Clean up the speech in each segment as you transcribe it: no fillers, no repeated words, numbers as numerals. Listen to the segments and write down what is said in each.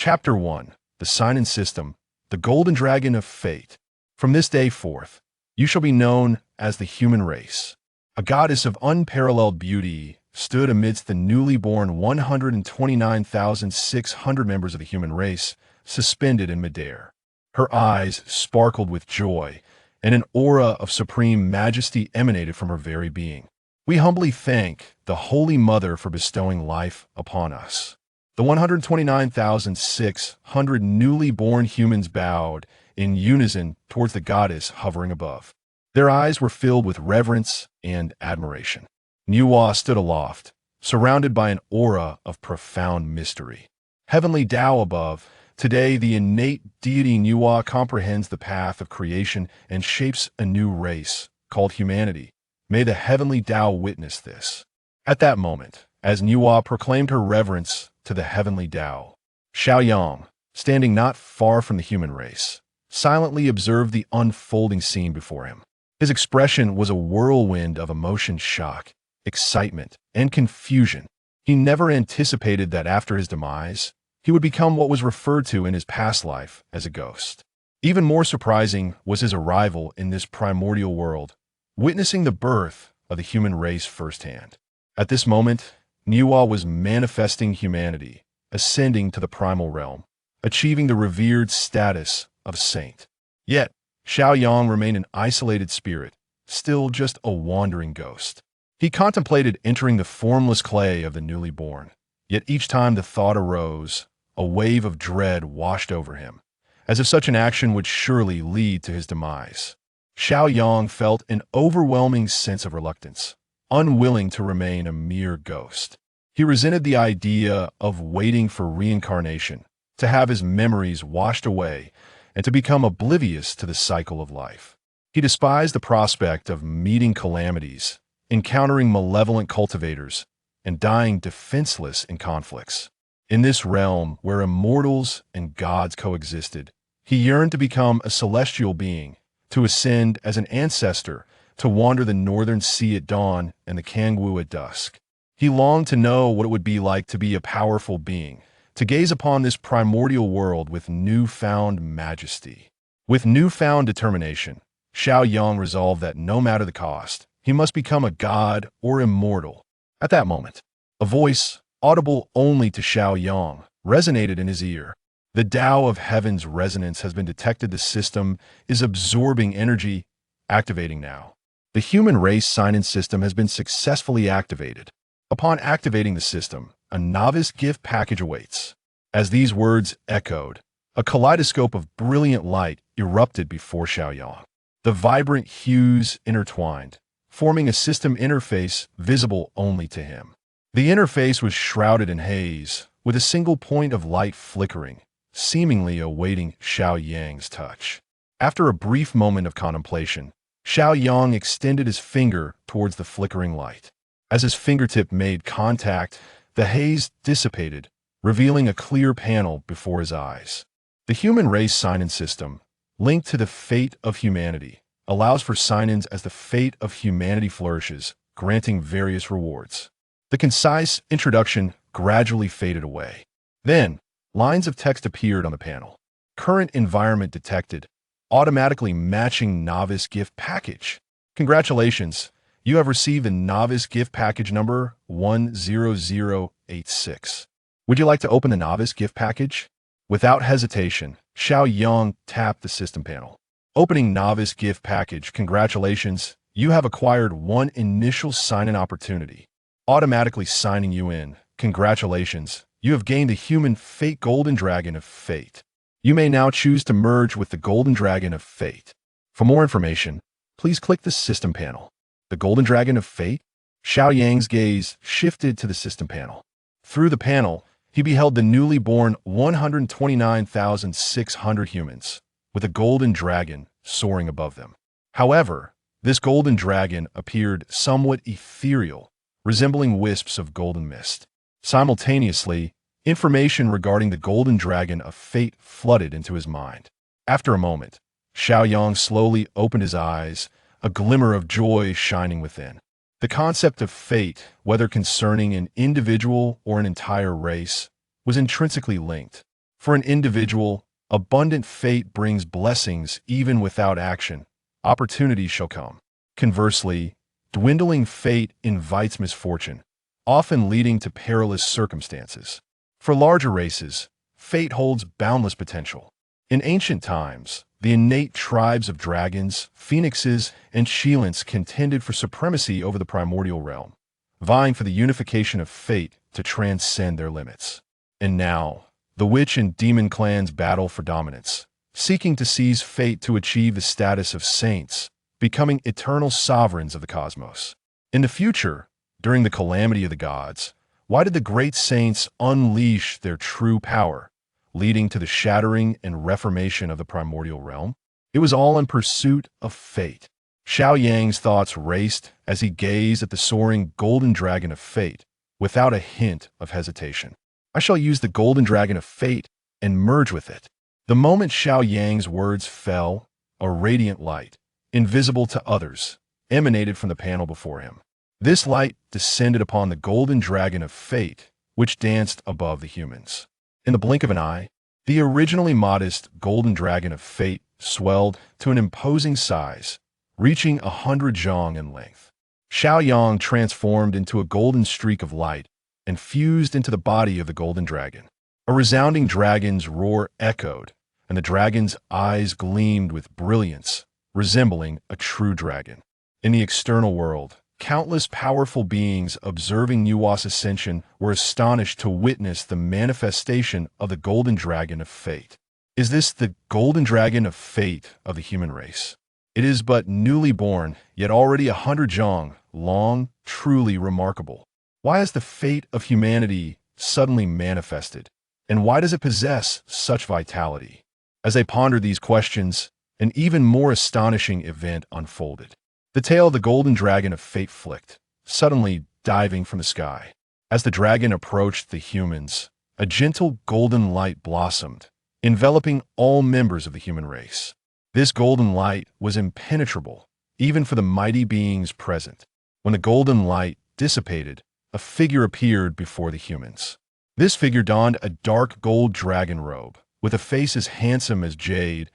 Chapter 1. The Sign and System, the Golden Dragon of Fate. From this day forth, you shall be known as the human race. A goddess of unparalleled beauty stood amidst the newly born 129,600 members of the human race, suspended in midair. Her eyes sparkled with joy, and an aura of supreme majesty emanated from her very being. We humbly thank the Holy Mother for bestowing life upon us. The 129,600 newly born humans bowed in unison towards the goddess hovering above. Their eyes were filled with reverence and admiration. Nuwa stood aloft, surrounded by an aura of profound mystery. Heavenly Tao above, today the innate deity Nuwa comprehends the path of creation and shapes a new race, called humanity. May the Heavenly Tao witness this. At that moment, as Nuwa proclaimed her reverence to the Heavenly Tao, Xiaoyang, standing not far from the human race, silently observed the unfolding scene before him. His expression was a whirlwind of emotion, shock, excitement, and confusion. He never anticipated that after his demise, he would become what was referred to in his past life as a ghost. Even more surprising was his arrival in this primordial world, witnessing the birth of the human race firsthand. At this moment, Nuwa was manifesting humanity, ascending to the primal realm, achieving the revered status of saint. Yet, Xiaoyang remained an isolated spirit, still just a wandering ghost. He contemplated entering the formless clay of the newly born, yet each time the thought arose, a wave of dread washed over him, as if such an action would surely lead to his demise. Xiaoyang felt an overwhelming sense of reluctance, unwilling to remain a mere ghost. He resented the idea of waiting for reincarnation, to have his memories washed away, and to become oblivious to the cycle of life. He despised the prospect of meeting calamities, encountering malevolent cultivators, and dying defenseless in conflicts. In this realm where immortals and gods coexisted, he yearned to become a celestial being, to ascend as an ancestor, to wander the northern sea at dawn and the Kangwu at dusk. He longed to know what it would be like to be a powerful being, to gaze upon this primordial world with newfound majesty. With newfound determination, Xiaoyang resolved that no matter the cost, he must become a god or immortal. At that moment, a voice, audible only to Xiaoyang, resonated in his ear. The Tao of Heaven's resonance has been detected. The system is absorbing energy, activating now. The human race sign-in system has been successfully activated. Upon activating the system, a novice gift package awaits. As these words echoed, a kaleidoscope of brilliant light erupted before Xiaoyang. The vibrant hues intertwined, forming a system interface visible only to him. The interface was shrouded in haze, with a single point of light flickering, seemingly awaiting Xiaoyang's touch. After a brief moment of contemplation, Xiaoyang extended his finger towards the flickering light. As his fingertip made contact, the haze dissipated, revealing a clear panel before his eyes. The human race sign-in system, linked to the fate of humanity, allows for sign-ins as the fate of humanity flourishes, granting various rewards. The concise introduction gradually faded away. Then, lines of text appeared on the panel. Current environment detected, automatically matching novice gift package. Congratulations, you have received the novice gift package number 10086. Would you like to open the novice gift package? Without hesitation, Xiaoyang tapped the system panel. Opening novice gift package. Congratulations, you have acquired one initial sign-in opportunity. Automatically signing you in. Congratulations, you have gained the human fate Golden Dragon of Fate. You may now choose to merge with the Golden Dragon of Fate. For more information, please click the system panel. The Golden Dragon of Fate? Xiaoyang's gaze shifted to the system panel. Through the panel, he beheld the newly born 129,600 humans, with a golden dragon soaring above them. However, this golden dragon appeared somewhat ethereal, resembling wisps of golden mist. Simultaneously, information regarding the Golden Dragon of Fate flooded into his mind. After a moment, Xiaoyang slowly opened his eyes, a glimmer of joy shining within. The concept of fate, whether concerning an individual or an entire race, was intrinsically linked. For an individual, abundant fate brings blessings even without action. Opportunities shall come. Conversely, dwindling fate invites misfortune, often leading to perilous circumstances. For larger races, fate holds boundless potential. In ancient times, the innate tribes of dragons, phoenixes, and Sheelants contended for supremacy over the primordial realm, vying for the unification of fate to transcend their limits. And now, the witch and demon clans battle for dominance, seeking to seize fate to achieve the status of saints, becoming eternal sovereigns of the cosmos. In the future, during the calamity of the gods, why did the great saints unleash their true power, leading to the shattering and reformation of the primordial realm? It was all in pursuit of fate. Xiao Yang's thoughts raced as he gazed at the soaring golden dragon of fate, without a hint of hesitation. I shall use the golden dragon of fate and merge with it. The moment Xiao Yang's words fell, a radiant light, invisible to others, emanated from the panel before him. This light descended upon the golden dragon of fate, which danced above the humans. In the blink of an eye, the originally modest golden dragon of fate swelled to an imposing size, reaching 100 zhong in length. Xiao Yang transformed into a golden streak of light and fused into the body of the golden dragon. A resounding dragon's roar echoed, and the dragon's eyes gleamed with brilliance, resembling a true dragon. In the external world, countless powerful beings observing Nuwa's ascension were astonished to witness the manifestation of the golden dragon of fate. Is this the golden dragon of fate of the human race? It is but newly born, yet already 100 zhong long, truly remarkable. Why has the fate of humanity suddenly manifested? And why does it possess such vitality? As they pondered these questions, an even more astonishing event unfolded. The tail of the golden dragon of fate flicked, suddenly diving from the sky. As the dragon approached the humans, a gentle golden light blossomed, enveloping all members of the human race. This golden light was impenetrable, even for the mighty beings present. When the golden light dissipated, a figure appeared before the humans. This figure donned a dark gold dragon robe, with a face as handsome as jade,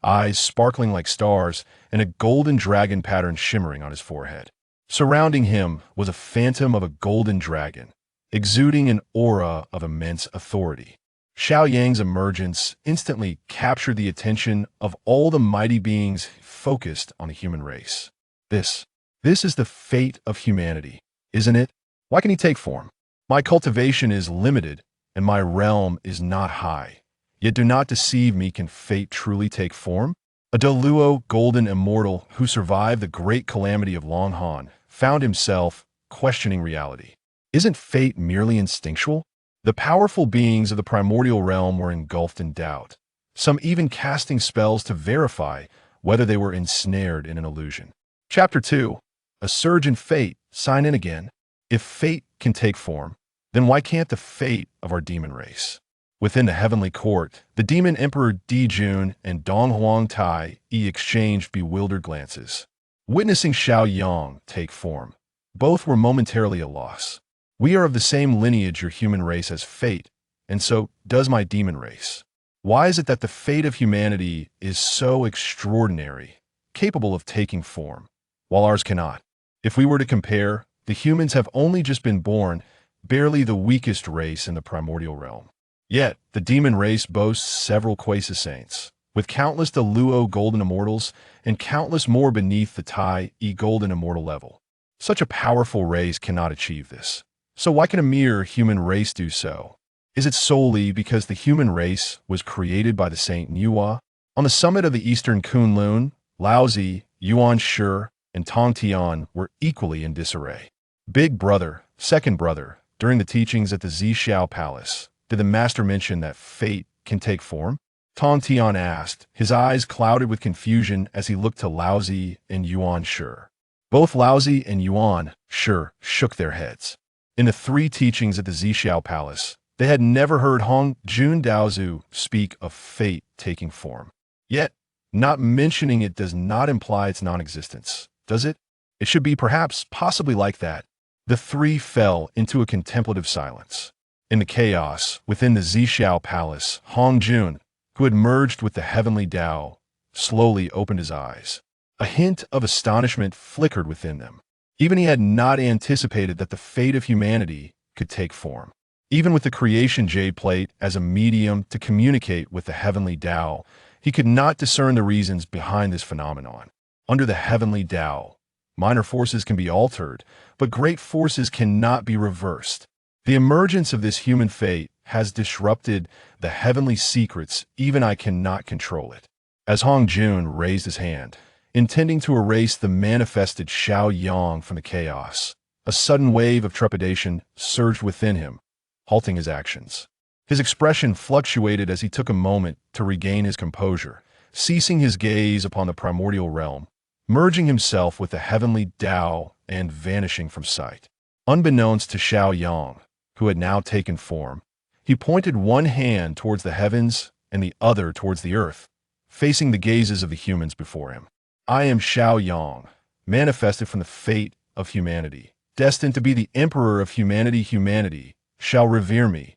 eyes sparkling like stars, and a golden dragon pattern shimmering on his forehead. Surrounding him was a phantom of a golden dragon, exuding an aura of immense authority. Xiao Yang's emergence instantly captured the attention of all the mighty beings focused on the human race. This is the fate of humanity, isn't it? Why can he take form? My cultivation is limited, and my realm is not high. Yet do not deceive me, can fate truly take form? A Deluo golden immortal who survived the great calamity of Long Han found himself questioning reality. Isn't fate merely instinctual? The powerful beings of the primordial realm were engulfed in doubt, some even casting spells to verify whether they were ensnared in an illusion. Chapter 2. A surge in fate. Sign in again. If fate can take form, then why can't the fate of our demon race? Within the heavenly court, the demon emperor Di Jun and Dong Huang Tai exchanged bewildered glances. Witnessing Xiao Yang take form, both were momentarily at a loss. We are of the same lineage, your human race, as fate, and so does my demon race. Why is it that the fate of humanity is so extraordinary, capable of taking form, while ours cannot? If we were to compare, the humans have only just been born, barely the weakest race in the primordial realm. Yet, the demon race boasts several quasi-saints, with countless Deluo golden immortals and countless more beneath the Tai golden immortal level. Such a powerful race cannot achieve this. So why can a mere human race do so? Is it solely because the human race was created by the Saint Nuwa? On the summit of the eastern Kunlun, Laozi, Yuan Shi, and Tong Tian were equally in disarray. Big brother, second brother, during the teachings at the Zhixiao Palace, did the master mention that fate can take form? Tong Tian asked, his eyes clouded with confusion as he looked to Laozi and Yuan Shi. Both Laozi and Yuan Shi shook their heads. In the three teachings at the Zhixiao Palace, they had never heard Hong Jun Daozu speak of fate taking form. Yet, not mentioning it does not imply its non-existence, does it? It should be perhaps possibly like that. The three fell into a contemplative silence. In the chaos, within the Zhixiao Palace, Hong Jun, who had merged with the heavenly Tao, slowly opened his eyes. A hint of astonishment flickered within them. Even he had not anticipated that the fate of humanity could take form. Even with the creation jade plate as a medium to communicate with the heavenly Tao, he could not discern the reasons behind this phenomenon. Under the heavenly Tao, minor forces can be altered, but great forces cannot be reversed. The emergence of this human fate has disrupted the heavenly secrets. Even I cannot control it. As Hong Jun raised his hand, intending to erase the manifested Xiao Yang from the chaos, a sudden wave of trepidation surged within him, halting his actions. His expression fluctuated as he took a moment to regain his composure, ceasing his gaze upon the primordial realm, merging himself with the heavenly Tao and vanishing from sight. Unbeknownst to Xiao Yang, who had now taken form, he pointed one hand towards the heavens and the other towards the earth, facing the gazes of the humans before him. I am Xiao Yang, manifested from the fate of humanity, destined to be the emperor of humanity. Humanity shall revere me.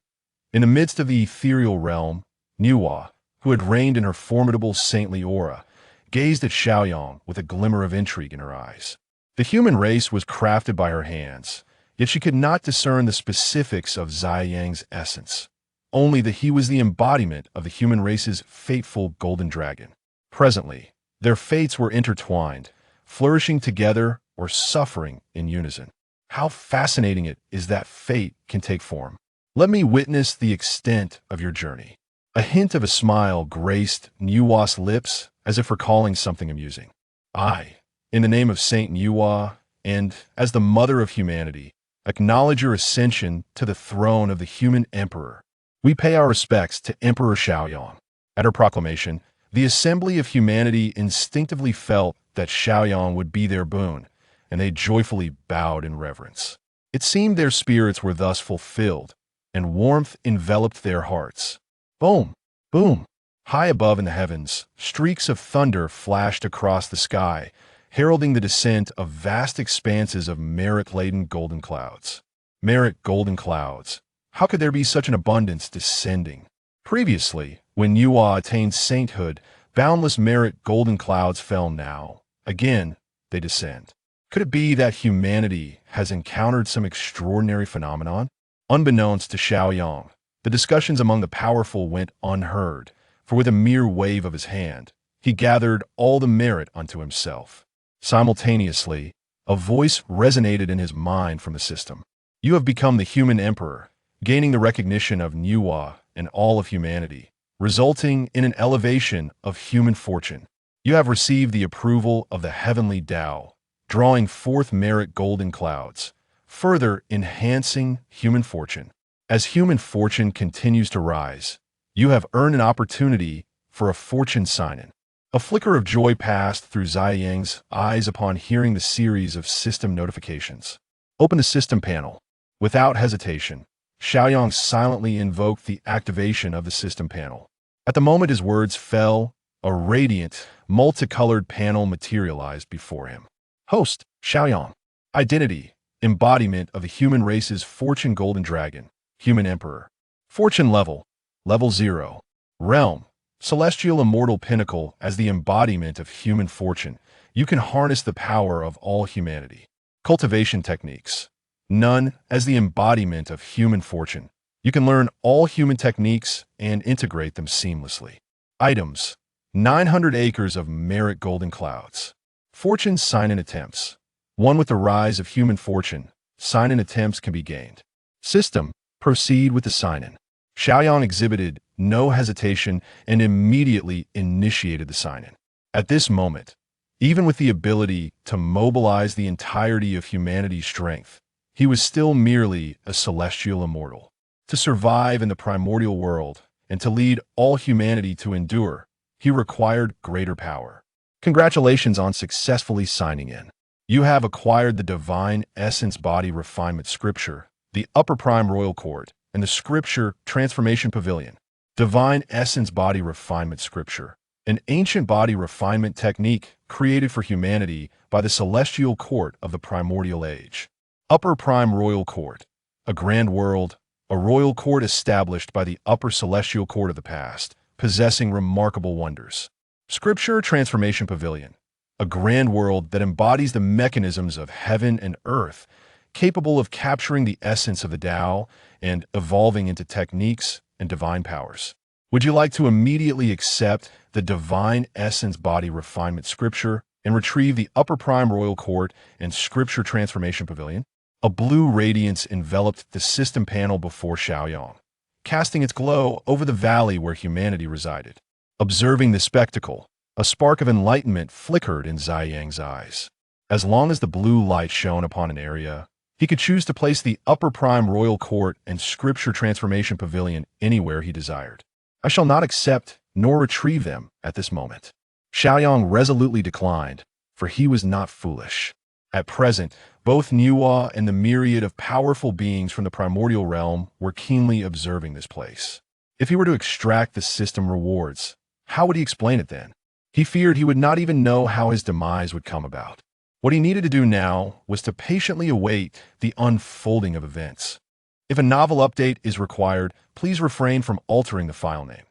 In the midst of the ethereal realm, Niwa, who had reigned in her formidable saintly aura, gazed at Xiaoyang with a glimmer of intrigue in her eyes. The human race was crafted by her hands, yet she could not discern the specifics of Ziyang's essence, only that he was the embodiment of the human race's fateful golden dragon. Presently, their fates were intertwined, flourishing together or suffering in unison. How fascinating it is that fate can take form. Let me witness the extent of your journey. A hint of a smile graced Niwa's lips, as if recalling something amusing. I, in the name of Saint Niwa, and as the mother of humanity, acknowledge your ascension to the throne of the human emperor. We pay our respects to Emperor Xiaoyang. At her proclamation, the assembly of humanity instinctively felt that Xiaoyang would be their boon, and they joyfully bowed in reverence. It seemed their spirits were thus fulfilled, and warmth enveloped their hearts. Boom! Boom! High above in the heavens, streaks of thunder flashed across the sky, heralding the descent of vast expanses of merit-laden golden clouds. Merit golden clouds. How could there be such an abundance descending? Previously, when Niwa attained sainthood, boundless merit golden clouds fell now. Again, they descend. Could it be that humanity has encountered some extraordinary phenomenon? Unbeknownst to Xiaoyang, the discussions among the powerful went unheard, for with a mere wave of his hand, he gathered all the merit unto himself. Simultaneously, a voice resonated in his mind from the system. You have become the human emperor, gaining the recognition of Niwa and all of humanity, resulting in an elevation of human fortune. You have received the approval of the heavenly Tao, drawing forth merit golden clouds, further enhancing human fortune. As human fortune continues to rise, you have earned an opportunity for a fortune sign-in. A flicker of joy passed through Ziyang's eyes upon hearing the series of system notifications. Open the system panel. Without hesitation, Xiaoyang silently invoked the activation of the system panel. At the moment his words fell, a radiant, multicolored panel materialized before him. Host, Xiaoyang. Identity, embodiment of the human race's fortune golden dragon, human emperor. Fortune level, level 0. Realm, celestial immortal pinnacle. As the embodiment of human fortune, you can harness the power of all humanity. Cultivation techniques. None. As the embodiment of human fortune, you can learn all human techniques and integrate them seamlessly. Items. 900 acres of merit golden clouds. Fortune sign-in attempts. One with the rise of human fortune, sign-in attempts can be gained. System. Proceed with the sign-in. Xiaoyang exhibited no hesitation and immediately initiated the sign-in. At this moment, even with the ability to mobilize the entirety of humanity's strength, he was still merely a celestial immortal. To survive in the primordial world and to lead all humanity to endure, he required greater power. Congratulations on successfully signing in. You have acquired the Divine Essence Body Refinement Scripture, the Upper Prime Royal Court, and the Scripture Transformation Pavilion. Divine Essence Body Refinement Scripture, an ancient body refinement technique created for humanity by the Celestial Court of the Primordial Age. Upper Prime Royal Court, a grand world, a royal court established by the upper celestial court of the past, possessing remarkable wonders. Scripture Transformation Pavilion, a grand world that embodies the mechanisms of heaven and earth, capable of capturing the essence of the Tao and evolving into techniques and divine powers. Would you like to immediately accept the divine essence body refinement scripture and retrieve the upper prime royal court and scripture transformation pavilion? A blue radiance enveloped the system panel before Xiaoyang, casting its glow over the valley where humanity resided. Observing the spectacle, a spark of enlightenment flickered in Ziyang's eyes. As long as the blue light shone upon an area, he could choose to place the upper prime royal court and scripture transformation pavilion anywhere he desired. I shall not accept nor retrieve them at this moment. Xiaoyang resolutely declined, for he was not foolish. At present, both Niuwa and the myriad of powerful beings from the primordial realm were keenly observing this place. If he were to extract the system rewards, how would he explain it then? He feared he would not even know how his demise would come about. What he needed to do now was to patiently await the unfolding of events. If a novel update is required, please refrain from altering the file name.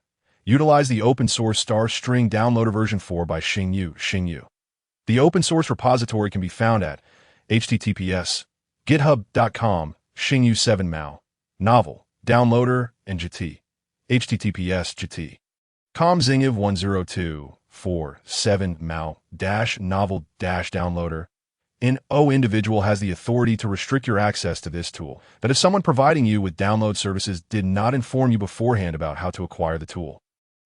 Utilize the open-source star-string downloader version 4 by Xingyu. The open-source repository can be found at https://github.com, Xingyu7mao, novel, downloader, and JT. https://jt.com Xingyu102447mao-novel-downloader. No individual has the authority to restrict your access to this tool, but if someone providing you with download services did not inform you beforehand about how to acquire the tool,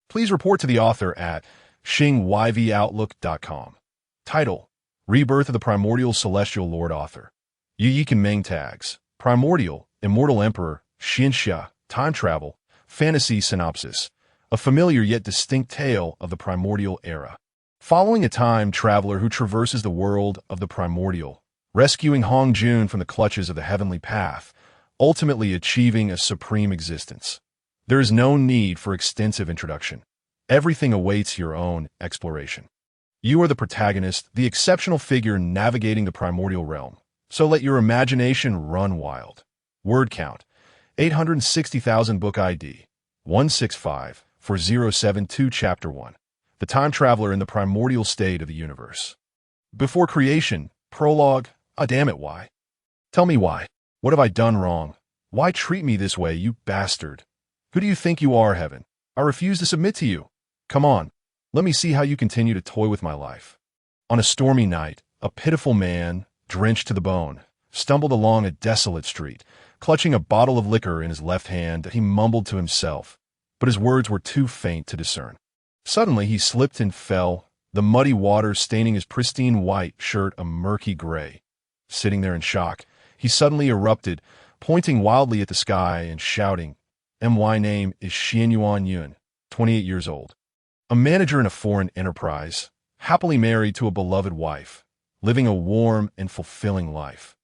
please report to the author at xingyvoutlook.com. Title: Rebirth of the Primordial Celestial Lord Author. Yiyikan Meng Tags: Primordial, Immortal Emperor, Xianxia, Time Travel, Fantasy Synopsis, a familiar yet distinct tale of the primordial era. Following a time traveler who traverses the world of the primordial, rescuing Hong Jun from the clutches of the heavenly path, ultimately achieving a supreme existence. There is no need for extensive introduction. Everything awaits your own exploration. You are the protagonist, the exceptional figure navigating the primordial realm, so let your imagination run wild. Word count: 860,000. Book ID: 1654072. Chapter 1. The Time Traveler in the Primordial State of the Universe. Before creation, prologue. Damn it, why? Tell me why. What have I done wrong? Why treat me this way, you bastard? Who do you think you are, Heaven? I refuse to submit to you. Come on, let me see how you continue to toy with my life. On a stormy night, a pitiful man, drenched to the bone, stumbled along a desolate street, clutching a bottle of liquor in his left hand that he mumbled to himself, but his words were too faint to discern. Suddenly he slipped and fell, the muddy water staining his pristine white shirt a murky gray. Sitting there in shock, he suddenly erupted, pointing wildly at the sky and shouting, "My name is Xianyuan Yun, 28 years old. A manager in a foreign enterprise, happily married to a beloved wife, living a warm and fulfilling life.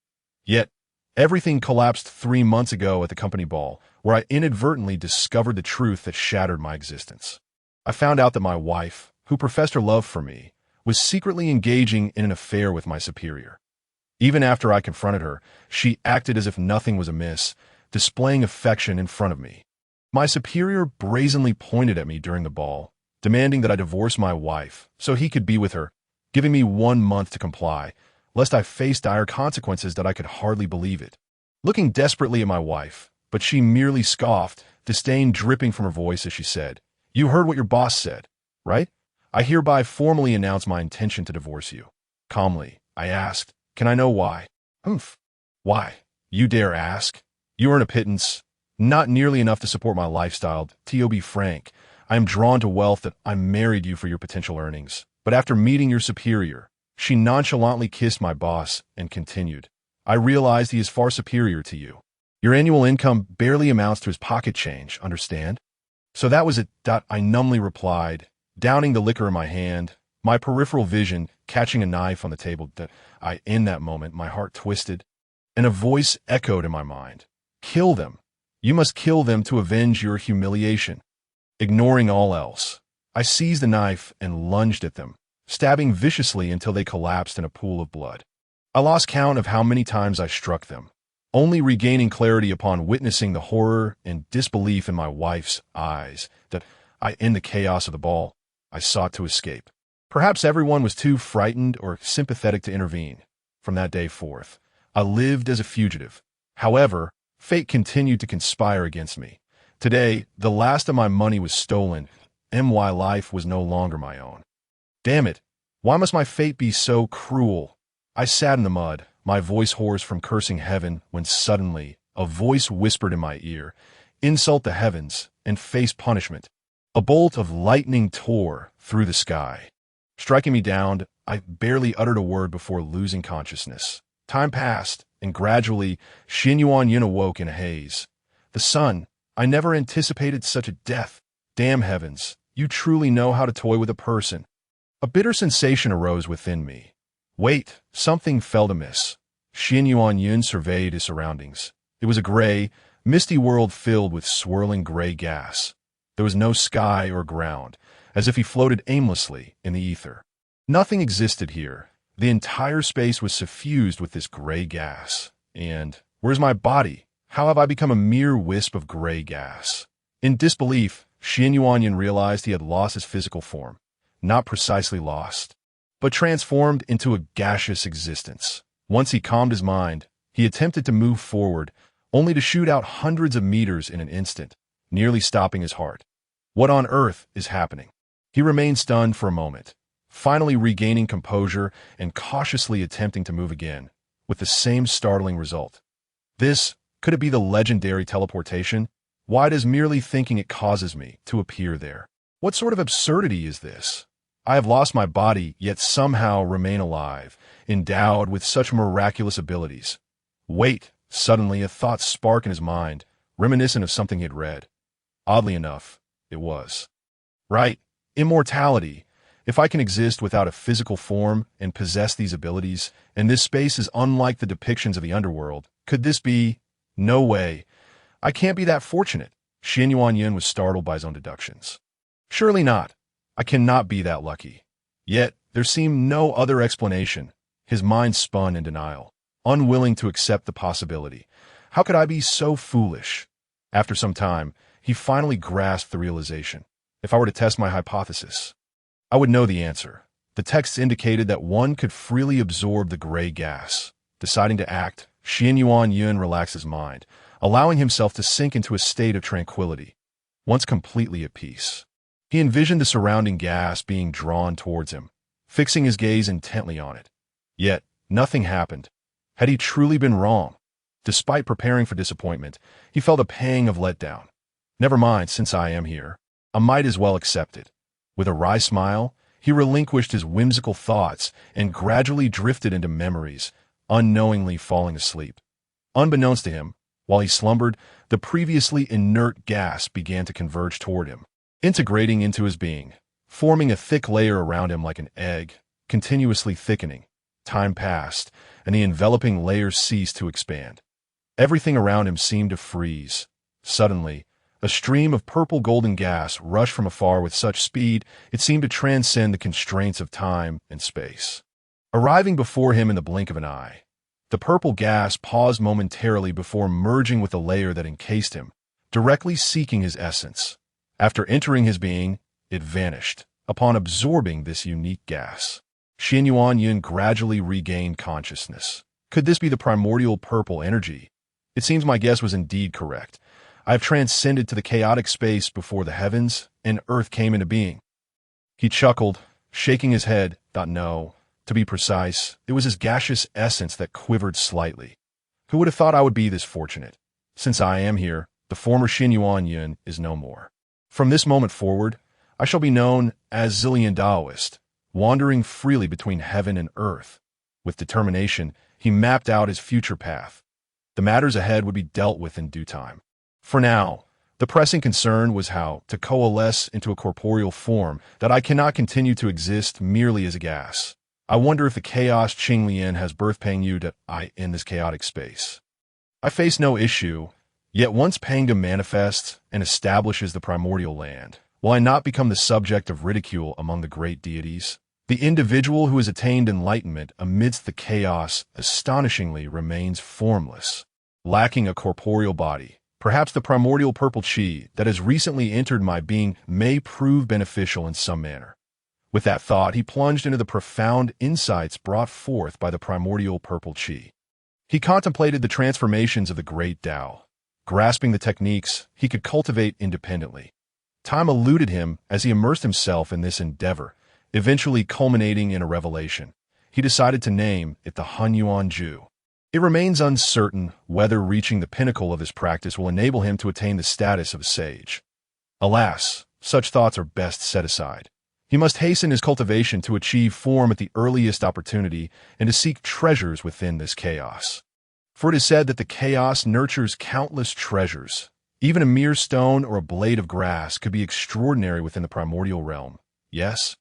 Yet, everything collapsed 3 months ago at the company ball, where I inadvertently discovered the truth that shattered my existence. I found out that my wife, who professed her love for me, was secretly engaging in an affair with my superior. Even after I confronted her, she acted as if nothing was amiss, displaying affection in front of me. My superior brazenly pointed at me during the ball, demanding that I divorce my wife so he could be with her, giving me 1 month to comply, lest I face dire consequences that I could hardly believe it. Looking desperately at my wife, but she merely scoffed, disdain dripping from her voice as she said, "You heard what your boss said, right? I hereby formally announce my intention to divorce you." Calmly, I asked, "Can I know why?" Why? You dare ask? You earn a pittance, not nearly enough to support my lifestyle. To be frank, I am drawn to wealth that I married you for your potential earnings. But after meeting your superior, she nonchalantly kissed my boss and continued, "I realized he is far superior to you. Your annual income barely amounts to his pocket change, understand? So that was it." I numbly replied, downing the liquor in my hand, my peripheral vision catching a knife on the table. In that moment, my heart twisted, and a voice echoed in my mind. "Kill them. You must kill them to avenge your humiliation." Ignoring all else, I seized the knife and lunged at them, stabbing viciously until they collapsed in a pool of blood. I lost count of how many times I struck them, only regaining clarity upon witnessing the horror and disbelief in my wife's eyes that in the chaos of the ball, I sought to escape. Perhaps everyone was too frightened or sympathetic to intervene. From that day forth, I lived as a fugitive. However, fate continued to conspire against me. Today, the last of my money was stolen, and my life was no longer my own. Damn it! Why must my fate be so cruel? I sat in the mud, my voice hoarse from cursing heaven, when suddenly a voice whispered in my ear, "Insult the heavens and face punishment." A bolt of lightning tore through the sky. Striking me down, I barely uttered a word before losing consciousness. Time passed, and gradually, Xin Yuan Yin awoke in a haze. The sun, I never anticipated such a death. Damn heavens, you truly know how to toy with a person. A bitter sensation arose within me. Wait, something felt amiss. Xin Yuan Yin surveyed his surroundings. It was a gray, misty world filled with swirling gray gas. There was no sky or ground, as if he floated aimlessly in the ether. Nothing existed here. The entire space was suffused with this gray gas. And where's my body? How have I become a mere wisp of gray gas? In disbelief, Xin Yuanyin realized he had lost his physical form. Not precisely lost, but transformed into a gaseous existence. Once he calmed his mind, he attempted to move forward, only to shoot out hundreds of meters in an instant, nearly stopping his heart. What on earth is happening? He remained stunned for a moment, finally regaining composure and cautiously attempting to move again, with the same startling result. Could it be the legendary teleportation? Why does merely thinking it causes me to appear there? What sort of absurdity is this? I have lost my body, yet somehow remain alive, endowed with such miraculous abilities. Wait, suddenly a thought sparked in his mind, reminiscent of something he had read. Oddly enough, it was. Right, immortality. If I can exist without a physical form and possess these abilities, and this space is unlike the depictions of the underworld, could this be? No way. I can't be that fortunate. Xin Yuanyin was startled by his own deductions. Surely not. I cannot be that lucky. Yet, there seemed no other explanation. His mind spun in denial, unwilling to accept the possibility. How could I be so foolish? After some time, he finally grasped the realization. If I were to test my hypothesis, I would know the answer. The text indicated that one could freely absorb the gray gas. Deciding to act, Xin Yuanyin relaxed his mind, allowing himself to sink into a state of tranquility. Once completely at peace, he envisioned the surrounding gas being drawn towards him, fixing his gaze intently on it. Yet, nothing happened. Had he truly been wrong? Despite preparing for disappointment, he felt a pang of letdown. Never mind, since I am here, I might as well accept it. With a wry smile, he relinquished his whimsical thoughts and gradually drifted into memories, unknowingly falling asleep. Unbeknownst to him, while he slumbered, the previously inert gas began to converge toward him, integrating into his being, forming a thick layer around him like an egg, continuously thickening. Time passed, and the enveloping layers ceased to expand. Everything around him seemed to freeze. Suddenly, a stream of purple-golden gas rushed from afar with such speed it seemed to transcend the constraints of time and space. Arriving before him in the blink of an eye, the purple gas paused momentarily before merging with the layer that encased him, directly seeking his essence. After entering his being, it vanished, upon absorbing this unique gas. Xin Yuanyin gradually regained consciousness. Could this be the primordial purple energy? It seems my guess was indeed correct. I have transcended to the chaotic space before the heavens and earth came into being. He chuckled, shaking his head. No, to be precise, it was his gaseous essence that quivered slightly. Who would have thought I would be this fortunate? Since I am here, the former Xin Yuanyin is no more. From this moment forward, I shall be known as Zillion Taoist, wandering freely between heaven and earth. With determination, he mapped out his future path. The matters ahead would be dealt with in due time. For now, the pressing concern was how to coalesce into a corporeal form that I cannot continue to exist merely as a gas. I wonder if the chaos Qinglian has birth Pangyu to I in this chaotic space. I face no issue, yet once Pangdom manifests and establishes the primordial land, will I not become the subject of ridicule among the great deities? The individual who has attained enlightenment amidst the chaos astonishingly remains formless. lacking a corporeal body. Perhaps the primordial purple chi that has recently entered my being may prove beneficial in some manner. With that thought, he plunged into the profound insights brought forth by the primordial purple chi. He contemplated the transformations of the great Tao, grasping the techniques he could cultivate independently. Time eluded him as he immersed himself in this endeavor, eventually culminating in a revelation. He decided to name it the Hunyuan Ju. It remains uncertain whether reaching the pinnacle of his practice will enable him to attain the status of a sage. Alas, such thoughts are best set aside. He must hasten his cultivation to achieve form at the earliest opportunity and to seek treasures within this chaos. For it is said that the chaos nurtures countless treasures. Even a mere stone or a blade of grass could be extraordinary within the primordial realm. Yes?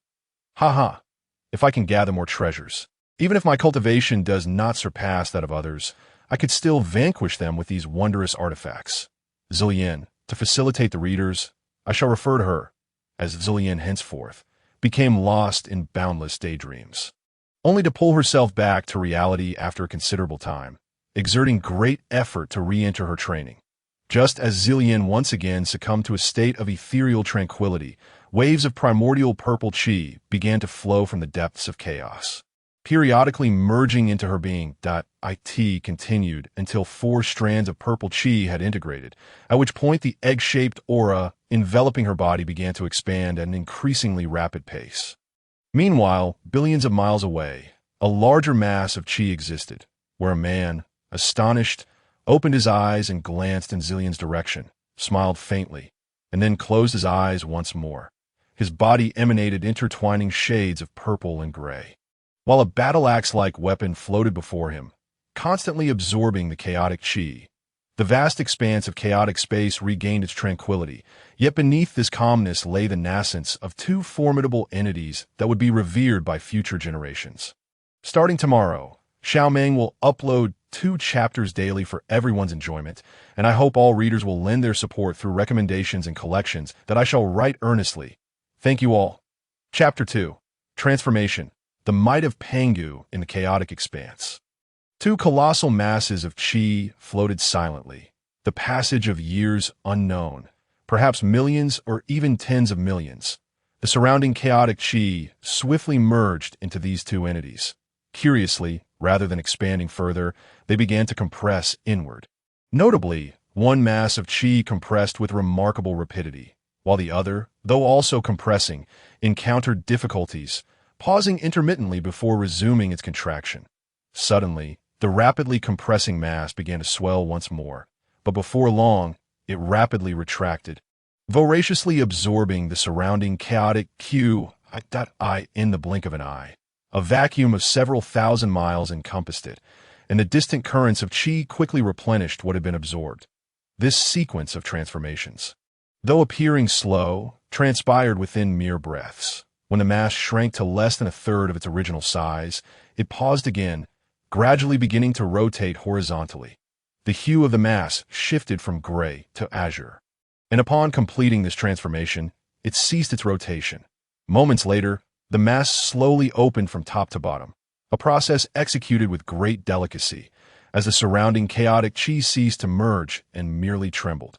Haha. If I can gather more treasures. Even if my cultivation does not surpass that of others, I could still vanquish them with these wondrous artifacts. Zillian, to facilitate the readers, I shall refer to her, as Zillian henceforth, became lost in boundless daydreams, only to pull herself back to reality after a considerable time, exerting great effort to re-enter her training. Just as Zillian once again succumbed to a state of ethereal tranquility, waves of primordial purple chi began to flow from the depths of chaos, periodically merging into her being. It continued until 4 strands of purple chi had integrated, at which point the egg-shaped aura enveloping her body began to expand at an increasingly rapid pace. Meanwhile, billions of miles away, a larger mass of chi existed, where a man, astonished, opened his eyes and glanced in Zillian's direction, smiled faintly, and then closed his eyes once more. His body emanated intertwining shades of purple and gray, while a battle-axe-like weapon floated before him, constantly absorbing the chaotic chi. The vast expanse of chaotic space regained its tranquility, yet beneath this calmness lay the nascence of 2 formidable entities that would be revered by future generations. Starting tomorrow, Xiaomeng will upload 2 chapters daily for everyone's enjoyment, and I hope all readers will lend their support through recommendations and collections that I shall write earnestly. Thank you all. Chapter 2. Transformation. The might of Pangu in the chaotic expanse. 2 colossal masses of chi floated silently, the passage of years unknown, perhaps millions or even tens of millions. The surrounding chaotic chi swiftly merged into these 2 entities. Curiously, rather than expanding further, they began to compress inward. Notably, one mass of chi compressed with remarkable rapidity, while the other, though also compressing, encountered difficulties, pausing intermittently before resuming its contraction. Suddenly, the rapidly compressing mass began to swell once more, but before long, it rapidly retracted, voraciously absorbing the surrounding chaotic chi in the blink of an eye. A vacuum of several thousand miles encompassed it, and the distant currents of chi quickly replenished what had been absorbed. This sequence of transformations, though appearing slow, transpired within mere breaths. When the mass shrank to less than 1/3 of its original size, it paused again, gradually beginning to rotate horizontally. The hue of the mass shifted from gray to azure, and upon completing this transformation, it ceased its rotation. Moments later, the mass slowly opened from top to bottom, a process executed with great delicacy, as the surrounding chaotic chi ceased to merge and merely trembled.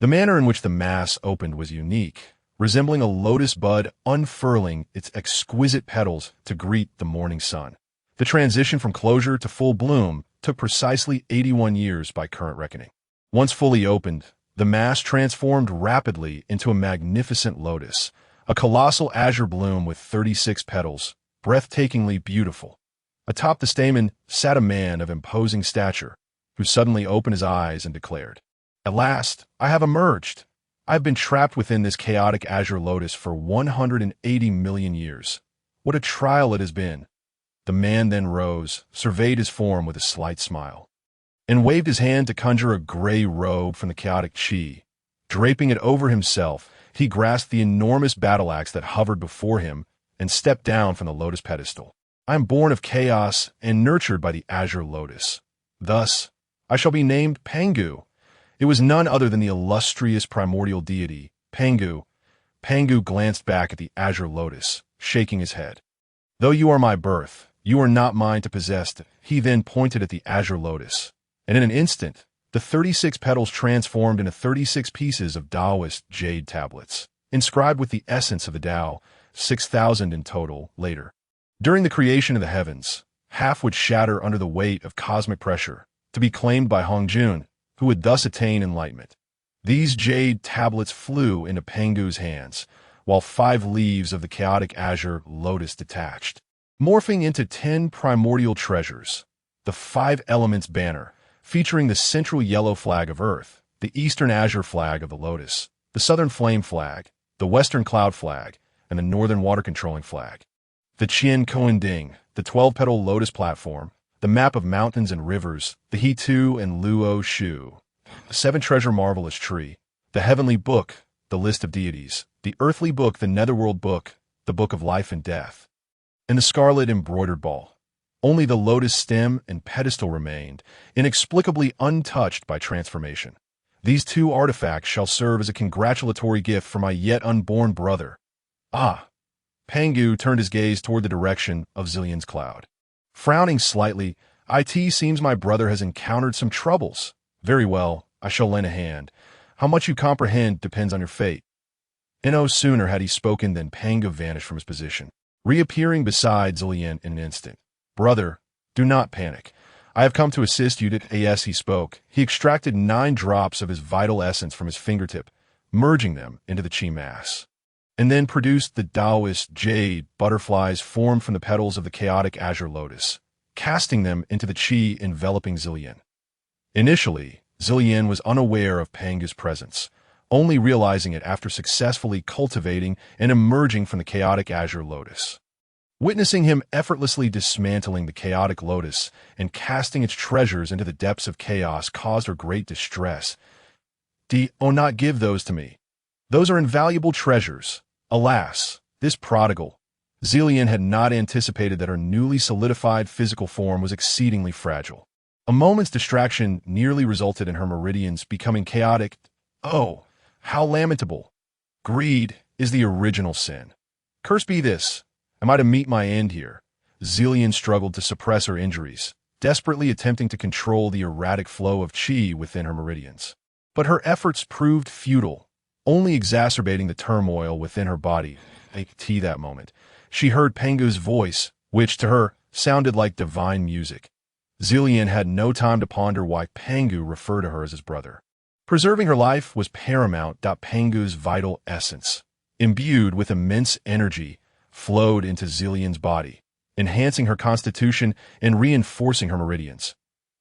The manner in which the mass opened was unique, resembling a lotus bud unfurling its exquisite petals to greet the morning sun. The transition from closure to full bloom took precisely 81 years by current reckoning. Once fully opened, the mass transformed rapidly into a magnificent lotus, a colossal azure bloom with 36 petals, breathtakingly beautiful. Atop the stamen sat a man of imposing stature, who suddenly opened his eyes and declared, "At last, I have emerged. I have been trapped within this chaotic azure lotus for 180 million years. What a trial it has been." The man then rose, surveyed his form with a slight smile, and waved his hand to conjure a gray robe from the chaotic chi. Draping it over himself, he grasped the enormous battle-axe that hovered before him and stepped down from the lotus pedestal. "I am born of chaos and nurtured by the azure lotus. Thus, I shall be named Pangu." It was none other than the illustrious primordial deity, Pangu. Pangu glanced back at the azure lotus, shaking his head. "Though you are my birth, you are not mine to possess." He then pointed at the azure lotus, and in an instant, The 36 petals transformed into 36 pieces of Taoist jade tablets, inscribed with the essence of the Tao, 6,000 in total, later. During the creation of the heavens, half would shatter under the weight of cosmic pressure, to be claimed by Hongjun, who would thus attain enlightenment. These jade tablets flew into Pengu's hands, while 5 leaves of the chaotic azure lotus detached, morphing into 10 primordial treasures. The 5 elements banner, featuring the central yellow flag of Earth, the eastern azure flag of the lotus, the southern flame flag, the western cloud flag, and the northern water controlling flag. The Qian Koan Ding, the 12-petal lotus platform, the map of mountains and rivers, the He-Tu and Luo Shu, the 7-treasure marvelous tree, the heavenly book, the list of deities, the earthly book, the netherworld book, the book of life and death, and the scarlet embroidered ball. Only the lotus stem and pedestal remained, inexplicably untouched by transformation. These 2 artifacts shall serve as a congratulatory gift for my yet unborn brother. Ah! Pengu turned his gaze toward the direction of Zillion's cloud. Frowning slightly, "It seems my brother has encountered some troubles. Very well, I shall lend a hand. How much you comprehend depends on your fate." And no sooner had he spoken than Pengu vanished from his position, reappearing beside Zillion in an instant. "Brother, do not panic. I have come to assist you to—" As he spoke, he extracted 9 drops of his vital essence from his fingertip, merging them into the chi mass, and then produced the Taoist jade butterflies formed from the petals of the chaotic azure lotus, casting them into the chi enveloping Zillion. Initially, Zillion was unaware of Pengu's presence, only realizing it after successfully cultivating and emerging from the chaotic azure lotus. Witnessing him effortlessly dismantling the chaotic lotus and casting its treasures into the depths of chaos caused her great distress. "Oh, not give those to me. Those are invaluable treasures." Alas, this prodigal. Zillion had not anticipated that her newly solidified physical form was exceedingly fragile. A moment's distraction nearly resulted in her meridians becoming chaotic. Oh, how lamentable! Greed is the original sin. Curse be this. Am I to meet my end here? Zillion struggled to suppress her injuries, desperately attempting to control the erratic flow of chi within her meridians. But her efforts proved futile, only exacerbating the turmoil within her body. That moment, she heard Pengu's voice, which to her sounded like divine music. Zillion had no time to ponder why Pengu referred to her as his brother. Preserving her life was paramount. Pengu's vital essence, imbued with immense energy, flowed into Zillion's body, enhancing her constitution and reinforcing her meridians.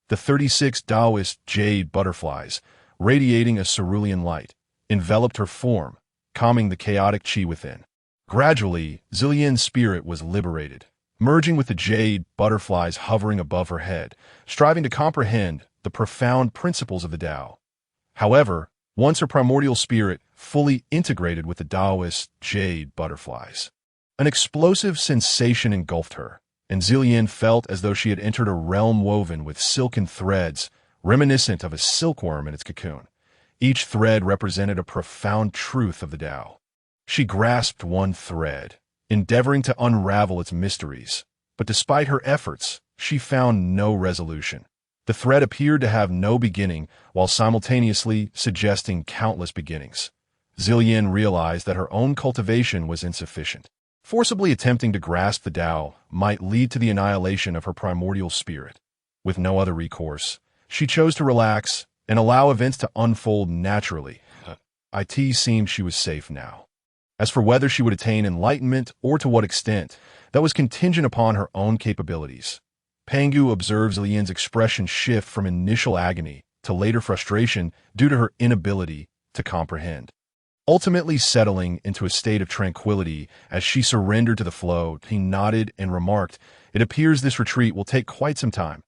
The 36 Taoist jade butterflies, radiating a cerulean light, enveloped her form, calming the chaotic chi within. Gradually, Zillion's spirit was liberated, merging with the jade butterflies hovering above her head, striving to comprehend the profound principles of the Tao. However, once her primordial spirit fully integrated with the Taoist jade butterflies, an explosive sensation engulfed her, and Zillion felt as though she had entered a realm woven with silken threads, reminiscent of a silkworm in its cocoon. Each thread represented a profound truth of the Tao. She grasped one thread, endeavoring to unravel its mysteries, but despite her efforts, she found no resolution. The thread appeared to have no beginning, while simultaneously suggesting countless beginnings. Zillion realized that her own cultivation was insufficient. Forcibly attempting to grasp the Tao might lead to the annihilation of her primordial spirit. With no other recourse, she chose to relax and allow events to unfold naturally. It seemed she was safe now. As for whether she would attain enlightenment or to what extent, that was contingent upon her own capabilities. Pengu observed Zillion's expression shift from initial agony to later frustration due to her inability to comprehend, ultimately settling into a state of tranquility as she surrendered to the flow. He nodded and remarked, "It appears this retreat will take quite some time."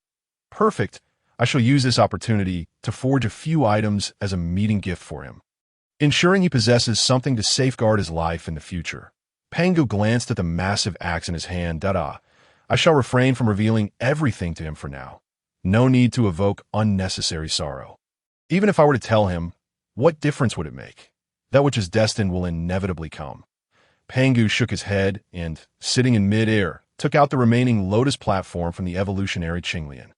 "Perfect. I shall use this opportunity to forge a few items as a meeting gift for him, ensuring he possesses something to safeguard his life in the future." Pengu glanced at the massive axe in his hand. "I shall refrain from revealing everything to him for now. No need to evoke unnecessary sorrow. Even if I were to tell him, what difference would it make? That which is destined will inevitably come." Pengu shook his head and, sitting in mid-air, took out the remaining lotus platform from the evolutionary Qinglian.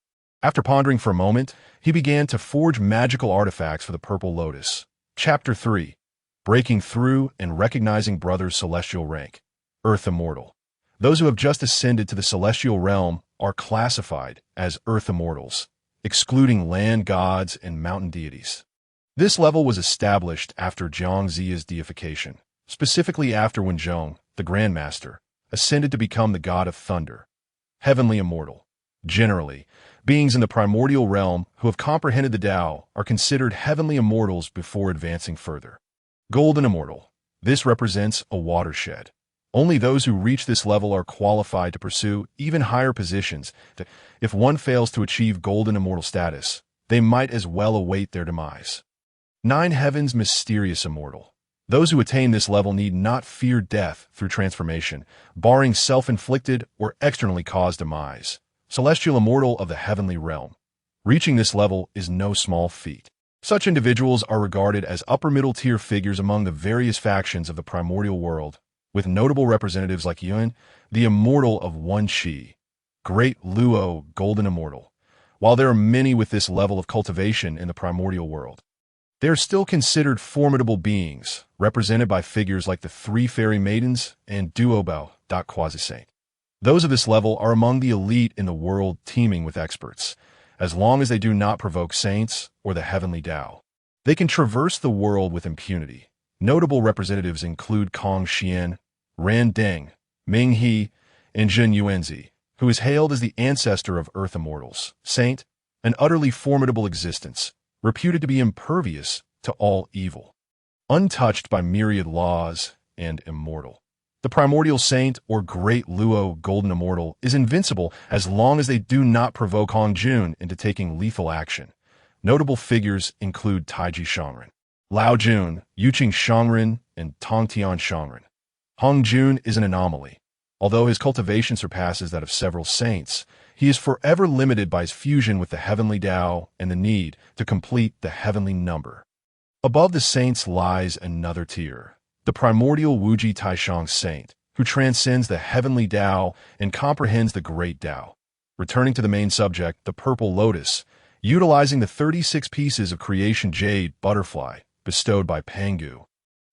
After pondering for a moment, he began to forge magical artifacts for the Purple Lotus. Chapter 3. Breaking Through and Recognizing Brother's Celestial Rank. Earth Immortal. Those who have just ascended to the celestial realm are classified as Earth Immortals, excluding land gods and mountain deities. This level was established after Zhongzia's deification, specifically after when Zhong, the Grandmaster, ascended to become the god of thunder. Heavenly Immortal. Generally, beings in the primordial realm who have comprehended the Tao are considered heavenly immortals before advancing further. Golden Immortal. This represents a watershed. Only those who reach this level are qualified to pursue even higher positions. If one fails to achieve Golden Immortal status, they might as well await their demise. 9 Heavens Mysterious Immortal. Those who attain this level need not fear death through transformation, barring self-inflicted or externally caused demise. Celestial Immortal of the Heavenly Realm. Reaching this level is no small feat. Such individuals are regarded as upper-middle-tier figures among the various factions of the primordial world, with notable representatives like Yuan, the Immortal of One Qi, Great Luo, Golden Immortal. While there are many with this level of cultivation in the primordial world, they are still considered formidable beings, represented by figures like the 3 Fairy Maidens and Duobao, Quasi-Saint. Those of this level are among the elite in the world, teeming with experts, as long as they do not provoke saints or the heavenly Tao. They can traverse the world with impunity. Notable representatives include Kong Xian, Ran Deng, Ming He, and Zhen Yuanzi, who is hailed as the ancestor of Earth Immortals, saint, an utterly formidable existence, reputed to be impervious to all evil, untouched by myriad laws, and immortal. The Primordial Saint or Great Luo Golden Immortal is invincible as long as they do not provoke Hong Jun into taking lethal action. Notable figures include Taiji Shangren, Lao Jun, Yuqing Shangren, and Tongtian Shangren. Hong Jun is an anomaly. Although his cultivation surpasses that of several saints, he is forever limited by his fusion with the heavenly Tao and the need to complete the heavenly number. Above the saints lies another tier, the primordial Wuji Taishang Saint, who transcends the heavenly Tao and comprehends the great Tao. Returning to the main subject, the Purple Lotus, utilizing the 36 pieces of creation jade butterfly bestowed by Pangu,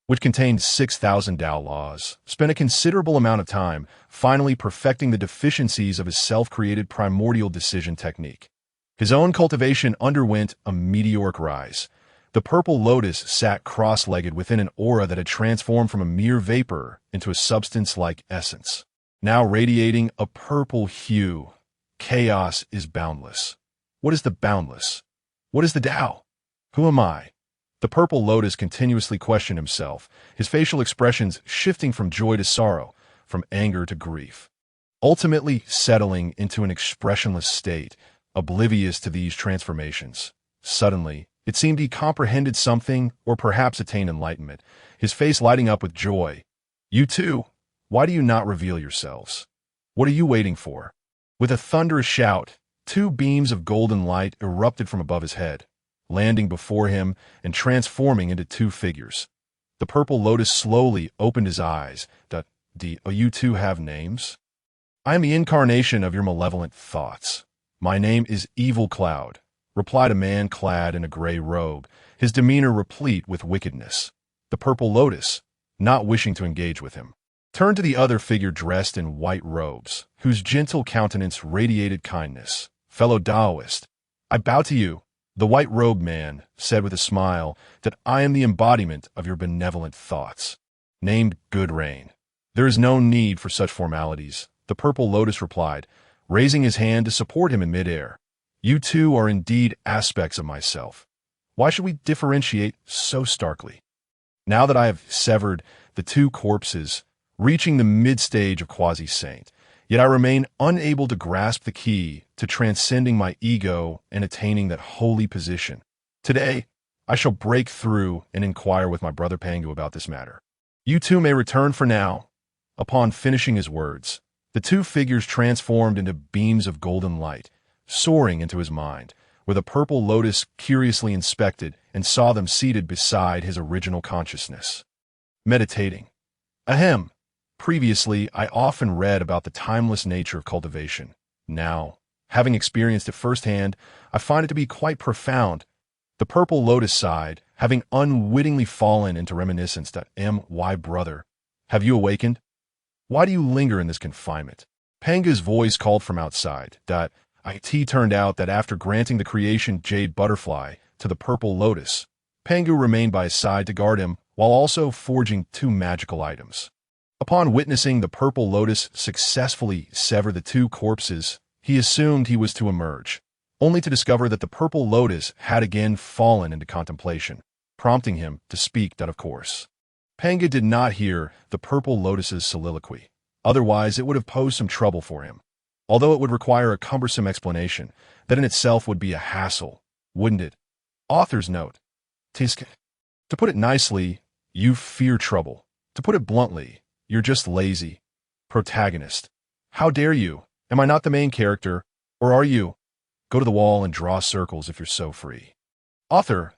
which contained 6,000 Tao laws, spent a considerable amount of time finally perfecting the deficiencies of his self-created primordial decision technique. His own cultivation underwent a meteoric rise. The Purple Lotus sat cross-legged within an aura that had transformed from a mere vapor into a substance-like essence, now radiating a purple hue. Chaos is boundless. What is the boundless? What is the Tao? Who am I? The Purple Lotus continuously questioned himself, his facial expressions shifting from joy to sorrow, from anger to grief, ultimately settling into an expressionless state, oblivious to these transformations. Suddenly, it seemed he comprehended something, or perhaps attained enlightenment, his face lighting up with joy. You too? Why do you not reveal yourselves? What are you waiting for? With a thunderous shout, 2 beams of golden light erupted from above his head, landing before him and transforming into 2 figures. The Purple Lotus slowly opened his eyes. Do you two have names? I am the incarnation of your malevolent thoughts. My name is Evil Cloud, replied a man clad in a gray robe, his demeanor replete with wickedness. The Purple Lotus, not wishing to engage with him, turned to the other figure dressed in white robes, whose gentle countenance radiated kindness. Fellow Taoist, I bow to you. The white-robed man said with a smile that I am the embodiment of your benevolent thoughts. Named Good Rain. There is no need for such formalities, the Purple Lotus replied, raising his hand to support him in midair. You two are indeed aspects of myself. Why should we differentiate so starkly? Now that I have severed the 2 corpses, reaching the mid-stage of Quasi-Saint, yet I remain unable to grasp the key to transcending my ego and attaining that holy position. Today, I shall break through and inquire with my brother Pangu about this matter. You two may return for now. Upon finishing his words, the 2 figures transformed into beams of golden light, soaring into his mind, where the Purple Lotus curiously inspected and saw them seated beside his original consciousness. Meditating. Ahem. Previously, I often read about the timeless nature of cultivation. Now, Having experienced it firsthand, I find it to be quite profound. The purple lotus sighed, having unwittingly fallen into reminiscence that why brother, have you awakened? Why do you linger in this confinement? Panga's voice called from outside. It turned out that after granting the creation jade butterfly to the purple lotus, Pangu remained by his side to guard him while also forging two magical items. Upon witnessing the purple lotus successfully sever the two corpses, he assumed he was to emerge, only to discover that the purple lotus had again fallen into contemplation, prompting him to speak that of course. Panga did not hear the purple lotus's soliloquy. Otherwise, it would have posed some trouble for him. Although it would require a cumbersome explanation, that in itself would be a hassle, wouldn't it? Author's note. To put it nicely, you fear trouble. To put it bluntly, you're just lazy. Protagonist. How dare you? Am I not the main character? Or are you? Go to the wall and draw circles if you're so free. Author.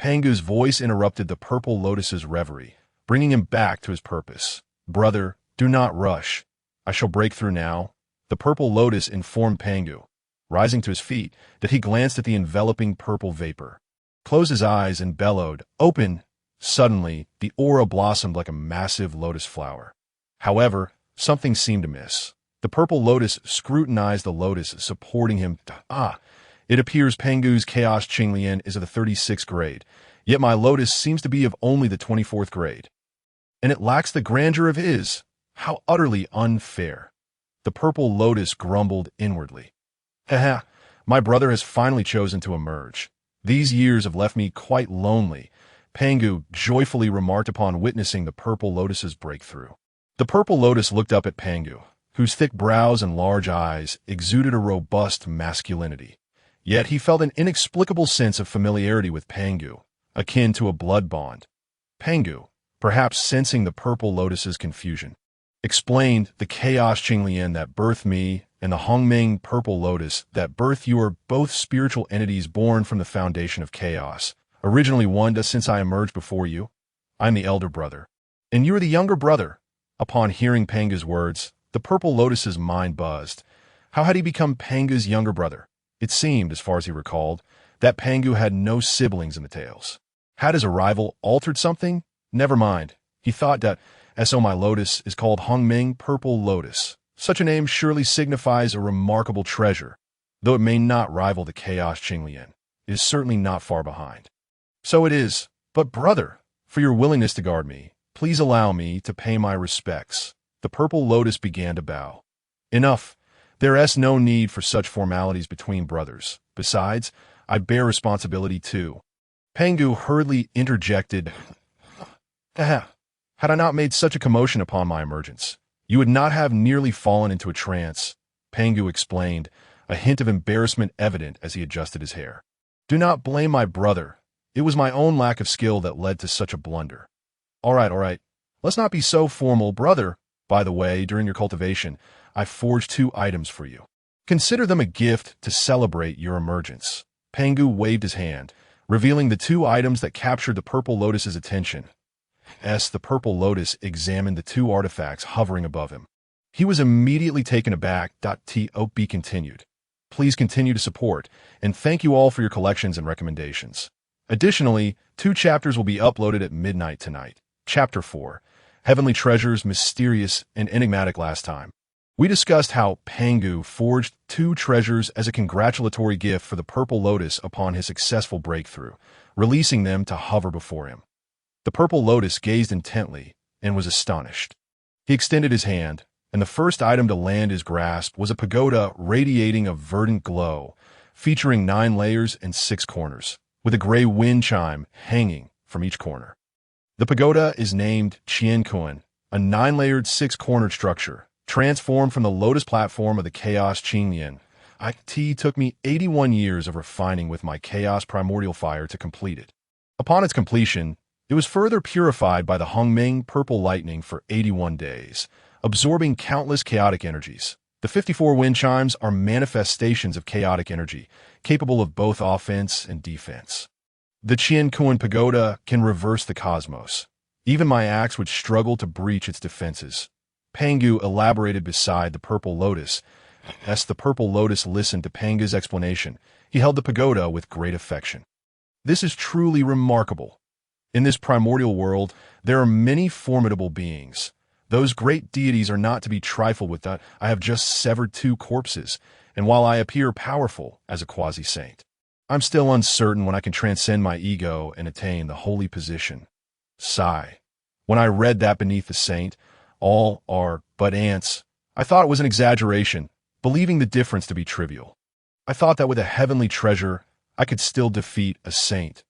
Pangu's voice interrupted the purple lotus's reverie, bringing him back to his purpose. Brother, do not rush. I shall break through now. The purple lotus informed Pangu, rising to his feet, that he glanced at the enveloping purple vapor, closed his eyes and bellowed, "Open!" Suddenly, the aura blossomed like a massive lotus flower. However, something seemed amiss. The purple lotus scrutinized the lotus supporting him. It appears Pangu's Chaos Qinglian is of the 36th grade, yet my lotus seems to be of only the 24th grade. And it lacks the grandeur of his. How utterly unfair. The purple lotus grumbled inwardly. My brother has finally chosen to emerge. These years have left me quite lonely, Pangu joyfully remarked upon witnessing the purple lotus's breakthrough. The purple lotus looked up at Pangu, whose thick brows and large eyes exuded a robust masculinity. Yet he felt an inexplicable sense of familiarity with Pangu, akin to a blood bond. Pangu, perhaps sensing the purple lotus's confusion, explained the Chaos Qinglian that birthed me and the Hongming purple lotus that birthed you are both spiritual entities born from the foundation of chaos, originally one since I emerged before you. I'm the elder brother, and you are the younger brother. Upon hearing Panga's words, the purple lotus's mind buzzed. How had he become Panga's younger brother? It seemed, as far as he recalled, that Pangu had no siblings in the tales. Had his arrival altered something? Never mind. He thought that my lotus is called Hongming Purple Lotus. Such a name surely signifies a remarkable treasure. Though it may not rival the Chaos Qinglian, it is certainly not far behind. So it is. But brother, for your willingness to guard me, please allow me to pay my respects. The purple lotus began to bow. Enough. There is no need for such formalities between brothers. Besides, I bear responsibility too. Pangu hurriedly interjected. Had I not made such a commotion upon my emergence, you would not have nearly fallen into a trance, Pangu explained, a hint of embarrassment evident as he adjusted his hair. Do not blame my brother. It was my own lack of skill that led to such a blunder. All right. Let's not be so formal, brother. By the way, during your cultivation, I forged 2 items for you. Consider them a gift to celebrate your emergence. Pangu waved his hand, revealing the 2 items that captured the purple lotus's attention. The purple lotus examined the 2 artifacts hovering above him. He was immediately taken aback. Top continued. Please continue to support, and thank you all for your collections and recommendations. Additionally, 2 chapters will be uploaded at midnight tonight. Chapter 4, Heavenly Treasures, Mysterious and Enigmatic. Last time, we discussed how Pangu forged 2 treasures as a congratulatory gift for the purple lotus upon his successful breakthrough, releasing them to hover before him. The purple lotus gazed intently and was astonished. He extended his hand, and the first item to land his grasp was a pagoda radiating a verdant glow, featuring 9 layers and 6 corners, with a gray wind chime hanging from each corner. The pagoda is named Qiankuan, a 9-layered 6-cornered structure, transformed from the lotus platform of the Chaos Qinglian. It took me 81 years of refining with my Chaos Primordial fire to complete it. Upon its completion, it was further purified by the Hongming purple lightning for 81 days, absorbing countless chaotic energies. The 54 wind chimes are manifestations of chaotic energy, capable of both offense and defense. The Qiankuan pagoda can reverse the cosmos. Even my axe would struggle to breach its defenses. Pangu elaborated beside the purple lotus, As the purple lotus listened to Panga's explanation, he held the pagoda with great affection. This is truly remarkable. In this primordial world, there are many formidable beings. Those great deities are not to be trifled with. I have just severed 2 corpses, and while I appear powerful as a quasi-saint, I'm still uncertain when I can transcend my ego and attain the holy position. Sigh. When I read that beneath the saint, all are but ants, I thought it was an exaggeration, believing the difference to be trivial. I thought that with a heavenly treasure, I could still defeat a saint.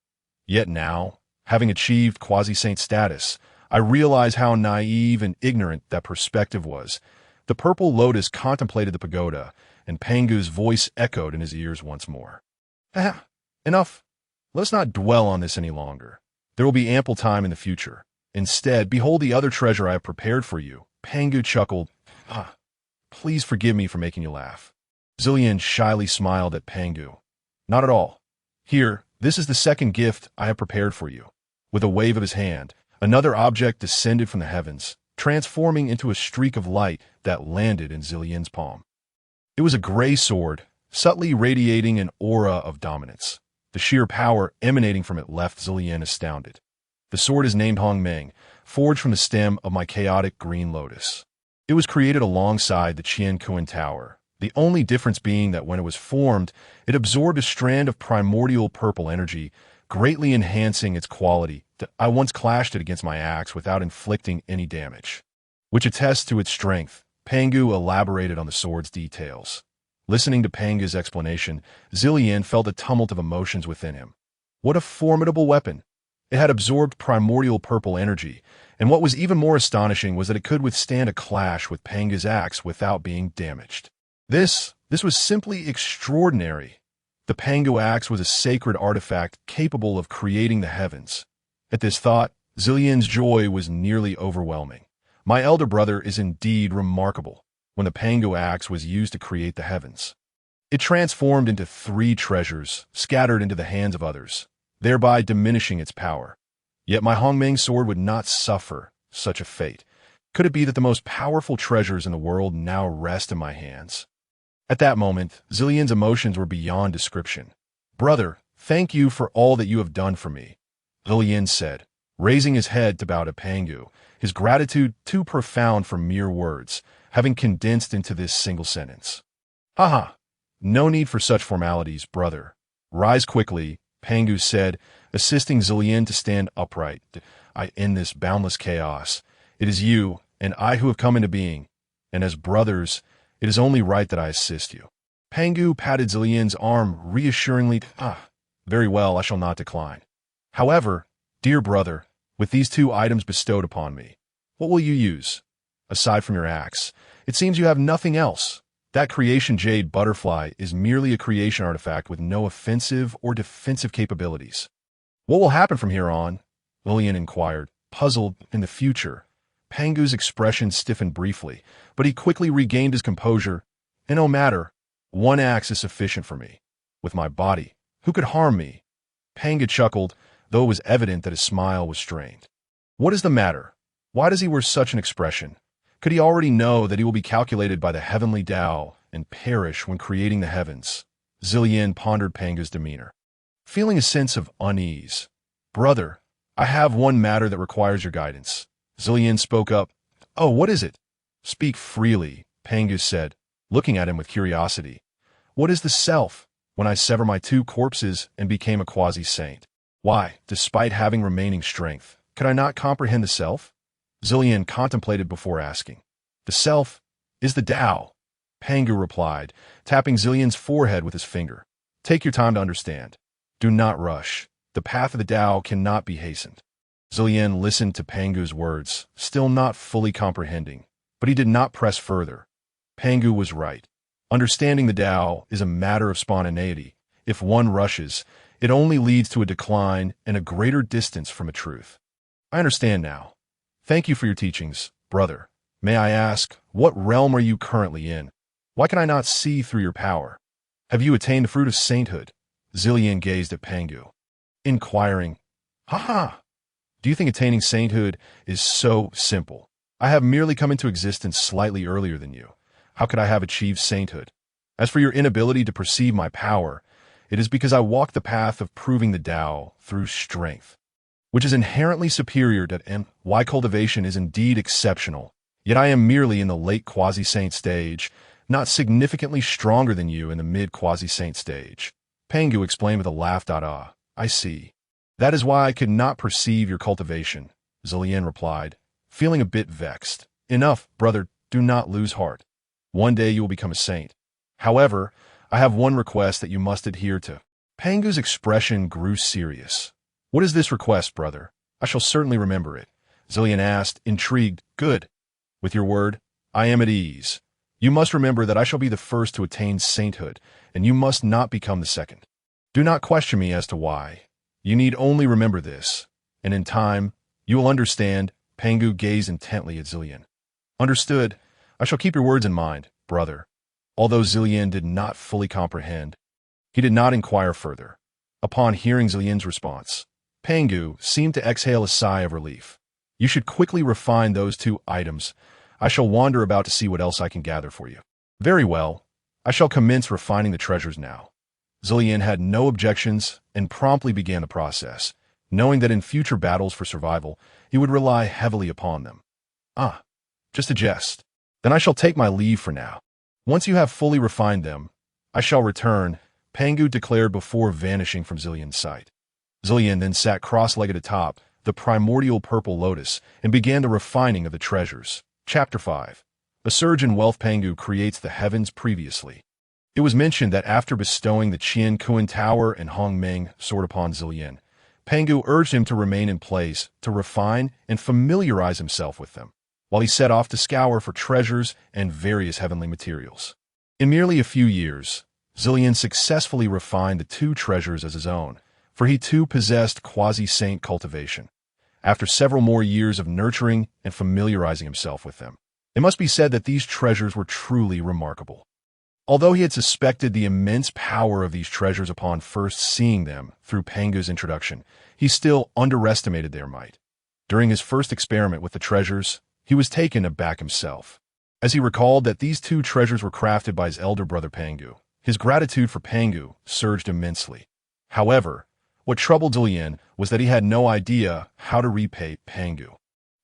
Yet now, having achieved quasi-saint status, I realize how naive and ignorant that perspective was. The purple lotus contemplated the pagoda, and Pangu's voice echoed in his ears once more. Enough. Let's not dwell on this any longer. There will be ample time in the future. Instead, behold the other treasure I have prepared for you. Pangu chuckled. Please forgive me for making you laugh. Zillion shyly smiled at Pangu. Not at all. Here, this is the second gift I have prepared for you. With a wave of his hand, another object descended from the heavens, transforming into a streak of light that landed in Zillion's palm. It was a gray sword, subtly radiating an aura of dominance. The sheer power emanating from it left Zillion astounded. The sword is named Hongmeng, forged from the stem of my chaotic green lotus. It was created alongside the Qian Kuan Tower, the only difference being that when it was formed, it absorbed a strand of primordial purple energy, greatly enhancing its quality. I once clashed it against my axe without inflicting any damage, which attests to its strength. Pangu elaborated on the sword's details. Listening to Panga's explanation, Zillion felt a tumult of emotions within him. What a formidable weapon! It had absorbed primordial purple energy, and what was even more astonishing was that it could withstand a clash with Panga's axe without being damaged. This was simply extraordinary. The Pangu axe was a sacred artifact capable of creating the heavens. At this thought, Zillion's joy was nearly overwhelming. My elder brother is indeed remarkable. When the Pangu axe was used to create the heavens, it transformed into 3 treasures scattered into the hands of others, thereby diminishing its power. Yet my Hongmeng sword would not suffer such a fate. Could it be that the most powerful treasures in the world now rest in my hands? At that moment, Zillion's emotions were beyond description. Brother, thank you for all that you have done for me, Zillion said, raising his head to bow to Pangu, his gratitude too profound for mere words, having condensed into this single sentence. No need for such formalities, brother. Rise quickly, Pangu said, assisting Zillion to stand upright. I end this boundless chaos. It is you and I who have come into being, and as brothers, it is only right that I assist you. Pangu patted Zillion's arm reassuringly. Very well, I shall not decline. However, dear brother, with these 2 items bestowed upon me, what will you use? Aside from your axe, it seems you have nothing else. That creation jade butterfly is merely a creation artifact with no offensive or defensive capabilities. What will happen from here on? Zillion inquired, puzzled. In the future. Pangu's expression stiffened briefly, but he quickly regained his composure. And no matter, 1 axe is sufficient for me. With my body, who could harm me? Pangu chuckled, though it was evident that his smile was strained. What is the matter? Why does he wear such an expression? Could he already know that he will be calculated by the heavenly Tao and perish when creating the heavens? Zillion pondered Pangu's demeanor, feeling a sense of unease. Brother, I have one matter that requires your guidance. Zillion spoke up. Oh, what is it? Speak freely, Pangu said, looking at him with curiosity. What is the self? When I sever my 2 corpses and became a quasi-saint, why, despite having remaining strength, could I not comprehend the self? Zillion contemplated before asking. The self is the Tao, Pangu replied, tapping Zillion's forehead with his finger. Take your time to understand. Do not rush. The path of the Tao cannot be hastened. Zillion listened to Pangu's words, still not fully comprehending, but he did not press further. Pangu was right. Understanding the Tao is a matter of spontaneity. If one rushes, it only leads to a decline and a greater distance from a truth. I understand now. Thank you for your teachings, brother. May I ask, what realm are you currently in? Why can I not see through your power? Have you attained the fruit of sainthood? Zillion gazed at Pangu, inquiring. Do you think attaining sainthood is so simple? I have merely come into existence slightly earlier than you. how could I have achieved sainthood? As for your inability to perceive my power, it is because I walk the path of proving the Tao through strength, which is inherently superior to and why cultivation is indeed exceptional. Yet I am merely in the late quasi-saint stage, not significantly stronger than you in the mid-quasi-saint stage. Pengu explained with a laugh. Ah, I see. That is why I could not perceive your cultivation, Zillian replied, feeling a bit vexed. Enough, brother, do not lose heart. One day you will become a saint. However, I have one request that you must adhere to. Pengu's expression grew serious. What is this request, brother? I shall certainly remember it. Zillian asked, intrigued. Good. With your word, I am at ease. You must remember that I shall be the first to attain sainthood, and you must not become the second. Do not question me as to why. You need only remember this, and in time, you will understand. Pengu gazed intently at Zillian. Understood. I shall keep your words in mind, brother. Although Zillian did not fully comprehend, he did not inquire further. Upon hearing Zillian's response, Pengu seemed to exhale a sigh of relief. You should quickly refine those 2 items. I shall wander about to see what else I can gather for you. Very well. I shall commence refining the treasures now. Zillian had no objections and promptly began the process, knowing that in future battles for survival, he would rely heavily upon them. Ah, just a jest. Then I shall take my leave for now. Once you have fully refined them, I shall return, Pengu declared before vanishing from Zillian's sight. Zillian then sat cross-legged atop the primordial purple lotus and began the refining of the treasures. Chapter 5. A surge in wealth. Pengu creates the heavens. Previously, it was mentioned that after bestowing the Qian Kuan Tower and Hongmeng sword upon Zillian, Pengu urged him to remain in place to refine and familiarize himself with them, while he set off to scour for treasures and various heavenly materials. In merely a few years, Zillian successfully refined the 2 treasures as his own, for he too possessed quasi-saint cultivation. After several more years of nurturing and familiarizing himself with them, it must be said that these treasures were truly remarkable. Although he had suspected the immense power of these treasures upon first seeing them through Pengu's introduction, he still underestimated their might. During his first experiment with the treasures, he was taken aback himself. As he recalled that these 2 treasures were crafted by his elder brother Pengu, his gratitude for Pengu surged immensely. However, what troubled Zillian was that he had no idea how to repay Pengu.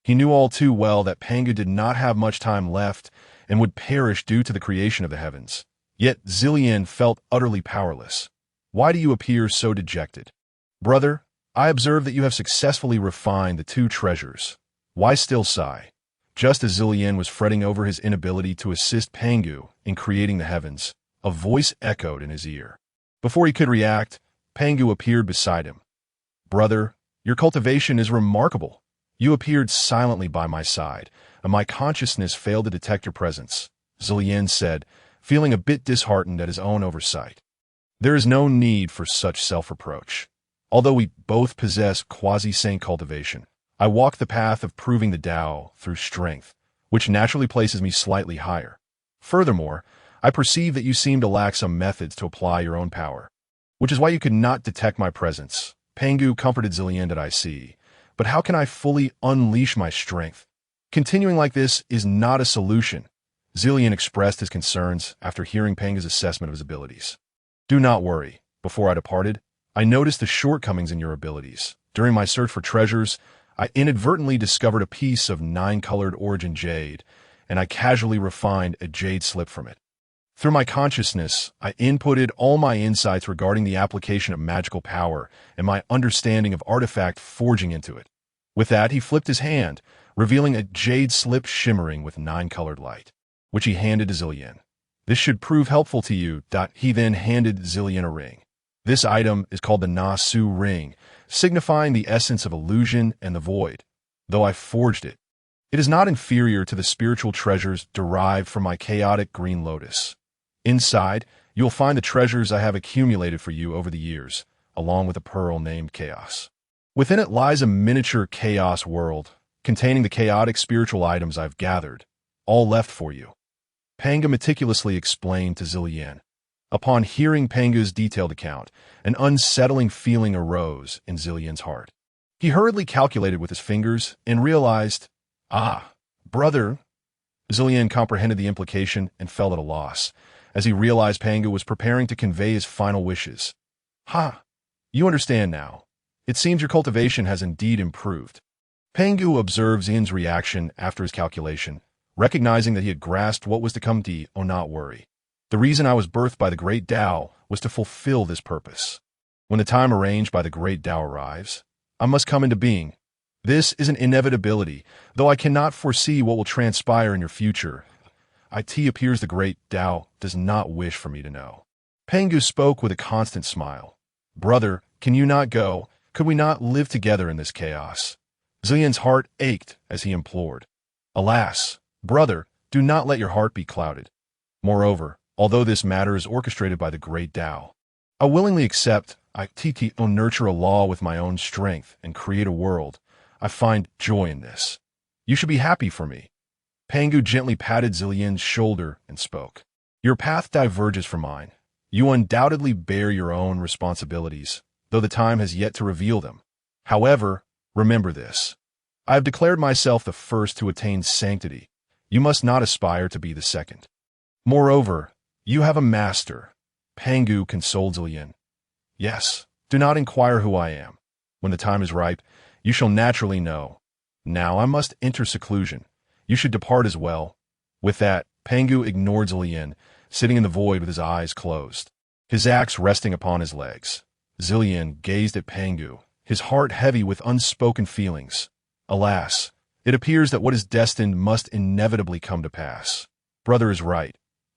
He knew all too well that Pengu did not have much time left and would perish due to the creation of the heavens. Yet Zillian felt utterly powerless. Why do you appear so dejected? Brother, I observe that you have successfully refined the 2 treasures. Why still sigh? Just as Zillian was fretting over his inability to assist Pengu in creating the heavens, a voice echoed in his ear. Before he could react, Pengu appeared beside him. Brother, your cultivation is remarkable. You appeared silently by my side, and my consciousness failed to detect your presence, Zillian said, feeling a bit disheartened at his own oversight. There is no need for such self-reproach. Although we both possess quasi-saint cultivation, I walk the path of proving the Tao through strength, which naturally places me slightly higher. Furthermore, I perceive that you seem to lack some methods to apply your own power, which is why you could not detect my presence. Pengu comforted Zillian. I see. But how can I fully unleash my strength? Continuing like this is not a solution. Zillian expressed his concerns after hearing Pengu's assessment of his abilities. Do not worry. Before I departed, I noticed the shortcomings in your abilities. During my search for treasures, I inadvertently discovered a piece of 9-colored origin jade, and I casually refined a jade slip from it. Through my consciousness, I inputted all my insights regarding the application of magical power and my understanding of artifact forging into it. With that, he flipped his hand, revealing a jade slip shimmering with 9-colored light, which he handed to Zillian. This should prove helpful to you. He then handed Zillian a ring. This item is called the Na-Su ring, signifying the essence of illusion and the void. Though I forged it, it is not inferior to the spiritual treasures derived from my chaotic green lotus. Inside, you'll find the treasures I have accumulated for you over the years, along with a pearl named Chaos. Within it lies a miniature chaos world, containing the chaotic spiritual items I've gathered, all left for you. Pengu meticulously explained to Zillian. Upon hearing Pengu's detailed account, an unsettling feeling arose in Zillian's heart. He hurriedly calculated with his fingers and realized, brother, Zillian comprehended the implication and felt at a loss, as he realized Pangu was preparing to convey his final wishes. Ha! You understand now. It seems your cultivation has indeed improved. Pangu observed Xian's reaction after his calculation, recognizing that he had grasped what was to come. Oh, not worry. The reason I was birthed by the great Tao was to fulfill this purpose. When the time arranged by the great Tao arrives, I must come into being. This is an inevitability, though I cannot foresee what will transpire in your future. It appears the great Tao does not wish for me to know. Pangu spoke with a constant smile. Brother, can you not go? Could we not live together in this chaos? Zillian's heart ached as he implored. Alas, brother, do not let your heart be clouded. Moreover, although this matter is orchestrated by the great Tao, I willingly accept. I nurture a law with my own strength and create a world. I find joy in this. You should be happy for me. Pangu gently patted Zillian's shoulder and spoke. Your path diverges from mine. You undoubtedly bear your own responsibilities, though the time has yet to reveal them. However, remember this. I have declared myself the first to attain sanctity. You must not aspire to be the second. Moreover, you have a master. Pangu consoled Zillian. Yes, do not inquire who I am. When the time is ripe, you shall naturally know. Now I must enter seclusion. You should depart as well. With that, Pangu ignored Zillian, sitting in the void with his eyes closed, his axe resting upon his legs. Zillian gazed at Pangu, his heart heavy with unspoken feelings. Alas, it appears that what is destined must inevitably come to pass. Brother is right.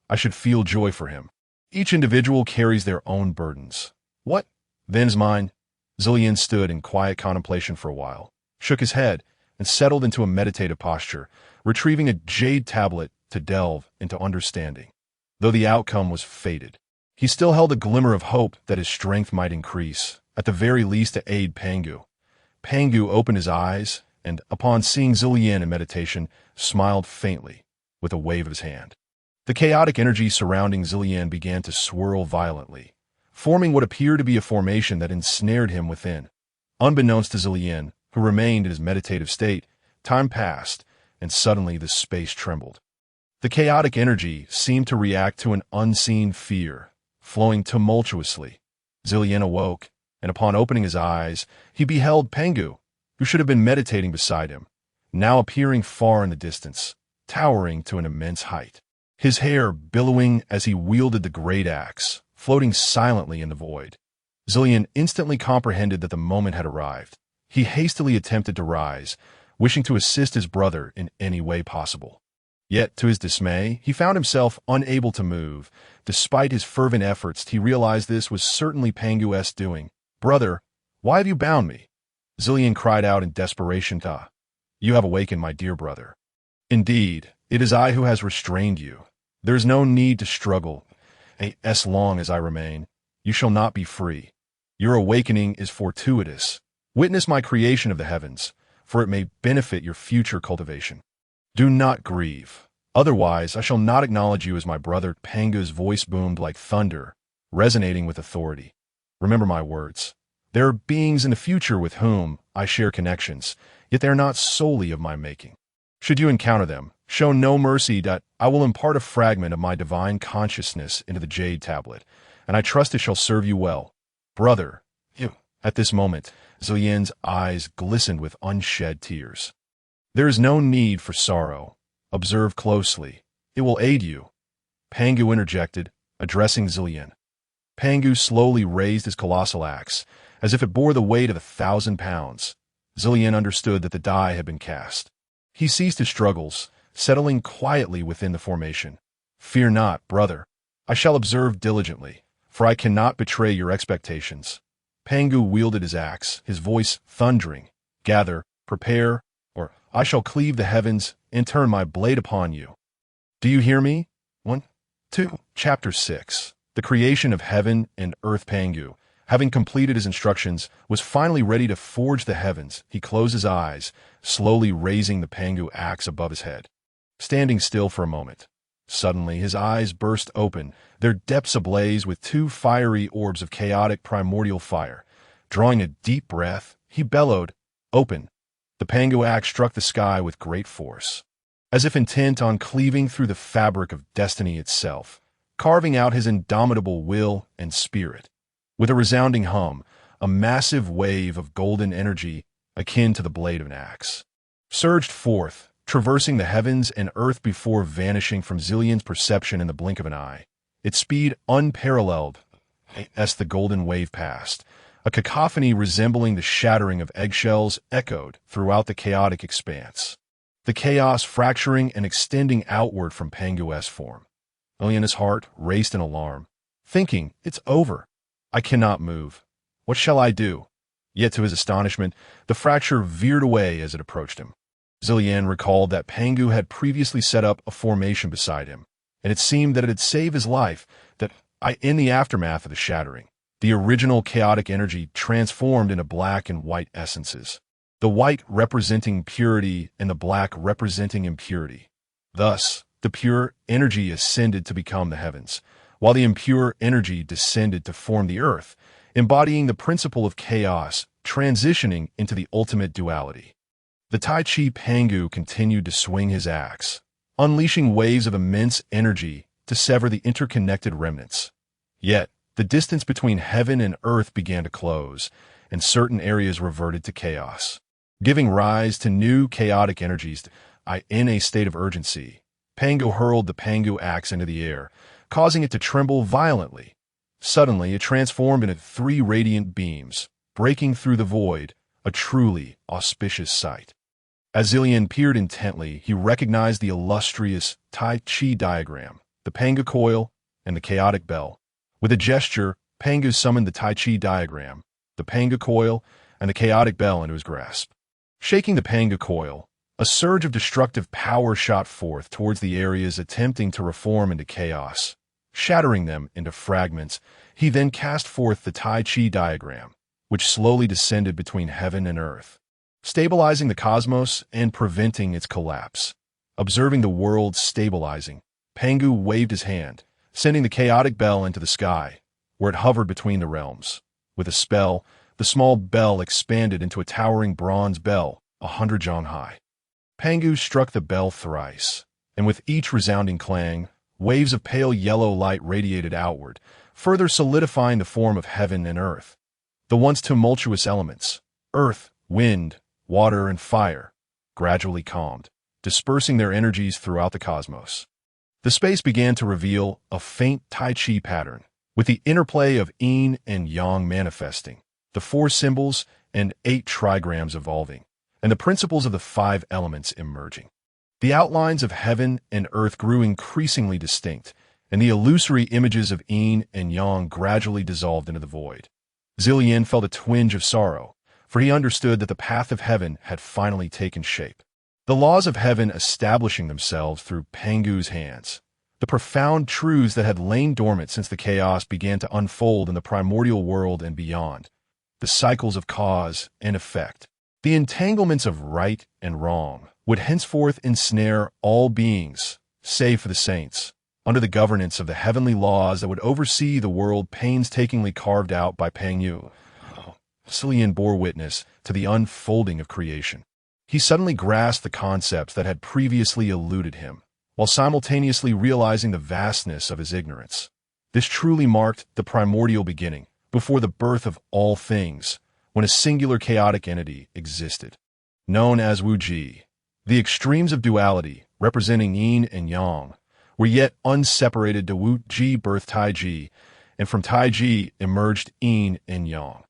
I should feel joy for him. Each individual carries their own burdens. What? Then is mine? Zillian stood in quiet contemplation for a while, shook his head, and settled into a meditative posture, retrieving a jade tablet to delve into understanding. Though the outcome was fated, he still held a glimmer of hope that his strength might increase, at the very least to aid Pangu. Pangu opened his eyes, and, upon seeing Zillian in meditation, smiled faintly, with a wave of his hand. The chaotic energy surrounding Zillian began to swirl violently, forming what appeared to be a formation that ensnared him within. Unbeknownst to Zillian, who remained in his meditative state, time passed, and suddenly the space trembled. The chaotic energy seemed to react to an unseen fear, flowing tumultuously. Zillian awoke, and upon opening his eyes, he beheld Pangu, who should have been meditating beside him, now appearing far in the distance, towering to an immense height. His hair billowing as he wielded the great axe, floating silently in the void. Zillian instantly comprehended that the moment had arrived. He hastily attempted to rise, wishing to assist his brother in any way possible. Yet, to his dismay, he found himself unable to move. Despite his fervent efforts, he realized this was certainly Pangu's doing. Brother, why have you bound me? Zillian cried out in desperation. You have awakened my dear brother. Indeed, it is I who has restrained you. There is no need to struggle. As long as I remain, you shall not be free. Your awakening is fortuitous. Witness my creation of the heavens, for it may benefit your future cultivation. Do not grieve. Otherwise, I shall not acknowledge you as my brother. Pangu's voice boomed like thunder, resonating with authority. Remember my words. There are beings in the future with whom I share connections, yet they are not solely of my making. Should you encounter them, show no mercy. I will impart a fragment of my divine consciousness into the jade tablet, and I trust it shall serve you well. Brother, you. At this moment, Zillian's eyes glistened with unshed tears. There is no need for sorrow. Observe closely. It will aid you. Pangu interjected, addressing Zillian. Pangu slowly raised his colossal axe, as if it bore the weight of 1,000 pounds. Zillian understood that the die had been cast. He ceased his struggles, settling quietly within the formation. Fear not, brother. I shall observe diligently, for I cannot betray your expectations. Pangu wielded his axe, his voice thundering. Gather, prepare, or I shall cleave the heavens and turn my blade upon you. Do you hear me? 1, 2. Chapter 6. The creation of heaven and earth. Pangu, having completed his instructions, was finally ready to forge the heavens. He closed his eyes, slowly raising the Pangu axe above his head. Standing still for a moment. Suddenly, his eyes burst open, their depths ablaze with 2 fiery orbs of chaotic primordial fire. Drawing a deep breath, he bellowed, "Open!" The Pangu axe struck the sky with great force. as if intent on cleaving through the fabric of destiny itself, carving out his indomitable will and spirit. With a resounding hum, a massive wave of golden energy, akin to the blade of an axe, surged forth, traversing the heavens and earth before vanishing from Zillion's perception in the blink of an eye. Its speed unparalleled as the golden wave passed. A cacophony resembling the shattering of eggshells echoed throughout the chaotic expanse, the chaos fracturing and extending outward from Pangu's form. Zillion's heart raced in alarm, thinking, "It's over. I cannot move. What shall I do?" Yet to his astonishment, the fracture veered away as it approached him. Zillion recalled that Pangu had previously set up a formation beside him, and it seemed that it had saved his life, that in the aftermath of the shattering, the original chaotic energy transformed into black and white essences, the white representing purity and the black representing impurity. Thus, the pure energy ascended to become the heavens, while the impure energy descended to form the earth, embodying the principle of chaos, transitioning into the ultimate duality. The Tai Chi Pangu continued to swing his axe, unleashing waves of immense energy to sever the interconnected remnants. Yet, the distance between heaven and earth began to close, and certain areas reverted to chaos, giving rise to new chaotic energies. In a state of urgency, Pangu hurled the Pangu axe into the air, causing it to tremble violently. Suddenly, it transformed into 3 radiant beams, breaking through the void, a truly auspicious sight. As Zillion peered intently, he recognized the illustrious Tai Chi diagram, the Pangu coil, and the chaotic bell. With a gesture, Pangu summoned the Tai Chi diagram, the Pangu coil, and the chaotic bell into his grasp. Shaking the Pangu coil, a surge of destructive power shot forth towards the areas attempting to reform into chaos. Shattering them into fragments, he then cast forth the Tai Chi diagram, which slowly descended between heaven and earth, stabilizing the cosmos and preventing its collapse. Observing the world stabilizing, Pangu waved his hand, sending the chaotic bell into the sky, where it hovered between the realms. With a spell, the small bell expanded into a towering bronze bell, 100 jong high. Pangu struck the bell thrice, and with each resounding clang, waves of pale yellow light radiated outward, further solidifying the form of heaven and earth. The once tumultuous elements, earth, wind, water, and fire, gradually calmed, dispersing their energies throughout the cosmos. The space began to reveal a faint Tai Chi pattern, with the interplay of yin and yang manifesting, the 4 symbols and 8 trigrams evolving, and the principles of the 5 elements emerging. The outlines of heaven and earth grew increasingly distinct, and the illusory images of yin and yang gradually dissolved into the void. Zillion felt a twinge of sorrow, for he understood that the path of heaven had finally taken shape. The laws of heaven establishing themselves through Pangu's hands, the profound truths that had lain dormant since the chaos began to unfold in the primordial world and beyond, the cycles of cause and effect, the entanglements of right and wrong, would henceforth ensnare all beings, save for the saints, under the governance of the heavenly laws that would oversee the world painstakingly carved out by Pangu. Zillion bore witness to the unfolding of creation. He suddenly grasped the concepts that had previously eluded him, while simultaneously realizing the vastness of his ignorance. This truly marked the primordial beginning, before the birth of all things, when a singular chaotic entity existed, known as Wuji. The extremes of duality, representing yin and yang, were yet unseparated to Wuji birth Taiji, and from Taiji emerged yin and yang.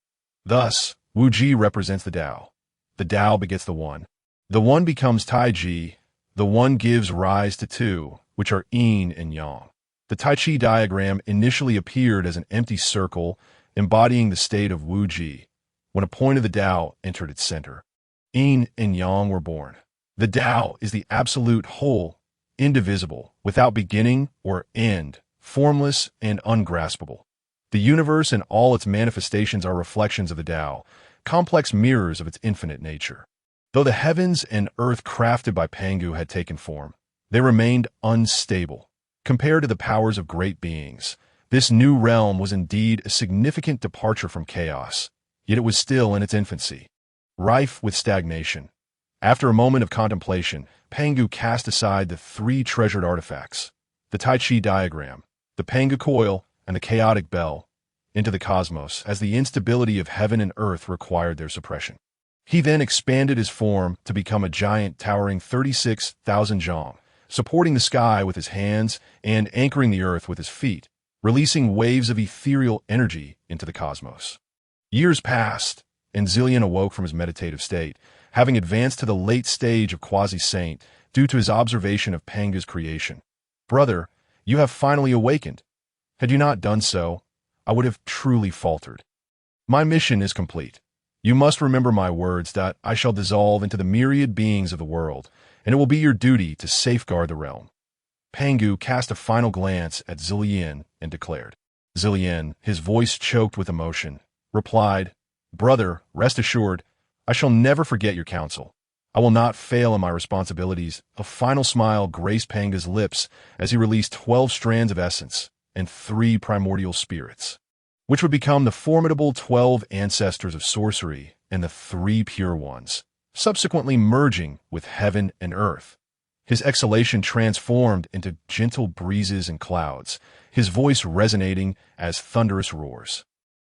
Thus, Wuji represents the Tao. The Tao begets the One. The One becomes Taiji. The One gives rise to 2, which are yin and yang. The Tai Chi diagram initially appeared as an empty circle embodying the state of Wuji, when a point of the Tao entered its center. Yin and yang were born. The Tao is the absolute whole, indivisible, without beginning or end, formless and ungraspable. The universe and all its manifestations are reflections of the Tao, complex mirrors of its infinite nature. Though the heavens and earth crafted by Pangu had taken form, they remained unstable. Compared to the powers of great beings, this new realm was indeed a significant departure from chaos, yet it was still in its infancy, rife with stagnation. After a moment of contemplation, Pangu cast aside the three treasured artifacts, the Tai Chi diagram, the Pangu coil, and the chaotic bell, into the cosmos, as the instability of heaven and earth required their suppression. He then expanded his form to become a giant towering 36,000 zhong, supporting the sky with his hands and anchoring the earth with his feet, releasing waves of ethereal energy into the cosmos. Years passed, and Zillion awoke from his meditative state, having advanced to the late stage of quasi-saint due to his observation of Pangu's creation. "Brother, you have finally awakened. Had you not done so, I would have truly faltered. My mission is complete. You must remember my words that I shall dissolve into the myriad beings of the world, and it will be your duty to safeguard the realm." Pangu cast a final glance at Zillion and declared. Zillion, his voice choked with emotion, replied, "Brother, rest assured, I shall never forget your counsel. I will not fail in my responsibilities." A final smile graced Pangu's lips as he released 12 strands of essence and 3 primordial spirits, which would become the formidable 12 ancestors of sorcery and the 3 pure ones, subsequently merging with heaven and earth. His exhalation transformed into gentle breezes and clouds, his voice resonating as thunderous roars.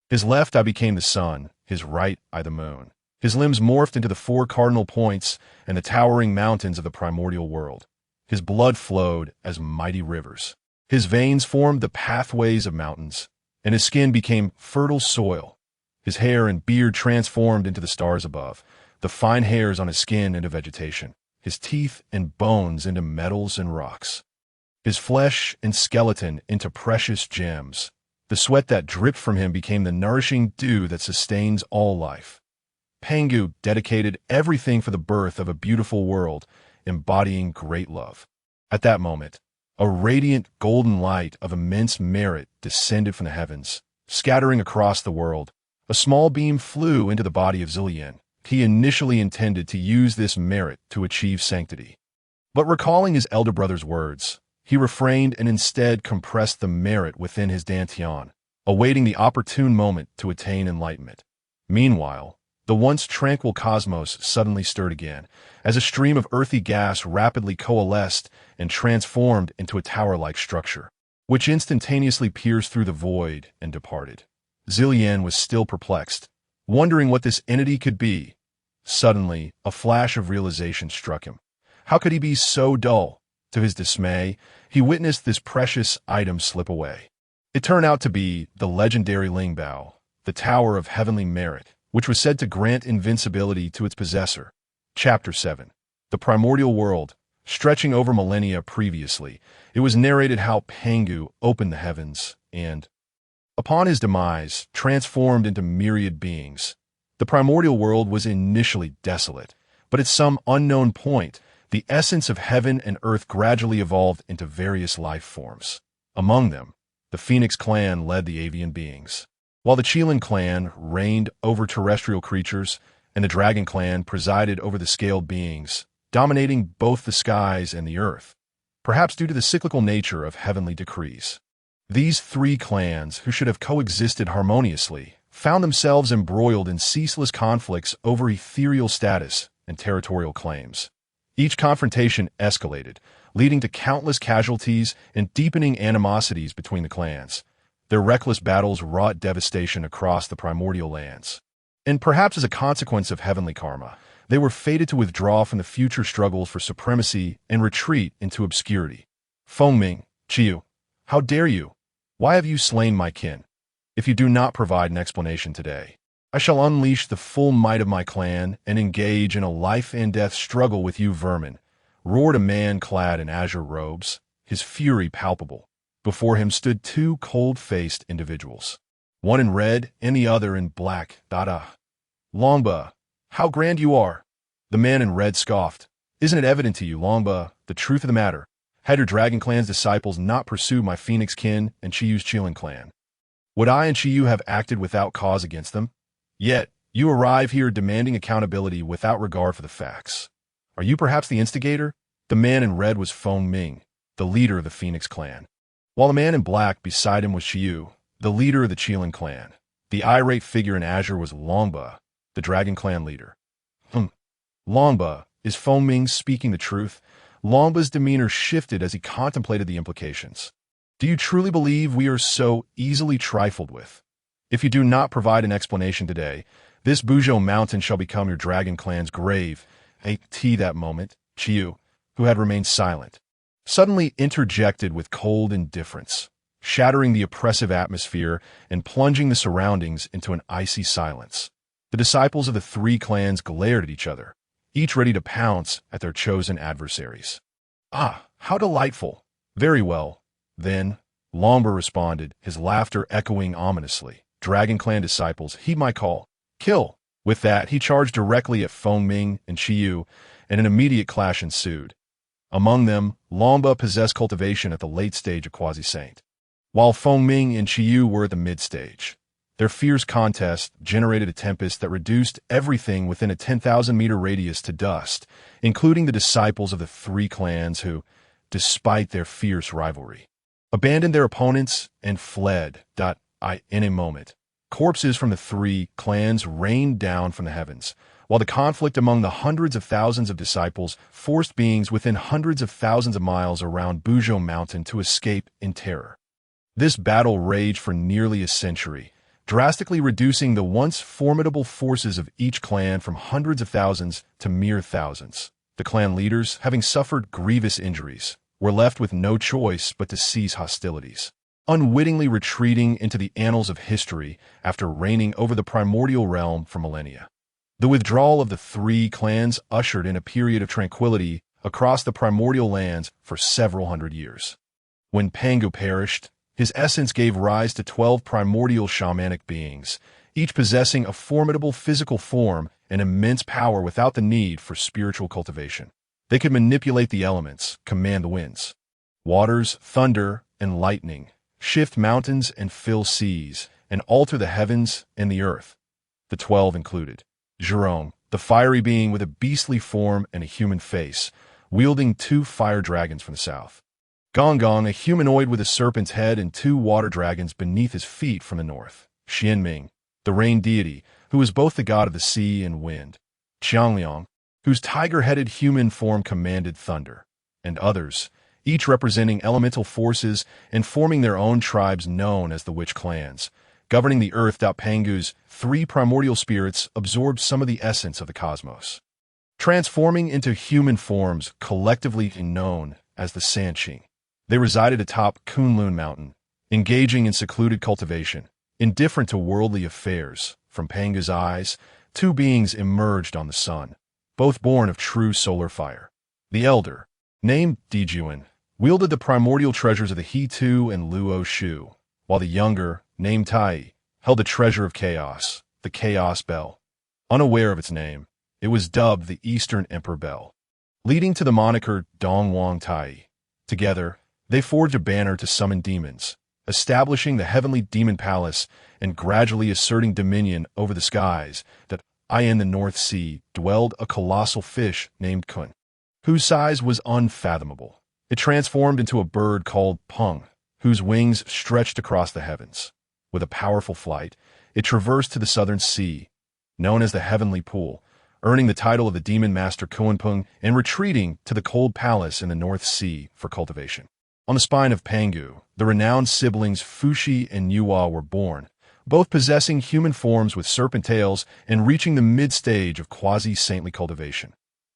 His left eye became the sun, his right eye the moon. His limbs morphed into the 4 cardinal points and the towering mountains of the primordial world. His blood flowed as mighty rivers. His veins formed the pathways of mountains, and his skin became fertile soil. His hair and beard transformed into the stars above, the fine hairs on his skin into vegetation, his teeth and bones into metals and rocks, his flesh and skeleton into precious gems. The sweat that dripped from him became the nourishing dew that sustains all life. Pangu dedicated everything for the birth of a beautiful world, embodying great love. At that moment, a radiant golden light of immense merit descended from the heavens, scattering across the world. A small beam flew into the body of Zillion. He initially intended to use this merit to achieve sanctity. But recalling his elder brother's words, he refrained and instead compressed the merit within his dantian, awaiting the opportune moment to attain enlightenment. Meanwhile, the once tranquil cosmos suddenly stirred again, as a stream of earthy gas rapidly coalesced and transformed into a tower-like structure, which instantaneously pierced through the void and departed. Zillion was still perplexed, wondering what this entity could be. Suddenly, a flash of realization struck him. How could he be so dull? To his dismay, he witnessed this precious item slip away. It turned out to be the legendary Lingbao, the Tower of Heavenly Merit, which was said to grant invincibility to its possessor. Chapter 7. The Primordial World. Stretching over millennia previously, it was narrated how Pangu opened the heavens and, upon his demise, transformed into myriad beings. The primordial world was initially desolate, but at some unknown point, the essence of heaven and earth gradually evolved into various life forms. Among them, the Phoenix clan led the avian beings, while the Qilin clan reigned over terrestrial creatures, and the Dragon clan presided over the scaled beings, dominating both the skies and the earth, perhaps due to the cyclical nature of heavenly decrees. These 3 clans, who should have coexisted harmoniously, found themselves embroiled in ceaseless conflicts over ethereal status and territorial claims. Each confrontation escalated, leading to countless casualties and deepening animosities between the clans. Their reckless battles wrought devastation across the primordial lands. And perhaps as a consequence of heavenly karma, they were fated to withdraw from the future struggles for supremacy and retreat into obscurity. Fengming, Chiyu, how dare you? Why have you slain my kin? If you do not provide an explanation today, I shall unleash the full might of my clan and engage in a life-and-death struggle with you vermin, roared a man clad in azure robes, his fury palpable. Before him stood 2 cold-faced individuals, one in red and the other in black. Longba, how grand you are! The man in red scoffed. Isn't it evident to you, Longba, the truth of the matter? Had your Dragon clan's disciples not pursued my Phoenix kin and Chiyu's Qilin clan, would I and Chiyu have acted without cause against them? Yet, you arrive here demanding accountability without regard for the facts. Are you perhaps the instigator? The man in red was Fengming, the leader of the Phoenix clan, while the man in black beside him was Chiyu, the leader of the Qilin clan. The irate figure in azure was Longba, the Dragon clan leader. Longba, Is Feng Ming speaking the truth? Lomba's demeanor shifted as he contemplated the implications. Do you truly believe we are so easily trifled with? If you do not provide an explanation today, this Buzhou mountain shall become your dragon clan's grave. At that moment, Chiu, who had remained silent, suddenly interjected with cold indifference, shattering the oppressive atmosphere and plunging the surroundings into an icy silence. The disciples of the three clans glared at each other, each ready to pounce at their chosen adversaries. Ah, how delightful! Very well. Then, Lomba responded, his laughter echoing ominously. Dragon Clan disciples, heed my call. Kill! With that, he charged directly at Feng Ming and Chiyu, and an immediate clash ensued. Among them, Lomba possessed cultivation at the late stage of Quasi-Saint, while Feng Ming and Chiyu were at the mid-stage. Their fierce contest generated a tempest that reduced everything within a 10,000-meter radius to dust, including the disciples of the three clans who, despite their fierce rivalry, abandoned their opponents and fled. In a moment, corpses from the three clans rained down from the heavens, while the conflict among the hundreds of thousands of disciples forced beings within hundreds of thousands of miles around Buzhou Mountain to escape in terror. This battle raged for nearly a century, drastically reducing the once formidable forces of each clan from hundreds of thousands to mere thousands. The clan leaders, having suffered grievous injuries, were left with no choice but to cease hostilities, unwittingly retreating into the annals of history after reigning over the primordial realm for millennia. The withdrawal of the three clans ushered in a period of tranquility across the primordial lands for several hundred years. When Pangu perished, his essence gave rise to 12 primordial shamanic beings, each possessing a formidable physical form and immense power without the need for spiritual cultivation. They could manipulate the elements, command the winds, waters, thunder, and lightning, shift mountains and fill seas, and alter the heavens and the earth. The 12 included Jerome, the fiery being with a beastly form and a human face, wielding 2 fire dragons from the south. Gong Gong, a humanoid with a serpent's head and 2 water dragons beneath his feet from the north. Xianming, the rain deity, who is both the god of the sea and wind. Qiangliang, whose tiger-headed human form commanded thunder. And others, each representing elemental forces and forming their own tribes known as the Witch Clans. Governing the earth, Pangu's 3 primordial spirits absorbed some of the essence of the cosmos, transforming into human forms collectively known as the Sanqing. They resided atop Kunlun Mountain, engaging in secluded cultivation, indifferent to worldly affairs. From Pangu's eyes, 2 beings emerged on the sun, both born of true solar fire. The elder, named Dijuan, wielded the primordial treasures of the He-Tu and Luo Shu, while the younger, named Tai, held the treasure of chaos, the Chaos Bell. Unaware of its name, it was dubbed the Eastern Emperor Bell, leading to the moniker Dongwang Tai. Together, they forged a banner to summon demons, establishing the heavenly demon palace and gradually asserting dominion over the skies. That in the North Sea dwelled a colossal fish named Kun, whose size was unfathomable. It transformed into a bird called Peng, whose wings stretched across the heavens. With a powerful flight, it traversed to the southern sea, known as the Heavenly Pool, earning the title of the Demon Master Kuanpeng and retreating to the cold palace in the North Sea for cultivation. On the spine of Pangu, the renowned siblings Fushi and Yuhua were born, both possessing human forms with serpent tails and reaching the mid-stage of quasi-saintly cultivation,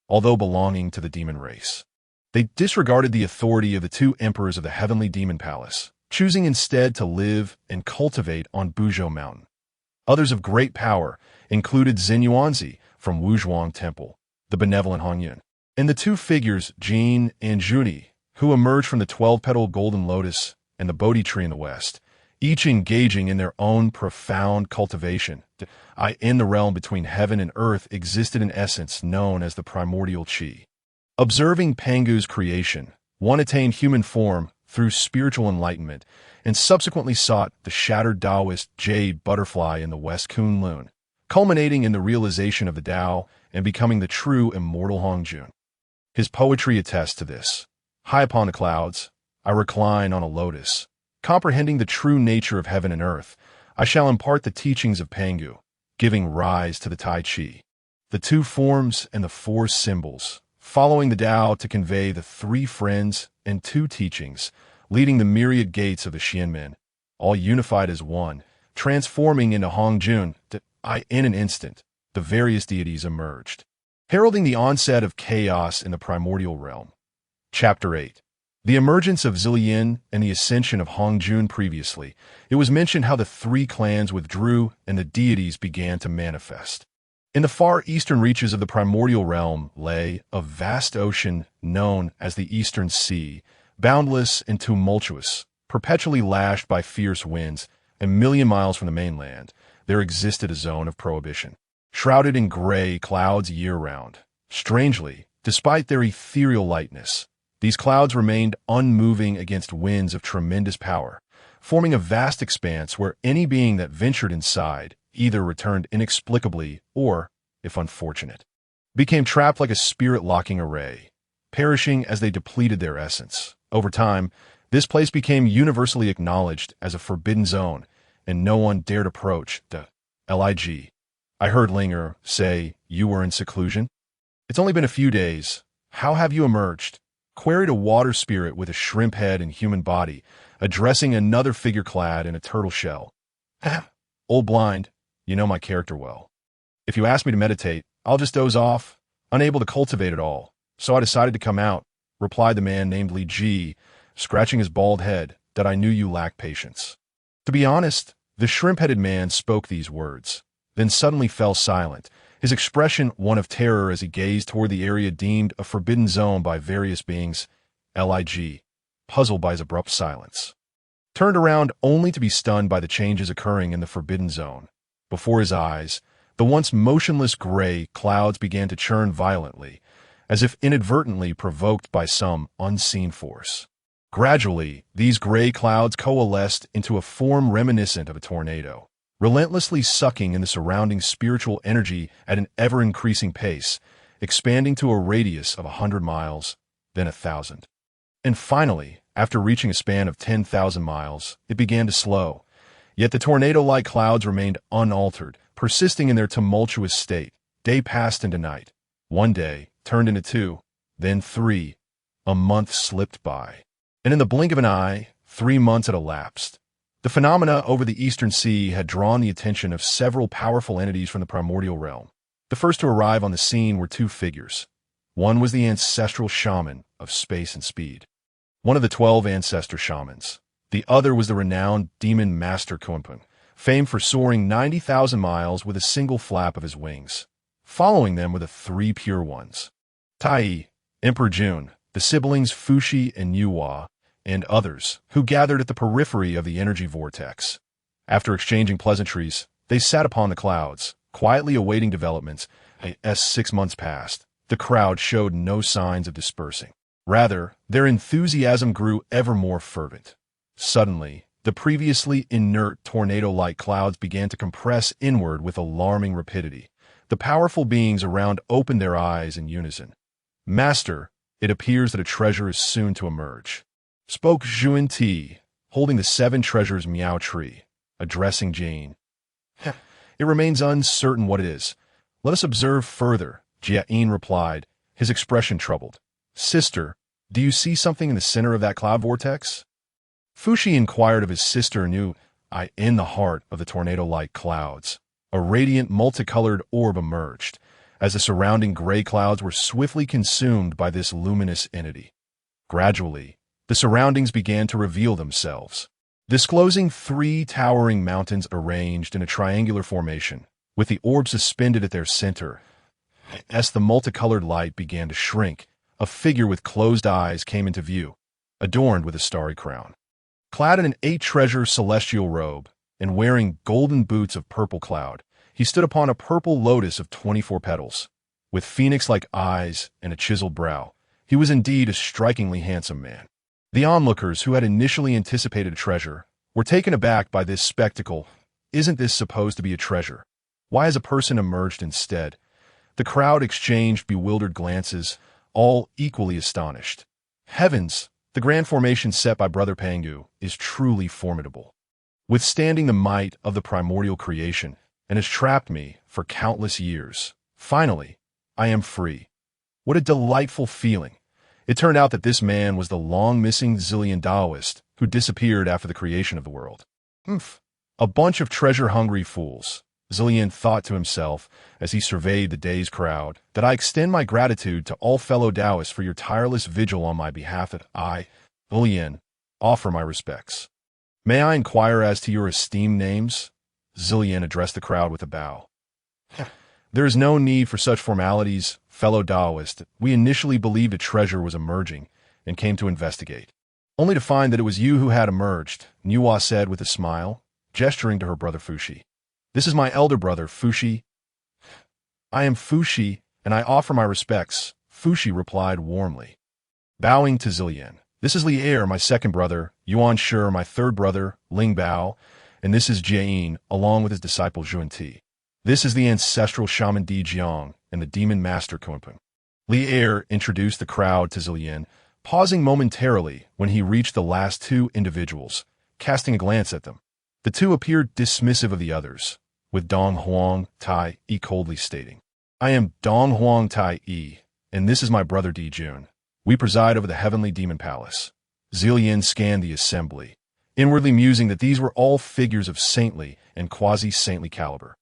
although belonging to the demon race. They disregarded the authority of the 2 emperors of the Heavenly Demon Palace, choosing instead to live and cultivate on Buzhou Mountain. Others of great power included Xinyuanzi from Wuzhuang Temple, the benevolent Hongyun, and the 2 figures Jin and Juni, who emerged from the 12-petal golden lotus and the Bodhi tree in the west, each engaging in their own profound cultivation. In the realm between heaven and earth existed an essence known as the primordial qi. Observing Pangu's creation, one attained human form through spiritual enlightenment and subsequently sought the shattered Taoist jade butterfly in the West Kunlun, culminating in the realization of the Tao and becoming the true immortal Hongjun. His poetry attests to this. High upon the clouds, I recline on a lotus. Comprehending the true nature of heaven and earth, I shall impart the teachings of Pangu, giving rise to the Tai Chi. the two forms and the four symbols, following the Tao to convey the three friends and two teachings, leading the myriad gates of the Xianmen, all unified as one, transforming into Hongjun. In an instant, the various deities emerged, heralding the onset of chaos in the primordial realm. Chapter 8. The emergence of Zillian and the ascension of Hongjun. Previously, it was mentioned how the three clans withdrew and the deities began to manifest. In the far eastern reaches of the primordial realm lay a vast ocean known as the Eastern Sea, boundless and tumultuous, perpetually lashed by fierce winds. A million miles from the mainland, there existed a zone of prohibition, shrouded in gray clouds year-round. Strangely, despite their ethereal lightness, these clouds remained unmoving against winds of tremendous power, forming a vast expanse where any being that ventured inside either returned inexplicably or, if unfortunate, became trapped like a spirit-locking array, perishing as they depleted their essence. Over time, this place became universally acknowledged as a forbidden zone, and no one dared approach the Lig. I heard Linger say, "You were in seclusion?" "It's only been a few days. How have you emerged?" queried a water spirit with a shrimp head and human body, addressing another figure clad in a turtle shell. "Old blind, you know my character well. If you ask me to meditate, I'll just doze off, unable to cultivate it all. So I decided to come out," replied the man named Li Ji, scratching his bald head, "that I knew you lacked patience." To be honest, the shrimp-headed man spoke these words, then suddenly fell silent, his expression one of terror as he gazed toward the area deemed a forbidden zone by various beings. Lig, puzzled by his abrupt silence, turned around only to be stunned by the changes occurring in the forbidden zone. Before his eyes, the once motionless gray clouds began to churn violently, as if inadvertently provoked by some unseen force. Gradually, these gray clouds coalesced into a form reminiscent of a tornado, relentlessly sucking in the surrounding spiritual energy at an ever-increasing pace, expanding to a radius of 100 miles, then 1,000. And finally, after reaching a span of 10,000 miles, it began to slow. Yet the tornado-like clouds remained unaltered, persisting in their tumultuous state. Day passed into night. One day turned into two, then three. A month slipped by. And in the blink of an eye, 3 months had elapsed. The phenomena over the Eastern Sea had drawn the attention of several powerful entities from the primordial realm. The first to arrive on the scene were two figures. One was the ancestral shaman of space and speed, one of the 12 ancestor shamans. The other was the renowned demon master Kunpeng, famed for soaring 90,000 miles with a single flap of his wings. Following them were the three pure ones: Tai, Emperor Jun, the siblings Fushi and Yuhua, and others, who gathered at the periphery of the energy vortex. After exchanging pleasantries, they sat upon the clouds, quietly awaiting developments. As 6 months passed, the crowd showed no signs of dispersing. Rather, their enthusiasm grew ever more fervent. Suddenly, the previously inert tornado-like clouds began to compress inward with alarming rapidity. The powerful beings around opened their eyes in unison. "Master, it appears that a treasure is soon to emerge," spoke Zhuan Ti, holding the 7 treasures Miao Tree, addressing Jane. "It remains uncertain what it is. Let us observe further," Jiayin replied, his expression troubled. "Sister, do you see something in the center of that cloud vortex?" Fushi inquired of his sister Niu. In the heart of the tornado-like clouds, a radiant multicolored orb emerged, as the surrounding gray clouds were swiftly consumed by this luminous entity. Gradually, the surroundings began to reveal themselves, disclosing 3 towering mountains arranged in a triangular formation, with the orb suspended at their center. As the multicolored light began to shrink, a figure with closed eyes came into view, adorned with a starry crown. Clad in an 8-treasure celestial robe, and wearing golden boots of purple cloud, he stood upon a purple lotus of 24 petals. With phoenix-like eyes and a chiseled brow, he was indeed a strikingly handsome man. The onlookers, who had initially anticipated a treasure, were taken aback by this spectacle. Isn't this supposed to be a treasure? Why has a person emerged instead? The crowd exchanged bewildered glances, all equally astonished. Heavens, the grand formation set by Brother Pangu is truly formidable, withstanding the might of the primordial creation, and has trapped me for countless years. Finally, I am free. What a delightful feeling. It turned out that this man was the long-missing Zillion Taoist who disappeared after the creation of the world. Humph. A bunch of treasure-hungry fools. Zillion thought to himself as he surveyed the day's crowd, that I extend my gratitude to all fellow Taoists for your tireless vigil on my behalf, that I, Zillion, offer my respects. May I inquire as to your esteemed names? Zillion addressed the crowd with a bow. There is no need for such formalities, fellow Taoist. We initially believed a treasure was emerging and came to investigate, only to find that it was you who had emerged, Nuwa said with a smile, gesturing to her brother Fushi. This is my elder brother, Fushi. I am Fushi, and I offer my respects, Fushi replied warmly. Bowing to Zillion. This is Li Er, my second brother, Yuan Shi, my third brother, Ling Bao, and this is Jiayin, along with his disciple Zhuan Ti. This is the ancestral shaman Di Jiang and the demon master Kunpeng. Li Er introduced the crowd to Zillion, pausing momentarily when he reached the last two individuals, casting a glance at them. The two appeared dismissive of the others, with Dong Huang Tai Yi coldly stating, I am Dong Huang Tai Yi, and this is my brother Di Jun. We preside over the heavenly demon palace. Zillion scanned the assembly, inwardly musing that these were all figures of saintly and quasi-saintly caliber.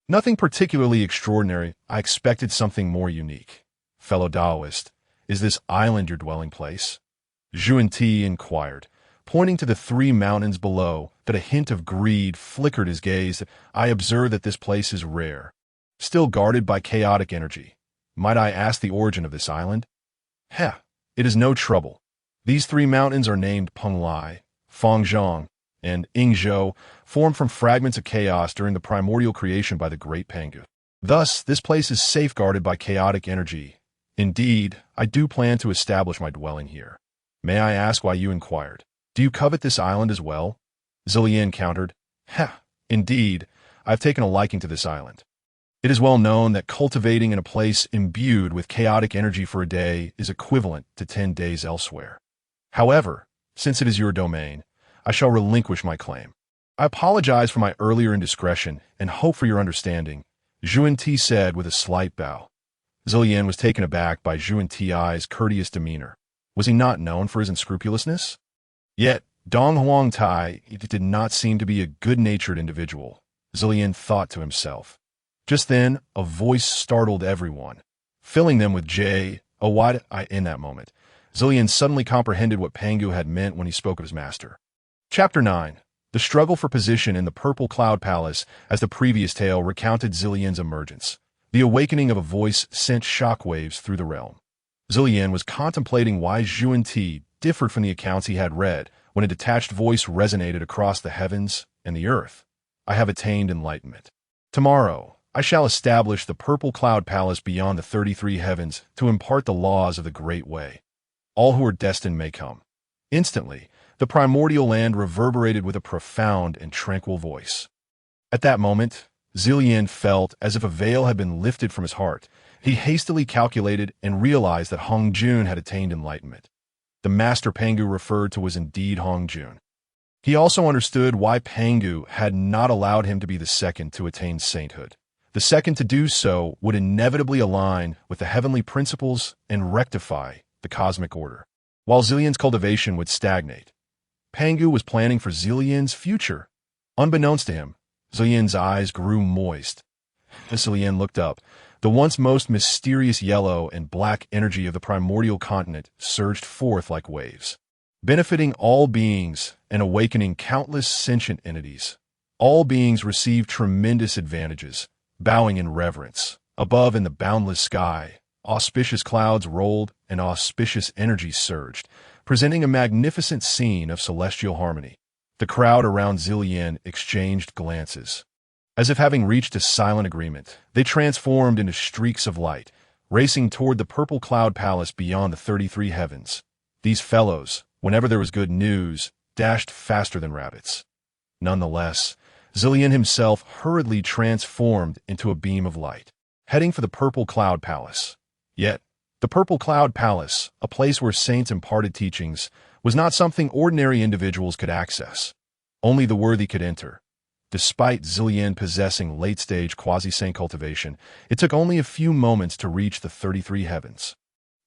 Nothing particularly extraordinary. I expected something more unique. Fellow Taoist, is this island your dwelling place? Zhuan Ti inquired, pointing to the 3 mountains below, that a hint of greed flickered his gaze. I observe that this place is rare, still guarded by chaotic energy. Might I ask the origin of this island? It is no trouble. These 3 mountains are named Penglai, Fangzhong, and Yingzhou, formed from fragments of chaos during the primordial creation by the great Pangu. Thus, this place is safeguarded by chaotic energy. Indeed, I do plan to establish my dwelling here. May I ask why you inquired? Do you covet this island as well? Zillion countered. Indeed, I have taken a liking to this island. It is well known that cultivating in a place imbued with chaotic energy for a day is equivalent to 10 days elsewhere. However, since it is your domain, I shall relinquish my claim. I apologize for my earlier indiscretion and hope for your understanding, Zhuan Ti said with a slight bow. Zillion was taken aback by Zhuan Ti's courteous demeanor. Was he not known for his unscrupulousness? Yet, Dong Huang Tai did not seem to be a good-natured individual, Zillion thought to himself. Just then, a voice startled everyone, filling them with in that moment. Zillion suddenly comprehended what Pangu had meant when he spoke of his master. Chapter 9. The struggle for position in the Purple Cloud Palace. As the previous tale recounted Zillion's emergence, the awakening of a voice sent shockwaves through the realm. Zillion was contemplating why Zhuan Ti differed from the accounts he had read when a detached voice resonated across the heavens and the earth. I have attained enlightenment. Tomorrow, I shall establish the Purple Cloud Palace beyond the 33 heavens to impart the laws of the Great Way. All who are destined may come. Instantly, the primordial land reverberated with a profound and tranquil voice. At that moment, Zillion felt as if a veil had been lifted from his heart. He hastily calculated and realized that Hong Jun had attained enlightenment. The master Pangu referred to was indeed Hong Jun. He also understood why Pangu had not allowed him to be the second to attain sainthood. The second to do so would inevitably align with the heavenly principles and rectify the cosmic order, while Zillion's cultivation would stagnate. Pangu was planning for Zillion's future. Unbeknownst to him, Zillion's eyes grew moist. As Zillion looked up, the once most mysterious yellow and black energy of the primordial continent surged forth like waves, benefiting all beings and awakening countless sentient entities. All beings received tremendous advantages, bowing in reverence. Above in the boundless sky, auspicious clouds rolled and auspicious energies surged, presenting a magnificent scene of celestial harmony. The crowd around Zillion exchanged glances. As if having reached a silent agreement, they transformed into streaks of light, racing toward the Purple Cloud Palace beyond the 33 heavens. These fellows, whenever there was good news, dashed faster than rabbits. Nonetheless, Zillion himself hurriedly transformed into a beam of light, heading for the Purple Cloud Palace. Yet, the Purple Cloud Palace, a place where saints imparted teachings, was not something ordinary individuals could access. Only the worthy could enter. Despite Zillian possessing late-stage quasi-saint cultivation, it took only a few moments to reach the 33 heavens.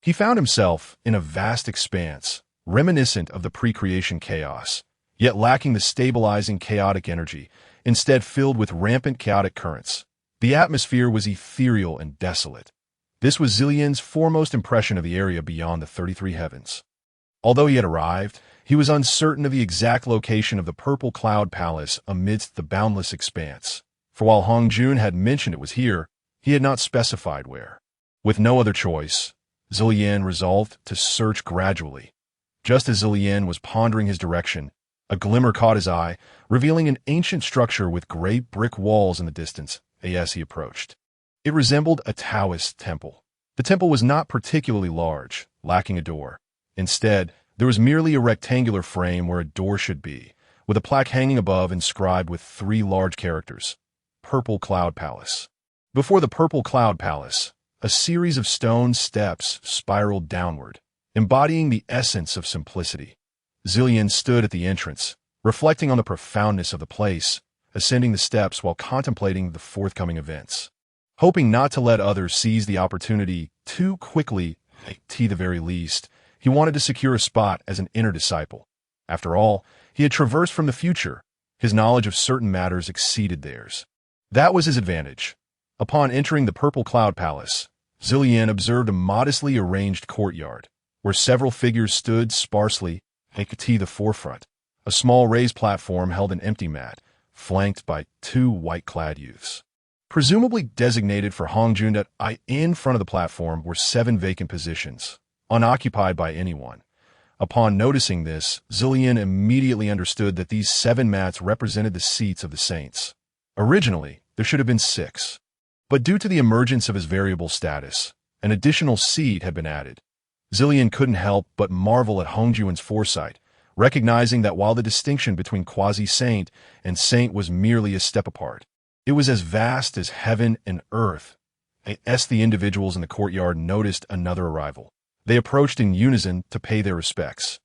He found himself in a vast expanse, reminiscent of the pre-creation chaos, yet lacking the stabilizing chaotic energy, instead filled with rampant chaotic currents. The atmosphere was ethereal and desolate. This was Zillian's foremost impression of the area beyond the 33 heavens. Although he had arrived, he was uncertain of the exact location of the Purple Cloud Palace amidst the boundless expanse, for while Hongjun had mentioned it was here, he had not specified where. With no other choice, Zillian resolved to search gradually. Just as Zillian was pondering his direction, a glimmer caught his eye, revealing an ancient structure with gray brick walls in the distance as he approached. It resembled a Taoist temple. The temple was not particularly large, lacking a door. Instead, there was merely a rectangular frame where a door should be, with a plaque hanging above inscribed with 3 large characters, Purple Cloud Palace. Before the Purple Cloud Palace, a series of stone steps spiraled downward, embodying the essence of simplicity. Zillian stood at the entrance, reflecting on the profoundness of the place, ascending the steps while contemplating the forthcoming events. Hoping not to let others seize the opportunity too quickly, at the very least, he wanted to secure a spot as an inner disciple. After all, he had traversed from the future. His knowledge of certain matters exceeded theirs. That was his advantage. Upon entering the Purple Cloud Palace, Zillian observed a modestly arranged courtyard, where several figures stood sparsely at the forefront. A small raised platform held an empty mat, flanked by 2 white-clad youths. Presumably designated for Hongjun, in front of the platform were 7 vacant positions, unoccupied by anyone. Upon noticing this, Zillian immediately understood that these 7 mats represented the seats of the saints. Originally, there should have been 6. But due to the emergence of his variable status, an additional seat had been added. Zillian couldn't help but marvel at Hongjun's foresight, recognizing that while the distinction between quasi-saint and saint was merely a step apart, it was as vast as heaven and earth. As the individuals in the courtyard noticed another arrival, they approached in unison to pay their respects.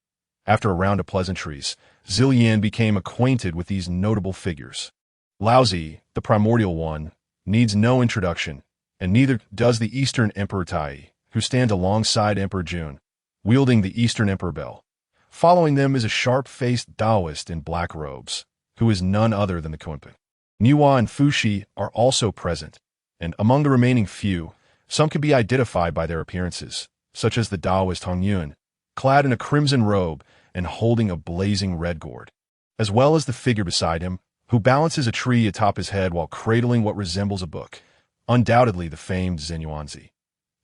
After a round of pleasantries, Zillian became acquainted with these notable figures. Laozi, the Primordial One, needs no introduction, and neither does the Eastern Emperor Tai, who stands alongside Emperor Jun, wielding the Eastern Emperor Bell. Following them is a sharp-faced Taoist in black robes, who is none other than the Kunpin. Niwa and Fushi are also present, and among the remaining few, some can be identified by their appearances, such as the Taoist Hongyun, clad in a crimson robe and holding a blazing red gourd, as well as the figure beside him, who balances a tree atop his head while cradling what resembles a book, undoubtedly the famed Zenyuanzi.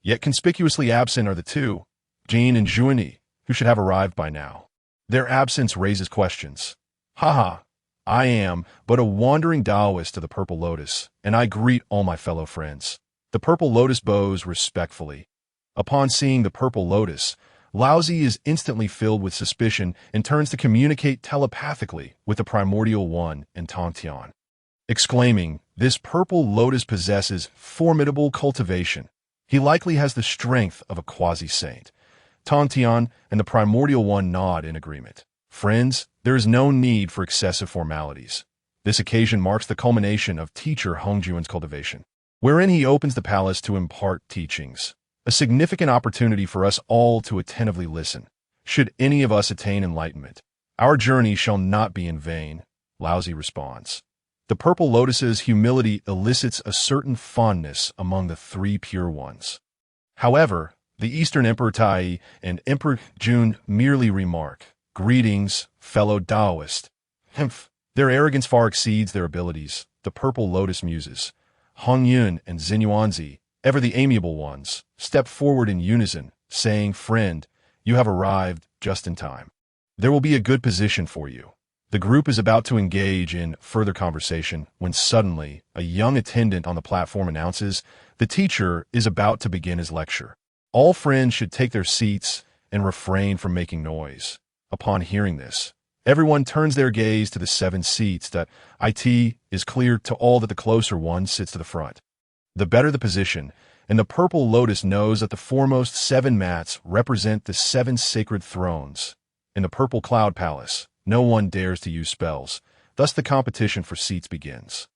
Yet conspicuously absent are the 2, Jin and Juani, who should have arrived by now. Their absence raises questions. Haha, I am but a wandering Taoist of the Purple Lotus, and I greet all my fellow friends. The Purple Lotus bows respectfully. Upon seeing the Purple Lotus, Laozi is instantly filled with suspicion and turns to communicate telepathically with the Primordial One and Tongtian, exclaiming, "This Purple Lotus possesses formidable cultivation. He likely has the strength of a quasi-saint." Tongtian and the Primordial One nod in agreement. Friends, there is no need for excessive formalities. This occasion marks the culmination of teacher Hongjun's cultivation, wherein he opens the palace to impart teachings. A significant opportunity for us all to attentively listen. Should any of us attain enlightenment, our journey shall not be in vain, Laozi responds. The Purple Lotus's humility elicits a certain fondness among the 3 pure ones. However, the Eastern Emperor Tai and Emperor Jun merely remark, "Greetings, fellow Taoist." Their arrogance far exceeds their abilities. The Purple Lotus muses, Hongyun and Zenyuanzi, ever the amiable ones, step forward in unison, saying, "Friend, you have arrived just in time. There will be a good position for you." The group is about to engage in further conversation when suddenly a young attendant on the platform announces the teacher is about to begin his lecture. All friends should take their seats and refrain from making noise. Upon hearing this, everyone turns their gaze to the 7 seats that it is clear to all that the closer one sits to the front. The better the position, and the Purple Lotus knows that the foremost 7 mats represent the 7 sacred thrones. In the Purple Cloud Palace, no one dares to use spells, Thus the competition for seats begins.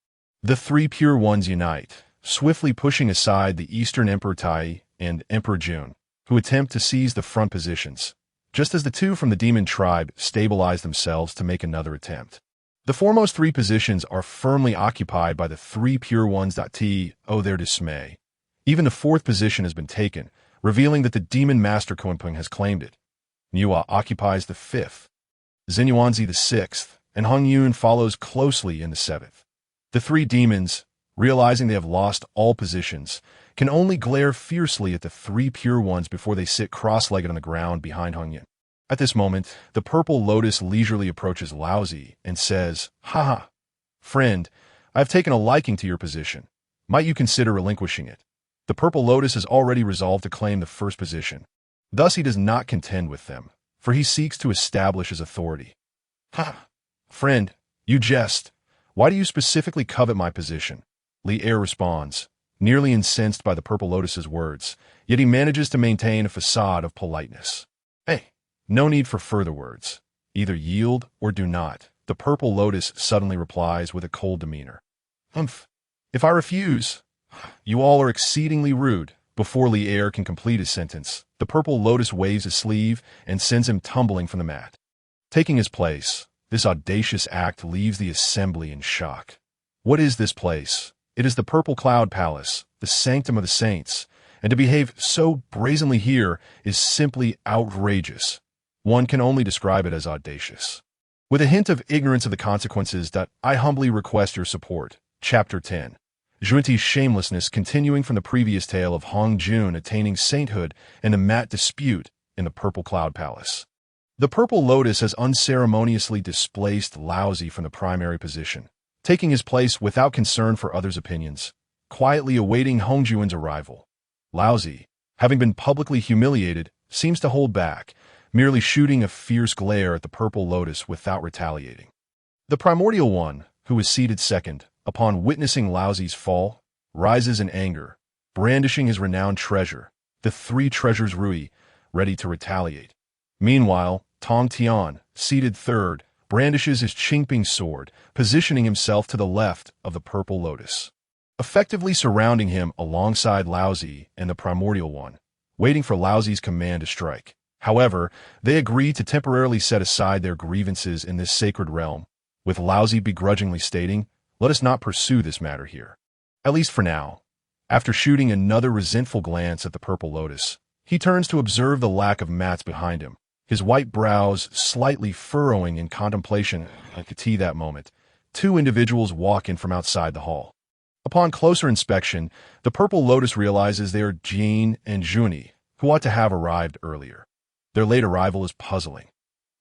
The three Pure Ones unite, swiftly pushing aside the Eastern Emperor Tai and Emperor Jun, who attempt to seize the front positions, just as the two from the demon tribe stabilize themselves to make another attempt. The foremost three positions are firmly occupied by the three Pure Ones. To their dismay, even the fourth position has been taken, revealing that the demon master Kunpeng has claimed it. Niwa occupies the fifth, Xinyuanzi the sixth, and Hong Yun follows closely in the seventh. The three demons, realizing they have lost all positions, can only glare fiercely at the three Pure Ones before they sit cross-legged on the ground behind Hong Yun. At this moment, the Purple Lotus leisurely approaches Laozi and says, "Haha, friend, I have taken a liking to your position. Might you consider relinquishing it?" The Purple Lotus has already resolved to claim the first position. Thus he does not contend with them, for he seeks to establish his authority. "Ha, friend, you jest. Why do you specifically covet my position?" Li Er responds, nearly incensed by the Purple Lotus's words, yet he manages to maintain a facade of politeness. "Hey, no need for further words. Either yield or do not," the Purple Lotus suddenly replies with a cold demeanor. "Humph. If I refuse, you all are exceedingly rude." Before Li Er can complete his sentence, the Purple Lotus waves his sleeve and sends him tumbling from the mat. Taking his place, this audacious act leaves the assembly in shock. What is this place? It is the Purple Cloud Palace, the sanctum of the saints, and to behave so brazenly here is simply outrageous. One can only describe it as audacious. With a hint of ignorance of the consequences, I humbly request your support. Chapter 10. Junti's shamelessness continuing from the previous tale of Hong Jun attaining sainthood and a mat dispute in the Purple Cloud Palace. The Purple Lotus has unceremoniously displaced Laozi from the primary position, taking his place without concern for others' opinions, quietly awaiting Hong Jun's arrival. Laozi, having been publicly humiliated, seems to hold back, merely shooting a fierce glare at the Purple Lotus without retaliating. The Primordial One, who is seated second, upon witnessing Laozi's fall, rises in anger, brandishing his renowned treasure, the three treasures Rui, ready to retaliate. Meanwhile, Tong Tian, seated third, brandishes his Qingping sword, positioning himself to the left of the Purple Lotus, effectively surrounding him alongside Laozi and the Primordial One, waiting for Laozi's command to strike. However, they agree to temporarily set aside their grievances in this sacred realm, with Laozi begrudgingly stating, "Let us not pursue this matter here. At least for now." After shooting another resentful glance at the Purple Lotus, he turns to observe the lack of mats behind him, his white brows slightly furrowing in contemplation. At that moment, two individuals walk in from outside the hall. Upon closer inspection, the Purple Lotus realizes they are Jean and Juni, who ought to have arrived earlier. Their late arrival is puzzling.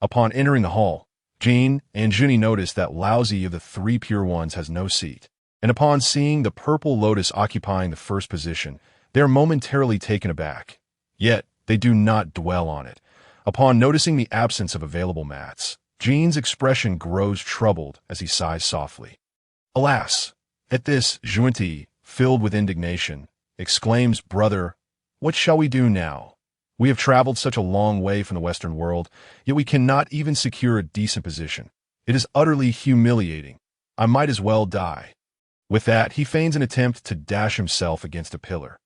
Upon entering the hall, Jean and Juni notice that Laozi of the three Pure Ones has no seat, and upon seeing the Purple Lotus occupying the first position, they are momentarily taken aback. Yet, they do not dwell on it. Upon noticing the absence of available mats, Jean's expression grows troubled as he sighs softly. Alas! At this, Junti, filled with indignation, exclaims, "Brother, what shall we do now? We have traveled such a long way from the Western world, yet we cannot even secure a decent position. It is utterly humiliating. I might as well die." With that, he feigns an attempt to dash himself against a pillar.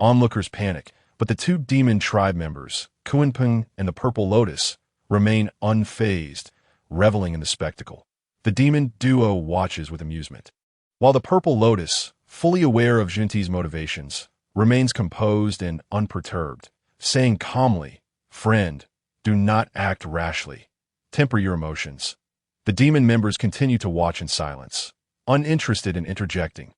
Onlookers panic, but the two demon tribe members, Kunpeng and the Purple Lotus, remain unfazed, reveling in the spectacle. The demon duo watches with amusement, while the Purple Lotus, fully aware of Junti's motivations, remains composed and unperturbed, saying calmly, "Friend, do not act rashly. Temper your emotions." The demon members continue to watch in silence, uninterested in interjecting.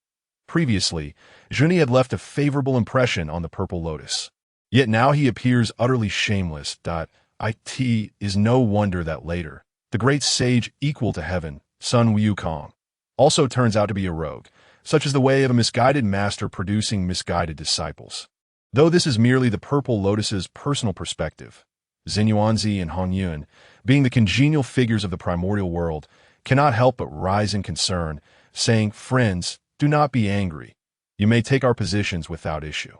Previously, Juni had left a favorable impression on the Purple Lotus. Yet now he appears utterly shameless. It is no wonder that later, the great sage equal to heaven, Sun Wukong, also turns out to be a rogue, such is the way of a misguided master producing misguided disciples. Though this is merely the Purple Lotus's personal perspective, Xinyuanzi and Hong Yun, being the congenial figures of the primordial world, cannot help but rise in concern, saying, "Friends, do not be angry. You may take our positions without issue."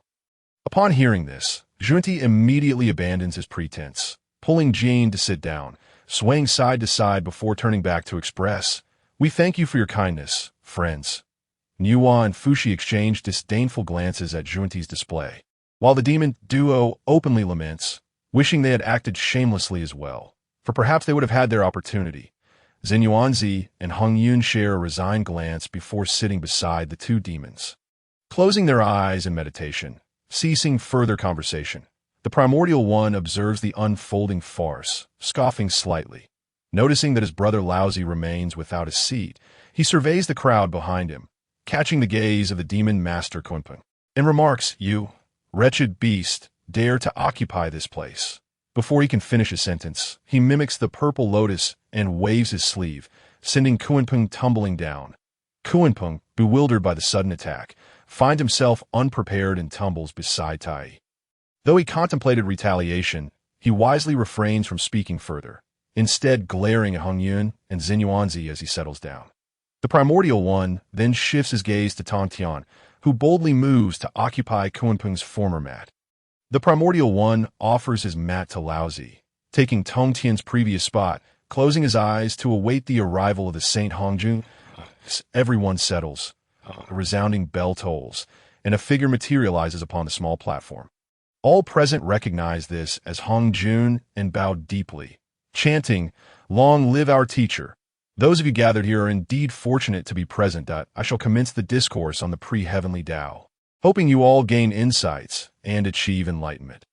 Upon hearing this, Junti immediately abandons his pretense, pulling Jean to sit down, swaying side to side before turning back to express, We thank you for your kindness, friends. Nuwa and Fushi exchanged disdainful glances at Junti's display, while the demon duo openly laments, wishing they had acted shamelessly as well, for perhaps they would have had their opportunity. Xinyuanzi and Hong Yun share a resigned glance before sitting beside the two demons. Closing their eyes in meditation, ceasing further conversation, the Primordial One observes the unfolding farce, scoffing slightly. Noticing that his brother Laozi remains without a seat, he surveys the crowd behind him, catching the gaze of the demon master Kunpeng, and remarks, "You, wretched beast, dare to occupy this place." Before he can finish his sentence, he mimics the purple lotus and waves his sleeve, sending Kunpeng tumbling down. Kunpeng, bewildered by the sudden attack, finds himself unprepared and tumbles beside Tai. Though he contemplated retaliation, he wisely refrains from speaking further, instead glaring at Hong Yun and Xinyuanzi as he settles down. The Primordial One then shifts his gaze to Tong Tian, who boldly moves to occupy Kunpeng's former mat. The Primordial One offers his mat to Laozi, taking Tong Tian's previous spot, closing his eyes to await the arrival of the Saint Hongjun. Everyone settles, a resounding bell tolls, and a figure materializes upon the small platform. All present recognize this as Hongjun and bow deeply, chanting, "Long live our teacher." Those of you gathered here are indeed fortunate to be present. I shall commence the discourse on the pre-heavenly Tao, hoping you all gain insights and achieve enlightenment.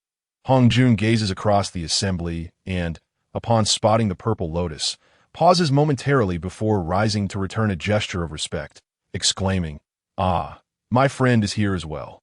Hongjun gazes across the assembly and, upon spotting the purple lotus, pauses momentarily before rising to return a gesture of respect, exclaiming, "Ah, my friend is here as well."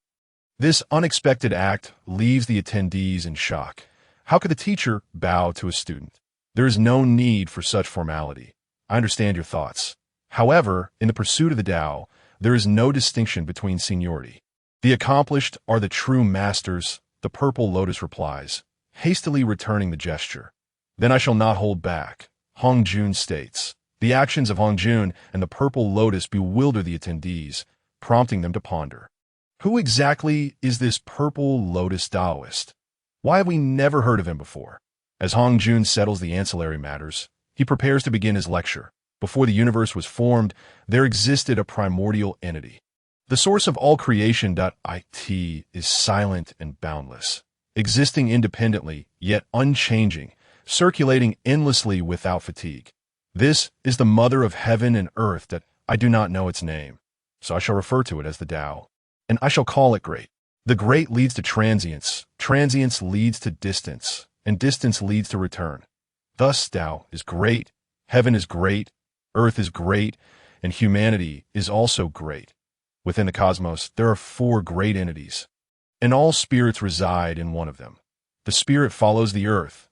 This unexpected act leaves the attendees in shock. How could the teacher bow to a student? There is no need for such formality. I understand your thoughts. However, in the pursuit of the Tao, there is no distinction between seniority. The accomplished are the true masters, the purple lotus replies, hastily returning the gesture. Then I shall not hold back, Hongjun states. The actions of Hongjun and the purple lotus bewilder the attendees, prompting them to ponder. Who exactly is this purple lotus Taoist? Why have we never heard of him before? As Hongjun settles the ancillary matters, he prepares to begin his lecture. Before the universe was formed, there existed a primordial entity. The source of all creation. It is silent and boundless, existing independently, yet unchanging, circulating endlessly without fatigue. This is the mother of heaven and earth. That I do not know its name, so I shall refer to it as the Tao, and I shall call it great. The great leads to transience, transience leads to distance, and distance leads to return. Thus Tao is great, heaven is great, earth is great, and humanity is also great. Within the cosmos, there are 4 great entities, and all spirits reside in one of them. The spirit follows the earth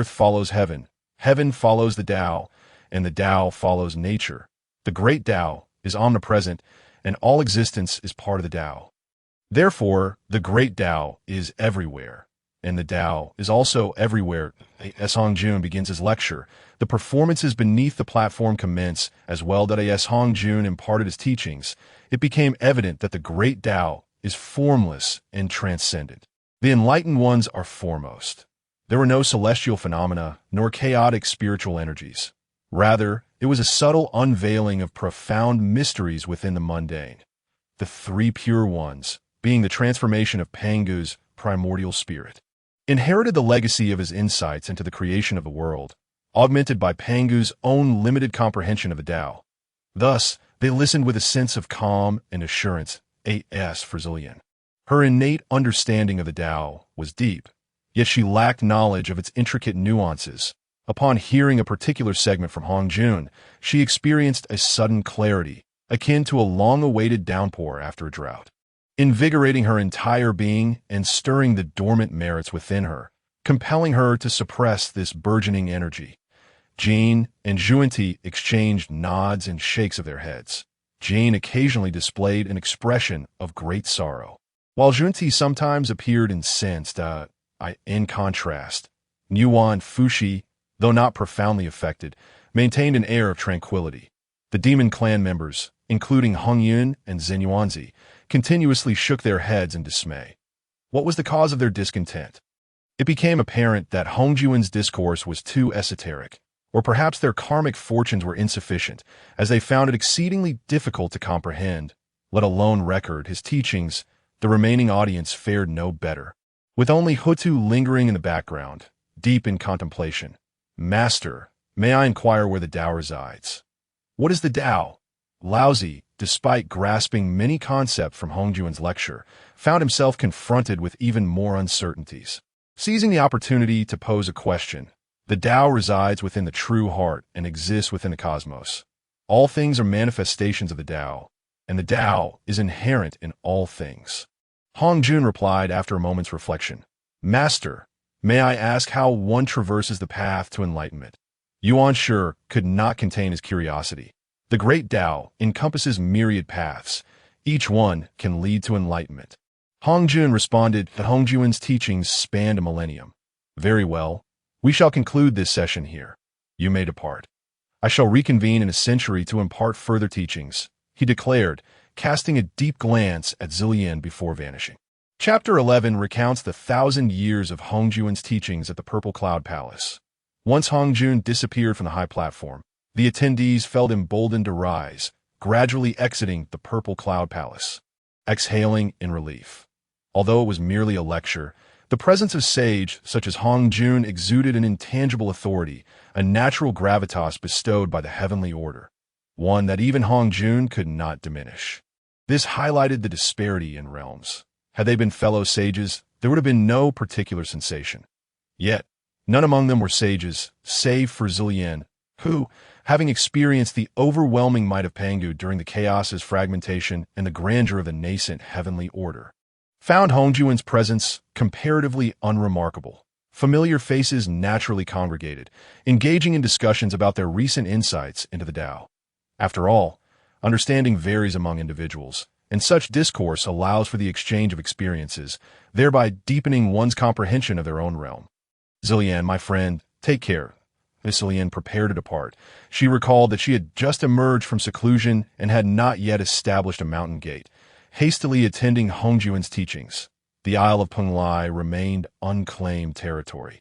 follows heaven, heaven follows the Tao, and the Tao follows nature. The great Tao is omnipresent, and all existence is part of the Tao. Therefore, the great Tao is everywhere, and the Tao is also everywhere. As Hongjun begins his lecture, the performances beneath the platform commence as well. As Hongjun imparted his teachings, it became evident that the great Tao is formless and transcendent. The enlightened ones are foremost. There were no celestial phenomena, nor chaotic spiritual energies. Rather, it was a subtle unveiling of profound mysteries within the mundane. The 3 pure ones, being the transformation of Pangu's primordial spirit, inherited the legacy of his insights into the creation of the world, augmented by Pangu's own limited comprehension of the Tao. Thus, they listened with a sense of calm and assurance. A.S. for Zillian. Her innate understanding of the Tao was deep, yet she lacked knowledge of its intricate nuances. Upon hearing a particular segment from Hongjun, she experienced a sudden clarity, akin to a long-awaited downpour after a drought, invigorating her entire being and stirring the dormant merits within her, compelling her to suppress this burgeoning energy. Jean and Junti exchanged nods and shakes of their heads. Jean occasionally displayed an expression of great sorrow, while Junti sometimes appeared incensed. In contrast, Nuwa and Fushi, though not profoundly affected, maintained an air of tranquility. The demon clan members, including Hong Yun and Xinyuanzi, continuously shook their heads in dismay. What was the cause of their discontent? It became apparent that Hongjuan's discourse was too esoteric, Or perhaps their karmic fortunes were insufficient, as they found it exceedingly difficult to comprehend, let alone record, his teachings. The remaining audience fared no better, with only Hutu lingering in the background, deep in contemplation. Master, may I inquire where the Tao resides? What is the Tao? Laozi, despite grasping many concepts from Hongjuan's lecture, found himself confronted with even more uncertainties. Seizing the opportunity to pose a question, the Tao resides within the true heart and exists within the cosmos. All things are manifestations of the Tao, and the Tao is inherent in all things. Hongjun replied after a moment's reflection, Master, may I ask how one traverses the path to enlightenment? Yuan Shi could not contain his curiosity. The great Tao encompasses myriad paths. Each one can lead to enlightenment. Hongjun responded that Hongjuan's teachings spanned a millennium. Very well. We shall conclude this session here. You may depart. I shall reconvene in a century to impart further teachings, he declared, casting a deep glance at Zillian before vanishing. Chapter 11 recounts the 1,000 years of Hongjuan's teachings at the Purple Cloud Palace. Once Hongjun disappeared from the high platform, the attendees felt emboldened to rise, gradually exiting the Purple Cloud Palace, exhaling in relief. Although it was merely a lecture, the presence of sage such as Hongjun exuded an intangible authority, a natural gravitas bestowed by the heavenly order, one that even Hongjun could not diminish. This highlighted the disparity in realms. Had they been fellow sages, there would have been no particular sensation. Yet, none among them were sages, save for Zillian, who, having experienced the overwhelming might of Pangu during the chaos's fragmentation and the grandeur of the nascent heavenly order, found Hongjuan's presence comparatively unremarkable. Familiar faces naturally congregated, engaging in discussions about their recent insights into the Tao. After all, understanding varies among individuals, and such discourse allows for the exchange of experiences, thereby deepening one's comprehension of their own realm. Zillian, my friend, take care. Miss Zillian prepared to depart. She recalled that she had just emerged from seclusion and had not yet established a mountain gate. Hastily attending Hongjuan's teachings, the Isle of Penglai remained unclaimed territory,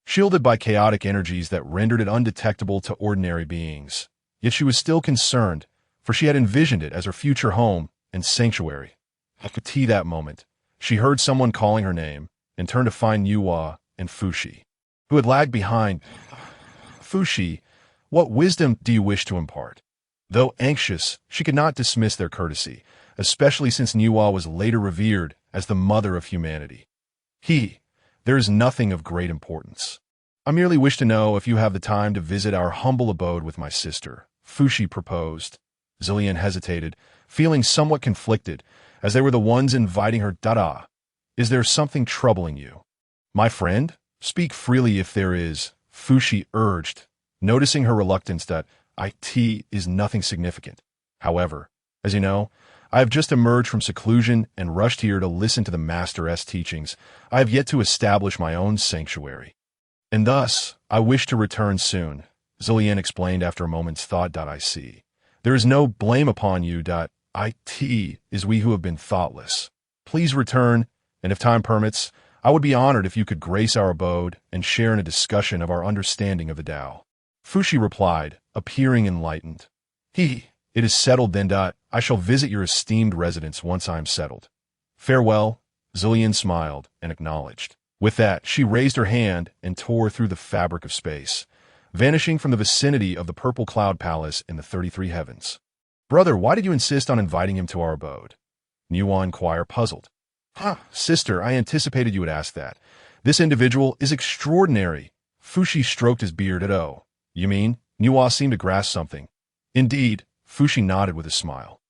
shielded by chaotic energies that rendered it undetectable to ordinary beings. Yet she was still concerned, for she had envisioned it as her future home and sanctuary. At that moment, she heard someone calling her name and turned to find Yuhua and Fushi, who had lagged behind. Fushi, what wisdom do you wish to impart? Though anxious, she could not dismiss their courtesy, especially since Yuhua was later revered as the mother of humanity. There is nothing of great importance. I merely wish to know if you have the time to visit our humble abode with my sister, Fushi proposed. Zillian hesitated, feeling somewhat conflicted, as they were the ones inviting her. Dada, is there something troubling you? My friend, speak freely if there is, Fushi urged, noticing her reluctance. That it is nothing significant. However, as you know, I have just emerged from seclusion and rushed here to listen to the Master's teachings. I have yet to establish my own sanctuary, and thus I wish to return soon, Zillian explained after a moment's thought. I see. There is no blame upon you. It is we who have been thoughtless. Please return, and if time permits, I would be honored if you could grace our abode and share in a discussion of our understanding of the Tao. Fushi replied, appearing enlightened. It is settled then. I shall visit your esteemed residence once I am settled. Farewell, Zillian smiled and acknowledged. With that, she raised her hand and tore through the fabric of space, vanishing from the vicinity of the Purple Cloud Palace in the 33 heavens. Brother, why did you insist on inviting him to our abode? Yuhua inquired, puzzled. Sister, I anticipated you would ask that. This individual is extraordinary. Fushi stroked his beard. You mean? Yuhua seemed to grasp something. Indeed, Fushi nodded with a smile.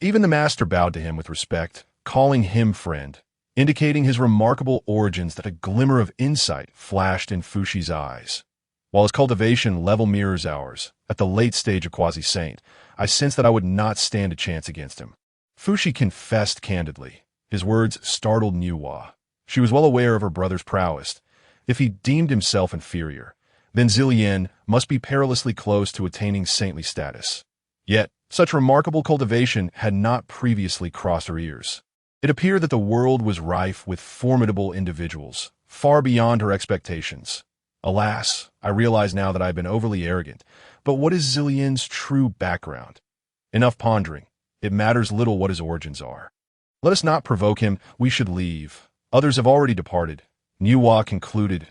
Even the master bowed to him with respect, calling him friend, indicating his remarkable origins. That a glimmer of insight flashed in Fushi's eyes. While his cultivation level mirrors ours, at the late stage of quasi-saint, I sensed that I would not stand a chance against him. Fushi confessed candidly. His words startled Yuhua. She was well aware of her brother's prowess. If he deemed himself inferior, then Zillian must be perilously close to attaining saintly status. Yet, such remarkable cultivation had not previously crossed her ears. It appeared that the world was rife with formidable individuals, far beyond her expectations. Alas, I realize now that I've been overly arrogant. But what is Zillian's true background? Enough pondering. It matters little what his origins are. Let us not provoke him. We should leave. Others have already departed. Niwa concluded.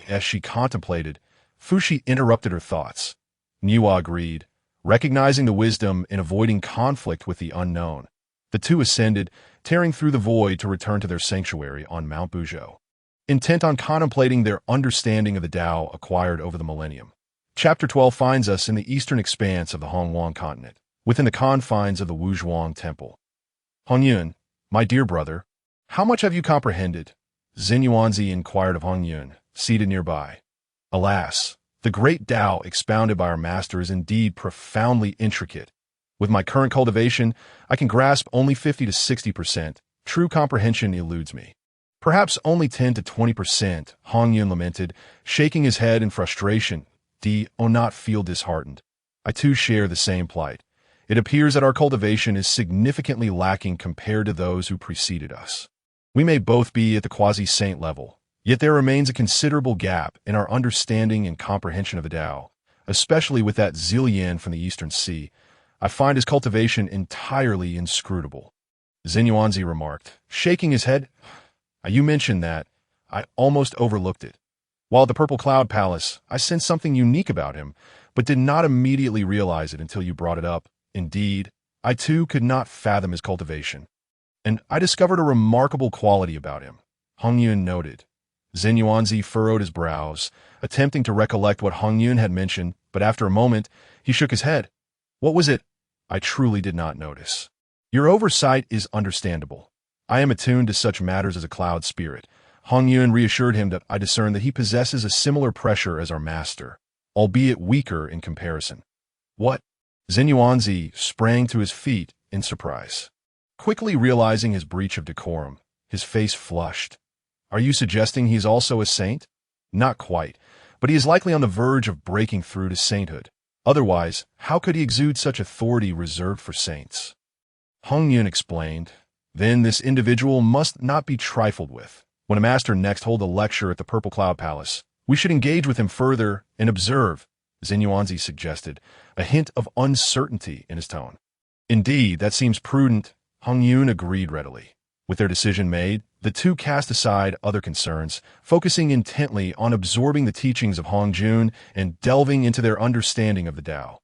As she contemplated, Fushi interrupted her thoughts. Niwa agreed, recognizing the wisdom in avoiding conflict with the unknown. The two ascended, tearing through the void to return to their sanctuary on Mount Buzhou, intent on contemplating their understanding of the Tao acquired over the millennium. Chapter 12 finds us in the eastern expanse of the Hongwang continent, within the confines of the Wuzhuang Temple. Hongyun, my dear brother, how much have you comprehended? Xin Yuanzi inquired of Hongyun, seated nearby. Alas, the great Tao expounded by our master is indeed profoundly intricate. With my current cultivation, I can grasp only 50 to 60%. True comprehension eludes me. Perhaps only 10 to 20%, Hongyun lamented, shaking his head in frustration. Do not feel disheartened. I too share the same plight. It appears that our cultivation is significantly lacking compared to those who preceded us. We may both be at the quasi-saint level, yet there remains a considerable gap in our understanding and comprehension of the Tao, especially with that Zillian from the Eastern Sea. I find his cultivation entirely inscrutable. Xin Yuanzi remarked, shaking his head. You mentioned that. I almost overlooked it. While at the Purple Cloud Palace, I sensed something unique about him, but did not immediately realize it until you brought it up. Indeed, I too could not fathom his cultivation. And I discovered a remarkable quality about him, Hongyun noted. Xin Yuanzi furrowed his brows, attempting to recollect what Hongyun had mentioned, but after a moment, he shook his head. What was it? I truly did not notice. Your oversight is understandable. I am attuned to such matters as a cloud spirit. Hongyun reassured him that I discern that he possesses a similar pressure as our master, albeit weaker in comparison. What? Xin Yuanzi sprang to his feet in surprise. Quickly realizing his breach of decorum, his face flushed. Are you suggesting he is also a saint? Not quite, but he is likely on the verge of breaking through to sainthood. Otherwise, how could he exude such authority reserved for saints? Hongyun explained. Then this individual must not be trifled with. When a master next hold a lecture at the Purple Cloud Palace, we should engage with him further and observe, Xin Yuanzi suggested, a hint of uncertainty in his tone. Indeed, that seems prudent, Hongyun agreed readily. With their decision made, the two cast aside other concerns, focusing intently on absorbing the teachings of Hongjun and delving into their understanding of the Tao.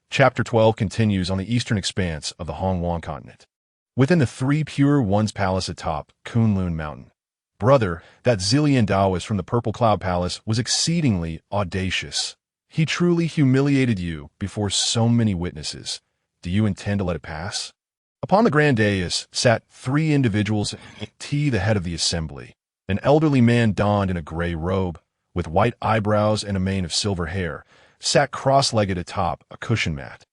Chapter 12 continues on the eastern expanse of the Hongwang continent. Within the Three Pure Ones Palace atop Kunlun Mountain. Brother, that Zillian Taoist from the Purple Cloud Palace was exceedingly audacious. He truly humiliated you before so many witnesses. Do you intend to let it pass? Upon the grand dais sat three individuals, the head of the assembly. An elderly man donned in a gray robe, with white eyebrows and a mane of silver hair, sat cross-legged atop a cushion mat,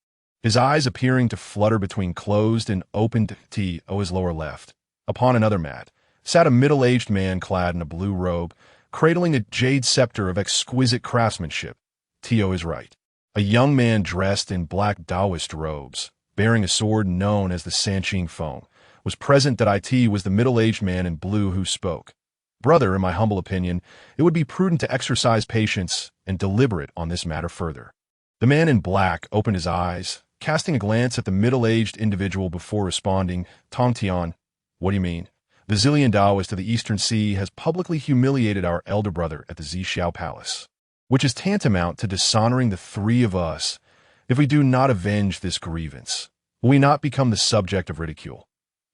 his eyes appearing to flutter between closed and opened his lower left. Upon another mat sat a middle-aged man clad in a blue robe, cradling a jade scepter of exquisite craftsmanship. His right. A young man dressed in black Taoist robes, bearing a sword known as the Sanqing Feng, was present. That was the middle-aged man in blue who spoke. Brother, in my humble opinion, it would be prudent to exercise patience and deliberate on this matter further. The man in black opened his eyes, casting a glance at the middle-aged individual before responding, Tong Tian, what do you mean? The Zillian Taoist of the Eastern Sea has publicly humiliated our elder brother at the Zixiao Palace, which is tantamount to dishonoring the three of us. If we do not avenge this grievance, will we not become the subject of ridicule?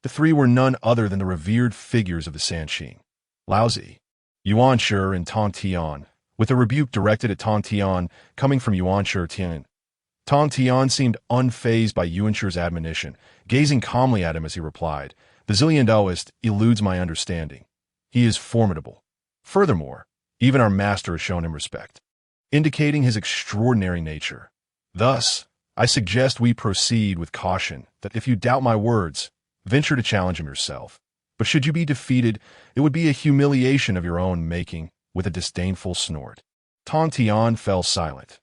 The three were none other than the revered figures of the Sanqing, Laozi, Yuanshi, and Tong Tian, with a rebuke directed at Tong Tian coming from Yuanshi Tian. Tong Tian seemed unfazed by Yuanshi's admonition, gazing calmly at him as he replied, the Zillian Taoist eludes my understanding. He is formidable. Furthermore, even our master has shown him respect, indicating his extraordinary nature. Thus, I suggest we proceed with caution, that if you doubt my words, venture to challenge him yourself. But should you be defeated, it would be a humiliation of your own making, with a disdainful snort. Tong Tian fell silent.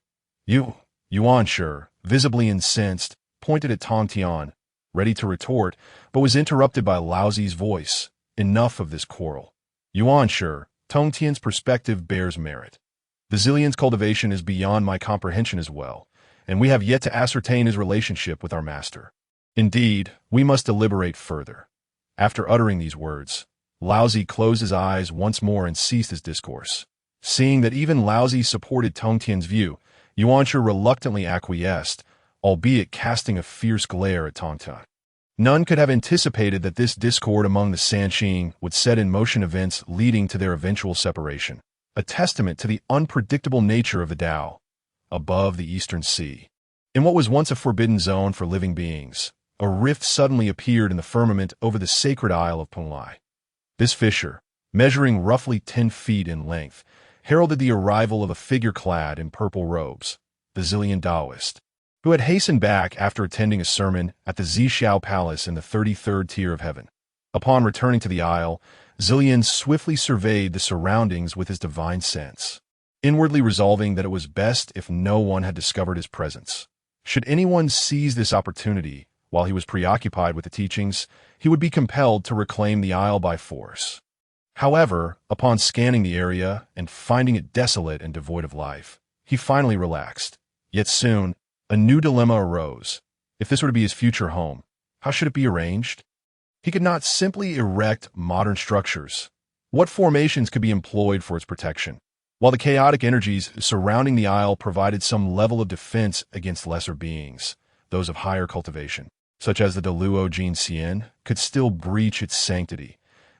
Yuanshi, visibly incensed, pointed at Tong Tian, ready to retort, but was interrupted by Laozi's voice. Enough of this quarrel. Yuanshi, Tong Tian's perspective bears merit. The Zillion's cultivation is beyond my comprehension as well, and we have yet to ascertain his relationship with our master. Indeed, we must deliberate further." After uttering these words, Laozi closed his eyes once more and ceased his discourse. Seeing that even Laozi supported Tongtian's view, Yuanshi reluctantly acquiesced, albeit casting a fierce glare at Tongtian. None could have anticipated that this discord among the Sanqing would set in motion events leading to their eventual separation, a testament to the unpredictable nature of the Tao above the Eastern Sea. In what was once a forbidden zone for living beings, a rift suddenly appeared in the firmament over the sacred isle of Penglai. This fissure, measuring roughly 10 feet in length, heralded the arrival of a figure clad in purple robes, the Zillion Taoist, who had hastened back after attending a sermon at the Zhixiao Palace in the 33rd tier of heaven. Upon returning to the isle, Zillion swiftly surveyed the surroundings with his divine sense, inwardly resolving that it was best if no one had discovered his presence. Should anyone seize this opportunity while he was preoccupied with the teachings, he would be compelled to reclaim the isle by force. However, upon scanning the area and finding it desolate and devoid of life, he finally relaxed. Yet soon, a new dilemma arose. If this were to be his future home, how should it be arranged? He could not simply erect modern structures. What formations could be employed for its protection? While the chaotic energies surrounding the isle provided some level of defense against lesser beings, those of higher cultivation, such as the Deluo Jin Xian, could still breach its sanctity.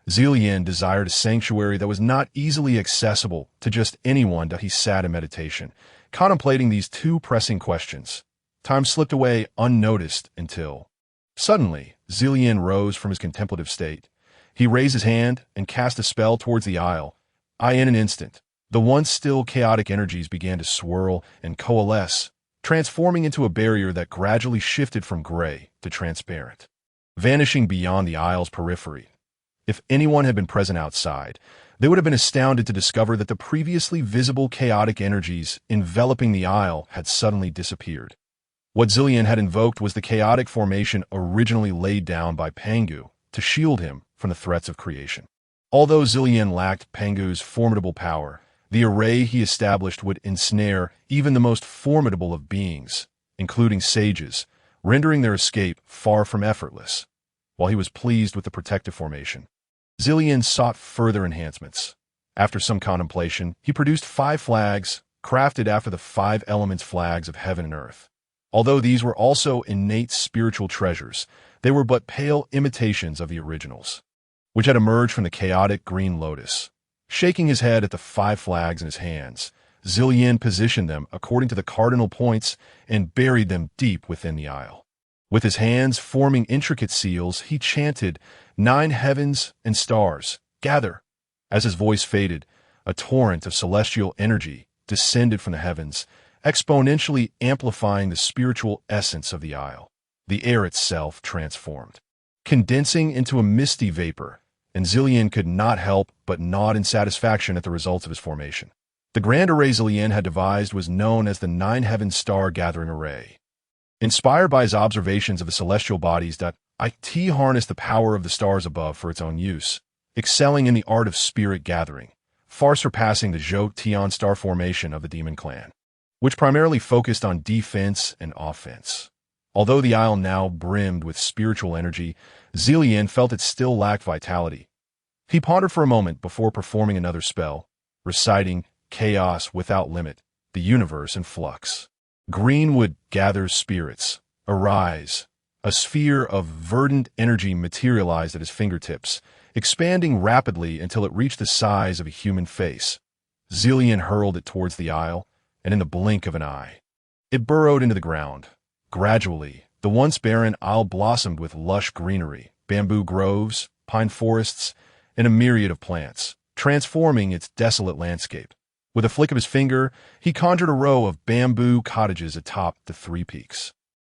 Zillion desired a sanctuary that was not easily accessible to just anyone that he sat in meditation, contemplating these two pressing questions. Time slipped away unnoticed until... Suddenly, Zillion rose from his contemplative state. He raised his hand and cast a spell towards the isle. In an instant, the once still chaotic energies began to swirl and coalesce, transforming into a barrier that gradually shifted from gray to transparent, vanishing beyond the isle's periphery. If anyone had been present outside, they would have been astounded to discover that the previously visible chaotic energies enveloping the isle had suddenly disappeared. What Zillion had invoked was the chaotic formation originally laid down by Pangu to shield him from the threats of creation. Although Zillion lacked Pangu's formidable power, the array he established would ensnare even the most formidable of beings, including sages, rendering their escape far from effortless. While he was pleased with the protective formation, Zillion sought further enhancements. After some contemplation, he produced 5 flags, crafted after the 5 elements flags of heaven and earth. Although these were also innate spiritual treasures, they were but pale imitations of the originals, which had emerged from the chaotic green lotus. Shaking his head at the 5 flags in his hands, Zillion positioned them according to the cardinal points and buried them deep within the isle. With his hands forming intricate seals, he chanted, "9 heavens and stars, gather." As his voice faded, a torrent of celestial energy descended from the heavens, exponentially amplifying the spiritual essence of the isle. The air itself transformed, condensing into a misty vapor, and Zillion could not help but nod in satisfaction at the results of his formation. The grand array Zillion had devised was known as the 9 Heaven Star Gathering Array. Inspired by his observations of the celestial bodies, it harnessed the power of the stars above for its own use, excelling in the art of spirit gathering, far surpassing the Zhou Tian star formation of the Demon Clan, which primarily focused on defense and offense. Although the isle now brimmed with spiritual energy, Zillion felt it still lacked vitality. He pondered for a moment before performing another spell, reciting "Chaos without limit, the universe in flux. Greenwood gathers spirits. Arise." A sphere of verdant energy materialized at his fingertips, expanding rapidly until it reached the size of a human face. Zillion hurled it towards the isle, and in the blink of an eye, it burrowed into the ground. Gradually, the once barren isle blossomed with lush greenery, bamboo groves, pine forests, and a myriad of plants, transforming its desolate landscape. With a flick of his finger, he conjured a row of bamboo cottages atop the 3 peaks.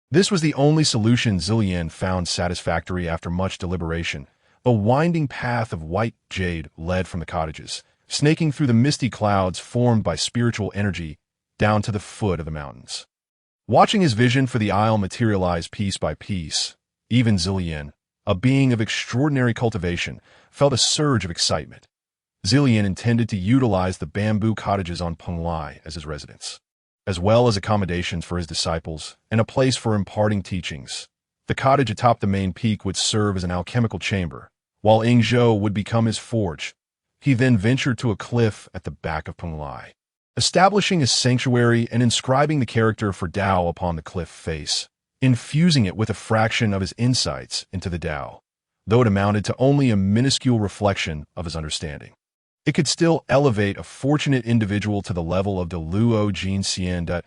This was the only solution Zillion found satisfactory after much deliberation. A winding path of white jade led from the cottages, snaking through the misty clouds formed by spiritual energy down to the foot of the mountains. Watching his vision for the isle materialize piece by piece, even Zillion, a being of extraordinary cultivation, felt a surge of excitement. Zillion intended to utilize the bamboo cottages on Penglai as his residence, as well as accommodations for his disciples and a place for imparting teachings. The cottage atop the main peak would serve as an alchemical chamber, while Ingzhou would become his forge. He then ventured to a cliff at the back of Penglai, establishing a sanctuary and inscribing the character for Tao upon the cliff face, infusing it with a fraction of his insights into the Tao, though it amounted to only a minuscule reflection of his understanding. It could still elevate a fortunate individual to the level of the Luo Jin Xian.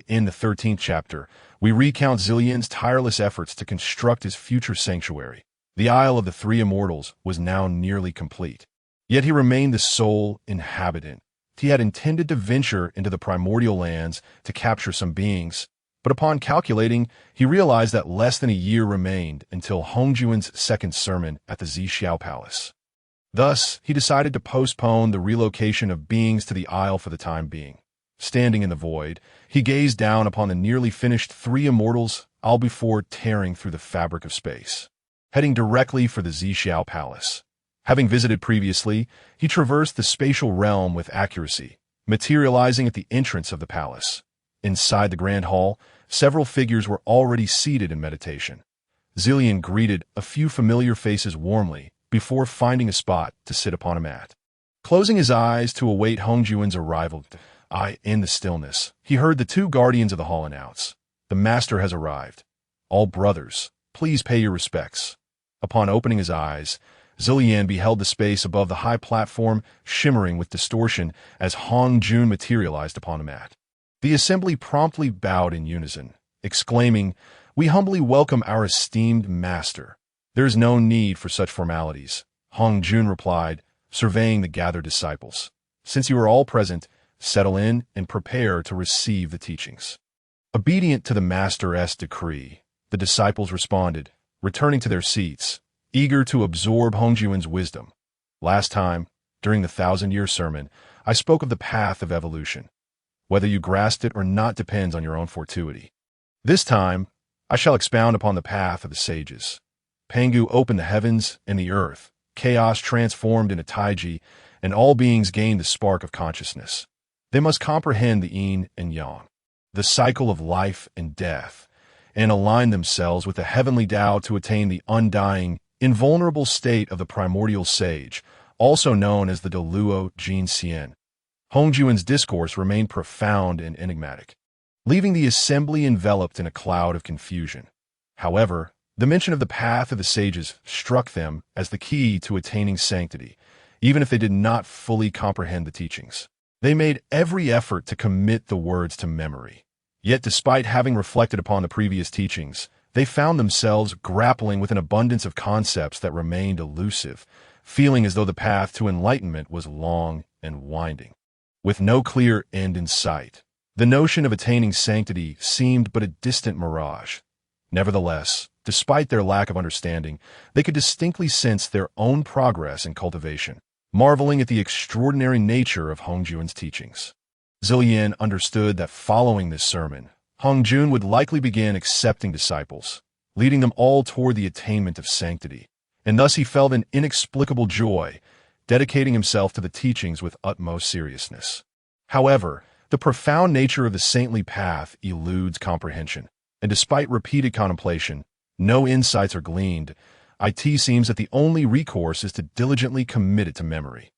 In the 13th chapter, we recount Zillion's tireless efforts to construct his future sanctuary. The Isle of the Three Immortals was now nearly complete. Yet he remained the sole inhabitant. He had intended to venture into the primordial lands to capture some beings, but upon calculating, he realized that less than a year remained until Hongjuan's second sermon at the Zixiao Palace. Thus, he decided to postpone the relocation of beings to the Isle for the time being. Standing in the void, he gazed down upon the nearly finished Three Immortals, all before tearing through the fabric of space, heading directly for the Zixiao Palace. Having visited previously, he traversed the spatial realm with accuracy, materializing at the entrance of the palace. Inside the grand hall, several figures were already seated in meditation. Zillion greeted a few familiar faces warmly before finding a spot to sit upon a mat. Closing his eyes to await Hongjuan's arrival, in the stillness, he heard the two guardians of the hall announce, "The master has arrived. All brothers, please pay your respects." Upon opening his eyes, Zillion beheld the space above the high platform shimmering with distortion as Hongjun materialized upon the mat. The assembly promptly bowed in unison, exclaiming, "We humbly welcome our esteemed master." "There is no need for such formalities," Hongjun replied, surveying the gathered disciples. "Since you are all present, settle in and prepare to receive the teachings." Obedient to the master's decree, the disciples responded, returning to their seats, eager to absorb Hongjuan's wisdom. "Last time, during the 1,000-year sermon, I spoke of the path of evolution. Whether you grasped it or not depends on your own fortuity. This time, I shall expound upon the path of the sages. Pangu opened the heavens and the earth, chaos transformed into Taiji, and all beings gained the spark of consciousness. They must comprehend the yin and yang, the cycle of life and death, and align themselves with the heavenly Tao to attain the undying, invulnerable state of the primordial sage, also known as the Luo Jin Xian. Hongjuan's discourse remained profound and enigmatic, leaving the assembly enveloped in a cloud of confusion. However, the mention of the path of the sages struck them as the key to attaining sanctity, even if they did not fully comprehend the teachings. They made every effort to commit the words to memory. Yet despite having reflected upon the previous teachings, they found themselves grappling with an abundance of concepts that remained elusive, feeling as though the path to enlightenment was long and winding, with no clear end in sight. The notion of attaining sanctity seemed but a distant mirage. Nevertheless, despite their lack of understanding, they could distinctly sense their own progress in cultivation, marveling at the extraordinary nature of Hongjuan's teachings. Zillion understood that following this sermon, Hongjun would likely begin accepting disciples, leading them all toward the attainment of sanctity, and thus he felt an inexplicable joy, dedicating himself to the teachings with utmost seriousness. However, the profound nature of the saintly path eludes comprehension, and despite repeated contemplation, no insights are gleaned. It seems that the only recourse is to diligently commit it to memory.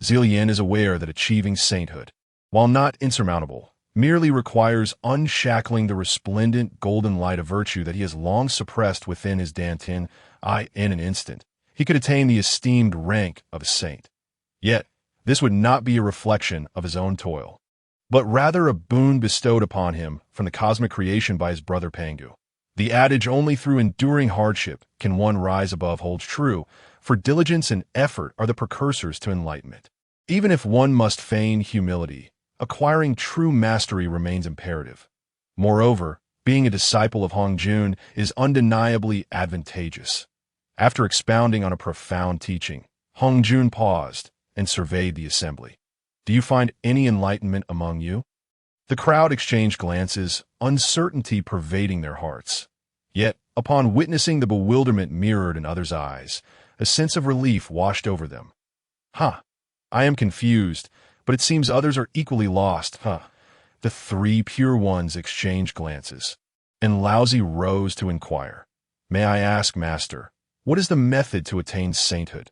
Zillion is aware that achieving sainthood, while not insurmountable, merely requires unshackling the resplendent golden light of virtue that he has long suppressed within his Dantian. In an instant, he could attain the esteemed rank of a saint. Yet, this would not be a reflection of his own toil, but rather a boon bestowed upon him from the cosmic creation by his brother Pangu. The adage "only through enduring hardship can one rise above" holds true, for diligence and effort are the precursors to enlightenment. Even if one must feign humility, acquiring true mastery remains imperative. Moreover, being a disciple of Hongjun is undeniably advantageous. After expounding on a profound teaching, Hongjun paused and surveyed the assembly. "Do you find any enlightenment among you?" The crowd exchanged glances, uncertainty pervading their hearts. Yet, upon witnessing the bewilderment mirrored in others' eyes, a sense of relief washed over them. I am confused, but it seems others are equally lost, huh? The three pure ones exchanged glances, and Laozi rose to inquire. May I ask, Master, what is the method to attain sainthood?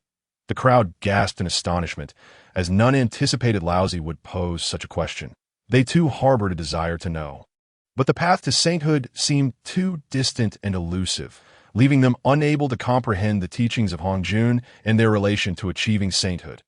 The crowd gasped in astonishment, as none anticipated Laozi would pose such a question. They too harbored a desire to know. But the path to sainthood seemed too distant and elusive, leaving them unable to comprehend the teachings of Hongjun and their relation to achieving sainthood.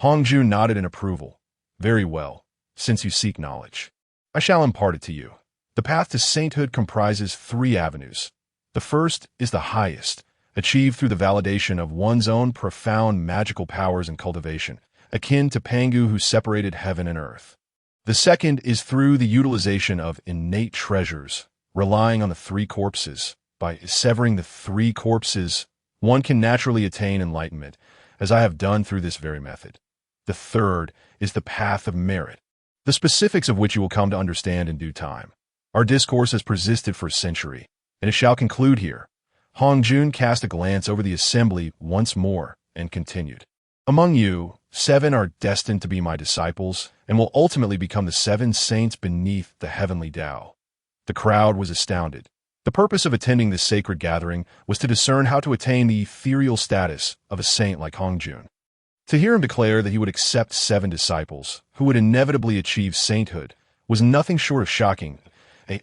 Hongjun nodded in approval. Very well, since you seek knowledge. I shall impart it to you. The path to sainthood comprises 3 avenues. The first is the highest, achieved through the validation of one's own profound magical powers and cultivation, akin to Pangu who separated heaven and earth. The second is through the utilization of innate treasures, relying on the 3 corpses. By severing the 3 corpses, one can naturally attain enlightenment, as I have done through this very method. The third is the path of merit, the specifics of which you will come to understand in due time. Our discourse has persisted for a century, and it shall conclude here. Hongjun cast a glance over the assembly once more and continued. Among you, 7 are destined to be my disciples and will ultimately become the 7 saints beneath the heavenly Tao. The crowd was astounded. The purpose of attending this sacred gathering was to discern how to attain the ethereal status of a saint like Hongjun. To hear him declare that he would accept 7 disciples, who would inevitably achieve sainthood, was nothing short of shocking,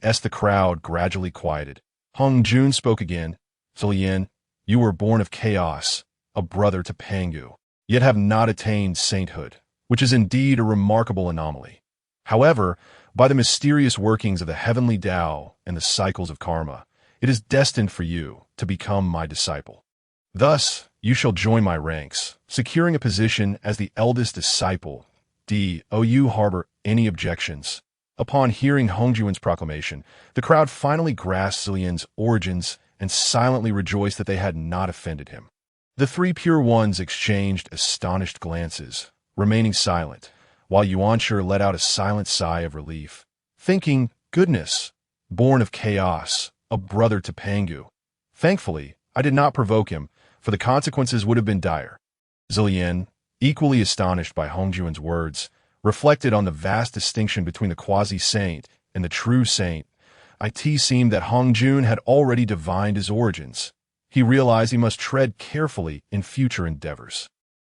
as the crowd gradually quieted. Hongjun spoke again. Zilian, you were born of chaos, a brother to Pangu, yet have not attained sainthood, which is indeed a remarkable anomaly. However, by the mysterious workings of the heavenly Tao and the cycles of karma, it is destined for you to become my disciple. Thus, you shall join my ranks, securing a position as the eldest disciple. Do you harbor any objections? Upon hearing Hongjun's proclamation, the crowd finally grasped Zilian's origins and silently rejoiced that they had not offended him. The 3 pure ones exchanged astonished glances, remaining silent, while Yuanshi let out a silent sigh of relief, thinking, goodness, born of chaos, a brother to Pangu. Thankfully, I did not provoke him, for the consequences would have been dire. Zilian, equally astonished by Hongjun's words, reflected on the vast distinction between the quasi-saint and the true saint. It seemed that Hongjun had already divined his origins. He realized he must tread carefully in future endeavors.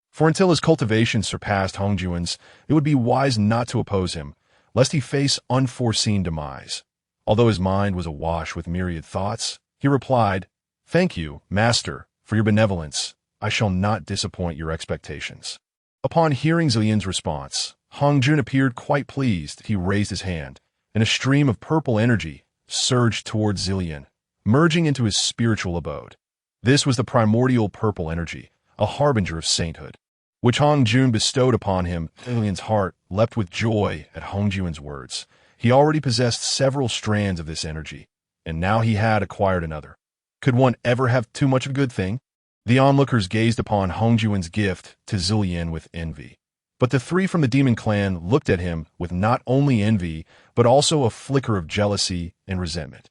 For until his cultivation surpassed Hongjun's, it would be wise not to oppose him, lest he face unforeseen demise. Although his mind was awash with myriad thoughts, he replied, Thank you, Master, for your benevolence. I shall not disappoint your expectations. Upon hearing Zilian's response, Hongjun appeared quite pleased. He raised his hand, and a stream of purple energy surged towards Zilian, merging into his spiritual abode. This was the primordial purple energy, a harbinger of sainthood, which Hongjun bestowed upon him. Zilian's heart leapt with joy at Hongjun's words. He already possessed several strands of this energy, and now he had acquired another. Could one ever have too much of a good thing? The onlookers gazed upon Hongjun's gift to Zilian with envy. But the 3 from the demon clan looked at him with not only envy, but also a flicker of jealousy and resentment.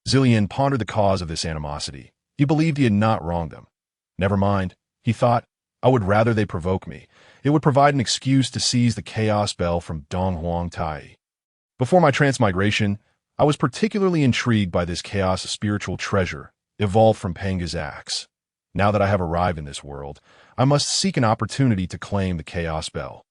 Zilian pondered the cause of this animosity. He believed he had not wronged them. Never mind, he thought, I would rather they provoke me. It would provide an excuse to seize the chaos bell from Donghuang Tai. Before my transmigration, I was particularly intrigued by this chaos spiritual treasure, evolved from Pangu's axe. Now that I have arrived in this world, I must seek an opportunity to claim the chaos bell.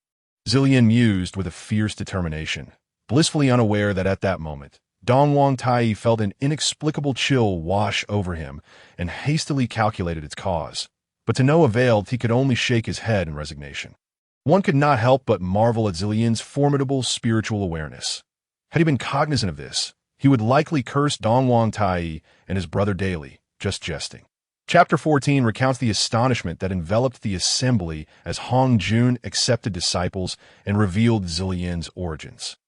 Zilian mused with a fierce determination, blissfully unaware that at that moment, Donghuang Tai felt an inexplicable chill wash over him and hastily calculated its cause. But to no avail, he could only shake his head in resignation. One could not help but marvel at Zilian's formidable spiritual awareness. Had he been cognizant of this, he would likely curse Donghuang Tai and his brother daily, just jesting. Chapter 14 recounts the astonishment that enveloped the assembly as Hongjun accepted disciples and revealed Zilian's origins.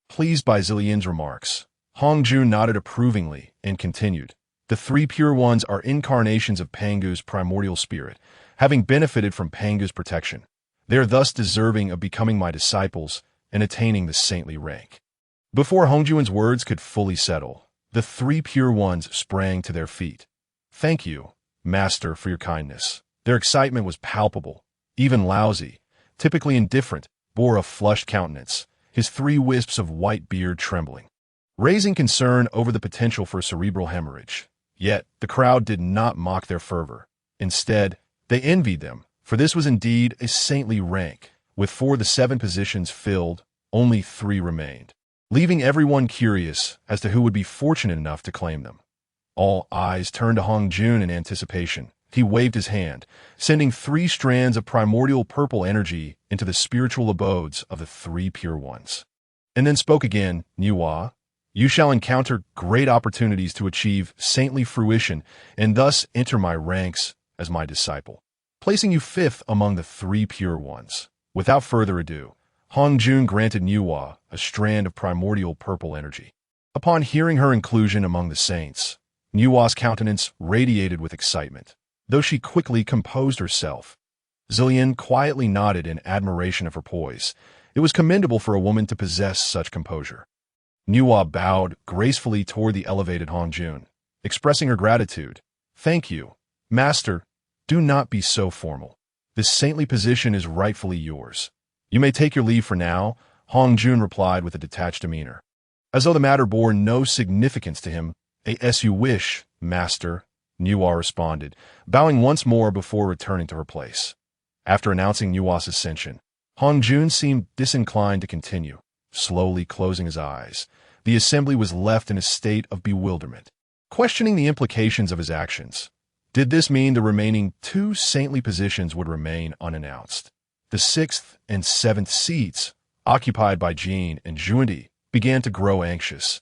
Pleased by Zilian's remarks, Hongjun nodded approvingly and continued. The 3 pure ones are incarnations of Pangu's primordial spirit, having benefited from Pangu's protection. They are thus deserving of becoming my disciples and attaining the saintly rank. Before Hongjun's words could fully settle, the 3 pure ones sprang to their feet. Thank you, Master, for your kindness. Their excitement was palpable. Even Laozi, typically indifferent, bore a flushed countenance, his 3 wisps of white beard trembling, raising concern over the potential for cerebral hemorrhage. Yet, the crowd did not mock their fervor. Instead, they envied them, for this was indeed a saintly rank. With 4 of the 7 positions filled, only 3 remained, leaving everyone curious as to who would be fortunate enough to claim them. All eyes turned to Hong Jun in anticipation. He waved his hand, sending 3 strands of primordial purple energy into the spiritual abodes of the 3 pure ones. And then spoke again, Niwa, you shall encounter great opportunities to achieve saintly fruition and thus enter my ranks as my disciple, placing you 5th among the 3 pure ones. Without further ado, Hong Jun granted Niwa a strand of primordial purple energy. Upon hearing her inclusion among the saints, Niwa's countenance radiated with excitement, though she quickly composed herself. Zillion quietly nodded in admiration of her poise. It was commendable for a woman to possess such composure. Niwa bowed gracefully toward the elevated Hong Jun, expressing her gratitude. Thank you, Master. Do not be so formal. This saintly position is rightfully yours. You may take your leave for now, Hong Jun replied with a detached demeanor, as though the matter bore no significance to him. As you wish, Master, Niwa responded, bowing once more before returning to her place. After announcing Niwa's ascension, Hong Jun seemed disinclined to continue, slowly closing his eyes. The assembly was left in a state of bewilderment, questioning the implications of his actions. Did this mean the remaining 2 saintly positions would remain unannounced? The 6th and 7th seats, occupied by Jean and Junti, began to grow anxious.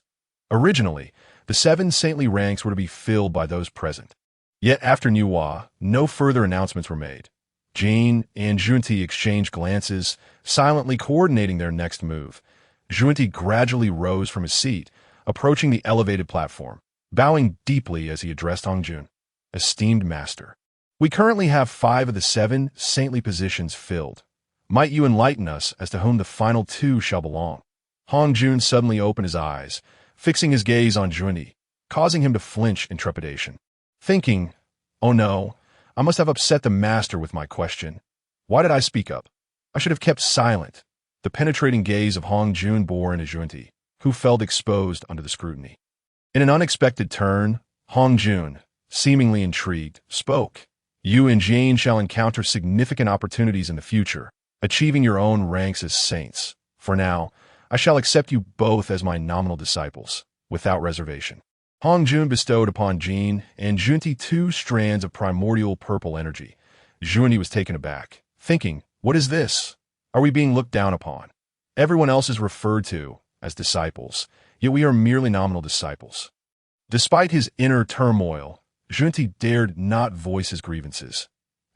Originally, the 7 saintly ranks were to be filled by those present. Yet after Niwa, no further announcements were made. Jean and Junti exchanged glances, silently coordinating their next move. Junti gradually rose from his seat, approaching the elevated platform, bowing deeply as he addressed Hong Jun. Esteemed Master, we currently have 5 of the 7 saintly positions filled. Might you enlighten us as to whom the final 2 shall belong? Hong Jun suddenly opened his eyes, fixing his gaze on Junti, causing him to flinch in trepidation. Thinking, oh no, I must have upset the Master with my question. Why did I speak up? I should have kept silent. The penetrating gaze of Hong Jun bore into Junti, who felt exposed under the scrutiny. In an unexpected turn, Hong Jun, seemingly intrigued, spoke. You and Jane shall encounter significant opportunities in the future, achieving your own ranks as saints. For now, I shall accept you both as my nominal disciples, without reservation. Hong Jun bestowed upon Jean and Junti 2 strands of primordial purple energy. Junti was taken aback, thinking, what is this? Are we being looked down upon? Everyone else is referred to as disciples, yet we are merely nominal disciples. Despite his inner turmoil, Junti dared not voice his grievances.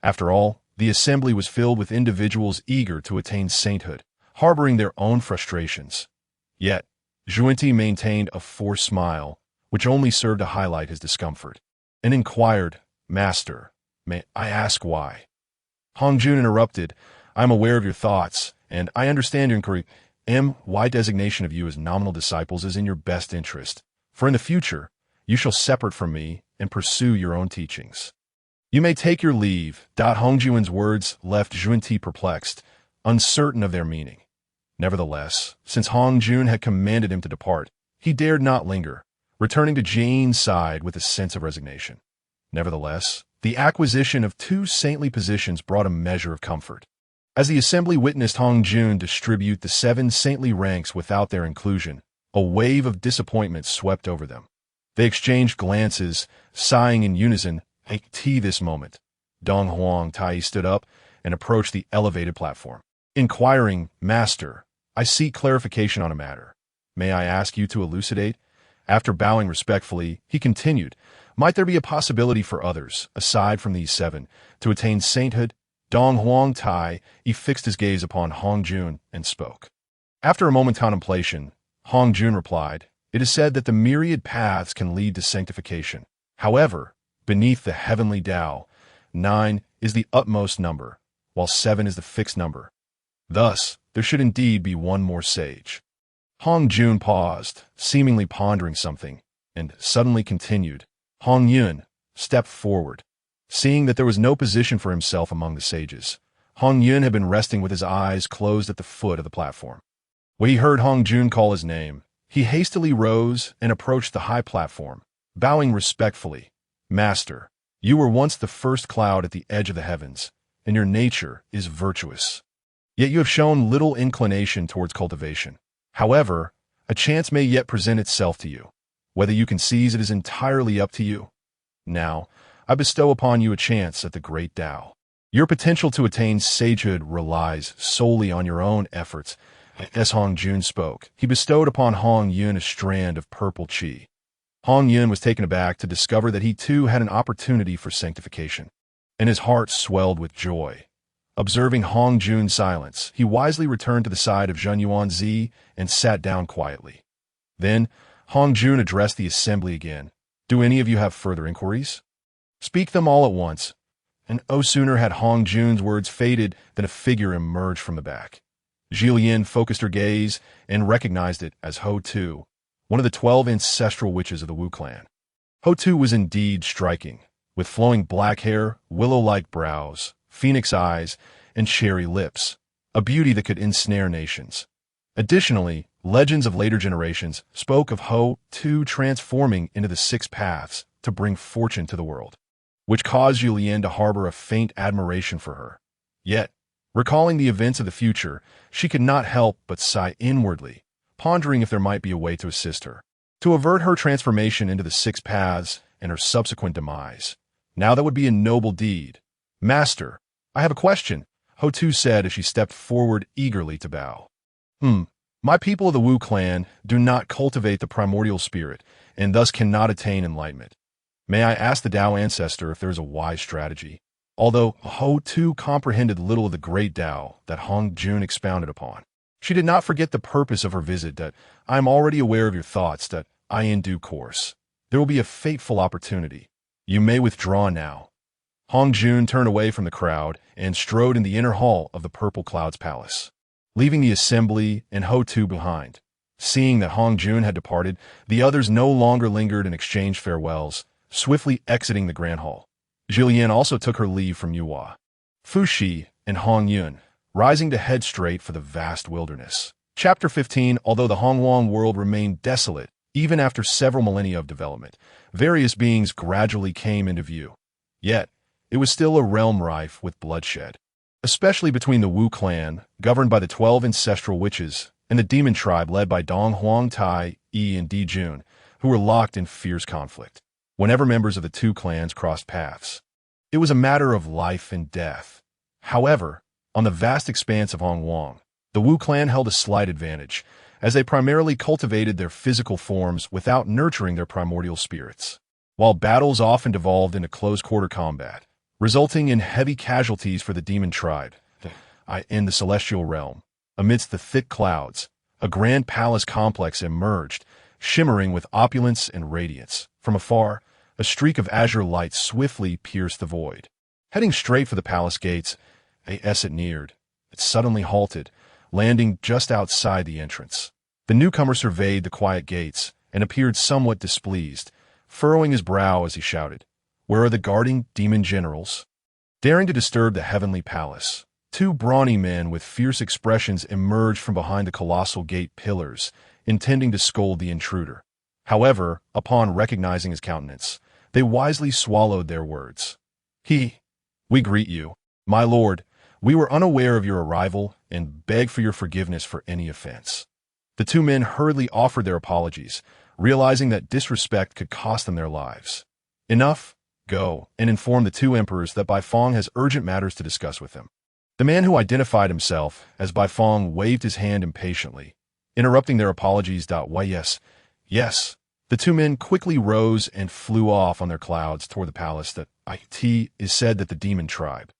After all, the assembly was filled with individuals eager to attain sainthood, harboring their own frustrations. Yet, Junti maintained a forced smile, which only served to highlight his discomfort, and inquired, Master, may I ask why? Hong Jun interrupted, I am aware of your thoughts, and I understand your inquiry. My designation of you as nominal disciples is in your best interest, for in the future, you shall separate from me and pursue your own teachings. You may take your leave. Hong Jun's words left Junti perplexed, uncertain of their meaning. Nevertheless, since Hong Jun had commanded him to depart, he dared not linger, returning to Jane's side with a sense of resignation. Nevertheless, the acquisition of 2 saintly positions brought a measure of comfort. As the assembly witnessed Hong Jun distribute the 7 saintly ranks without their inclusion, a wave of disappointment swept over them. They exchanged glances, sighing in unison, this moment. Dong Huang Tai stood up and approached the elevated platform, inquiring, Master, I seek clarification on a matter. May I ask you to elucidate? After bowing respectfully, he continued, might there be a possibility for others, aside from these 7, to attain sainthood? Dong Huang Tai fixed his gaze upon Hong Jun and spoke. After a moment's contemplation, Hong Jun replied, it is said that the myriad paths can lead to sanctification. However, beneath the heavenly Tao, 9 is the utmost number, while 7 is the fixed number. Thus, there should indeed be one more sage. Hong Jun paused, seemingly pondering something, and suddenly continued. Hong Yun stepped forward. Seeing that there was no position for himself among the sages, Hong Yun had been resting with his eyes closed at the foot of the platform. When he heard Hong Jun call his name, he hastily rose and approached the high platform, bowing respectfully. Master, you were once the first cloud at the edge of the heavens, and your nature is virtuous. Yet you have shown little inclination towards cultivation. However, a chance may yet present itself to you. Whether you can seize it is entirely up to you. Now, I bestow upon you a chance at the great Tao. Your potential to attain sagehood relies solely on your own efforts. As Hong Jun spoke, he bestowed upon Hong Yun a strand of purple qi. Hong Yun was taken aback to discover that he too had an opportunity for sanctification, and his heart swelled with joy. Observing Hong Jun's silence, he wisely returned to the side of Zhen Yuanzi and sat down quietly. Then, Hong Jun addressed the assembly again. Do any of you have further inquiries? Speak them all at once. And no sooner had Hong Jun's words faded than a figure emerged from the back. Jillian focused her gaze and recognized it as Ho Tu, one of the 12 ancestral witches of the Wu clan. Ho Tu was indeed striking, with flowing black hair, willow-like brows, phoenix eyes, and cherry lips, a beauty that could ensnare nations. Additionally, legends of later generations spoke of Ho Tu transforming into the six paths to bring fortune to the world, which caused Julienne to harbor a faint admiration for her. Yet, recalling the events of the future, she could not help but sigh inwardly, pondering if there might be a way to assist her, to avert her transformation into the six paths and her subsequent demise. Now that would be a noble deed. Master, I have a question, Ho Tu said as she stepped forward eagerly to bow. My people of the Wu clan do not cultivate the primordial spirit, and thus cannot attain enlightenment. May I ask the Tao ancestor if there is a wise strategy? Although Ho Tu comprehended little of the great Tao that Hong Jun expounded upon, she did not forget the purpose of her visit. That I am already aware of your thoughts, that I in due course. There will be a fateful opportunity. You may withdraw now. Hong Jun turned away from the crowd and strode in the inner hall of the Purple Cloud's palace, leaving the assembly and Ho Tu behind. Seeing that Hong Jun had departed, the others no longer lingered and exchanged farewells, swiftly exiting the grand hall. Jillian also took her leave from Yuhua, Fuxi, and Hong Yun, rising to head straight for the vast wilderness. Chapter 15. Although the Hongwang world remained desolate, even after several millennia of development, various beings gradually came into view. Yet, it was still a realm rife with bloodshed, especially between the Wu clan, governed by the 12 ancestral witches, and the demon tribe led by Dong Huang Tai, Yi, and Di Jun, who were locked in fierce conflict whenever members of the two clans crossed paths. It was a matter of life and death. However, on the vast expanse of Hongwang, the Wu clan held a slight advantage, as they primarily cultivated their physical forms without nurturing their primordial spirits. While battles often devolved into close-quarter combat, resulting in heavy casualties for the demon tribe, in the celestial realm, amidst the thick clouds, a grand palace complex emerged, shimmering with opulence and radiance. From afar, a streak of azure light swiftly pierced the void. Heading straight for the palace gates, as it neared, it suddenly halted, landing just outside the entrance. The newcomer surveyed the quiet gates and appeared somewhat displeased, furrowing his brow as he shouted, "Where are the guarding demon generals?" Daring to disturb the heavenly palace, two brawny men with fierce expressions emerged from behind the colossal gate pillars, intending to scold the intruder. However, upon recognizing his countenance, they wisely swallowed their words. We greet you, my lord. We were unaware of your arrival and beg for your forgiveness for any offense. The two men hurriedly offered their apologies, realizing that disrespect could cost them their lives. Enough, go and inform the two emperors that Bai Fong has urgent matters to discuss with them. The man who identified himself as Bai Fong waved his hand impatiently, interrupting their apologies. Why, yes. The two men quickly rose and flew off on their clouds toward the palace. That it is said that the demon tribe,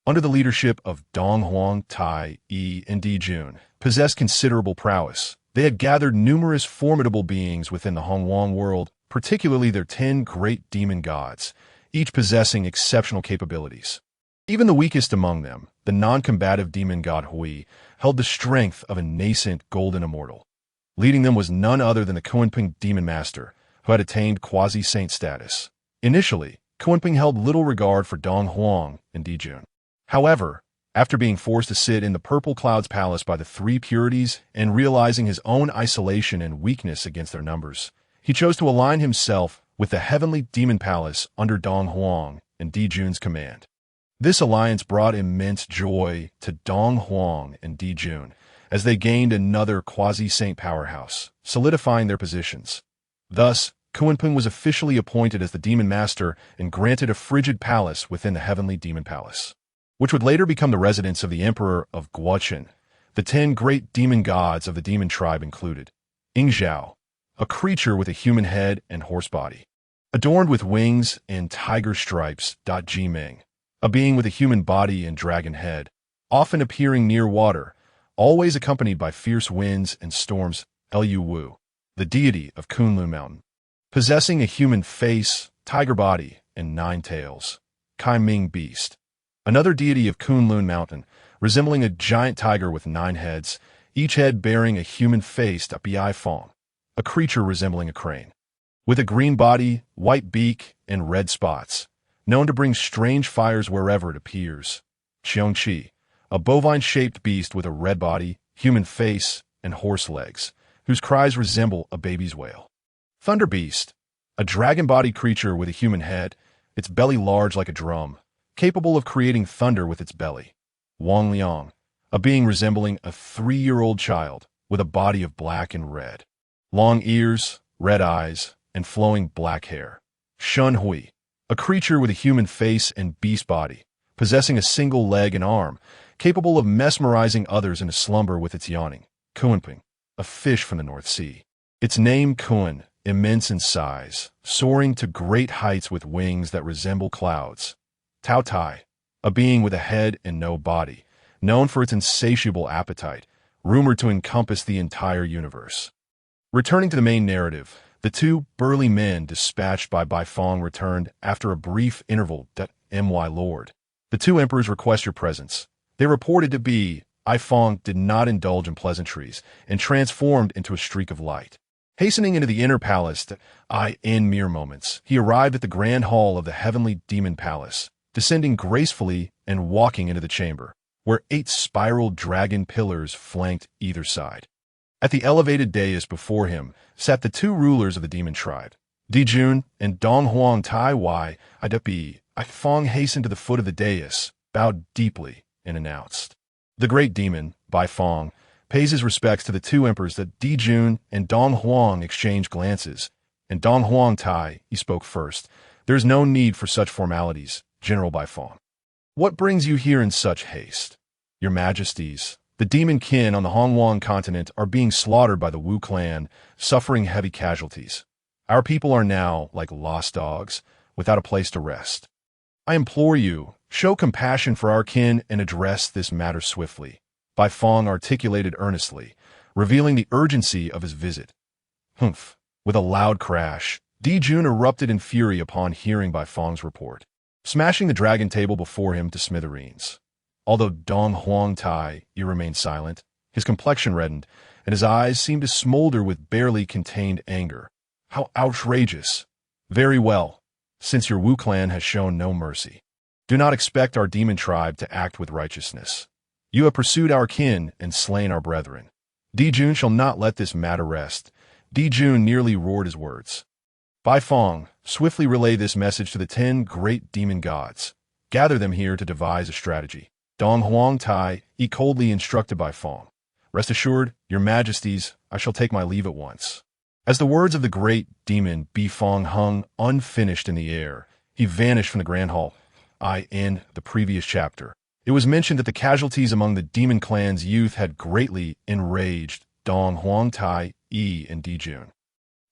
under the leadership of Dong Huang Tai, Yi, and Di Jun, possessed considerable prowess. They had gathered numerous formidable beings within the Hongwang world, particularly their 10 great demon gods, each possessing exceptional capabilities. Even the weakest among them, the non-combative demon god Hui, held the strength of a nascent golden immortal. Leading them was none other than the Kunping demon master, who had attained quasi-saint status. Initially, Kunping held little regard for Dong Huang and Di Jun. However, After being forced to sit in the Purple Cloud's palace by the three purities and realizing his own isolation and weakness against their numbers, he chose to align himself with the Heavenly Demon Palace under Dong Huang and Di Jun's command. This alliance brought immense joy to Dong Huang and Di Jun, as they gained another quasi-saint powerhouse, solidifying their positions. Thus, Kunpeng was officially appointed as the Demon Master and granted a frigid palace within the Heavenly Demon Palace, which would later become the residence of the Emperor of Guochen. The 10 great demon gods of the demon tribe included Yingzhao, a creature with a human head and horse body, adorned with wings and tiger stripes. Jimeng, a being with a human body and dragon head, often appearing near water, always accompanied by fierce winds and storms. Lu Wu, the deity of Kunlun Mountain, possessing a human face, tiger body, and 9 tails. Kai Ming Beast, another deity of Kunlun Mountain, resembling a giant tiger with 9 heads, each head bearing a human face. Bai Fong, a creature resembling a crane, with a green body, white beak, and red spots, known to bring strange fires wherever it appears. Qiongqi, a bovine-shaped beast with a red body, human face, and horse legs, whose cries resemble a baby's wail. Thunder Beast, a dragon-bodied creature with a human head, its belly large like a drum, capable of creating thunder with its belly. Wang Liang, a being resembling a 3-year-old child with a body of black and red, long ears, red eyes, and flowing black hair. Shun Hui, a creature with a human face and beast body, possessing a single leg and arm, capable of mesmerizing others into slumber with its yawning. Kunpeng, a fish from the North Sea, its name Kun, immense in size, soaring to great heights with wings that resemble clouds. Tao Tai, a being with a head and no body, known for its insatiable appetite, rumored to encompass the entire universe. Returning to the main narrative, the 2 burly men dispatched by Bai Fong returned after a brief interval. My lord, the 2 emperors request your presence. They reported to be. Bai Fong did not indulge in pleasantries and transformed into a streak of light. Hastening into the inner palace, in mere moments, he arrived at the grand hall of the Heavenly Demon Palace, descending gracefully and walking into the chamber, where 8 spiral dragon pillars flanked either side. At the elevated dais before him sat the 2 rulers of the demon tribe, Di Jun and Dong Huang Tai Wai. Bai Fong hastened to the foot of the dais, bowed deeply, and announced, "The great demon, Bai Fong, pays his respects to the 2 emperors." That Di Jun and Dong Huang exchanged glances, and Dong Huang Tai, he spoke first. "There is no need for such formalities, General Bai Fong. What brings you here in such haste? Your Majesties, the demon kin on the Hongwang continent are being slaughtered by the Wu clan, suffering heavy casualties. Our people are now like lost dogs, without a place to rest. I implore you, show compassion for our kin and address this matter swiftly," Bai Fong articulated earnestly, revealing the urgency of his visit. Humph! With a loud crash, Di Jun erupted in fury upon hearing Bai Fong's report, smashing the dragon table before him to smithereens. Although Dong Huang Tai remained silent, his complexion reddened, and his eyes seemed to smolder with barely contained anger. How outrageous! Very well, since your Wu clan has shown no mercy. Do not expect our demon tribe to act with righteousness. You have pursued our kin and slain our brethren. Di Jun shall not let this matter rest. Di Jun nearly roared his words. Bai Fong, swiftly relay this message to the 10 great demon gods. Gather them here to devise a strategy. Dong Huang Tai, coldly instructed Bai Fong. Rest assured, your Majesties, I shall take my leave at once. As the words of the great demon Bai Fong hung unfinished in the air, he vanished from the grand hall. In the previous chapter, it was mentioned that the casualties among the demon clan's youth had greatly enraged Dong Huang Tai and Di Jun,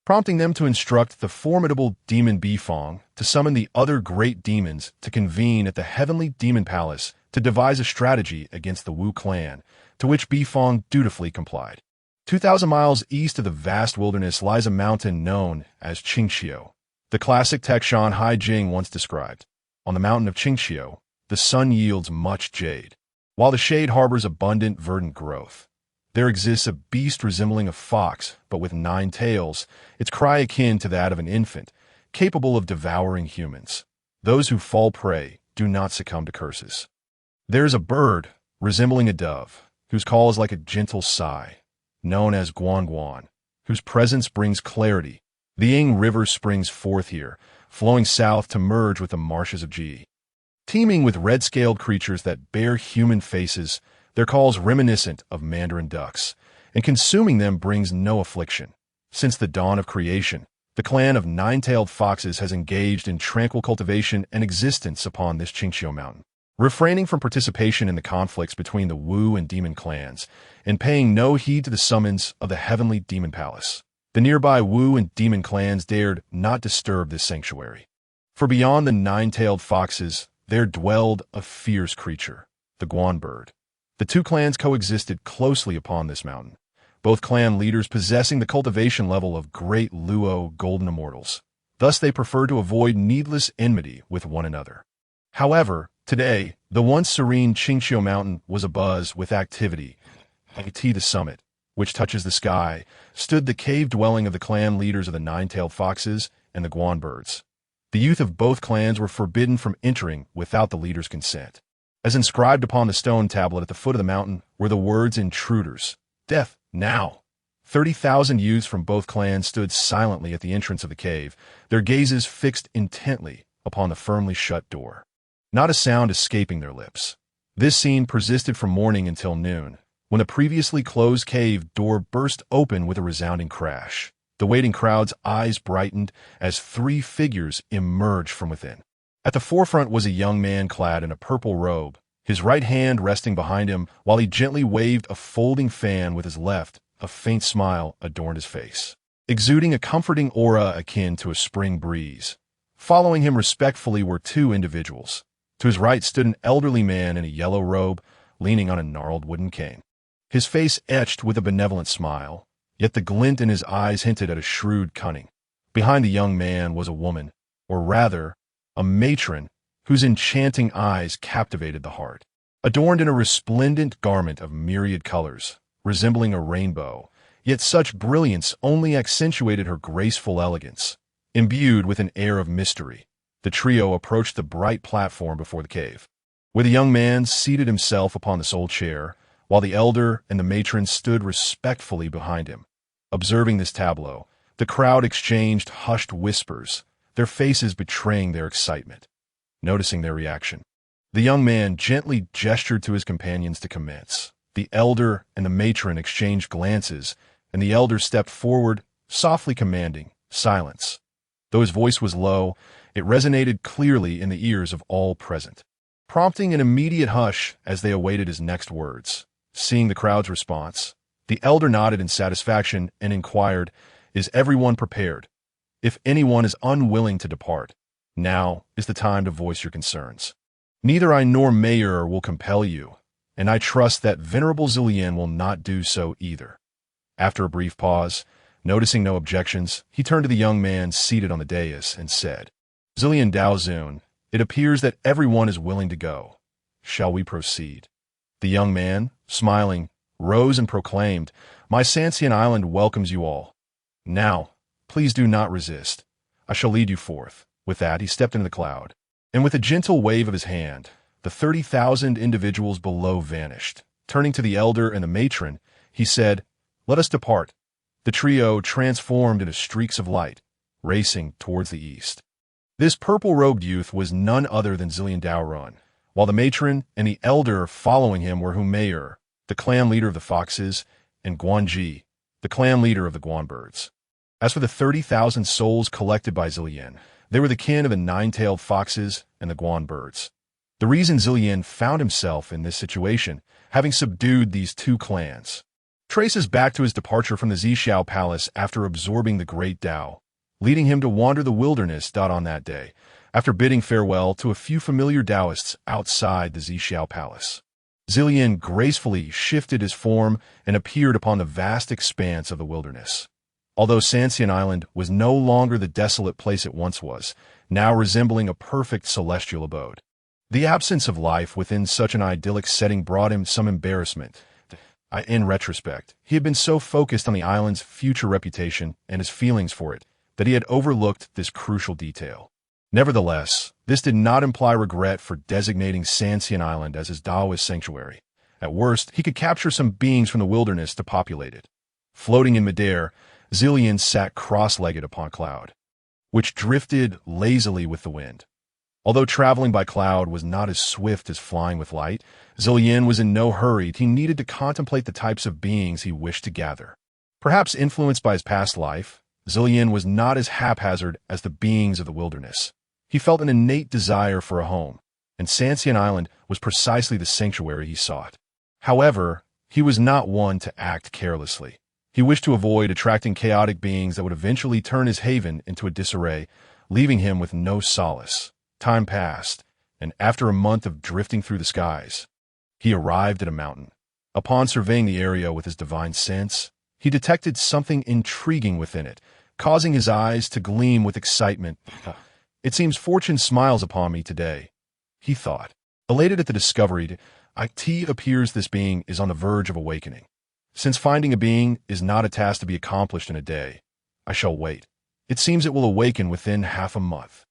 prompting them to instruct the formidable demon Bai Fong to summon the other great demons to convene at the Heavenly Demon Palace to devise a strategy against the Wu clan, to which Bai Fong dutifully complied. 2,000 miles east of the vast wilderness lies a mountain known as Qingxiu. The classic text Shan Hai Jing once described. On the mountain of Qingxiu, the sun yields much jade, while the shade harbors abundant verdant growth. There exists a beast resembling a fox, but with 9 tails, its cry akin to that of an infant, capable of devouring humans. Those who fall prey do not succumb to curses. There's a bird, resembling a dove, whose call is like a gentle sigh, known as Guan Guan, whose presence brings clarity. The Ying River springs forth here, flowing south to merge with the marshes of Ji. Teeming with red-scaled creatures that bear human faces, their calls reminiscent of mandarin ducks, and consuming them brings no affliction. Since the dawn of creation, the clan of nine-tailed foxes has engaged in tranquil cultivation and existence upon this Qingxiu mountain, refraining from participation in the conflicts between the Wu and Demon clans, and paying no heed to the summons of the heavenly Demon Palace. The nearby Wu and Demon clans dared not disturb this sanctuary. For beyond the nine-tailed foxes, there dwelled a fierce creature, the Guan bird. The two clans coexisted closely upon this mountain, both clan leaders possessing the cultivation level of great Luo golden immortals. Thus they preferred to avoid needless enmity with one another. However, today, the once serene Qingxiu mountain was abuzz with activity. At the summit, which touches the sky, stood the cave dwelling of the clan leaders of the nine-tailed foxes and the Guan birds. The youth of both clans were forbidden from entering without the leader's consent. As inscribed upon the stone tablet at the foot of the mountain were the words "Intruders. Death, now." 30,000 youths from both clans stood silently at the entrance of the cave, their gazes fixed intently upon the firmly shut door. Not a sound escaping their lips. This scene persisted from morning until noon, when the previously closed cave door burst open with a resounding crash. The waiting crowd's eyes brightened as three figures emerged from within. At the forefront was a young man clad in a purple robe, his right hand resting behind him while he gently waved a folding fan with his left. A faint smile adorned his face, exuding a comforting aura akin to a spring breeze. Following him respectfully were two individuals. To his right stood an elderly man in a yellow robe, leaning on a gnarled wooden cane. His face etched with a benevolent smile, yet the glint in his eyes hinted at a shrewd cunning. Behind the young man was a woman, or rather, a matron, whose enchanting eyes captivated the heart. Adorned in a resplendent garment of myriad colors, resembling a rainbow, yet such brilliance only accentuated her graceful elegance. Imbued with an air of mystery, the trio approached the bright platform before the cave, where the young man seated himself upon the sole chair, while the elder and the matron stood respectfully behind him. Observing this tableau, the crowd exchanged hushed whispers, their faces betraying their excitement. Noticing their reaction, the young man gently gestured to his companions to commence. The elder and the matron exchanged glances, and the elder stepped forward, softly commanding silence. Though his voice was low, it resonated clearly in the ears of all present, prompting an immediate hush as they awaited his next words. Seeing the crowd's response, the elder nodded in satisfaction and inquired, "Is everyone prepared? If anyone is unwilling to depart, now is the time to voice your concerns. Neither I nor Mayor will compel you, and I trust that Venerable Zillian will not do so either." After a brief pause, noticing no objections, he turned to the young man seated on the dais and said, "Zillian Daozun, it appears that everyone is willing to go. Shall we proceed?" The young man, smiling, rose and proclaimed, "My Sancian Island welcomes you all. Now, please do not resist. I shall lead you forth." With that, he stepped into the cloud, and with a gentle wave of his hand, the 30,000 individuals below vanished. Turning to the elder and the matron, he said, "Let us depart." The trio transformed into streaks of light, racing towards the east. This purple-robed youth was none other than Zillian Daorun, while the matron and the elder following him were Humayur, the clan leader of the foxes, and Guanji, the clan leader of the Guan birds. As for the 30,000 souls collected by Zillian, they were the kin of the nine-tailed foxes and the Guan birds. The reason Zillian found himself in this situation, having subdued these two clans, traces back to his departure from the Zhixiao Palace after absorbing the Great Tao, leading him to wander the wilderness on that day, after bidding farewell to a few familiar Taoists outside the Zhixiao Palace. Zillian gracefully shifted his form and appeared upon the vast expanse of the wilderness. Although Sancian Island was no longer the desolate place it once was, now resembling a perfect celestial abode. The absence of life within such an idyllic setting brought him some embarrassment. In retrospect, he had been so focused on the island's future reputation and his feelings for it that he had overlooked this crucial detail. Nevertheless, This did not imply regret for designating Sanxian Island as his Taoist sanctuary. At worst, he could capture some beings from the wilderness to populate it. Floating in midair, Zillion sat cross-legged upon cloud, which drifted lazily with the wind. Although traveling by cloud was not as swift as flying with light, Zillion was in no hurry. He needed to contemplate the types of beings he wished to gather. Perhaps influenced by his past life, Zillion was not as haphazard as the beings of the wilderness. He felt an innate desire for a home, and Sanxian Island was precisely the sanctuary he sought. However, he was not one to act carelessly. He wished to avoid attracting chaotic beings that would eventually turn his haven into a disarray, leaving him with no solace. Time passed, and after a month of drifting through the skies, he arrived at a mountain. Upon surveying the area with his divine sense, he detected something intriguing within it, causing his eyes to gleam with excitement. It seems fortune smiles upon me today, he thought. Elated at the discovery, it appears this being is on the verge of awakening. Since finding a being is not a task to be accomplished in a day, I shall wait. It seems it will awaken within half a month.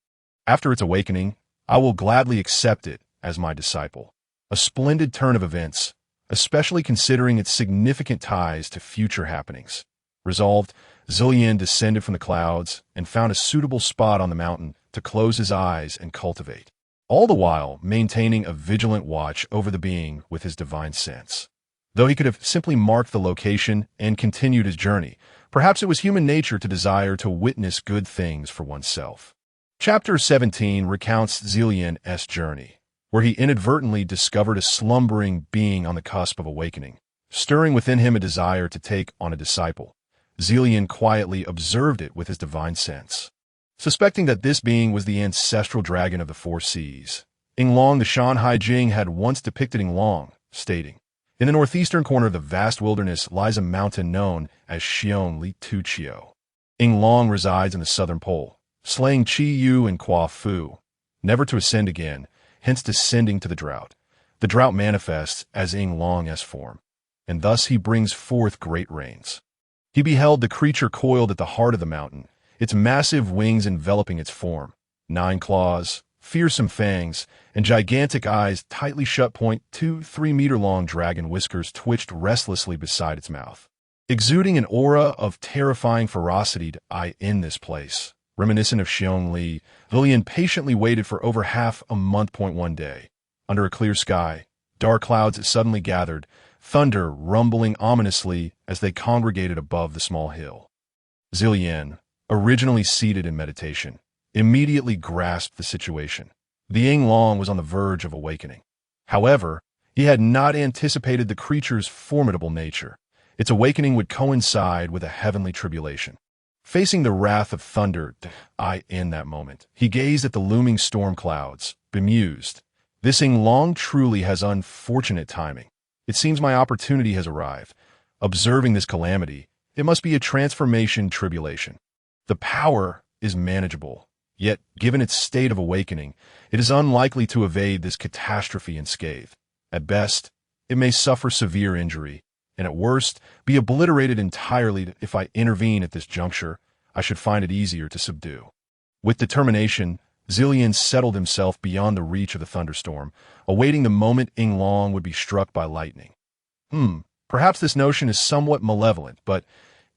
After its awakening, I will gladly accept it as my disciple. A splendid turn of events, especially considering its significant ties to future happenings. Resolved, Zillion descended from the clouds and found a suitable spot on the mountain to close his eyes and cultivate, all the while maintaining a vigilant watch over the being with his divine sense. Though he could have simply marked the location and continued his journey, perhaps it was human nature to desire to witness good things for oneself. Chapter 17 recounts Zillion's journey, where he inadvertently discovered a slumbering being on the cusp of awakening, stirring within him a desire to take on a disciple. Zillion quietly observed it with his divine sense. Suspecting that this being was the ancestral dragon of the four seas, Yinglong the Shanhai Jing had once depicted Yinglong, stating, "In the northeastern corner of the vast wilderness lies a mountain known as Xiong Li Tu Chio. Yinglong resides in the southern pole, slaying Qi Yu and Qua Fu, never to ascend again, hence descending to the drought. The drought manifests as Yinglong's form, and thus he brings forth great rains." He beheld the creature coiled at the heart of the mountain, its massive wings enveloping its form. 9 claws, fearsome fangs, and gigantic eyes tightly shut. 2-3-meter-long dragon whiskers twitched restlessly beside its mouth, exuding an aura of terrifying ferocity. In this place, reminiscent of Xiong Li, Zillion patiently waited for over half a month. One day, under a clear sky, dark clouds had suddenly gathered, thunder rumbling ominously as they congregated above the small hill. Zillion, originally seated in meditation, immediately grasped the situation. The Yinglong was on the verge of awakening. However, he had not anticipated the creature's formidable nature. Its awakening would coincide with a heavenly tribulation. Facing the wrath of thunder, in that moment, he gazed at the looming storm clouds, bemused. This Yinglong truly has unfortunate timing. It seems my opportunity has arrived. Observing this calamity, it must be a transformation tribulation. The power is manageable, yet given its state of awakening, it is unlikely to evade this catastrophe unscathed. At best, it may suffer severe injury, and at worst, be obliterated entirely. If I intervene at this juncture, I should find it easier to subdue. With determination, Zillion settled himself beyond the reach of the thunderstorm, awaiting the moment Yinglong would be struck by lightning. Perhaps this notion is somewhat malevolent, but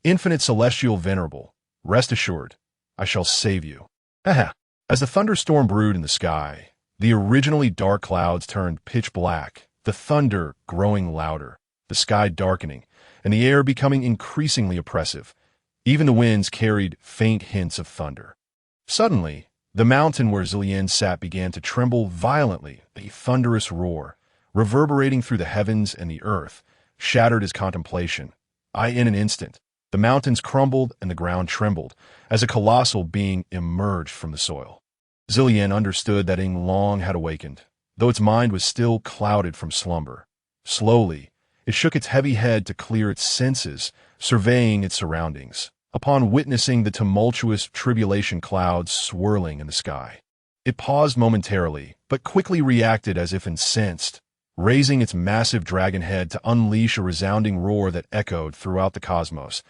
infinite celestial venerable, rest assured, I shall save you. As the thunderstorm brewed in the sky, the originally dark clouds turned pitch black, the thunder growing louder, the sky darkening, and the air becoming increasingly oppressive. Even the winds carried faint hints of thunder. Suddenly, the mountain where Zillion sat began to tremble violently. A thunderous roar, reverberating through the heavens and the earth, shattered his contemplation. In an instant, the mountains crumbled and the ground trembled, as a colossal being emerged from the soil. Zillion understood that Yinglong had awakened, though its mind was still clouded from slumber. Slowly, it shook its heavy head to clear its senses, surveying its surroundings. Upon witnessing the tumultuous tribulation clouds swirling in the sky, it paused momentarily, but quickly reacted as if incensed, raising its massive dragon head to unleash a resounding roar that echoed throughout the cosmos.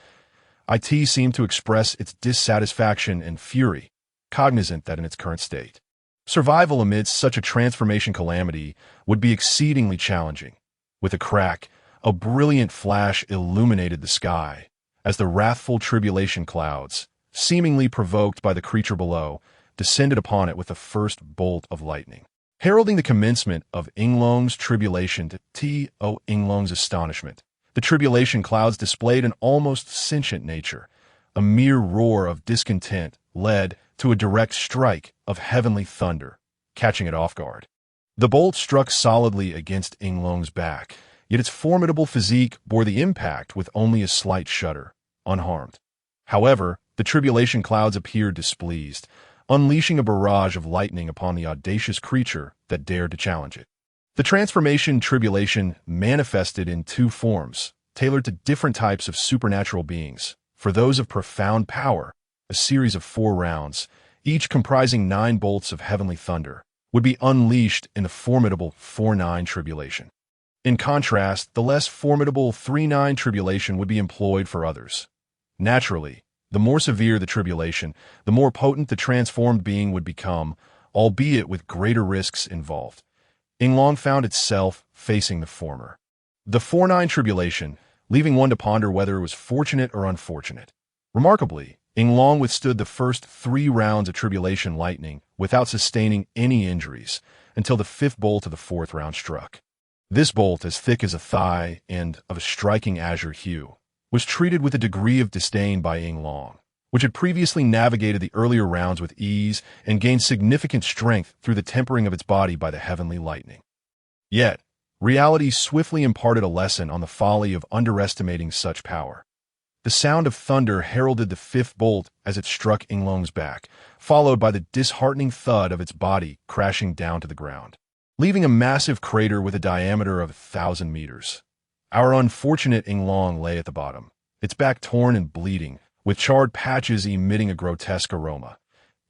It seemed to express its dissatisfaction and fury, cognizant that in its current state, Survival amidst such a transformation calamity would be exceedingly challenging. With a crack, a brilliant flash illuminated the sky, as the wrathful tribulation clouds, seemingly provoked by the creature below, descended upon it with the first bolt of lightning. Heralding the commencement of Inglong's tribulation to T.O. Inglong's astonishment, the tribulation clouds displayed an almost sentient nature. A mere roar of discontent led to a direct strike of heavenly thunder, catching it off guard. The bolt struck solidly against Inglong's back, yet its formidable physique bore the impact with only a slight shudder, unharmed. However, the tribulation clouds appeared displeased, unleashing a barrage of lightning upon the audacious creature that dared to challenge it. The transformation tribulation manifested in two forms, tailored to different types of supernatural beings. For those of profound power, a series of 4 rounds, each comprising 9 bolts of heavenly thunder, would be unleashed in the formidable 4-9 tribulation. In contrast, the less formidable 3-9 tribulation would be employed for others. Naturally, the more severe the tribulation, the more potent the transformed being would become, albeit with greater risks involved. Inglong found itself facing the former. The 4-9 tribulation, leaving one to ponder whether it was fortunate or unfortunate. Remarkably, Inglong withstood the first 3 rounds of tribulation lightning without sustaining any injuries until the 5th bolt of the 4th round struck. This bolt, as thick as a thigh and of a striking azure hue, was treated with a degree of disdain by Inglong, which had previously navigated the earlier rounds with ease and gained significant strength through the tempering of its body by the heavenly lightning. Yet, reality swiftly imparted a lesson on the folly of underestimating such power. The sound of thunder heralded the 5th bolt as it struck Inglong's back, followed by the disheartening thud of its body crashing down to the ground, leaving a massive crater with a diameter of 1,000 meters. Our unfortunate Inglong lay at the bottom, its back torn and bleeding, with charred patches emitting a grotesque aroma.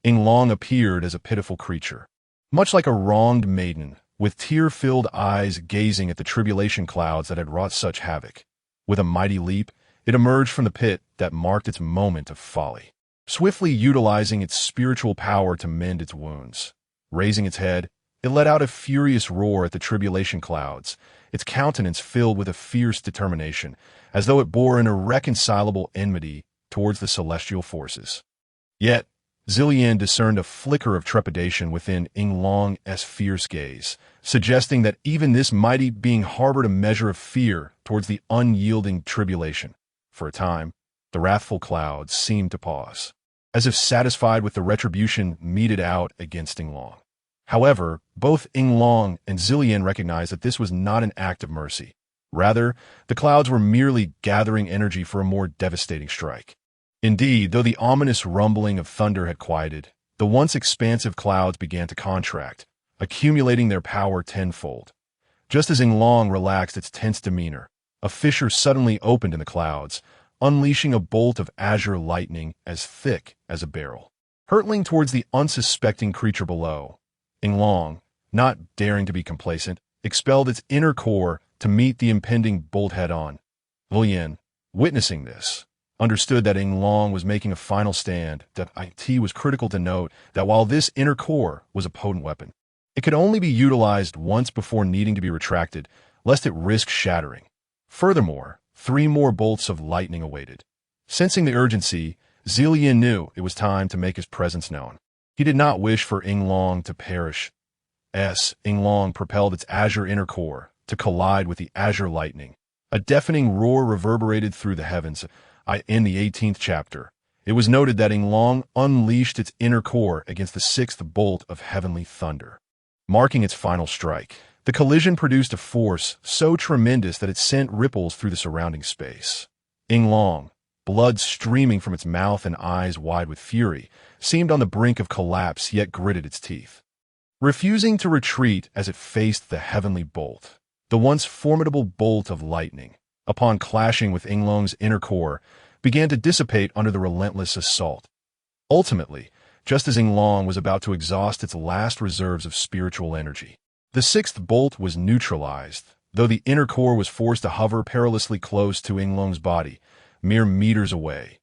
Inglong appeared as a pitiful creature, much like a wronged maiden, with tear-filled eyes gazing at the tribulation clouds that had wrought such havoc. With a mighty leap, it emerged from the pit that marked its moment of folly, swiftly utilizing its spiritual power to mend its wounds. Raising its head, it let out a furious roar at the tribulation clouds, its countenance filled with a fierce determination, as though it bore an irreconcilable enmity towards the celestial forces. Yet, Zillian discerned a flicker of trepidation within Inglong's fierce gaze, suggesting that even this mighty being harbored a measure of fear towards the unyielding tribulation. For a time, the wrathful clouds seemed to pause, as if satisfied with the retribution meted out against Inglong. However, both Inglong and Zillian recognized that this was not an act of mercy. Rather, the clouds were merely gathering energy for a more devastating strike. Indeed, though the ominous rumbling of thunder had quieted, the once expansive clouds began to contract, accumulating their power tenfold. Just as Inglong relaxed its tense demeanor, a fissure suddenly opened in the clouds, unleashing a bolt of azure lightning as thick as a barrel. Hurtling towards the unsuspecting creature below, Inglong, not daring to be complacent, expelled its inner core to meet the impending bolt head-on. Zillian, witnessing this, understood that Inglong was making a final stand. It was critical to note that while this inner core was a potent weapon, it could only be utilized once before needing to be retracted, lest it risk shattering. Furthermore, 3 more bolts of lightning awaited. Sensing the urgency, Zillian knew it was time to make his presence known. He did not wish for Inglong to perish. Inglong propelled its azure inner core to collide with the azure lightning. A deafening roar reverberated through the heavens. In the 18th chapter, it was noted that Inglong unleashed its inner core against the 6th bolt of heavenly thunder, marking its final strike. The collision produced a force so tremendous that it sent ripples through the surrounding space. Inglong, blood streaming from its mouth and eyes wide with fury, seemed on the brink of collapse yet gritted its teeth. Refusing to retreat as it faced the heavenly bolt, the once formidable bolt of lightning, upon clashing with Inglong's inner core, began to dissipate under the relentless assault. Ultimately, just as Inglong was about to exhaust its last reserves of spiritual energy, the 6th bolt was neutralized, though the inner core was forced to hover perilously close to Inglong's body, mere meters away.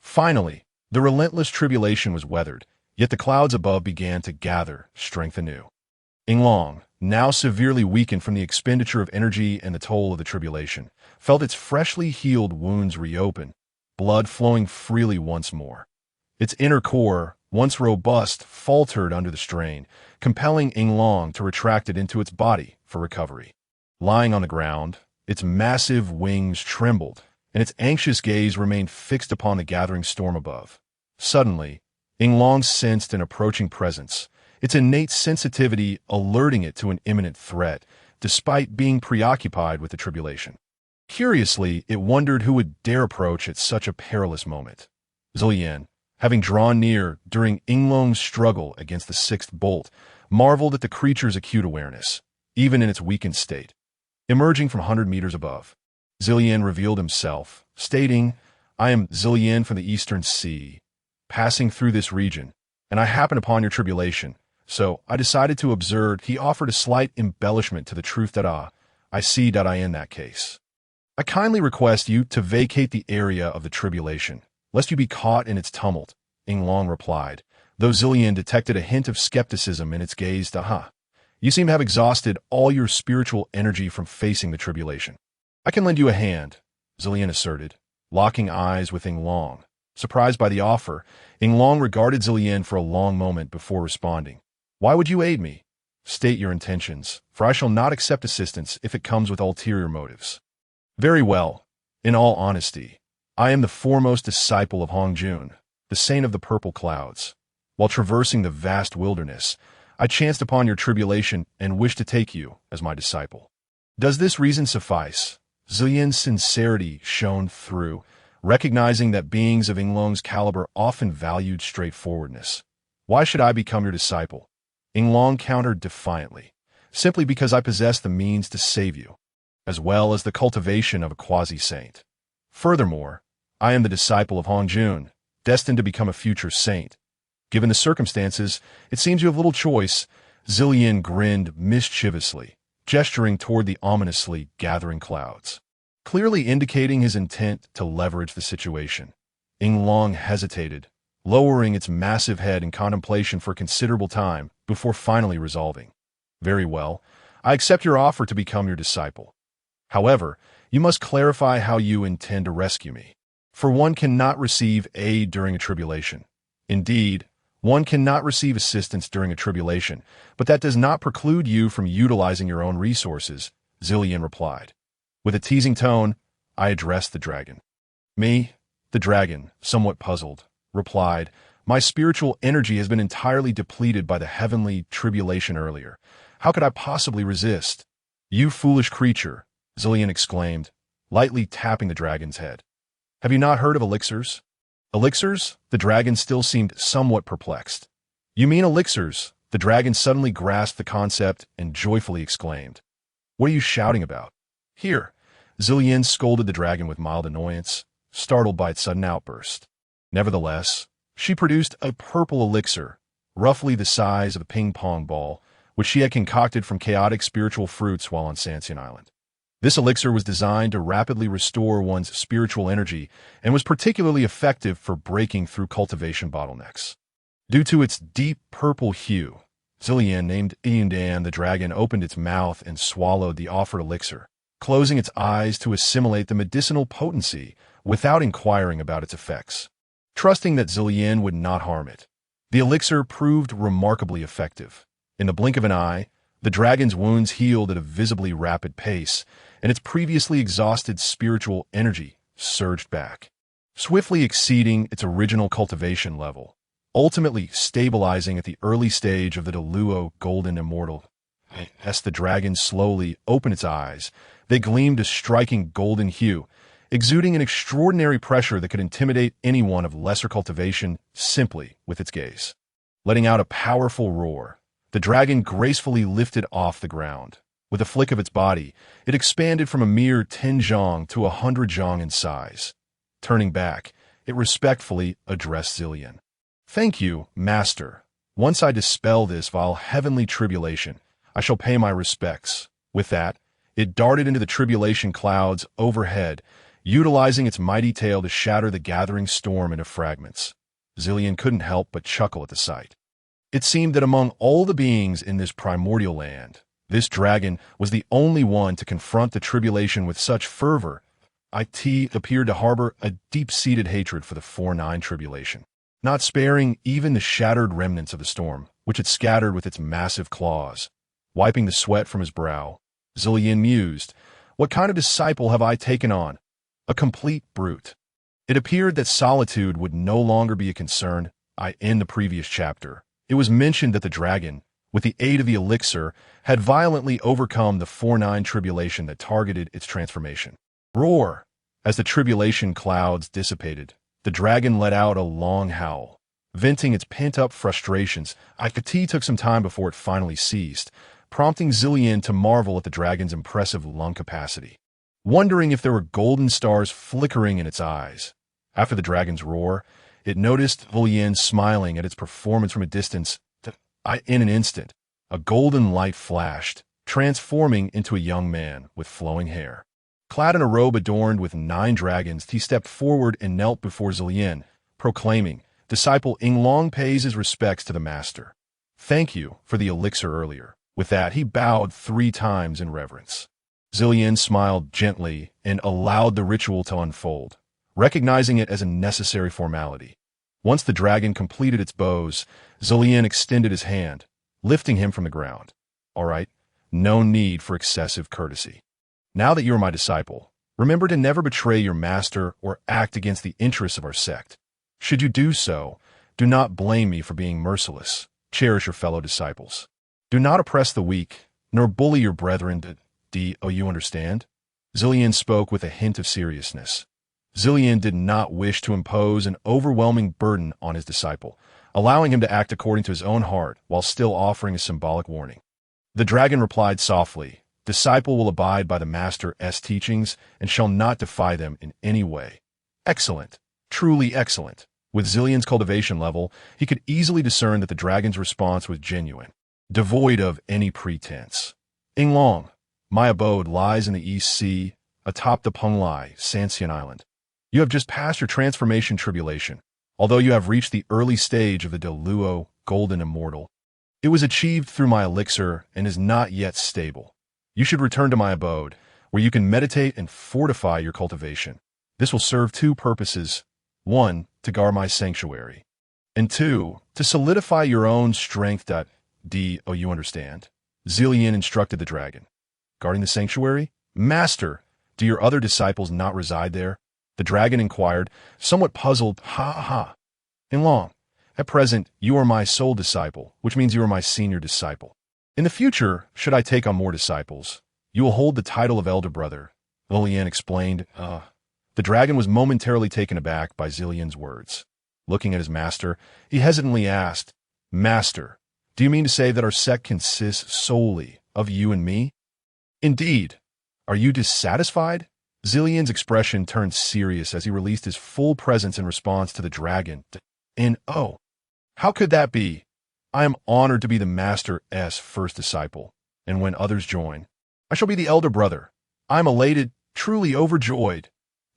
Finally, the relentless tribulation was weathered, Yet the clouds above began to gather strength anew. Yinglong, now severely weakened from the expenditure of energy and the toll of the tribulation, felt its freshly healed wounds reopen, blood flowing freely once more. Its inner core, once robust, faltered under the strain, compelling Yinglong to retract it into its body for recovery. Lying on the ground, its massive wings trembled, and its anxious gaze remained fixed upon the gathering storm above. Suddenly, Yinglong sensed an approaching presence, its innate sensitivity alerting it to an imminent threat, despite being preoccupied with the tribulation. Curiously, it wondered who would dare approach at such a perilous moment. Zilian, having drawn near during Yinglong's struggle against the sixth bolt, marveled at the creature's acute awareness, even in its weakened state. Emerging from 100 meters above, Zilian revealed himself, stating, "I am Zilian from the Eastern Sea, passing through this region, and I happened upon your tribulation, so I decided to observe." He offered a slight embellishment to the truth that I see that I in that case. "I kindly request you to vacate the area of the tribulation, lest you be caught in its tumult," Yinglong replied, though Zilian detected a hint of skepticism in its gaze. You seem to have exhausted all your spiritual energy from facing the tribulation." "I can lend you a hand," Zilian asserted, locking eyes with Yinglong. Surprised by the offer, Yinglong regarded Zilian for a long moment before responding. "Why would you aid me? State your intentions, for I shall not accept assistance if it comes with ulterior motives." "Very well. In all honesty, I am the foremost disciple of Hongjun, the saint of the purple clouds. While traversing the vast wilderness, I chanced upon your tribulation and wished to take you as my disciple." "Does this reason suffice?" Zilian's sincerity shone through, recognizing that beings of Yinglong's caliber often valued straightforwardness. "Why should I become your disciple?" Yinglong countered defiantly. "Simply because I possess the means to save you, as well as the cultivation of a quasi-saint. Furthermore, I am the disciple of Hongjun, destined to become a future saint. Given the circumstances, it seems you have little choice." Zilian grinned mischievously, gesturing toward the ominously gathering clouds, clearly indicating his intent to leverage the situation. Yinglong hesitated, lowering its massive head in contemplation for a considerable time before finally resolving. "Very well, I accept your offer to become your disciple. However, you must clarify how you intend to rescue me. For one cannot receive aid during a tribulation. Indeed, one cannot receive assistance during a tribulation, but that does not preclude you from utilizing your own resources," Zilian replied. With a teasing tone, I addressed the dragon. "Me?" The dragon, somewhat puzzled, replied, "My spiritual energy has been entirely depleted by the heavenly tribulation earlier. How could I possibly resist?" "You foolish creature," Zilian exclaimed, lightly tapping the dragon's head. "Have you not heard of elixirs?" "Elixirs?" The dragon still seemed somewhat perplexed. "You mean elixirs?" The dragon suddenly grasped the concept and joyfully exclaimed. "What are you shouting about?" "Here," Zilian scolded the dragon with mild annoyance, startled by its sudden outburst. Nevertheless, she produced a purple elixir, roughly the size of a ping-pong ball, which she had concocted from chaotic spiritual fruits while on Sansian Island. This elixir was designed to rapidly restore one's spiritual energy and was particularly effective for breaking through cultivation bottlenecks. Due to its deep purple hue, Zilian, named Yundan the dragon, opened its mouth and swallowed the offered elixir, closing its eyes to assimilate the medicinal potency without inquiring about its effects. Trusting that Zilian would not harm it, the elixir proved remarkably effective. In the blink of an eye, the dragon's wounds healed at a visibly rapid pace, and its previously exhausted spiritual energy surged back, swiftly exceeding its original cultivation level, ultimately stabilizing at the early stage of the Deluo Golden Immortal. As the dragon slowly opened its eyes, they gleamed a striking golden hue, exuding an extraordinary pressure that could intimidate anyone of lesser cultivation simply with its gaze. Letting out a powerful roar, the dragon gracefully lifted off the ground. With a flick of its body, it expanded from a mere 10 zhong to 100 zhong in size. Turning back, it respectfully addressed Zilian. "Thank you, Master. Once I dispel this vile heavenly tribulation, I shall pay my respects." With that, it darted into the tribulation clouds overhead, utilizing its mighty tail to shatter the gathering storm into fragments. Zillion couldn't help but chuckle at the sight. It seemed that among all the beings in this primordial land, this dragon was the only one to confront the tribulation with such fervor. It appeared to harbor a deep-seated hatred for the 4-9 tribulation, not sparing even the shattered remnants of the storm, which it scattered with its massive claws. Wiping the sweat from his brow, Zillion mused, "What kind of disciple have I taken on? A complete brute." It appeared that solitude would no longer be a concern. In the previous chapter, it was mentioned that the dragon, with the aid of the elixir, had violently overcome the 4-9 tribulation that targeted its transformation. Roar! As the tribulation clouds dissipated, the dragon let out a long howl, venting its pent-up frustrations. It took some time before it finally ceased, prompting Zillion to marvel at the dragon's impressive lung capacity, wondering if there were golden stars flickering in its eyes. After the dragon's roar, it noticed Zillion smiling at its performance from a distance. In an instant, a golden light flashed, transforming into a young man with flowing hair. Clad in a robe adorned with 9 dragons, he stepped forward and knelt before Zillion, proclaiming, "Disciple Yinglong pays his respects to the master. Thank you for the elixir earlier." With that, he bowed 3 times in reverence. Zillion smiled gently and allowed the ritual to unfold, recognizing it as a necessary formality. Once the dragon completed its bows, Zillion extended his hand, lifting him from the ground. "All right, no need for excessive courtesy. Now that you are my disciple, remember to never betray your master or act against the interests of our sect. Should you do so, do not blame me for being merciless. Cherish your fellow disciples. Do not oppress the weak, nor bully your brethren. You understand?" Zillion spoke with a hint of seriousness. Zillion did not wish to impose an overwhelming burden on his disciple, allowing him to act according to his own heart while still offering a symbolic warning. The dragon replied softly, "Disciple will abide by the master's teachings and shall not defy them in any way." Excellent, truly excellent. With Zillion's cultivation level, he could easily discern that the dragon's response was genuine, devoid of any pretense. "Yinglong, my abode lies in the East Sea, atop the Penglai, Sanxian Island. You have just passed your transformation tribulation, although you have reached the early stage of the Deluo Golden Immortal. It was achieved through my elixir and is not yet stable. You should return to my abode, where you can meditate and fortify your cultivation. This will serve 2 purposes. 1, to guard my sanctuary, and 2, to solidify your own strength. You understand?" Zillion instructed the dragon. "Guarding the sanctuary? Master, do your other disciples not reside there?" The dragon inquired, somewhat puzzled. "Yinglong, at present you are my sole disciple, which means you are my senior disciple. In the future, should I take on more disciples, you will hold the title of elder brother," Zillion explained. The dragon was momentarily taken aback by Zillion's words. Looking at his master, he hesitantly asked, "Master, do you mean to say that our sect consists solely of you and me?" "Indeed. Are you dissatisfied?" Zillion's expression turned serious as he released his full presence in response to the dragon. "Oh, how could that be? I am honored to be the master's first disciple, and when others join, I shall be the elder brother. I am elated, truly overjoyed."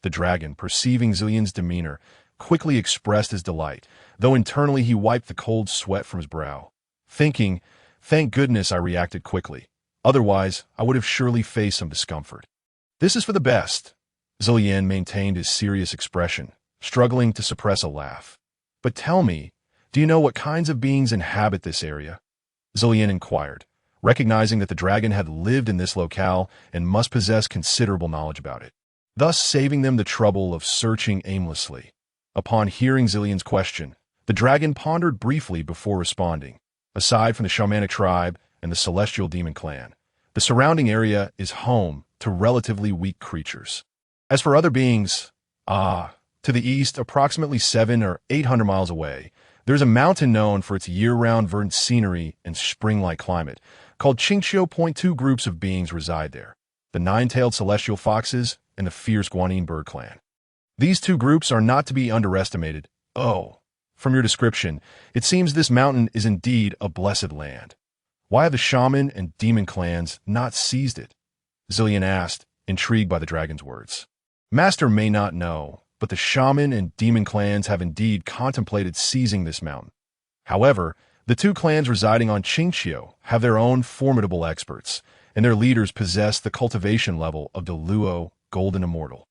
The dragon, perceiving Zillion's demeanor, quickly expressed his delight, though internally he wiped the cold sweat from his brow, thinking, "Thank goodness I reacted quickly. Otherwise, I would have surely faced some discomfort. This is for the best." Zillion maintained his serious expression, struggling to suppress a laugh. "But tell me, do you know what kinds of beings inhabit this area?" Zillion inquired, recognizing that the dragon had lived in this locale and must possess considerable knowledge about it, thus saving them the trouble of searching aimlessly. Upon hearing Zillion's question, the dragon pondered briefly before responding. Aside from the shamanic tribe and the celestial demon clan, the surrounding area is home to relatively weak creatures. As for other beings, to the east, approximately 700 or 800 miles away, there's a mountain known for its year-round verdant scenery and spring-like climate, called Qingqiu. 2 groups of beings reside there: the 9-tailed celestial foxes and the fierce Guanyin bird clan. These 2 groups are not to be underestimated. From your description, it seems this mountain is indeed a blessed land. Why have the shaman and demon clans not seized it?" Zillion asked, intrigued by the dragon's words. "Master may not know, but the shaman and demon clans have indeed contemplated seizing this mountain. However, the two clans residing on Qingqiu have their own formidable experts, and their leaders possess the cultivation level of the Luo Golden Immortal.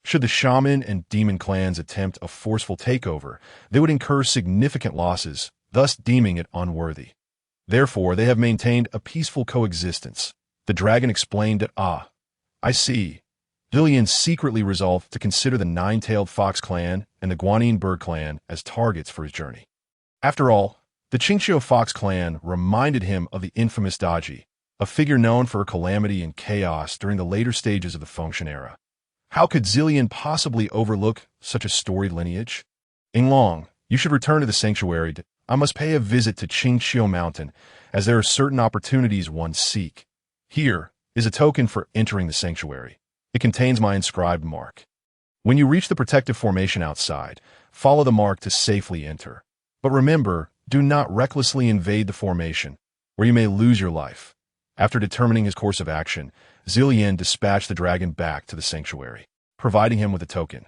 Should the shaman and demon clans attempt a forceful takeover, they would incur significant losses, thus deeming it unworthy. Therefore, they have maintained a peaceful coexistence. The dragon explained that, I see. Zillian secretly resolved to consider the Nine-Tailed Fox clan and the Guanyin Bird clan as targets for his journey. After all, the Qingqiu Fox clan reminded him of the infamous Daji, a figure known for calamity and chaos during the later stages of the Fengshan era. How could Zillian possibly overlook such a storied lineage? Yinglong, you should return to the sanctuary. I must pay a visit to Qingqiu Mountain, as there are certain opportunities one seek. Here is a token for entering the sanctuary. It contains my inscribed mark. When you reach the protective formation outside, follow the mark to safely enter. But remember, do not recklessly invade the formation, where you may lose your life. After determining his course of action, Zillian dispatched the dragon back to the sanctuary, providing him with a token.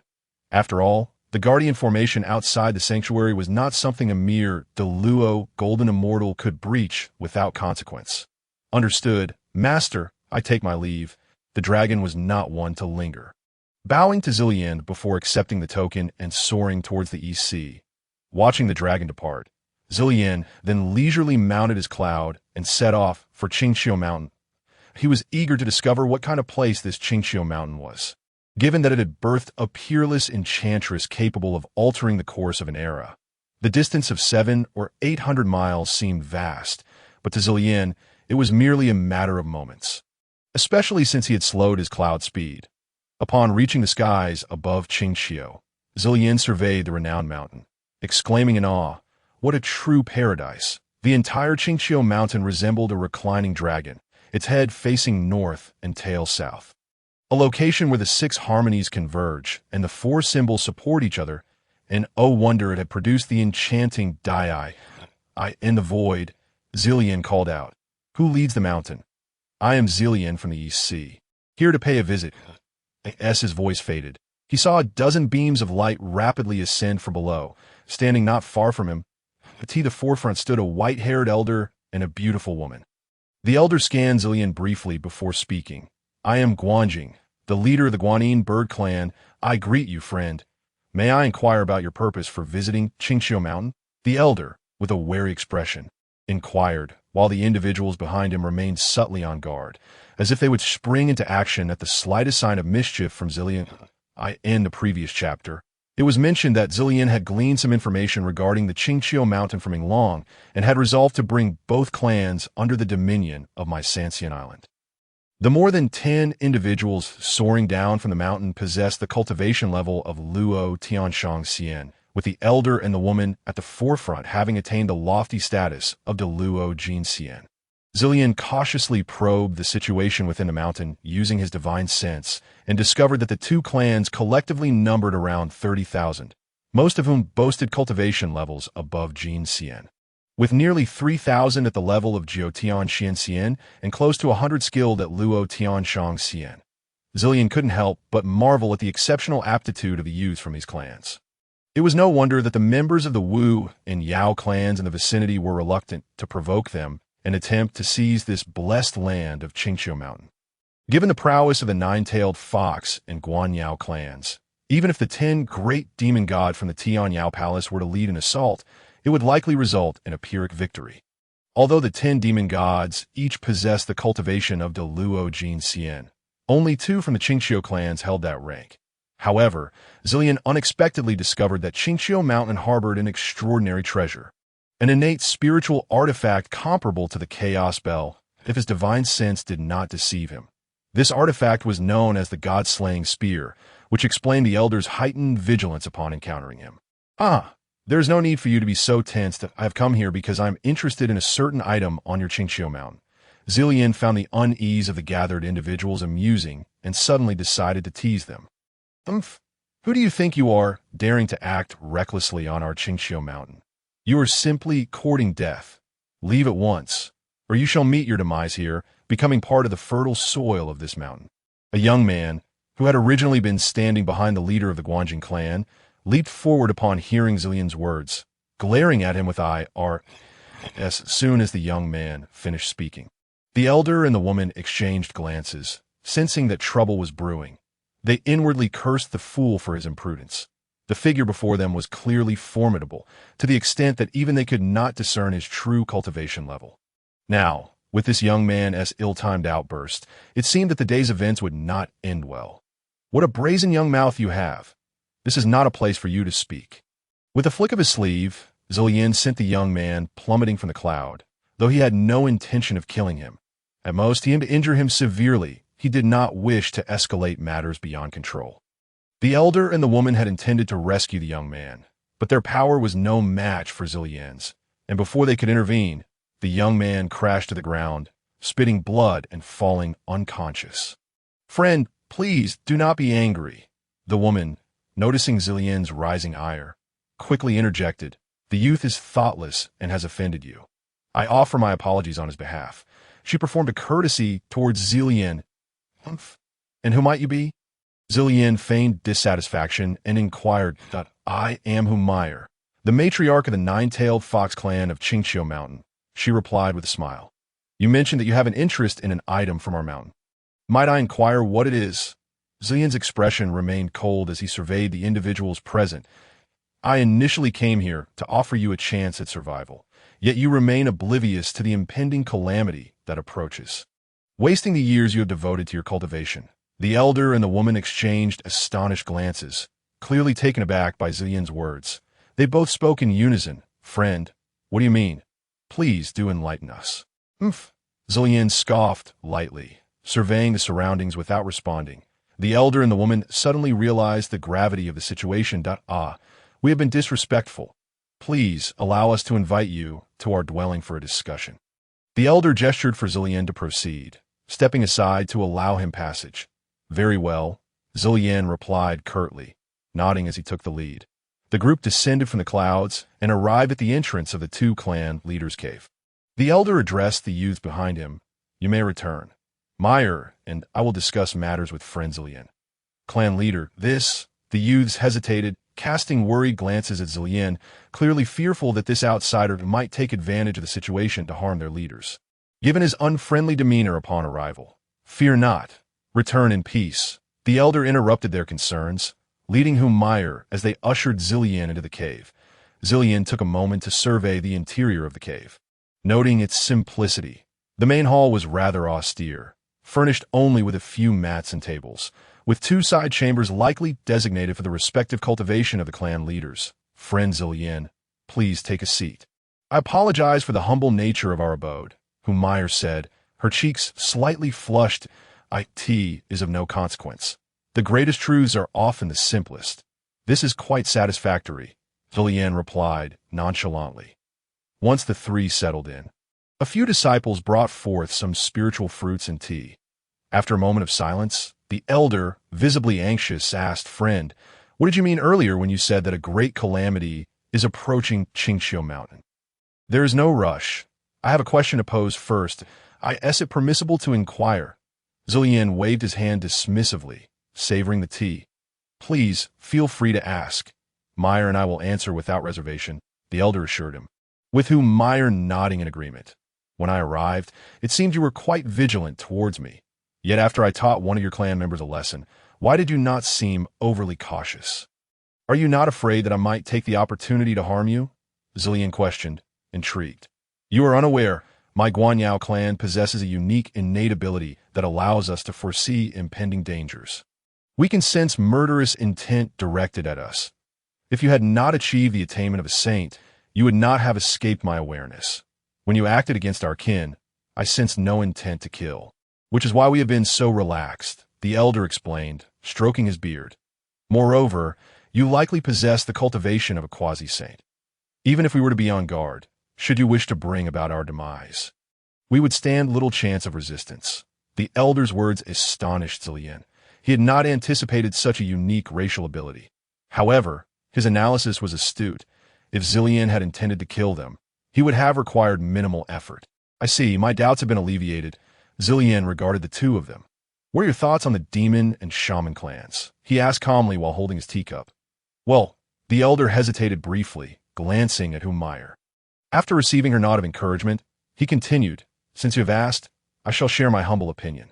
After all, the guardian formation outside the sanctuary was not something a mere Luo Golden Immortal could breach without consequence. Understood, Master, I take my leave. The dragon was not one to linger. Bowing to Zillian before accepting the token and soaring towards the East Sea. Watching the dragon depart, Zillian then leisurely mounted his cloud and set off for Qingqiu Mountain. He was eager to discover what kind of place this Qingqiu Mountain was, given that it had birthed a peerless enchantress capable of altering the course of an era. The distance of 700 or 800 miles seemed vast, but to Zillian, it was merely a matter of moments, especially since he had slowed his cloud speed. Upon reaching the skies above Qingqiu, Zillian surveyed the renowned mountain, exclaiming in awe, "What a true paradise!" The entire Qingqiu Mountain resembled a reclining dragon, its head facing north and tail south. A location where the six harmonies converge and the four symbols support each other, and oh wonder, it had produced the enchanting Dai. In the void, Zillian called out, "Who leads the mountain?" "I am Zillian from the East Sea, here to pay a visit." As his voice faded, he saw a dozen beams of light rapidly ascend from below. Standing not far from him, at the forefront stood a white-haired elder and a beautiful woman. The elder scanned Zillian briefly before speaking. "I am Guanjing, the leader of the Guanyin Bird clan. I greet you, friend. May I inquire about your purpose for visiting Qingqiu Mountain?" The elder, with a wary expression, inquired, while the individuals behind him remained subtly on guard, as if they would spring into action at the slightest sign of mischief from Zillian. In the previous chapter, it was mentioned that Zillian had gleaned some information regarding the Qingqiu Mountain from Yinglong and had resolved to bring both clans under the dominion of my Sanxian Island. The more than 10 individuals soaring down from the mountain possessed the cultivation level of Luo Tianshang Xian, with the elder and the woman at the forefront having attained the lofty status of the Luo Jin Xian. Zillian cautiously probed the situation within the mountain using his divine sense and discovered that the two clans collectively numbered around 30,000, most of whom boasted cultivation levels above Jin Xian. With nearly 3,000 at the level of Jiutian Xian Xian and close to 100 skilled at Luo Tianshang Xian, Zillian couldn't help but marvel at the exceptional aptitude of the youths from these clans. It was no wonder that the members of the Wu and Yao clans in the vicinity were reluctant to provoke them and attempt to seize this blessed land of Qingqiu Mountain. Given the prowess of the Nine-Tailed Fox and Guanyao clans, even if the 10 great demon god from the Tianyao Palace were to lead an assault, it would likely result in a Pyrrhic victory. Although the 10 demon gods each possessed the cultivation of the Luo Jin Xian, only 2 from the Qingqiu clans held that rank. However, Zillian unexpectedly discovered that Qingqiu Mountain harbored an extraordinary treasure, an innate spiritual artifact comparable to the Chaos Bell, if his divine sense did not deceive him. This artifact was known as the God-slaying spear, which explained the elder's heightened vigilance upon encountering him. There is no need for you to be so tense. I have come here because I am interested in a certain item on your Qingqiu Mountain. Zillian found the unease of the gathered individuals amusing and suddenly decided to tease them. Who do you think you are, daring to act recklessly on our Qingqiu Mountain? You are simply courting death. Leave at once, or you shall meet your demise here, becoming part of the fertile soil of this mountain. A young man, who had originally been standing behind the leader of the Guanjing clan, leaped forward upon hearing Zillian's words, glaring at him with ire as soon as the young man finished speaking. The elder and the woman exchanged glances, sensing that trouble was brewing. They inwardly cursed the fool for his imprudence. The figure before them was clearly formidable, to the extent that even they could not discern his true cultivation level. Now, with this young man's ill-timed outburst, it seemed that the day's events would not end well. "What a brazen young mouth you have! This is not a place for you to speak." With a flick of his sleeve, Zillian sent the young man plummeting from the cloud, though he had no intention of killing him. At most, he aimed to injure him severely. He did not wish to escalate matters beyond control. The elder and the woman had intended to rescue the young man, but their power was no match for Zillian's, and before they could intervene, the young man crashed to the ground, spitting blood and falling unconscious. "Friend, please do not be angry." The woman, noticing Zillian's rising ire, quickly interjected, "The youth is thoughtless and has offended you. I offer my apologies on his behalf." She performed a courtesy towards Zillian. "And who might you be?" Zillian feigned dissatisfaction and inquired, "I am Humayr, the matriarch of the nine-tailed fox clan of Qingqiu Mountain." She replied with a smile. "You mentioned that you have an interest in an item from our mountain. Might I inquire what it is?" Zillian's expression remained cold as he surveyed the individuals present. "I initially came here to offer you a chance at survival, yet you remain oblivious to the impending calamity that approaches, wasting the years you have devoted to your cultivation." The elder and the woman exchanged astonished glances, clearly taken aback by Zillian's words. They both spoke in unison. "Friend, what do you mean? Please do enlighten us." Zillian scoffed lightly, surveying the surroundings without responding. The elder and the woman suddenly realized the gravity of the situation. "We have been disrespectful. Please allow us to invite you to our dwelling for a discussion." The elder gestured for Zillian to proceed, stepping aside to allow him passage. "Very well," Zillian replied curtly, nodding as he took the lead. The group descended from the clouds and arrived at the entrance of the two clan leaders' cave. The elder addressed the youths behind him. "You may return. Meyer and I will discuss matters with friend Zillian." Clan leader, this? The youths hesitated, casting worried glances at Zillian, clearly fearful that this outsider might take advantage of the situation to harm their leaders. Given his unfriendly demeanor upon arrival, "Fear not. Return in peace." The elder interrupted their concerns, leading Humayr as they ushered Zillian into the cave. Zillian took a moment to survey the interior of the cave. Noting its simplicity, the main hall was rather austere, furnished only with a few mats and tables, with two side chambers likely designated for the respective cultivation of the clan leaders. "Friend Zillian, please take a seat." "I apologize for the humble nature of our abode," Humayr said, her cheeks slightly flushed. "It is of no consequence. The greatest truths are often the simplest. This is quite satisfactory," Zillian replied nonchalantly. Once the three settled in, a few disciples brought forth some spiritual fruits and tea. After a moment of silence, the elder, visibly anxious, asked, "Friend, what did you mean earlier when you said that a great calamity is approaching Qingqiu Mountain?" "There is no rush. I have a question to pose first. Is it permissible to inquire?" Zillian waved his hand dismissively, savoring the tea. "Please, feel free to ask. Meyer and I will answer without reservation," the elder assured him, with Humayr nodding in agreement. "When I arrived, it seemed you were quite vigilant towards me. Yet after I taught one of your clan members a lesson, why did you not seem overly cautious? Are you not afraid that I might take the opportunity to harm you?" Zillian questioned, intrigued. "You are unaware. My Guanyao clan possesses a unique innate ability that allows us to foresee impending dangers. We can sense murderous intent directed at us. If you had not achieved the attainment of a saint, you would not have escaped my awareness. When you acted against our kin, I sensed no intent to kill, which is why we have been so relaxed," the elder explained, stroking his beard. "Moreover, you likely possess the cultivation of a quasi-saint. Even if we were to be on guard, should you wish to bring about our demise, we would stand little chance of resistance." The elder's words astonished Zillian. He had not anticipated such a unique racial ability. However, his analysis was astute. If Zillian had intended to kill them, he would have required minimal effort. "I see, my doubts have been alleviated." Zillian regarded the two of them. What are your thoughts on the demon and shaman clans? He asked calmly while holding his teacup. Well, the elder hesitated briefly, glancing at Meyer. After receiving her nod of encouragement, he continued, since you have asked, I shall share my humble opinion.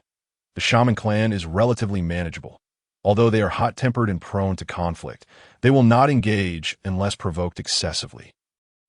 The shaman clan is relatively manageable. Although they are hot-tempered and prone to conflict, they will not engage unless provoked excessively.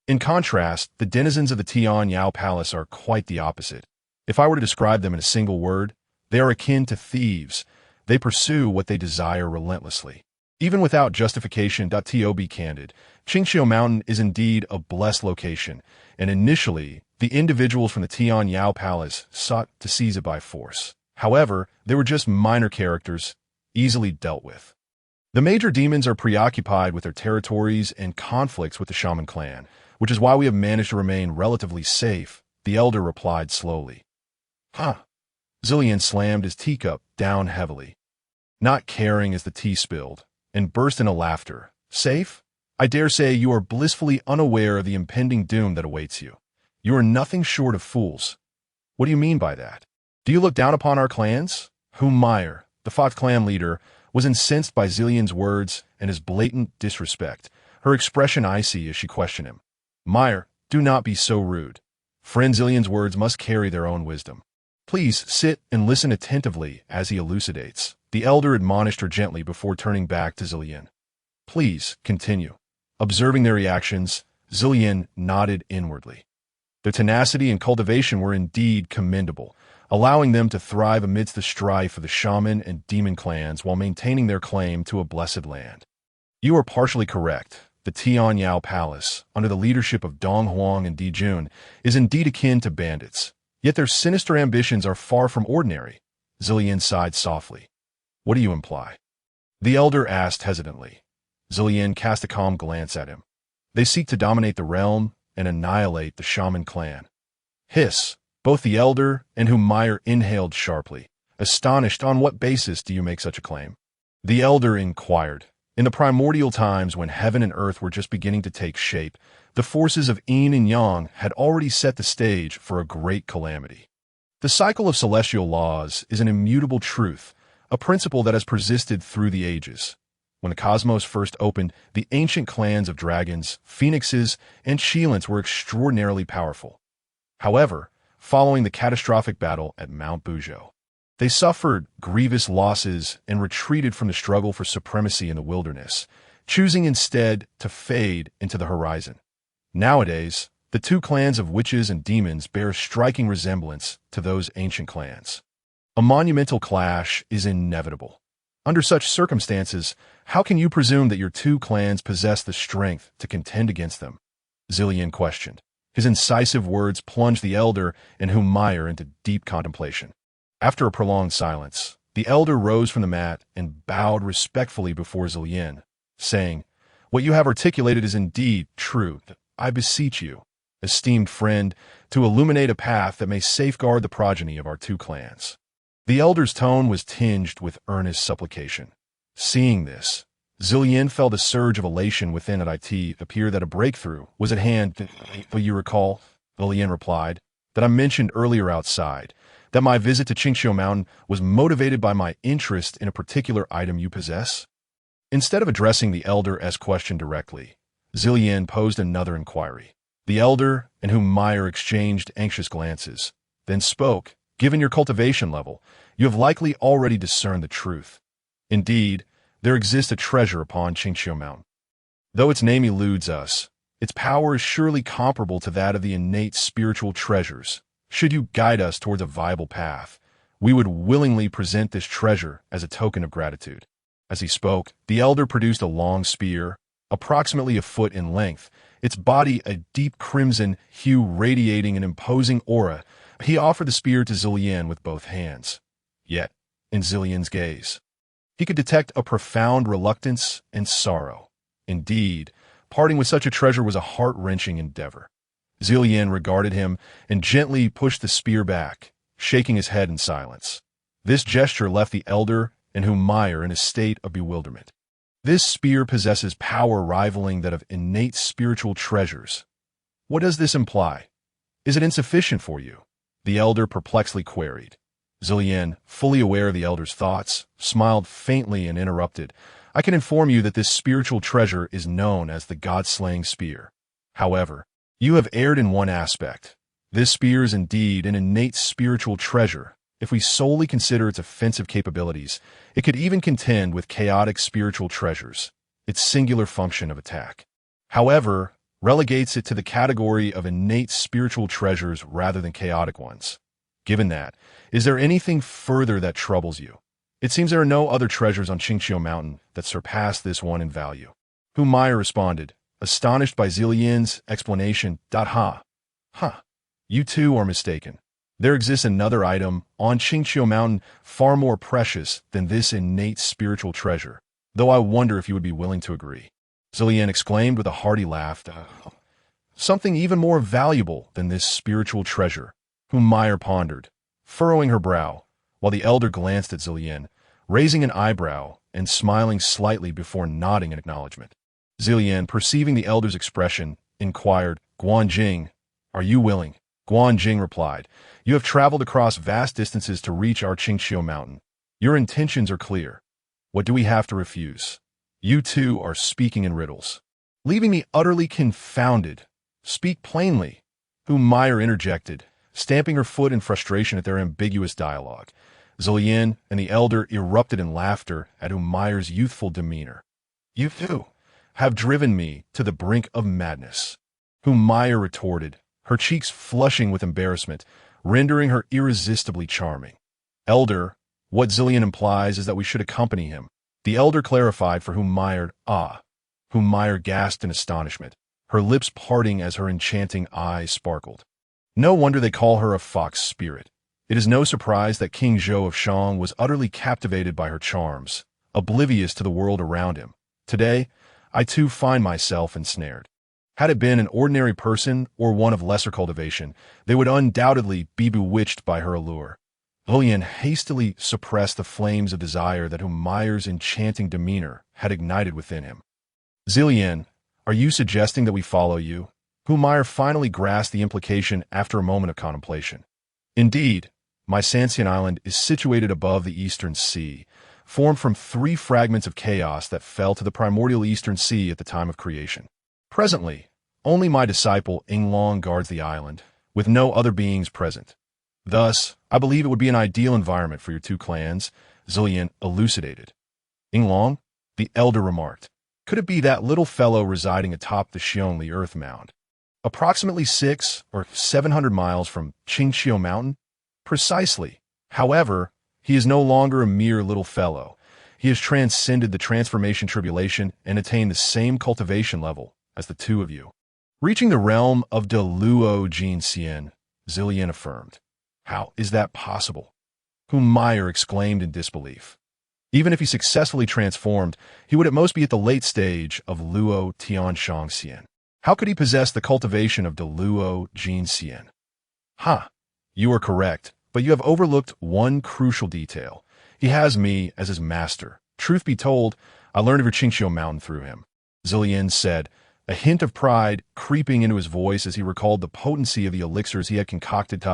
In contrast, the denizens of the Tian Yao Palace are quite the opposite. If I were to describe them in a single word, they are akin to thieves. They pursue what they desire relentlessly. Even without justification. To be candid, Qingxiu Mountain is indeed a blessed location, and initially, the individuals from the Tian Yao Palace sought to seize it by force. However, they were just minor characters, easily dealt with. The major demons are preoccupied with their territories and conflicts with the shaman clan, which is why we have managed to remain relatively safe, the elder replied slowly. Huh. Zillian slammed his teacup down heavily, not caring as the tea spilled, and burst into laughter. Safe? I dare say you are blissfully unaware of the impending doom that awaits you. You are nothing short of fools. What do you mean by that? Do you look down upon our clans? Meyer, the Fox clan leader, was incensed by Zillian's words and his blatant disrespect, her expression icy as she questioned him. Meyer, do not be so rude. Friend Zillian's words must carry their own wisdom. Please sit and listen attentively as he elucidates. The elder admonished her gently before turning back to Zillian. Please, continue. Observing their reactions, Zillian nodded inwardly. Their tenacity and cultivation were indeed commendable, allowing them to thrive amidst the strife of the shaman and demon clans while maintaining their claim to a blessed land. You are partially correct. The Tian Yao Palace, under the leadership of Dong Huang and Di Jun, is indeed akin to bandits. Yet their sinister ambitions are far from ordinary. Zillian sighed softly. What do you imply? The elder asked hesitantly. Zillian cast a calm glance at him. They seek to dominate the realm and annihilate the shaman clan. Hiss. Both the elder and Meyer inhaled sharply. Astonished, on what basis do you make such a claim? The elder inquired. In the primordial times when heaven and earth were just beginning to take shape, the forces of yin and yang had already set the stage for a great calamity. The cycle of celestial laws is an immutable truth, a principle that has persisted through the ages. When the cosmos first opened, the ancient clans of dragons, phoenixes, and Shilans were extraordinarily powerful. However, following the catastrophic battle at Mount Buzhou, they suffered grievous losses and retreated from the struggle for supremacy in the wilderness, choosing instead to fade into the horizon. Nowadays, the two clans of witches and demons bear a striking resemblance to those ancient clans. A monumental clash is inevitable. Under such circumstances, how can you presume that your two clans possess the strength to contend against them? Zillian questioned. His incisive words plunged the elder and Meyer into deep contemplation. After a prolonged silence, the elder rose from the mat and bowed respectfully before Zillian, saying, What you have articulated is indeed true. I beseech you, esteemed friend, to illuminate a path that may safeguard the progeny of our two clans. The elder's tone was tinged with earnest supplication. Seeing this, Zillian felt a surge of elation within it appeared that a breakthrough was at hand. But you recall, Zillian replied, that I mentioned earlier outside, that my visit to Qingxiu Mountain was motivated by my interest in a particular item you possess? Instead of addressing the elder's question directly, Zillian posed another inquiry. The elder and Meyer exchanged anxious glances, then spoke. Given your cultivation level, you have likely already discerned the truth. Indeed, there exists a treasure upon Qingxiu Mountain. Though its name eludes us, its power is surely comparable to that of the innate spiritual treasures. Should you guide us towards a viable path, we would willingly present this treasure as a token of gratitude. As he spoke, the elder produced a long spear, approximately a foot in length, its body a deep crimson hue radiating an imposing aura. He offered the spear to Zillian with both hands. Yet, in Zillian's gaze, he could detect a profound reluctance and sorrow. Indeed, parting with such a treasure was a heart-wrenching endeavor. Zillian regarded him and gently pushed the spear back, shaking his head in silence. This gesture left the elder and Meyer in a state of bewilderment. This spear possesses power rivaling that of innate spiritual treasures. What does this imply? Is it insufficient for you? The elder perplexedly queried. Zillian, fully aware of the elder's thoughts, smiled faintly and interrupted. I can inform you that this spiritual treasure is known as the God-slaying spear. However, you have erred in one aspect. This spear is indeed an innate spiritual treasure. If we solely consider its offensive capabilities, it could even contend with chaotic spiritual treasures, its singular function of attack. However, relegates it to the category of innate spiritual treasures rather than chaotic ones. Given that, is there anything further that troubles you? It seems there are no other treasures on Qingqiu Mountain that surpass this one in value. Maya responded, astonished by Zillian's explanation. You too are mistaken. There exists another item on Qingqiu Mountain far more precious than this innate spiritual treasure, though I wonder if you would be willing to agree. Zillian exclaimed with a hearty laugh. Something even more valuable than this spiritual treasure, Maya pondered, furrowing her brow, while the elder glanced at Zillian, raising an eyebrow and smiling slightly before nodding in acknowledgement. Zillian, perceiving the elder's expression, inquired, Guanjing, are you willing? Guanjing replied, you have traveled across vast distances to reach our Qingqiu Mountain. Your intentions are clear. What do we have to refuse? You two are speaking in riddles, leaving me utterly confounded. Speak plainly. Maya interjected, stamping her foot in frustration at their ambiguous dialogue. Zillian and the elder erupted in laughter at Maya's youthful demeanor. You two have driven me to the brink of madness. Maya retorted, her cheeks flushing with embarrassment, rendering her irresistibly charming. Elder, what Zillian implies is that we should accompany him. The elder clarified for Maya. Maya gasped in astonishment, her lips parting as her enchanting eyes sparkled. No wonder they call her a fox spirit. It is no surprise that King Zhou of Shang was utterly captivated by her charms, oblivious to the world around him. Today, I too find myself ensnared. Had it been an ordinary person or one of lesser cultivation, they would undoubtedly be bewitched by her allure. Zillian hastily suppressed the flames of desire that Maya's enchanting demeanor had ignited within him. Zillian, are you suggesting that we follow you? Maya finally grasped the implication after a moment of contemplation. Indeed, my Sanxian Island is situated above the Eastern Sea, formed from 3 fragments of chaos that fell to the primordial Eastern Sea at the time of creation. Presently, only my disciple Yinglong guards the island, with no other beings present. Thus, I believe it would be an ideal environment for your 2 clans, Zillian elucidated. Yinglong, the elder remarked. Could it be that little fellow residing atop the Xionli Earth Mound? Approximately 600 or 700 miles from Qingqiu Mountain? Precisely. However, he is no longer a mere little fellow. He has transcended the transformation tribulation and attained the same cultivation level as the 2 of you. Reaching the realm of De Luo Jinxian, Zillian affirmed. How is that possible? Maya exclaimed in disbelief. Even if he successfully transformed, he would at most be at the late stage of Luo Tianshangxian. How could he possess the cultivation of De Luo Jinxian? You are correct, but you have overlooked one crucial detail. He has me as his master. Truth be told, I learned of your Qingqiu Mountain through him, Zillian said, a hint of pride creeping into his voice as he recalled the potency of the elixirs he had concocted.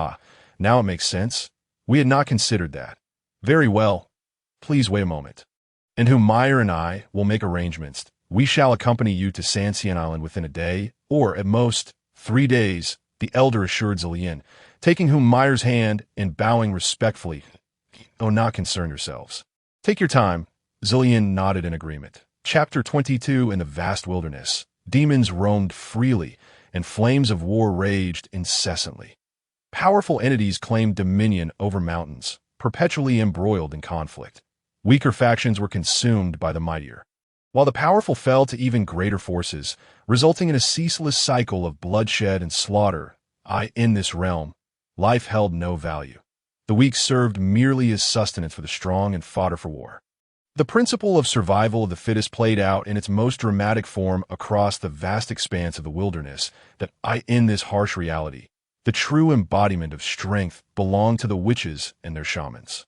Now it makes sense. We had not considered that. Very well. Please wait a moment. And Maya and I will make arrangements. We shall accompany you to Sanxian Island within a day, or at most 3 days, the elder assured Zillian, taking Maya's hand and bowing respectfully. Oh, not concern yourselves. Take your time. Zillian nodded in agreement. Chapter 22. In the vast wilderness, demons roamed freely, and flames of war raged incessantly. Powerful entities claimed dominion over mountains, perpetually embroiled in conflict. Weaker factions were consumed by the mightier, while the powerful fell to even greater forces, resulting in a ceaseless cycle of bloodshed and slaughter. In this realm, life held no value. The weak served merely as sustenance for the strong and fodder for war. The principle of survival of the fittest played out in its most dramatic form across the vast expanse of the wilderness. In this harsh reality, the true embodiment of strength belonged to the witches and their shamans.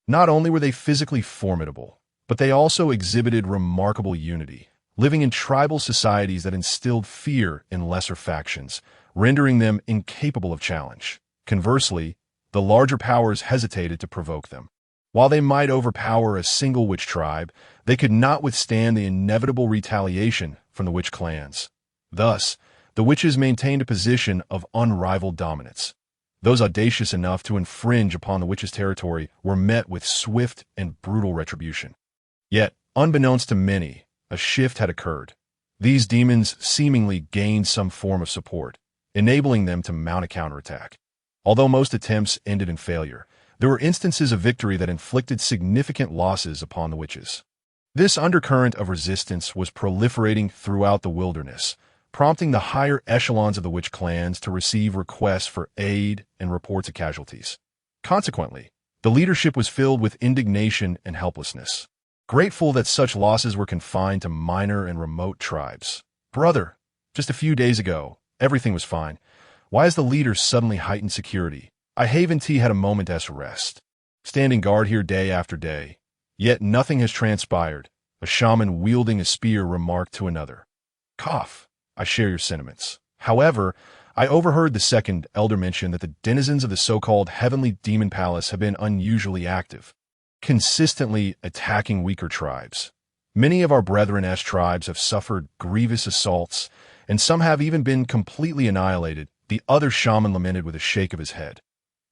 Not only were they physically formidable, but they also exhibited remarkable unity, living in tribal societies that instilled fear in lesser factions, rendering them incapable of challenge. Conversely, the larger powers hesitated to provoke them. While they might overpower a single witch tribe, they could not withstand the inevitable retaliation from the witch clans. Thus, the witches maintained a position of unrivaled dominance. Those audacious enough to infringe upon the witches' territory were met with swift and brutal retribution. Yet, unbeknownst to many, a shift had occurred. These demons seemingly gained some form of support, enabling them to mount a counterattack. Although most attempts ended in failure, there were instances of victory that inflicted significant losses upon the witches. This undercurrent of resistance was proliferating throughout the wilderness, prompting the higher echelons of the witch clans to receive requests for aid and reports of casualties. Consequently, the leadership was filled with indignation and helplessness, grateful that such losses were confined to minor and remote tribes. Brother, just a few days ago, everything was fine. Why has the leader suddenly heightened security? I Haven T had a moment's rest, standing guard here day after day. Yet nothing has transpired, a shaman wielding a spear remarked to another. Cough. I share your sentiments. However, I overheard the second elder mention that the denizens of the so-called Heavenly Demon Palace have been unusually active, consistently attacking weaker tribes. Many of our Brethren-S tribes have suffered grievous assaults, and some have even been completely annihilated, the other shaman lamented with a shake of his head.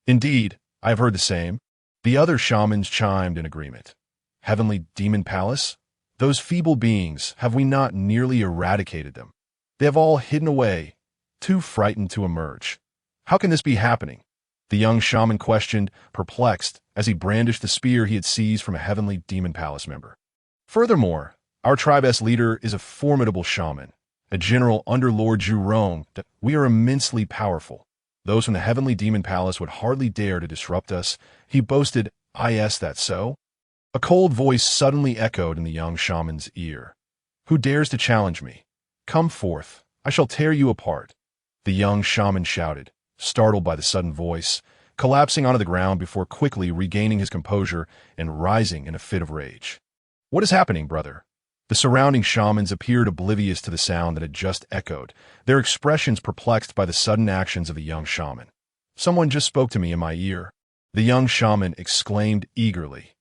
Indeed, I have heard the same. The other shamans chimed in agreement. Heavenly Demon Palace? Those feeble beings, have we not nearly eradicated them? They have all hidden away, too frightened to emerge. How can this be happening? The young shaman questioned, perplexed, as he brandished the spear he had seized from a Heavenly Demon Palace member. Furthermore, our tribe's leader is a formidable shaman, a general under Lord Jurong. We are immensely powerful. Those from the Heavenly Demon Palace would hardly dare to disrupt us, he boasted. Is that so? A cold voice suddenly echoed in the young shaman's ear. Who dares to challenge me? Come forth, I shall tear you apart. The young shaman shouted, startled by the sudden voice, collapsing onto the ground before quickly regaining his composure and rising in a fit of rage. What is happening, brother? The surrounding shamans appeared oblivious to the sound that had just echoed, their expressions perplexed by the sudden actions of the young shaman. Someone just spoke to me in my ear. The young shaman exclaimed eagerly.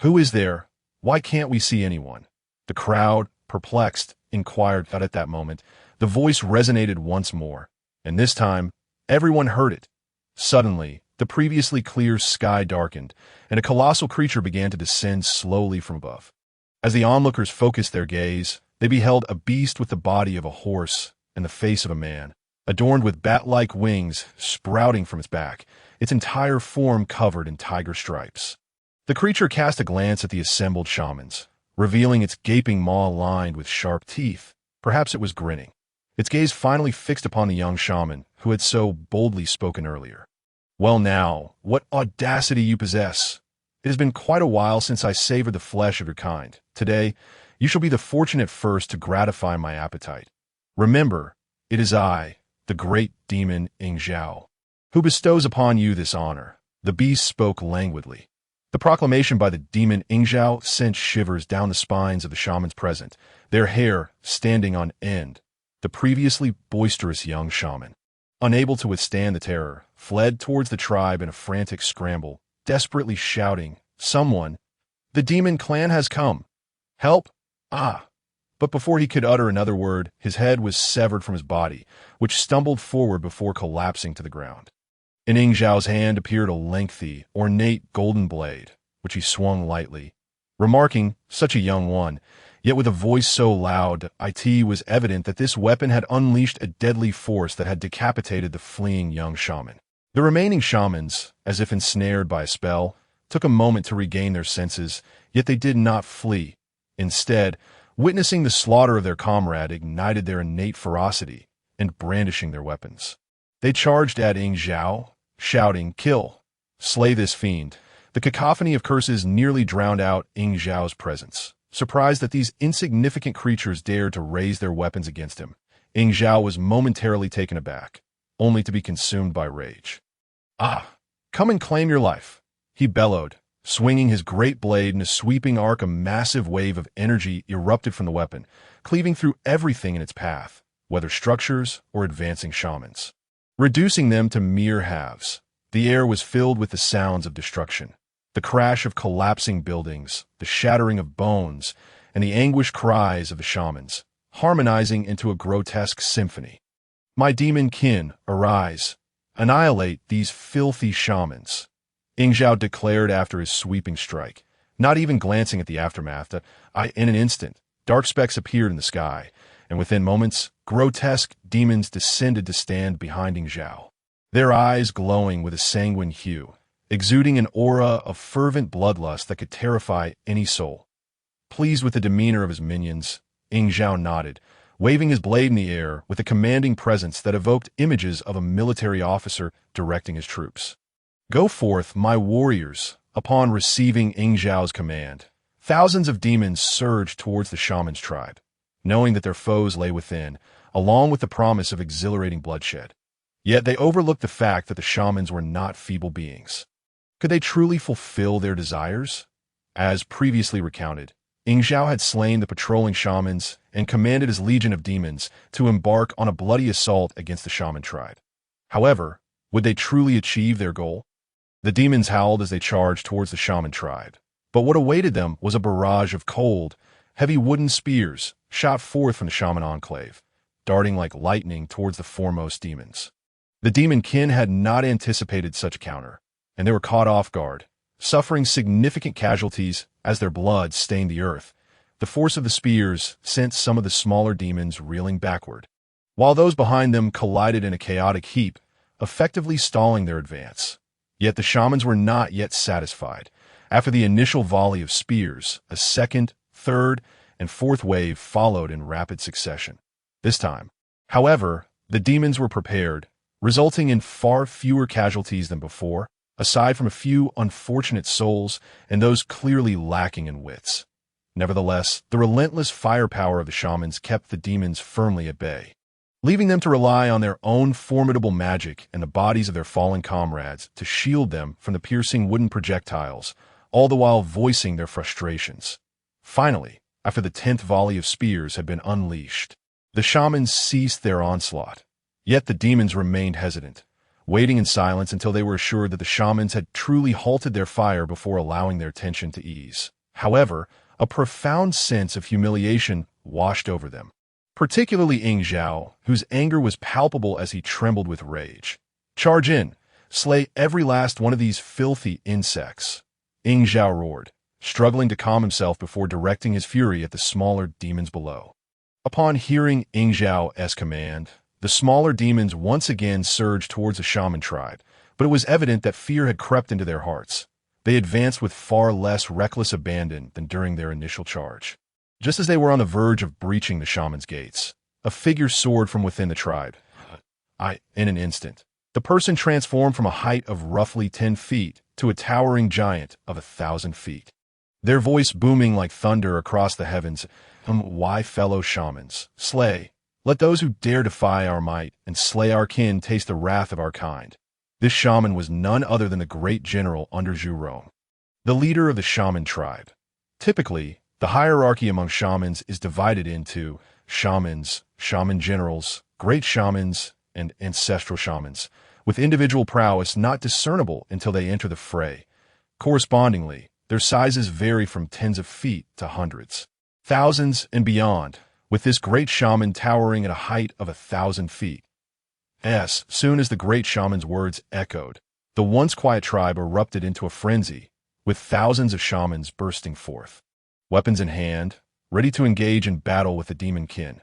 Who is there? Why can't we see anyone? The crowd, perplexed, inquired. But at that moment, the voice resonated once more, and this time, everyone heard it. Suddenly, the previously clear sky darkened, and a colossal creature began to descend slowly from above. As the onlookers focused their gaze, they beheld a beast with the body of a horse and the face of a man, adorned with bat-like wings sprouting from its back, its entire form covered in tiger stripes. The creature cast a glance at the assembled shamans, revealing its gaping maw lined with sharp teeth. Perhaps it was grinning. Its gaze finally fixed upon the young shaman, who had so boldly spoken earlier. Well now, what audacity you possess! It has been quite a while since I savored the flesh of your kind. Today, you shall be the fortunate first to gratify my appetite. Remember, it is I, the great demon Ing Zhao, who bestows upon you this honor. The beast spoke languidly. The proclamation by the demon Ing Zhao sent shivers down the spines of the shamans present, their hair standing on end. The previously boisterous young shaman, unable to withstand the terror, fled towards the tribe in a frantic scramble, desperately shouting, Someone! The demon clan has come! Help! Ah! But before he could utter another word, his head was severed from his body, which stumbled forward before collapsing to the ground. In Ing Zhao's hand appeared a lengthy, ornate golden blade, which he swung lightly, remarking, such a young one, yet with a voice so loud, it was evident that this weapon had unleashed a deadly force that had decapitated the fleeing young shaman. The remaining shamans, as if ensnared by a spell, took a moment to regain their senses, yet they did not flee. Instead, witnessing the slaughter of their comrade ignited their innate ferocity, and brandishing their weapons. They charged at Ing Zhao, shouting, Kill! Slay this fiend! The cacophony of curses nearly drowned out Ing Zhao's presence. Surprised that these insignificant creatures dared to raise their weapons against him, Ing Zhao was momentarily taken aback, only to be consumed by rage. Ah! Come and claim your life! He bellowed, swinging his great blade in a sweeping arc. A massive wave of energy erupted from the weapon, cleaving through everything in its path, whether structures or advancing shamans, reducing them to mere halves. The air was filled with the sounds of destruction. The crash of collapsing buildings, the shattering of bones, and the anguished cries of the shamans, harmonizing into a grotesque symphony. My demon kin, arise. Annihilate these filthy shamans, Ing Zhao declared after his sweeping strike, not even glancing at the aftermath. In an instant, dark specks appeared in the sky, and within moments, grotesque demons descended to stand behind Ing Zhao, their eyes glowing with a sanguine hue, exuding an aura of fervent bloodlust that could terrify any soul. Pleased with the demeanor of his minions, Ing Zhao nodded, waving his blade in the air with a commanding presence that evoked images of a military officer directing his troops. Go forth, my warriors. Upon receiving Ing Zhao's command, thousands of demons surged towards the shaman's tribe, knowing that their foes lay within, along with the promise of exhilarating bloodshed. Yet they overlooked the fact that the shamans were not feeble beings. Could they truly fulfill their desires? As previously recounted, Ing Zhao had slain the patrolling shamans and commanded his legion of demons to embark on a bloody assault against the shaman tribe. However, would they truly achieve their goal? The demons howled as they charged towards the shaman tribe, but what awaited them was a barrage of cold, heavy wooden spears shot forth from the shaman enclave, darting like lightning towards the foremost demons. The demon kin had not anticipated such a counter, and they were caught off guard, suffering significant casualties as their blood stained the earth. The force of the spears sent some of the smaller demons reeling backward, while those behind them collided in a chaotic heap, effectively stalling their advance. Yet the shamans were not yet satisfied. After the initial volley of spears, a second, third, and fourth wave followed in rapid succession. This time, however, the demons were prepared, resulting in far fewer casualties than before, aside from a few unfortunate souls and those clearly lacking in wits. Nevertheless, the relentless firepower of the shamans kept the demons firmly at bay, leaving them to rely on their own formidable magic and the bodies of their fallen comrades to shield them from the piercing wooden projectiles, all the while voicing their frustrations. Finally, after the 10th volley of spears had been unleashed, the shamans ceased their onslaught. Yet the demons remained hesitant, waiting in silence until they were assured that the shamans had truly halted their fire before allowing their tension to ease. However, a profound sense of humiliation washed over them, particularly Ing Zhao, whose anger was palpable as he trembled with rage. Charge in! Slay every last one of these filthy insects! Ing Zhao roared, struggling to calm himself before directing his fury at the smaller demons below. Upon hearing Ing Zhao's command, the smaller demons once again surged towards the shaman tribe, but it was evident that fear had crept into their hearts. They advanced with far less reckless abandon than during their initial charge. Just as they were on the verge of breaching the shaman's gates, a figure soared from within the tribe. In an instant, the person transformed from a height of roughly 10 feet to a towering giant of 1,000 feet. Their voice booming like thunder across the heavens. Why, fellow shamans, slay! Let those who dare defy our might and slay our kin taste the wrath of our kind. This shaman was none other than the great general under Zhu Rong, the leader of the shaman tribe. Typically, the hierarchy among shamans is divided into shamans, shaman generals, great shamans, and ancestral shamans, with individual prowess not discernible until they enter the fray. Correspondingly, their sizes vary from tens of feet to hundreds, thousands, and beyond, with this great shaman towering at a height of 1,000 feet. As soon as the great shaman's words echoed, the once quiet tribe erupted into a frenzy, with thousands of shamans bursting forth, weapons in hand, ready to engage in battle with the demon kin.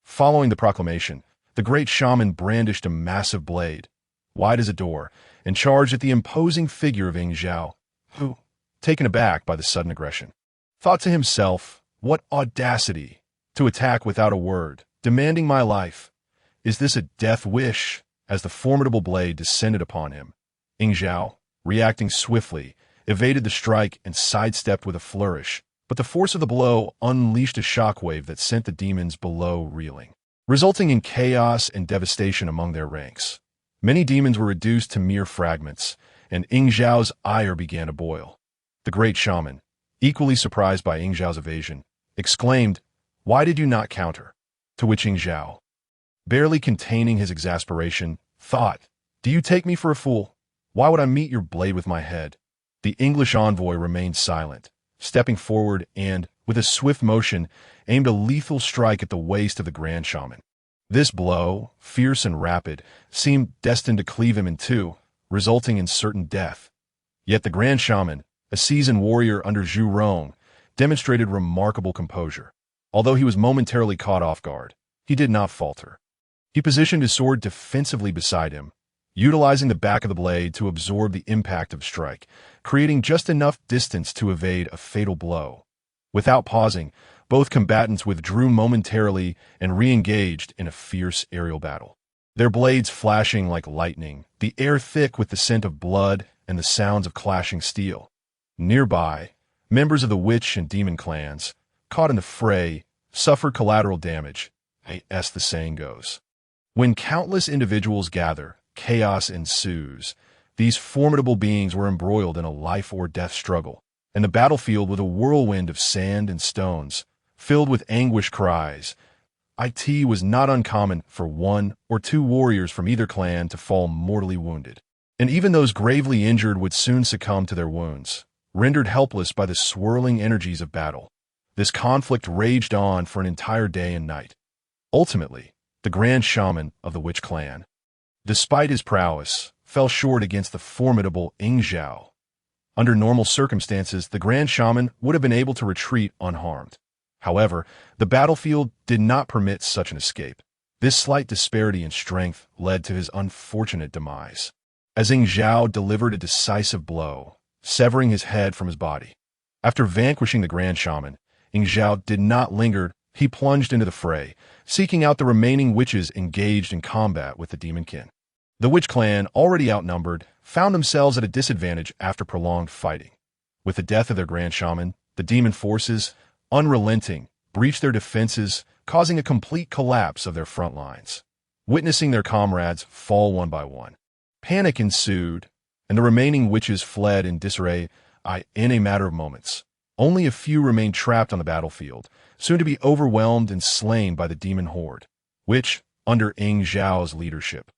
Following the proclamation, the great shaman brandished a massive blade, wide as a door, and charged at the imposing figure of Ing Zhao, who, taken aback by the sudden aggression, thought to himself, "What audacity! To attack without a word, demanding my life. Is this a death wish?" As the formidable blade descended upon him, Ing Zhao, reacting swiftly, evaded the strike and sidestepped with a flourish, but the force of the blow unleashed a shockwave that sent the demons below reeling, resulting in chaos and devastation among their ranks. Many demons were reduced to mere fragments, and Ing Zhao's ire began to boil. The great shaman, equally surprised by Ing Zhao's evasion, exclaimed, "Why did you not counter?" To which Ing Zhao, barely containing his exasperation, thought, "Do you take me for a fool? Why would I meet your blade with my head? The English envoy remained silent, stepping forward and, with a swift motion, aimed a lethal strike at the waist of the Grand Shaman. This blow, fierce and rapid, seemed destined to cleave him in two, resulting in certain death. Yet the Grand Shaman, a seasoned warrior under Zhu Rong, demonstrated remarkable composure. Although he was momentarily caught off guard, he did not falter. He positioned his sword defensively beside him, utilizing the back of the blade to absorb the impact of a strike, creating just enough distance to evade a fatal blow. Without pausing, both combatants withdrew momentarily and re-engaged in a fierce aerial battle. Their blades flashing like lightning, the air thick with the scent of blood and the sounds of clashing steel. Nearby, members of the witch and demon clans, caught in the fray, suffered collateral damage, as the saying goes. When countless individuals gather, chaos ensues. These formidable beings were embroiled in a life-or-death struggle, and the battlefield was a whirlwind of sand and stones, filled with anguished cries. It was not uncommon for one or two warriors from either clan to fall mortally wounded, and even those gravely injured would soon succumb to their wounds, rendered helpless by the swirling energies of battle. This conflict raged on for an entire day and night. Ultimately, the Grand Shaman of the Witch Clan, despite his prowess, fell short against the formidable Ing Zhao. Under normal circumstances, the Grand Shaman would have been able to retreat unharmed. However, the battlefield did not permit such an escape. This slight disparity in strength led to his unfortunate demise, as Ing Zhao delivered a decisive blow, severing his head from his body. After vanquishing the Grand Shaman, Ing Zhao did not linger. He plunged into the fray, seeking out the remaining witches engaged in combat with the Demonkin. The Witch Clan, already outnumbered, found themselves at a disadvantage after prolonged fighting. With the death of their Grand Shaman, the demon forces, unrelenting, breached their defenses, causing a complete collapse of their front lines. Witnessing their comrades fall one by one, panic ensued, and the remaining witches fled in disarray in a matter of moments. Only a few remained trapped on the battlefield, soon to be overwhelmed and slain by the demon horde, which, under Ing Zhao's leadership,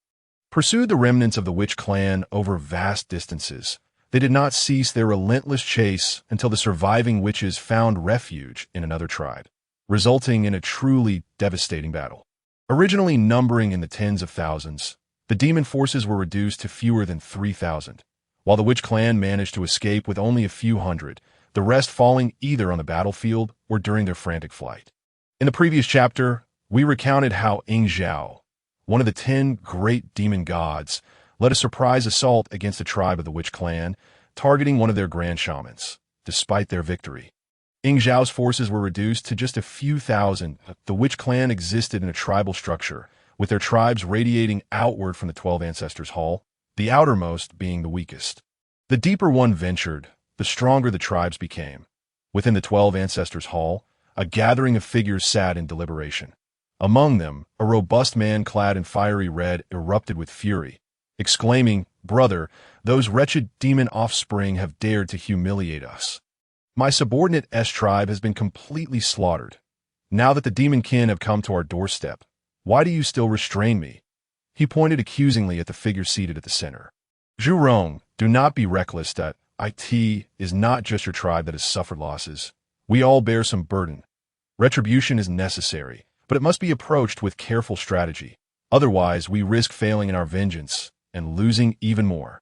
pursued the remnants of the Witch Clan over vast distances. They did not cease their relentless chase until the surviving witches found refuge in another tribe, resulting in a truly devastating battle. Originally numbering in the tens of thousands, the demon forces were reduced to fewer than 3,000, while the Witch Clan managed to escape with only a few hundred, the rest falling either on the battlefield or during their frantic flight. In the previous chapter, we recounted how Ing Zhao, one of the 10 great demon gods, led a surprise assault against a tribe of the Witch Clan, targeting one of their Grand Shamans. Despite their victory, Ing Zhao's forces were reduced to just a few thousand. The Witch Clan existed in a tribal structure, with their tribes radiating outward from the 12 Ancestors' Hall, the outermost being the weakest. The deeper one ventured, the stronger the tribes became. Within the 12 Ancestors' Hall, a gathering of figures sat in deliberation. Among them, a robust man clad in fiery red erupted with fury, exclaiming, "Brother, those wretched demon offspring have dared to humiliate us. My subordinate S-tribe has been completely slaughtered. Now that the demon kin have come to our doorstep, why do you still restrain me?" He pointed accusingly at the figure seated at the center. "Zhu Rong, do not be reckless. That it is not just your tribe that has suffered losses. We all bear some burden. Retribution is necessary, but it must be approached with careful strategy. Otherwise, we risk failing in our vengeance and losing even more."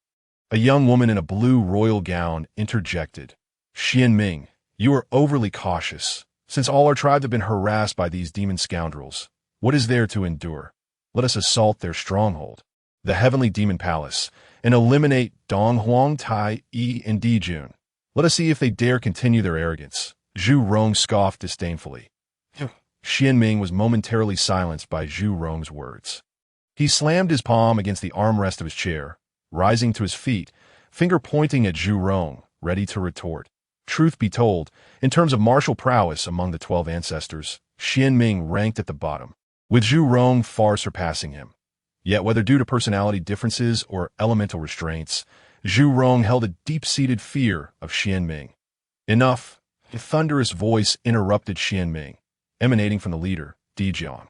A young woman in a blue royal gown interjected. "Xian Ming, you are overly cautious. Since all our tribe have been harassed by these demon scoundrels, what is there to endure? Let us assault their stronghold, the Heavenly Demon Palace, and eliminate Dong Huang, Tai, Yi, and Dijun. Let us see if they dare continue their arrogance." Zhu Rong scoffed disdainfully. Xian Ming was momentarily silenced by Zhu Rong's words. He slammed his palm against the armrest of his chair, rising to his feet, finger pointing at Zhu Rong, ready to retort. Truth be told, in terms of martial prowess among the 12 ancestors, Xian Ming ranked at the bottom, with Zhu Rong far surpassing him. Yet whether due to personality differences or elemental restraints, Zhu Rong held a deep-seated fear of Xian Ming. "Enough!" A thunderous voice interrupted Xian Ming, emanating from the leader, Dijun.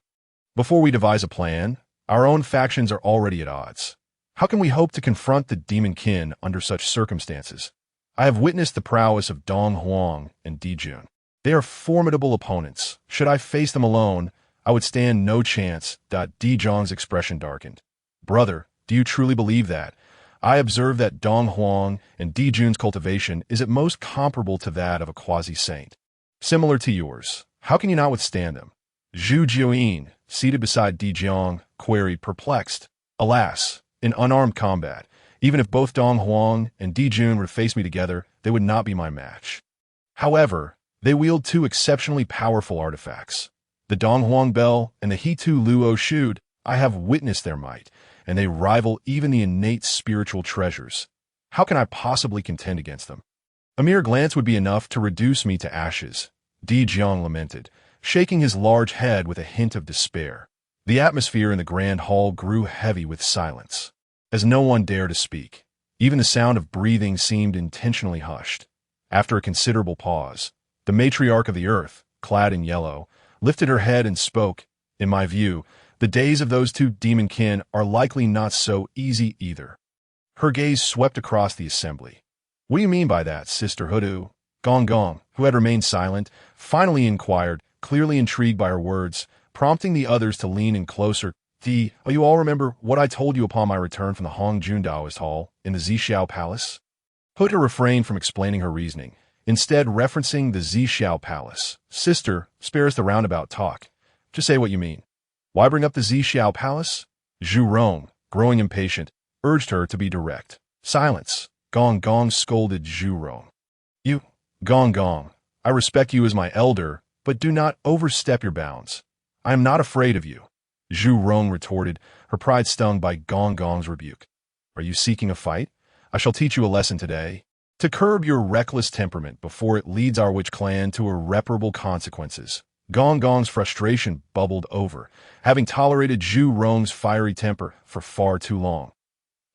"Before we devise a plan, our own factions are already at odds. How can we hope to confront the demon kin under such circumstances? I have witnessed the prowess of Dong Huang and Di Jun. They are formidable opponents. Should I face them alone, I would stand no chance. Di Zhang's expression darkened. Brother, do you truly believe that? I observe that Dong Huang and Di Jun's cultivation is at most comparable to that of a quasi-saint. Similar to yours. How can you not withstand them? Zhu Jiuyin, seated beside Di Jiang, queried, perplexed. Alas, in unarmed combat, even if both Dong Huang and Di Jun were to face me together, they would not be my match. However, they wield two exceptionally powerful artifacts. The Dong Huang Bell and the He-Tu Luo Shud. I have witnessed their might, and they rival even the innate spiritual treasures. How can I possibly contend against them? A mere glance would be enough to reduce me to ashes, Di Jiang lamented, shaking his large head with a hint of despair. The atmosphere in the grand hall grew heavy with silence, as no one dared to speak. Even the sound of breathing seemed intentionally hushed. After a considerable pause, the matriarch of the earth, clad in yellow, lifted her head and spoke. In my view, the days of those two demon kin are likely not so easy either. Her gaze swept across the assembly. What do you mean by that, Sister Hudu? Gong Gong, who had remained silent, finally inquired, clearly intrigued by her words, prompting the others to lean in closer. You all remember what I told you upon my return from the Hong Jun Daoist Hall in the Zixiao Palace? Huda refrained from explaining her reasoning, instead referencing the Zixiao Palace. Sister, spare us the roundabout talk. Just say what you mean. Why bring up the Zixiao Palace? Zhu Rong, growing impatient, urged her to be direct. Silence, Gong Gong scolded Zhu Rong. You, Gong Gong, I respect you as my elder, but do not overstep your bounds. I am not afraid of you, Zhu Rong retorted, her pride stung by Gong Gong's rebuke. Are you seeking a fight? I shall teach you a lesson today. To curb your reckless temperament before it leads our witch clan to irreparable consequences. Gong Gong's frustration bubbled over, having tolerated Zhu Rong's fiery temper for far too long.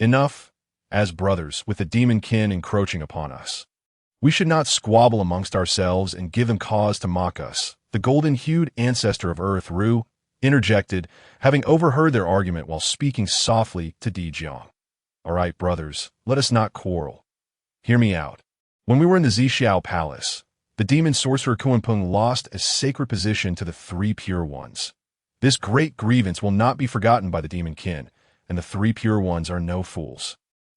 Enough, as brothers, with the demon kin encroaching upon us. We should not squabble amongst ourselves and give them cause to mock us. The golden-hued ancestor of Earth, Ru, interjected, having overheard their argument while speaking softly to Di Jiang. All right, brothers, let us not quarrel. Hear me out. When we were in the Zixiao Palace, the demon sorcerer Kuanpeng lost a sacred position to the three pure ones. This great grievance will not be forgotten by the demon kin, and the three pure ones are no fools.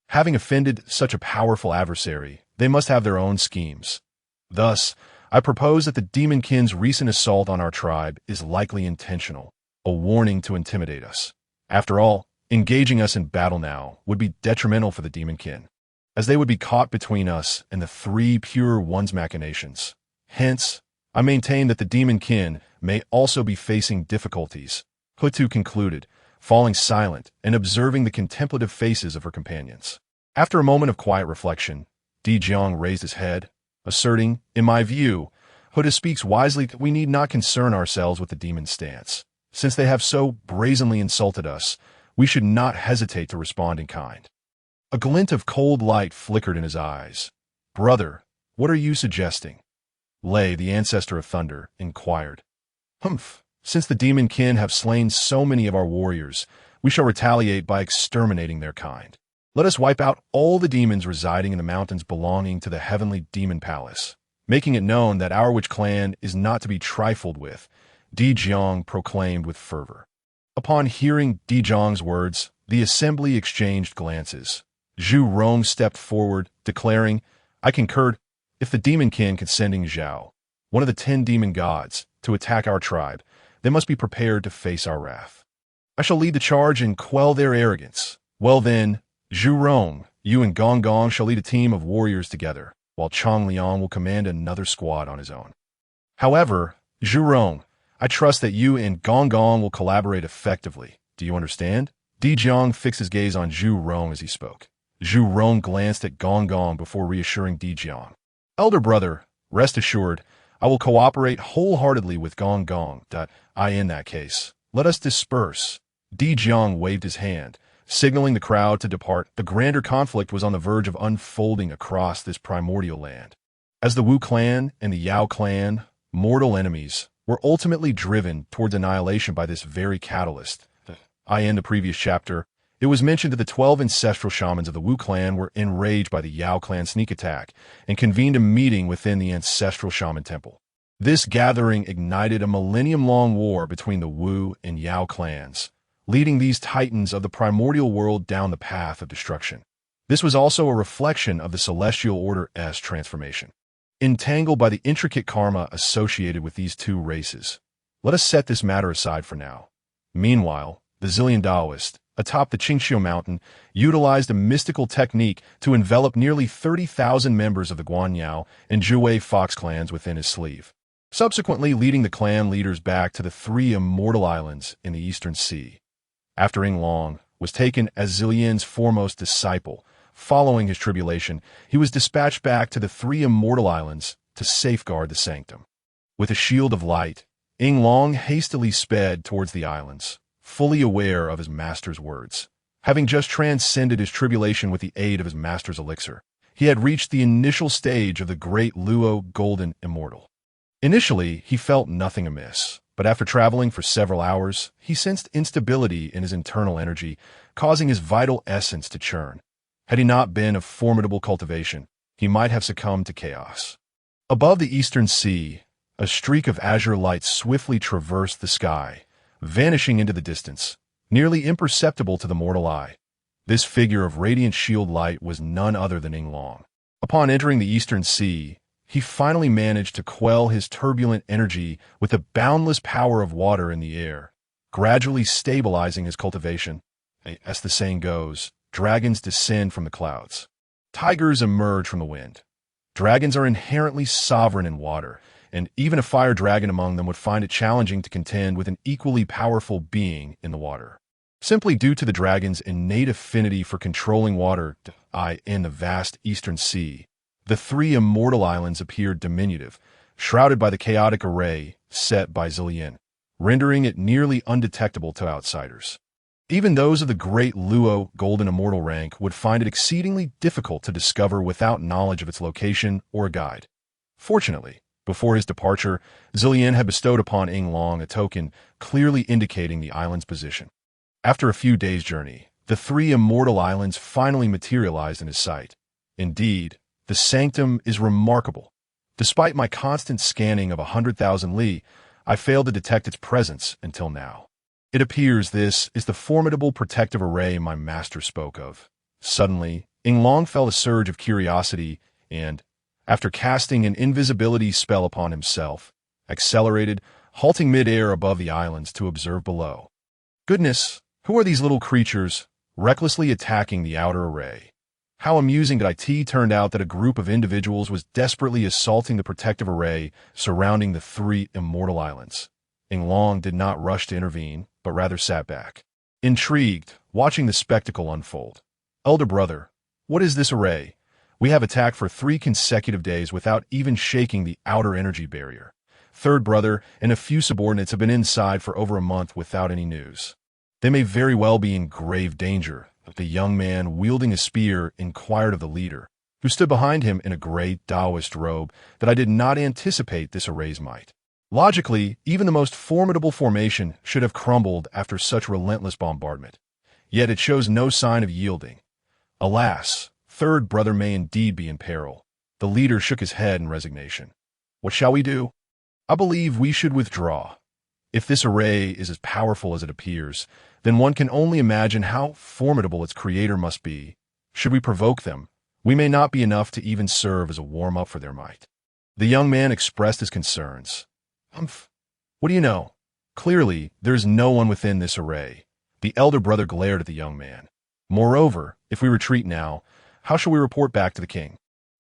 Having offended such a powerful adversary, they must have their own schemes. Thus, I propose that the demon kin's recent assault on our tribe is likely intentional, a warning to intimidate us. After all, engaging us in battle now would be detrimental for the demon kin, as they would be caught between us and the three pure ones' machinations. Hence, I maintain that the demon kin may also be facing difficulties, Hutu concluded, falling silent and observing the contemplative faces of her companions. After a moment of quiet reflection, Di Jiang raised his head, asserting, in my view, Huda speaks wisely that we need not concern ourselves with the demon's stance. Since they have so brazenly insulted us, we should not hesitate to respond in kind. A glint of cold light flickered in his eyes. Brother, what are you suggesting? Lei, the ancestor of thunder, inquired. Humph, since the demon kin have slain so many of our warriors, we shall retaliate by exterminating their kind. Let us wipe out all the demons residing in the mountains belonging to the heavenly demon palace. Making it known that our witch clan is not to be trifled with, Di Jiang proclaimed with fervor. Upon hearing Di Jiang's words, the assembly exchanged glances. Zhu Rong stepped forward, declaring, I concurred. If the demon kin can sending Zhao, one of the 10 demon gods, to attack our tribe, they must be prepared to face our wrath. I shall lead the charge and quell their arrogance. Well then, Zhu Rong, you and Gong Gong shall lead a team of warriors together, while Chong Liang will command another squad on his own. However, Zhu Rong, I trust that you and Gong Gong will collaborate effectively. Do you understand? Di Jiang fixed his gaze on Zhu Rong as he spoke. Zhu Rong glanced at Gong Gong before reassuring Di Jiang. Elder brother, rest assured, I will cooperate wholeheartedly with Gong Gong. In that case, let us disperse. Di Jiang waved his hand, signaling the crowd to depart. The grander conflict was on the verge of unfolding across this primordial land. As the Wu clan and the Yao clan, mortal enemies, were ultimately driven towards annihilation by this very catalyst. In the previous chapter, It was mentioned that the 12 ancestral shamans of the Wu clan were enraged by the Yao clan sneak attack and convened a meeting within the ancestral shaman temple. This gathering ignited a millennium-long war between the Wu and Yao clans, leading these titans of the primordial world down the path of destruction. This was also a reflection of the celestial order's transformation. Entangled by the intricate karma associated with these two races, let us set this matter aside for now. Meanwhile, the Zillion Taoist, atop the Qingxiu mountain, utilized a mystical technique to envelop nearly 30,000 members of the Guanyao and Zhuwei Fox clans within his sleeve, subsequently leading the clan leaders back to the three immortal islands in the Eastern Sea. After Yinglong was taken as Zillian's foremost disciple, following his tribulation, he was dispatched back to the three immortal islands to safeguard the sanctum. With a shield of light, Yinglong hastily sped towards the islands, fully aware of his master's words. Having just transcended his tribulation with the aid of his master's elixir, he had reached the initial stage of the great Luo Golden Immortal. Initially, he felt nothing amiss, but after traveling for several hours, he sensed instability in his internal energy, causing his vital essence to churn. Had he not been of formidable cultivation, he might have succumbed to chaos. Above the Eastern Sea, a streak of azure light swiftly traversed the sky, vanishing into the distance, nearly imperceptible to the mortal eye. This figure of radiant shield light was none other than Yinglong. Upon entering the Eastern Sea, he finally managed to quell his turbulent energy with the boundless power of water in the air, gradually stabilizing his cultivation. As the saying goes, dragons descend from the clouds. Tigers emerge from the wind. Dragons are inherently sovereign in water, and even a fire dragon among them would find it challenging to contend with an equally powerful being in the water. Simply due to the dragon's innate affinity for controlling water in the vast Eastern Sea, the three immortal islands appeared diminutive, shrouded by the chaotic array set by Zillian, rendering it nearly undetectable to outsiders. Even those of the great Luo Golden Immortal rank would find it exceedingly difficult to discover without knowledge of its location or a guide. Fortunately, before his departure, Zillian had bestowed upon Yinglong a token clearly indicating the island's position. After a few days' journey, the three immortal islands finally materialized in his sight. Indeed, the sanctum is remarkable. Despite my constant scanning of 100,000 li, I failed to detect its presence until now. It appears this is the formidable protective array my master spoke of. Suddenly, Yinglong felt a surge of curiosity and, after casting an invisibility spell upon himself, accelerated, halting mid-air above the islands to observe below. Goodness, who are these little creatures, recklessly attacking the outer array? How amusing that it turned out that a group of individuals was desperately assaulting the protective array surrounding the three immortal islands. Yinglong did not rush to intervene, but rather sat back, intrigued, watching the spectacle unfold. Elder brother, what is this array? We have attacked for 3 consecutive days without even shaking the outer energy barrier. Third brother and a few subordinates have been inside for over a month without any news. They may very well be in grave danger, the young man wielding a spear inquired of the leader, who stood behind him in a gray Taoist robe that I did not anticipate this array's might. Logically, even the most formidable formation should have crumbled after such relentless bombardment. Yet it shows no sign of yielding. Alas, third brother may indeed be in peril. The leader shook his head in resignation. What shall we do? I believe we should withdraw. If this array is as powerful as it appears, then one can only imagine how formidable its creator must be. Should we provoke them, we may not be enough to even serve as a warm-up for their might. The young man expressed his concerns. What do you know? Clearly, there is no one within this array. The elder brother glared at the young man. Moreover, if we retreat now, how shall we report back to the king?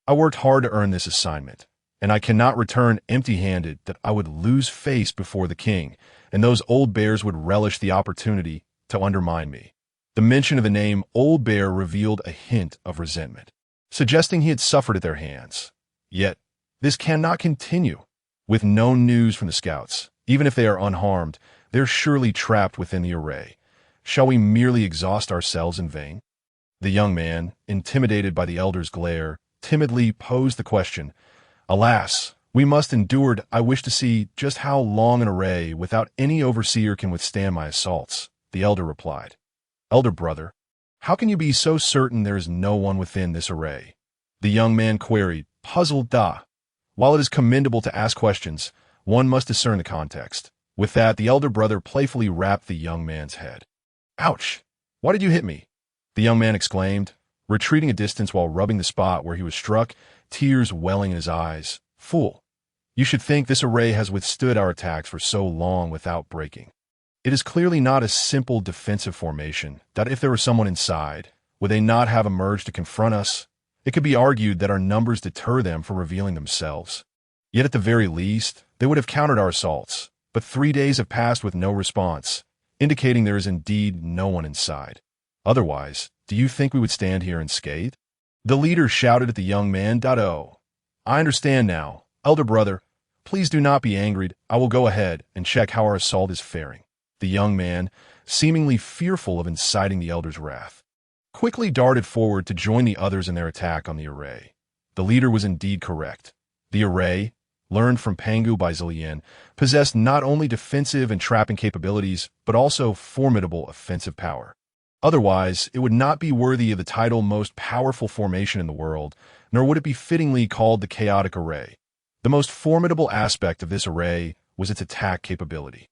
I worked hard to earn this assignment, and I cannot return empty-handed that I would lose face before the king, and those old bears would relish the opportunity to undermine me. The mention of the name Old Bear revealed a hint of resentment, suggesting he had suffered at their hands. Yet, this cannot continue. With no news from the scouts, even if they are unharmed, they're surely trapped within the array. Shall we merely exhaust ourselves in vain? The young man, intimidated by the elder's glare, timidly posed the question. Alas, we must endure. I wish to see just how long an array without any overseer can withstand my assaults, the elder replied. Elder brother, How can you be so certain there is no one within this array? The young man queried, puzzled. While it is commendable to ask questions, one must discern the context. With that, the elder brother playfully rapped the young man's head. Ouch! Why did you hit me? The young man exclaimed, retreating a distance while rubbing the spot where he was struck, tears welling in his eyes. Fool! You should think this array has withstood our attacks for so long without breaking. It is clearly not a simple defensive formation, that if there were someone inside, would they not have emerged to confront us? It could be argued that our numbers deter them from revealing themselves. Yet at the very least, they would have countered our assaults. But 3 days have passed with no response, indicating there is indeed no one inside. Otherwise, do you think we would stand here unscathed? The leader shouted at the young man. Oh, I understand now. Elder brother, please do not be angry. I will go ahead and check how our assault is faring. The young man, seemingly fearful of inciting the elder's wrath, quickly darted forward to join the others in their attack on the array. The leader was indeed correct. The array, learned from Pangu by Zillian, possessed not only defensive and trapping capabilities, but also formidable offensive power. Otherwise, it would not be worthy of the title most powerful formation in the world, nor would it be fittingly called the chaotic array. The most formidable aspect of this array was its attack capability.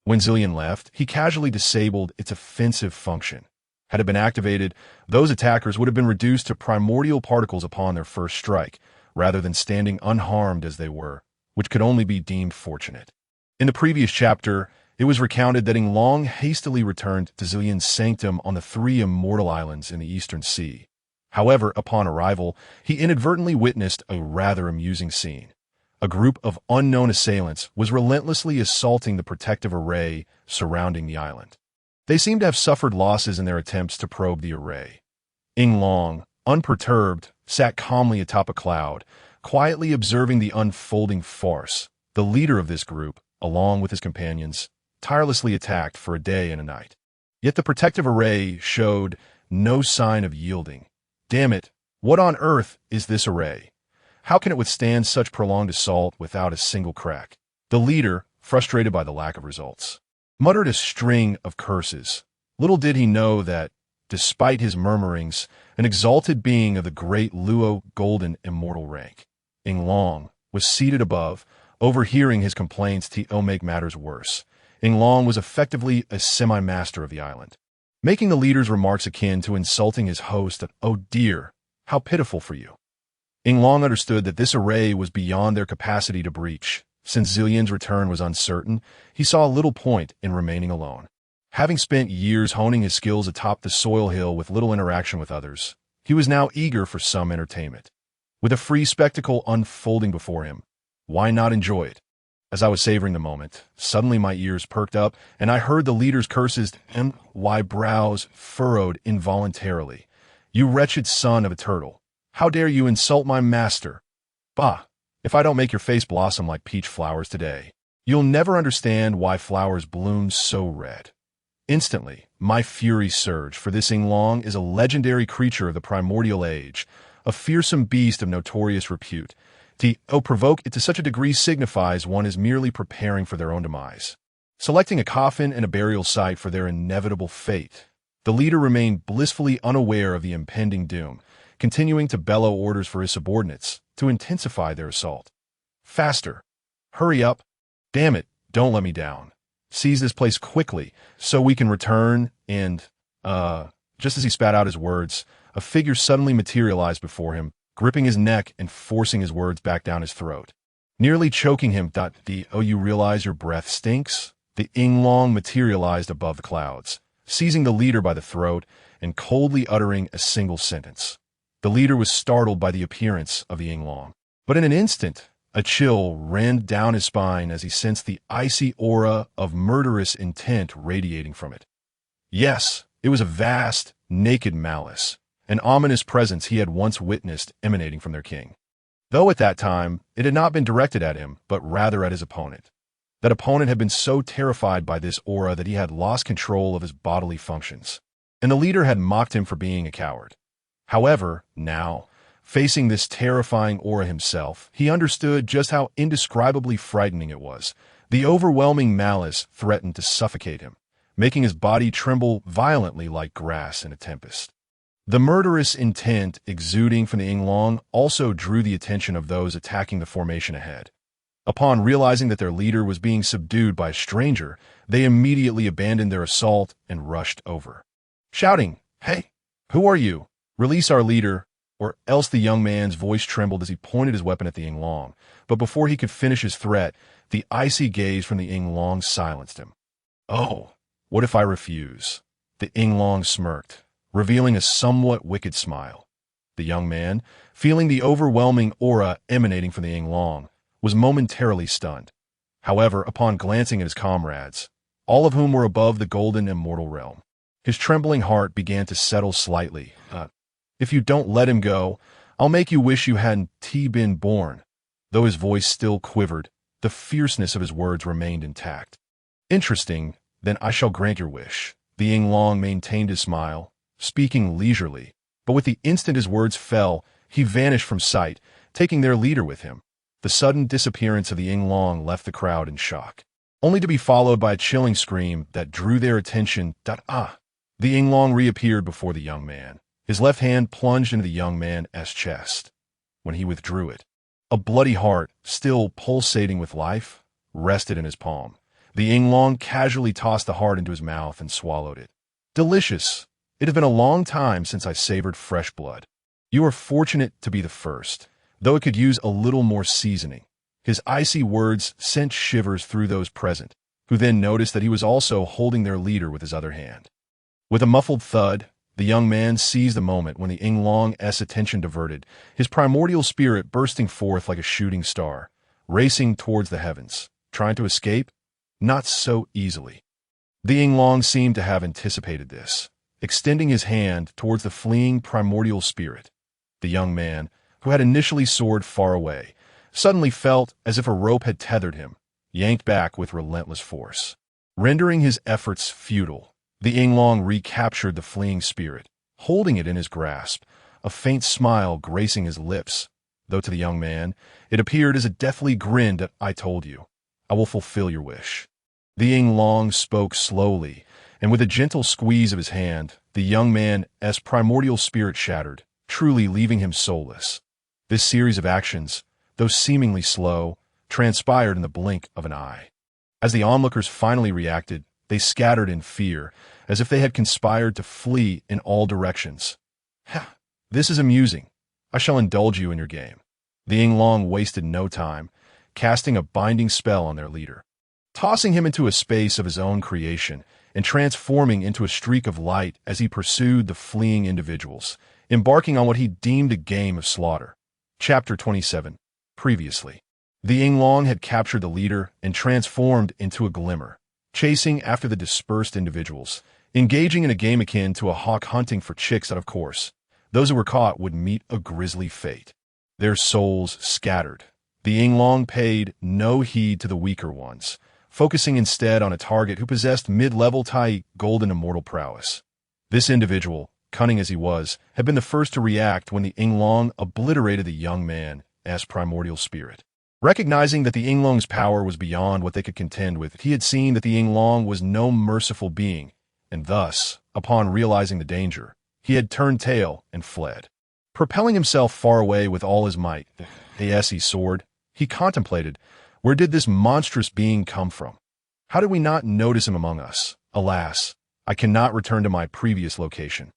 When Zillian left, he casually disabled its offensive function. Had it been activated, those attackers would have been reduced to primordial particles upon their first strike, rather than standing unharmed as they were, which could only be deemed fortunate. In the previous chapter, it was recounted that Long hastily returned to Zillian's sanctum on the 3 immortal islands in the Eastern Sea. However, upon arrival, he inadvertently witnessed a rather amusing scene. A group of unknown assailants was relentlessly assaulting the protective array surrounding the island. They seemed to have suffered losses in their attempts to probe the array. Long, unperturbed, sat calmly atop a cloud, quietly observing the unfolding farce. The leader of this group, along with his companions, tirelessly attacked for a day and a night. Yet the protective array showed no sign of yielding. Damn it, what on earth is this array? How can it withstand such prolonged assault without a single crack? The leader, frustrated by the lack of results, muttered a string of curses. Little did he know that, despite his murmurings, an exalted being of the great Luo golden immortal rank, Long, was seated above, overhearing his complaints to make matters worse. Long was effectively a semi-master of the island, making the leader's remarks akin to insulting his host. Oh dear, how pitiful for you. Long understood that this array was beyond their capacity to breach. Since Zillian's return was uncertain, he saw little point in remaining alone. Having spent years honing his skills atop the soil hill with little interaction with others, he was now eager for some entertainment. With a free spectacle unfolding before him, why not enjoy it? As I was savoring the moment, suddenly my ears perked up, and I heard the leader's curses and my brows furrowed involuntarily. You wretched son of a turtle! How dare you insult my master? Bah! If I don't make your face blossom like peach flowers today, you'll never understand why flowers bloom so red. Instantly, my fury surged, for this Long is a legendary creature of the primordial age, a fearsome beast of notorious repute. To provoke it to such a degree signifies one is merely preparing for their own demise, selecting a coffin and a burial site for their inevitable fate. The leader remained blissfully unaware of the impending doom, continuing to bellow orders for his subordinates to intensify their assault. Faster! Hurry up! Damn it, don't let me down. Seize this place quickly, so we can return and, just as he spat out his words, a figure suddenly materialized before him, gripping his neck and forcing his words back down his throat, nearly choking him. You realize your breath stinks? The Long materialized above the clouds, seizing the leader by the throat and coldly uttering a single sentence. The leader was startled by the appearance of the Long, but in an instant, a chill ran down his spine as he sensed the icy aura of murderous intent radiating from it. Yes, it was a vast, naked malice, an ominous presence he had once witnessed emanating from their king. Though at that time, it had not been directed at him, but rather at his opponent. That opponent had been so terrified by this aura that he had lost control of his bodily functions, and the leader had mocked him for being a coward. However, now, facing this terrifying aura himself, he understood just how indescribably frightening it was. The overwhelming malice threatened to suffocate him, making his body tremble violently like grass in a tempest. The murderous intent exuding from the Yinglong also drew the attention of those attacking the formation ahead. Upon realizing that their leader was being subdued by a stranger, they immediately abandoned their assault and rushed over, shouting, "Hey, who are you? Release our leader, or else." The young man's voice trembled as he pointed his weapon at the Yinglong, but before he could finish his threat, the icy gaze from the Yinglong silenced him. "Oh, what if I refuse?" The Yinglong smirked, revealing a somewhat wicked smile. The young man, feeling the overwhelming aura emanating from the Yinglong, was momentarily stunned. However, upon glancing at his comrades, all of whom were above the golden immortal realm, his trembling heart began to settle slightly. If you don't let him go, I'll make you wish you hadn't been born." Though his voice still quivered, the fierceness of his words remained intact. "Interesting, then I shall grant your wish." The Yinglong maintained his smile, speaking leisurely, but with the instant his words fell, he vanished from sight, taking their leader with him. The sudden disappearance of the Yinglong left the crowd in shock, only to be followed by a chilling scream that drew their attention. The Yinglong reappeared before the young man. His left hand plunged into the young man's chest. When he withdrew it, a bloody heart, still pulsating with life, rested in his palm. The Yinglong casually tossed the heart into his mouth and swallowed it. "Delicious. It has been a long time since I savored fresh blood. You are fortunate to be the first, though it could use a little more seasoning." His icy words sent shivers through those present, who then noticed that he was also holding their leader with his other hand. With a muffled thud, the young man seized the moment when the Yinglong's attention diverted, his primordial spirit bursting forth like a shooting star, racing towards the heavens. Trying to escape? Not so easily. The Yinglong seemed to have anticipated this, extending his hand towards the fleeing primordial spirit. The young man, who had initially soared far away, suddenly felt as if a rope had tethered him, yanked back with relentless force. Rendering his efforts futile, the Yinglong recaptured the fleeing spirit, holding it in his grasp, a faint smile gracing his lips, though to the young man, it appeared as a deathly grin that "I told you, I will fulfill your wish." The Yinglong spoke slowly, and with a gentle squeeze of his hand, the young man's primordial spirit shattered, truly leaving him soulless. This series of actions, though seemingly slow, transpired in the blink of an eye. As the onlookers finally reacted, they scattered in fear, as if they had conspired to flee in all directions. "Ha! This is amusing. I shall indulge you in your game." The Yinglong wasted no time, casting a binding spell on their leader, tossing him into a space of his own creation, and transforming into a streak of light as he pursued the fleeing individuals, embarking on what he deemed a game of slaughter. Chapter 27. Previously, the Yinglong had captured the leader and transformed into a glimmer, chasing after the dispersed individuals, engaging in a game akin to a hawk hunting for chicks that, of course, those who were caught would meet a grisly fate. Their souls scattered. The Yinglong paid no heed to the weaker ones, focusing instead on a target who possessed mid-level golden immortal prowess. This individual, cunning as he was, had been the first to react when the Yinglong obliterated the young man's primordial spirit. Recognizing that the Yinglong's power was beyond what they could contend with, he had seen that the Yinglong was no merciful being, and thus, upon realizing the danger, he had turned tail and fled. Propelling himself far away with all his might, as he soared, he contemplated, where did this monstrous being come from? How did we not notice him among us? Alas, I cannot return to my previous location.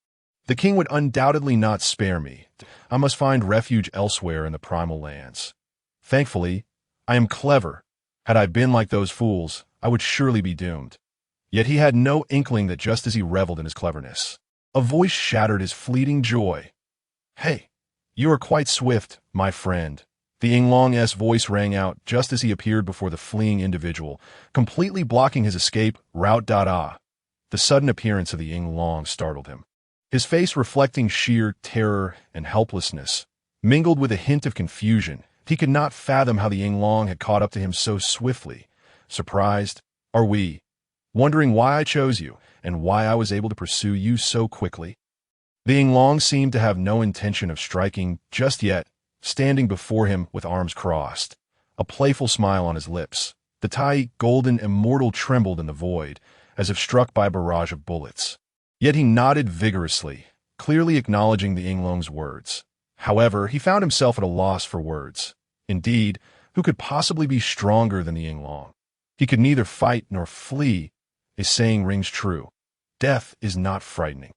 The king would undoubtedly not spare me. I must find refuge elsewhere in the primal lands. Thankfully, I am clever. Had I been like those fools, I would surely be doomed. Yet he had no inkling that just as he reveled in his cleverness, a voice shattered his fleeting joy. "Hey, you are quite swift, my friend." The Yinglong's voice rang out just as he appeared before the fleeing individual, completely blocking his escape route. The sudden appearance of the Yinglong startled him, his face reflecting sheer terror and helplessness, mingled with a hint of confusion. He could not fathom how the Yinglong had caught up to him so swiftly. Surprised, are we, wondering why I chose you and why I was able to pursue you so quickly. The Yinglong seemed to have no intention of striking just yet, standing before him with arms crossed, a playful smile on his lips. The golden immortal trembled in the void, as if struck by a barrage of bullets. Yet he nodded vigorously, clearly acknowledging the Yinglong's words. However, he found himself at a loss for words. Indeed, who could possibly be stronger than the Yinglong? He could neither fight nor flee. A saying rings true. Death is not frightening.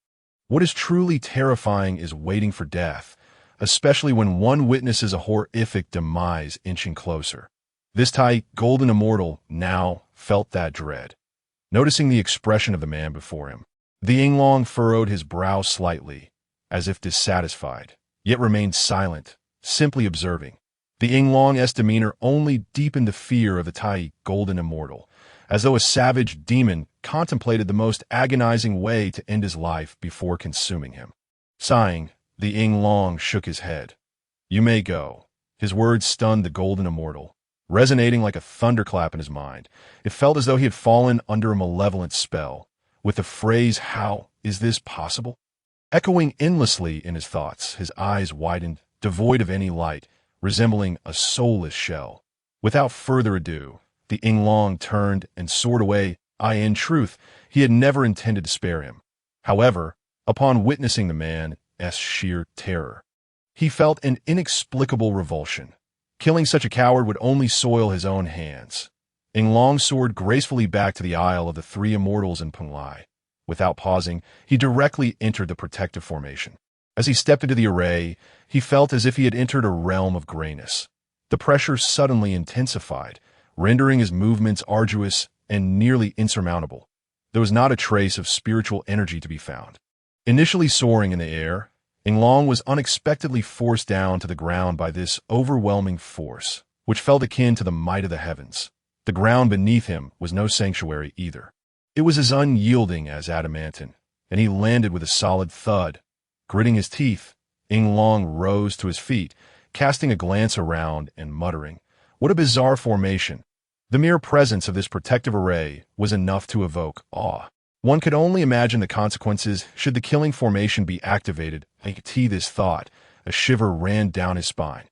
What is truly terrifying is waiting for death, especially when one witnesses a horrific demise inching closer. This tight, golden immortal now felt that dread. Noticing the expression of the man before him, the Yinglong furrowed his brow slightly, as if dissatisfied, yet remained silent, simply observing. The Yinglong's demeanor only deepened the fear of the tight, golden immortal, as though a savage demon contemplated the most agonizing way to end his life before consuming him. Sighing, the Yinglong shook his head. "You may go." His words stunned the golden immortal. Resonating like a thunderclap in his mind, it felt as though he had fallen under a malevolent spell, with the phrase, "How is this possible?" echoing endlessly in his thoughts. His eyes widened, devoid of any light, resembling a soulless shell. Without further ado, the Yinglong turned and soared away. In truth, he had never intended to spare him. However, upon witnessing the man's sheer terror, he felt an inexplicable revulsion. Killing such a coward would only soil his own hands. Yinglong soared gracefully back to the Isle of the Three Immortals in Penglai. Without pausing, he directly entered the protective formation. As he stepped into the array, he felt as if he had entered a realm of grayness. The pressure suddenly intensified, rendering his movements arduous and nearly insurmountable. There was not a trace of spiritual energy to be found. Initially soaring in the air, Yinglong was unexpectedly forced down to the ground by this overwhelming force, which felt akin to the might of the heavens. The ground beneath him was no sanctuary either. It was as unyielding as adamantine, and he landed with a solid thud. Gritting his teeth, Yinglong rose to his feet, casting a glance around and muttering, "What a bizarre formation." The mere presence of this protective array was enough to evoke awe. One could only imagine the consequences should the killing formation be activated. This thought, a shiver ran down his spine.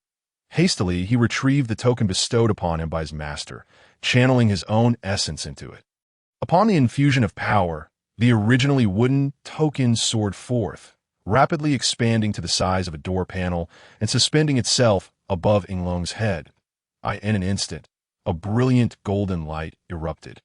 Hastily, he retrieved the token bestowed upon him by his master, channeling his own essence into it. Upon the infusion of power, the originally wooden token soared forth, rapidly expanding to the size of a door panel and suspending itself above Yinglong's head. In an instant, a brilliant golden light erupted,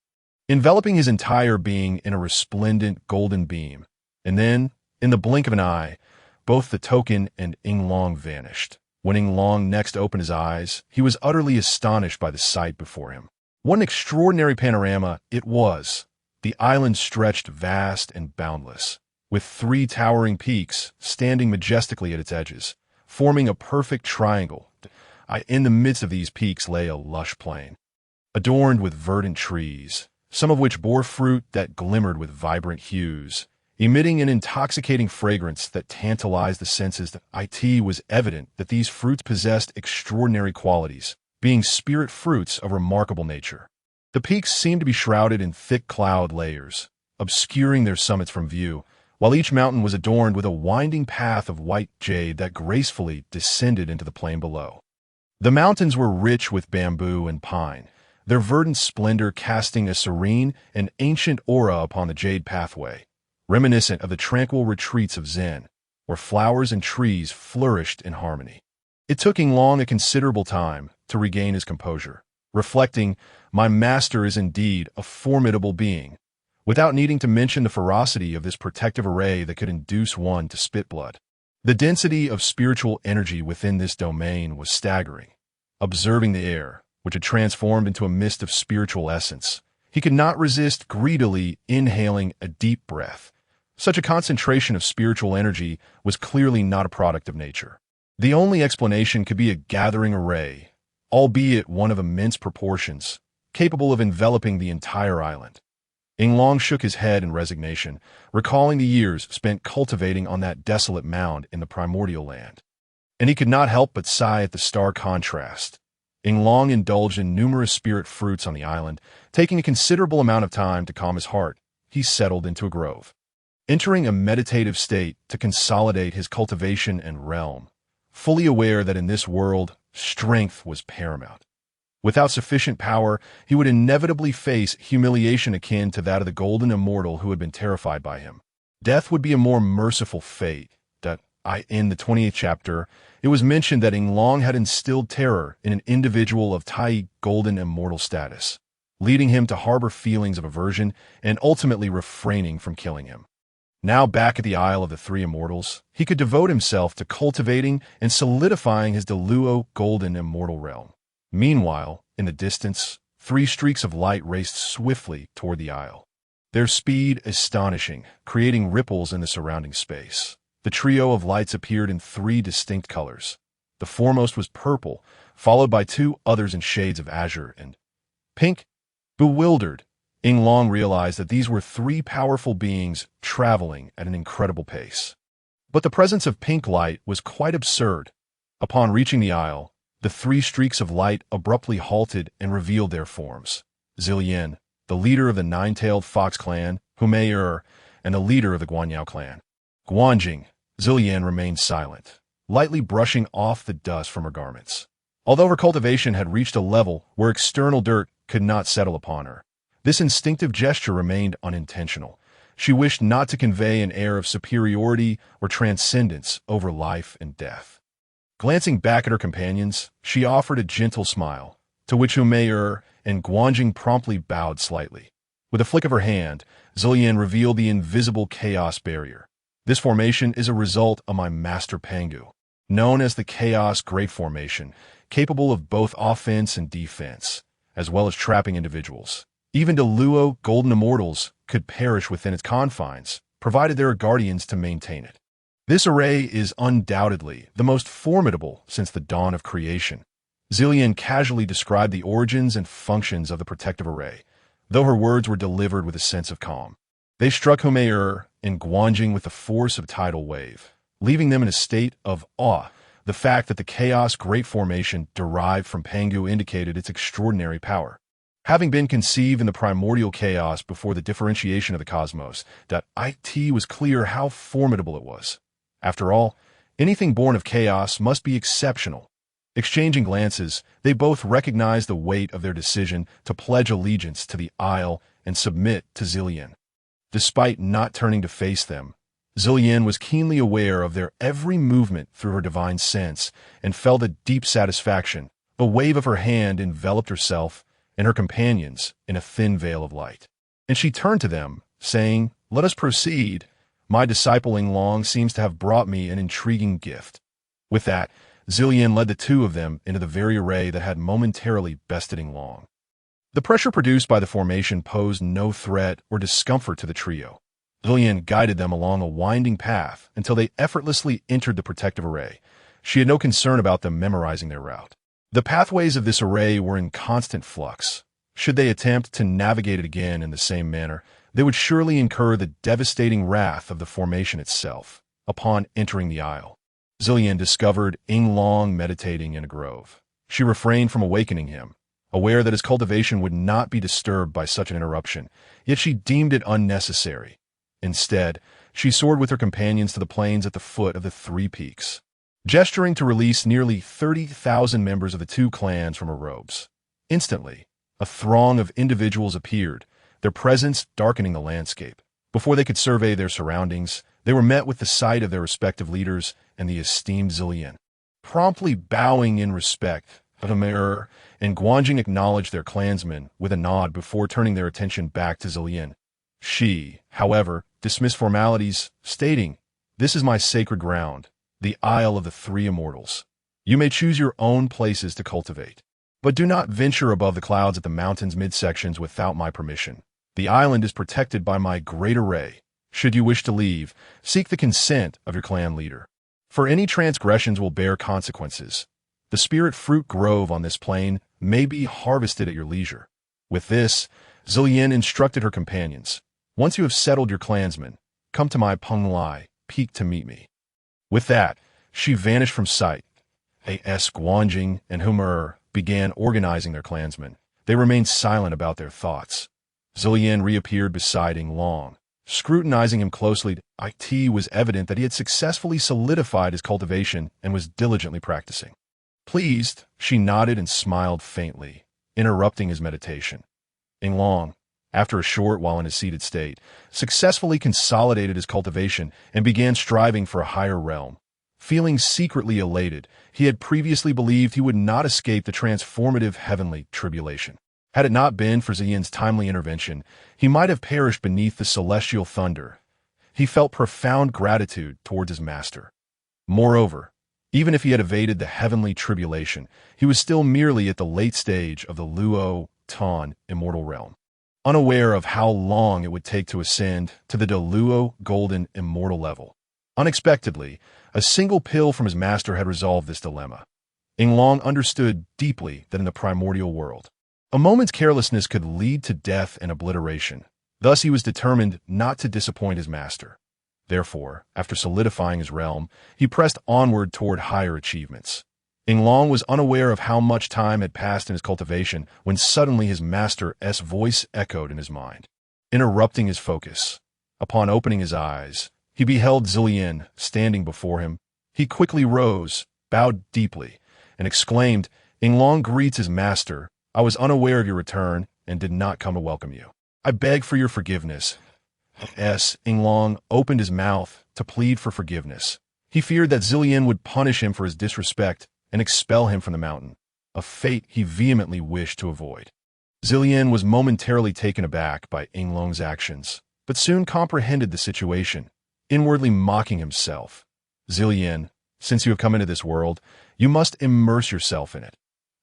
enveloping his entire being in a resplendent golden beam. And then, in the blink of an eye, both the token and Yinglong vanished. When Yinglong next opened his eyes, he was utterly astonished by the sight before him. What an extraordinary panorama it was! The island stretched vast and boundless, with three towering peaks standing majestically at its edges, forming a perfect triangle. In the midst of these peaks lay a lush plain, adorned with verdant trees, some of which bore fruit that glimmered with vibrant hues, emitting an intoxicating fragrance that tantalized the senses. It was evident that these fruits possessed extraordinary qualities, being spirit fruits of remarkable nature. The peaks seemed to be shrouded in thick cloud layers, obscuring their summits from view, while each mountain was adorned with a winding path of white jade that gracefully descended into the plain below. The mountains were rich with bamboo and pine, their verdant splendor casting a serene and ancient aura upon the jade pathway, reminiscent of the tranquil retreats of Zen, where flowers and trees flourished in harmony. It took Yinglong a considerable time to regain his composure, reflecting, "My master is indeed a formidable being," without needing to mention the ferocity of this protective array that could induce one to spit blood. The density of spiritual energy within this domain was staggering. Observing the air, which had transformed into a mist of spiritual essence, he could not resist greedily inhaling a deep breath. Such a concentration of spiritual energy was clearly not a product of nature. The only explanation could be a gathering array, albeit one of immense proportions, capable of enveloping the entire island. Yinglong shook his head in resignation, recalling the years spent cultivating on that desolate mound in the Primordial land. And he could not help but sigh at the stark contrast. Yinglong indulged in numerous spirit fruits on the island, taking a considerable amount of time to calm his heart. He settled into a grove, entering a meditative state to consolidate his cultivation and realm, fully aware that in this world, strength was paramount. Without sufficient power, he would inevitably face humiliation akin to that of the golden immortal who had been terrified by him. Death would be a more merciful fate, In the 28th chapter, it was mentioned that Long had instilled terror in an individual of Tai golden immortal status, leading him to harbor feelings of aversion and ultimately refraining from killing him. Now back at the Isle of the Three Immortals, he could devote himself to cultivating and solidifying his Deluo golden immortal realm. Meanwhile, in the distance, three streaks of light raced swiftly toward the isle. Their speed astonishing, creating ripples in the surrounding space. The trio of lights appeared in three distinct colors. The foremost was purple, followed by two others in shades of azure and pink. Bewildered, Long realized that these were three powerful beings traveling at an incredible pace. But the presence of pink light was quite absurd. Upon reaching the isle, the three streaks of light abruptly halted and revealed their forms. Zillian, the leader of the Nine-Tailed Fox clan, Humei, and the leader of the Guanyao clan. Guanjing, Zillian remained silent, lightly brushing off the dust from her garments. Although her cultivation had reached a level where external dirt could not settle upon her, this instinctive gesture remained unintentional. She wished not to convey an air of superiority or transcendence over life and death. Glancing back at her companions, she offered a gentle smile, to which Humei and Guanjing promptly bowed slightly. With a flick of her hand, Zillian revealed the invisible chaos barrier. This formation is a result of my master Pangu, known as the Chaos Great Formation, capable of both offense and defense, as well as trapping individuals. Even Deluo golden immortals could perish within its confines, provided there are guardians to maintain it. This array is undoubtedly the most formidable since the dawn of creation. Zillian casually described the origins and functions of the protective array, though her words were delivered with a sense of calm. They struck Humei and Guanjing with the force of a tidal wave, leaving them in a state of awe. The fact that the Chaos Great Formation derived from Pangu indicated its extraordinary power. Having been conceived in the primordial chaos before the differentiation of the cosmos, it was clear how formidable it was. After all, anything born of chaos must be exceptional. Exchanging glances, they both recognized the weight of their decision to pledge allegiance to the Isle and submit to Zillian. Despite not turning to face them, Zillian was keenly aware of their every movement through her divine sense and felt a deep satisfaction. A wave of her hand enveloped herself and her companions in a thin veil of light. And she turned to them, saying, "Let us proceed. My disciple Long seems to have brought me an intriguing gift." With that, Zillian led the two of them into the very array that had momentarily bested Long. The pressure produced by the formation posed no threat or discomfort to the trio. Zillian guided them along a winding path until they effortlessly entered the protective array. She had no concern about them memorizing their route. The pathways of this array were in constant flux. Should they attempt to navigate it again in the same manner, they would surely incur the devastating wrath of the formation itself. Upon entering the isle, Zillian discovered Long meditating in a grove. She refrained from awakening him, aware that his cultivation would not be disturbed by such an interruption, yet she deemed it unnecessary. Instead, she soared with her companions to the plains at the foot of the Three Peaks, gesturing to release nearly 30,000 members of the two clans from her robes. Instantly, a throng of individuals appeared, their presence darkening the landscape. Before they could survey their surroundings, they were met with the sight of their respective leaders and the esteemed Zillian. Promptly bowing in respect, Humei and Guanjing acknowledged their clansmen with a nod before turning their attention back to Zillian. She, however, dismissed formalities, stating, "This is my sacred ground, the Isle of the Three Immortals. You may choose your own places to cultivate, but do not venture above the clouds at the mountain's midsections without my permission. The island is protected by my great array. Should you wish to leave, seek the consent of your clan leader. For any transgressions will bear consequences. The spirit fruit grove on this plain may be harvested at your leisure." With this, Zillian instructed her companions, "Once you have settled your clansmen, come to my Penglai peak to meet me." With that, she vanished from sight. Guanjing and Humei began organizing their clansmen. They remained silent about their thoughts. Zillian reappeared beside Long. Scrutinizing him closely, it was evident that he had successfully solidified his cultivation and was diligently practicing. Pleased, she nodded and smiled faintly, interrupting his meditation. Long, after a short while in his seated state, successfully consolidated his cultivation and began striving for a higher realm. Feeling secretly elated, he had previously believed he would not escape the transformative heavenly tribulation. Had it not been for Zillian's timely intervention, he might have perished beneath the celestial thunder. He felt profound gratitude towards his master. Moreover, even if he had evaded the heavenly tribulation, he was still merely at the late stage of the Luo Tan immortal realm, unaware of how long it would take to ascend to the Deluo golden immortal level. Unexpectedly, a single pill from his master had resolved this dilemma. Yinglong understood deeply that in the primordial world, a moment's carelessness could lead to death and obliteration. Thus he was determined not to disappoint his master. Therefore, after solidifying his realm, he pressed onward toward higher achievements. Yinglong was unaware of how much time had passed in his cultivation when suddenly his master's voice echoed in his mind, interrupting his focus. Upon opening his eyes, he beheld Zillian standing before him. He quickly rose, bowed deeply, and exclaimed, "Yinglong greets his master. I was unaware of your return and did not come to welcome you. I beg for your forgiveness." Yinglong opened his mouth to plead for forgiveness. He feared that Zillian would punish him for his disrespect and expel him from the mountain, a fate he vehemently wished to avoid. Zillian was momentarily taken aback by Yinglong's actions, but soon comprehended the situation, inwardly mocking himself. "Zillian, since you have come into this world, you must immerse yourself in it.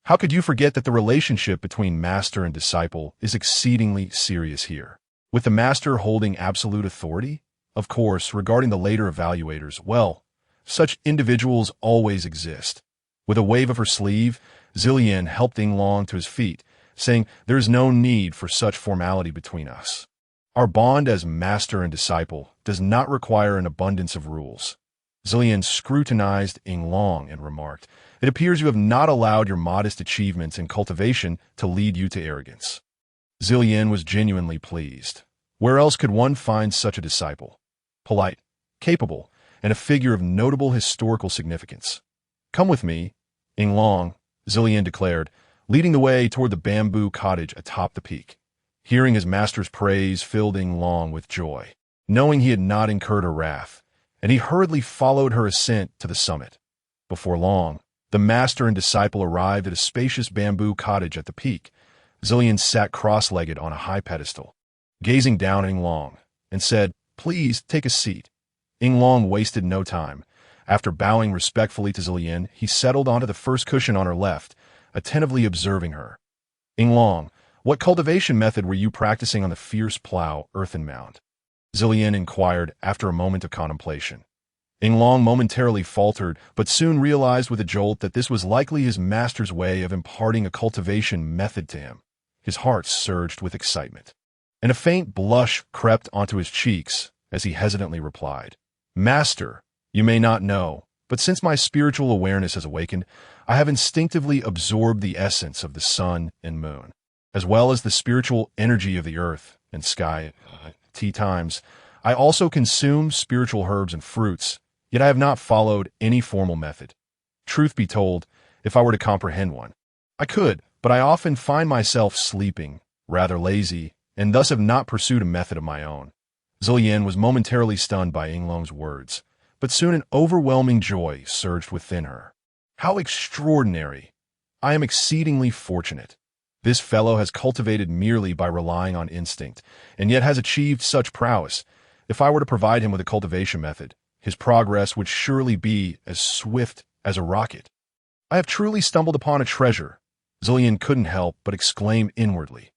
How could you forget that the relationship between master and disciple is exceedingly serious here? With the master holding absolute authority? Of course, regarding the later evaluators, well, such individuals always exist." With a wave of her sleeve, Zillian helped Yinglong to his feet, saying, "There is no need for such formality between us. Our bond as master and disciple does not require an abundance of rules." Zillian scrutinized Yinglong and remarked, "It appears you have not allowed your modest achievements in cultivation to lead you to arrogance." Zillian was genuinely pleased. Where else could one find such a disciple? Polite, capable, and a figure of notable historical significance. "Come with me, Yinglong," Zillian declared, leading the way toward the bamboo cottage atop the peak. Hearing his master's praise filled Yinglong with joy, knowing he had not incurred her wrath, and he hurriedly followed her ascent to the summit. Before long, the master and disciple arrived at a spacious bamboo cottage at the peak. Zillian sat cross-legged on a high pedestal, gazing down at Yinglong, and said, "Please take a seat." Yinglong wasted no time. After bowing respectfully to Zillian, he settled onto the first cushion on her left, attentively observing her. "Yinglong, what cultivation method were you practicing on the fierce plow earthen mound?" Zillian inquired after a moment of contemplation. Yinglong momentarily faltered, but soon realized with a jolt that this was likely his master's way of imparting a cultivation method to him. His heart surged with excitement, and a faint blush crept onto his cheeks as he hesitantly replied, "Master, you may not know, but since my spiritual awareness has awakened, I have instinctively absorbed the essence of the sun and moon, as well as the spiritual energy of the earth and sky. Times, I also consume spiritual herbs and fruits, yet I have not followed any formal method. Truth be told, if I were to comprehend one, I could, but I often find myself sleeping, rather lazy, and thus have not pursued a method of my own." Zillian was momentarily stunned by Yinglong's words, but soon an overwhelming joy surged within her. "How extraordinary! I am exceedingly fortunate. This fellow has cultivated merely by relying on instinct, and yet has achieved such prowess. If I were to provide him with a cultivation method, his progress would surely be as swift as a rocket. I have truly stumbled upon a treasure," Zillian couldn't help but exclaim inwardly.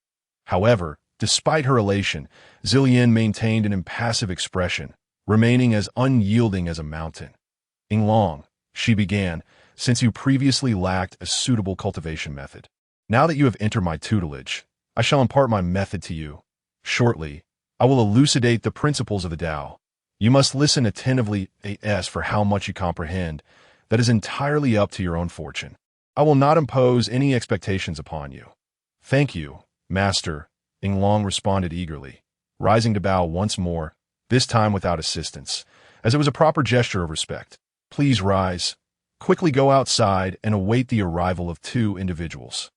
However, despite her elation, Zillian maintained an impassive expression, remaining as unyielding as a mountain. "Yinglong," she began, "since you previously lacked a suitable cultivation method, now that you have entered my tutelage, I shall impart my method to you. Shortly, I will elucidate the principles of the Tao. You must listen attentively as for how much you comprehend. That is entirely up to your own fortune. I will not impose any expectations upon you." "Thank you, Master," Yinglong responded eagerly, rising to bow once more, this time without assistance, as it was a proper gesture of respect. "Please rise. Quickly go outside and await the arrival of two individuals.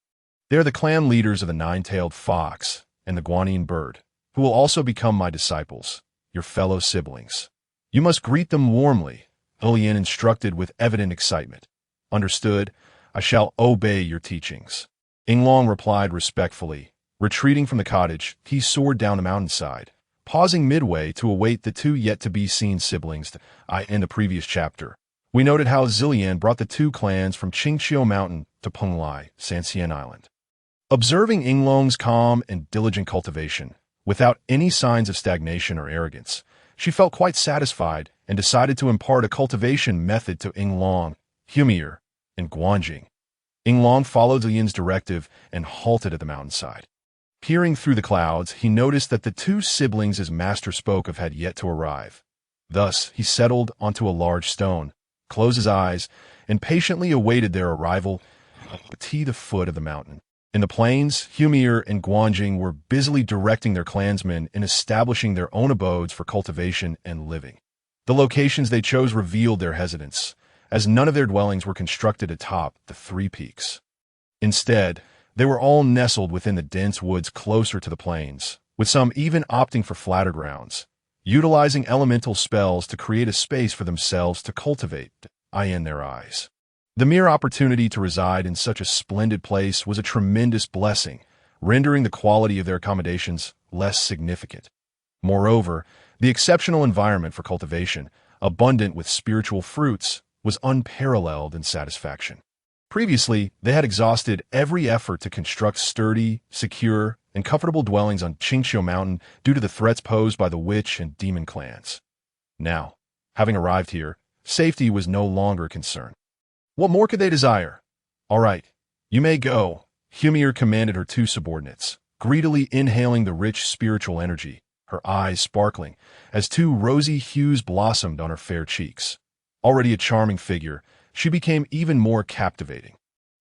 They are the clan leaders of the nine-tailed fox and the guanine bird, who will also become my disciples, your fellow siblings. You must greet them warmly, Zilian instructed with evident excitement. Understood. I shall obey your teachings. Yinglong replied respectfully. Retreating from the cottage, he soared down the mountainside, pausing midway to await the two yet-to-be-seen siblings in the previous chapter. We noted how Zilian brought the two clans from Qingqiu Mountain to Penglai, Sansien Island. Observing Yinglong's calm and diligent cultivation, without any signs of stagnation or arrogance, she felt quite satisfied and decided to impart a cultivation method to Yinglong, Humir, and Guanjing. Yinglong followed Zilian's directive and halted at the mountainside. Peering through the clouds, he noticed that the two siblings his master spoke of had yet to arrive. Thus, he settled onto a large stone, closed his eyes, and patiently awaited their arrival at the foot of the mountain. In the plains, Humir and Guanjing were busily directing their clansmen in establishing their own abodes for cultivation and living. The locations they chose revealed their hesitance, as none of their dwellings were constructed atop the three peaks. Instead, they were all nestled within the dense woods closer to the plains, with some even opting for flatter grounds, utilizing elemental spells to create a space for themselves to cultivate in their eyes. The mere opportunity to reside in such a splendid place was a tremendous blessing, rendering the quality of their accommodations less significant. Moreover, the exceptional environment for cultivation, abundant with spiritual fruits, was unparalleled in satisfaction. Previously, they had exhausted every effort to construct sturdy, secure, and comfortable dwellings on Qingqiu Mountain due to the threats posed by the witch and demon clans. Now, having arrived here, safety was no longer a concern. What more could they desire? All right, you may go, Humir commanded her two subordinates, greedily inhaling the rich spiritual energy, her eyes sparkling, as two rosy hues blossomed on her fair cheeks. Already a charming figure, she became even more captivating.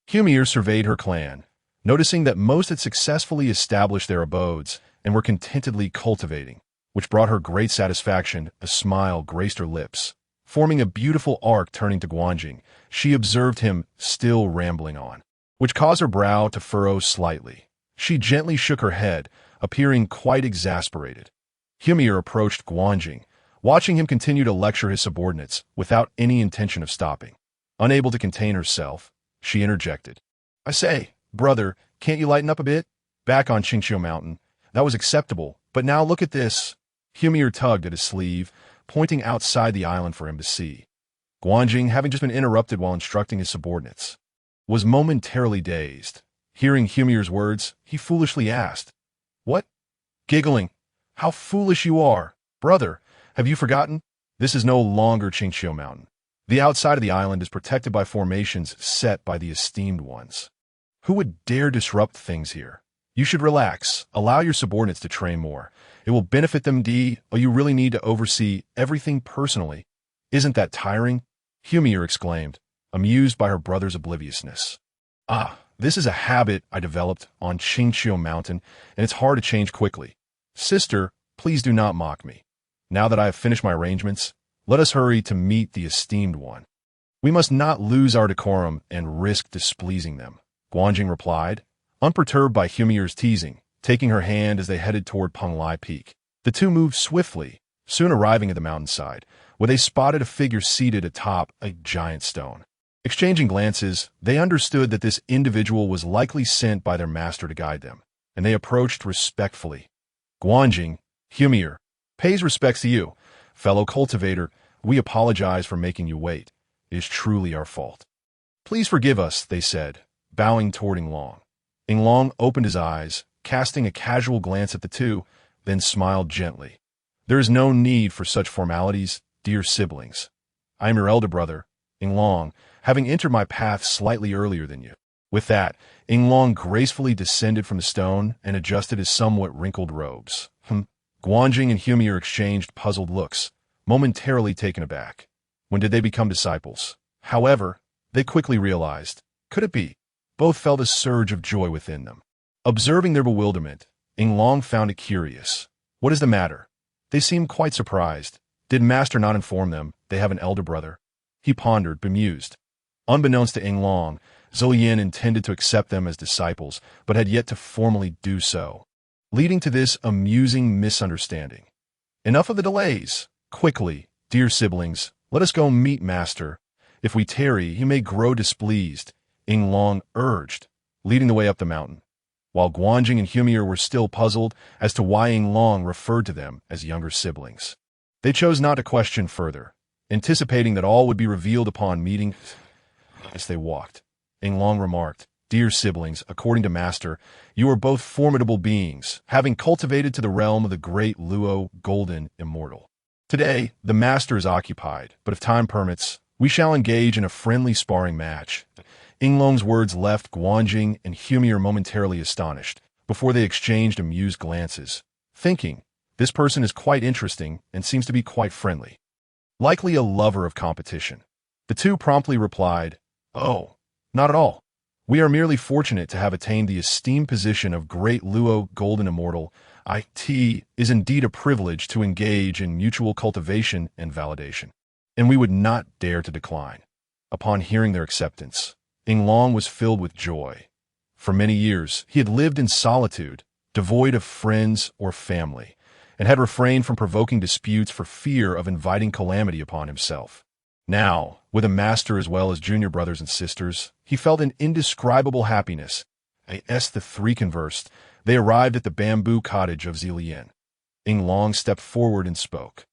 Humir surveyed her clan, noticing that most had successfully established their abodes and were contentedly cultivating, which brought her great satisfaction. A smile graced her lips. Forming a beautiful arc turning to Guanjing, she observed him still rambling on, which caused her brow to furrow slightly. She gently shook her head, appearing quite exasperated. Humir approached Guanjing, watching him continue to lecture his subordinates without any intention of stopping. Unable to contain herself, she interjected. I say, brother, can't you lighten up a bit? Back on Qingqiu Mountain, that was acceptable, but now look at this. Humir tugged at his sleeve, pointing outside the island for him to see. Guanjing, having just been interrupted while instructing his subordinates, was momentarily dazed. Hearing Humir's words, he foolishly asked, What? Giggling. How foolish you are. Brother, have you forgotten? This is no longer Qingqiu Mountain. The outside of the island is protected by formations set by the esteemed ones. Who would dare disrupt things here? You should relax. Allow your subordinates to train more. It will benefit them, or you really need to oversee everything personally. Isn't that tiring? Humir exclaimed, amused by her brother's obliviousness. This is a habit I developed on Qingqiu Mountain, and it's hard to change quickly. Sister, please do not mock me. Now that I have finished my arrangements, let us hurry to meet the esteemed one. We must not lose our decorum and risk displeasing them, Guanjing replied, unperturbed by Humir's teasing, taking her hand as they headed toward Penglai Peak. The two moved swiftly, soon arriving at the mountainside, where they spotted a figure seated atop a giant stone. Exchanging glances, they understood that this individual was likely sent by their master to guide them, and they approached respectfully. Guanjing, Humir, pays respects to you. Fellow cultivator, we apologize for making you wait. It is truly our fault. Please forgive us, they said, bowing toward Yinglong. Yinglong opened his eyes, casting a casual glance at the two, then smiled gently. There is no need for such formalities, dear siblings. I am your elder brother, Yinglong, having entered my path slightly earlier than you. With that, Yinglong gracefully descended from the stone and adjusted his somewhat wrinkled robes. Guanjing and Humir exchanged puzzled looks, momentarily taken aback. When did they become disciples? However, they quickly realized, could it be? Both felt a surge of joy within them. Observing their bewilderment, Yinglong found it curious. What is the matter? They seemed quite surprised. Did Master not inform them they have an elder brother? He pondered, bemused. Unbeknownst to Yinglong, Zilian intended to accept them as disciples, but had yet to formally do so, leading to this amusing misunderstanding. Enough of the delays. Quickly, dear siblings, Let us go meet master. If we tarry, he may grow displeased, Ing Long urged, leading the way up the mountain, while Guanjing and Humier were still puzzled as to why Ing Long referred to them as younger siblings. They chose not to question further, anticipating that all would be revealed upon meeting. As they walked, Ing Long remarked, "Dear siblings, according to Master, you are both formidable beings, having cultivated to the realm of the great Luo Golden Immortal. Today, the Master is occupied, but if time permits, we shall engage in a friendly sparring match." Ing Long's words left Guanjing and Humier momentarily astonished, before they exchanged amused glances, thinking, this person is quite interesting and seems to be quite friendly. Likely a lover of competition. The two promptly replied, "Oh, not at all. We are merely fortunate to have attained the esteemed position of Great Luo Golden Immortal. It is indeed a privilege to engage in mutual cultivation and validation, and we would not dare to decline." Upon hearing their acceptance, Ing Long was filled with joy. For many years, he had lived in solitude, devoid of friends or family, and had refrained from provoking disputes for fear of inviting calamity upon himself. Now, with a master as well as junior brothers and sisters, he felt an indescribable happiness. As the three conversed, they arrived at the bamboo cottage of Zilian. Ing Long stepped forward and spoke.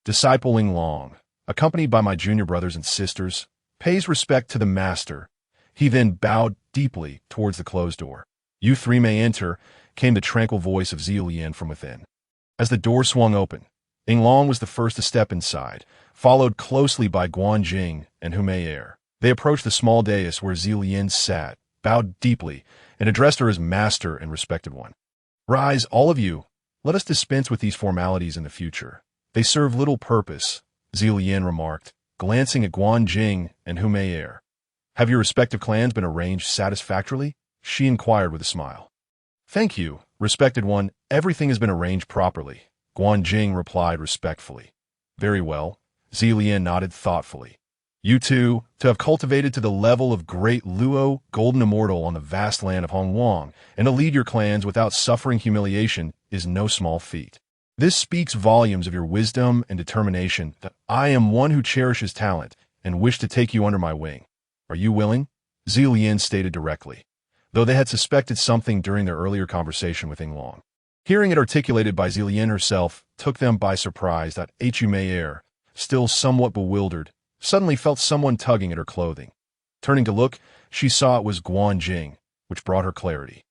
"Disciple Ing Long, accompanied by my junior brothers and sisters, pays respect to the master." He then bowed deeply towards the closed door. "You three may enter," came the tranquil voice of Zilian from within. As the door swung open, Ing Long was the first to step inside, followed closely by Guanjing and Humeyer. They approached the small dais where Zilian sat, bowed deeply, and addressed her as master and respected one. "Rise, all of you. Let us dispense with these formalities in the future. They serve little purpose," Zilian remarked, glancing at Guanjing and Humeyer. "Have your respective clans been arranged satisfactorily?" she inquired with a smile. "Thank you, respected one, everything has been arranged properly," Guanjing replied respectfully. "Very well," Zilian nodded thoughtfully. "You two, to have cultivated to the level of Great Luo Golden Immortal on the vast land of Hongwang, and to lead your clans without suffering humiliation is no small feat. This speaks volumes of your wisdom and determination that I am one who cherishes talent and wish to take you under my wing. Are you willing?" Zilian stated directly, though they had suspected something during their earlier conversation with Ing Long. Hearing it articulated by Zilian herself took them by surprise that Humeyer, still somewhat bewildered, suddenly felt someone tugging at her clothing. Turning to look, she saw it was Guanjing, which brought her clarity.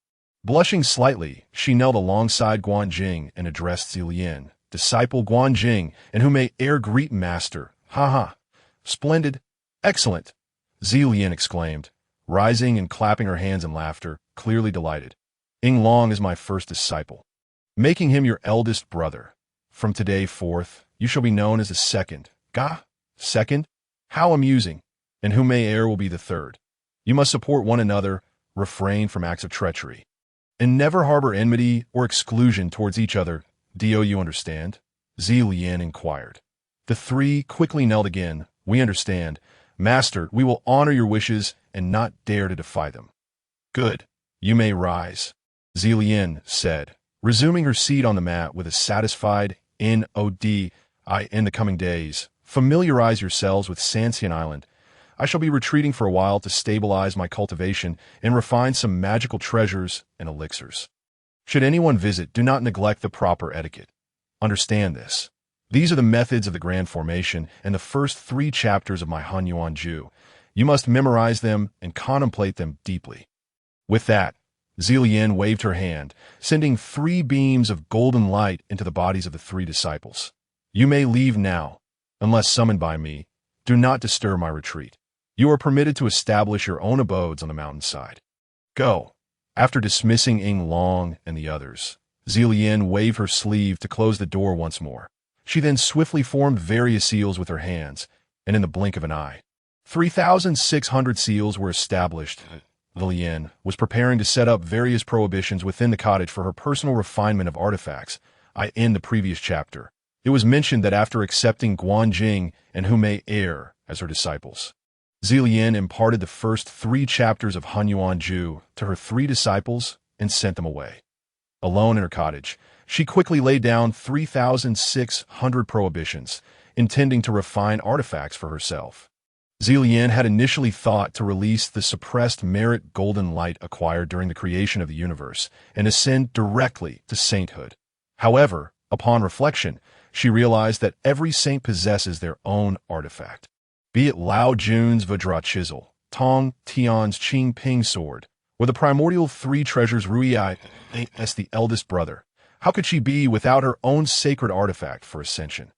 Blushing slightly, she knelt alongside Guanjing and addressed Zilian. "Disciple Guanjing, and who may e'er greet master. Ha ha. Splendid. Excellent," Zilian exclaimed, rising and clapping her hands in laughter, clearly delighted. "Ing Long is my first disciple, making him your eldest brother. From today forth, you shall be known as the second. Second? How amusing. And Humeyer will be the third. You must support one another, refrain from acts of treachery, and never harbor enmity or exclusion towards each other. Do you understand?" Zilian inquired. The three quickly knelt again. "We understand. Master, we will honor your wishes and not dare to defy them." "Good. You may rise," Zilian said, resuming her seat on the mat with a satisfied nod. "In the coming days, familiarize yourselves with Sanxian Island. I shall be retreating for a while to stabilize my cultivation and refine some magical treasures and elixirs. Should anyone visit, do not neglect the proper etiquette. Understand this. These are the methods of the Grand Formation and the first 3 chapters of my Hanyuan Ju. You must memorize them and contemplate them deeply." With that, Zilian waved her hand, sending 3 beams of golden light into the bodies of the 3 disciples. "You may leave now, unless summoned by me. Do not disturb my retreat. You are permitted to establish your own abodes on the mountainside. Go." After dismissing Ing Long and the others, Zilian waved her sleeve to close the door once more. She then swiftly formed various seals with her hands, and in the blink of an eye, 3,600 seals were established. Zilian was preparing to set up various prohibitions within the cottage for her personal refinement of artifacts. In the previous chapter, it was mentioned that after accepting Guanjing and Humeyer as her disciples, Zilian imparted the first 3 chapters of Hanyuan Ju to her 3 disciples and sent them away. Alone in her cottage, she quickly laid down 3,600 prohibitions, intending to refine artifacts for herself. Zillian had initially thought to release the suppressed merit golden light acquired during the creation of the universe and ascend directly to sainthood. However, upon reflection, she realized that every saint possesses their own artifact. Be it Lao Jun's Vajra chisel, Tong Tian's Qing Ping sword, or the primordial three treasures Rui as the eldest brother, how could she be without her own sacred artifact for ascension?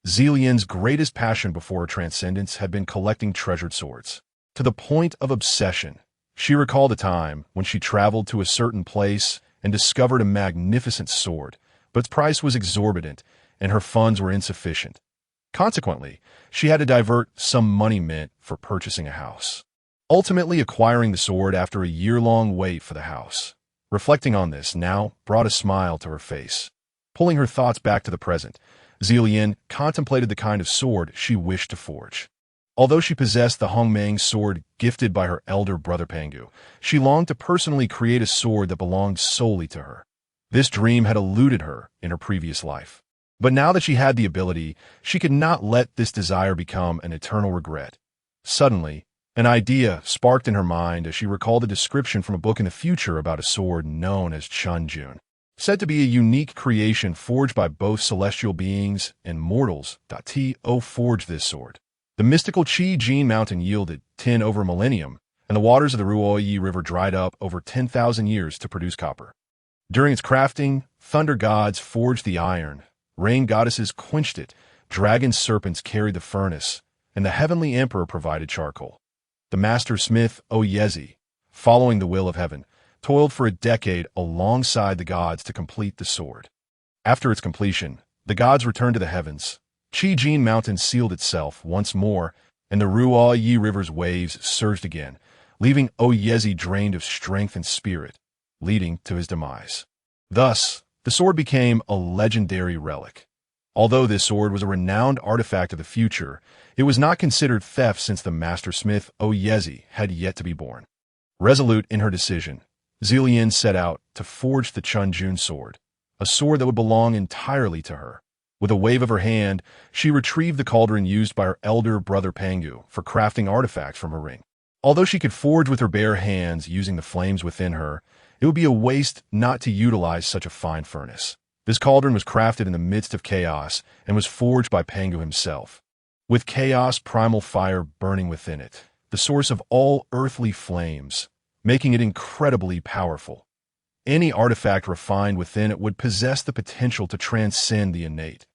Zillian's greatest passion before her transcendence had been collecting treasured swords. To the point of obsession, she recalled a time when she traveled to a certain place and discovered a magnificent sword, but its price was exorbitant and her funds were insufficient. Consequently, she had to divert some money meant for purchasing a house, ultimately acquiring the sword after a year-long wait for the house. Reflecting on this now brought a smile to her face. Pulling her thoughts back to the present, Zillian contemplated the kind of sword she wished to forge. Although she possessed the Hongmeng sword gifted by her elder brother Pangu, she longed to personally create a sword that belonged solely to her. This dream had eluded her in her previous life. But now that she had the ability, she could not let this desire become an eternal regret. Suddenly, an idea sparked in her mind as she recalled a description from a book in the future about a sword known as Chunjun, said to be a unique creation forged by both celestial beings and mortals. To forge this sword, the mystical Qi Jin mountain yielded 10 over a millennium, and the waters of the Ruoyi River dried up over 10,000 years to produce copper. During its crafting, thunder gods forged the iron, rain goddesses quenched it, dragon serpents carried the furnace, and the heavenly emperor provided charcoal. The master smith Oyezi, following the will of heaven, toiled for a decade alongside the gods to complete the sword. After its completion, the gods returned to the heavens. Qi Jin Mountain sealed itself once more, and the Ruoyi River's waves surged again, leaving Oyezi drained of strength and spirit, leading to his demise. Thus, the sword became a legendary relic. Although this sword was a renowned artifact of the future, it was not considered theft since the master smith Oyezi had yet to be born. Resolute in her decision, Zillian set out to forge the Chunjun sword, a sword that would belong entirely to her. With a wave of her hand, she retrieved the cauldron used by her elder brother Pangu for crafting artifacts from her ring. Although she could forge with her bare hands using the flames within her, it would be a waste not to utilize such a fine furnace. This cauldron was crafted in the midst of chaos and was forged by Pangu himself. With chaos primal fire burning within it, the source of all earthly flames, making it incredibly powerful. Any artifact refined within it would possess the potential to transcend the innate.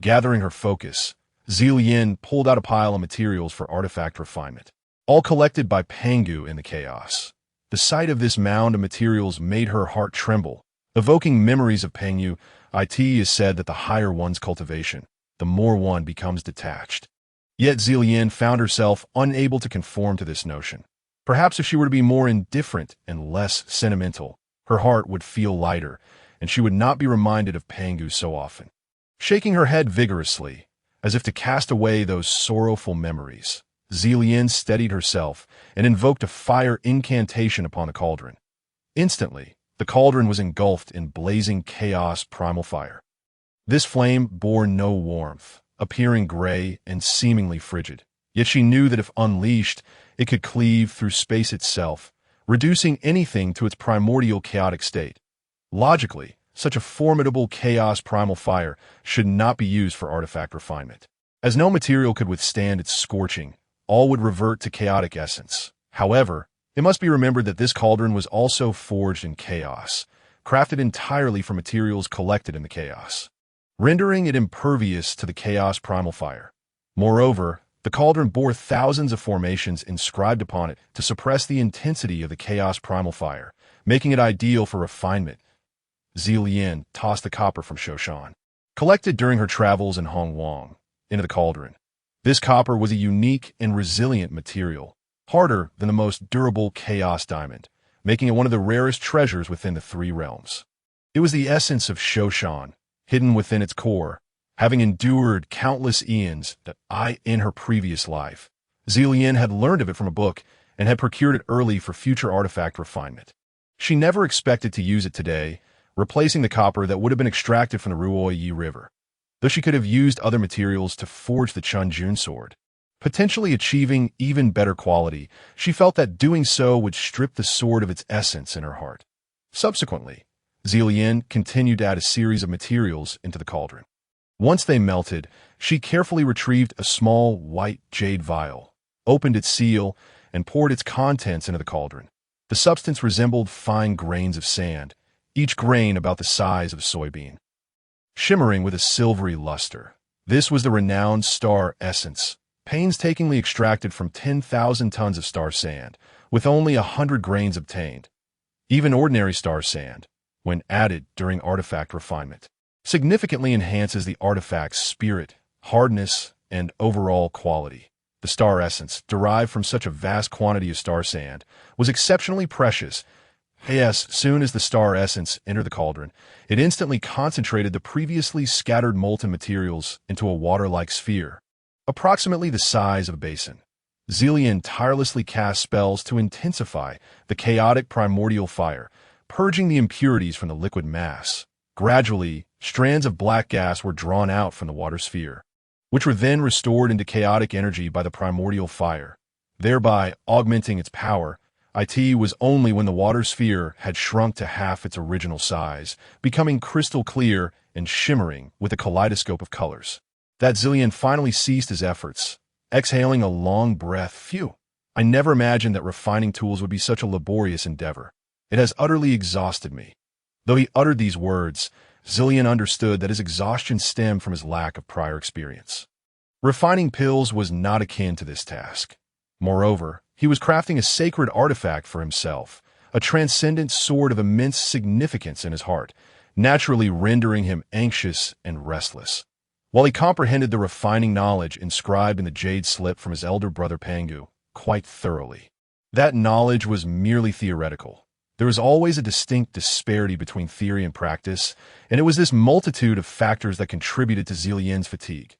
Gathering her focus, Zillian pulled out a pile of materials for artifact refinement, all collected by Pangu in the chaos. The sight of this mound of materials made her heart tremble, evoking memories of Pangu. It is said that the higher one's cultivation, the more one becomes detached. Yet Zillian found herself unable to conform to this notion. Perhaps if she were to be more indifferent and less sentimental, her heart would feel lighter, and she would not be reminded of Pangu so often. Shaking her head vigorously, as if to cast away those sorrowful memories, Zillian steadied herself and invoked a fire incantation upon the cauldron. Instantly, the cauldron was engulfed in blazing chaos primal fire. This flame bore no warmth, appearing gray and seemingly frigid. Yet she knew that if unleashed, it could cleave through space itself, reducing anything to its primordial chaotic state. Logically, such a formidable chaos primal fire should not be used for artifact refinement. As no material could withstand its scorching, all would revert to chaotic essence. However, it must be remembered that this cauldron was also forged in chaos, crafted entirely from materials collected in the chaos, rendering it impervious to the chaos primal fire. Moreover, the cauldron bore thousands of formations inscribed upon it to suppress the intensity of the chaos primal fire, making it ideal for refinement. Zillian tossed the copper from Shoshan, collected during her travels in Hongwang, into the cauldron. This copper was a unique and resilient material, harder than the most durable chaos diamond, making it one of the rarest treasures within the three realms. It was the essence of Shoshan, hidden within its core, having endured countless eons in her previous life. Zillian had learned of it from a book and had procured it early for future artifact refinement. She never expected to use it today, replacing the copper that would have been extracted from the Ruoyi River. though she could have used other materials to forge the Chun-Jun sword. Potentially achieving even better quality, she felt that doing so would strip the sword of its essence in her heart. Subsequently, Zillian continued to add a series of materials into the cauldron. Once they melted, she carefully retrieved a small white jade vial, opened its seal, and poured its contents into the cauldron. The substance resembled fine grains of sand, each grain about the size of a soybean, shimmering with a silvery luster. This was the renowned star essence, painstakingly extracted from 10,000 tons of star sand, with only 100 grains obtained. Even ordinary star sand, when added during artifact refinement, significantly enhances the artifact's spirit, hardness, and overall quality. The star essence, derived from such a vast quantity of star sand, was exceptionally precious. As soon as the star essence entered the cauldron, it instantly concentrated the previously scattered molten materials into a water-like sphere, approximately the size of a basin. Zillian tirelessly cast spells to intensify the chaotic primordial fire, purging the impurities from the liquid mass. Gradually, strands of black gas were drawn out from the water sphere, which were then restored into chaotic energy by the primordial fire, thereby augmenting its power. It was only when the water sphere had shrunk to half its original size, becoming crystal clear and shimmering with a kaleidoscope of colors, that Zillian finally ceased his efforts, exhaling a long breath. Phew! I never imagined that refining tools would be such a laborious endeavor. It has utterly exhausted me. Though he uttered these words, Zillian understood that his exhaustion stemmed from his lack of prior experience. Refining pills was not akin to this task. Moreover, he was crafting a sacred artifact for himself, a transcendent sword of immense significance in his heart, naturally rendering him anxious and restless. While he comprehended the refining knowledge inscribed in the jade slip from his elder brother Pangu quite thoroughly, that knowledge was merely theoretical. There was always a distinct disparity between theory and practice, and it was this multitude of factors that contributed to Zillian's fatigue.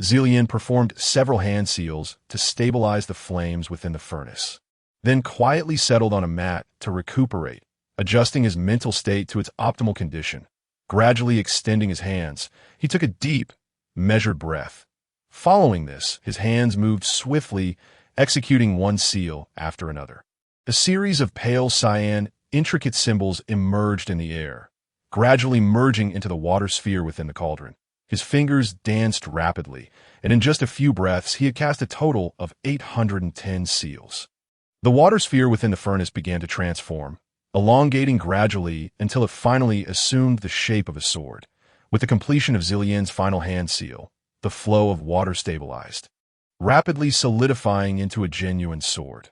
Zillian performed several hand seals to stabilize the flames within the furnace, then quietly settled on a mat to recuperate, adjusting his mental state to its optimal condition. Gradually extending his hands, he took a deep, measured breath. Following this, his hands moved swiftly, executing one seal after another. A series of pale cyan, intricate symbols emerged in the air, gradually merging into the water sphere within the cauldron. His fingers danced rapidly, and in just a few breaths he had cast a total of 810 seals. The water sphere within the furnace began to transform, elongating gradually until it finally assumed the shape of a sword. With the completion of Zillian's final hand seal, the flow of water stabilized, rapidly solidifying into a genuine sword.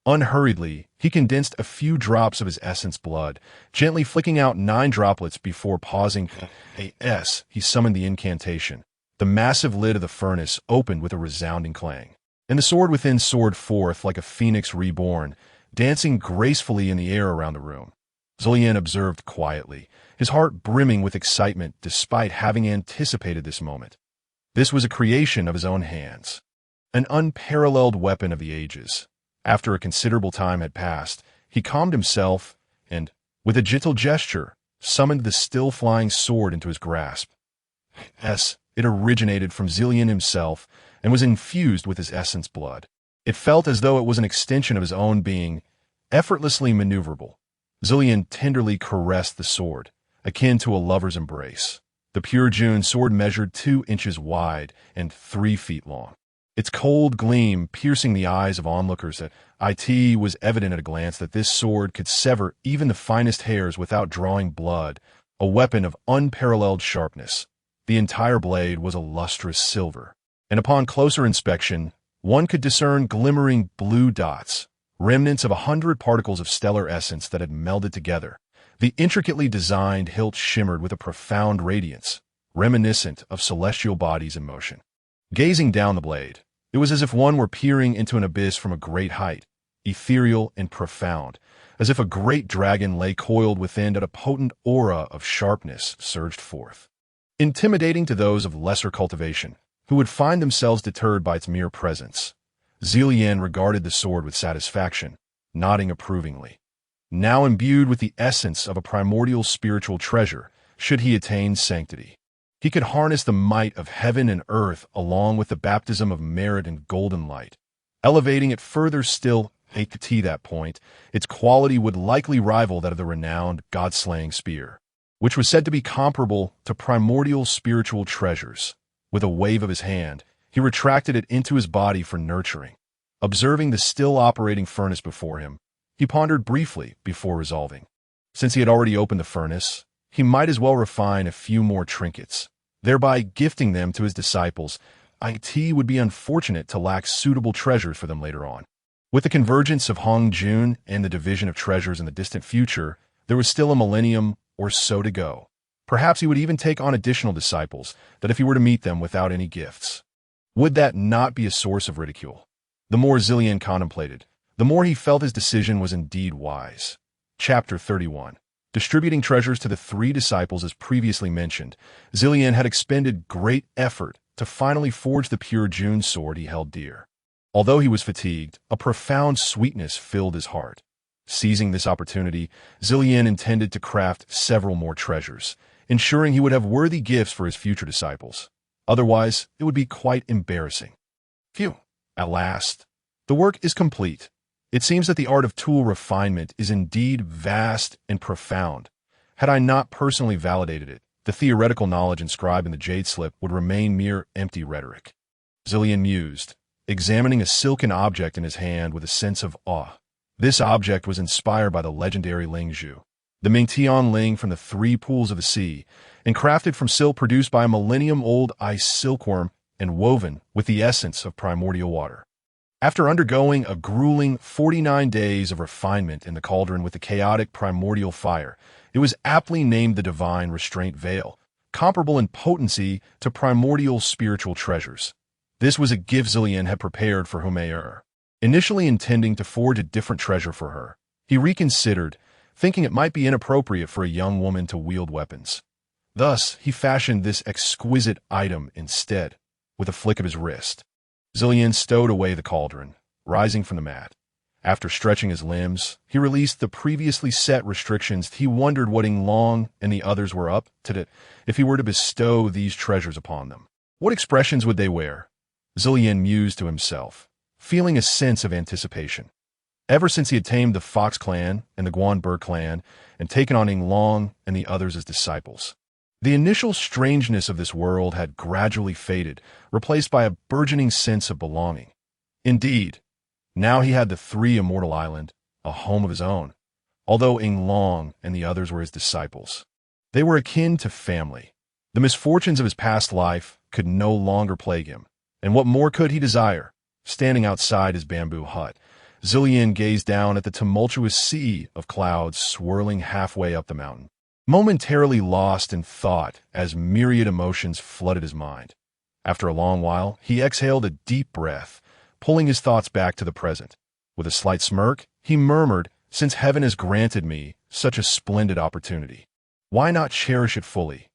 Unhurriedly, he condensed a few drops of his essence blood, gently flicking out 9 droplets before pausing. He summoned the incantation. The massive lid of the furnace opened with a resounding clang, and the sword within soared forth like a phoenix reborn, dancing gracefully in the air around the room. Zillian observed quietly, his heart brimming with excitement despite having anticipated this moment. This was a creation of his own hands, an unparalleled weapon of the ages. After a considerable time had passed, he calmed himself and, with a gentle gesture, summoned the still-flying sword into his grasp. It originated from Zillian himself and was infused with his essence blood. It felt as though it was an extension of his own being, effortlessly maneuverable. Zillian tenderly caressed the sword, akin to a lover's embrace. The pure June sword measured 2 inches wide and 3 feet long. Its cold gleam piercing the eyes of onlookers at it was evident at a glance that this sword could sever even the finest hairs without drawing blood, a weapon of unparalleled sharpness. The entire blade was a lustrous silver, and upon closer inspection, one could discern glimmering blue dots, remnants of 100 particles of stellar essence that had melded together. The intricately designed hilt shimmered with a profound radiance, reminiscent of celestial bodies in motion. Gazing down the blade, it was as if one were peering into an abyss from a great height, ethereal and profound, as if a great dragon lay coiled within and a potent aura of sharpness surged forth, intimidating to those of lesser cultivation, who would find themselves deterred by its mere presence. Zillian regarded the sword with satisfaction, nodding approvingly. Now imbued with the essence of a primordial spiritual treasure, should he attain sanctity, He could harness the might of heaven and earth along with the baptism of merit and golden light, elevating it further still. At that point, its quality would likely rival that of the renowned god-slaying spear, which was said to be comparable to primordial spiritual treasures. With a wave of his hand, he retracted it into his body for nurturing. Observing the still operating furnace before him, he pondered briefly before resolving. Since he had already opened the furnace, he might as well refine a few more trinkets, thereby gifting them to his disciples. It would be unfortunate to lack suitable treasures for them later on. With the convergence of Hong Jun and the division of treasures in the distant future, there was still a millennium or so to go. Perhaps he would even take on additional disciples, that if he were to meet them without any gifts. Would that not be a source of ridicule? The more Zillian contemplated, the more he felt his decision was indeed wise. Chapter 31. Distributing treasures to the 3 disciples as previously mentioned, Zillian had expended great effort to finally forge the pure June sword he held dear. Although he was fatigued, a profound sweetness filled his heart. Seizing this opportunity, Zillian intended to craft several more treasures, ensuring he would have worthy gifts for his future disciples. Otherwise, it would be quite embarrassing. Phew! At last, the work is complete. It seems that the art of tool refinement is indeed vast and profound. Had I not personally validated it, the theoretical knowledge inscribed in the jade slip would remain mere empty rhetoric. Zillian mused, examining a silken object in his hand with a sense of awe. This object was inspired by the legendary Lingzhu, the Mingtian Ling from the 3 pools of the sea, and crafted from silk produced by a millennium-old ice silkworm and woven with the essence of primordial water. After undergoing a grueling 49 days of refinement in the cauldron with the chaotic primordial fire, it was aptly named the Divine Restraint Veil, comparable in potency to primordial spiritual treasures. This was a gift Zillian had prepared for Humayr. Initially intending to forge a different treasure for her, he reconsidered, thinking it might be inappropriate for a young woman to wield weapons. Thus, he fashioned this exquisite item instead, with a flick of his wrist. Zillian stowed away the cauldron, rising from the mat. After stretching his limbs, he released the previously set restrictions. He wondered what Ing Long and the others were up to if he were to bestow these treasures upon them. What expressions would they wear? Zillian mused to himself, feeling a sense of anticipation. Ever since he had tamed the Fox clan and the Guanber clan and taken on Ing Long and the others as disciples, the initial strangeness of this world had gradually faded, replaced by a burgeoning sense of belonging. Indeed, now he had the 3 Immortal Island, a home of his own, although Ing Long and the others were his disciples. They were akin to family. The misfortunes of his past life could no longer plague him, and what more could he desire? Standing outside his bamboo hut, Zillian gazed down at the tumultuous sea of clouds swirling halfway up the mountain, momentarily lost in thought as myriad emotions flooded his mind. After a long while, he exhaled a deep breath, pulling his thoughts back to the present. With a slight smirk, he murmured, "Since heaven has granted me such a splendid opportunity, why not cherish it fully?"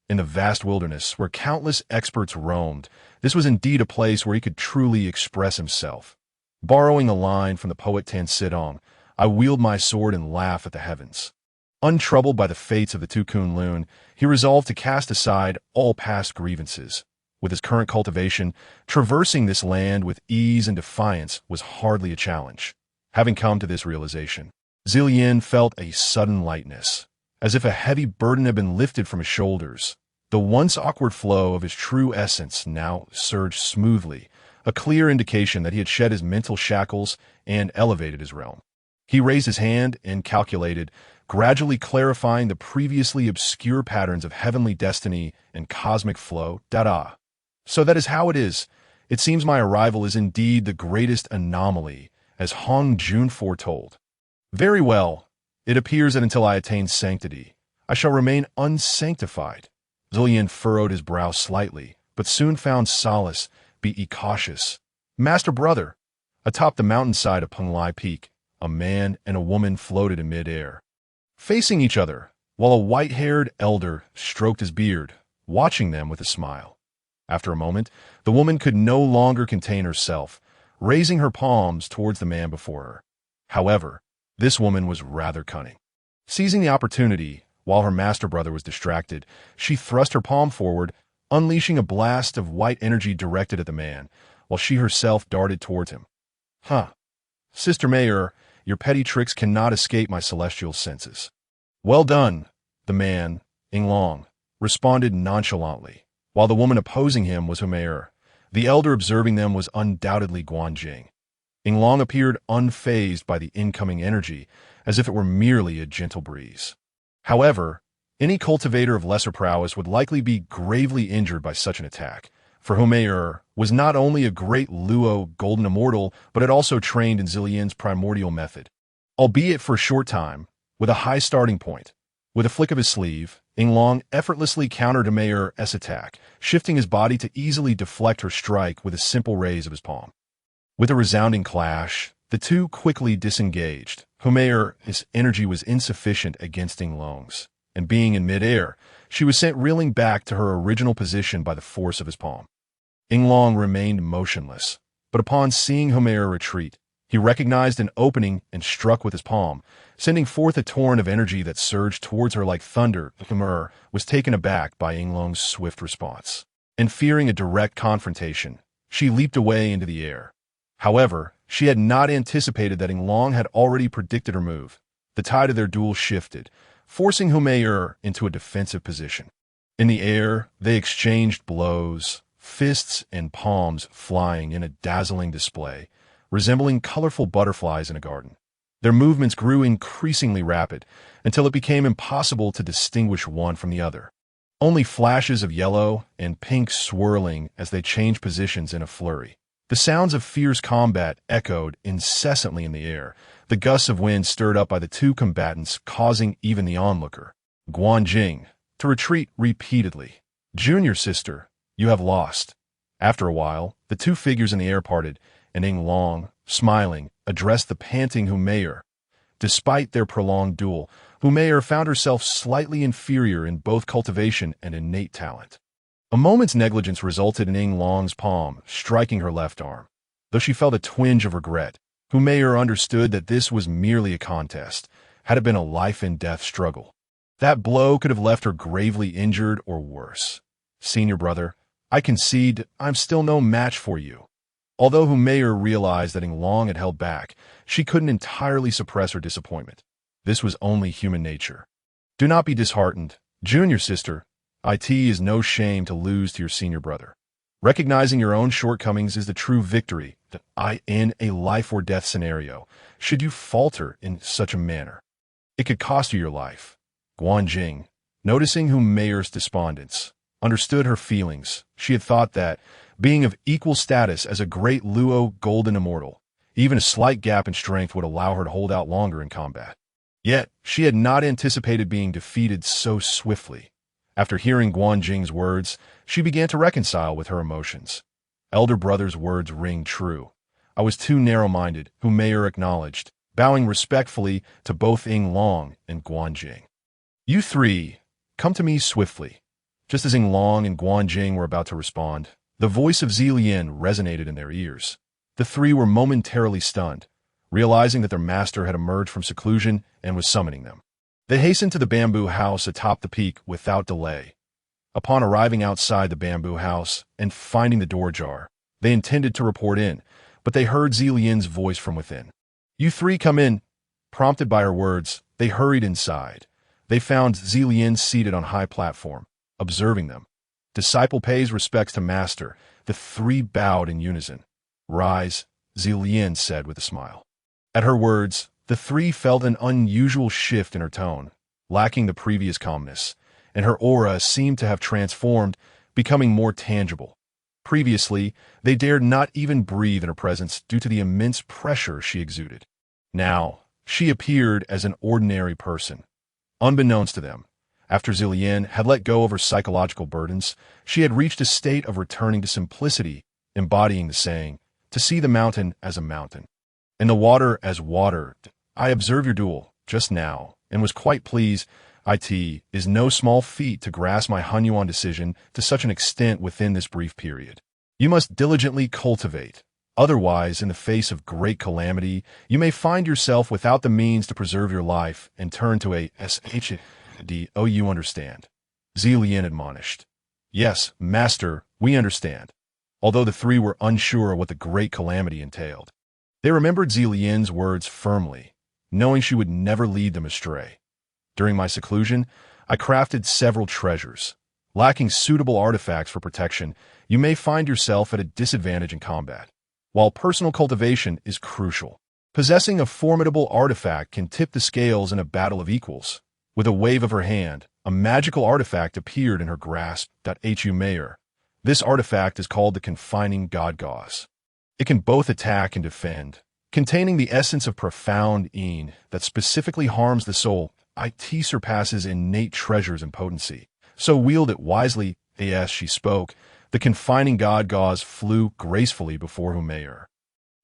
In the vast wilderness where countless experts roamed, this was indeed a place where he could truly express himself. Borrowing a line from the poet Tan Sidong, "I wield my sword and laugh at the heavens." Untroubled by the fates of the Tu Kunlun, he resolved to cast aside all past grievances. With his current cultivation, traversing this land with ease and defiance was hardly a challenge. Having come to this realization, Zillian felt a sudden lightness, as if a heavy burden had been lifted from his shoulders. The once awkward flow of his true essence now surged smoothly, a clear indication that he had shed his mental shackles and elevated his realm. He raised his hand and calculated, gradually clarifying the previously obscure patterns of heavenly destiny and cosmic flow. So that is how it is. It seems my arrival is indeed the greatest anomaly, as Hong Jun foretold. Very well. It appears that until I attain sanctity, I shall remain unsanctified. Zillian furrowed his brow slightly, but soon found solace. Be cautious. Master brother. Atop the mountainside of Penglai Peak, a man and a woman floated in mid-air, facing each other, while a white-haired elder stroked his beard, watching them with a smile. After a moment, the woman could no longer contain herself, raising her palms towards the man before her. However, this woman was rather cunning. Seizing the opportunity, While her master brother was distracted, she thrust her palm forward, unleashing a blast of white energy directed at the man, while she herself darted towards him. Huh. Sister Mayor, your petty tricks cannot escape my celestial senses. Well done, the man, Yinglong, responded nonchalantly, while the woman opposing him was Humayur. The elder observing them was undoubtedly Guanjing. Yinglong appeared unfazed by the incoming energy, as if it were merely a gentle breeze. However, any cultivator of lesser prowess would likely be gravely injured by such an attack, for Humayur was not only a great Luo golden immortal, but had also trained in Zilian's primordial method. Albeit for a short time, with a high starting point. With a flick of his sleeve, Yinglong effortlessly countered Humayur's attack, shifting his body to easily deflect her strike with a simple raise of his palm. With a resounding clash, the two quickly disengaged. Humayur's energy was insufficient against Yinglong's, and being in midair, she was sent reeling back to her original position by the force of his palm. Yinglong remained motionless, but upon seeing Humayur retreat, he recognized an opening and struck with his palm, sending forth a torrent of energy that surged towards her like thunder. Humayur was taken aback by Yinglong's swift response, and fearing a direct confrontation, she leaped away into the air. However, she had not anticipated that Yinglong had already predicted her move. The tide of their duel shifted, forcing Humayur into a defensive position. In the air, they exchanged blows, fists and palms flying in a dazzling display, resembling colorful butterflies in a garden. Their movements grew increasingly rapid, until it became impossible to distinguish one from the other. Only flashes of yellow and pink swirling as they changed positions in a flurry. The sounds of fierce combat echoed incessantly in the air, the gusts of wind stirred up by the two combatants causing even the onlooker, Guanjing, to retreat repeatedly. Junior sister, you have lost. After a while, the two figures in the air parted, and Yinglong, smiling, addressed the panting Humayur. Despite their prolonged duel, Humayur found herself slightly inferior in both cultivation and innate talent. A moment's negligence resulted in Yinglong's palm striking her left arm. Though she felt a twinge of regret, Humayur understood that this was merely a contest, had it been a life-and-death struggle. That blow could have left her gravely injured or worse. Senior brother, I concede I'm still no match for you. Although Humayur realized that Yinglong had held back, she couldn't entirely suppress her disappointment. This was only human nature. Do not be disheartened. Junior sister, it is no shame to lose to your senior brother. Recognizing your own shortcomings is the true victory in a life-or-death scenario, should you falter in such a manner. It could cost you your life. Guanjing, noticing Humayur's despondence, understood her feelings. She had thought that, being of equal status as a great Luo golden immortal, even a slight gap in strength would allow her to hold out longer in combat. Yet, she had not anticipated being defeated so swiftly. After hearing Guanjing's words, she began to reconcile with her emotions. Elder brother's words ring true. I was too narrow-minded, Humayur acknowledged, bowing respectfully to both Yinglong and Guanjing. You three, come to me swiftly. Just as Yinglong and Guanjing were about to respond, the voice of Zilian resonated in their ears. The three were momentarily stunned, realizing that their master had emerged from seclusion and was summoning them. They hastened to the bamboo house atop the peak without delay. Upon arriving outside the bamboo house and finding the door ajar, they intended to report in, but they heard Zilian's voice from within. You three come in. Prompted by her words, they hurried inside. They found Zilian seated on a high platform, observing them. Disciple pays respects to master. The three bowed in unison. Rise, Zilian said with a smile. At her words, the three felt an unusual shift in her tone, lacking the previous calmness, and her aura seemed to have transformed, becoming more tangible. Previously, they dared not even breathe in her presence due to the immense pressure she exuded. Now, she appeared as an ordinary person. Unbeknownst to them, after Zilian had let go of her psychological burdens, she had reached a state of returning to simplicity, embodying the saying, to see the mountain as a mountain, and the water as water. I observed your duel, just now, and was quite pleased. It is no small feat to grasp my Hunyuan decision to such an extent within this brief period. You must diligently cultivate. Otherwise, in the face of great calamity, you may find yourself without the means to preserve your life and turn to a Oh, you understand. Zilian admonished. Yes, master, we understand. Although the three were unsure of what the great calamity entailed. They remembered Zilian's words firmly, knowing she would never lead them astray. During my seclusion, I crafted several treasures. Lacking suitable artifacts for protection, you may find yourself at a disadvantage in combat. While personal cultivation is crucial, possessing a formidable artifact can tip the scales in a battle of equals. With a wave of her hand, a magical artifact appeared in her grasp. Hu Mayor. This artifact is called the Confining God Gauze. It can both attack and defend, containing the essence of profound een that specifically harms the soul. It surpasses innate treasures and potency. So wield it wisely. As she spoke, the Confining God Gauze flew gracefully before Humayr.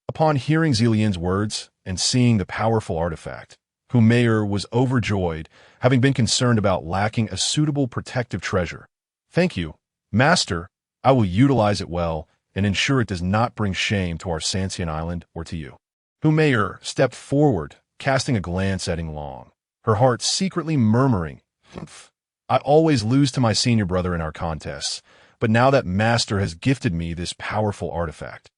Upon hearing Zilian's words and seeing the powerful artifact, Humayr was overjoyed, having been concerned about lacking a suitable protective treasure. Thank you, Master. I will utilize it well and ensure it does not bring shame to our Sancian island or to you. Humayr stepped forward, casting a glance at Inglong, her heart secretly murmuring, "Humph. I always lose to my senior brother in our contests, but now that Master has gifted me this powerful artifact,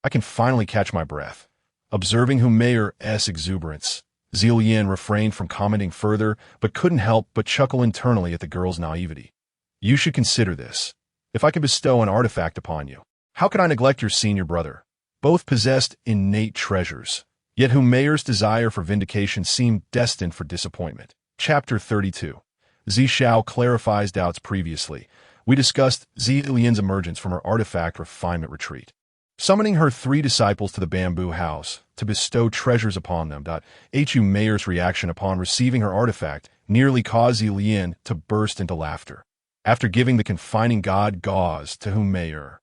I can finally catch my breath." Observing Humayr's exuberance, Zilian refrained from commenting further, but couldn't help but chuckle internally at the girl's naivety. You should consider this. If I can bestow an artifact upon you, how could I neglect your senior brother? Both possessed innate treasures, yet Humayr's desire for vindication seemed destined for disappointment. Chapter 32. Zishao clarifies doubts previously. We discussed Zilian's emergence from her artifact refinement retreat, summoning her three disciples to the bamboo house to bestow treasures upon them. Humayr's reaction upon receiving her artifact nearly caused Zilian to burst into laughter. After giving the Confining God Gauze to Humayr,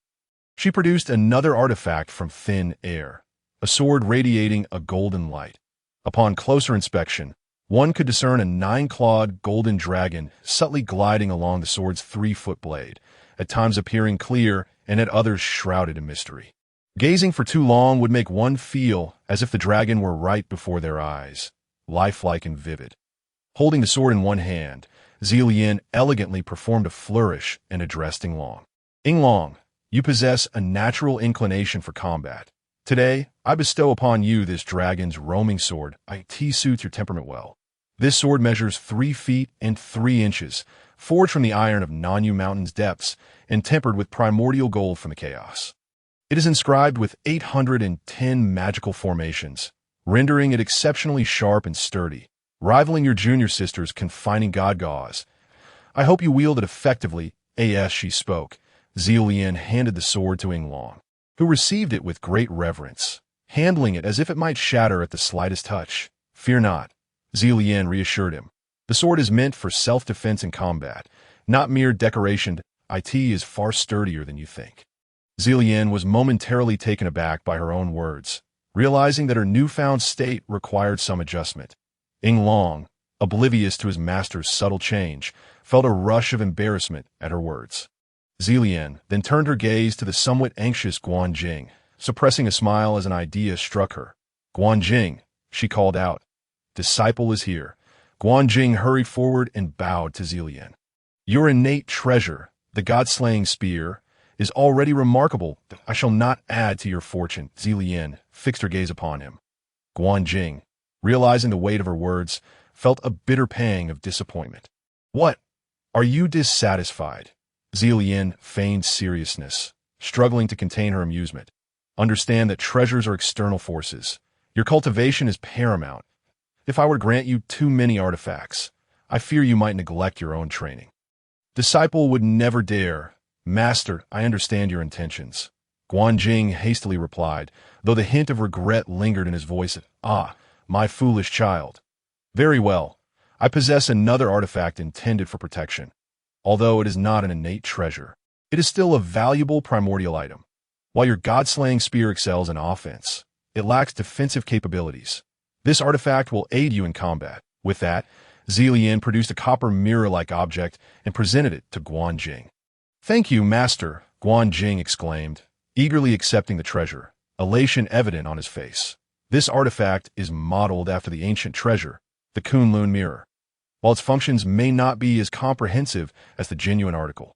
she produced another artifact from thin air, a sword radiating a golden light. Upon closer inspection, one could discern a 9-clawed golden dragon subtly gliding along the sword's 3-foot blade, at times appearing clear and at others shrouded in mystery. Gazing for too long would make one feel as if the dragon were right before their eyes, lifelike and vivid. Holding the sword in one hand, Zilian elegantly performed a flourish and addressed Inglong. Inglong, you possess a natural inclination for combat. Today, I bestow upon you this dragon's roaming sword. It suits your temperament well. This sword measures 3 feet and 3 inches, forged from the iron of Nanyu Mountain's depths and tempered with primordial gold from the chaos. It is inscribed with 810 magical formations, rendering it exceptionally sharp and sturdy, rivaling your junior sister's Confining God Gauze. I hope you wield it effectively. As she spoke, Zilian handed the sword to Inglong, who received it with great reverence, handling it as if it might shatter at the slightest touch. Fear not, Zilian reassured him. The sword is meant for self-defense in combat, not mere decoration. It is far sturdier than you think. Zilian was momentarily taken aback by her own words, realizing that her newfound state required some adjustment. Inglong, oblivious to his master's subtle change, felt a rush of embarrassment at her words. Zilian then turned her gaze to the somewhat anxious Guanjing, suppressing a smile as an idea struck her. Guanjing, she called out. Disciple is here. Guanjing hurried forward and bowed to Zilian. Your innate treasure, the god-slaying spear, is already remarkable. I shall not add to your fortune. Zilian fixed her gaze upon him. Guanjing, realizing the weight of her words, felt a bitter pang of disappointment. What? Are you dissatisfied? Zilian feigned seriousness, struggling to contain her amusement. Understand that treasures are external forces. Your cultivation is paramount. If I were to grant you too many artifacts, I fear you might neglect your own training. Disciple would never dare. Master, I understand your intentions. Guanjing hastily replied, though the hint of regret lingered in his voice. Ah, my foolish child. Very well. I possess another artifact intended for protection. Although it is not an innate treasure, it is still a valuable primordial item. While your god-slaying spear excels in offense, it lacks defensive capabilities. This artifact will aid you in combat. With that, Zilian produced a copper mirror-like object and presented it to Guanjing. Thank you, Master, Guanjing exclaimed, eagerly accepting the treasure, elation evident on his face. This artifact is modeled after the ancient treasure, the Kunlun mirror. while its functions may not be as comprehensive as the genuine article.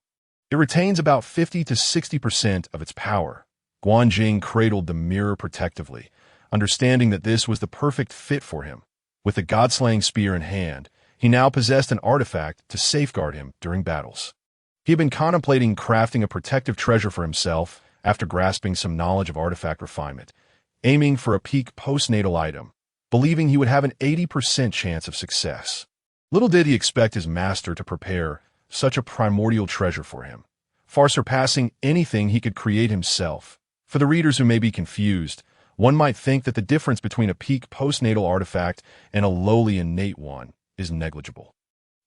It retains about 50 to 60% of its power. Guanjing cradled the mirror protectively, understanding that this was the perfect fit for him. With the god-slaying spear in hand, he now possessed an artifact to safeguard him during battles. He had been contemplating crafting a protective treasure for himself after grasping some knowledge of artifact refinement, aiming for a peak postnatal item, believing he would have an 80% chance of success. Little did he expect his master to prepare such a primordial treasure for him, far surpassing anything he could create himself. For the readers who may be confused, one might think that the difference between a peak postnatal artifact and a lowly innate one is negligible.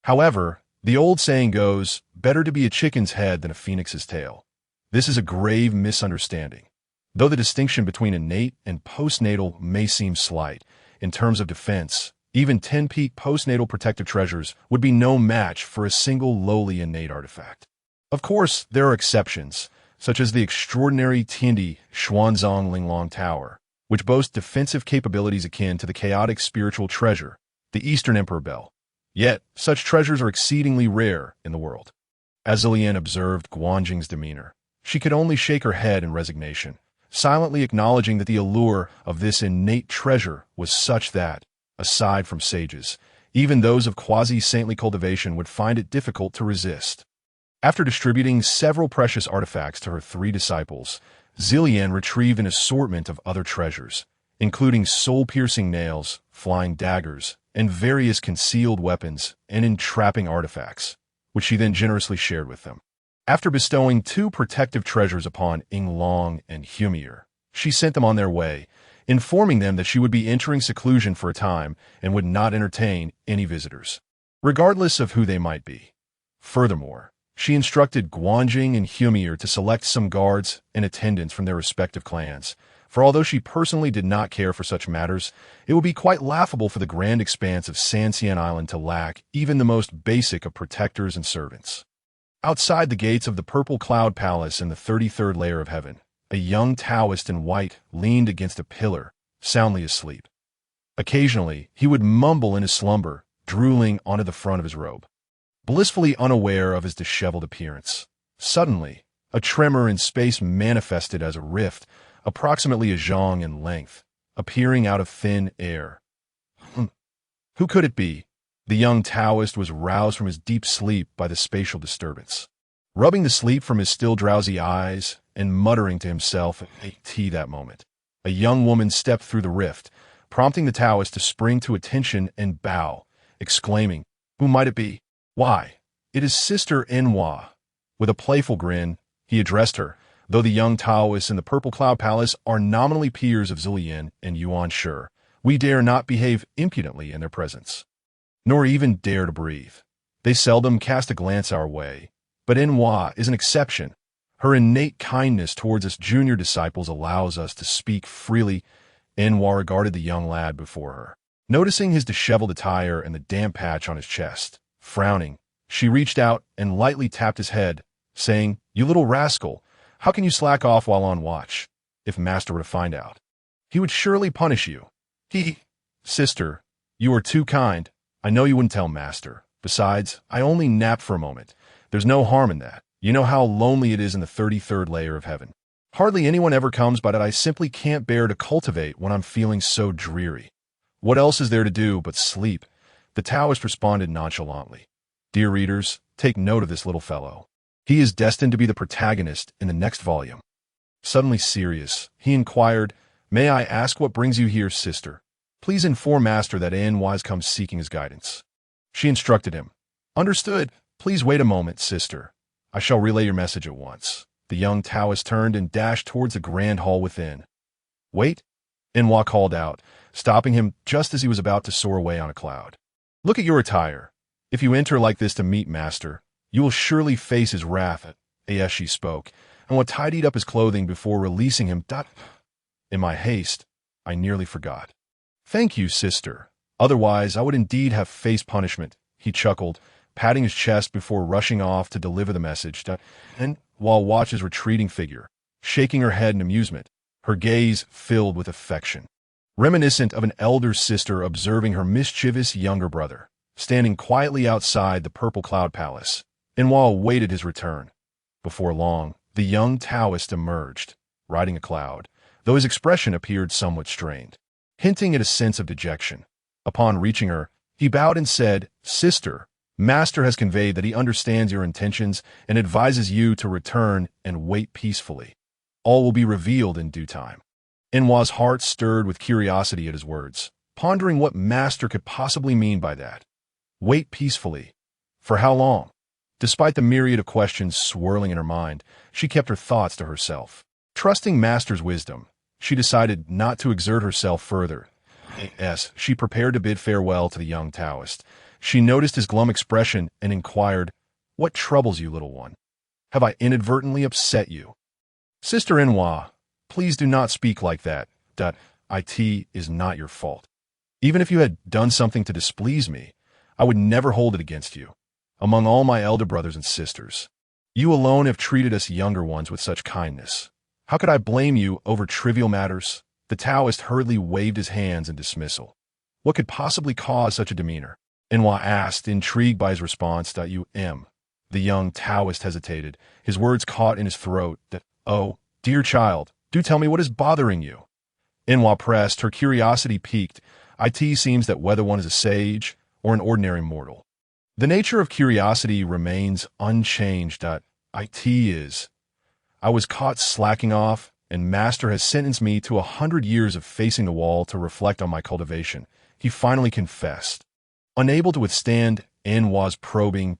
However, the old saying goes, better to be a chicken's head than a phoenix's tail. This is a grave misunderstanding. Though the distinction between innate and postnatal may seem slight, in terms of defense, even 10 peak postnatal protective treasures would be no match for a single lowly innate artifact. Of course, there are exceptions, such as the extraordinary Tiandi Xuanzang Linglong Tower, which boasts defensive capabilities akin to the chaotic spiritual treasure, the Eastern Emperor Bell. Yet, such treasures are exceedingly rare in the world. As Zilian observed Guanjing's demeanor, she could only shake her head in resignation, silently acknowledging that the allure of this innate treasure was such that, aside from sages, even those of quasi-saintly cultivation would find it difficult to resist. After distributing several precious artifacts to her 3 disciples, Zilian retrieved an assortment of other treasures, including soul-piercing nails, flying daggers, and various concealed weapons and entrapping artifacts, which she then generously shared with them. After bestowing 2 protective treasures upon Yinglong and Humir, she sent them on their way, informing them that she would be entering seclusion for a time and would not entertain any visitors, regardless of who they might be. Furthermore, she instructed Guanjing and Humir to select some guards and attendants from their respective clans, for although she personally did not care for such matters, it would be quite laughable for the grand expanse of Sanxian Island to lack even the most basic of protectors and servants. Outside the gates of the Purple Cloud Palace in the 33rd layer of heaven, a young Taoist in white leaned against a pillar, soundly asleep. Occasionally, he would mumble in his slumber, drooling onto the front of his robe, blissfully unaware of his disheveled appearance. Suddenly, a tremor in space manifested as a rift, approximately a zhang in length, appearing out of thin air. Who could it be? The young Taoist was roused from his deep sleep by the spatial disturbance. Rubbing the sleep from his still drowsy eyes and muttering to himself at that moment, a young woman stepped through the rift, prompting the Taoist to spring to attention and bow, exclaiming, "Who might it be?" "Why, it is Sister Enhua." With a playful grin, he addressed her, though the young Taoists in the Purple Cloud Palace are nominally peers of Zilian and Yuan Shi, we dare not behave impudently in their presence, nor even dare to breathe. They seldom cast a glance our way, but Enhua is an exception. Her innate kindness towards us junior disciples allows us to speak freely. Enhua regarded the young lad before her, noticing his disheveled attire and the damp patch on his chest. Frowning, she reached out and lightly tapped his head, saying, "You little rascal, how can you slack off while on watch? If Master were to find out, he would surely punish you." Sister, you are too kind. I know you wouldn't tell Master. Besides, I only napped for a moment. There's no harm in that. You know how lonely it is in the 33rd layer of heaven. Hardly anyone ever comes by that. I simply can't bear to cultivate when I'm feeling so dreary. What else is there to do but sleep? The Taoist responded nonchalantly. Dear readers, take note of this little fellow. He is destined to be the protagonist in the next volume. Suddenly serious, he inquired, "May I ask what brings you here, sister? Please inform Master that Enhua comes seeking his guidance." She instructed him. "Understood. Please wait a moment, sister. I shall relay your message at once." The young Taoist turned and dashed towards the grand hall within. "Wait," Enhua called out, stopping him just as he was about to soar away on a cloud. "Look at your attire. If you enter like this to meet Master, you will surely face his wrath." As she spoke, and tidied up his clothing before releasing him. In my haste, I nearly forgot. "Thank you, sister. Otherwise, I would indeed have faced punishment," he chuckled, patting his chest before rushing off to deliver the message. And while watched his retreating figure, shaking her head in amusement, her gaze filled with affection, reminiscent of an elder sister observing her mischievous younger brother. standing quietly outside the purple cloud palace. Enwa awaited his return. Before long, the young Taoist emerged, riding a cloud, though his expression appeared somewhat strained, hinting at a sense of dejection. Upon reaching her, he bowed and said, "Sister, Master has conveyed that he understands your intentions and advises you to return and wait peacefully. All will be revealed in due time." Enwa's heart stirred with curiosity at his words, pondering what Master could possibly mean by that. Wait peacefully. For how long? Despite the myriad of questions swirling in her mind, she kept her thoughts to herself. Trusting Master's wisdom, she decided not to exert herself further. As she prepared to bid farewell to the young Taoist, she noticed his glum expression and inquired, "What troubles you, little one? Have I inadvertently upset you?" "Sister Enwa, please do not speak like that. It is not your fault. Even if you had done something to displease me, I would never hold it against you. Among all my elder brothers and sisters, you alone have treated us younger ones with such kindness. How could I blame you over trivial matters?" The Taoist hurriedly waved his hands in dismissal. What could possibly cause such a demeanor? Enwa asked, intrigued by his response. The young Taoist hesitated, his words caught in his throat. "Oh, dear child, do tell me what is bothering you." Enwa pressed, her curiosity piqued. "It seems that whether one is a sage or an ordinary mortal, the nature of curiosity remains unchanged. I was caught slacking off, and Master has sentenced me to 100 years of facing the wall to reflect on my cultivation," he finally confessed. Unable to withstand Enwa's probing,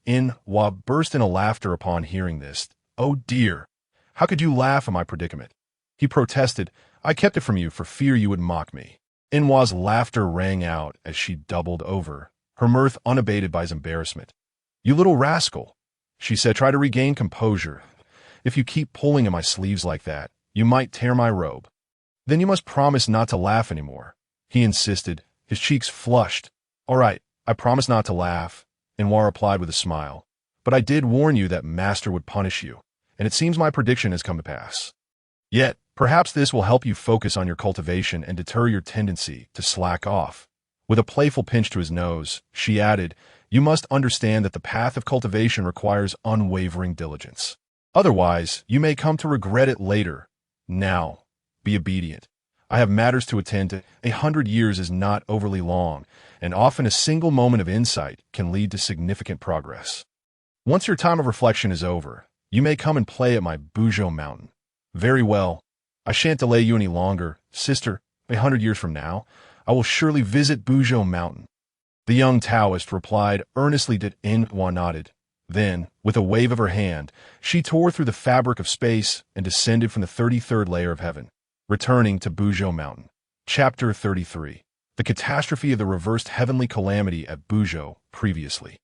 Enwa burst into laughter upon hearing this. "Oh dear, how could you laugh at my predicament?" he protested. "I kept it from you for fear you would mock me." Enwa's laughter rang out as she doubled over, her mirth unabated by his embarrassment. "You little rascal," she said, "try to regain composure. If you keep pulling at my sleeves like that, you might tear my robe." "Then you must promise not to laugh anymore," he insisted, his cheeks flushed. "All right, I promise not to laugh," Enwa replied with a smile. "But I did warn you that Master would punish you, and it seems my prediction has come to pass. Yet, perhaps this will help you focus on your cultivation and deter your tendency to slack off." With a playful pinch to his nose, she added, "You must understand that the path of cultivation requires unwavering diligence. Otherwise, you may come to regret it later. Now, be obedient. I have matters to attend to. 100 years is not overly long, and often a single moment of insight can lead to significant progress. Once your time of reflection is over, you may come and play at my Buzhou mountain." "Very well. I shan't delay you any longer, sister. 100 years from now, I will surely visit Buzhou mountain." The young Taoist replied earnestly. Enwa nodded. Then, with a wave of her hand, she tore through the fabric of space and descended from the 33rd layer of heaven, returning to Buzhou mountain. Chapter 33. The catastrophe of the reversed heavenly calamity at Buzhou previously.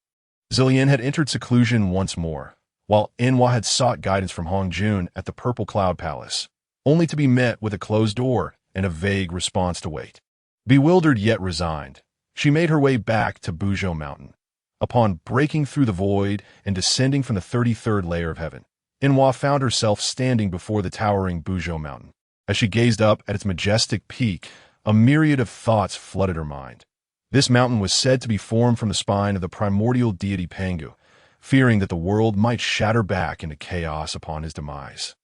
Zillian had entered seclusion once more, while Enwa had sought guidance from Hongjun at the Purple Cloud Palace, only to be met with a closed door and a vague response to wait. Bewildered yet resigned, she made her way back to Buzhou mountain. Upon breaking through the void and descending from the 33rd layer of heaven, Enwa found herself standing before the towering Buzhou mountain. As she gazed up at its majestic peak, a myriad of thoughts flooded her mind. This mountain was said to be formed from the spine of the primordial deity Pangu, fearing that the world might shatter back into chaos upon his demise.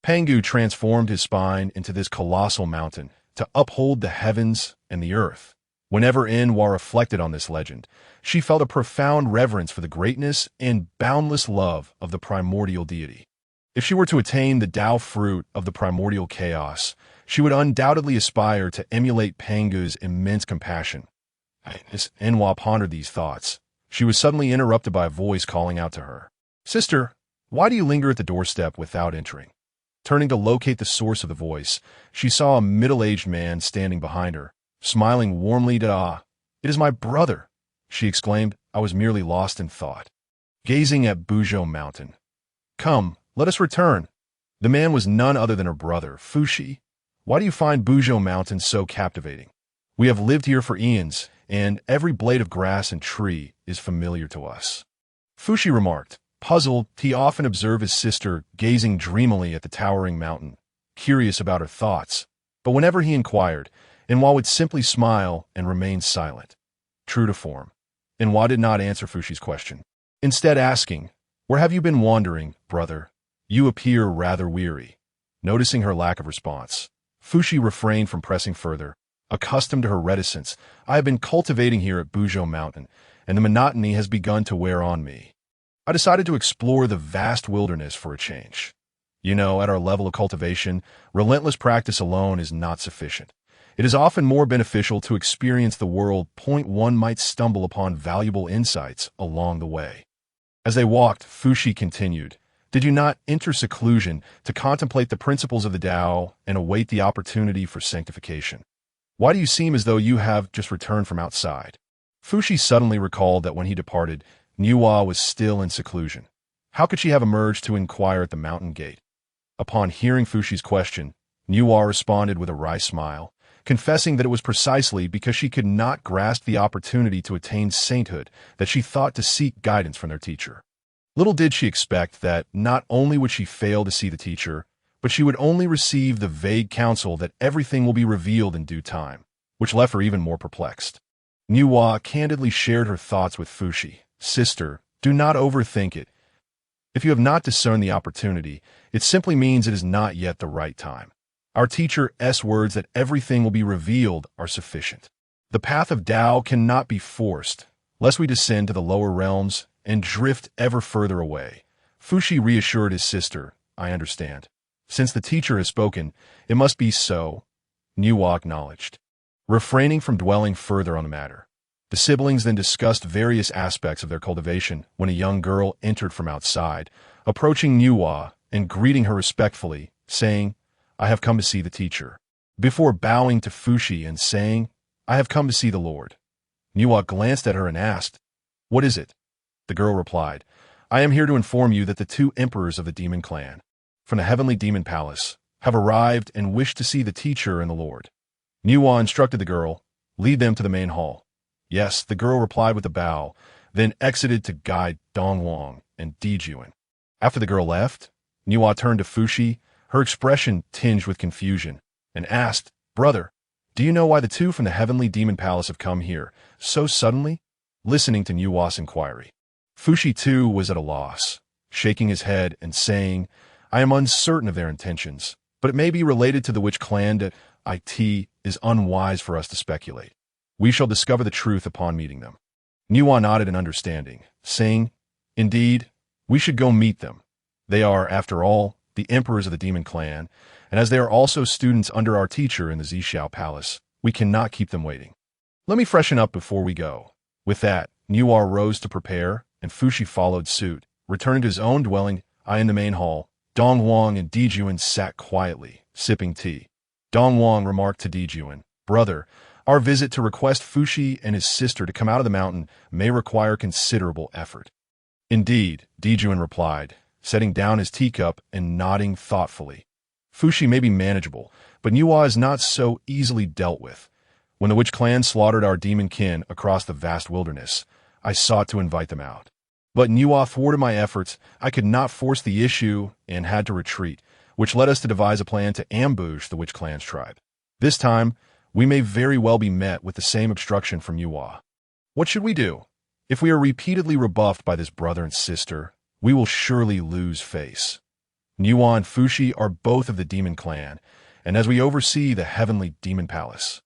Pangu transformed his spine into this colossal mountain to uphold the heavens and the earth. Whenever Enwa reflected on this legend, she felt a profound reverence for the greatness and boundless love of the primordial deity. If she were to attain the Tao fruit of the primordial chaos, she would undoubtedly aspire to emulate Pangu's immense compassion. As Enwa pondered these thoughts, she was suddenly interrupted by a voice calling out to her. "Sister, why do you linger at the doorstep without entering?" Turning to locate the source of the voice, she saw a middle-aged man standing behind her, smiling warmly. "It is my brother," she exclaimed. "I was merely lost in thought, gazing at Buzhou mountain. Come, let us return." The man was none other than her brother, Fushi. "Why do you find Buzhou mountain so captivating? We have lived here for eons, and every blade of grass and tree is familiar to us." Fushi remarked. Puzzled, he often observed his sister gazing dreamily at the towering mountain, curious about her thoughts. But whenever he inquired, Enwa would simply smile and remain silent. True to form, Nhwa did not answer Fushi's question, instead asking, "Where have you been wandering, brother? You appear rather weary." Noticing her lack of response, Fushi refrained from pressing further. Accustomed to her reticence, I have been cultivating here at Buzhou Mountain, and the monotony has begun to wear on me. I decided to explore the vast wilderness for a change. You know, at our level of cultivation, relentless practice alone is not sufficient. It is often more beneficial to experience the world. One might stumble upon valuable insights along the way. As they walked, Fushi continued, "Did you not enter seclusion to contemplate the principles of the Tao and await the opportunity for sanctification? Why do you seem as though you have just returned from outside?" Fushi suddenly recalled that when he departed, Nhwa was still in seclusion. How could she have emerged to inquire at the mountain gate? Upon hearing Fushi's question, Nhwa responded with a wry smile, confessing that it was precisely because she could not grasp the opportunity to attain sainthood that she thought to seek guidance from their teacher. Little did she expect that not only would she fail to see the teacher, but she would only receive the vague counsel that everything will be revealed in due time, which left her even more perplexed. Nhwa candidly shared her thoughts with Fushi. "Sister, do not overthink it. If you have not discerned the opportunity, it simply means it is not yet the right time. Our teacher's words that everything will be revealed are sufficient. The path of Tao cannot be forced, lest we descend to the lower realms and drift ever further away." Fushi reassured his sister, "I understand. Since the teacher has spoken, it must be so," Nhwa acknowledged. Refraining from dwelling further on the matter, the siblings then discussed various aspects of their cultivation when a young girl entered from outside, approaching Nhwa and greeting her respectfully, saying, "I have come to see the teacher," before bowing to Fushi and saying, "I have come to see the Lord." Nhwa glanced at her and asked, "What is it?" The girl replied, "I am here to inform you that the 2 emperors of the demon clan, from the heavenly demon palace, have arrived and wish to see the teacher and the Lord." Nhwa instructed the girl, "Lead them to the main hall." "Yes," the girl replied with a bow, then exited to guide Dongwang and Dijuan. After the girl left, Nhwa turned to Fushi, her expression tinged with confusion, and asked, "Brother, do you know why the 2 from the heavenly demon palace have come here so suddenly?" Listening to Nhwa's inquiry, Fushi too was at a loss, shaking his head and saying, "I am uncertain of their intentions, but it may be related to the witch clan that it is unwise for us to speculate. We shall discover the truth upon meeting them." Nhwa nodded in understanding, saying, "Indeed, we should go meet them. They are, after all, the emperors of the demon clan, and as they are also students under our teacher in the Zhixiao Palace, we cannot keep them waiting. Let me freshen up before we go." With that, Nhwa rose to prepare, and Fushi followed suit, returning to his own dwelling. In the main hall, Dongwang and Dijuan sat quietly, sipping tea. Dongwang remarked to Dijuan, "Brother, our visit to request Fushi and his sister to come out of the mountain may require considerable effort." "Indeed," Dijuan replied, setting down his teacup and nodding thoughtfully. "Fushi may be manageable, but Nhwa is not so easily dealt with. When the witch clan slaughtered our demon kin across the vast wilderness, I sought to invite them out. But Nhwa thwarted my efforts. I could not force the issue and had to retreat, which led us to devise a plan to ambush the witch clan's tribe. This time, we may very well be met with the same obstruction from Nhwa. What should we do? If we are repeatedly rebuffed by this brother and sister, we will surely lose face. Nhwa and Fushi are both of the demon clan, and as we oversee the heavenly demon palace,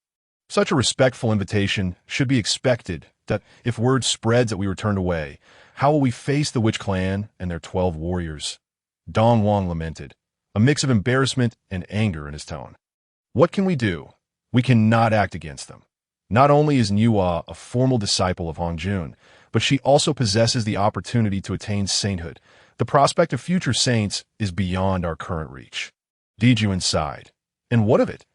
such a respectful invitation should be expected. That if word spreads that we were turned away, how will we face the witch clan and their 12 warriors?" Dongwang lamented, a mix of embarrassment and anger in his tone. "What can we do? We cannot act against them. Not only is Nhwa a formal disciple of Hongjun, but she also possesses the opportunity to attain sainthood. The prospect of future saints is beyond our current reach." Dijuan sighed. "And what of it?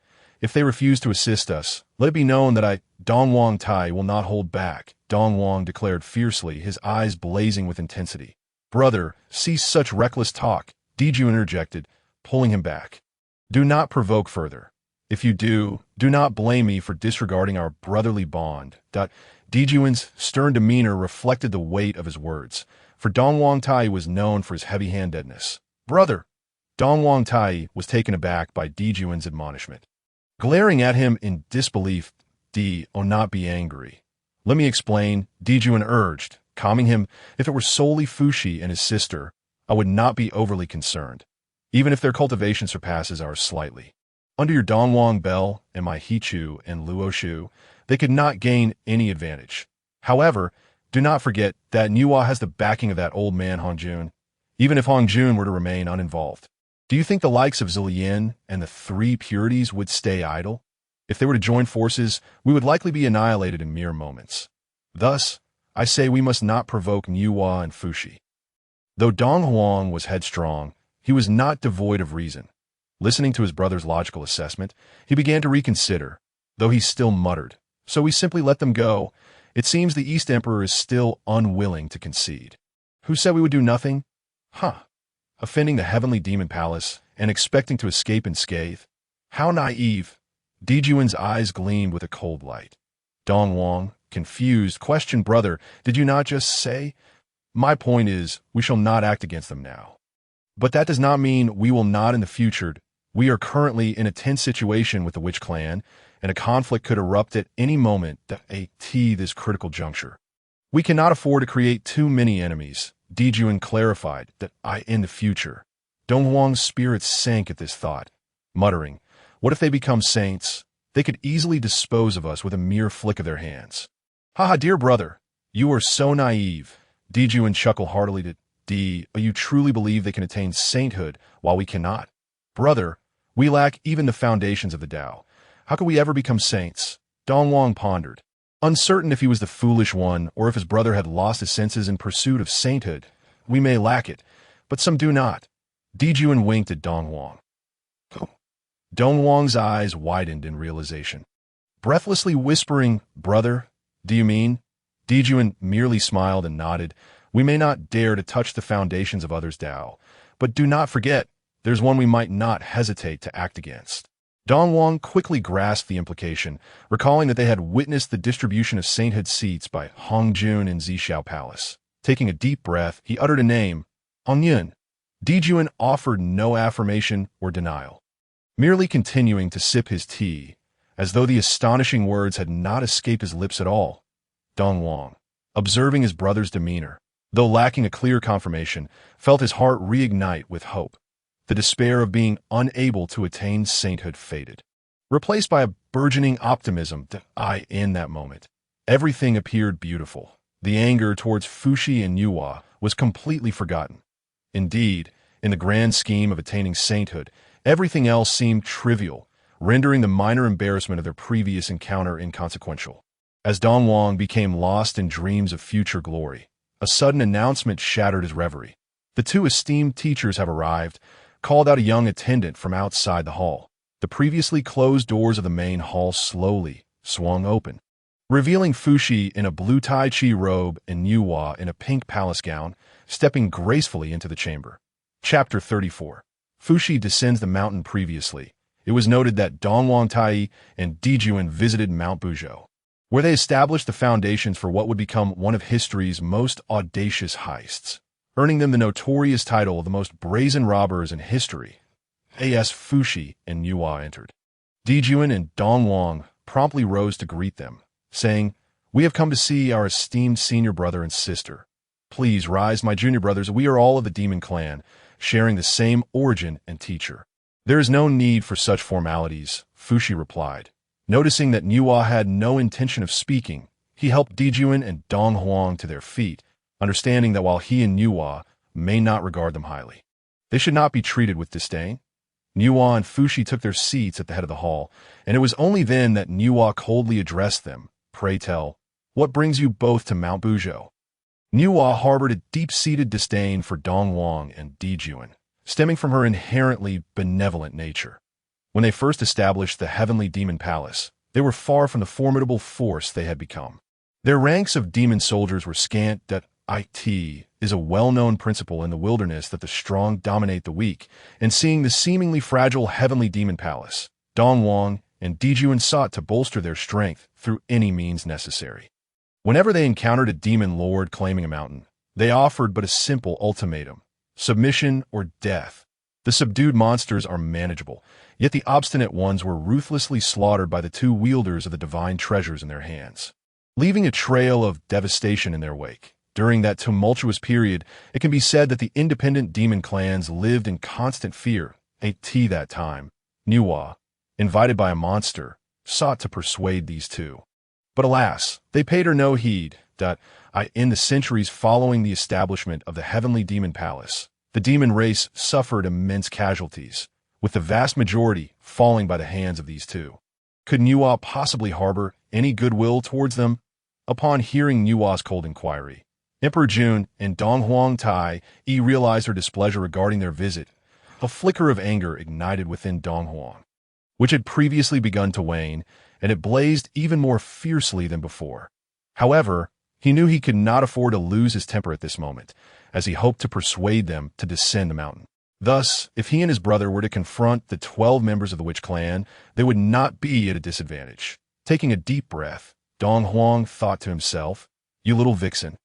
If they refuse to assist us, let it be known that Dongwang Tai, will not hold back," Dongwang declared fiercely, his eyes blazing with intensity. "Brother, cease such reckless talk," Dijuan interjected, pulling him back. "Do not provoke further. If you do not blame me for disregarding our brotherly bond." Dijuan's stern demeanor reflected the weight of his words, for Dongwang Tai was known for his heavy-handedness. "Brother!" Dongwang Tai was taken aback by Dijuan's admonishment. Glaring at him in disbelief, "Do not be angry. Let me explain, Dijuan urged, calming him. If it were solely Fushi and his sister, I would not be overly concerned, even if their cultivation surpasses ours slightly. Under your Dongwang Bell and my Hichu and Luoshu, they could not gain any advantage. However, do not forget that Nuwa has the backing of that old man Hongjun, even if Hongjun were to remain uninvolved. Do you think the likes of Zilian and the Three Purities would stay idle? If they were to join forces, we would likely be annihilated in mere moments. Thus, I say we must not provoke Nuwa and Fushi. Though Dong Huang was headstrong, he was not devoid of reason. Listening to his brother's logical assessment, he began to reconsider, though he still muttered, "So we simply let them go. It seems the East Emperor is still unwilling to concede. Who said we would do nothing? Huh. Offending the heavenly demon palace and expecting to escape unscathed? How naive!" Dijuan's eyes gleamed with a cold light. Dong Wang, confused, questioned, "Brother, did you not just say?" "My point is, we shall not act against them now. But that does not mean we will not in the future. We are currently in a tense situation with the Witch Clan, and a conflict could erupt at any moment at this critical juncture. We cannot afford to create too many enemies." Dijuan clarified that in the future. Dong Huang's spirits sank at this thought, muttering, "What if they become saints? They could easily dispose of us with a mere flick of their hands." "Haha, dear brother, you are so naive." Dijuan chuckled heartily to you truly believe they can attain sainthood while we cannot? Brother, we lack even the foundations of the Tao. How could we ever become saints? Dong Wang pondered, uncertain if he was the foolish one or if his brother had lost his senses in pursuit of sainthood. We may lack it, but some do not. Dijuan winked at Dong Wang. Dong Wang's eyes widened in realization. Breathlessly whispering, "Brother, do you mean?" Dijuan merely smiled and nodded. "We may not dare to touch the foundations of others' Tao, but do not forget, there's one we might not hesitate to act against." Dong Wang quickly grasped the implication, recalling that they had witnessed the distribution of sainthood seats by Hongjun in Zhixiao Palace. Taking a deep breath, he uttered a name, Onyun. Dijuan offered no affirmation or denial, merely continuing to sip his tea, as though the astonishing words had not escaped his lips at all. Dong Wang, observing his brother's demeanor, though lacking a clear confirmation, felt his heart reignite with hope. The despair of being unable to attain sainthood faded, replaced by a burgeoning optimism that in that moment, everything appeared beautiful. The anger towards Fushi and Nuwa was completely forgotten. Indeed, in the grand scheme of attaining sainthood, everything else seemed trivial, rendering the minor embarrassment of their previous encounter inconsequential. As Dong Wang became lost in dreams of future glory, a sudden announcement shattered his reverie. "The two esteemed teachers have arrived," called out a young attendant from outside the hall. The previously closed doors of the main hall slowly swung open, revealing Fushi in a blue Tai Chi robe and Nuwa in a pink palace gown, stepping gracefully into the chamber. Chapter 34. Fushi descends the mountain. Previously, it was noted that Dong Wang Tai and Dijuan visited Mount Buzhou, where they established the foundations for what would become one of history's most audacious heists, earning them the notorious title of the most brazen robbers in history. As Fushi and Nuwa entered, Dijuan and Dong Wang promptly rose to greet them, saying, "We have come to see our esteemed senior brother and sister. Please rise, my junior brothers. We are all of the Demon Clan, sharing the same origin and teacher." "There is no need for such formalities," Fushi replied. Noticing that Nuwa had no intention of speaking, he helped Dijuan and Dong Huang to their feet, understanding that while he and Nuwa may not regard them highly, they should not be treated with disdain. Nuwa and Fushi took their seats at the head of the hall, and it was only then that Nuwa coldly addressed them. "Pray tell, what brings you both to Mount Buzhou?" Nuwa harbored a deep-seated disdain for Dong Wang and Dijuan, stemming from her inherently benevolent nature. When they first established the Heavenly Demon Palace, they were far from the formidable force they had become. Their ranks of demon soldiers were scant. That is a well-known principle in the wilderness, that the strong dominate the weak, and seeing the seemingly fragile Heavenly Demon Palace, Dong Wang and Dijuan sought to bolster their strength through any means necessary. Whenever they encountered a demon lord claiming a mountain, they offered but a simple ultimatum: submission or death. The subdued monsters are manageable, yet the obstinate ones were ruthlessly slaughtered by the two wielders of the divine treasures in their hands. leaving a trail of devastation in their wake. During that tumultuous period, it can be said that the independent demon clans lived in constant fear. At that time, Nuwa, invited by a monster, sought to persuade these two. But alas, they paid her no heed. In the centuries following the establishment of the Heavenly Demon Palace, the demon race suffered immense casualties, with the vast majority falling by the hands of these two. Could Nuwa possibly harbor any goodwill towards them? Upon hearing Nuwa's cold inquiry, Emperor Jun and Dong Huang Tai realized her displeasure regarding their visit. A flicker of anger ignited within Dong Huang, which had previously begun to wane, and it blazed even more fiercely than before. However, he knew he could not afford to lose his temper at this moment, as he hoped to persuade them to descend the mountain. Thus, if he and his brother were to confront the 12 members of the Witch Clan, they would not be at a disadvantage. Taking a deep breath, Dong Huang thought to himself, "You little vixen.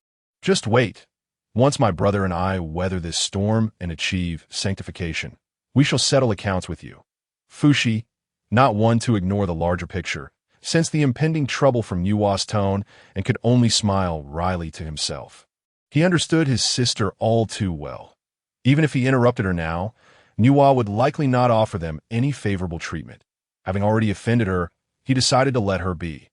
Just wait. Once my brother and I weather this storm and achieve sanctification, we shall settle accounts with you." Fushi, not one to ignore the larger picture, sensed the impending trouble from Nuwa's tone and could only smile wryly to himself. He understood his sister all too well. Even if he interrupted her now, Nuwa would likely not offer them any favorable treatment. Having already offended her, he decided to let her be.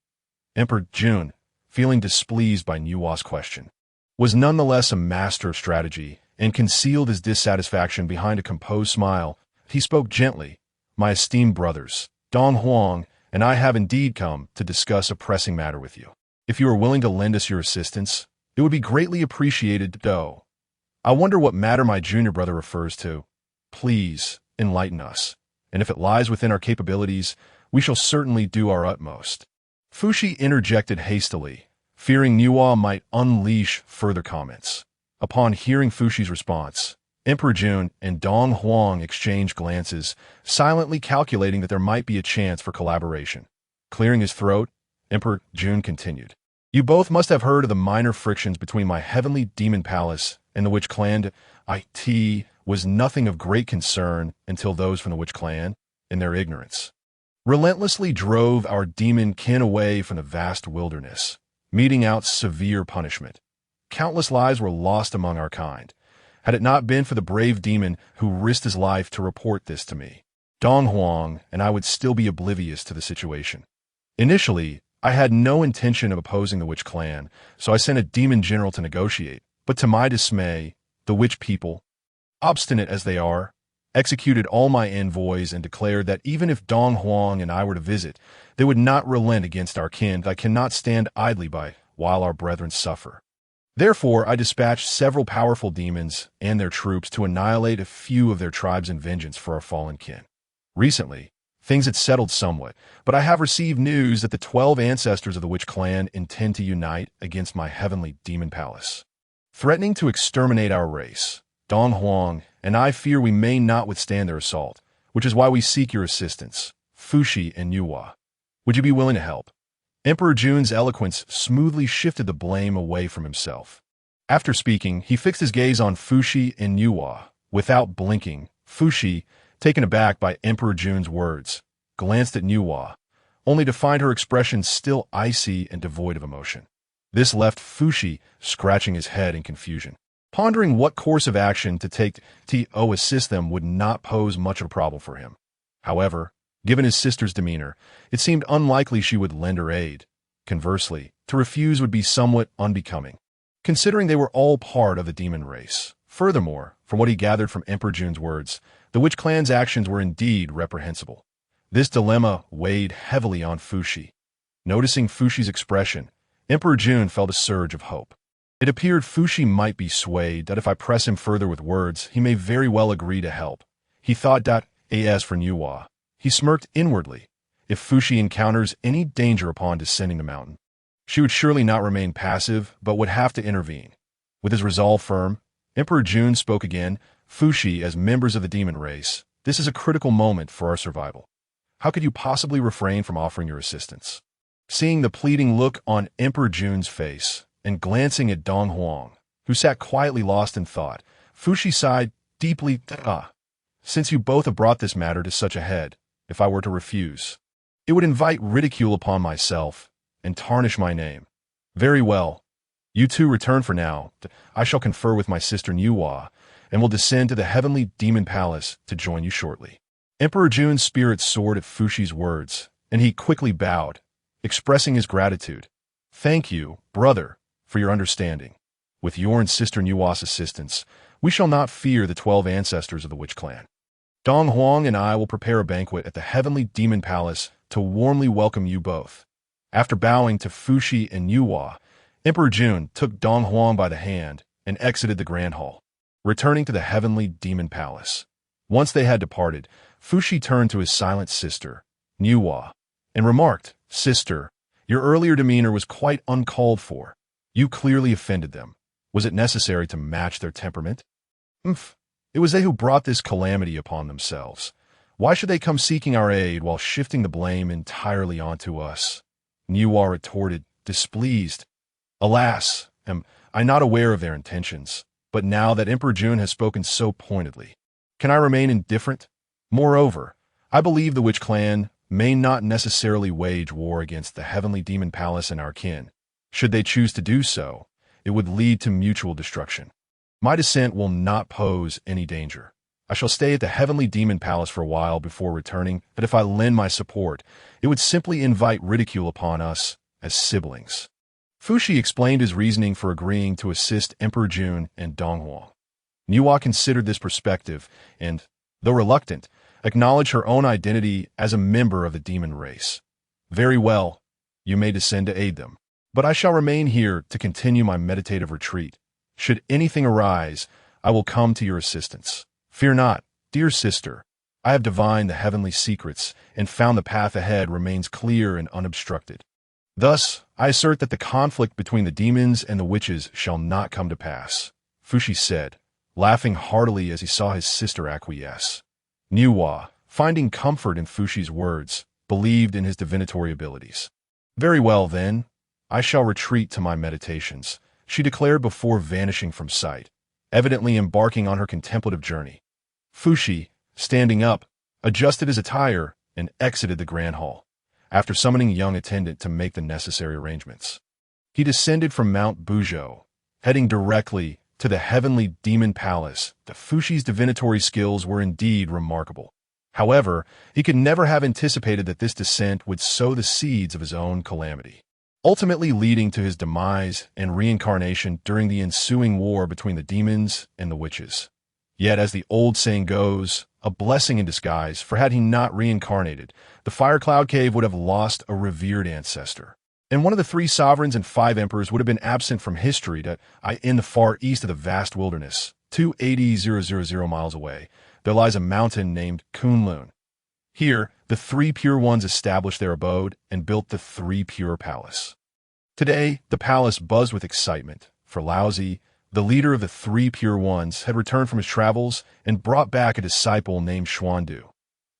Emperor Jun, feeling displeased by Nuwa's question, was nonetheless a master of strategy and concealed his dissatisfaction behind a composed smile. He spoke gently, "My esteemed brothers, Dong Huang and I have indeed come to discuss a pressing matter with you. If you are willing to lend us your assistance, it would be greatly appreciated, though. I wonder what matter my junior brother refers to. Please enlighten us, and if it lies within our capabilities, we shall certainly do our utmost." Fushi interjected hastily, fearing Nuwa might unleash further comments. Upon hearing Fushi's response, Emperor Jun and Dong Huang exchanged glances, silently calculating that there might be a chance for collaboration. Clearing his throat, Emperor Jun continued, "You both must have heard of the minor frictions between my Heavenly Demon Palace and the Witch Clan. It was nothing of great concern until those from the Witch Clan, in their ignorance, relentlessly drove our demon kin away from the vast wilderness, meting out severe punishment. Countless lives were lost among our kind. Had it not been for the brave demon who risked his life to report this to me, Dong Huang and I would still be oblivious to the situation. Initially, I had no intention of opposing the Witch Clan, so I sent a demon general to negotiate. But to my dismay, the witch people, obstinate as they are, executed all my envoys and declared that even if Dong Huang and I were to visit, they would not relent against our kin. I cannot stand idly by while our brethren suffer. Therefore, I dispatched several powerful demons and their troops to annihilate a few of their tribes in vengeance for our fallen kin. Recently, things had settled somewhat, but I have received news that the 12 ancestors of the Witch Clan intend to unite against my Heavenly Demon Palace, threatening to exterminate our race. Dong Huang and I fear we may not withstand their assault, which is why we seek your assistance, Fushi and Nuwa. Would you be willing to help?" Emperor Jun's eloquence smoothly shifted the blame away from himself. After speaking, he fixed his gaze on Fushi and Nuwa. Without blinking, Fushi, taken aback by Emperor Jun's words, glanced at Nuwa, only to find her expression still icy and devoid of emotion. This left Fushi scratching his head in confusion, pondering what course of action to take to assist them would not pose much of a problem for him. However, given his sister's demeanor, it seemed unlikely she would lend her aid. Conversely, to refuse would be somewhat unbecoming, considering they were all part of the demon race. Furthermore, from what he gathered from Emperor Jun's words, the Witch Clan's actions were indeed reprehensible. This dilemma weighed heavily on Fushi. Noticing Fushi's expression, Emperor Jun felt a surge of hope. It appeared Fushi might be swayed that if I press him further with words, he may very well agree to help. He thought that, as for Nuwa, he smirked inwardly. If Fushi encounters any danger upon descending the mountain, she would surely not remain passive, but would have to intervene. With his resolve firm, Emperor Jun spoke again. "Fushi, as members of the demon race, this is a critical moment for our survival. How could you possibly refrain from offering your assistance?" Seeing the pleading look on Emperor Jun's face, and glancing at Dong Huang, who sat quietly lost in thought, Fushi sighed deeply. Since you both have brought this matter to such a head, if I were to refuse, it would invite ridicule upon myself and tarnish my name. Very well. You two return for now. I shall confer with my sister Nuwa, and will descend to the heavenly demon palace to join you shortly. Emperor Jun's spirit soared at Fushi's words, and he quickly bowed, expressing his gratitude. Thank you, brother, for your understanding. With your and sister Nuwa's assistance, we shall not fear the 12 ancestors of the Witch Clan. Dong Huang and I will prepare a banquet at the heavenly demon palace to warmly welcome you both. After bowing to Fushi and Nuwa, Emperor Jun took Dong Huang by the hand and exited the grand hall, returning to the heavenly demon palace. Once they had departed, Fushi turned to his silent sister, Nuwa, and remarked, Sister, your earlier demeanor was quite uncalled for. You clearly offended them. Was it necessary to match their temperament? It was they who brought this calamity upon themselves. Why should they come seeking our aid while shifting the blame entirely onto us? Nuwa retorted, displeased. Alas, am I not aware of their intentions, but now that Emperor Jun has spoken so pointedly, can I remain indifferent? Moreover, I believe the Witch Clan may not necessarily wage war against the heavenly demon palace and our kin. Should they choose to do so, it would lead to mutual destruction. My descent will not pose any danger. I shall stay at the heavenly demon palace for a while before returning, but if I lend my support, it would simply invite ridicule upon us as siblings. Fushi explained his reasoning for agreeing to assist Emperor Jun and Dong Huang. Nuwa considered this perspective and, though reluctant, acknowledged her own identity as a member of the demon race. Very well, you may descend to aid them, but I shall remain here to continue my meditative retreat. Should anything arise, I will come to your assistance. Fear not, dear sister. I have divined the heavenly secrets and found the path ahead remains clear and unobstructed. Thus, I assert that the conflict between the demons and the witches shall not come to pass, Fushi said, laughing heartily as he saw his sister acquiesce. Nuwa, finding comfort in Fushi's words, believed in his divinatory abilities. Very well, then. I shall retreat to my meditations, she declared before vanishing from sight, evidently embarking on her contemplative journey. Fushi, standing up, adjusted his attire and exited the grand hall, after summoning a young attendant to make the necessary arrangements. He descended from Mount Buzhou, heading directly to the heavenly demon palace. The Fushi's divinatory skills were indeed remarkable. However, he could never have anticipated that this descent would sow the seeds of his own calamity, ultimately leading to his demise and reincarnation during the ensuing war between the demons and the witches. Yet, as the old saying goes, a blessing in disguise, for had he not reincarnated, the Fire Cloud Cave would have lost a revered ancestor, and one of the 3 sovereigns and 5 emperors would have been absent from history in the far east of the vast wilderness, 280,000 miles away. There lies a mountain named Kunlun. Here, the 3 pure ones established their abode and built the 3 pure palace. Today, the palace buzzed with excitement, for Laozi, the leader of the 3 pure ones, had returned from his travels and brought back a disciple named Xuandu.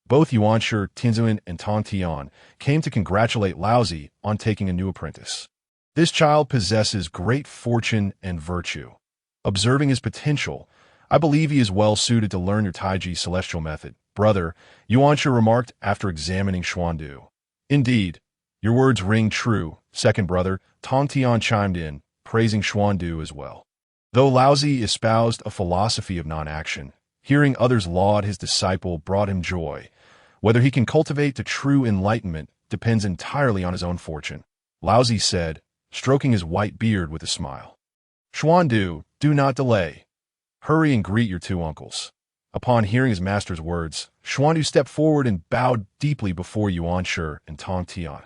Both Yuanshi, Tinzuan, and Tong Tian came to congratulate Laozi on taking a new apprentice. This child possesses great fortune and virtue. Observing his potential, I believe he is well suited to learn your Taiji celestial method, brother, Yuanshi remarked after examining Xuandu. Indeed, your words ring true, second brother, Tong Tian chimed in, praising Xuandu as well. Though Laozi espoused a philosophy of non-action, hearing others laud his disciple brought him joy. Whether he can cultivate to true enlightenment depends entirely on his own fortune, Laozi said, stroking his white beard with a smile. Xuandu, do not delay. Hurry and greet your 2 uncles. Upon hearing his master's words, Xuandu stepped forward and bowed deeply before Yuanshi and Tong Tian.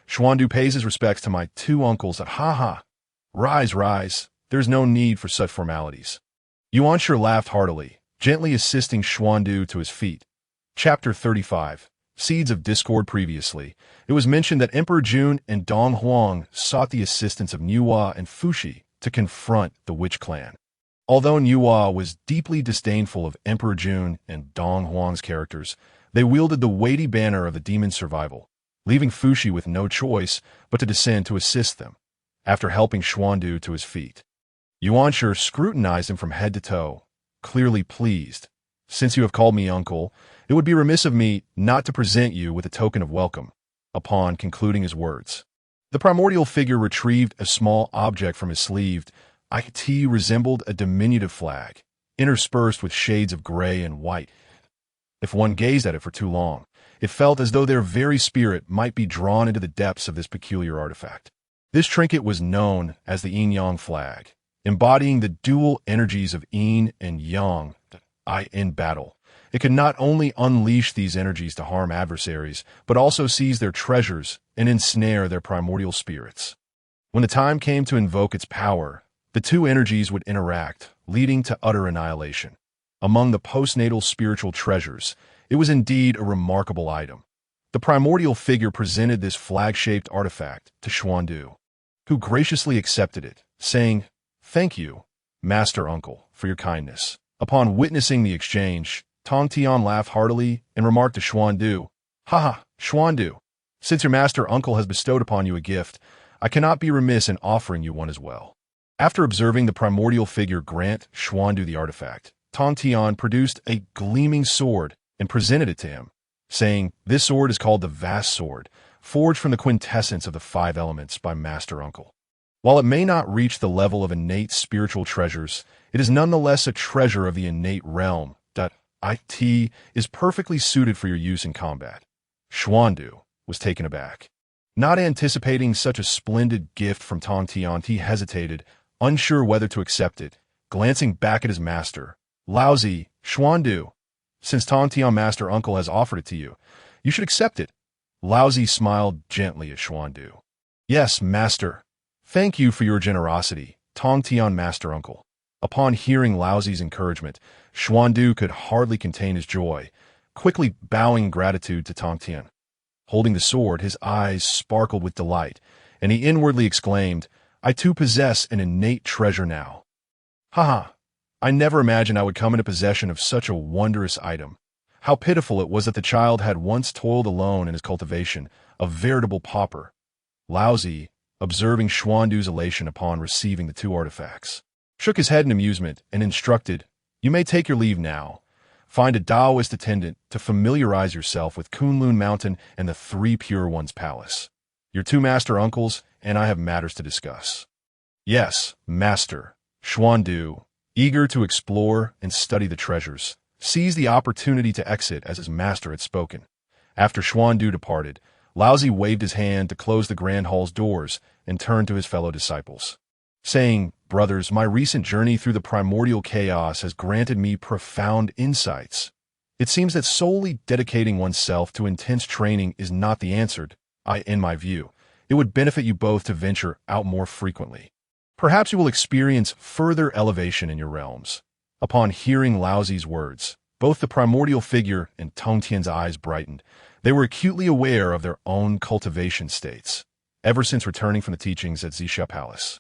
Xuandu pays his respects to my 2 uncles. Ha. Rise, rise. There's no need for such formalities. Yuanshi laughed heartily, gently assisting Xuandu to his feet. Chapter 35. Seeds of Discord. Previously, it was mentioned that Emperor Jun and Dong Huang sought the assistance of Nuwa and Fushi to confront the Witch Clan. Although Nuwa was deeply disdainful of Emperor Jun and Dong Huang's characters, they wielded the weighty banner of the demon's survival, leaving Fushi with no choice but to descend to assist them, after helping Xuandu to his feet. Yuanshi scrutinized him from head to toe, clearly pleased. Since you have called me uncle, it would be remiss of me not to present you with a token of welcome, upon concluding his words. The primordial figure retrieved a small object from his sleeve. It resembled a diminutive flag, interspersed with shades of gray and white. If one gazed at it for too long, it felt as though their very spirit might be drawn into the depths of this peculiar artifact. This trinket was known as the Yin-Yang flag, embodying the dual energies of Yin and Yang in battle. It could not only unleash these energies to harm adversaries, but also seize their treasures and ensnare their primordial spirits. When the time came to invoke its power, the two energies would interact, leading to utter annihilation. Among the postnatal spiritual treasures, it was indeed a remarkable item. The primordial figure presented this flag-shaped artifact to Xuandu, who graciously accepted it, saying, "Thank you, Master Uncle, for your kindness." Upon witnessing the exchange, Tongtian laughed heartily and remarked to Xuandu, "Haha, Xuandu, since your Master Uncle has bestowed upon you a gift, I cannot be remiss in offering you one as well." After observing the primordial figure grant Xuandu the artifact, Tongtian produced a gleaming sword and presented it to him, saying, "This sword is called the Vast Sword, forged from the quintessence of the five elements by Master Uncle. While it may not reach the level of innate spiritual treasures, it is nonetheless a treasure of the innate realm. It is perfectly suited for your use in combat." Xuandu was taken aback. Not anticipating such a splendid gift from Tongtian, he hesitated, unsure whether to accept it, glancing back at his master. "Lousy, Xuandu, since Tongtian Master Uncle has offered it to you, you should accept it." Lousy smiled gently at Xuandu. "Yes, Master. Thank you for your generosity, Tongtian Master Uncle." Upon hearing Lousy's encouragement, Xuandu could hardly contain his joy, quickly bowing gratitude to Tongtian. Holding the sword, his eyes sparkled with delight, and he inwardly exclaimed, "I too possess an innate treasure now. Haha, I never imagined I would come into possession of such a wondrous item." How pitiful it was that the child had once toiled alone in his cultivation, a veritable pauper. Lousy, observing Xuandu's elation upon receiving the two artifacts, shook his head in amusement and instructed, "You may take your leave now. Find a Taoist attendant to familiarize yourself with Kunlun Mountain and the Three Pure Ones Palace. Your two Master Uncles and I have matters to discuss." "Yes, Master." Xuandu, eager to explore and study the treasures, seized the opportunity to exit as his master had spoken. After Xuandu departed, Lousy waved his hand to close the grand hall's doors and turned to his fellow disciples, saying, "Brothers, my recent journey through the primordial chaos has granted me profound insights. It seems that solely dedicating oneself to intense training is not the answer. In my view, it would benefit you both to venture out more frequently. Perhaps you will experience further elevation in your realms." Upon hearing Lousy's words, both the primordial figure and Tongtian's eyes brightened. They were acutely aware of their own cultivation states, ever since returning from the teachings at Xisha Palace.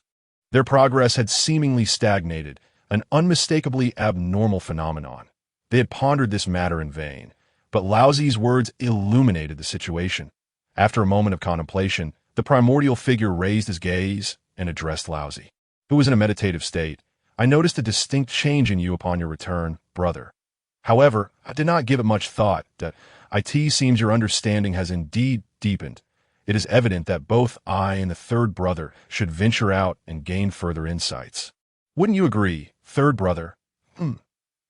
Their progress had seemingly stagnated, an unmistakably abnormal phenomenon. They had pondered this matter in vain, but Lousy's words illuminated the situation. After a moment of contemplation, the primordial figure raised his gaze and addressed Lousy, who was in a meditative state. "I noticed a distinct change in you upon your return, brother. However, I did not give it much thought. It seems your understanding has indeed deepened. It is evident that both I and the third brother should venture out and gain further insights. Wouldn't you agree, third brother?"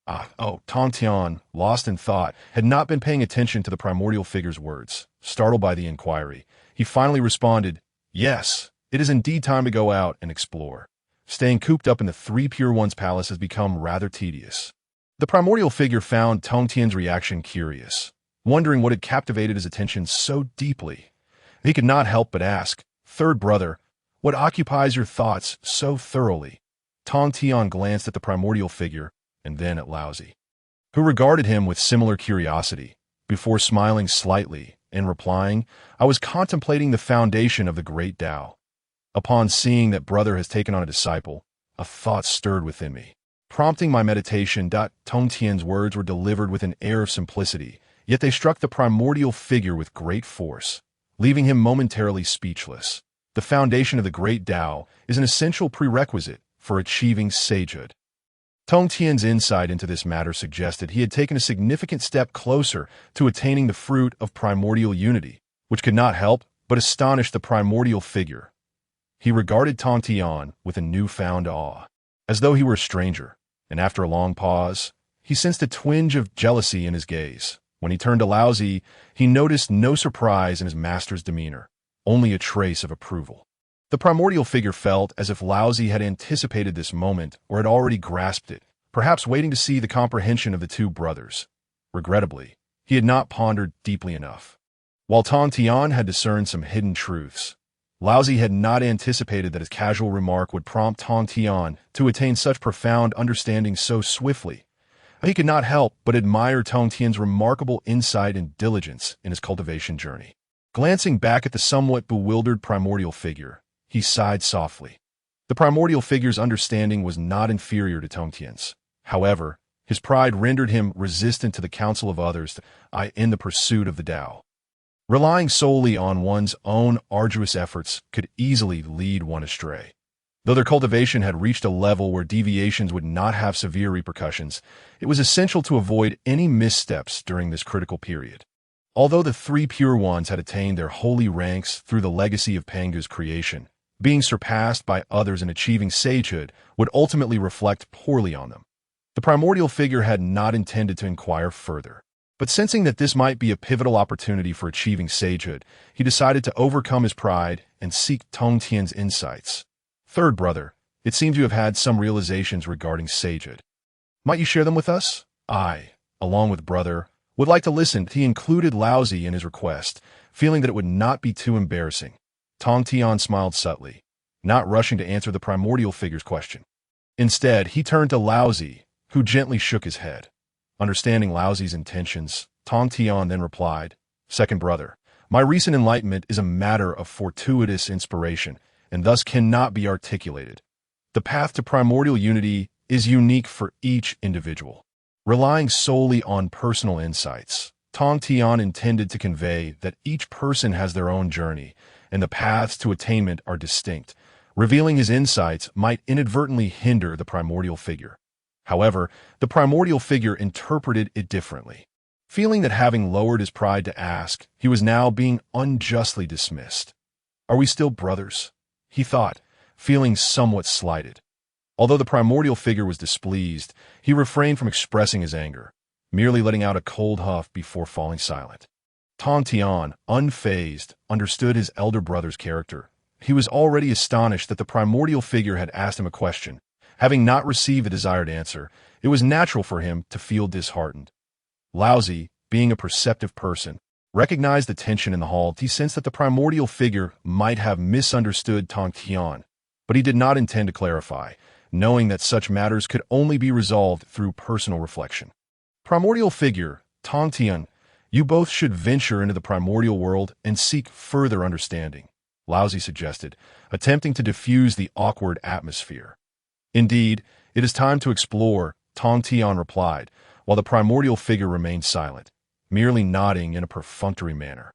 Tongtian, lost in thought, had not been paying attention to the primordial figure's words. Startled by the inquiry, he finally responded, "Yes, it is indeed time to go out and explore. Staying cooped up in the Three Pure Ones Palace has become rather tedious." The primordial figure found Tongtian's reaction curious, wondering what had captivated his attention so deeply. He could not help but ask, "Third brother, what occupies your thoughts so thoroughly?" Tongtian glanced at the primordial figure and then at Lousy, who regarded him with similar curiosity, before smiling slightly and replying, "I was contemplating the foundation of the great Tao. Upon seeing that brother has taken on a disciple, a thought stirred within me, prompting my meditation." Tongtian's words were delivered with an air of simplicity, yet they struck the primordial figure with great force, leaving him momentarily speechless. The foundation of the great Tao is an essential prerequisite for achieving sagehood. Tongtian's insight into this matter suggested he had taken a significant step closer to attaining the fruit of primordial unity, which could not help but astonished the primordial figure. He regarded Tong Tian with a newfound awe, as though he were a stranger, and after a long pause, he sensed a twinge of jealousy in his gaze. When he turned to Laozi, he noticed no surprise in his master's demeanor, only a trace of approval. The primordial figure felt as if Laozi had anticipated this moment or had already grasped it, perhaps waiting to see the comprehension of the two brothers. Regrettably, he had not pondered deeply enough. While Tong Tian had discerned some hidden truths, Laozi had not anticipated that his casual remark would prompt Tong Tian to attain such profound understanding so swiftly. He could not help but admire Tong Tian's remarkable insight and diligence in his cultivation journey. Glancing back at the somewhat bewildered primordial figure, he sighed softly. The primordial figure's understanding was not inferior to Tong Tian's. However, his pride rendered him resistant to the counsel of others in the pursuit of the Tao. Relying solely on one's own arduous efforts could easily lead one astray. Though their cultivation had reached a level where deviations would not have severe repercussions, it was essential to avoid any missteps during this critical period. Although the three pure ones had attained their holy ranks through the legacy of Pangu's creation, being surpassed by others in achieving sagehood would ultimately reflect poorly on them. The primordial figure had not intended to inquire further, but sensing that this might be a pivotal opportunity for achieving sagehood, he decided to overcome his pride and seek Tong Tian's insights. Third brother, it seems you have had some realizations regarding sagehood. Might you share them with us? I, along with brother, would like to listen. He included Laozi in his request, feeling that it would not be too embarrassing. Tong Tian smiled subtly, not rushing to answer the primordial figure's question. Instead, he turned to Laozi, who gently shook his head. Understanding Laozi's intentions, Tong Tian then replied, Second brother, my recent enlightenment is a matter of fortuitous inspiration, and thus cannot be articulated. The path to primordial unity is unique for each individual. Relying solely on personal insights, Tong Tian intended to convey that each person has their own journey, and the paths to attainment are distinct. Revealing his insights might inadvertently hinder the primordial figure. However, the primordial figure interpreted it differently. Feeling that having lowered his pride to ask, he was now being unjustly dismissed. Are we still brothers? He thought, feeling somewhat slighted. Although the primordial figure was displeased, he refrained from expressing his anger, merely letting out a cold huff before falling silent. Tong Tian, unfazed, understood his elder brother's character. He was already astonished that the primordial figure had asked him a question. Having not received the desired answer, it was natural for him to feel disheartened. Laozi, being a perceptive person, recognized the tension in the hall. He sensed that the primordial figure might have misunderstood Tong Tian, but he did not intend to clarify, knowing that such matters could only be resolved through personal reflection. Primordial figure, Tong Tian, you both should venture into the primordial world and seek further understanding, Laozi suggested, attempting to diffuse the awkward atmosphere. Indeed, it is time to explore, Tong Tian replied, while the primordial figure remained silent, merely nodding in a perfunctory manner.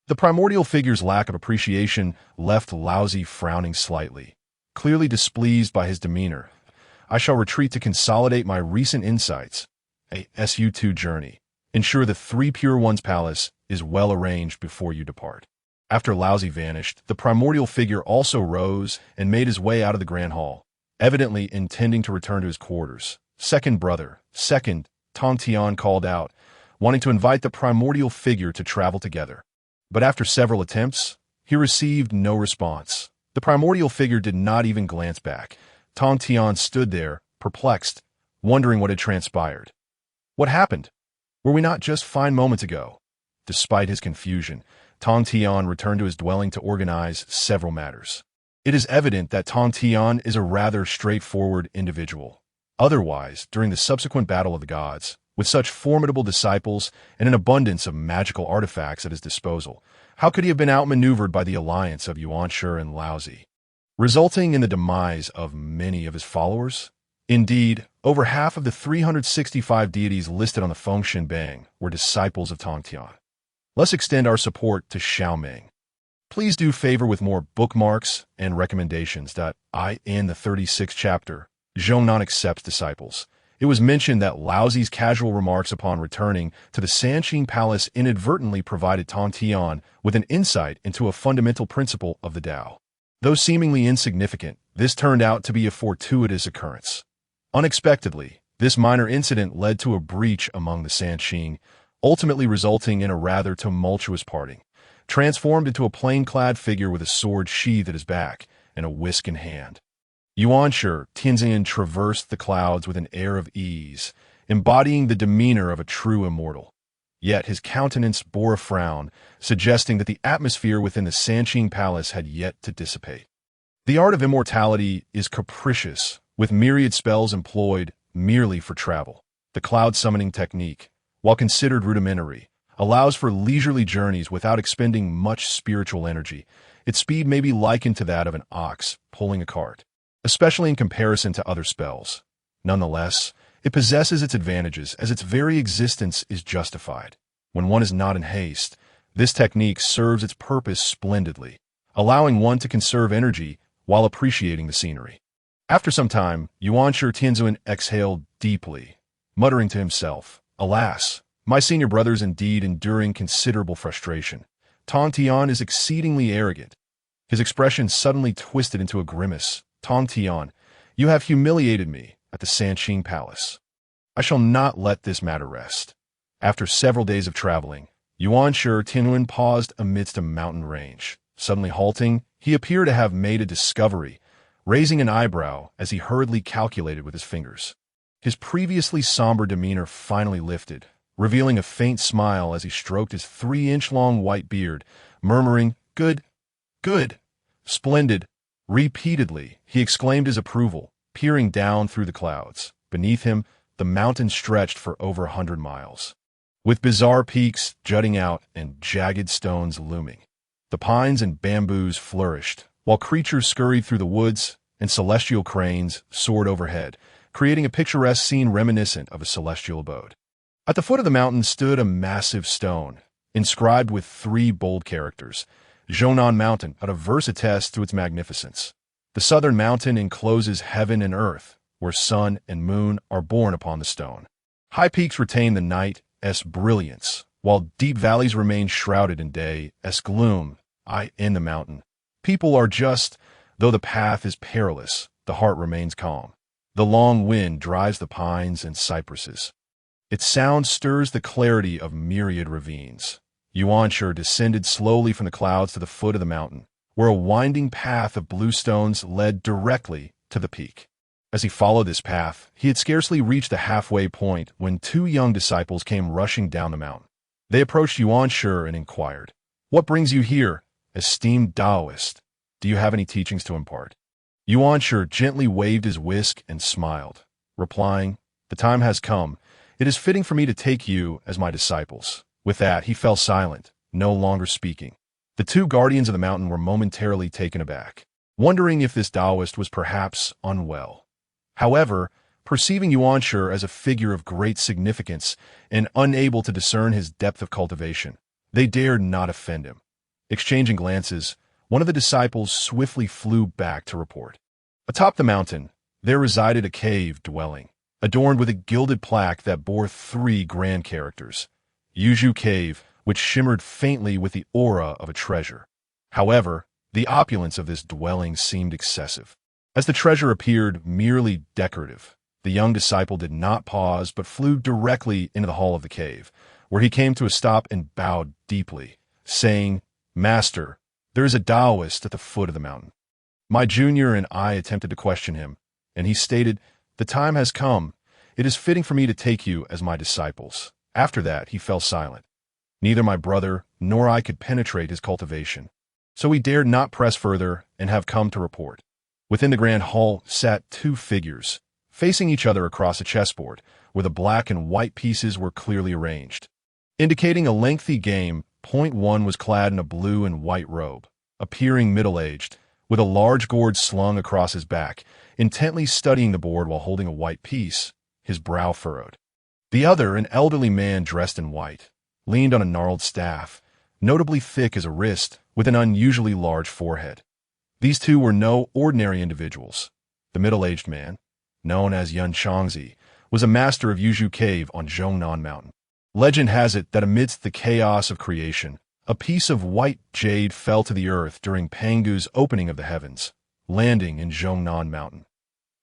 The primordial figure's lack of appreciation left Laozi frowning slightly, clearly displeased by his demeanor. I shall retreat to consolidate my recent insights. A SU2 journey. Ensure the Three Pure Ones Palace is well arranged before you depart. After Laozi vanished, the primordial figure also rose and made his way out of the grand hall, evidently intending to return to his quarters. Second brother, second, Tong Tian called out, wanting to invite the primordial figure to travel together. But after several attempts, he received no response. The primordial figure did not even glance back. Tong Tian stood there, perplexed, wondering what had transpired. What happened? Were we not just fine moments ago? Despite his confusion, Tong Tian returned to his dwelling to organize several matters. It is evident that Tong Tian is a rather straightforward individual. Otherwise, during the subsequent battle of the gods, with such formidable disciples and an abundance of magical artifacts at his disposal, how could he have been outmaneuvered by the alliance of Yuanshi and Laozi, resulting in the demise of many of his followers? Indeed, over half of the 365 deities listed on the Fengshen Bang were disciples of Tong Tian. Let's extend our support to Xiaoming. Please do favor with more bookmarks and recommendations. In the 36th chapter, Zhongnan accepts disciples. It was mentioned that Laozi's casual remarks upon returning to the Sanqing Palace inadvertently provided Tong Tian with an insight into a fundamental principle of the Tao. Though seemingly insignificant, this turned out to be a fortuitous occurrence. Unexpectedly, this minor incident led to a breach among the Sanqing, ultimately resulting in a rather tumultuous parting. Transformed into a plain-clad figure with a sword sheathed at his back and a whisk in hand, Yuanshi Tianxian traversed the clouds with an air of ease, embodying the demeanor of a true immortal. Yet his countenance bore a frown, suggesting that the atmosphere within the Sanqing Palace had yet to dissipate. The art of immortality is capricious, with myriad spells employed merely for travel. The cloud summoning technique, while considered rudimentary, allows for leisurely journeys without expending much spiritual energy. Its speed may be likened to that of an ox pulling a cart, especially in comparison to other spells. Nonetheless, it possesses its advantages as its very existence is justified. When one is not in haste, this technique serves its purpose splendidly, allowing one to conserve energy while appreciating the scenery. After some time, Yuanshi Tianzuan exhaled deeply, muttering to himself, "Alas, my senior brother is indeed enduring considerable frustration. Tong Tian is exceedingly arrogant." His expression suddenly twisted into a grimace. "Tong Tian, you have humiliated me at the Sanqing Palace. I shall not let this matter rest." After several days of traveling, Yuanshi Tianzuan paused amidst a mountain range. Suddenly halting, he appeared to have made a discovery, raising an eyebrow as he hurriedly calculated with his fingers. His previously somber demeanor finally lifted, revealing a faint smile as he stroked his 3-inch-long white beard, murmuring, "Good, good, splendid." Repeatedly, he exclaimed his approval, peering down through the clouds. Beneath him, the mountain stretched for over 100 miles, with bizarre peaks jutting out and jagged stones looming. The pines and bamboos flourished, while creatures scurried through the woods and celestial cranes soared overhead, creating a picturesque scene reminiscent of a celestial abode. At the foot of the mountain stood a massive stone, inscribed with 3 bold characters: Zhonan Mountain, a verse attests to its magnificence. The southern mountain encloses heaven and earth, where sun and moon are born upon the stone. High peaks retain the night's brilliance, while deep valleys remain shrouded in day's gloom. In the mountain, people are just, though the path is perilous, the heart remains calm. The long wind drives the pines and cypresses. Its sound stirs the clarity of myriad ravines. Yuanshi descended slowly from the clouds to the foot of the mountain, where a winding path of blue stones led directly to the peak. As he followed this path, he had scarcely reached the halfway point when 2 young disciples came rushing down the mountain. They approached Yuanshi and inquired, "What brings you here, esteemed Taoist? Do you have any teachings to impart?" Yuanshi gently waved his whisk and smiled, replying, "The time has come. It is fitting for me to take you as my disciples." With that, he fell silent, no longer speaking. The 2 guardians of the mountain were momentarily taken aback, wondering if this Taoist was perhaps unwell. However, perceiving Yuanshi as a figure of great significance and unable to discern his depth of cultivation, they dared not offend him. Exchanging glances, one of the disciples swiftly flew back to report. Atop the mountain, there resided a cave dwelling, adorned with a gilded plaque that bore 3 grand characters: Yuju Cave, which shimmered faintly with the aura of a treasure. However, the opulence of this dwelling seemed excessive. As the treasure appeared merely decorative, the young disciple did not pause but flew directly into the hall of the cave, where he came to a stop and bowed deeply, saying, "Master, there is a Taoist at the foot of the mountain." My junior and I attempted to question him, and he stated, "The time has come. It is fitting for me to take you as my disciples." After that, he fell silent. Neither my brother nor I could penetrate his cultivation, so we dared not press further and have come to report. Within the grand hall sat 2 figures, facing each other across a chessboard, where the black and white pieces were clearly arranged, indicating a lengthy game. Point 1 was clad in a blue and white robe, appearing middle-aged, with a large gourd slung across his back, intently studying the board while holding a white piece, his brow furrowed. The other, an elderly man dressed in white, leaned on a gnarled staff, notably thick as a wrist, with an unusually large forehead. These 2 were no ordinary individuals. The middle-aged man, known as Yun Changzi, was a master of Yuzhu Cave on Zhongnan Mountain. Legend has it that amidst the chaos of creation, a piece of white jade fell to the earth during Pangu's opening of the heavens, landing in Zhongnan Mountain.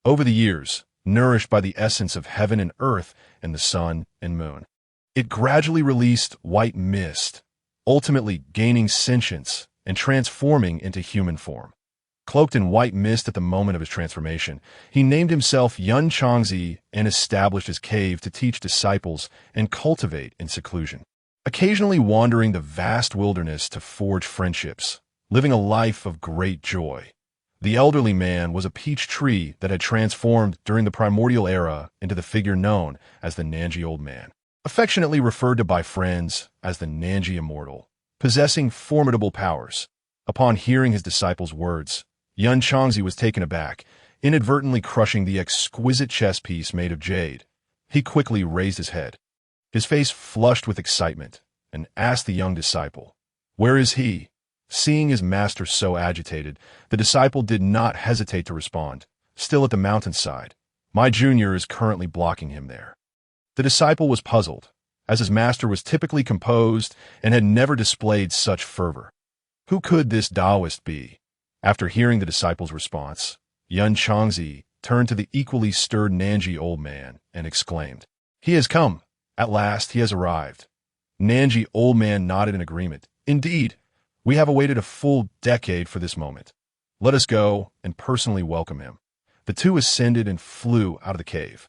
Over the years, nourished by the essence of heaven and earth and the sun and moon, it gradually released white mist, ultimately gaining sentience and transforming into human form. Cloaked in white mist at the moment of his transformation, he named himself Yun Changzi and established his cave to teach disciples and cultivate in seclusion, occasionally wandering the vast wilderness to forge friendships, living a life of great joy. The elderly man was a peach tree that had transformed during the Primordial era into the figure known as the Nanji Old Man, affectionately referred to by friends as the Nanji Immortal, possessing formidable powers. Upon hearing his disciples' words, Yun Changzi was taken aback, inadvertently crushing the exquisite chess piece made of jade. He quickly raised his head, his face flushed with excitement, and asked the young disciple, "Where is he?" Seeing his master so agitated, the disciple did not hesitate to respond, "Still at the mountainside. My junior is currently blocking him there." The disciple was puzzled, as his master was typically composed and had never displayed such fervor. Who could this Taoist be? After hearing the disciple's response, Yun Changzi turned to the equally stirred Nanji Old Man and exclaimed, "He has come! At last he has arrived." Nanji Old Man nodded in agreement. "Indeed, we have awaited a full decade for this moment. Let us go and personally welcome him." The two ascended and flew out of the cave,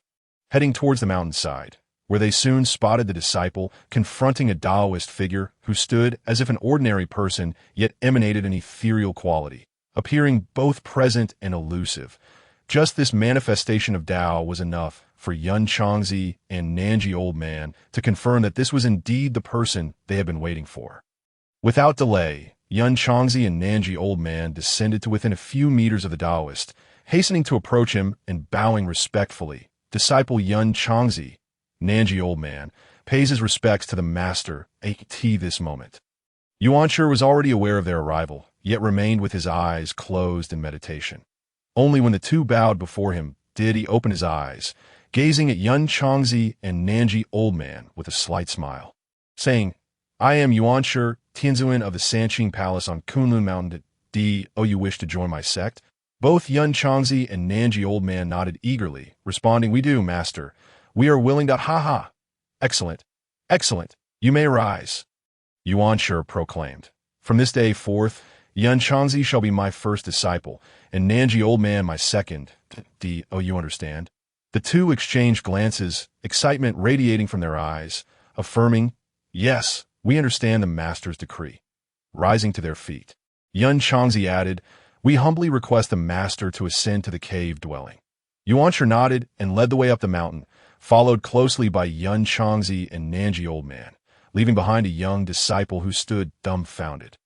heading towards the mountainside, where they soon spotted the disciple confronting a Taoist figure who stood as if an ordinary person yet emanated an ethereal quality, appearing both present and elusive. Just this manifestation of Tao was enough for Yun Changzi and Nanji Old Man to confirm that this was indeed the person they had been waiting for. Without delay, Yun Changzi and Nanji Old Man descended to within a few meters of the Taoist, hastening to approach him and bowing respectfully. Disciple Yun Changzi, Nanji Old Man, pays his respects to the master at this moment. Yuanshi was already aware of their arrival, yet remained with his eyes closed in meditation. Only when the two bowed before him did he open his eyes, gazing at Yun Changzi and Nanji Old Man with a slight smile, saying, "I am Yuanshi Tianzuan of the Sanqing Palace on Kunlun Mountain. Do you wish to join my sect?" Both Yun Changzi and Nanji Old Man nodded eagerly, responding, "We do, master. We are willing to ha. Excellent. Excellent. You may rise." Yuanshi proclaimed, "From this day forth, Yun Changzi shall be my first disciple, and Nanji Old Man my second. Do you understand?" The two exchanged glances, excitement radiating from their eyes, affirming, "Yes, we understand the master's decree." Rising to their feet, Yun Changzi added, "We humbly request the master to ascend to the cave dwelling." Yuanshi nodded and led the way up the mountain, followed closely by Yun Changzi and Nanji Old Man, leaving behind a young disciple who stood dumbfounded.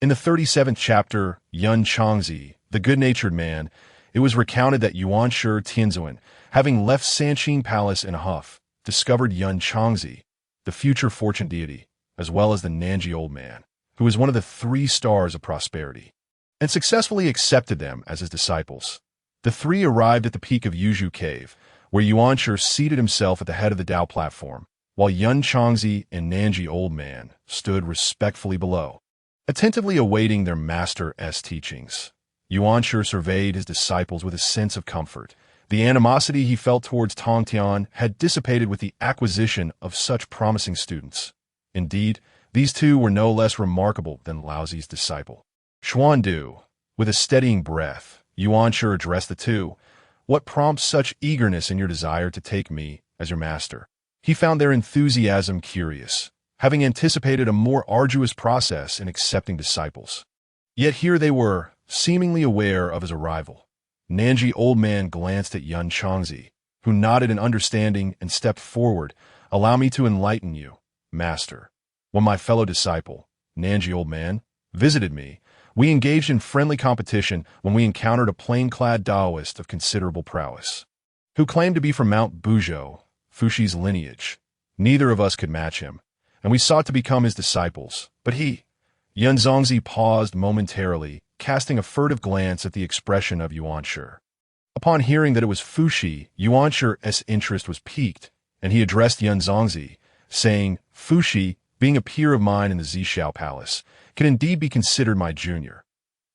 In the 37th chapter, Yun Changzi, the good-natured man, it was recounted that Yuanshi Tianzuan, having left Sanqing Palace in a huff, discovered Yun Changzi, the future fortune deity, as well as the Nanji Old Man, who was one of the 3 stars of prosperity, and successfully accepted them as his disciples. The 3 arrived at the peak of Yuzhu Cave, where Yuanshi seated himself at the head of the Tao platform, while Yun Changzi and Nanji Old Man stood respectfully below, attentively awaiting their master's teachings. Yuanshi surveyed his disciples with a sense of comfort. The animosity he felt towards Tongtian had dissipated with the acquisition of such promising students. Indeed, these two were no less remarkable than Laozi's disciple. Xuandu, with a steadying breath, Yuanshi addressed the two. "What prompts such eagerness in your desire to take me as your master?" He found their enthusiasm curious, having anticipated a more arduous process in accepting disciples. Yet here they were, seemingly aware of his arrival. Nanji Old Man glanced at Yun Changzi, who nodded in understanding and stepped forward. "Allow me to enlighten you, master. When my fellow disciple, Nanji Old Man, visited me, we engaged in friendly competition when we encountered a plain-clad Taoist of considerable prowess, who claimed to be from Mount Buzhou, Fushi's lineage. Neither of us could match him, and we sought to become his disciples, but he..." Yun Zongzi paused momentarily, casting a furtive glance at the expression of Yuanshi. Upon hearing that it was Fushi, Yuanshir's interest was piqued, and he addressed Yun Zongzi, saying, Fushi, being a peer of mine in the Zishao Palace, can indeed be considered my junior.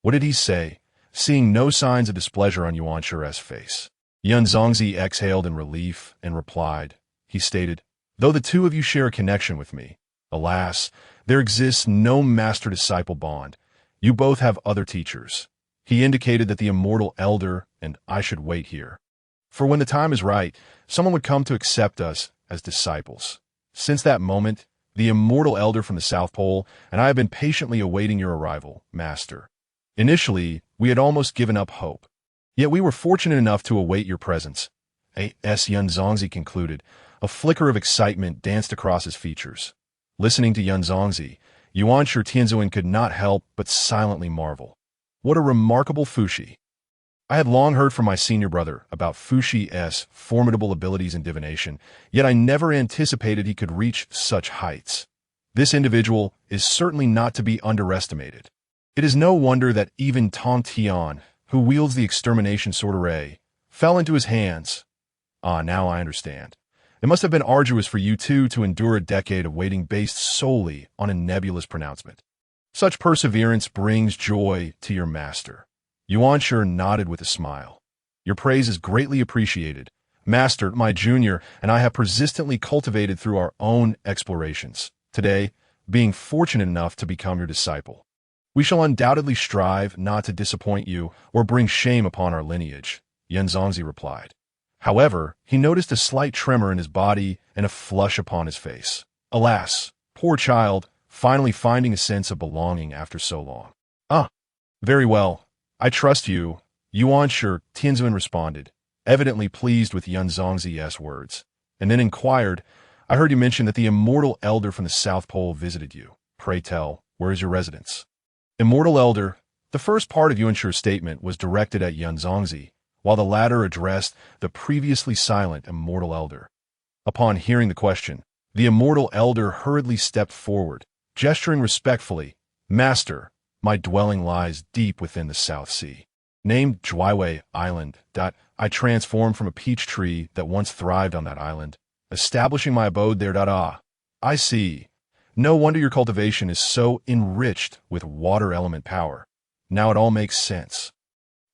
What did he say, seeing no signs of displeasure on Yuanshir's face? Yun Zongzi exhaled in relief and replied. He stated, though the two of you share a connection with me, alas, there exists no master-disciple bond. You both have other teachers. He indicated that the immortal elder and I should wait here. For when the time is right, someone would come to accept us as disciples. Since that moment, the immortal elder from the South Pole and I have been patiently awaiting your arrival, Master. Initially, we had almost given up hope. Yet we were fortunate enough to await your presence. A.S. Yun Zongzi concluded. A flicker of excitement danced across his features. Listening to Yun Zongzi, Yuanshir Tianzuan could not help but silently marvel. What a remarkable Fushi! I had long heard from my senior brother about Fushi's formidable abilities in divination, yet I never anticipated he could reach such heights. This individual is certainly not to be underestimated. It is no wonder that even Tong Tian, who wields the extermination sword array, fell into his hands. Ah, now I understand. It must have been arduous for you two to endure a decade of waiting based solely on a nebulous pronouncement. Such perseverance brings joy to your master. Yuanshir nodded with a smile. Your praise is greatly appreciated. Master, my junior, and I have persistently cultivated through our own explorations. Today, being fortunate enough to become your disciple. We shall undoubtedly strive not to disappoint you or bring shame upon our lineage, Yun Zongzi replied. However, he noticed a slight tremor in his body and a flush upon his face. Alas, poor child, finally finding a sense of belonging after so long. Ah, very well. I trust you, Yuanshir Tianzuan responded, evidently pleased with Yun Zongzi's words, and then inquired, I heard you mention that the immortal elder from the South Pole visited you. Pray tell, where is your residence? Immortal elder, the first part of Yuanshir's statement was directed at Yun Zongzi, while the latter addressed the previously silent immortal elder. Upon hearing the question, the immortal elder hurriedly stepped forward, gesturing respectfully, Master, my dwelling lies deep within the South Sea. Named Juaiwei Island. I transformed from a peach tree that once thrived on that island, establishing my abode there. I see. No wonder your cultivation is so enriched with water element power. Now it all makes sense.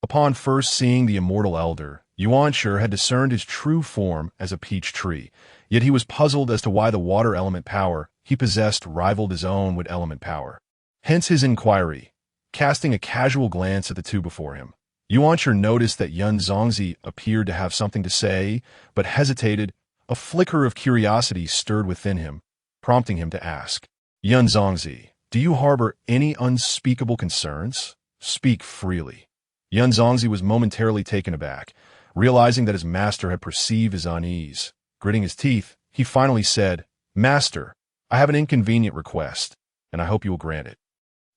Upon first seeing the immortal elder, Yuanshir had discerned his true form as a peach tree, yet he was puzzled as to why the water element power he possessed rivaled his own with element power. Hence his inquiry. Casting a casual glance at the two before him, Yuanshir noticed that Yun Zongzi appeared to have something to say, but hesitated. A flicker of curiosity stirred within him, prompting him to ask, Yun Zongzi, do you harbor any unspeakable concerns? Speak freely. Yun Zongzi was momentarily taken aback, realizing that his master had perceived his unease. Gritting his teeth, he finally said, Master, I have an inconvenient request, and I hope you will grant it.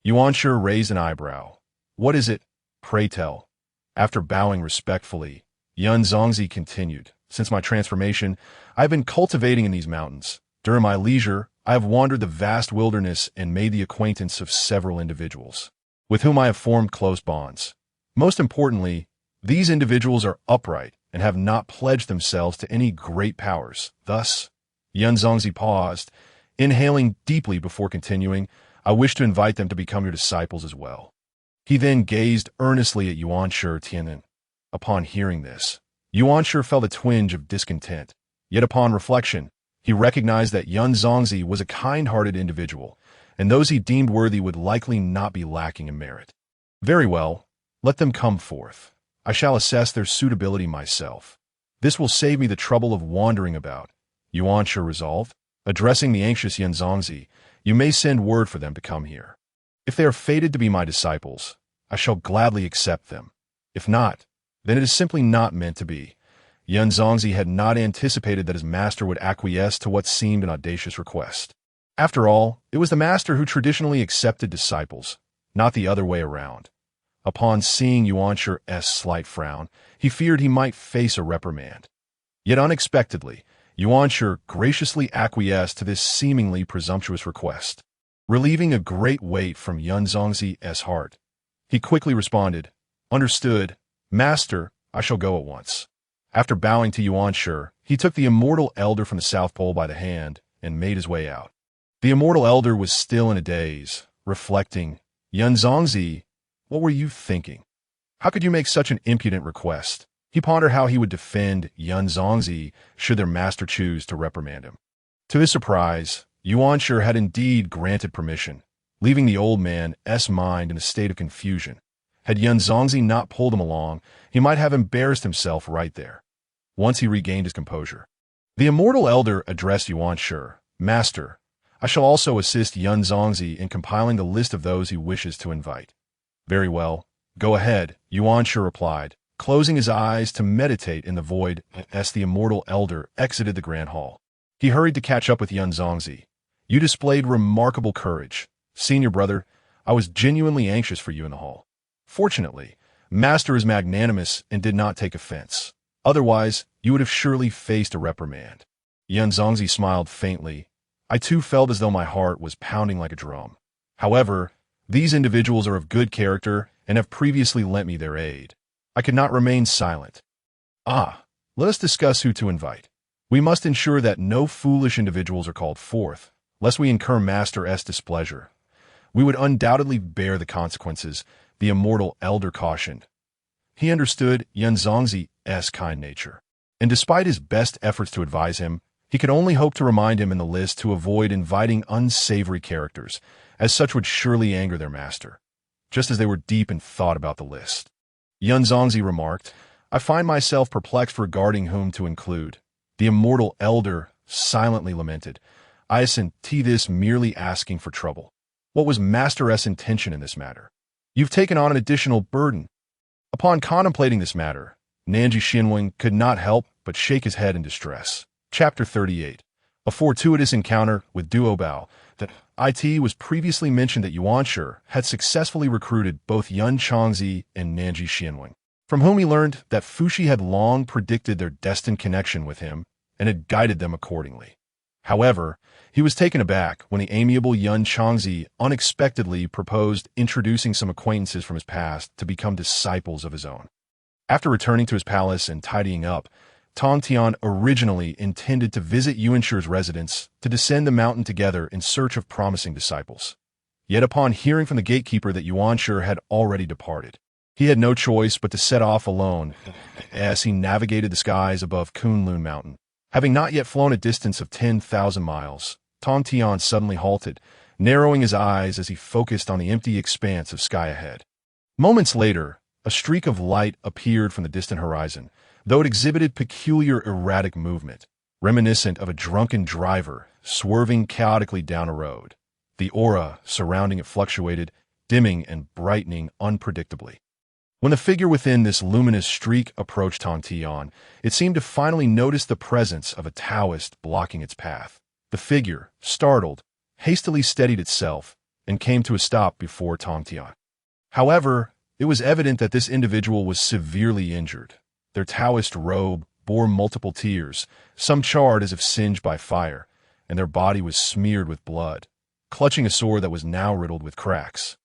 Yuanshir raised an eyebrow. What is it? Pray tell. After bowing respectfully, Yun Zongzi continued, Since my transformation, I have been cultivating in these mountains. During my leisure, I have wandered the vast wilderness and made the acquaintance of several individuals, with whom I have formed close bonds. Most importantly, these individuals are upright and have not pledged themselves to any great powers. Thus, Yun Zongzi paused, inhaling deeply before continuing, I wish to invite them to become your disciples as well. He then gazed earnestly at Yuanshir Tianzuan. Upon hearing this, Yuanshir felt a twinge of discontent. Yet upon reflection, he recognized that Yun Zongzi was a kind-hearted individual, and those he deemed worthy would likely not be lacking in merit. Very well, let them come forth. I shall assess their suitability myself. This will save me the trouble of wandering about. Yuanshir resolved. Addressing the anxious Yun Zongzi, you may send word for them to come here. If they are fated to be my disciples, I shall gladly accept them. If not, then it is simply not meant to be. Yun Zongzi had not anticipated that his master would acquiesce to what seemed an audacious request. After all, it was the master who traditionally accepted disciples, not the other way around. Upon seeing Yuanshir's slight frown, he feared he might face a reprimand. Yet unexpectedly, Yuanshir graciously acquiesced to this seemingly presumptuous request. Relieving a great weight from Yun Zongzi's heart, he quickly responded, Understood. Master, I shall go at once." After bowing to Yuan Shi, he took the immortal elder from the South Pole by the hand and made his way out. The immortal elder was still in a daze, reflecting, "Yun Zongzi, what were you thinking? How could you make such an impudent request?" He pondered how he would defend Yun Zongzi should their master choose to reprimand him. To his surprise, Yuan Shi had indeed granted permission, leaving the old man's mind in a state of confusion. Had Yun Zongzi not pulled him along, he might have embarrassed himself right there. Once he regained his composure, the immortal elder addressed Yuan Shi, "Master, I shall also assist Yun Zongzi in compiling the list of those he wishes to invite." "Very well, go ahead," Yuan Shi replied, closing his eyes to meditate in the void as the immortal elder exited the grand hall. He hurried to catch up with Yun Zongzi. "You displayed remarkable courage. Senior brother, I was genuinely anxious for you in the hall. Fortunately, Master is magnanimous and did not take offense. Otherwise, you would have surely faced a reprimand." Yun Zongzi smiled faintly. "I too felt as though my heart was pounding like a drum. However, these individuals are of good character and have previously lent me their aid. I could not remain silent. Let us discuss who to invite. We must ensure that no foolish individuals are called forth, lest we incur Master's displeasure. We would undoubtedly bear the consequences," the immortal elder cautioned. He understood Yun Zongzi's kind nature, and despite his best efforts to advise him, he could only hope to remind him in the list to avoid inviting unsavory characters, as such would surely anger their master. Just as they were deep in thought about the list, Yun Zongzi remarked, "I find myself perplexed regarding whom to include." The immortal elder silently lamented, "Isn't this merely asking for trouble? What was Master's intention in this matter? You've taken on an additional burden." Upon contemplating this matter, Nanji Xinwen could not help but shake his head in distress. Chapter 38. A fortuitous encounter with Duo Bao. That it was previously mentioned that Yuan Shi had successfully recruited both Yun Changzi and Nanji Xinwen, from whom he learned that Fushi had long predicted their destined connection with him and had guided them accordingly. However, he was taken aback when the amiable Yun Changzi unexpectedly proposed introducing some acquaintances from his past to become disciples of his own. After returning to his palace and tidying up, Tong Tian originally intended to visit Yuan Shi's residence to descend the mountain together in search of promising disciples. Yet upon hearing from the gatekeeper that Yuan Shi had already departed, he had no choice but to set off alone as he navigated the skies above Kunlun Mountain. Having not yet flown a distance of 10,000 miles, Tong Tian suddenly halted, narrowing his eyes as he focused on the empty expanse of sky ahead. Moments later, a streak of light appeared from the distant horizon, though it exhibited peculiar erratic movement, reminiscent of a drunken driver swerving chaotically down a road. The aura surrounding it fluctuated, dimming and brightening unpredictably. When the figure within this luminous streak approached Tong Tian, it seemed to finally notice the presence of a Taoist blocking its path. The figure, startled, hastily steadied itself and came to a stop before Tong Tian. However, it was evident that this individual was severely injured. Their Taoist robe bore multiple tears, some charred as if singed by fire, and their body was smeared with blood, clutching a sword that was now riddled with cracks.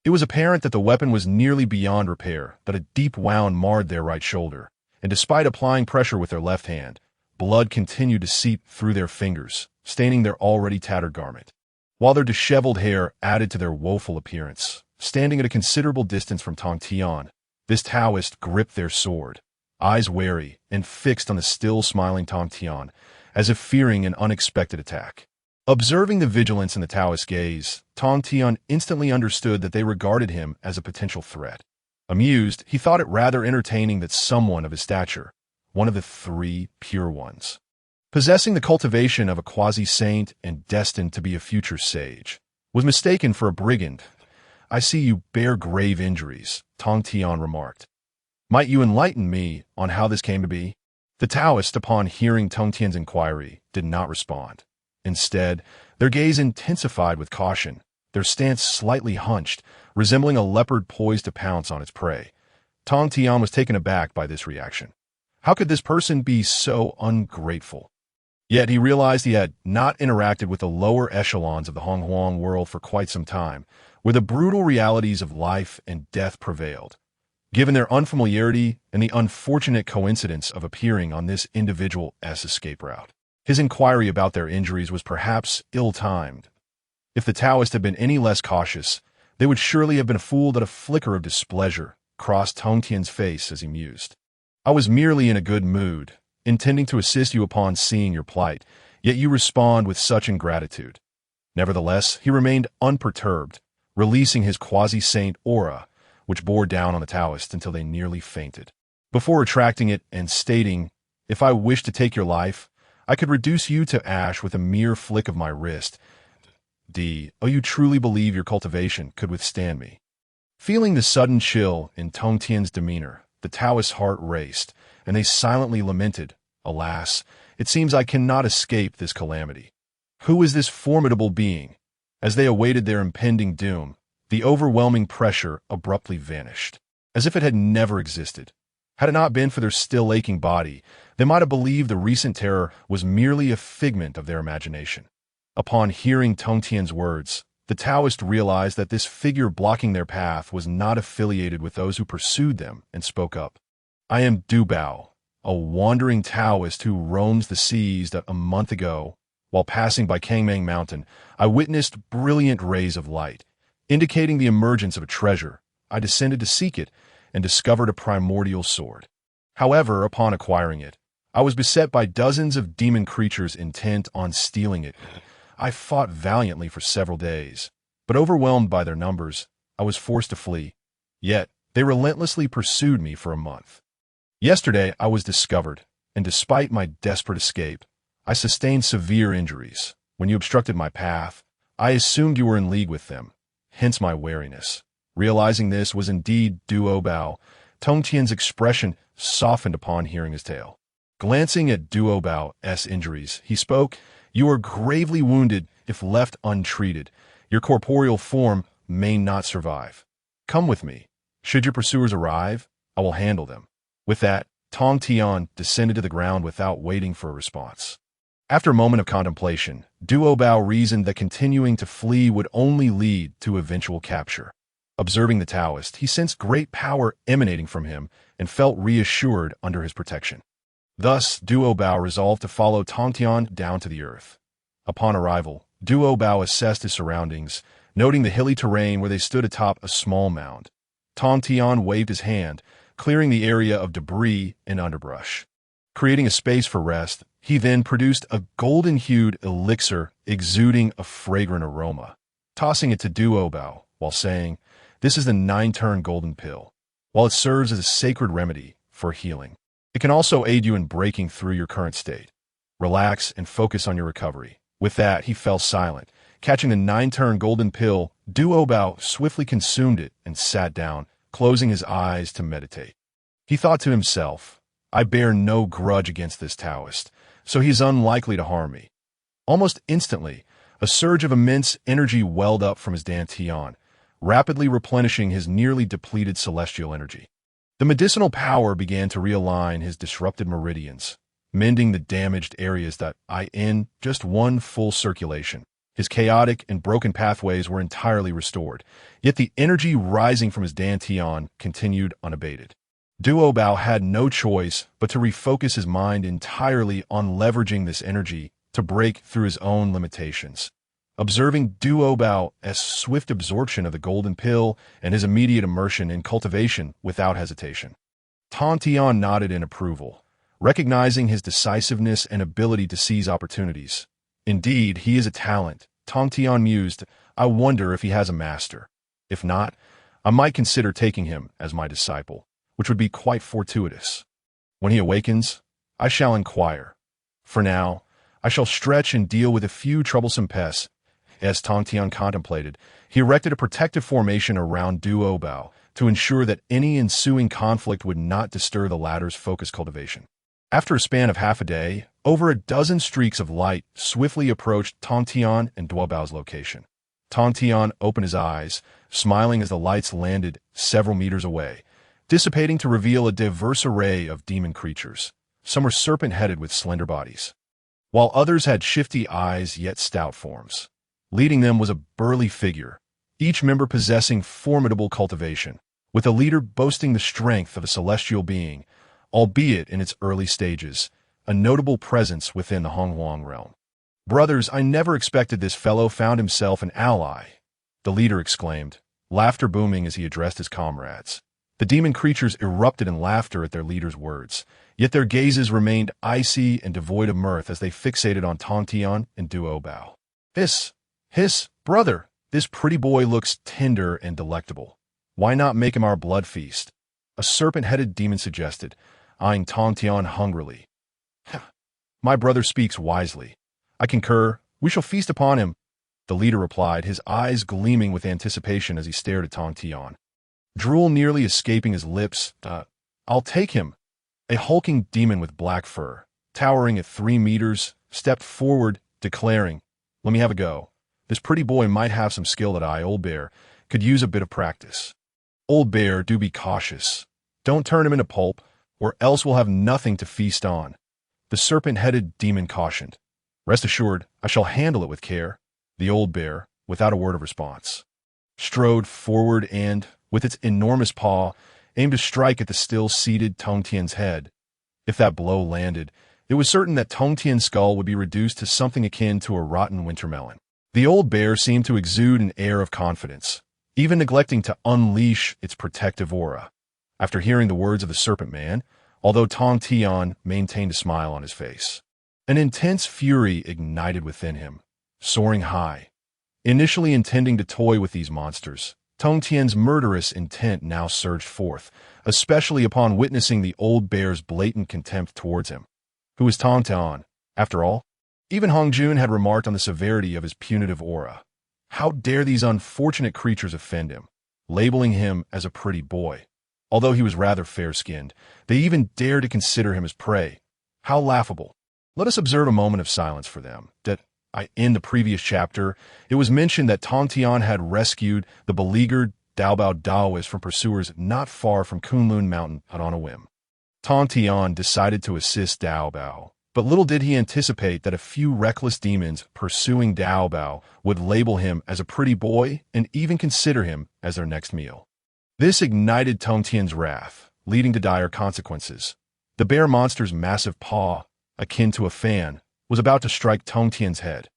It was apparent that the weapon was nearly beyond repair, that a deep wound marred their right shoulder, and despite applying pressure with their left hand, blood continued to seep through their fingers, staining their already tattered garment. While their disheveled hair added to their woeful appearance, standing at a considerable distance from Tong Tian, this Taoist gripped their sword, eyes wary and fixed on the still smiling Tong Tian, as if fearing an unexpected attack. Observing the vigilance in the Taoist's gaze, Tong Tian instantly understood that they regarded him as a potential threat. Amused, he thought it rather entertaining that someone of his stature, one of the three pure ones, possessing the cultivation of a quasi-saint and destined to be a future sage, was mistaken for a brigand. "I see you bear grave injuries," Tong Tian remarked. "Might you enlighten me on how this came to be?" The Taoist, upon hearing Tong Tian's inquiry, did not respond. Instead, their gaze intensified with caution, their stance slightly hunched, resembling a leopard poised to pounce on its prey. Tong Tian was taken aback by this reaction. How could this person be so ungrateful? Yet he realized he had not interacted with the lower echelons of the Honghuang world for quite some time, where the brutal realities of life and death prevailed. given their unfamiliarity and the unfortunate coincidence of appearing on this individual's escape route. His inquiry about their injuries was perhaps ill-timed. If the Taoist had been any less cautious, they would surely have been fooled at a flicker of displeasure crossed Tong Tian's face as he mused. I was merely in a good mood, intending to assist you upon seeing your plight, yet you respond with such ingratitude. Nevertheless, he remained unperturbed, releasing his quasi-saint aura, which bore down on the Taoist until they nearly fainted. Before retracting it and stating, "If I wish to take your life, I could reduce you to ash with a mere flick of my wrist. Oh, you truly believe your cultivation could withstand me?" Feeling the sudden chill in Tong Tian's demeanor, the Taoist's heart raced, and they silently lamented, "Alas, it seems I cannot escape this calamity. Who is this formidable being?" As they awaited their impending doom, the overwhelming pressure abruptly vanished, as if it had never existed. Had it not been for their still aching body, they might have believed the recent terror was merely a figment of their imagination. Upon hearing Tong Tian's words, the Taoist realized that this figure blocking their path was not affiliated with those who pursued them, and spoke up. "I am Du Bao, a wandering Taoist who roams the seas that a month ago, while passing by Kangmang Mountain, I witnessed brilliant rays of light, indicating the emergence of a treasure. I descended to seek it, and discovered a primordial sword. However, upon acquiring it, I was beset by dozens of demon creatures intent on stealing it. I fought valiantly for several days, but overwhelmed by their numbers, I was forced to flee. Yet, they relentlessly pursued me for a month. Yesterday, I was discovered, and despite my desperate escape, I sustained severe injuries. When you obstructed my path, I assumed you were in league with them, hence my wariness." Realizing this was indeed Duo Bao, Tong Tian's expression softened upon hearing his tale. Glancing at Duo Bao's injuries, he spoke, "You are gravely wounded if left untreated. Your corporeal form may not survive. Come with me. Should your pursuers arrive, I will handle them." With that, Tong Tian descended to the ground without waiting for a response. After a moment of contemplation, Duo Bao reasoned that continuing to flee would only lead to eventual capture. Observing the Taoist, he sensed great power emanating from him and felt reassured under his protection. Thus, Duo Bao resolved to follow Tong Tian down to the earth. Upon arrival, Duo Bao assessed his surroundings, noting the hilly terrain where they stood atop a small mound. Tong Tian waved his hand, clearing the area of debris and underbrush. Creating a space for rest, he then produced a golden-hued elixir exuding a fragrant aroma, tossing it to Duo Bao while saying, "This is the 9-turn golden pill. While it serves as a sacred remedy for healing, it can also aid you in breaking through your current state. Relax and focus on your recovery." With that, he fell silent. Catching the 9-turn golden pill, Duo Bao swiftly consumed it and sat down, closing his eyes to meditate. He thought to himself, "I bear no grudge against this Taoist, so he is unlikely to harm me." Almost instantly, a surge of immense energy welled up from his dantian, rapidly replenishing his nearly depleted celestial energy. The medicinal power began to realign his disrupted meridians, mending the damaged areas that in just one full circulation. His chaotic and broken pathways were entirely restored, yet the energy rising from his dantian continued unabated. Duo Bao had no choice but to refocus his mind entirely on leveraging this energy to break through his own limitations. Observing Duo Bao's swift absorption of the golden pill and his immediate immersion in cultivation without hesitation, Tong Tian nodded in approval, recognizing his decisiveness and ability to seize opportunities. Indeed, he is a talent, Tong Tian mused. I wonder if he has a master. If not, I might consider taking him as my disciple, which would be quite fortuitous. When he awakens, I shall inquire. For now, I shall stretch and deal with a few troublesome pests. As Tong Tian contemplated, he erected a protective formation around Duo Bao to ensure that any ensuing conflict would not disturb the latter's focused cultivation. After a span of half a day, over a dozen streaks of light swiftly approached Tong Tian and Duo Bao's location. Tong Tian opened his eyes, smiling as the lights landed several meters away, dissipating to reveal a diverse array of demon creatures. Some were serpent-headed with slender bodies, while others had shifty eyes yet stout forms. Leading them was a burly figure, each member possessing formidable cultivation. with a leader boasting the strength of a celestial being, albeit in its early stages, a notable presence within the Honghuang realm. "Brothers, I never expected this fellow found himself an ally," the leader exclaimed, laughter booming as he addressed his comrades. The demon creatures erupted in laughter at their leader's words, yet their gazes remained icy and devoid of mirth as they fixated on Tong Tian and Duo Bao. Hiss, brother, this pretty boy looks tender and delectable. Why not make him our blood feast?" a serpent-headed demon suggested, eyeing Tong Tian hungrily. "My brother speaks wisely. I concur. We shall feast upon him," the leader replied, his eyes gleaming with anticipation as he stared at Tong Tian. Drool nearly escaping his lips. "I'll take him." A hulking demon with black fur, towering at 3 meters, stepped forward, declaring, "Let me have a go. This pretty boy might have some skill that I, Old Bear, could use a bit of practice." "Old Bear, do be cautious. Don't turn him into pulp, or else we'll have nothing to feast on," the serpent-headed demon cautioned. "Rest assured, I shall handle it with care." The Old Bear, without a word of response, strode forward and, with its enormous paw, aimed to strike at the still-seated Tong Tian's head. If that blow landed, it was certain that Tong Tian's skull would be reduced to something akin to a rotten winter melon. The Old Bear seemed to exude an air of confidence, even neglecting to unleash its protective aura. After hearing the words of the Serpent Man, although Tong Tian maintained a smile on his face, an intense fury ignited within him, soaring high. Initially intending to toy with these monsters, Tong Tian's murderous intent now surged forth, especially upon witnessing the Old Bear's blatant contempt towards him. Who was Tong Tian, after all? Even Hong Jun had remarked on the severity of his punitive aura. How dare these unfortunate creatures offend him, labeling him as a pretty boy? Although he was rather fair-skinned, they even dared to consider him as prey. How laughable. Let us observe a moment of silence for them. In the previous chapter, it was mentioned that Tong Tian had rescued the beleaguered Daobao Daoists from pursuers not far from Kunlun Mountain on a whim. Tong Tian decided to assist Daobao, but little did he anticipate that a few reckless demons pursuing Daobao would label him as a pretty boy and even consider him as their next meal. This ignited Tong Tian's wrath, leading to dire consequences. The bear monster's massive paw, akin to a fan, was about to strike Tong Tian's head.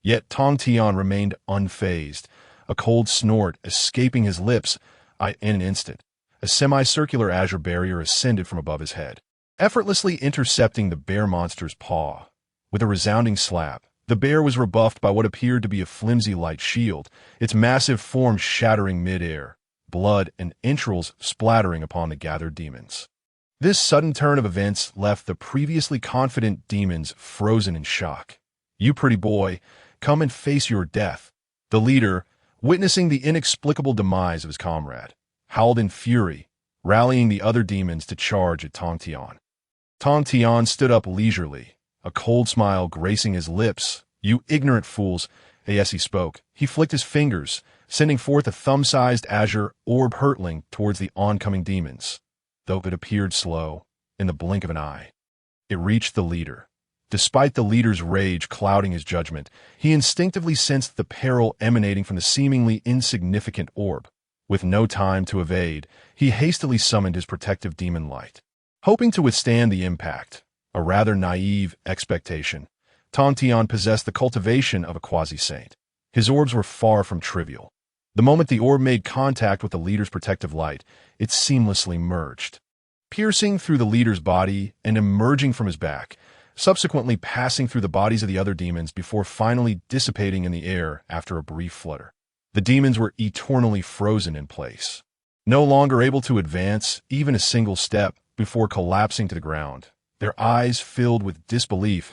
Yet Tong Tian remained unfazed, a cold snort escaping his lips. In an instant, a semicircular azure barrier ascended from above his head, effortlessly intercepting the bear monster's paw. With a resounding slap, the bear was rebuffed by what appeared to be a flimsy light shield, its massive form shattering mid-air, blood and entrails splattering upon the gathered demons. This sudden turn of events left the previously confident demons frozen in shock. "You pretty boy, come and face your death." The leader, witnessing the inexplicable demise of his comrade, howled in fury, rallying the other demons to charge at Tong Tian. Tong Tian stood up leisurely, a cold smile gracing his lips. "You ignorant fools." As he spoke, he flicked his fingers, sending forth a thumb-sized azure orb hurtling towards the oncoming demons. Though it appeared slow, in the blink of an eye, it reached the leader. Despite the leader's rage clouding his judgment, he instinctively sensed the peril emanating from the seemingly insignificant orb. With no time to evade, he hastily summoned his protective demon light. Hoping to withstand the impact, a rather naive expectation, Tong Tian possessed the cultivation of a quasi-saint. His orbs were far from trivial. The moment the orb made contact with the leader's protective light, it seamlessly merged, piercing through the leader's body and emerging from his back, subsequently passing through the bodies of the other demons before finally dissipating in the air after a brief flutter. The demons were eternally frozen in place, no longer able to advance even a single step before collapsing to the ground, their eyes filled with disbelief.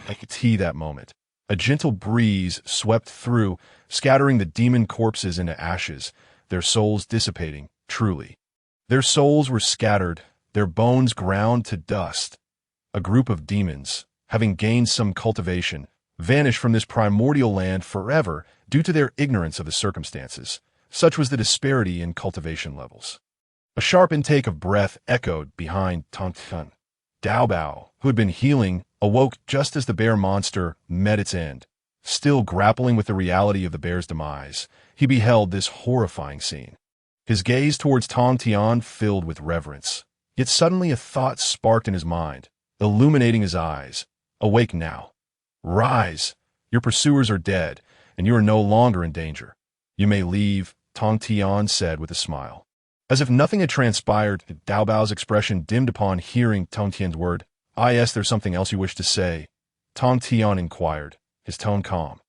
I could see that moment. A gentle breeze swept through, scattering the demon corpses into ashes, their souls dissipating, truly. Their souls were scattered, their bones ground to dust. A group of demons, having gained some cultivation, vanished from this primordial land forever due to their ignorance of the circumstances. Such was the disparity in cultivation levels. A sharp intake of breath echoed behind Tong Tian. Daobao, who had been healing, awoke just as the bear monster met its end. Still grappling with the reality of the bear's demise, he beheld this horrifying scene. His gaze towards Tong Tian filled with reverence. Yet suddenly a thought sparked in his mind, illuminating his eyes. Awake now. Rise. Your pursuers are dead, and you are no longer in danger. You may leave, Tong Tian said with a smile. As if nothing had transpired, Dao Bao's expression dimmed upon hearing Tong Tian's word. Yes, there's something else you wish to say, Tong Tian inquired, his tone calm.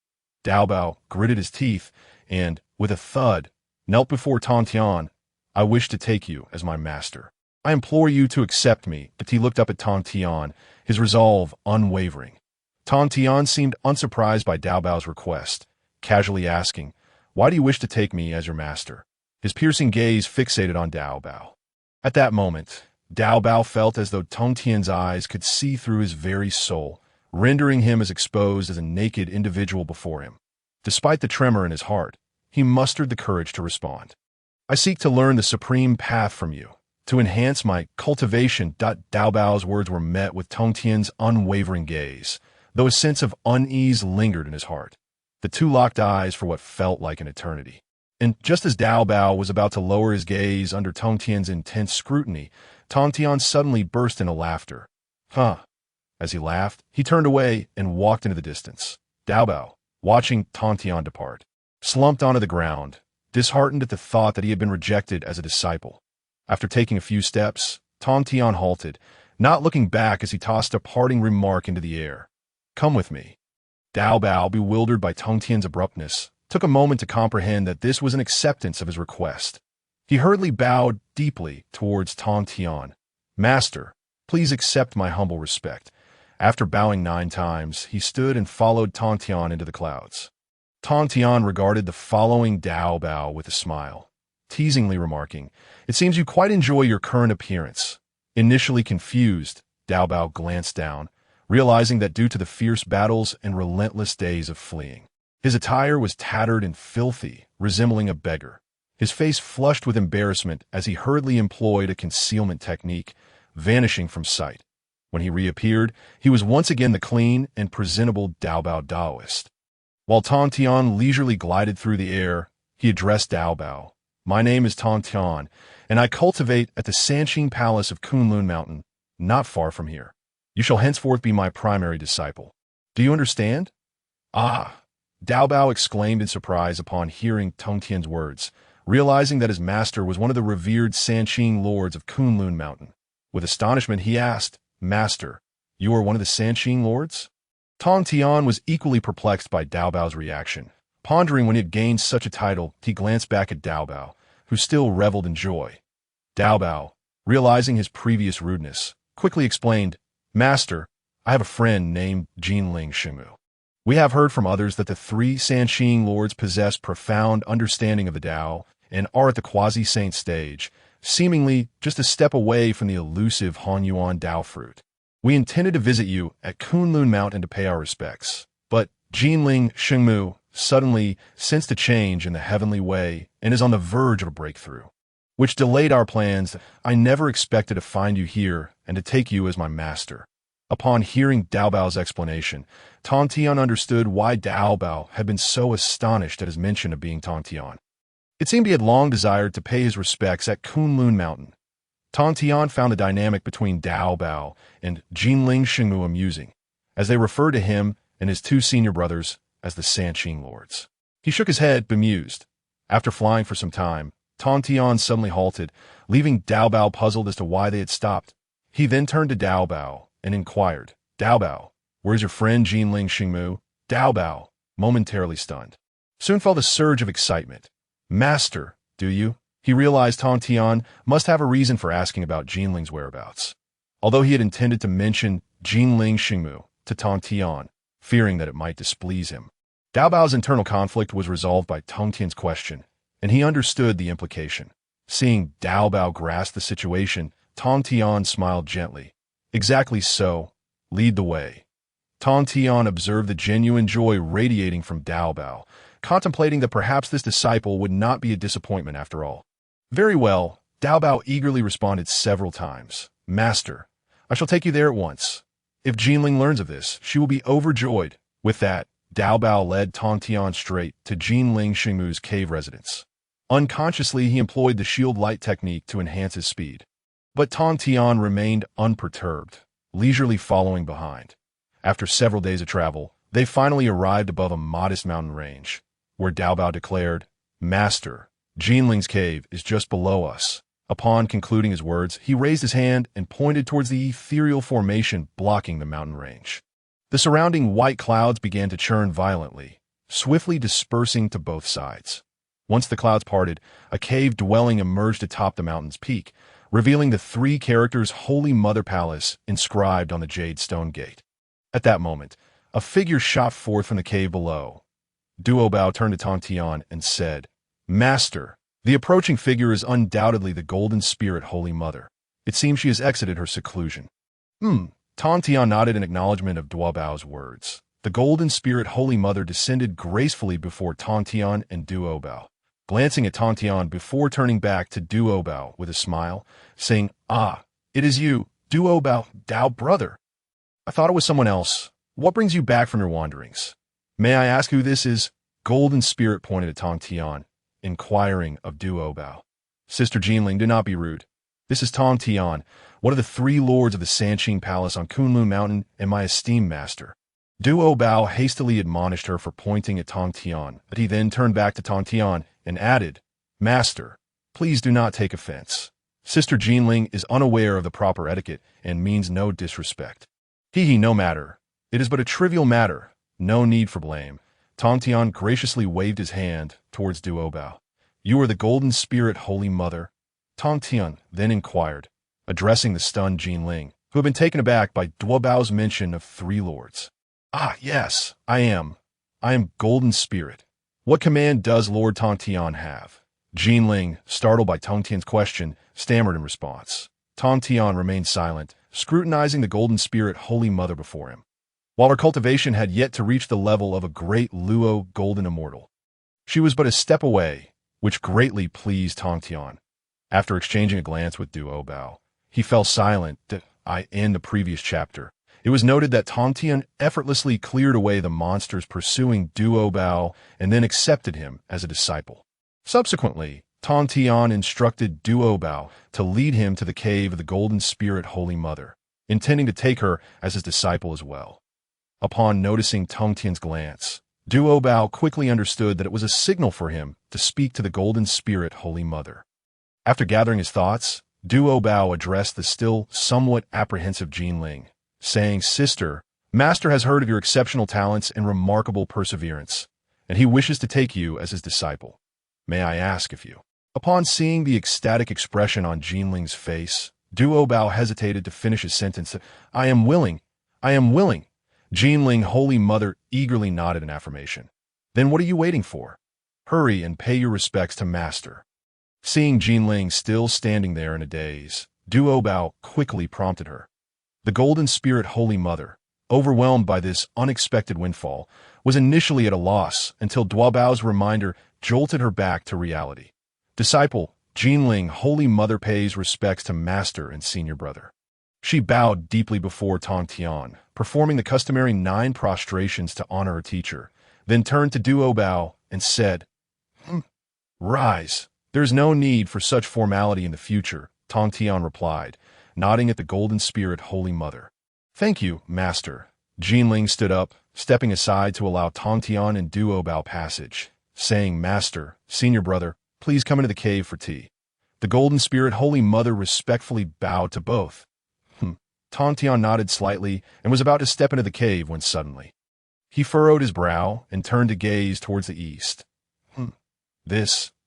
Dao Bao gritted his teeth and, with a thud, knelt before Tong Tian. I wish to take you as my master. I implore you to accept me. But he looked up at Tong Tian, his resolve unwavering. Tong Tian seemed unsurprised by Dao Bao's request, casually asking, Why do you wish to take me as your master? His piercing gaze fixated on Dao Bao. At that moment, Dao Bao felt as though Tong Tian's eyes could see through his very soul, rendering him as exposed as a naked individual before him. Despite the tremor in his heart, he mustered the courage to respond. I seek to learn the supreme path from you, to enhance my cultivation. Dao Bao's words were met with Tong Tian's unwavering gaze, though a sense of unease lingered in his heart. The two locked eyes for what felt like an eternity. And just as Dao Bao was about to lower his gaze under Tong Tian's intense scrutiny, Tong Tian suddenly burst into laughter. As he laughed, he turned away and walked into the distance. Dao Bao, watching Tong Tian depart, slumped onto the ground, disheartened at the thought that he had been rejected as a disciple. After taking a few steps, Tong Tian halted, not looking back as he tossed a parting remark into the air. Come with me. Dao Bao, bewildered by Tong Tian's abruptness, took a moment to comprehend that this was an acceptance of his request. He hurriedly bowed deeply towards Tong Tian. Master, please accept my humble respect. After bowing 9 times, he stood and followed Tong Tian into the clouds. Tong Tian regarded the following Dao Bao with a smile, teasingly remarking, It seems you quite enjoy your current appearance. Initially confused, Dao Bao glanced down, realizing that due to the fierce battles and relentless days of fleeing, his attire was tattered and filthy, resembling a beggar. His face flushed with embarrassment as he hurriedly employed a concealment technique, vanishing from sight. When he reappeared, he was once again the clean and presentable Dao Bao Daoist. While Tong Tian leisurely glided through the air, he addressed Dao Bao. My name is Tong Tian, and I cultivate at the Sanqing Palace of Kunlun Mountain, not far from here. You shall henceforth be my primary disciple. Do you understand? Dao Bao exclaimed in surprise upon hearing Tong Tian's words, realizing that his master was one of the revered Sanqing lords of Kunlun Mountain. With astonishment, he asked, Master, you are one of the Sanqing lords? Tong Tian was equally perplexed by Dao Bao's reaction. Pondering when he had gained such a title, he glanced back at Dao Bao, who still reveled in joy. Dao Bao, realizing his previous rudeness, quickly explained, Master, I have a friend named Jinling Shengmu. We have heard from others that the 3 Sanqing lords possess profound understanding of the Tao and are at the quasi-saint stage, seemingly just a step away from the elusive Hanyuan Dao fruit. We intended to visit you at Kunlun Mountain to pay our respects, but Jinling Shengmu suddenly sensed a change in the heavenly way and is on the verge of a breakthrough, which delayed our plans. I never expected to find you here and to take you as my master. Upon hearing Dao Bao's explanation, Tong Tian understood why Dao Bao had been so astonished at his mention of being Tong Tian. It seemed he had long desired to pay his respects at Kunlun Mountain. Tong Tian found the dynamic between Dao Bao and Jinling Shengmu amusing, as they referred to him and his 2 senior brothers as the Sanqing lords. He shook his head, bemused. After flying for some time, Tong Tian suddenly halted, leaving Dao Bao puzzled as to why they had stopped. He then turned to Dao Bao and inquired, Dao Bao, where's your friend Jinling Shengmu? Dao Bao, momentarily stunned, soon felt a surge of excitement. Master, do you? He realized Tong Tian must have a reason for asking about Jinling's whereabouts. Although he had intended to mention Jinling Shengmu to Tong Tian, fearing that it might displease him, Dao Bao's internal conflict was resolved by Tong Tian's question, and he understood the implication. Seeing Dao Bao grasp the situation, Tong Tian smiled gently. Exactly so. Lead the way. Tong Tian observed the genuine joy radiating from Dao Bao, contemplating that perhaps this disciple would not be a disappointment after all. Very well, Dao Bao eagerly responded several times. Master, I shall take you there at once. If Jinling learns of this, she will be overjoyed. With that, Dao Bao led Tong Tian straight to Jinling Shengmu's cave residence. Unconsciously, he employed the shield light technique to enhance his speed. But Tong Tian remained unperturbed, leisurely following behind. After several days of travel, they finally arrived above a modest mountain range, where Dao Bao declared, "Master, Jinling's cave is just below us." Upon concluding his words, he raised his hand and pointed towards the ethereal formation blocking the mountain range. The surrounding white clouds began to churn violently, swiftly dispersing to both sides. Once the clouds parted, a cave dwelling emerged atop the mountain's peak, revealing the three characters Holy Mother Palace inscribed on the jade stone gate. At that moment, a figure shot forth from the cave below. Duo Bao turned to Tong Tian and said, "Master, the approaching figure is undoubtedly the Golden Spirit Holy Mother. It seems she has exited her seclusion." Tong Tian nodded in acknowledgement of Duo Bao's words. The Golden Spirit Holy Mother descended gracefully before Tong Tian and Duo Bao, glancing at Tong Tian before turning back to Duo Bao with a smile, saying, "Ah, it is you, Duo Bao, Dao brother. I thought it was someone else. What brings you back from your wanderings? May I ask who this is?" Golden Spirit pointed at Tong Tian, inquiring of Duo Bao. "Sister Jinling, do not be rude. This is Tong Tian, one of the three lords of the Sanqing Palace on Kunlun Mountain and my esteemed master." Duo Bao hastily admonished her for pointing at Tong Tian, but he then turned back to Tong Tian and added, "Master, please do not take offense. Sister Jinling is unaware of the proper etiquette and means no disrespect." No matter. It is but a trivial matter. No need for blame." Tong Tian graciously waved his hand towards Duo Bao. "You are the Golden Spirit Holy Mother?" Tong Tian then inquired, addressing the stunned Jinling, who had been taken aback by Duo Bao's mention of three lords. "Ah, yes, I am. I am Golden Spirit. What command does Lord Tong Tian have?" Jinling, startled by Tong Tian's question, stammered in response. Tong Tian remained silent, scrutinizing the Golden Spirit Holy Mother before him. While her cultivation had yet to reach the level of a great Luo Golden Immortal, she was but a step away, which greatly pleased Tong Tian. After exchanging a glance with Duo Bao, he fell silent. In the previous chapter, it was noted that Tong Tian effortlessly cleared away the monsters pursuing Duo Bao and then accepted him as a disciple. Subsequently, Tong Tian instructed Duo Bao to lead him to the cave of the Golden Spirit Holy Mother, intending to take her as his disciple as well. Upon noticing Tong Tian's glance, Duo Bao quickly understood that it was a signal for him to speak to the Golden Spirit Holy Mother. After gathering his thoughts, Duo Bao addressed the still somewhat apprehensive Jinling, saying, "Sister, Master has heard of your exceptional talents and remarkable perseverance, and he wishes to take you as his disciple. May I ask if you—" Upon seeing the ecstatic expression on Jinling's face, Duo Bao hesitated to finish his sentence. I am willing. Jinling Holy Mother eagerly nodded in affirmation. "Then what are you waiting for? Hurry and pay your respects to Master." Seeing Jinling still standing there in a daze, Duo Bao quickly prompted her. The Golden Spirit Holy Mother, overwhelmed by this unexpected windfall, was initially at a loss until Duo Bao's reminder jolted her back to reality. "Disciple, Jinling Holy Mother pays respects to Master and Senior Brother." She bowed deeply before Tong Tian, performing the customary 9 prostrations to honor her teacher, then turned to Duo Bao and said, "Rise. There is no need for such formality in the future," Tong Tian replied, nodding at the Golden Spirit Holy Mother. "Thank you, Master." Jinling stood up, stepping aside to allow Tong Tian and Duo Bao passage, saying, "Master, Senior Brother, please come into the cave for tea." The Golden Spirit Holy Mother respectfully bowed to both. Tong Tian nodded slightly and was about to step into the cave when suddenly he furrowed his brow and turned to gaze towards the east.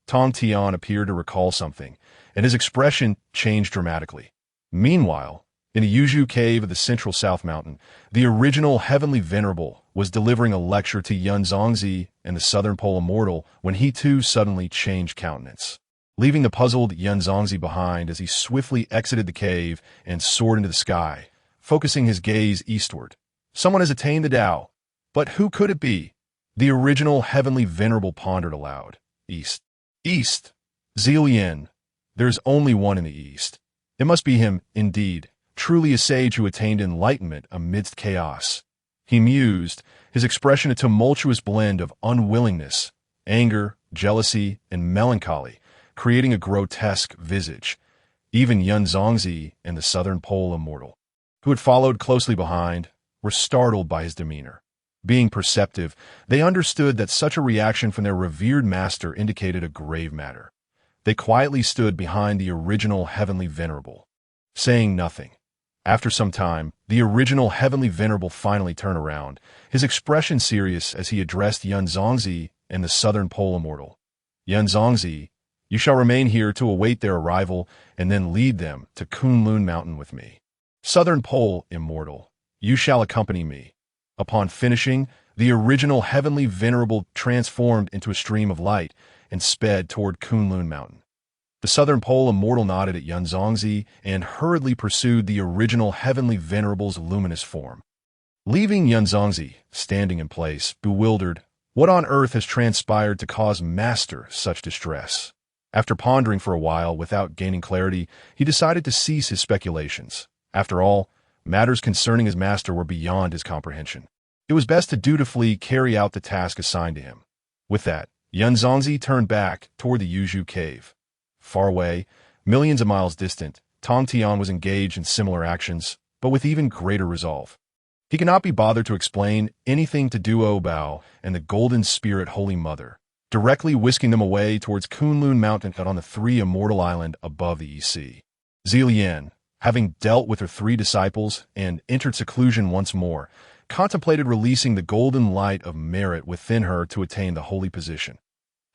Tong Tian appeared to recall something, and his expression changed dramatically. Meanwhile, in the Yuzhu cave of the central South Mountain, the original Heavenly Venerable was delivering a lecture to Yun Zongzi and the Southern Pole Immortal when he too suddenly changed countenance, leaving the puzzled Yun Zongzi behind as he swiftly exited the cave and soared into the sky, focusing his gaze eastward. Someone has attained the Tao, but who could it be? The original Heavenly Venerable pondered aloud. East. Zillion. There's only one in the East. It must be him, indeed, truly a sage who attained enlightenment amidst chaos. He mused, his expression a tumultuous blend of unwillingness, anger, jealousy, and melancholy, creating a grotesque visage. Even Yun Zongzi and the Southern Pole Immortal, who had followed closely behind, were startled by his demeanor. Being perceptive, they understood that such a reaction from their revered master indicated a grave matter. They quietly stood behind the original Heavenly Venerable, saying nothing. After some time, the original Heavenly Venerable finally turned around, his expression serious as he addressed Yun Zongzi and the Southern Pole Immortal. Yun Zongzi, you shall remain here to await their arrival and then lead them to Kunlun Mountain with me. Southern Pole Immortal, you shall accompany me. Upon finishing, the original Heavenly Venerable transformed into a stream of light and sped toward Kunlun Mountain. The Southern Pole Immortal nodded at Yun Zongzi and hurriedly pursued the original Heavenly Venerable's luminous form. Leaving Yun Zongzi standing in place, bewildered, what on earth has transpired to cause Master such distress? After pondering for a while without gaining clarity, he decided to cease his speculations. After all, matters concerning his master were beyond his comprehension. It was best to dutifully carry out the task assigned to him. With that, Yun Zongzi turned back toward the Yuzhu cave. Far away, millions of miles distant, Tong Tian was engaged in similar actions, but with even greater resolve. He could not be bothered to explain anything to Duo Bao and the Golden Spirit Holy Mother, directly whisking them away towards Kunlun Mountain on the Three Immortal Island above the EC. Zilian, having dealt with her three disciples and entered seclusion once more, contemplated releasing the golden light of merit within her to attain the holy position.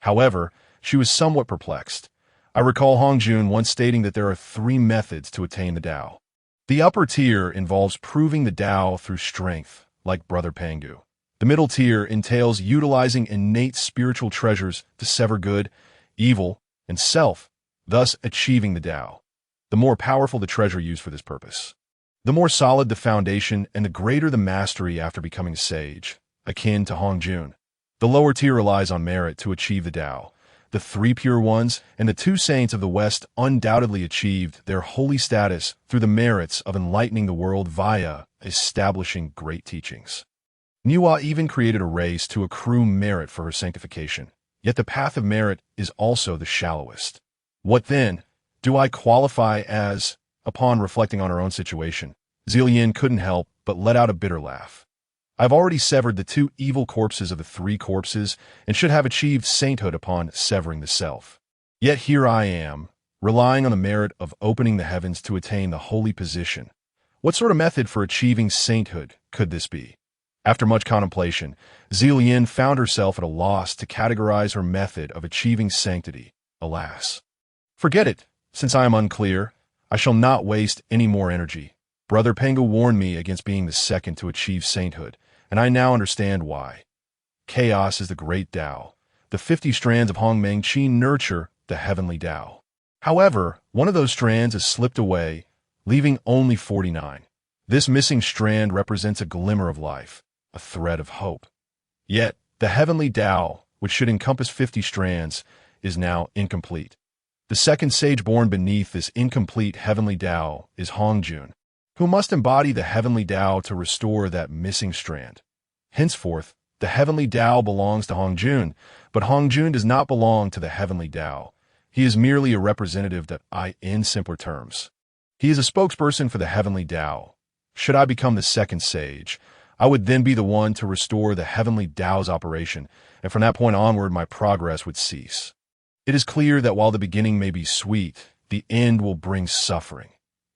However, she was somewhat perplexed. I recall Hongjun once stating that there are three methods to attain the Tao. The upper tier involves proving the Tao through strength, like Brother Pangu. The middle tier entails utilizing innate spiritual treasures to sever good, evil, and self, thus achieving the Tao. The more powerful the treasure used for this purpose, the more solid the foundation and the greater the mastery after becoming sage, akin to Hongjun. The lower tier relies on merit to achieve the Tao. The three pure ones and the two saints of the West undoubtedly achieved their holy status through the merits of enlightening the world via establishing great teachings. Niwa even created a race to accrue merit for her sanctification, yet the path of merit is also the shallowest. What then do I qualify as? Upon reflecting on her own situation, Zilian couldn't help but let out a bitter laugh. I've already severed the two evil corpses of the three corpses and should have achieved sainthood upon severing the self. Yet here I am, relying on the merit of opening the heavens to attain the holy position. What sort of method for achieving sainthood could this be? After much contemplation, Zilian found herself at a loss to categorize her method of achieving sanctity. Alas. Forget it. Since I am unclear, I shall not waste any more energy. Brother Pengu warned me against being the second to achieve sainthood, and I now understand why. Chaos is the great Tao. The 50 strands of Hongmeng Qi nurture the heavenly Tao. However, one of those strands has slipped away, leaving only 49. This missing strand represents a glimmer of life, a thread of hope. Yet, the heavenly Tao, which should encompass 50 strands, is now incomplete. The second sage born beneath this incomplete heavenly Tao is Hongjun, who must embody the heavenly Tao to restore that missing strand. Henceforth, the heavenly Tao belongs to Hongjun, but Hongjun does not belong to the heavenly Tao. He is merely a representative in simpler terms. He is a spokesperson for the heavenly Tao. Should I become the second sage, I would then be the one to restore the heavenly Tao's operation, and from that point onward my progress would cease. It is clear that while the beginning may be sweet, the end will bring suffering.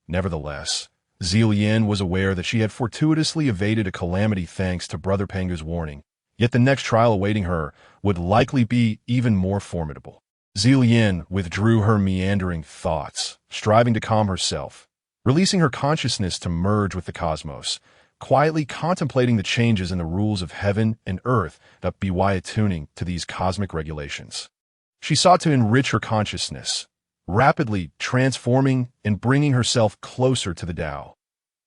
Nevertheless, Zilian was aware that she had fortuitously evaded a calamity thanks to Brother Pengu's warning, yet the next trial awaiting her would likely be even more formidable. Zilian withdrew her meandering thoughts, striving to calm herself, releasing her consciousness to merge with the cosmos, quietly contemplating the changes in the rules of heaven and earth that be attuning to these cosmic regulations. She sought to enrich her consciousness, rapidly transforming and bringing herself closer to the Tao.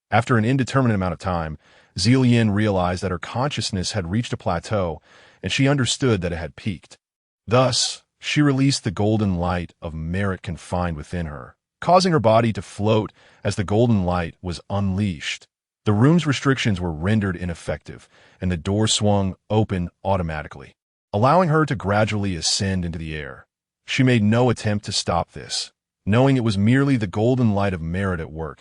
After an indeterminate amount of time, Zilian realized that her consciousness had reached a plateau, and she understood that it had peaked. Thus, she released the golden light of merit confined within her, causing her body to float as the golden light was unleashed. The room's restrictions were rendered ineffective, and the door swung open automatically. allowing her to gradually ascend into the air. She made no attempt to stop this, knowing it was merely the golden light of merit at work.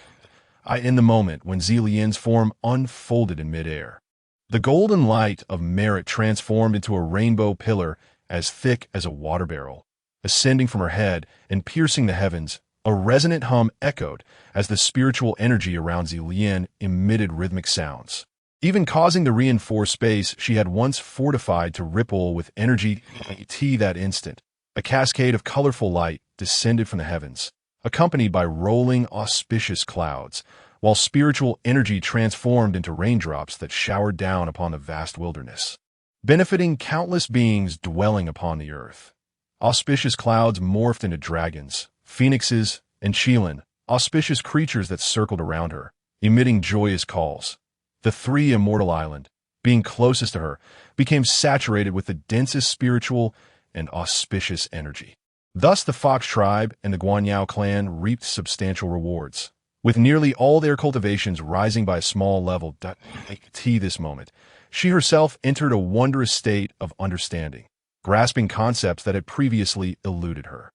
In the moment when Zilian's form unfolded in midair, the golden light of merit transformed into a rainbow pillar as thick as a water barrel. Ascending from her head and piercing the heavens, a resonant hum echoed as the spiritual energy around Zilian emitted rhythmic sounds, even causing the reinforced space she had once fortified to ripple with energy. That instant, a cascade of colorful light descended from the heavens, accompanied by rolling, auspicious clouds, while spiritual energy transformed into raindrops that showered down upon the vast wilderness, benefiting countless beings dwelling upon the earth. Auspicious clouds morphed into dragons, phoenixes, and Qilin, auspicious creatures that circled around her, emitting joyous calls. The three immortal island, being closest to her, became saturated with the densest spiritual and auspicious energy. Thus the Fox tribe and the Guanyao clan reaped substantial rewards, with nearly all their cultivations rising by a small level. This moment, she herself entered a wondrous state of understanding, grasping concepts that had previously eluded her.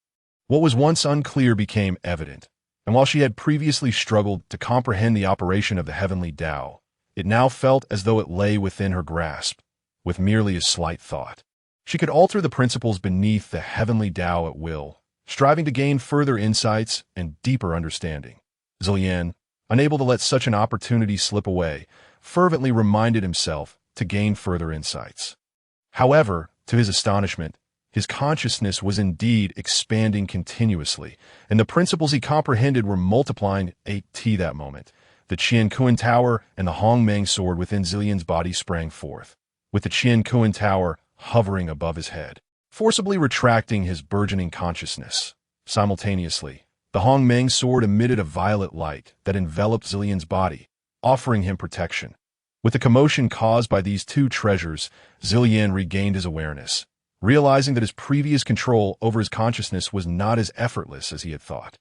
What was once unclear became evident, and while she had previously struggled to comprehend the operation of the heavenly Tao, it now felt as though it lay within her grasp, with merely a slight thought. She could alter the principles beneath the heavenly Tao at will, striving to gain further insights and deeper understanding. Zilian, unable to let such an opportunity slip away, fervently reminded himself to gain further insights. However, to his astonishment, his consciousness was indeed expanding continuously, and the principles he comprehended were multiplying. That moment, the Qian Kuan Tower and the Hongmeng sword within Zilian's body sprang forth, with the Qian Kuan Tower hovering above his head, forcibly retracting his burgeoning consciousness. Simultaneously, the Hongmeng sword emitted a violet light that enveloped Zilian's body, offering him protection. With the commotion caused by these two treasures, Zilian regained his awareness, realizing that his previous control over his consciousness was not as effortless as he had thought.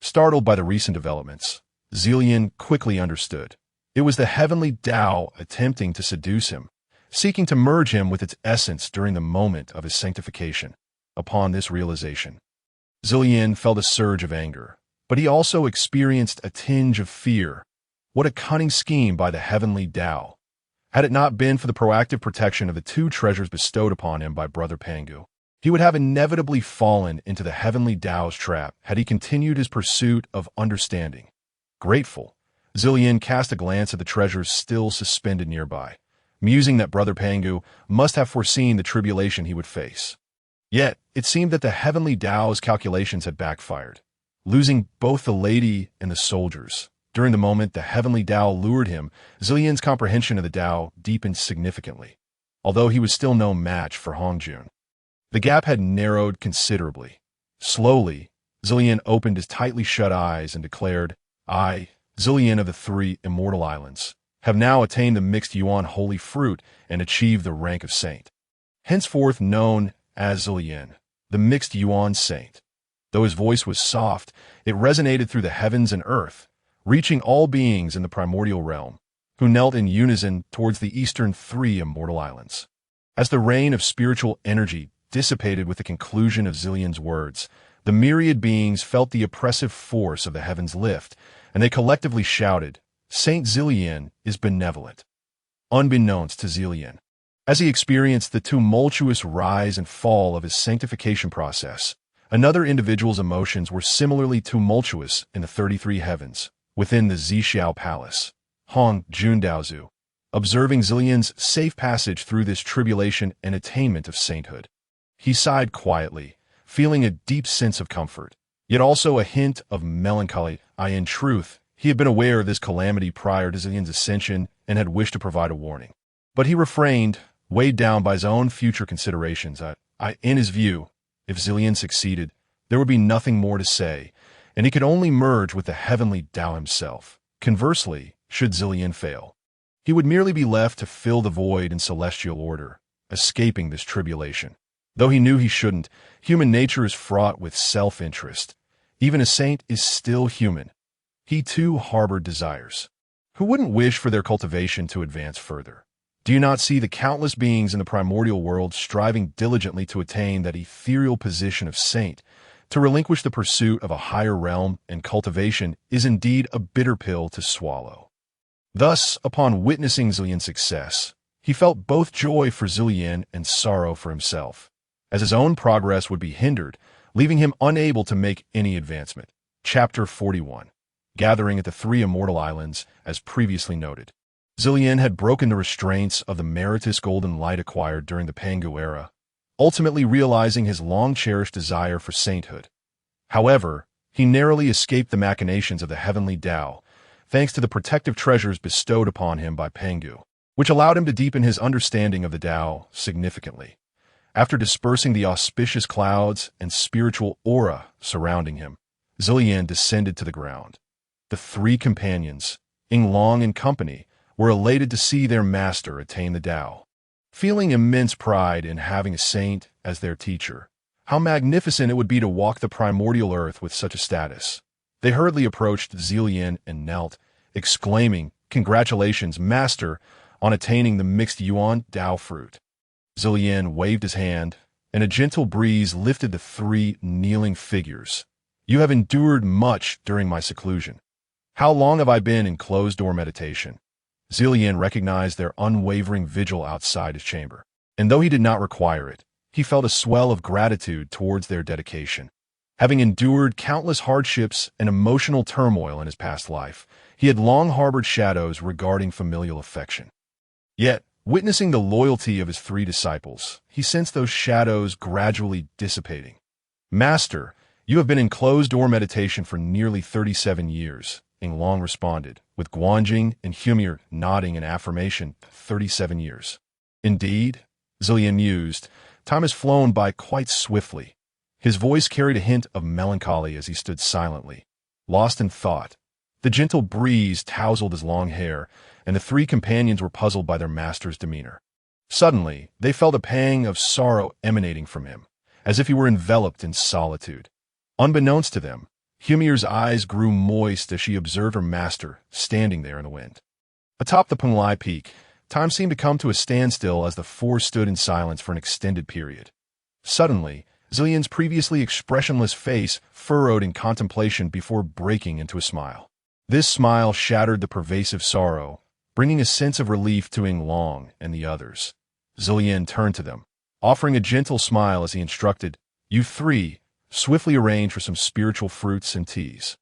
Startled by the recent developments, Zilian quickly understood. It was the heavenly Tao attempting to seduce him, seeking to merge him with its essence during the moment of his sanctification. Upon this realization, Zilian felt a surge of anger, but he also experienced a tinge of fear. What a cunning scheme by the heavenly Tao! Had it not been for the proactive protection of the two treasures bestowed upon him by Brother Pangu, he would have inevitably fallen into the heavenly Tao's trap had he continued his pursuit of understanding. Grateful, Zilian cast a glance at the treasures still suspended nearby, musing that Brother Pangu must have foreseen the tribulation he would face. Yet, it seemed that the heavenly Tao's calculations had backfired, losing both the lady and the soldiers. During the moment the heavenly Tao lured him, Zilian's comprehension of the Tao deepened significantly, although he was still no match for Hongjun. The gap had narrowed considerably. Slowly, Zilian opened his tightly shut eyes and declared, I, Zilian of the three immortal islands, have now attained the mixed Yuan holy fruit and achieved the rank of saint. Henceforth known as Zilian, the mixed Yuan saint. Though his voice was soft, it resonated through the heavens and earth, reaching all beings in the primordial realm, who knelt in unison towards the eastern three immortal islands. As the rain of spiritual energy dissipated with the conclusion of Zilian's words, the myriad beings felt the oppressive force of the heavens lift, and they collectively shouted, Saint Zilian is benevolent. Unbeknownst to Zilian, as he experienced the tumultuous rise and fall of his sanctification process, another individual's emotions were similarly tumultuous in the 33 heavens, within the Zixiao Palace. Hong Jundaozu, observing Zilian's safe passage through this tribulation and attainment of sainthood. He sighed quietly, feeling a deep sense of comfort, yet also a hint of melancholy. In truth, he had been aware of this calamity prior to Zilian's ascension and had wished to provide a warning. But he refrained, weighed down by his own future considerations. In his view, if Zilian succeeded, there would be nothing more to say, and he could only merge with the heavenly Tao himself. Conversely, should Zilian fail, he would merely be left to fill the void in celestial order, escaping this tribulation. Though he knew he shouldn't, human nature is fraught with self-interest. Even a saint is still human. He too harbored desires. Who wouldn't wish for their cultivation to advance further? Do you not see the countless beings in the primordial world striving diligently to attain that ethereal position of saint? To relinquish the pursuit of a higher realm and cultivation is indeed a bitter pill to swallow. Thus, upon witnessing Zillian's success, he felt both joy for Zillian and sorrow for himself, as his own progress would be hindered, leaving him unable to make any advancement. Chapter 41. Gathering at the three immortal islands, as previously noted. Zillian had broken the restraints of the meritorious golden light acquired during the Pangu era, ultimately realizing his long-cherished desire for sainthood. However, he narrowly escaped the machinations of the heavenly Tao, thanks to the protective treasures bestowed upon him by Pangu, which allowed him to deepen his understanding of the Tao significantly. After dispersing the auspicious clouds and spiritual aura surrounding him, Zillian descended to the ground. The three companions, Yinglong and company, were elated to see their master attain the Tao. Feeling immense pride in having a saint as their teacher, how magnificent it would be to walk the primordial earth with such a status. They hurriedly approached Zillian and knelt, exclaiming, "Congratulations, master, on attaining the mixed Yuan Tao fruit." Zillian waved his hand, and a gentle breeze lifted the three kneeling figures. "You have endured much during my seclusion. How long have I been in closed-door meditation?" Zillian recognized their unwavering vigil outside his chamber, and though he did not require it, he felt a swell of gratitude towards their dedication. Having endured countless hardships and emotional turmoil in his past life, he had long harbored shadows regarding familial affection. Yet, witnessing the loyalty of his three disciples, he sensed those shadows gradually dissipating. "Master, you have been in closed-door meditation for nearly 37 years, Yinglong responded, with Guanjing and Humir nodding in affirmation. 37 years. Indeed, Zillian mused, time has flown by quite swiftly. His voice carried a hint of melancholy as he stood silently, lost in thought. The gentle breeze tousled his long hair, and the three companions were puzzled by their master's demeanor. Suddenly, they felt a pang of sorrow emanating from him, as if he were enveloped in solitude. Unbeknownst to them, Humir's eyes grew moist as she observed her master standing there in the wind. Atop the Punglai Peak, time seemed to come to a standstill as the four stood in silence for an extended period. Suddenly, Zillian's previously expressionless face furrowed in contemplation before breaking into a smile. This smile shattered the pervasive sorrow, bringing a sense of relief to Yinglong and the others. Zillian turned to them, offering a gentle smile as he instructed, "You three, swiftly arrange for some spiritual fruits and teas,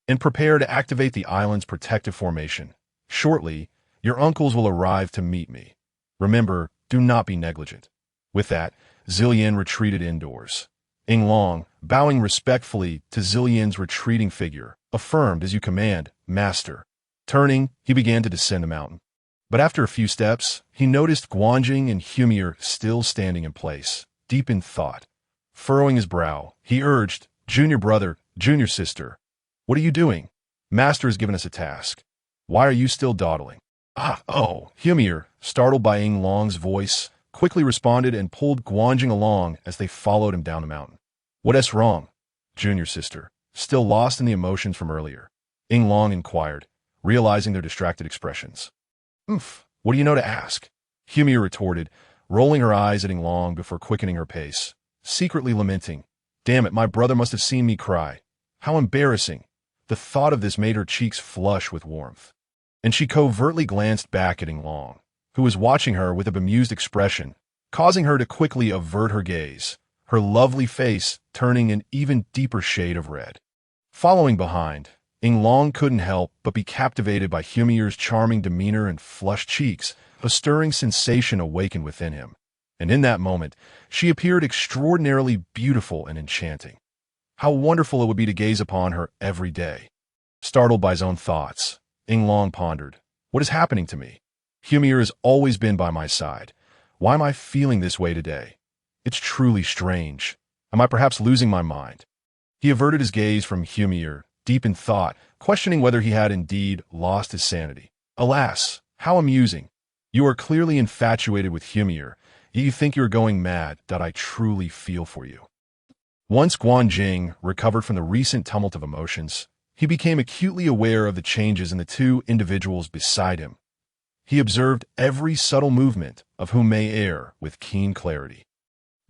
and prepare to activate the island's protective formation. Shortly, your uncles will arrive to meet me. Remember, do not be negligent." With that, Zillian retreated indoors. Yinglong, bowing respectfully to Zillian's retreating figure, affirmed, "As you command, master." Turning, he began to descend the mountain. But after a few steps, he noticed Guanjing and Humir still standing in place, deep in thought. Furrowing his brow, he urged, "Junior brother, junior sister, what are you doing? Master has given us a task. Why are you still dawdling?" Humir, startled by Yinglong's voice, quickly responded and pulled Guanjing along as they followed him down the mountain. "What's wrong, junior sister?" Still lost in the emotions from earlier, Yinglong inquired, realizing their distracted expressions. What do you know to ask?" Humir retorted, rolling her eyes at Yinglong before quickening her pace, secretly lamenting, "Damn it, my brother must have seen me cry. How embarrassing." The thought of this made her cheeks flush with warmth, and she covertly glanced back at Yinglong, who was watching her with a bemused expression, causing her to quickly avert her gaze, her lovely face turning an even deeper shade of red. Following behind, Yinglong couldn't help but be captivated by Humir's charming demeanor and flushed cheeks. A stirring sensation awakened within him, and in that moment, she appeared extraordinarily beautiful and enchanting. How wonderful it would be to gaze upon her every day. Startled by his own thoughts, Yinglong pondered, "What is happening to me? Humir has always been by my side. Why am I feeling this way today? It's truly strange. Am I perhaps losing my mind?" He averted his gaze from Humir, deep in thought, questioning whether he had indeed lost his sanity. "Alas, how amusing. You are clearly infatuated with Humir. You think you are going mad. That I truly feel for you." Once Guanjing recovered from the recent tumult of emotions, he became acutely aware of the changes in the two individuals beside him. He observed every subtle movement of whom may err with keen clarity.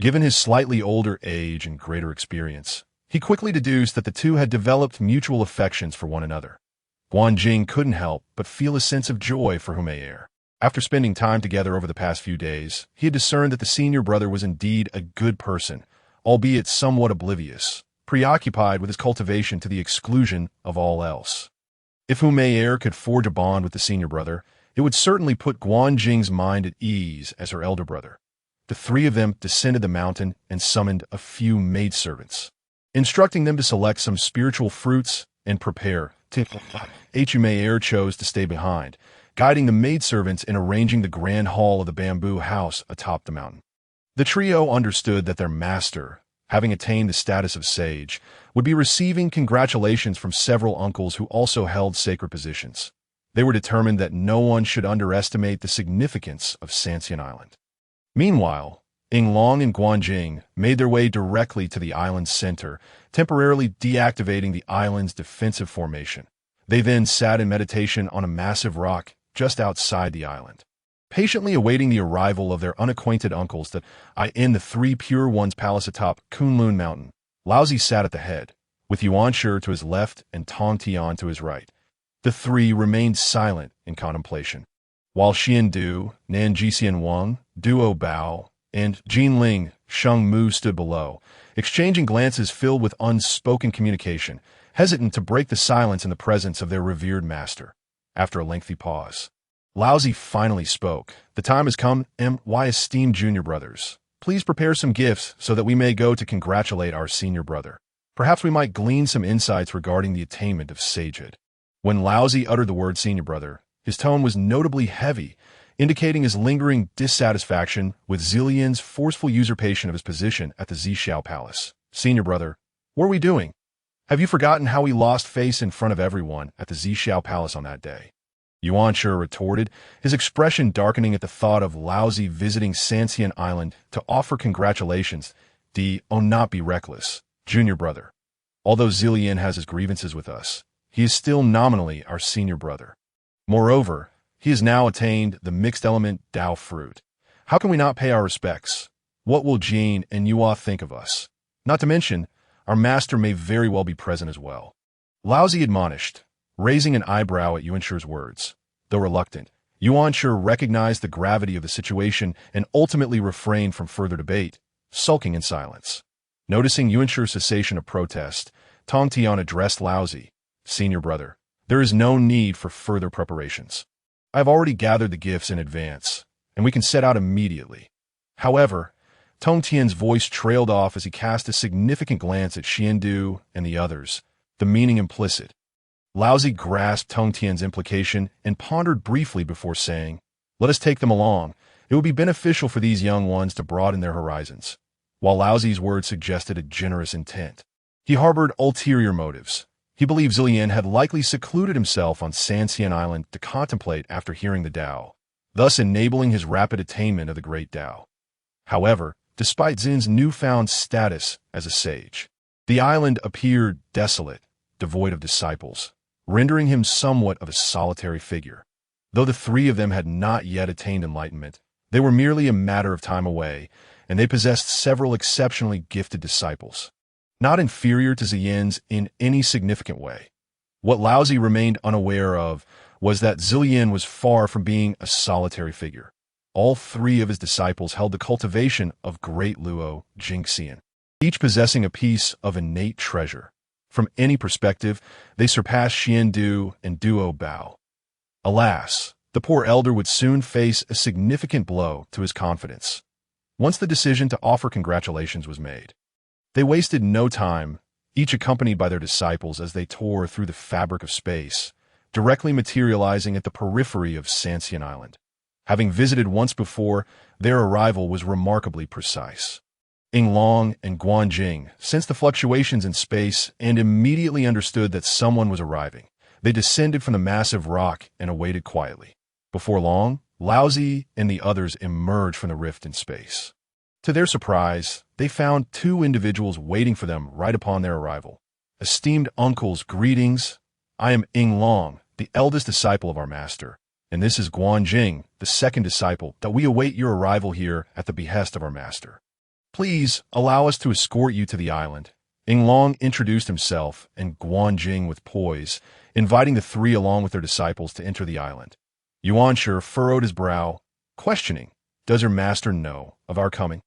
Given his slightly older age and greater experience, he quickly deduced that the two had developed mutual affections for one another. Guanjing couldn't help but feel a sense of joy for Humayr. After spending time together over the past few days, he had discerned that the senior brother was indeed a good person, albeit somewhat oblivious, preoccupied with his cultivation to the exclusion of all else. If Humayr could forge a bond with the senior brother, it would certainly put Guanjing's mind at ease as her elder brother. The three of them descended the mountain and summoned a few maidservants, instructing them to select some spiritual fruits and prepare. Humayr chose to stay behind, guiding the maidservants in arranging the grand hall of the bamboo house atop the mountain. The trio understood that their master, having attained the status of sage, would be receiving congratulations from several uncles who also held sacred positions. They were determined that no one should underestimate the significance of Sanxian Island. Meanwhile, Yinglong and Guanjing made their way directly to the island's center, temporarily deactivating the island's defensive formation. They then sat in meditation on a massive rock just outside the island, patiently awaiting the arrival of their unacquainted uncles in the Three Pure Ones palace atop Kunlun Mountain. Laozi sat at the head, with Yuan Shi to his left and Tong Tian to his right. The three remained silent in contemplation, while Xiandu, Nanjixian Wang, Duo Bao, and Jinling Sheng Mu stood below, exchanging glances filled with unspoken communication, hesitant to break the silence in the presence of their revered master. After a lengthy pause, Laozi finally spoke. "The time has come, my esteemed junior brothers. Please prepare some gifts so that we may go to congratulate our senior brother. Perhaps we might glean some insights regarding the attainment of sagehood." When Laozi uttered the word senior brother, his tone was notably heavy, indicating his lingering dissatisfaction with Zilian's forceful usurpation of his position at the Zhixiao Palace. "Senior brother, what are we doing? Have you forgotten how we lost face in front of everyone at the Zhixiao Palace on that day?" Yuan Shi retorted, his expression darkening at the thought of Laozi visiting Sanxian Island to offer congratulations. Not be reckless, junior brother. Although Zilian has his grievances with us, he is still nominally our senior brother. Moreover, he has now attained the mixed element Dao fruit. How can we not pay our respects? What will Jin and Yua think of us? Not to mention, our master may very well be present as well. Laozi admonished, raising an eyebrow at Yuan Shi's words. Though reluctant, Yuan Shi recognized the gravity of the situation and ultimately refrained from further debate, sulking in silence. Noticing Yuan Shi's cessation of protest, Tong Tian addressed Laozi. "Senior brother, there is no need for further preparations. I have already gathered the gifts in advance, and we can set out immediately." However, Tong Tian's voice trailed off as he cast a significant glance at Xiandu and the others, the meaning implicit. Laozi grasped Tong Tian's implication and pondered briefly before saying, "Let us take them along. It would be beneficial for these young ones to broaden their horizons." While Laozi's words suggested a generous intent, he harbored ulterior motives. He believed Zilian had likely secluded himself on Sanxian Island to contemplate after hearing the Tao, thus enabling his rapid attainment of the great Tao. However, despite Zin's newfound status as a sage, the island appeared desolate, devoid of disciples, rendering him somewhat of a solitary figure. Though the three of them had not yet attained enlightenment, they were merely a matter of time away, and they possessed several exceptionally gifted disciples, not inferior to Zilian's in any significant way. What Laozi remained unaware of was that Zilian was far from being a solitary figure. All three of his disciples held the cultivation of great Luo Jingxian, each possessing a piece of innate treasure. From any perspective, they surpassed Xiandu and Duo Bao. Alas, the poor elder would soon face a significant blow to his confidence once the decision to offer congratulations was made. They wasted no time, each accompanied by their disciples as they tore through the fabric of space, directly materializing at the periphery of Sanxian Island. Having visited once before, their arrival was remarkably precise. Yinglong and Guanjing sensed the fluctuations in space and immediately understood that someone was arriving. They descended from the massive rock and awaited quietly. Before long, Laozi and the others emerged from the rift in space. To their surprise, they found two individuals waiting for them right upon their arrival. "Esteemed uncles, greetings. I am Yinglong, the eldest disciple of our master. and this is Guanjing, the second disciple, that we await your arrival here at the behest of our master. Please allow us to escort you to the island." Yinglong introduced himself and Guanjing with poise, inviting the three along with their disciples to enter the island. Yuanshi furrowed his brow, questioning, "Does your master know of our coming?"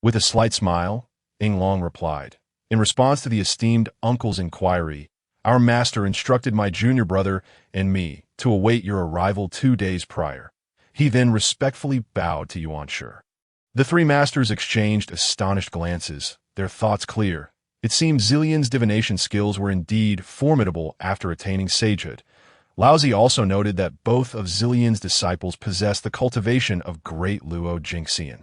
With a slight smile, Yinglong replied, "In response to the esteemed uncle's inquiry, our master instructed my junior brother and me to await your arrival 2 days prior." He then respectfully bowed to Yuanshi. The three masters exchanged astonished glances, their thoughts clear. It seemed Zillion's divination skills were indeed formidable after attaining sagehood. Laozi also noted that both of Zillion's disciples possessed the cultivation of great Luo Jingxian.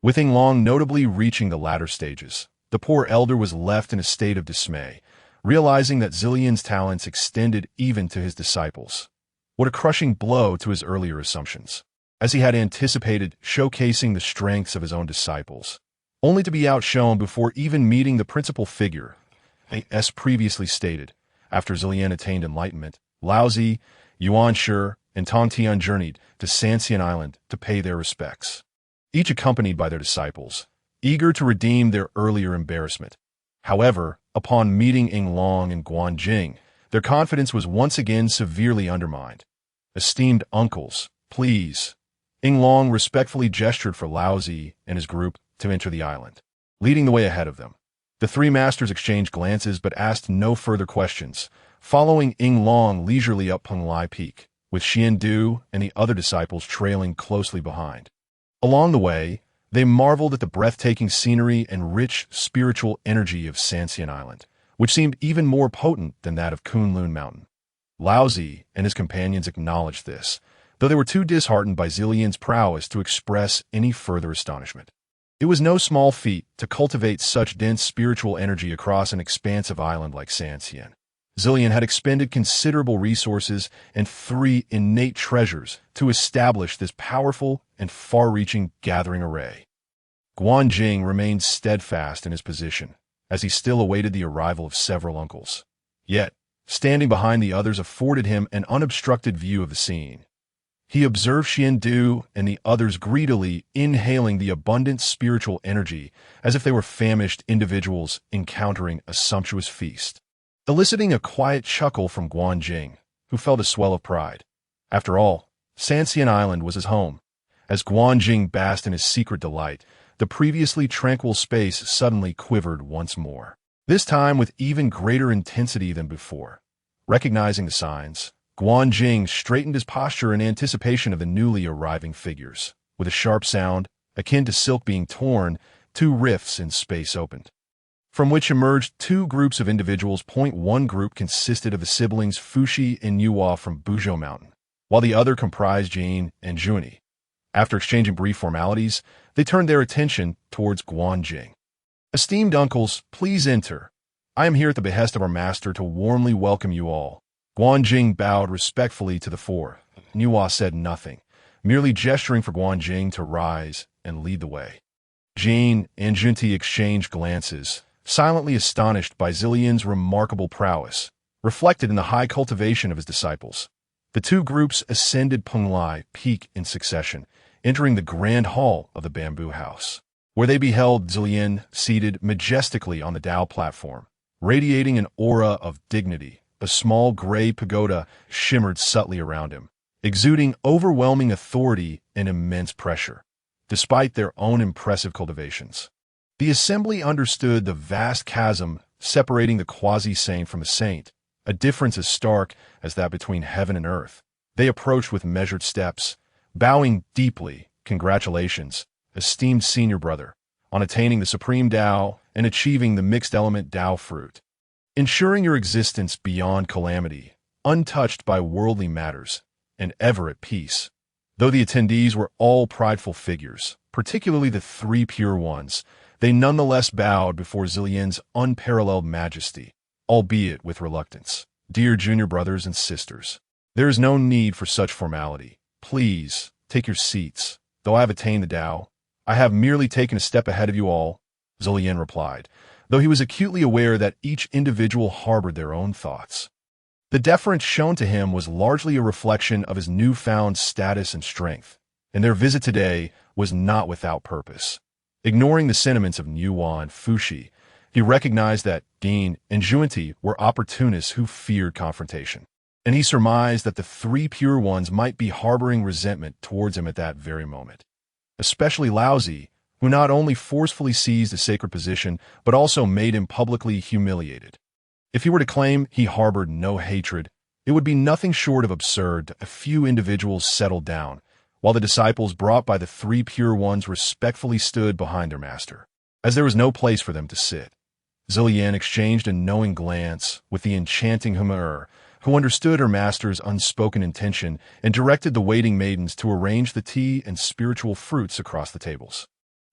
With Yinglong notably reaching the latter stages, the poor elder was left in a state of dismay, realizing that Zillion's talents extended even to his disciples. What a crushing blow to his earlier assumptions, as he had anticipated showcasing the strengths of his own disciples, only to be outshone before even meeting the principal figure. As previously stated, after Zillion attained enlightenment, Laozi, Yuanshi, and Tongtian journeyed to Sanxian Island to pay their respects, each accompanied by their disciples, eager to redeem their earlier embarrassment. However, upon meeting Yinglong and Guanjing, their confidence was once again severely undermined. "Esteemed uncles, please." Yinglong respectfully gestured for Laozi and his group to enter the island, leading the way ahead of them. The three masters exchanged glances but asked no further questions, following Yinglong leisurely up Penglai Peak, with Xiandu and the other disciples trailing closely behind. Along the way, they marveled at the breathtaking scenery and rich spiritual energy of Sanxian Island, which seemed even more potent than that of Kunlun Mountain. Laozi and his companions acknowledged this, though they were too disheartened by Zillion's prowess to express any further astonishment. It was no small feat to cultivate such dense spiritual energy across an expansive island like Sanxian. Zillion had expended considerable resources and 3 innate treasures to establish this powerful and far-reaching gathering array. Guanjing remained steadfast in his position, as he still awaited the arrival of several uncles. Yet, standing behind the others afforded him an unobstructed view of the scene. He observed Xiandu and the others greedily inhaling the abundant spiritual energy as if they were famished individuals encountering a sumptuous feast, eliciting a quiet chuckle from Guanjing, who felt a swell of pride. After all, Sanxian Island was his home. As Guanjing basked in his secret delight, the previously tranquil space suddenly quivered once more, this time with even greater intensity than before. Recognizing the signs, Guanjing straightened his posture in anticipation of the newly arriving figures. With a sharp sound, akin to silk being torn, 2 rifts in space opened, from which emerged 2 groups of individuals. One group consisted of the siblings Fushi and Yuhua from Buzhou Mountain, while the other comprised Jin and Juni. After exchanging brief formalities, they turned their attention towards Guanjing. "Esteemed uncles, please enter. I am here at the behest of our master to warmly welcome you all." Guanjing bowed respectfully to the 4. Yuhua said nothing, merely gesturing for Guanjing to rise and lead the way. Jin and Junti exchanged glances, silently astonished by Zillion's remarkable prowess, reflected in the high cultivation of his disciples. The 2 groups ascended Penglai Peak in succession, entering the grand hall of the bamboo house, where they beheld Zillion seated majestically on the Tao platform, radiating an aura of dignity. A small gray pagoda shimmered subtly around him, exuding overwhelming authority and immense pressure, despite their own impressive cultivations. The assembly understood the vast chasm separating the quasi-saint from the saint, a difference as stark as that between heaven and earth. They approached with measured steps, bowing deeply. "Congratulations, esteemed senior brother, on attaining the supreme Tao and achieving the mixed element Tao fruit, ensuring your existence beyond calamity, untouched by worldly matters, and ever at peace." Though the attendees were all prideful figures, particularly the 3 pure ones, they nonetheless bowed before Zillion's unparalleled majesty, albeit with reluctance. "Dear junior brothers and sisters, there is no need for such formality. Please, take your seats. Though I have attained the Tao, I have merely taken a step ahead of you all," Zillion replied, though he was acutely aware that each individual harbored their own thoughts. The deference shown to him was largely a reflection of his newfound status and strength, and their visit today was not without purpose. Ignoring the sentiments of Niuhua and Fushi, he recognized that Dean and Juanti were opportunists who feared confrontation, and he surmised that the three Pure Ones might be harboring resentment towards him at that very moment. Especially Laozi, who not only forcefully seized a sacred position, but also made him publicly humiliated. If he were to claim he harbored no hatred, it would be nothing short of absurd. A few individuals settled down, while the disciples brought by the three Pure Ones respectfully stood behind their master. As there was no place for them to sit, Zillian exchanged a knowing glance with the enchanting Humur, who understood her master's unspoken intention and directed the waiting maidens to arrange the tea and spiritual fruits across the tables.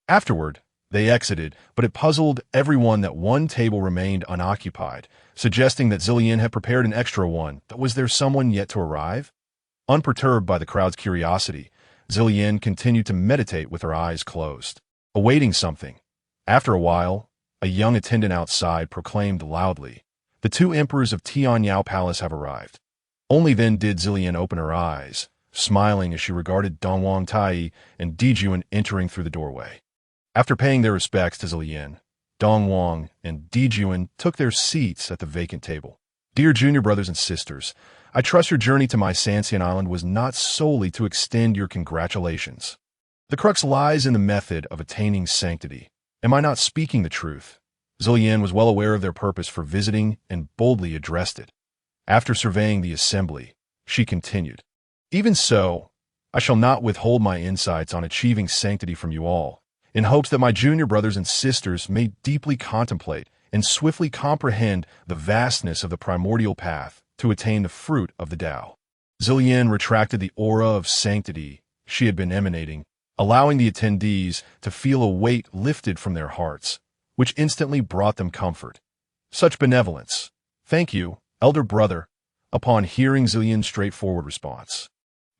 Afterward, they exited, but it puzzled everyone that one table remained unoccupied, suggesting that Zillian had prepared an extra one. But was there someone yet to arrive? Unperturbed by the crowd's curiosity, Zillian continued to meditate with her eyes closed, awaiting something. After a while, a young attendant outside proclaimed loudly, "The two emperors of Tianyao Palace have arrived." Only then did Zillian open her eyes, smiling as she regarded Dongwang Tai and Dijuan entering through the doorway. After paying their respects to Zillian, Dongwang and Dijuan took their seats at the vacant table. "Dear junior brothers and sisters, I trust your journey to my Sanxian Island was not solely to extend your congratulations. The crux lies in the method of attaining sanctity. Am I not speaking the truth?" Zillian was well aware of their purpose for visiting and boldly addressed it. After surveying the assembly, she continued, "Even so, I shall not withhold my insights on achieving sanctity from you all, in hopes that my junior brothers and sisters may deeply contemplate and swiftly comprehend the vastness of the primordial path to attain the fruit of the Tao." Zillian retracted the aura of sanctity she had been emanating, allowing the attendees to feel a weight lifted from their hearts, which instantly brought them comfort. Such benevolence. "Thank you, elder brother," upon hearing Zillian's straightforward response.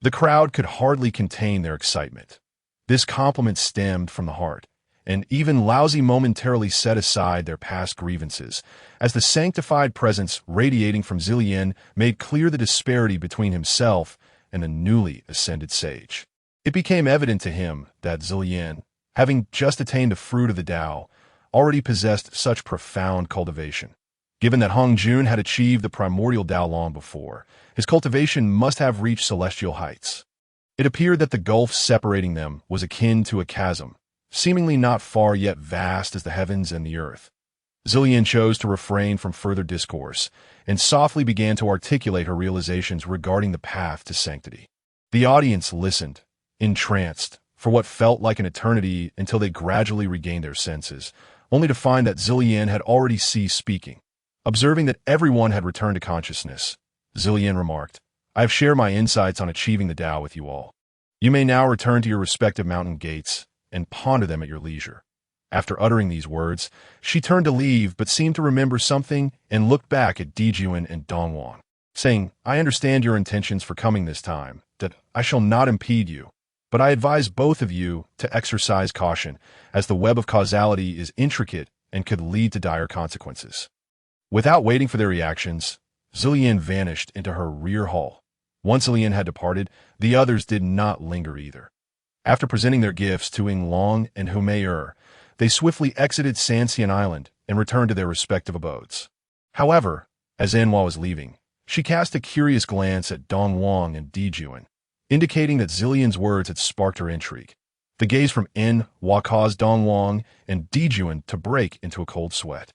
The crowd could hardly contain their excitement. This compliment stemmed from the heart, and even Laozi momentarily set aside their past grievances, as the sanctified presence radiating from Zillian made clear the disparity between himself and the newly ascended sage. It became evident to him that Zillian, having just attained the fruit of the Tao, already possessed such profound cultivation. Given that Hong Jun had achieved the primordial Tao long before, his cultivation must have reached celestial heights. It appeared that the gulf separating them was akin to a chasm, seemingly not far yet vast as the heavens and the earth. Zillian chose to refrain from further discourse, and softly began to articulate her realizations regarding the path to sanctity. The audience listened, entranced, for what felt like an eternity until they gradually regained their senses, only to find that Zillian had already ceased speaking. Observing that everyone had returned to consciousness, Zillian remarked, "I have shared my insights on achieving the Tao with you all. You may now return to your respective mountain gates and ponder them at your leisure." After uttering these words, she turned to leave but seemed to remember something and looked back at Dijuan and Dongwang, saying, "I understand your intentions for coming this time, that I shall not impede you, but I advise both of you to exercise caution, as the web of causality is intricate and could lead to dire consequences." Without waiting for their reactions, Zillian vanished into her rear hall. Once Zillian had departed, the others did not linger either. After presenting their gifts to Ying Long and Humei, they swiftly exited Sanxian Island and returned to their respective abodes. However, as Enhua was leaving, she cast a curious glance at Dongwang and Dijuan, indicating that Zillian's words had sparked her intrigue. The gaze from Enhua caused Dongwang and Dijuan to break into a cold sweat.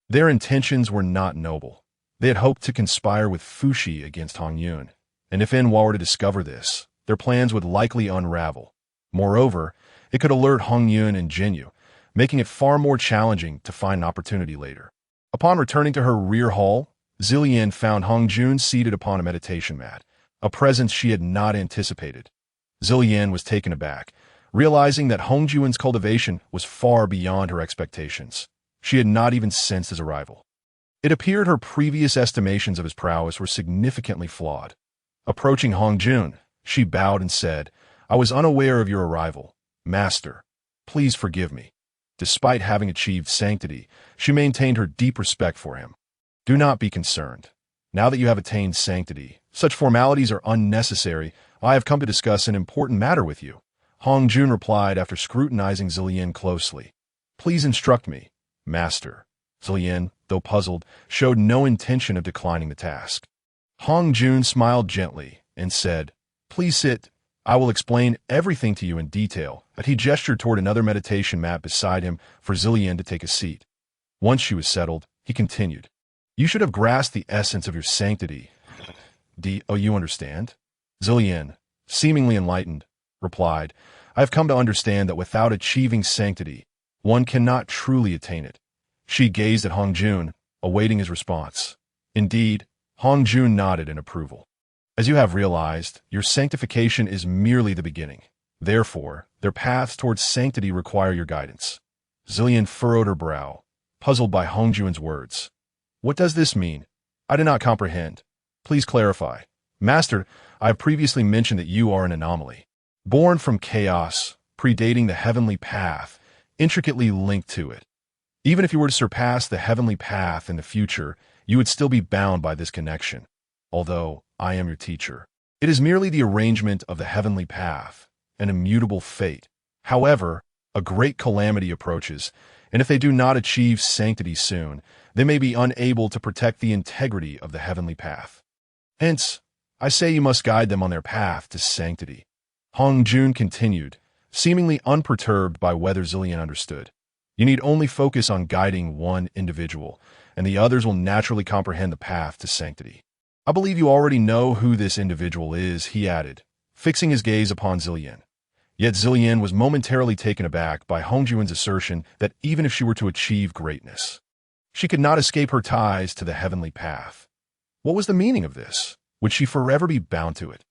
Their intentions were not noble. They had hoped to conspire with Fushi against Hong Yun, and if Enhua were to discover this, their plans would likely unravel. Moreover, it could alert Hong Yun and Jinyu, making it far more challenging to find an opportunity later. Upon returning to her rear hall, Zillian found Hong Jun seated upon a meditation mat, a presence she had not anticipated. Zillian was taken aback, realizing that Hong Jun's cultivation was far beyond her expectations. She had not even sensed his arrival. It appeared her previous estimations of his prowess were significantly flawed. Approaching Hong Jun, she bowed and said, "I was unaware of your arrival. Master, please forgive me." Despite having achieved sanctity, she maintained her deep respect for him. "Do not be concerned. Now that you have attained sanctity, such formalities are unnecessary. I have come to discuss an important matter with you. Hong Jun replied after scrutinizing Zillian closely. Please instruct me, Master. Zillian, though puzzled, showed no intention of declining the task. Hong Jun smiled gently and said, Please sit. I will explain everything to you in detail. But he gestured toward another meditation mat beside him for Zillian to take a seat. Once she was settled, he continued. You should have grasped the essence of your sanctity. Oh, you understand? Zillian, seemingly enlightened, replied, I have come to understand that without achieving sanctity, one cannot truly attain it. She gazed at Hong Jun, awaiting his response. Indeed, Hong Jun nodded in approval. As you have realized, your sanctification is merely the beginning. Therefore, their paths towards sanctity require your guidance. Zillian furrowed her brow, puzzled by Hong Jun's words. What does this mean? I do not comprehend. Please clarify. Master, I have previously mentioned that you are an anomaly. Born from chaos, predating the heavenly path, intricately linked to it. Even if you were to surpass the heavenly path in the future, you would still be bound by this connection. Although I am your teacher, it is merely the arrangement of the heavenly path, an immutable fate. However, a great calamity approaches, and if they do not achieve sanctity soon, they may be unable to protect the integrity of the heavenly path. Hence, I say you must guide them on their path to sanctity. Hong Jun continued, seemingly unperturbed by whether Zillian understood. You need only focus on guiding one individual, and the others will naturally comprehend the path to sanctity. I believe you already know who this individual is, he added, fixing his gaze upon Zillian. Yet Zillian was momentarily taken aback by Hong Jun's assertion that even if she were to achieve greatness, she could not escape her ties to the heavenly path. What was the meaning of this? Would she forever be bound to it?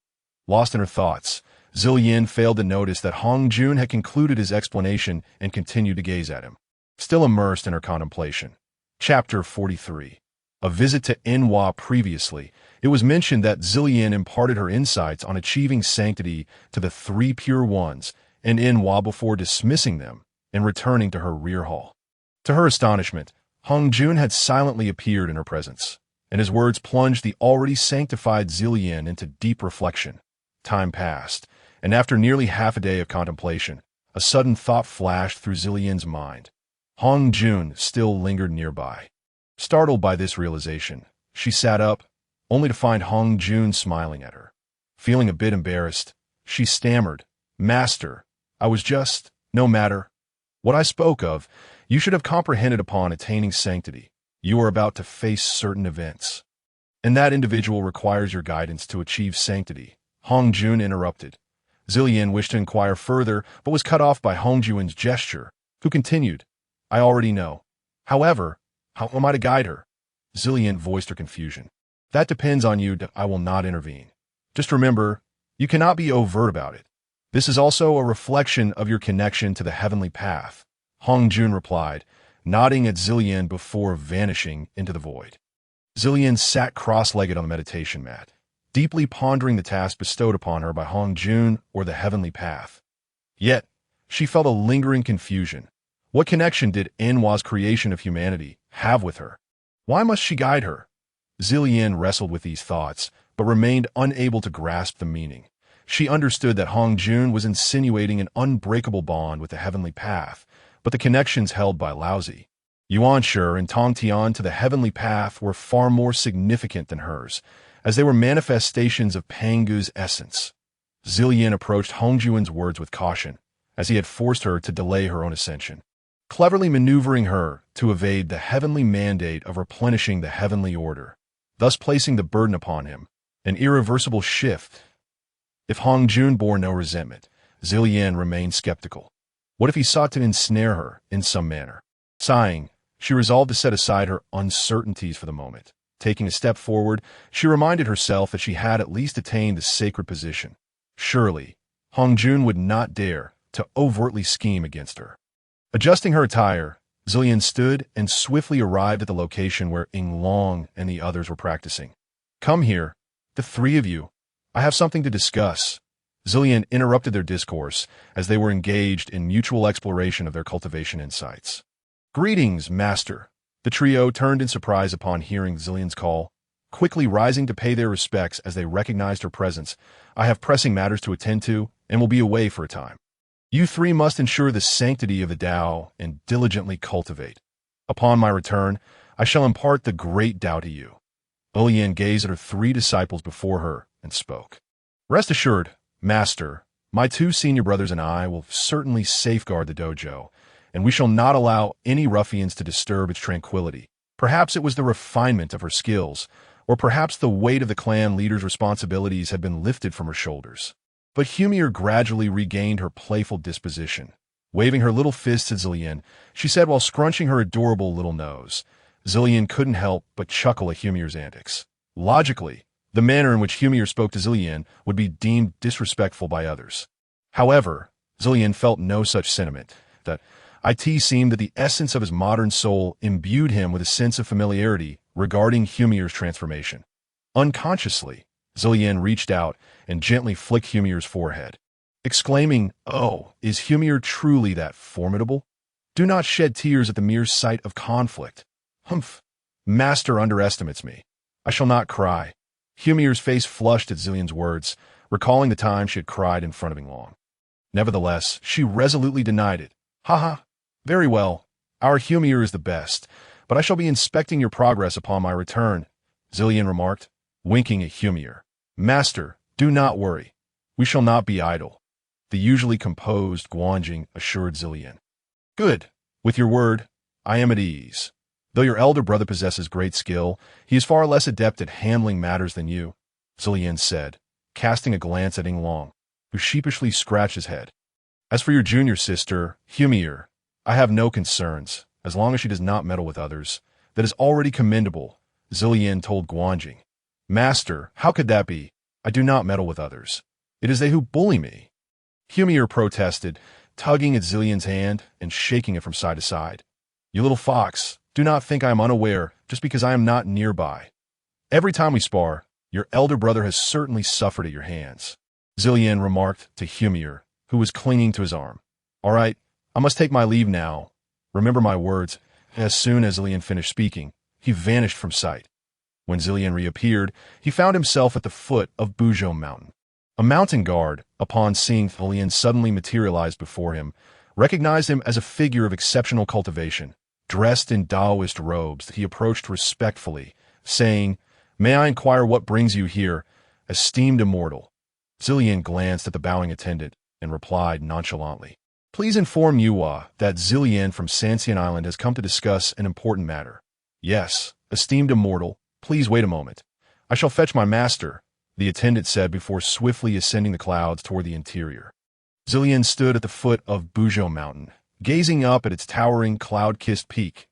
Lost in her thoughts, Zillian failed to notice that Hong Jun had concluded his explanation and continued to gaze at him, still immersed in her contemplation. Chapter 43. A visit to Enhua. Previously, it was mentioned that Zillian imparted her insights on achieving sanctity to the three pure ones and Enhua before dismissing them and returning to her rear hall. To her astonishment, Hong Jun had silently appeared in her presence, and his words plunged the already sanctified Zillian into deep reflection. Time passed, and after nearly half a day of contemplation, a sudden thought flashed through Zillian's mind. Hong Jun still lingered nearby. Startled by this realization, she sat up, only to find Hong Jun smiling at her. Feeling a bit embarrassed, she stammered, Master, I was just, no matter what I spoke of, you should have comprehended upon attaining sanctity. You are about to face certain events, and that individual requires your guidance to achieve sanctity. Hong Jun interrupted. Zillian wished to inquire further, but was cut off by Hong Jun's gesture, who continued, I already know. However, how am I to guide her? Zillian voiced her confusion. That depends on you. I will not intervene. Just remember, you cannot be overt about it. This is also a reflection of your connection to the heavenly path, Hong Jun replied, nodding at Zillian before vanishing into the void. Zillian sat cross-legged on the meditation mat, deeply pondering the task bestowed upon her by Hong Jun or the heavenly path. Yet, she felt a lingering confusion. What connection did Enhua's creation of humanity have with her? Why must she guide her? Zillian wrestled with these thoughts, but remained unable to grasp the meaning. She understood that Hong Jun was insinuating an unbreakable bond with the heavenly path, but the connections held by Laozi, Yuanshi, and Tongtian to the heavenly path were far more significant than hers, as they were manifestations of Pangu's essence. Zillian approached Hong Jun's words with caution, as he had forced her to delay her own ascension, cleverly maneuvering her to evade the heavenly mandate of replenishing the heavenly order, thus placing the burden upon him, an irreversible shift. If Hong Jun bore no resentment, Zillian remained skeptical. What if he sought to ensnare her in some manner? Sighing, she resolved to set aside her uncertainties for the moment. Taking a step forward, she reminded herself that she had at least attained the sacred position. Surely, Hong Jun would not dare to overtly scheme against her. Adjusting her attire, Zillian stood and swiftly arrived at the location where Ying Long and the others were practicing. Come here, the three of you. I have something to discuss. Zillian interrupted their discourse as they were engaged in mutual exploration of their cultivation insights. Greetings, Master. The trio turned in surprise upon hearing Zillian's call. quickly rising to pay their respects as they recognized her presence. I have pressing matters to attend to and will be away for a time. You three must ensure the sanctity of the Tao and diligently cultivate. Upon my return, I shall impart the great Tao to you. Lilian gazed at her 3 disciples before her and spoke. Rest assured, Master, my 2 senior brothers and I will certainly safeguard the dojo, and we shall not allow any ruffians to disturb its tranquility. Perhaps it was the refinement of her skills, or perhaps the weight of the clan leader's responsibilities had been lifted from her shoulders. But Humir gradually regained her playful disposition. Waving her little fists at Zillian, she said while scrunching her adorable little nose. Zillian couldn't help but chuckle at Humir's antics. Logically, the manner in which Humir spoke to Zillian would be deemed disrespectful by others. However, Zillian felt no such sentiment. That it seemed that the essence of his modern soul imbued him with a sense of familiarity regarding Humir's transformation. Unconsciously, Zillian reached out and gently flicked Humir's forehead, exclaiming, "Oh, is Humir truly that formidable? Do not shed tears at the mere sight of conflict." Humph. Master underestimates me. I shall not cry. Humir's face flushed at Zillian's words, recalling the time she had cried in front of him long. Nevertheless, she resolutely denied it. Haha. Very well. Our Humir is the best, but I shall be inspecting your progress upon my return, Zillian remarked, winking at Humir. Master, do not worry. We shall not be idle. The usually composed Guanjing assured Zillian. Good. With your word, I am at ease. Though your elder brother possesses great skill, he is far less adept at handling matters than you, Zillian said, casting a glance at Yinglong, who sheepishly scratched his head. As for your junior sister, Humir, I have no concerns, as long as she does not meddle with others. That is already commendable, Zillian told Guanjing. Master, how could that be? I do not meddle with others. It is they who bully me. Humir protested, tugging at Zillian's hand and shaking it from side to side. You little fox, do not think I am unaware just because I am not nearby. Every time we spar, your elder brother has certainly suffered at your hands, Zillian remarked to Humir, who was clinging to his arm. All right, I must take my leave now. Remember my words. As soon as Zillian finished speaking, he vanished from sight. When Zillian reappeared, he found himself at the foot of Bujo Mountain. A mountain guard, upon seeing Zillian suddenly materialize before him, recognized him as a figure of exceptional cultivation. Dressed in Taoist robes, he approached respectfully, saying, May I inquire what brings you here, esteemed immortal? Zillian glanced at the bowing attendant and replied nonchalantly, Please inform Yuhua that Zillian from Sanxian Island has come to discuss an important matter. Yes, esteemed immortal, please wait a moment. I shall fetch my master, the attendant said before swiftly ascending the clouds toward the interior. Zillian stood at the foot of Bujo Mountain, gazing up at its towering, cloud-kissed peak.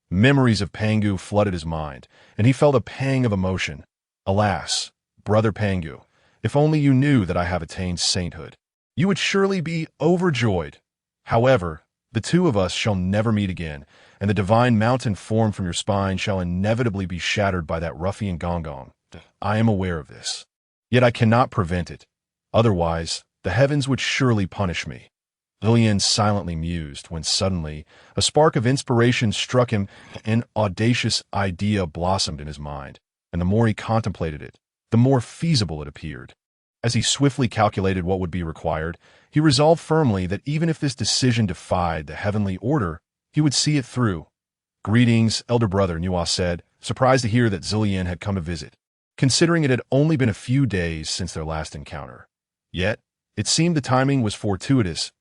Memories of Pangu flooded his mind, and he felt a pang of emotion. Alas, brother Pangu, if only you knew that I have attained sainthood, you would surely be overjoyed. However, the 2 of us shall never meet again, and the divine mountain formed from your spine shall inevitably be shattered by that ruffian Gongong. I am aware of this. Yet I cannot prevent it. Otherwise, the heavens would surely punish me. Zillian silently mused when suddenly a spark of inspiration struck him. An audacious idea blossomed in his mind, and the more he contemplated it, the more feasible it appeared. As he swiftly calculated what would be required, he resolved firmly that even if this decision defied the heavenly order, he would see it through. Greetings, elder brother, Yuhua said, surprised to hear that Zillian had come to visit, considering it had only been a few days since their last encounter. Yet, it seemed the timing was fortuitous.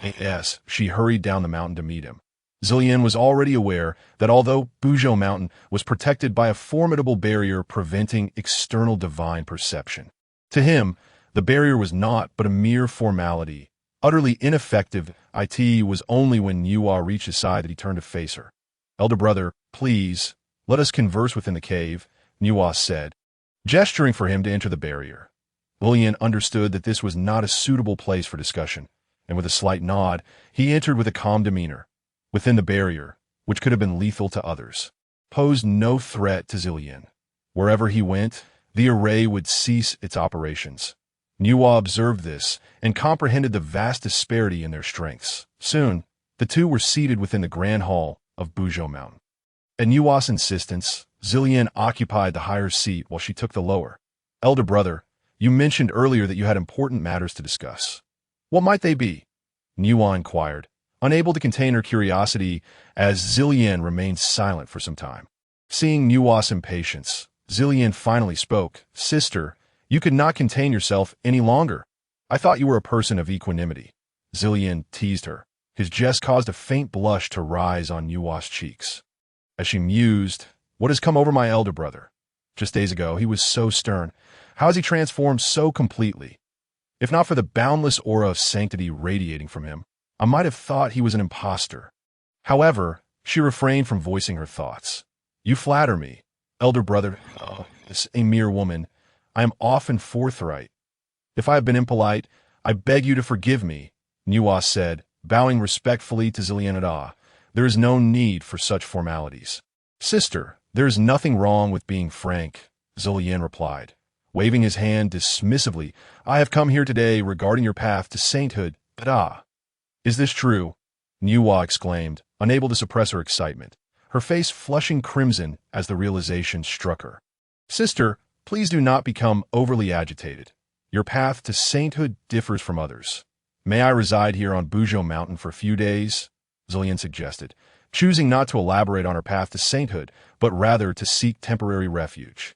Yes, she hurried down the mountain to meet him. Zillian was already aware that although Bujo Mountain was protected by a formidable barrier preventing external divine perception, to him, the barrier was naught but a mere formality, utterly ineffective. It was only when Yuhua reached his side that he turned to face her. Elder brother, please, let us converse within the cave, Yuhua said, gesturing for him to enter the barrier. Zillian understood that this was not a suitable place for discussion, and with a slight nod, he entered with a calm demeanor. Within the barrier, which could have been lethal to others, posed no threat to Zillian. Wherever he went, the array would cease its operations. Yuhua observed this and comprehended the vast disparity in their strengths. Soon, the 2 were seated within the grand hall of Bujo Mountain. At Yuhua's insistence, Zillian occupied the higher seat while she took the lower. Elder brother, you mentioned earlier that you had important matters to discuss. What might they be? Nuwa inquired, unable to contain her curiosity as Zillian remained silent for some time. Seeing Nuwa's impatience, Zillian finally spoke. Sister, you could not contain yourself any longer. I thought you were a person of equanimity. Zillian teased her. His jest caused a faint blush to rise on Nuwa's cheeks. As she mused, what has come over my elder brother? Just days ago, he was so stern. How has he transformed so completely? If not for the boundless aura of sanctity radiating from him, I might have thought he was an impostor. However, she refrained from voicing her thoughts. You flatter me, elder brother. As a mere woman, I am often forthright. If I have been impolite, I beg you to forgive me, Nuwa said, bowing respectfully to Zillian. There is no need for such formalities. Sister, there is nothing wrong with being frank, Zillian replied, waving his hand dismissively. I have come here today regarding your path to sainthood, but is this true? Nuwa exclaimed, unable to suppress her excitement, her face flushing crimson as the realization struck her. Sister, please do not become overly agitated. Your path to sainthood differs from others. May I reside here on Bujo Mountain for a few days? Zillian suggested, choosing not to elaborate on her path to sainthood, but rather to seek temporary refuge.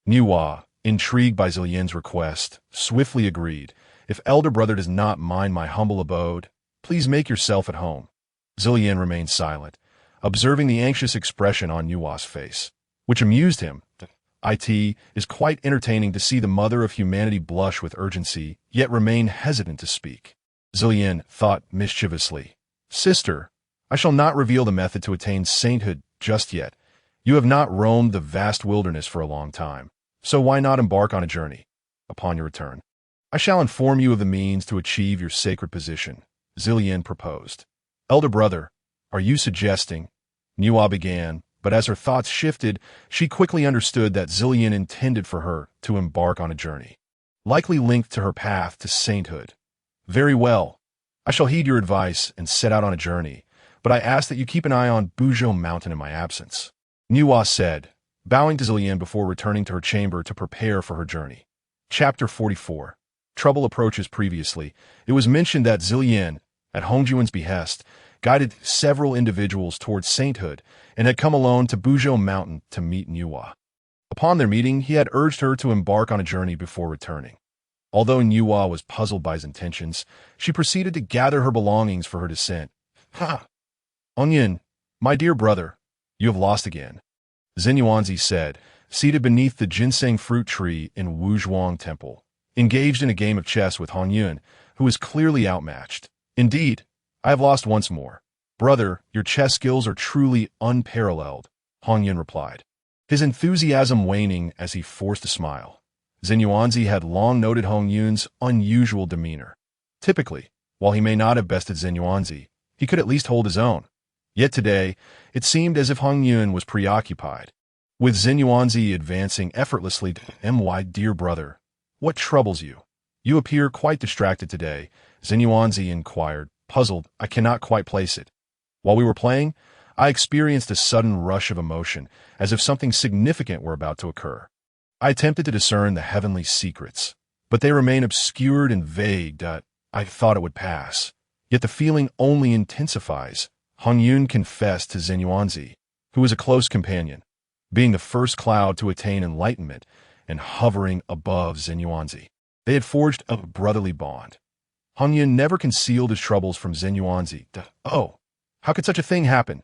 Nuwa, intrigued by Zillian's request, swiftly agreed. If elder brother does not mind my humble abode, please make yourself at home. Zillian remained silent, observing the anxious expression on Nuwa's face, which amused him. It is quite entertaining to see the mother of humanity blush with urgency, yet remain hesitant to speak. Zillian thought mischievously. Sister, I shall not reveal the method to attain sainthood just yet. You have not roamed the vast wilderness for a long time, so why not embark on a journey? Upon your return, I shall inform you of the means to achieve your sacred position, Zillian proposed. Elder brother, are you suggesting? Nuwa began, but as her thoughts shifted, she quickly understood that Zillian intended for her to embark on a journey, likely linked to her path to sainthood. Very well. I shall heed your advice and set out on a journey, but I ask that you keep an eye on Bujo Mountain in my absence, Nuwa said, bowing to Zillian before returning to her chamber to prepare for her journey. Chapter 44. Trouble approaches. Previously, it was mentioned that Zillian, at Hongjuan's behest, guided several individuals towards sainthood and had come alone to Bujo Mountain to meet Nuwa. Upon their meeting, he had urged her to embark on a journey before returning. Although was puzzled by his intentions, she proceeded to gather her belongings for her descent. Onion, my dear brother, you have lost again, Zenyuanzi said, seated beneath the ginseng fruit tree in Wuzhuang Temple, engaged in a game of chess with Han Yun, who was clearly outmatched. Indeed, I have lost once more. Brother, your chess skills are truly unparalleled, Han Yun replied, his enthusiasm waning as he forced a smile. Zenyuanzi had long noted Han Yun's unusual demeanor. Typically, while he may not have bested Zenyuanzi, he could at least hold his own. Yet today, it seemed as if Han Yun was preoccupied, with Zenyuanzi advancing effortlessly to my dear brother. What troubles you? You appear quite distracted today, Zenyuanzi inquired, puzzled. I cannot quite place it. While we were playing, I experienced a sudden rush of emotion, as if something significant were about to occur. I attempted to discern the heavenly secrets, but they remain obscured and vague. I thought it would pass. Yet the feeling only intensifies, Han Yun confessed to Zenyuanzi, who was a close companion, being the first cloud to attain enlightenment and hovering above Zenyuanzi. They had forged a brotherly bond. Han Yun never concealed his troubles from Zenyuanzi. Oh, how could such a thing happen?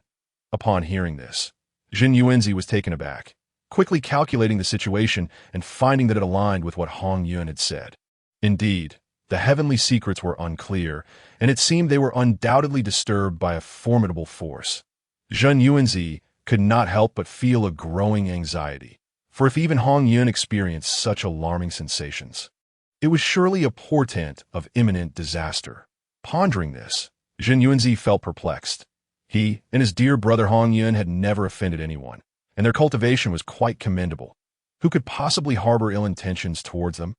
Upon hearing this, Zenyuanzi was taken aback, quickly calculating the situation and finding that it aligned with what Han Yun had said. Indeed, the heavenly secrets were unclear, and it seemed they were undoubtedly disturbed by a formidable force. Zenyuanzi could not help but feel a growing anxiety, for if even Han Yun experienced such alarming sensations, it was surely a portent of imminent disaster. Pondering this, Zenyuanzi felt perplexed. He and his dear brother Han Yun had never offended anyone, and their cultivation was quite commendable. Who could possibly harbor ill intentions towards them?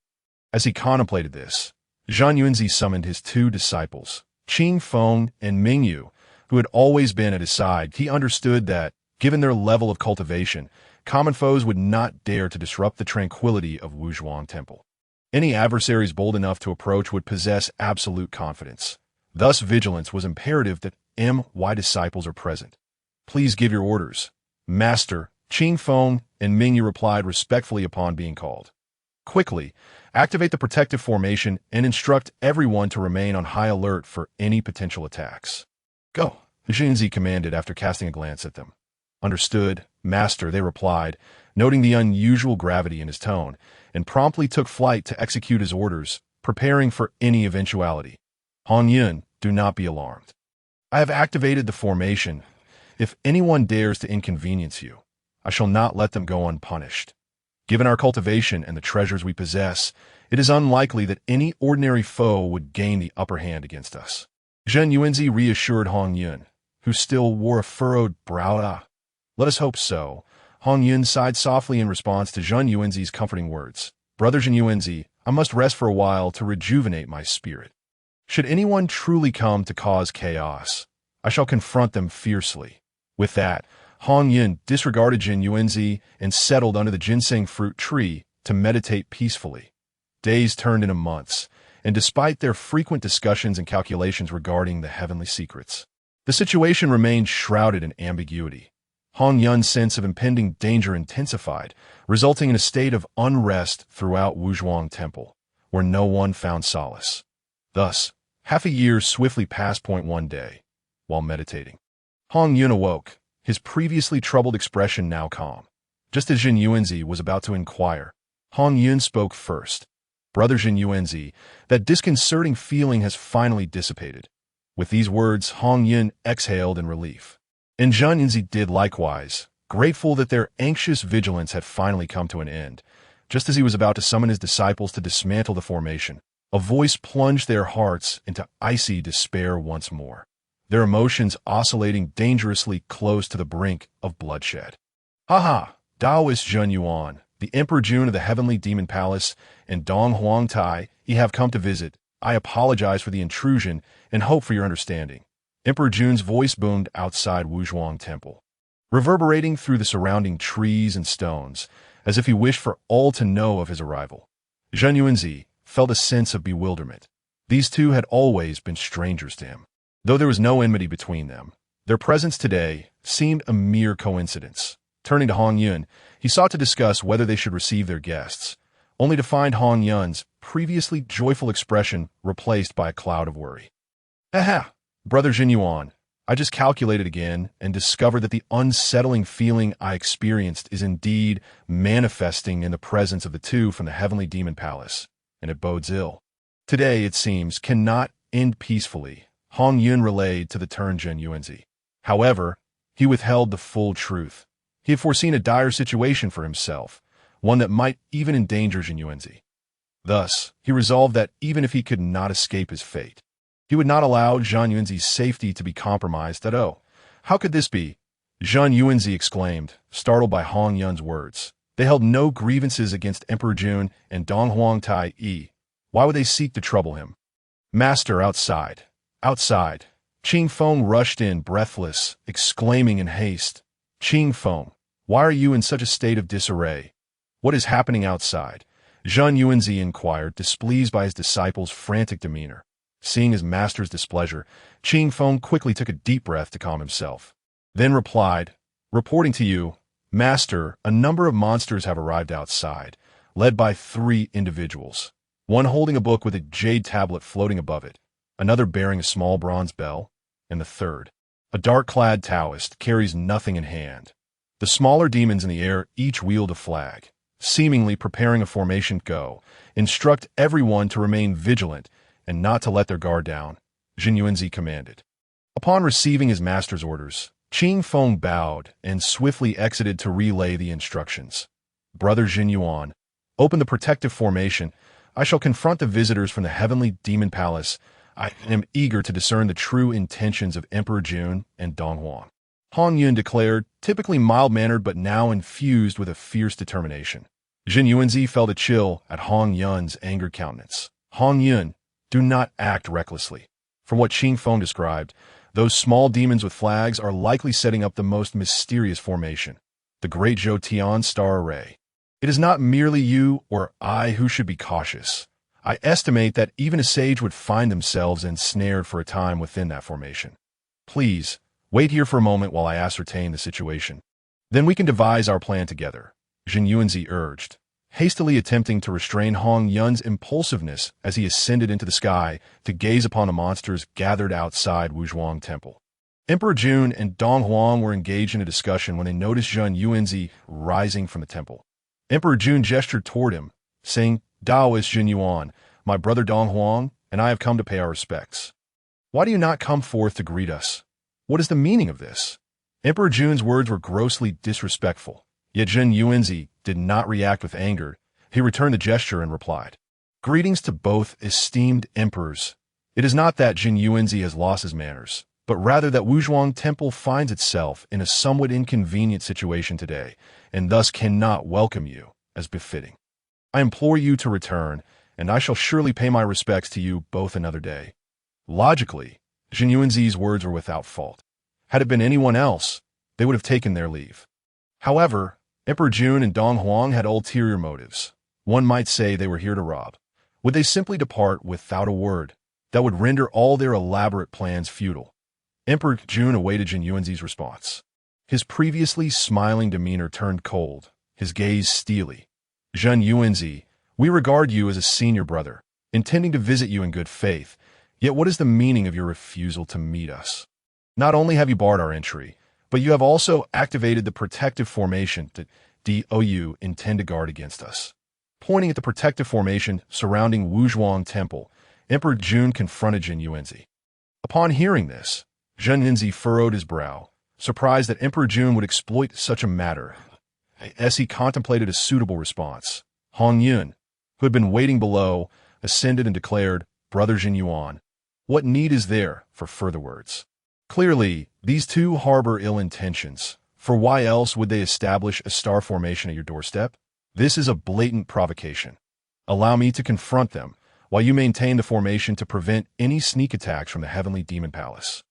As he contemplated this, Zenyuanzi summoned his two disciples, Qing Feng and Mingyu, who had always been at his side. He understood that, Given their level of cultivation, common foes would not dare to disrupt the tranquility of Wuzhuang Temple. Any adversaries bold enough to approach would possess absolute confidence. Thus, vigilance was imperative that my disciples are present. Please give your orders. Master, Qing Feng and Mingyu replied respectfully upon being called. Quickly, activate the protective formation and instruct everyone to remain on high alert for any potential attacks. Go, Xinzi commanded after casting a glance at them. Understood, Master, they replied, noting the unusual gravity in his tone, and promptly took flight to execute his orders, preparing for any eventuality. Hong Yun, do not be alarmed. I have activated the formation. If anyone dares to inconvenience you, I shall not let them go unpunished. Given our cultivation and the treasures we possess, it is unlikely that any ordinary foe would gain the upper hand against us. Zhen Yuanzi reassured Hong Yun, who still wore a furrowed brow. Let us hope so. Hong Yun sighed softly in response to Zhen Yuanzi's comforting words. Brother Zhen Yuanzi, I must rest for a while to rejuvenate my spirit. Should anyone truly come to cause chaos, I shall confront them fiercely. With that, Hong Yun disregarded Zhen Yuanzi and settled under the ginseng fruit tree to meditate peacefully. Days turned into months, and despite their frequent discussions and calculations regarding the heavenly secrets, the situation remained shrouded in ambiguity. Hong Yun's sense of impending danger intensified, resulting in a state of unrest throughout Wuzhuang Temple, where no one found solace. Thus, half a year swiftly passed. One day, while meditating, Hong Yun awoke, his previously troubled expression now calm. Just as Zhen Yuanzi was about to inquire, Hong Yun spoke first. Brother Zhen Yuanzi, that disconcerting feeling has finally dissipated. With these words, Hong Yun exhaled in relief. And Zhen Yuanzi did likewise, grateful that their anxious vigilance had finally come to an end. Just as he was about to summon his disciples to dismantle the formation, a voice plunged their hearts into icy despair once more, their emotions oscillating dangerously close to the brink of bloodshed. Ha! Taoist Zhen Yuan, the Emperor Jun of the Heavenly Demon Palace, and Dong Huang Tai, ye have come to visit. I apologize for the intrusion and hope for your understanding. Emperor Jun's voice boomed outside Wuzhuang Temple, reverberating through the surrounding trees and stones, as if he wished for all to know of his arrival. Zhen Yuanzi felt a sense of bewilderment. These two had always been strangers to him. Though there was no enmity between them, their presence today seemed a mere coincidence. Turning to Hong Yun, he sought to discuss whether they should receive their guests, only to find Hong Yun's previously joyful expression replaced by a cloud of worry. Aha! Brother Zhen Yuan, I just calculated again and discovered that the unsettling feeling I experienced is indeed manifesting in the presence of the two from the Heavenly Demon Palace, and it bodes ill. Today, it seems, cannot end peacefully, Hong Yun relayed to the turned Zhen Yuanzi. However, he withheld the full truth. He had foreseen a dire situation for himself, one that might even endanger Zhen Yuanzi. Thus, he resolved that even if he could not escape his fate, he would not allow Zhen Yuanzi's safety to be compromised. How could this be? Zhen Yuanzi exclaimed, startled by Hong Yun's words. They held no grievances against Emperor Jun and Dong Huang Tai. Why would they seek to trouble him? Master, outside. Outside. Qing Feng rushed in, breathless, exclaiming in haste. Qing Feng, why are you in such a state of disarray? What is happening outside? Zhen Yuanzi inquired, displeased by his disciple's frantic demeanor. Seeing his master's displeasure, Qing Feng quickly took a deep breath to calm himself, then replied, reporting to you, Master, a number of monsters have arrived outside, led by 3 individuals, one holding a book with a jade tablet floating above it, another bearing a small bronze bell, and the third, a dark-clad Taoist, carries nothing in hand. The smaller demons in the air each wield a flag, seemingly preparing a formation. Go, instruct everyone to remain vigilant and not to let their guard down, Zhen Yuanzi commanded. Upon receiving his master's orders, Qing Feng bowed and swiftly exited to relay the instructions. Brother Zhen Yuan, open the protective formation. I shall confront the visitors from the Heavenly Demon Palace. I am eager to discern the true intentions of Emperor Jun and Dong Huang. Hong Yun declared, typically mild-mannered but now infused with a fierce determination. Zhen Yuanzi felt a chill at Hong Yun's angered countenance. Hong Yun, do not act recklessly. From what Qing Feng described, Those small demons with flags are likely setting up the most mysterious formation, the Great Jotion Star Array. It is not merely you or I who should be cautious. I estimate that even a sage would find themselves ensnared for a time within that formation. Please, wait here for a moment while I ascertain the situation. Then we can devise our plan together, Jin Yuanzi urged, hastily attempting to restrain Hong Yun's impulsiveness as he ascended into the sky to gaze upon the monsters gathered outside Wuzhuang Temple. Emperor Jun and Dong Huang were engaged in a discussion when they noticed Jin Yuanzi rising from the temple. Emperor Jun gestured toward him, saying, "Daoist Jin Yuan, my brother Dong Huang, and I have come to pay our respects. Why do you not come forth to greet us? What is the meaning of this?" Emperor Jun's words were grossly disrespectful, yet Jin Yuanzi did not react with anger. He returned the gesture and replied, "Greetings to both esteemed emperors. It is not that Jin Yuanzi has lost his manners, but rather that Wuzhuang Temple finds itself in a somewhat inconvenient situation today, and thus cannot welcome you as befitting. I implore you to return, and I shall surely pay my respects to you both another day." Logically, Jin Yuanzi's words were without fault. Had it been anyone else, they would have taken their leave. However, Emperor Jun and Dong Huang had ulterior motives. One might say they were here to rob. Would they simply depart without a word? That would render all their elaborate plans futile. Emperor Jun awaited Jin Yuanzi's response. His previously smiling demeanor turned cold, his gaze steely. "Jin Yuanzi, we regard you as a senior brother, intending to visit you in good faith, yet what is the meaning of your refusal to meet us? Not only have you barred our entry, but you have also activated the protective formation that DOU intend to guard against us." Pointing at the protective formation surrounding Wuzhuang Temple, Emperor Jun confronted Jin Yuanzi. Upon hearing this, Jin Yuanzi furrowed his brow, surprised that Emperor Jun would exploit such a matter. As he contemplated a suitable response, Hong Yun, who had been waiting below, ascended and declared, "Brother Jin Yuan, what need is there for further words? Clearly, these two harbor ill intentions, for why else would they establish a star formation at your doorstep? This is a blatant provocation. Allow me to confront them, while you maintain the formation to prevent any sneak attacks from the Heavenly Demon Palace."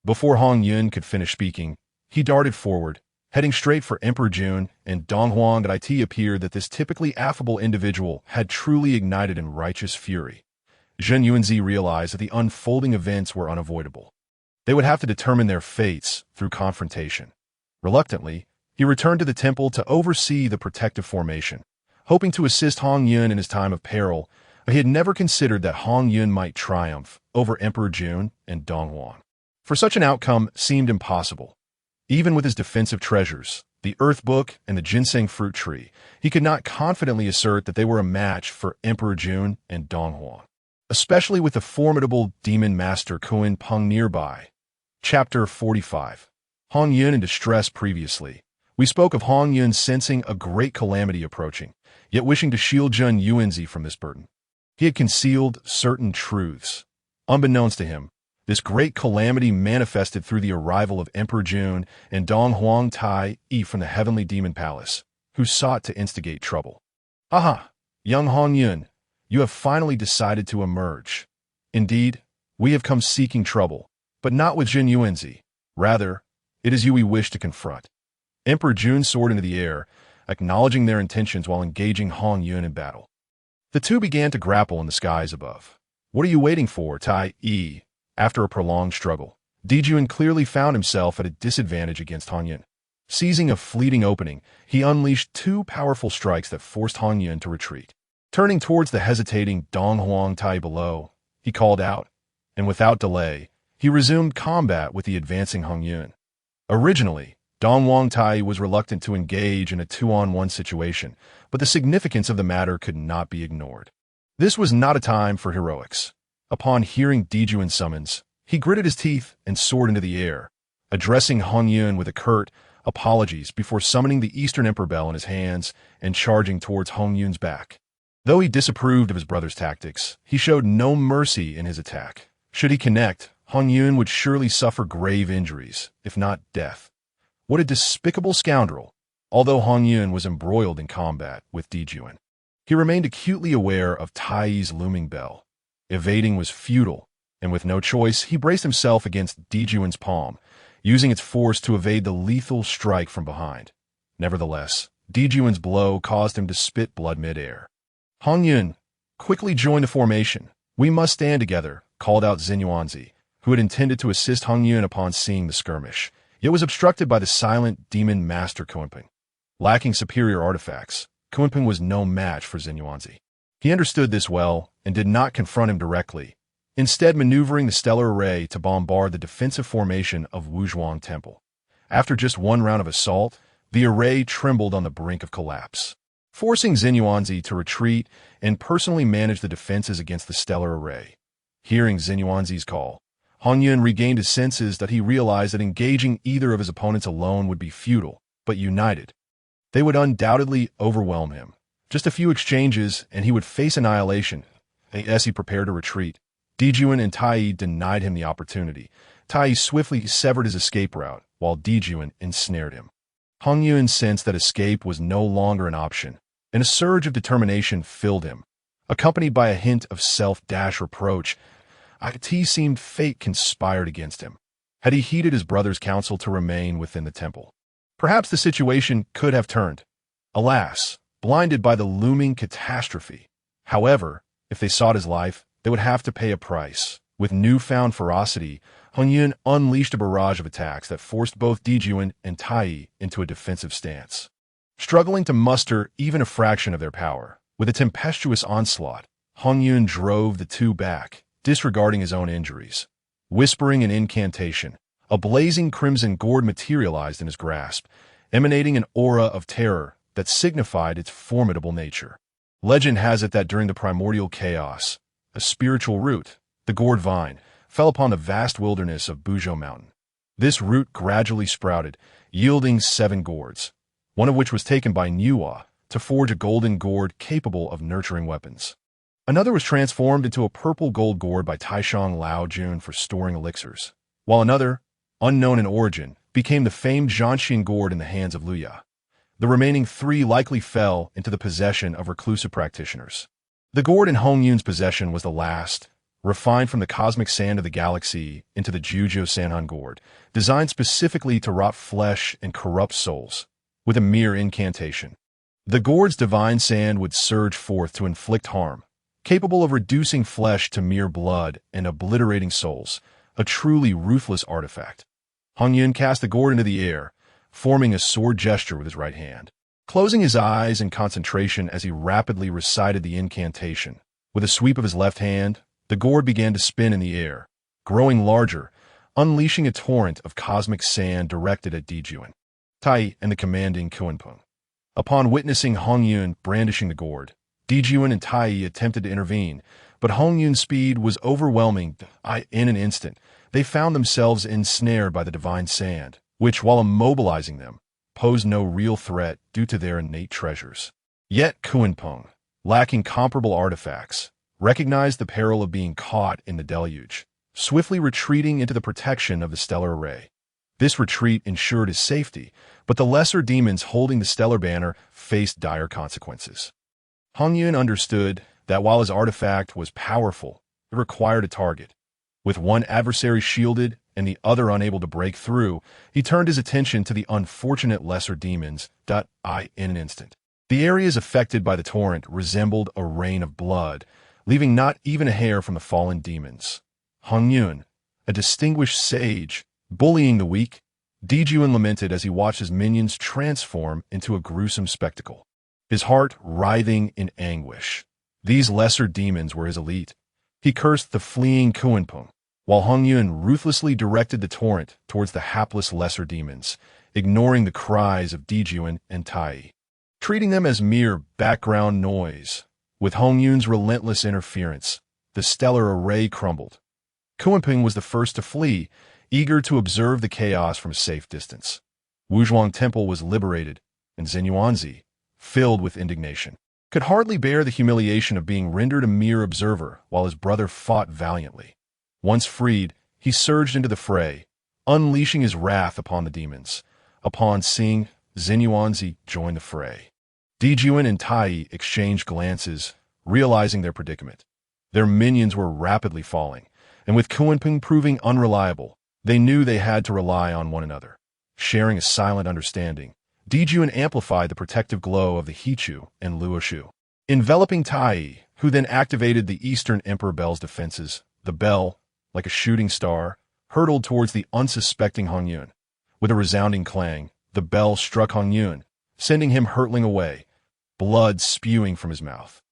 Before Hong Yun could finish speaking, he darted forward, heading straight for Emperor Jun, and Dong Huang. It appeared that this typically affable individual had truly ignited in righteous fury. Jin Yuanzi realized that the unfolding events were unavoidable. They would have to determine their fates through confrontation. Reluctantly, he returned to the temple to oversee the protective formation, hoping to assist Hong Yun in his time of peril, but he had never considered that Hong Yun might triumph over Emperor Jun and Dong Huang. For such an outcome seemed impossible. Even with his defensive treasures, the Earth Book and the ginseng fruit tree, he could not confidently assert that they were a match for Emperor Jun and Dong Huang, especially with the formidable demon master Kuan Peng nearby. Chapter 45. Hong Yun in distress. Previously, we spoke of Hong Yun sensing a great calamity approaching, yet wishing to shield Jin Yuanzi from this burden. He had concealed certain truths. Unbeknownst to him, this great calamity manifested through the arrival of Emperor Jun and Dong Huang Tai from the Heavenly Demon Palace, who sought to instigate trouble. "Aha, young Hong Yun, you have finally decided to emerge. Indeed, we have come seeking trouble, but not with Jin Yuanzi. Rather, it is you we wish to confront." Emperor Jun soared into the air, acknowledging their intentions while engaging Hong Yun in battle. The two began to grapple in the skies above. "What are you waiting for, Tai Yi?" After a prolonged struggle, Dijun clearly found himself at a disadvantage against Hong Yun. Seizing a fleeting opening, he unleashed two powerful strikes that forced Hong Yun to retreat. Turning towards the hesitating Dong Huang Tai below, he called out, and without delay, he resumed combat with the advancing Hong Yun. Originally, Dong Huang Tai was reluctant to engage in a 2-on-1 situation, but the significance of the matter could not be ignored. This was not a time for heroics. Upon hearing Dijun's summons, he gritted his teeth and soared into the air, addressing Hong Yun with a curt apologies before summoning the Eastern Emperor Bell in his hands and charging towards Hong Yun's back. Though he disapproved of his brother's tactics, he showed no mercy in his attack. Should he connect, Hong Yun would surely suffer grave injuries, if not death. What a despicable scoundrel! Although Hong Yun was embroiled in combat with Dijun, he remained acutely aware of Tai's looming bell. Evading was futile, and with no choice, he braced himself against Dijuan's palm, using its force to evade the lethal strike from behind. Nevertheless, Dijuan's blow caused him to spit blood mid-air. Hong Yun quickly joined the formation. "We must stand together," called out Xinyuanzi, who had intended to assist Hong Yun upon seeing the skirmish, yet was obstructed by the silent demon master Kunpeng. Lacking superior artifacts, Kunpeng was no match for Xinyuanzi. He understood this well and did not confront him directly, instead maneuvering the stellar array to bombard the defensive formation of Wuzhuang Temple. After just one round of assault, the array trembled on the brink of collapse. Forcing Xinyuanzi to retreat and personally manage the defenses against the stellar array. Hearing Xinyuanzi's call, Hong Yun regained his senses that he realized that engaging either of his opponents alone would be futile, but united, they would undoubtedly overwhelm him. Just a few exchanges, and he would face annihilation. As he prepared to retreat, Dijuan and Tai denied him the opportunity. Tai swiftly severed his escape route, while Dijuan ensnared him. Hong Yun sensed that escape was no longer an option, and a surge of determination filled him, accompanied by a hint of self-reproach. It seemed fate conspired against him. Had he heeded his brother's counsel to remain within the temple, perhaps the situation could have turned. Alas, blinded by the looming catastrophe. However, if they sought his life, they would have to pay a price. With newfound ferocity, Hong Yun unleashed a barrage of attacks that forced both Dijuan and Tai into a defensive stance. Struggling to muster even a fraction of their power, with a tempestuous onslaught, Hong Yun drove the two back, disregarding his own injuries. Whispering an incantation, a blazing crimson gourd materialized in his grasp, emanating an aura of terror that signified its formidable nature. Legend has it that during the primordial chaos, a spiritual root, the gourd vine, fell upon the vast wilderness of Buzhou Mountain. This root gradually sprouted, yielding 7 gourds, one of which was taken by Nuwa to forge a golden gourd capable of nurturing weapons. Another was transformed into a purple gold gourd by Taishang Lao Jun for storing elixirs, while another, unknown in origin, became the famed Zhanxian gourd in the hands of Luya. The remaining 3 likely fell into the possession of reclusive practitioners. The gourd in Hong Yun's possession was the last, refined from the cosmic sand of the galaxy into the Juzhou Sanhan gourd, designed specifically to rot flesh and corrupt souls, with a mere incantation. The gourd's divine sand would surge forth to inflict harm, capable of reducing flesh to mere blood and obliterating souls, a truly ruthless artifact. Hong Yun cast the gourd into the air, forming a sword gesture with his right hand. Closing his eyes in concentration as he rapidly recited the incantation, with a sweep of his left hand, the gourd began to spin in the air, growing larger, unleashing a torrent of cosmic sand directed at Dijuan, Tai, and the commanding Kunpeng. Upon witnessing Hong Yun brandishing the gourd, Dijuan and Tai attempted to intervene, but Hong Yun's speed was overwhelming. In an instant, they found themselves ensnared by the divine sand, which, while immobilizing them, posed no real threat due to their innate treasures. Yet Kunpeng, lacking comparable artifacts, recognized the peril of being caught in the deluge, swiftly retreating into the protection of the stellar array. This retreat ensured his safety, but the lesser demons holding the stellar banner faced dire consequences. Hong Yun understood that while his artifact was powerful, it required a target. With one adversary shielded and the other unable to break through, he turned his attention to the unfortunate lesser demons. In an instant, the areas affected by the torrent resembled a rain of blood, leaving not even a hair from the fallen demons. Hong Yun, a distinguished sage, bullying the weak, Dijuan lamented as he watched his minions transform into a gruesome spectacle, his heart writhing in anguish. These lesser demons were his elite. He cursed the fleeing Kunpeng, while Hong Yun ruthlessly directed the torrent towards the hapless lesser demons, ignoring the cries of Dijuan and Tai, treating them as mere background noise. With Hong Yun's relentless interference, the stellar array crumbled. Kunpeng was the first to flee, eager to observe the chaos from a safe distance. Wuzhuang Temple was liberated, and Xinyuanzi, filled with indignation, could hardly bear the humiliation of being rendered a mere observer while his brother fought valiantly. Once freed, he surged into the fray, unleashing his wrath upon the demons. Upon seeing Xinyuanzi join the fray, Dijuan and Tai exchanged glances, realizing their predicament. Their minions were rapidly falling, and with Kunpeng proving unreliable, they knew they had to rely on one another. Sharing a silent understanding, Dijun amplified the protective glow of the Hichu and Luoshu, enveloping Tai, who then activated the Eastern Emperor Bell's defenses. The bell, like a shooting star, hurtled towards the unsuspecting Hongyun. With a resounding clang, the bell struck Hongyun, sending him hurtling away, blood spewing from his mouth.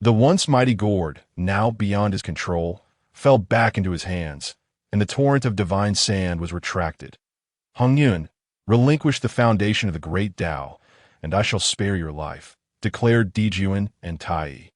The once mighty gourd, now beyond his control, fell back into his hands, and the torrent of divine sand was retracted. Hongyun, relinquish the foundation of the great Tao, and I shall spare your life, declared Dijun and Tai.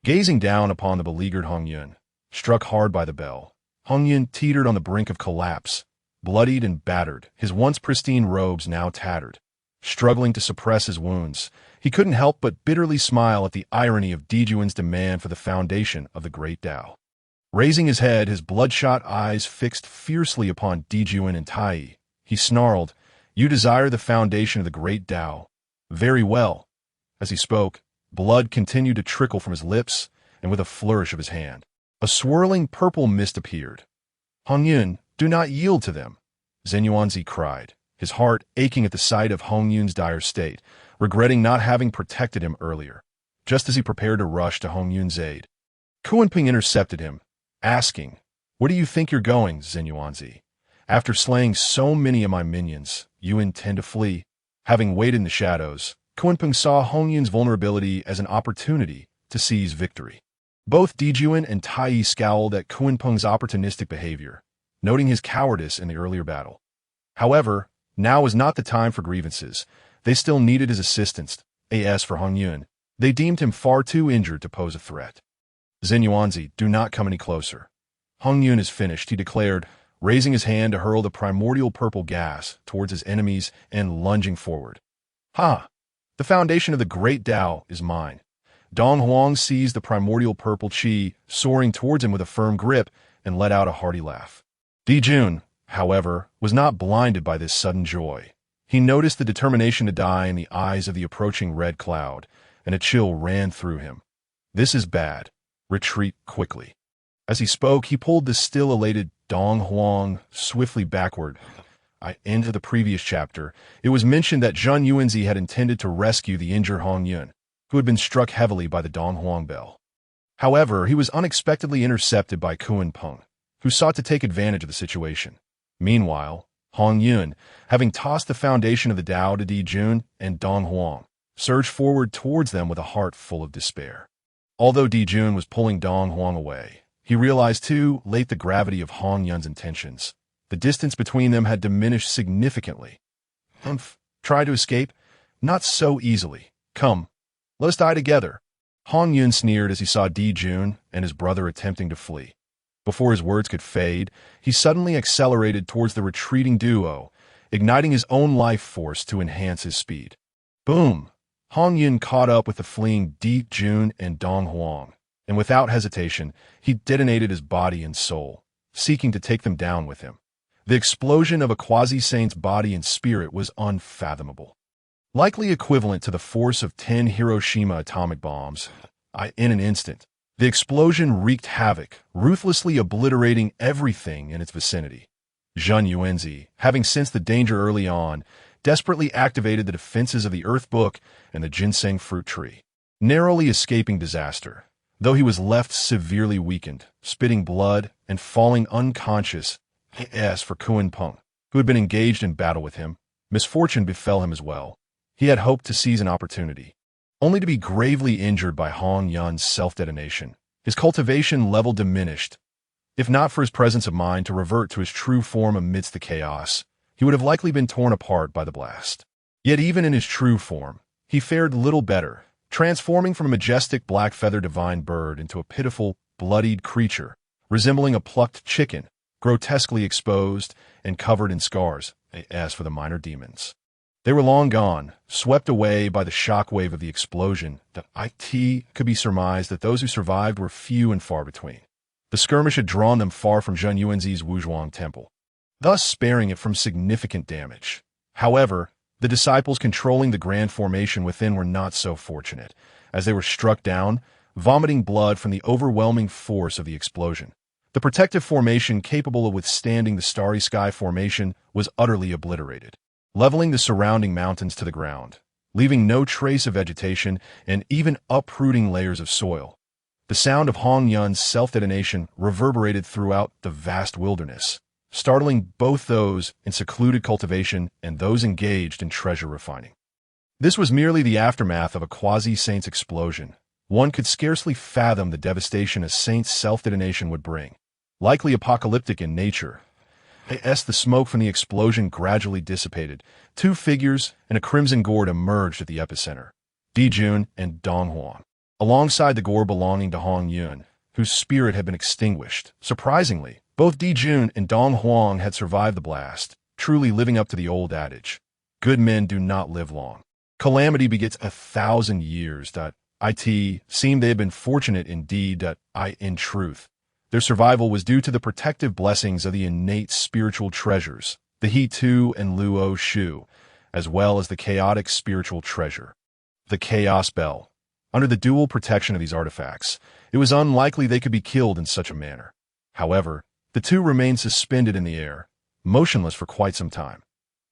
Gazing down upon the beleaguered Hongyun, struck hard by the bell, Hongyun teetered on the brink of collapse, bloodied and battered, his once pristine robes now tattered. Struggling to suppress his wounds, he couldn't help but bitterly smile at the irony of Dijun's demand for the foundation of the great Tao. Raising his head, his bloodshot eyes fixed fiercely upon Dijun and Tai, he snarled, "You desire the foundation of the great Tao. Very well." As he spoke, blood continued to trickle from his lips, and with a flourish of his hand, a swirling purple mist appeared. "Hongyun, do not yield to them," Zenyuanzi cried, his heart aching at the sight of Hongyun's dire state, regretting not having protected him earlier. Just as he prepared to rush to Hongyun's aid, Kunpeng intercepted him, asking, "Where do you think you're going, Zenyuanzi? After slaying so many of my minions, you intend to flee?" Having waited in the shadows, Kunpeng saw Hongyun's vulnerability as an opportunity to seize victory. Both Dijun and Tai scowled at Kunpeng's opportunistic behavior, noting his cowardice in the earlier battle. However, now was not the time for grievances. They still needed his assistance. As for Hongyun, they deemed him far too injured to pose a threat. "Zenyuanzi, do not come any closer. Hongyun is finished," he declared, raising his hand to hurl the primordial purple gas towards his enemies and lunging forward. "Ha! The foundation of the great Tao is mine." Dong Huang seized the primordial purple chi, soaring towards him with a firm grip, and let out a hearty laugh. Dijun, however, was not blinded by this sudden joy. He noticed the determination to die in the eyes of the approaching red cloud, and a chill ran through him. "This is bad. Retreat quickly." As he spoke, he pulled the still elated Dong Huang swiftly backward. End of the previous chapter, it was mentioned that Zhen Yuanzi had intended to rescue the injured Hongyun, who had been struck heavily by the Dong Huang bell. However, he was unexpectedly intercepted by Kunpeng, who sought to take advantage of the situation. Meanwhile, Hongyun, having tossed the foundation of the Tao to Dijun and Dong Huang, surged forward towards them with a heart full of despair. Although Dijun was pulling Dong Huang away, he realized too late the gravity of Hongyun's intentions. The distance between them had diminished significantly. Try to escape? Not so easily. Come, let us die together." Hongyun sneered as he saw Dijun and his brother attempting to flee. Before his words could fade, he suddenly accelerated towards the retreating duo, igniting his own life force to enhance his speed. Boom! Hongyun caught up with the fleeing Dijun and Dong Huang, and without hesitation, he detonated his body and soul, seeking to take them down with him. The explosion of a quasi-saint's body and spirit was unfathomable. Likely equivalent to the force of 10 Hiroshima atomic bombs. In an instant, the explosion wreaked havoc, ruthlessly obliterating everything in its vicinity. Zhen Yuanzi, having sensed the danger early on, desperately activated the defenses of the Earth Book and the ginseng fruit tree, narrowly escaping disaster, though he was left severely weakened, spitting blood and falling unconscious. As for Kunpeng, who had been engaged in battle with him, misfortune befell him as well. He had hoped to seize an opportunity, only to be gravely injured by Hongyun's self-detonation. His cultivation level diminished. If not for his presence of mind to revert to his true form amidst the chaos, he would have likely been torn apart by the blast. Yet even in his true form, he fared little better, transforming from a majestic black-feathered divine bird into a pitiful, bloodied creature, resembling a plucked chicken, grotesquely exposed and covered in scars. As for the minor demons, they were long gone, swept away by the shockwave of the explosion. It could be surmised that those who survived were few and far between. The skirmish had drawn them far from Zhen Yuanzi's Wuzhuang temple, thus sparing it from significant damage. However, the disciples controlling the grand formation within were not so fortunate, as they were struck down, vomiting blood from the overwhelming force of the explosion. The protective formation capable of withstanding the starry sky formation was utterly obliterated, leveling the surrounding mountains to the ground, leaving no trace of vegetation and even uprooting layers of soil. The sound of Hong Yun's self-detonation reverberated throughout the vast wilderness, startling both those in secluded cultivation and those engaged in treasure refining. This was merely the aftermath of a quasi-saint's explosion. One could scarcely fathom the devastation a saint's self-detonation would bring. Likely apocalyptic in nature, as the smoke from the explosion gradually dissipated, two figures in a crimson gourd emerged at the epicenter, Dijun and Dong Huang. Alongside the gourd belonging to Hong Yun, whose spirit had been extinguished. Surprisingly, both Dijun and Dong Huang had survived the blast, truly living up to the old adage, good men do not live long. Calamity begets 1,000 years. It seemed they had been fortunate indeed. In truth, their survival was due to the protective blessings of the innate spiritual treasures, the He Tu and Luo Shu, as well as the chaotic spiritual treasure, the Chaos Bell. Under the dual protection of these artifacts, it was unlikely they could be killed in such a manner. However, the two remained suspended in the air, motionless for quite some time.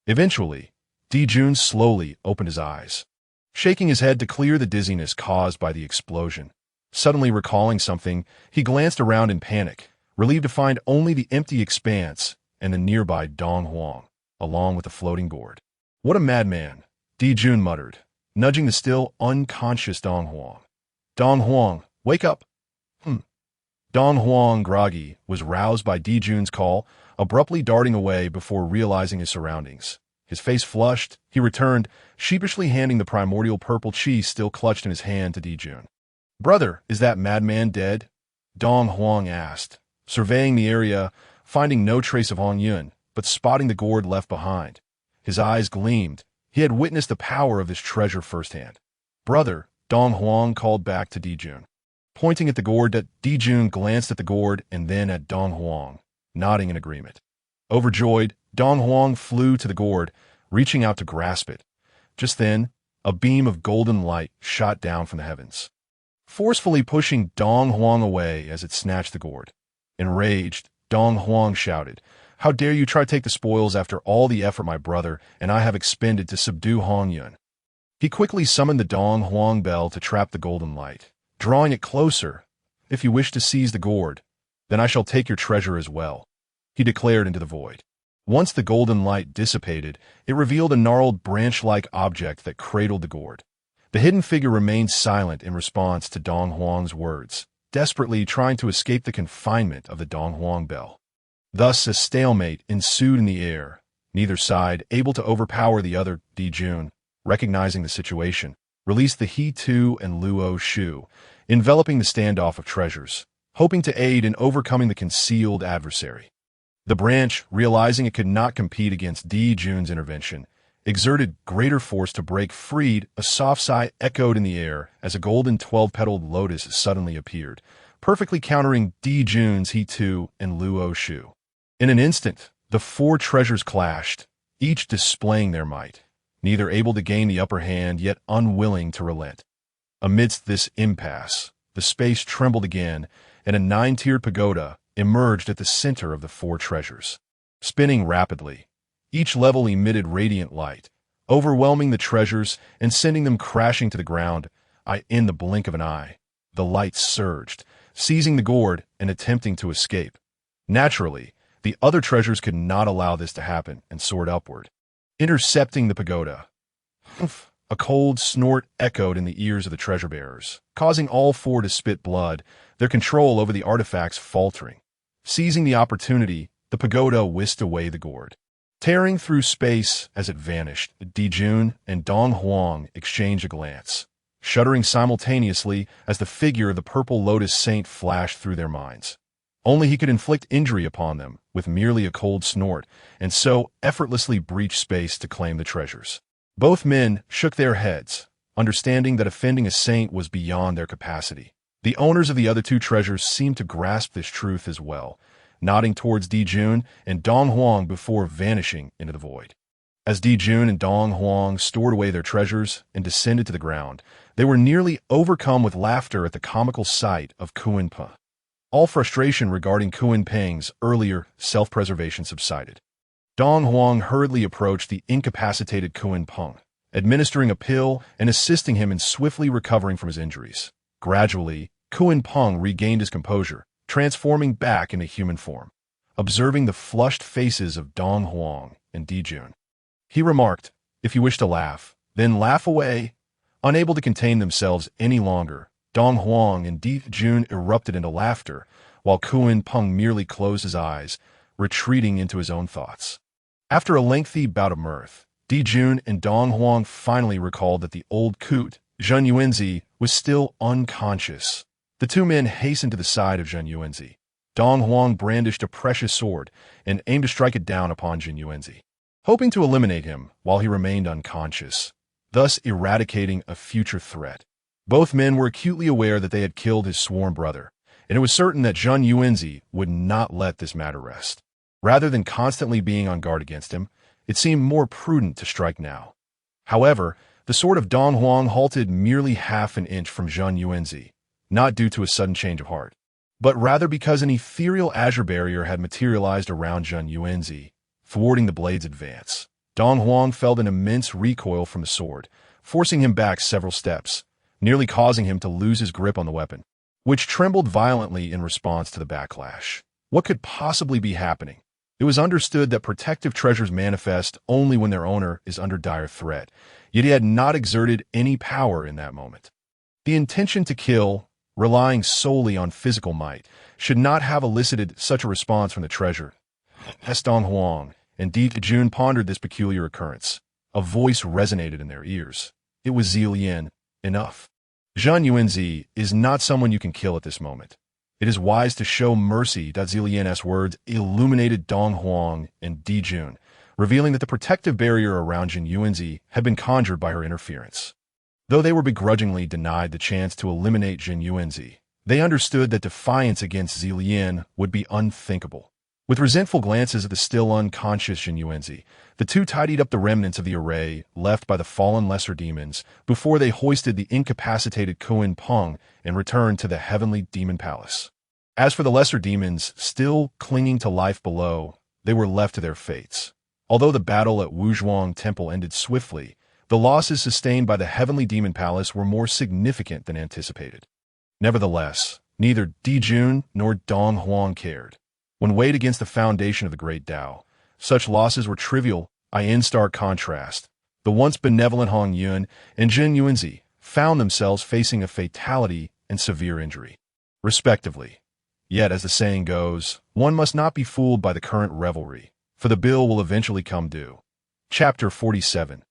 Eventually, Dijun slowly opened his eyes, shaking his head to clear the dizziness caused by the explosion. Suddenly recalling something, he glanced around in panic, relieved to find only the empty expanse and the nearby Dong Huang, along with the floating gourd. What a madman, Dijun muttered, nudging the still unconscious Dong Huang. Dong Huang, wake up! Dong Huang, groggy, was roused by Dijun's call, abruptly darting away before realizing his surroundings. His face flushed, he returned, sheepishly handing the primordial purple chi still clutched in his hand to Dijun. Brother, is that madman dead? Dong Huang asked, surveying the area, finding no trace of Hong Yun, but spotting the gourd left behind. His eyes gleamed. He had witnessed the power of this treasure firsthand. Brother, Dong Huang called back to Dijun. Pointing at the gourd, Dijun glanced at the gourd and then at Dong Huang, nodding in agreement. Overjoyed, Dong Huang flew to the gourd, reaching out to grasp it. Just then, a beam of golden light shot down from the heavens, forcefully pushing Dong Huang away as it snatched the gourd. Enraged, Dong Huang shouted, "How dare you try to take the spoils after all the effort my brother and I have expended to subdue Hong Yun?" He quickly summoned the Dong Huang bell to trap the golden light, drawing it closer. "If you wish to seize the gourd, then I shall take your treasure as well," he declared into the void. Once the golden light dissipated, it revealed a gnarled branch-like object that cradled the gourd. The hidden figure remained silent in response to Dong Huang's words, desperately trying to escape the confinement of the Dong Huang bell. Thus a stalemate ensued in the air, neither side able to overpower the other. Dijun, recognizing the situation, released the He Tu and Luo Shu, enveloping the standoff of treasures, hoping to aid in overcoming the concealed adversary. The branch, realizing it could not compete against Dijun's intervention, exerted greater force to break free. A soft sigh echoed in the air as a golden 12-petaled lotus suddenly appeared, perfectly countering Dijun's He Tu and Luo Shu. In an instant, the four treasures clashed, each displaying their might, neither able to gain the upper hand yet unwilling to relent. Amidst this impasse, the space trembled again, and a 9-tiered pagoda emerged at the center of the four treasures. Spinning rapidly, each level emitted radiant light, overwhelming the treasures and sending them crashing to the ground. In the blink of an eye, the light surged, seizing the gourd and attempting to escape. Naturally, the other treasures could not allow this to happen and soared upward, intercepting the pagoda. A cold snort echoed in the ears of the treasure bearers, causing all four to spit blood, their control over the artifacts faltering. Seizing the opportunity, the pagoda whisked away the gourd. Tearing through space as it vanished, Dijun and Dong Huang exchanged a glance, shuddering simultaneously as the figure of the purple lotus saint flashed through their minds. Only he could inflict injury upon them with merely a cold snort, and so effortlessly breach space to claim the treasures. Both men shook their heads, understanding that offending a saint was beyond their capacity. The owners of the other two treasures seemed to grasp this truth as well, nodding towards Dijun and Dong Huang before vanishing into the void. As Dijun and Dong Huang stored away their treasures and descended to the ground, they were nearly overcome with laughter at the comical sight of Kuan-Pa. All frustration regarding Kuan Peng's earlier self-preservation subsided. Dong Huang hurriedly approached the incapacitated Kuan Peng, administering a pill and assisting him in swiftly recovering from his injuries. Gradually, Kuan Peng regained his composure, transforming back into human form. Observing the flushed faces of Dong Huang and Dijun, he remarked, "If you wish to laugh, then laugh away." Unable to contain themselves any longer, Dong Huang and Dijun erupted into laughter, while Kuan Peng merely closed his eyes, retreating into his own thoughts. After a lengthy bout of mirth, Dijun and Dong Huang finally recalled that the old coot, Zhen Yuanzi, was still unconscious. The two men hastened to the side of Zhen Yuanzi. Dong Huang brandished a precious sword and aimed to strike it down upon Zhen Yuanzi, hoping to eliminate him while he remained unconscious, thus eradicating a future threat. Both men were acutely aware that they had killed his sworn brother, and it was certain that Zhen Yuanzi would not let this matter rest. Rather than constantly being on guard against him, it seemed more prudent to strike now. However, the sword of Dong Huang halted merely half an inch from Zhen Yuanzi, not due to a sudden change of heart, but rather because an ethereal azure barrier had materialized around Zhen Yuanzi, thwarting the blade's advance. Dong Huang felt an immense recoil from the sword, forcing him back several steps, nearly causing him to lose his grip on the weapon, which trembled violently in response to the backlash. What could possibly be happening? It was understood that protective treasures manifest only when their owner is under dire threat, yet he had not exerted any power in that moment. The intention to kill, relying solely on physical might, should not have elicited such a response from the treasure. As Dong Huang and Dijun pondered this peculiar occurrence, a voice resonated in their ears. It was Zilian. Enough. Zhen Yuanzi is not someone you can kill at this moment. It is wise to show mercy. Zilian's words illuminated Dong Huang and Dijun, revealing that the protective barrier around Zhen Yuanzi had been conjured by her interference. Though they were begrudgingly denied the chance to eliminate Zhen Yuanzi, they understood that defiance against Zilian would be unthinkable. With resentful glances at the still unconscious Zhen Yuanzi, the two tidied up the remnants of the array left by the fallen lesser demons before they hoisted the incapacitated Kuan Peng and returned to the heavenly demon palace. As for the lesser demons still clinging to life below, they were left to their fates. Although the battle at Wuzhuang Temple ended swiftly, the losses sustained by the heavenly demon palace were more significant than anticipated. Nevertheless, neither Dijun nor Dong Huang cared. When weighed against the foundation of the great Tao, such losses were trivial. In stark contrast, the once benevolent Hong Yun and Zhen Yuanzi found themselves facing a fatality and severe injury, respectively. Yet, as the saying goes, one must not be fooled by the current revelry, for the bill will eventually come due. Chapter 47.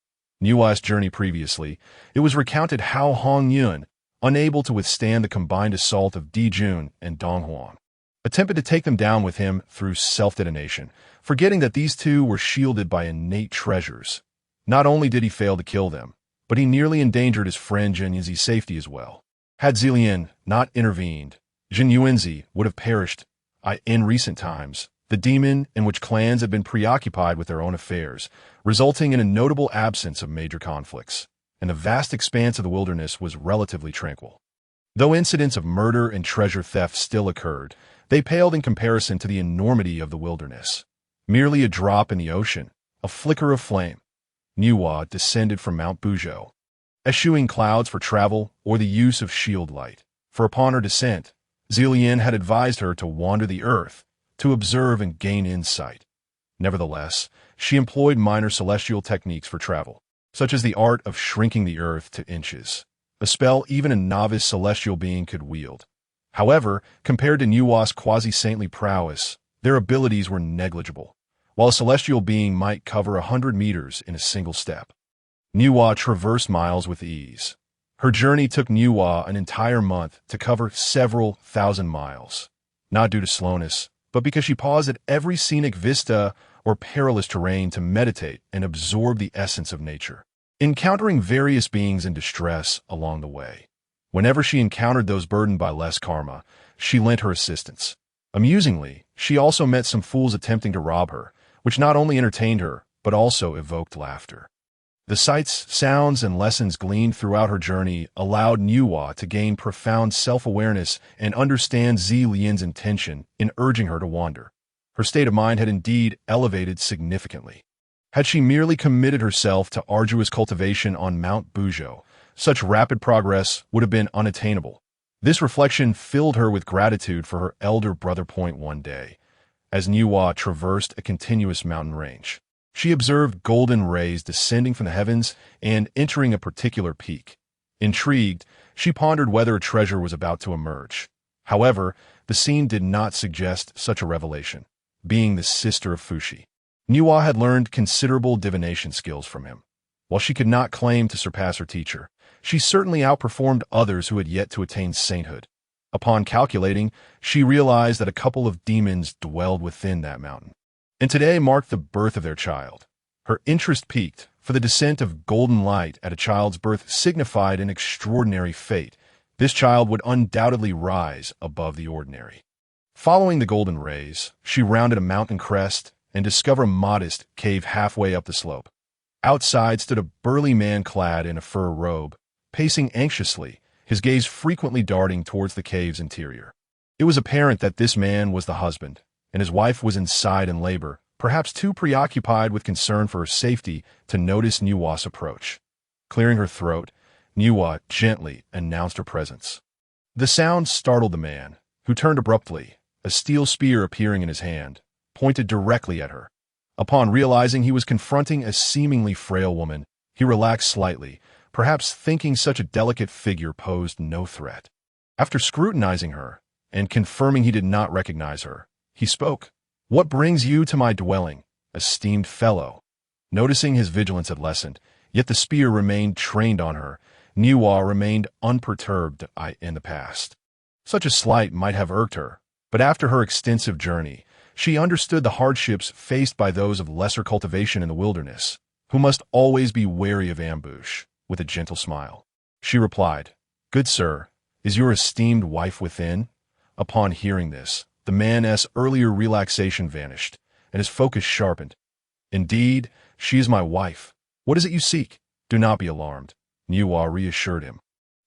Niua's journey. Previously, it was recounted how Hong Yun, unable to withstand the combined assault of Dijun and Dong Huang, attempted to take them down with him through self-detonation, forgetting that these two were shielded by innate treasures. Not only did he fail to kill them, but he nearly endangered his friend Zhen Yuanzi's safety as well. Had Zilian not intervened, Zhen Yuanzi would have perished. In recent times, the demon in which clans had been preoccupied with their own affairs, resulting in a notable absence of major conflicts, and the vast expanse of the wilderness was relatively tranquil. Though incidents of murder and treasure theft still occurred, they paled in comparison to the enormity of the wilderness. Merely a drop in the ocean, a flicker of flame. Niua descended from Mount Buzhou, eschewing clouds for travel or the use of shield light, for upon her descent, Zilian had advised her to wander the earth, to observe and gain insight. Nevertheless, she employed minor celestial techniques for travel, such as the art of shrinking the earth to inches, a spell even a novice celestial being could wield. However, compared to Niua's quasi-saintly prowess, their abilities were negligible, while a celestial being might cover 100 meters in a single step. Niua traversed miles with ease. Her journey took Niua an entire month to cover several thousand miles, not due to slowness, but because she paused at every scenic vista or perilous terrain to meditate and absorb the essence of nature, encountering various beings in distress along the way. Whenever she encountered those burdened by less karma, she lent her assistance. Amusingly, she also met some fools attempting to rob her, which not only entertained her, but also evoked laughter. The sights, sounds, and lessons gleaned throughout her journey allowed Nuwa to gain profound self-awareness and understand Zi Lian's intention in urging her to wander. Her state of mind had indeed elevated significantly. Had she merely committed herself to arduous cultivation on Mount Buzhou, such rapid progress would have been unattainable. This reflection filled her with gratitude for her elder brother. One day, as Nuwa traversed a continuous mountain range, she observed golden rays descending from the heavens and entering a particular peak. Intrigued, she pondered whether a treasure was about to emerge. However, the scene did not suggest such a revelation. Being the sister of Fushi, Nuwa had learned considerable divination skills from him. While she could not claim to surpass her teacher, she certainly outperformed others who had yet to attain sainthood. Upon calculating, she realized that a couple of demons dwelled within that mountain, and today marked the birth of their child. Her interest piqued, for the descent of golden light at a child's birth signified an extraordinary fate. This child would undoubtedly rise above the ordinary. Following the golden rays, she rounded a mountain crest and discovered a modest cave halfway up the slope. Outside stood a burly man clad in a fur robe, pacing anxiously, his gaze frequently darting towards the cave's interior. It was apparent that this man was the husband, and his wife was inside in labor, perhaps too preoccupied with concern for her safety to notice Nuwa's approach. Clearing her throat, Nuwa gently announced her presence. The sound startled the man, who turned abruptly, a steel spear appearing in his hand, pointed directly at her. Upon realizing he was confronting a seemingly frail woman, he relaxed slightly, perhaps thinking such a delicate figure posed no threat. After scrutinizing her, and confirming he did not recognize her, he spoke. "What brings you to my dwelling, esteemed fellow?" Noticing his vigilance had lessened, yet the spear remained trained on her, Nuwa remained unperturbed in the past. Such a slight might have irked her, but after her extensive journey, she understood the hardships faced by those of lesser cultivation in the wilderness, who must always be wary of ambush. With a gentle smile, she replied, "Good sir, is your esteemed wife within?" Upon hearing this, the man's earlier relaxation vanished, and his focus sharpened. "Indeed, she is my wife. What is it you seek? Do not be alarmed," Nuwa reassured him.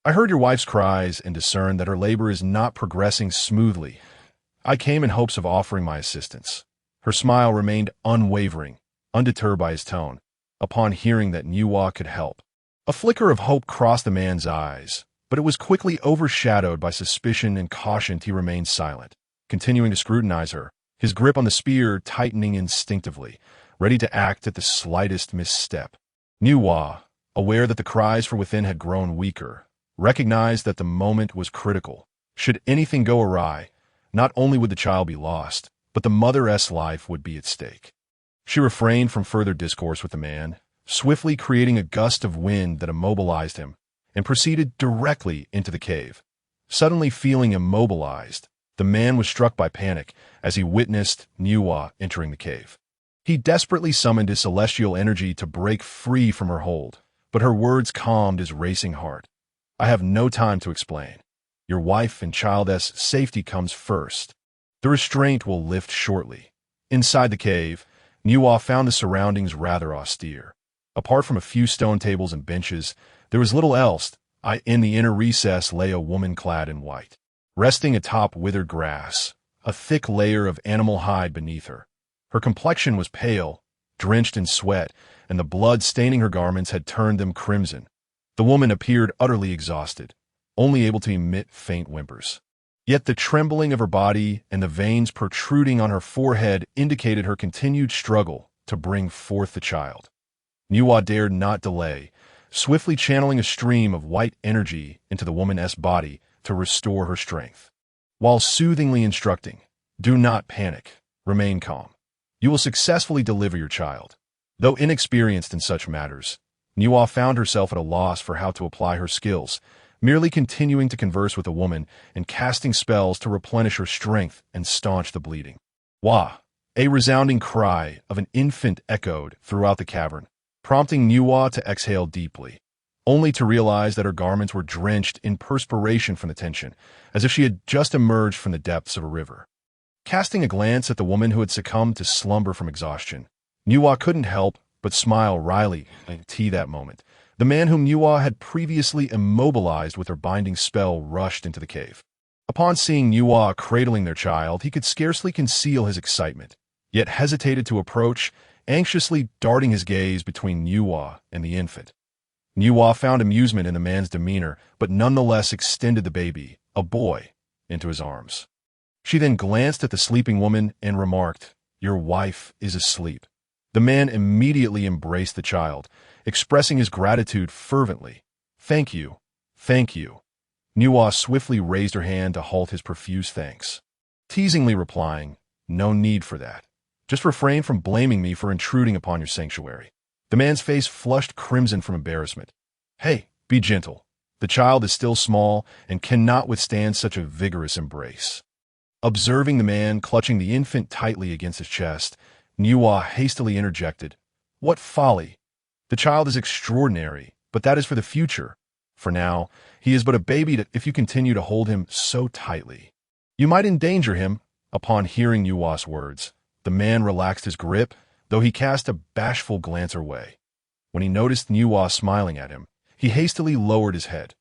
"I heard your wife's cries and discerned that her labor is not progressing smoothly. I came in hopes of offering my assistance." Her smile remained unwavering, undeterred by his tone. Upon hearing that Nuwa could help, a flicker of hope crossed the man's eyes, but it was quickly overshadowed by suspicion and caution. He remained silent, continuing to scrutinize her, his grip on the spear tightening instinctively, ready to act at the slightest misstep. Nuwa, aware that the cries from within had grown weaker, recognized that the moment was critical. Should anything go awry, not only would the child be lost, but the mother's life would be at stake. She refrained from further discourse with the man, swiftly creating a gust of wind that immobilized him, and proceeded directly into the cave. Suddenly feeling immobilized, the man was struck by panic as he witnessed Nuwa entering the cave. He desperately summoned his celestial energy to break free from her hold, but her words calmed his racing heart. "I have no time to explain. Your wife and child's safety comes first. The restraint will lift shortly." Inside the cave, Nuwa found the surroundings rather austere. Apart from a few stone tables and benches, there was little else. In the inner recess lay a woman clad in white, resting atop withered grass, a thick layer of animal hide beneath her. Her complexion was pale, drenched in sweat, and the blood staining her garments had turned them crimson. The woman appeared utterly exhausted, only able to emit faint whimpers. Yet the trembling of her body and the veins protruding on her forehead indicated her continued struggle to bring forth the child. Nuwa dared not delay, swiftly channeling a stream of white energy into the woman's body to restore her strength. While soothingly instructing, "Do not panic, remain calm. You will successfully deliver your child." Though inexperienced in such matters, Nuwa found herself at a loss for how to apply her skills, merely continuing to converse with the woman and casting spells to replenish her strength and staunch the bleeding. "Wah!" A resounding cry of an infant echoed throughout the cavern, prompting Nuwa to exhale deeply, only to realize that her garments were drenched in perspiration from the tension, as if she had just emerged from the depths of a river. Casting a glance at the woman who had succumbed to slumber from exhaustion, Nuwa couldn't help but smile wryly and that moment. The man whom Nuwa had previously immobilized with her binding spell rushed into the cave. Upon seeing Nuwa cradling their child, he could scarcely conceal his excitement, yet hesitated to approach, anxiously darting his gaze between Nuwa and the infant. Nuwa found amusement in the man's demeanor, but nonetheless extended the baby, a boy, into his arms. She then glanced at the sleeping woman and remarked, "Your wife is asleep." The man immediately embraced the child, expressing his gratitude fervently. "Thank you. Thank you." Nuwa swiftly raised her hand to halt his profuse thanks, teasingly replying, "No need for that. Just refrain from blaming me for intruding upon your sanctuary." The man's face flushed crimson from embarrassment. "Hey, be gentle. The child is still small and cannot withstand such a vigorous embrace." Observing the man clutching the infant tightly against his chest, Nuwa hastily interjected, "What folly! The child is extraordinary, but that is for the future. For now, he is but a baby if you continue to hold him so tightly. You might endanger him." Upon hearing Nuwa's words, the man relaxed his grip, though he cast a bashful glance her way. When he noticed Nuwa smiling at him, he hastily lowered his head.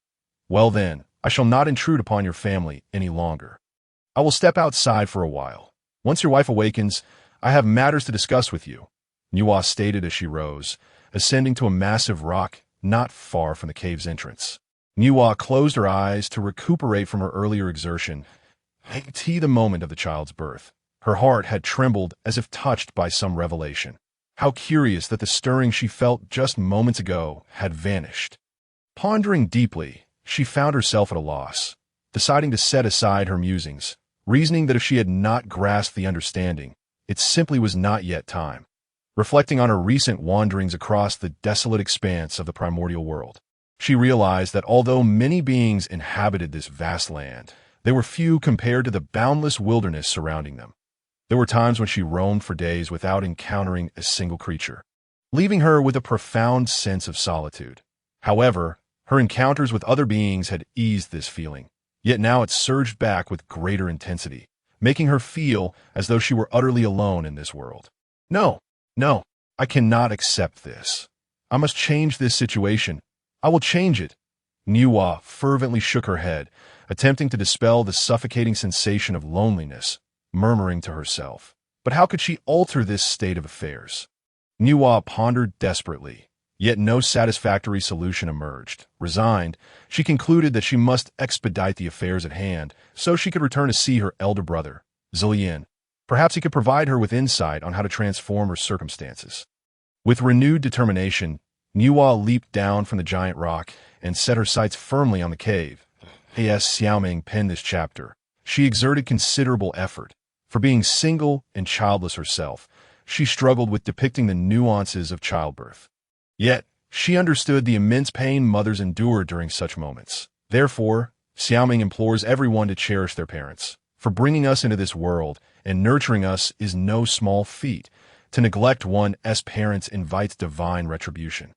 "Well then, I shall not intrude upon your family any longer. I will step outside for a while. Once your wife awakens, I have matters to discuss with you," Nuwa stated as she rose, ascending to a massive rock not far from the cave's entrance. Nuwa closed her eyes to recuperate from her earlier exertion. The moment of the child's birth, her heart had trembled as if touched by some revelation. How curious that the stirring she felt just moments ago had vanished. Pondering deeply, she found herself at a loss, deciding to set aside her musings, reasoning that if she had not grasped the understanding, it simply was not yet time. Reflecting on her recent wanderings across the desolate expanse of the primordial world, she realized that although many beings inhabited this vast land, they were few compared to the boundless wilderness surrounding them. There were times when she roamed for days without encountering a single creature, leaving her with a profound sense of solitude. However, her encounters with other beings had eased this feeling, yet now it surged back with greater intensity, making her feel as though she were utterly alone in this world. No, I cannot accept this. I must change this situation. I will change it." Nuwa fervently shook her head, attempting to dispel the suffocating sensation of loneliness, murmuring to herself, "But how could she alter this state of affairs?" Nuwa pondered desperately, yet no satisfactory solution emerged. Resigned, she concluded that she must expedite the affairs at hand so she could return to see her elder brother, Zillian. Perhaps he could provide her with insight on how to transform her circumstances. With renewed determination, Nuwa leaped down from the giant rock and set her sights firmly on the cave. As Xiaoming penned this chapter, she exerted considerable effort. For being single and childless herself, she struggled with depicting the nuances of childbirth. Yet, she understood the immense pain mothers endure during such moments. Therefore, Xiaoming implores everyone to cherish their parents. For bringing us into this world and nurturing us is no small feat. To neglect one as parents invites divine retribution.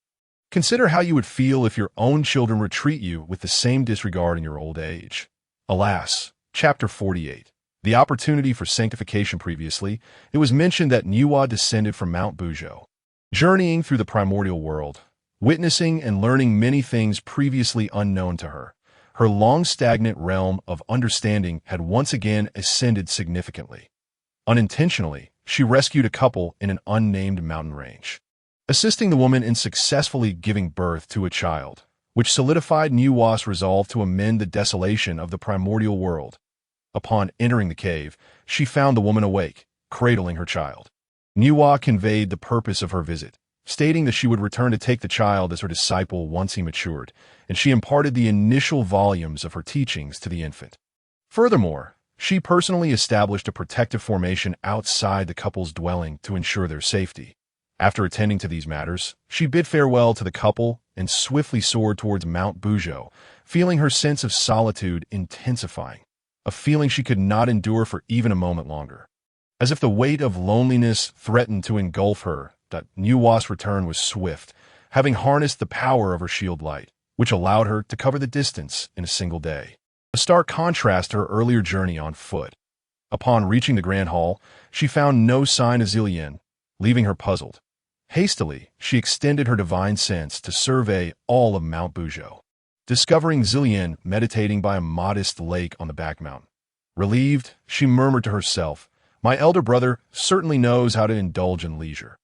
Consider how you would feel if your own children would treat you with the same disregard in your old age. Alas, Chapter 48. The opportunity for sanctification. Previously, it was mentioned that Nuwa descended from Mount Bujo, journeying through the primordial world, witnessing and learning many things previously unknown to her. Her long-stagnant realm of understanding had once again ascended significantly. Unintentionally, she rescued a couple in an unnamed mountain range, assisting the woman in successfully giving birth to a child, which solidified Nuwa's resolve to amend the desolation of the primordial world. Upon entering the cave, she found the woman awake, cradling her child. Nuwa conveyed the purpose of her visit, stating that she would return to take the child as her disciple once he matured, and she imparted the initial volumes of her teachings to the infant. Furthermore, she personally established a protective formation outside the couple's dwelling to ensure their safety. After attending to these matters, she bid farewell to the couple and swiftly soared towards Mount Bujo, feeling her sense of solitude intensifying, a feeling she could not endure for even a moment longer. As if the weight of loneliness threatened to engulf her, Nuwa's return was swift, having harnessed the power of her shield light, which allowed her to cover the distance in a single day. A stark contrast to her earlier journey on foot. Upon reaching the Grand Hall, she found no sign of Zillian, leaving her puzzled. Hastily, she extended her divine sense to survey all of Mount Bujo, discovering Zillian meditating by a modest lake on the back mountain. Relieved, she murmured to herself, "My elder brother certainly knows how to indulge in leisure."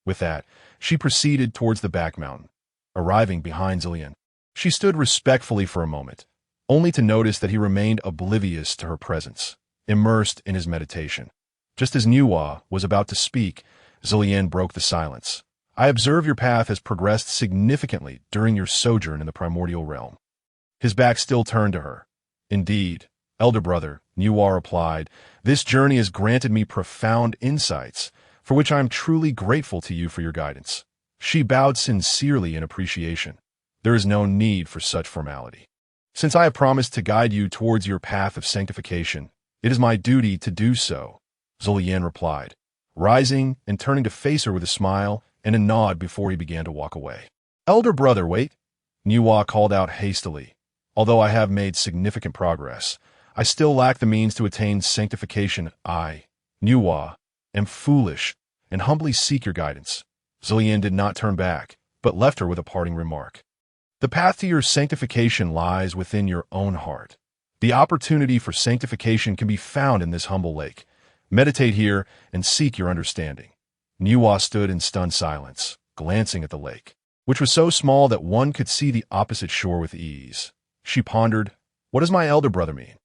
With that, she proceeded towards the back mountain. Arriving behind Zillian, she stood respectfully for a moment, only to notice that he remained oblivious to her presence, immersed in his meditation. Just as Nuwa was about to speak, Zillian broke the silence. "I observe your path has progressed significantly during your sojourn in the primordial realm." His back still turned to her. "Indeed, elder brother," Nuwa replied, "this journey has granted me profound insights, for which I am truly grateful to you for your guidance." She bowed sincerely in appreciation. "There is no need for such formality. Since I have promised to guide you towards your path of sanctification, it is my duty to do so," Zillian replied, rising and turning to face her with a smile and a nod before he began to walk away. "Elder brother, wait!" Nuwa called out hastily. "Although I have made significant progress, I still lack the means to attain sanctification. I, Nuwa, am foolish and humbly seek your guidance." Zillian did not turn back, but left her with a parting remark. "The path to your sanctification lies within your own heart. The opportunity for sanctification can be found in this humble lake. Meditate here and seek your understanding." Nuwa stood in stunned silence, glancing at the lake, which was so small that one could see the opposite shore with ease. She pondered, "What does my elder brother mean?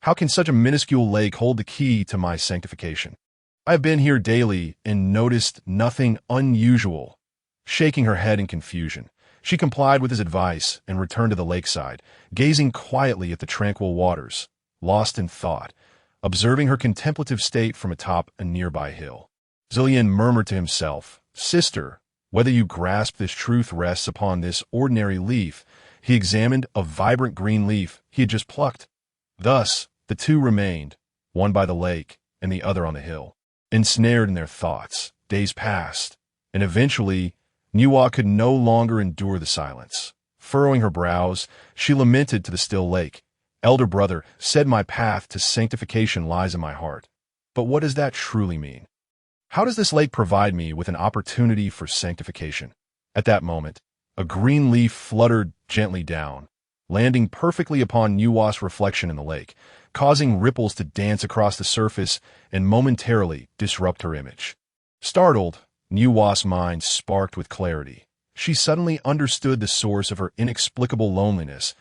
How can such a minuscule lake hold the key to my sanctification? I have been here daily and noticed nothing unusual." Shaking her head in confusion, she complied with his advice and returned to the lakeside, gazing quietly at the tranquil waters, lost in thought, observing her contemplative state from atop a nearby hill. Zillian murmured to himself, "Sister, whether you grasp this truth rests upon this ordinary leaf." He examined a vibrant green leaf he had just plucked. Thus, the two remained, one by the lake and the other on the hill. Ensnared in their thoughts, days passed, and eventually, Nuwa could no longer endure the silence. Furrowing her brows, she lamented to the still lake. "Elder brother said my path to sanctification lies in my heart. But what does that truly mean? How does this lake provide me with an opportunity for sanctification?" At that moment, a green leaf fluttered gently down, landing perfectly upon Nuwa's reflection in the lake, causing ripples to dance across the surface and momentarily disrupt her image. Startled, Nuwa's mind sparked with clarity. She suddenly understood the source of her inexplicable loneliness.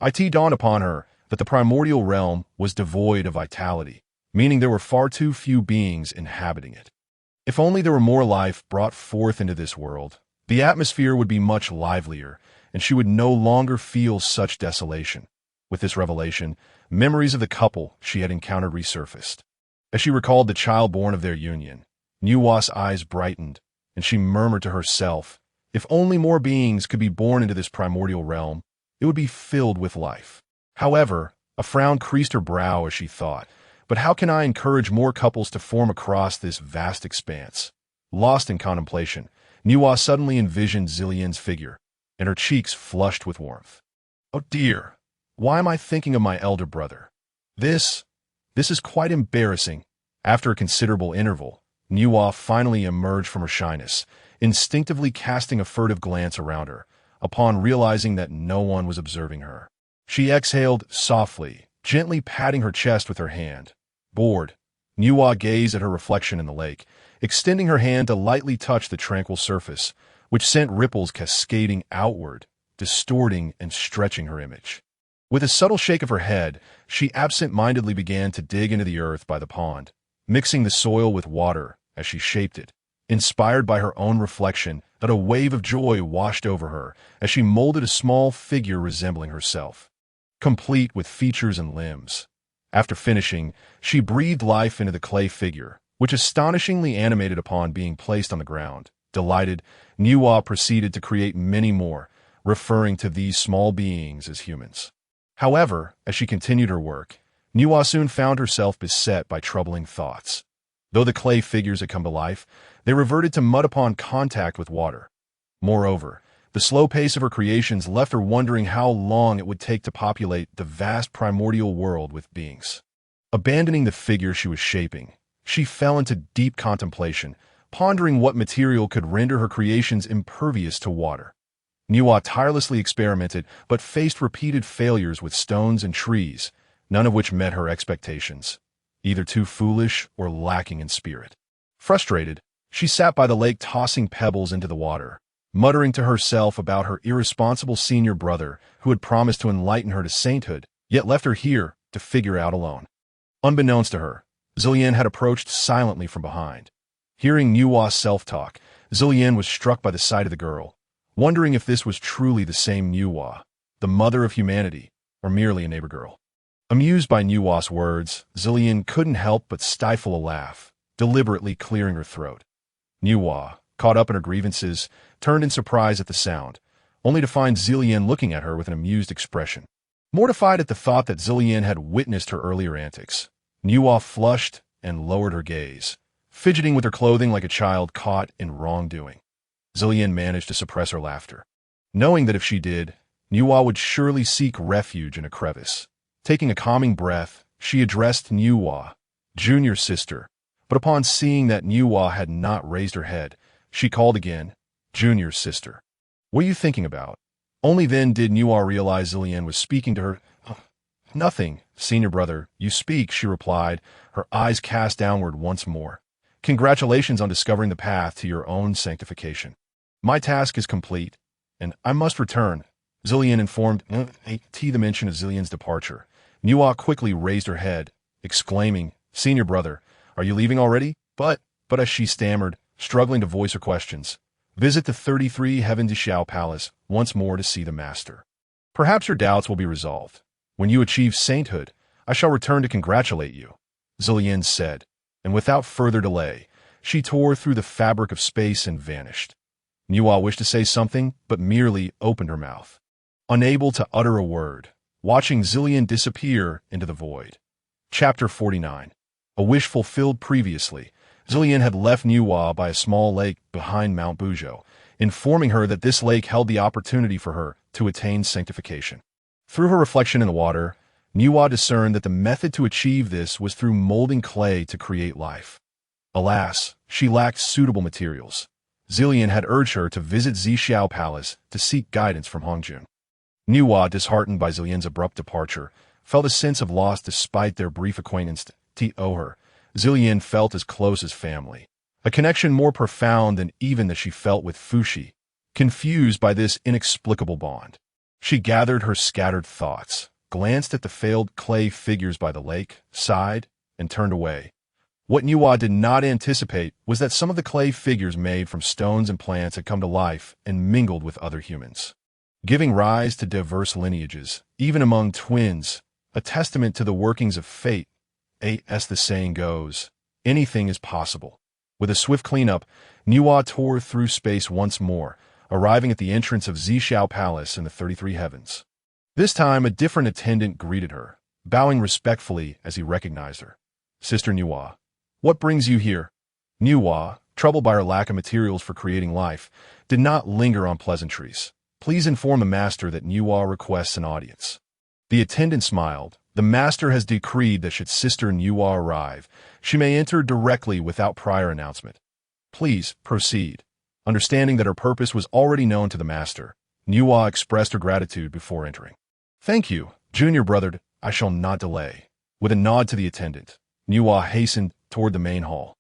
It dawned upon her that the primordial realm was devoid of vitality, meaning there were far too few beings inhabiting it. If only there were more life brought forth into this world, the atmosphere would be much livelier, and she would no longer feel such desolation. With this revelation, memories of the couple she had encountered resurfaced. As she recalled the child born of their union, Nuwa's eyes brightened, and she murmured to herself, "If only more beings could be born into this primordial realm, it would be filled with life." However, a frown creased her brow as she thought, "But how can I encourage more couples to form across this vast expanse?" Lost in contemplation, Nuwa suddenly envisioned Zillian's figure, and her cheeks flushed with warmth. "Oh dear, why am I thinking of my elder brother? This is quite embarrassing." After a considerable interval, Nuwa finally emerged from her shyness, instinctively casting a furtive glance around her, upon realizing that no one was observing her. She exhaled softly, gently patting her chest with her hand. Bored, Nuwa gazed at her reflection in the lake, extending her hand to lightly touch the tranquil surface, which sent ripples cascading outward, distorting and stretching her image. With a subtle shake of her head, she absent-mindedly began to dig into the earth by the pond, mixing the soil with water as she shaped it. Inspired by her own reflection, that a wave of joy washed over her as she molded a small figure resembling herself, complete with features and limbs. After finishing, she breathed life into the clay figure, which astonishingly animated upon being placed on the ground. Delighted, Nuwa proceeded to create many more, referring to these small beings as humans. However, as she continued her work, Nuwa soon found herself beset by troubling thoughts. Though the clay figures had come to life, they reverted to mud upon contact with water. Moreover, the slow pace of her creations left her wondering how long it would take to populate the vast primordial world with beings. Abandoning the figure she was shaping, she fell into deep contemplation, pondering what material could render her creations impervious to water. Niwa tirelessly experimented, but faced repeated failures with stones and trees, none of which met her expectations, either too foolish or lacking in spirit. Frustrated, she sat by the lake tossing pebbles into the water, muttering to herself about her irresponsible senior brother who had promised to enlighten her to sainthood, yet left her here to figure out alone. Unbeknownst to her, Zillian had approached silently from behind. Hearing Niwa's self-talk, Zillian was struck by the sight of the girl, wondering if this was truly the same Niwa, the mother of humanity, or merely a neighbor girl. Amused by Niwa's words, Zillian couldn't help but stifle a laugh, deliberately clearing her throat. Niwa, caught up in her grievances, turned in surprise at the sound, only to find Zillian looking at her with an amused expression. Mortified at the thought that Zillian had witnessed her earlier antics, Niwa flushed and lowered her gaze, fidgeting with her clothing like a child caught in wrongdoing. Zillian managed to suppress her laughter, knowing that if she did, Niwa would surely seek refuge in a crevice. Taking a calming breath, she addressed Niwa, Junior's sister, but upon seeing that Niwa had not raised her head, she called again, Junior's sister. What are you thinking about? Only then did Niwa realize Zillian was speaking to her. Nothing, senior brother, you speak, she replied, her eyes cast downward once more. Congratulations on discovering the path to your own sanctification. My task is complete, and I must return, Zillian informed. The mention of Zillian's departure, Niwa quickly raised her head, exclaiming, Senior brother, are you leaving already? But as she stammered, struggling to voice her questions, visit the 33 Heaven Dishao Palace once more to see the master. Perhaps your doubts will be resolved. When you achieve sainthood, I shall return to congratulate you, Zillian said, and without further delay, she tore through the fabric of space and vanished. Niwa wished to say something, but merely opened her mouth, unable to utter a word, watching Zillian disappear into the void. Chapter 49. A wish fulfilled. Previously, Zillian had left Niwa by a small lake behind Mount Bujo, informing her that this lake held the opportunity for her to attain sanctification. Through her reflection in the water, Niwa discerned that the method to achieve this was through molding clay to create life. Alas, she lacked suitable materials. Zillian had urged her to visit Zhixiao Palace to seek guidance from Hongjun. Niwa, disheartened by Zillian's abrupt departure, felt a sense of loss despite their brief acquaintance. To her, Zillian felt as close as family, a connection more profound than even that she felt with Fushi. Confused by this inexplicable bond, she gathered her scattered thoughts, glanced at the failed clay figures by the lake, sighed, and turned away. What Niwa did not anticipate was that some of the clay figures made from stones and plants had come to life and mingled with other humans, giving rise to diverse lineages, even among twins, a testament to the workings of fate. As the saying goes, anything is possible. With a swift cleanup, Niwa tore through space once more, arriving at the entrance of Zhixiao Palace in the 33 Heavens. This time, a different attendant greeted her, bowing respectfully as he recognized her. Sister Niwa, what brings you here? Niwa, troubled by her lack of materials for creating life, did not linger on pleasantries. Please inform the master that Niwa requests an audience. The attendant smiled. The master has decreed that should Sister Niwa arrive, she may enter directly without prior announcement. Please, proceed. Understanding that her purpose was already known to the master, Niwa expressed her gratitude before entering. Thank you, junior brother, I shall not delay. With a nod to the attendant, Niwa hastened toward the main hall.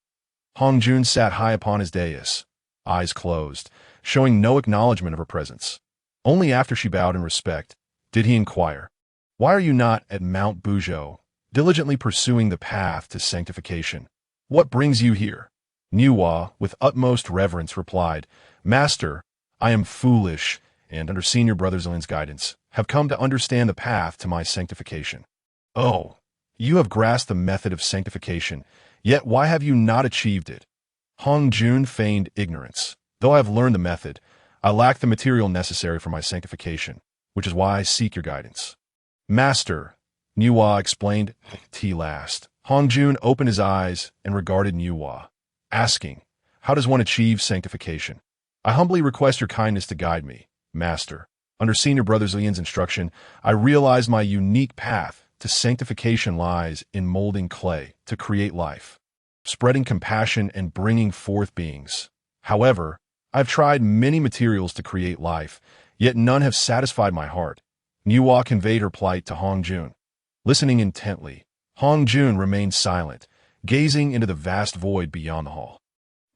Hongjun sat high upon his dais, eyes closed, showing no acknowledgement of her presence. Only after she bowed in respect did he inquire, why are you not at Mount Bujo, diligently pursuing the path to sanctification? What brings you here? Niwa, with utmost reverence, replied, Master, I am foolish, and under Senior Brother Zillian's guidance, have come to understand the path to my sanctification. Oh, you have grasped the method of sanctification, yet why have you not achieved it? Hongjun feigned ignorance. Though I have learned the method, I lack the material necessary for my sanctification, which is why I seek your guidance. Master, Niwa explained. Last, Hongjun opened his eyes and regarded Niwa, asking, how does one achieve sanctification? I humbly request your kindness to guide me, Master. Under Senior Brother Zillian's instruction, I realized my unique path to sanctification lies in molding clay to create life. spreading compassion and bringing forth beings. However, I've tried many materials to create life, yet none have satisfied my heart. Nuwa conveyed her plight to Hong Jun. Listening intently, Hong Jun remained silent, gazing into the vast void beyond the hall.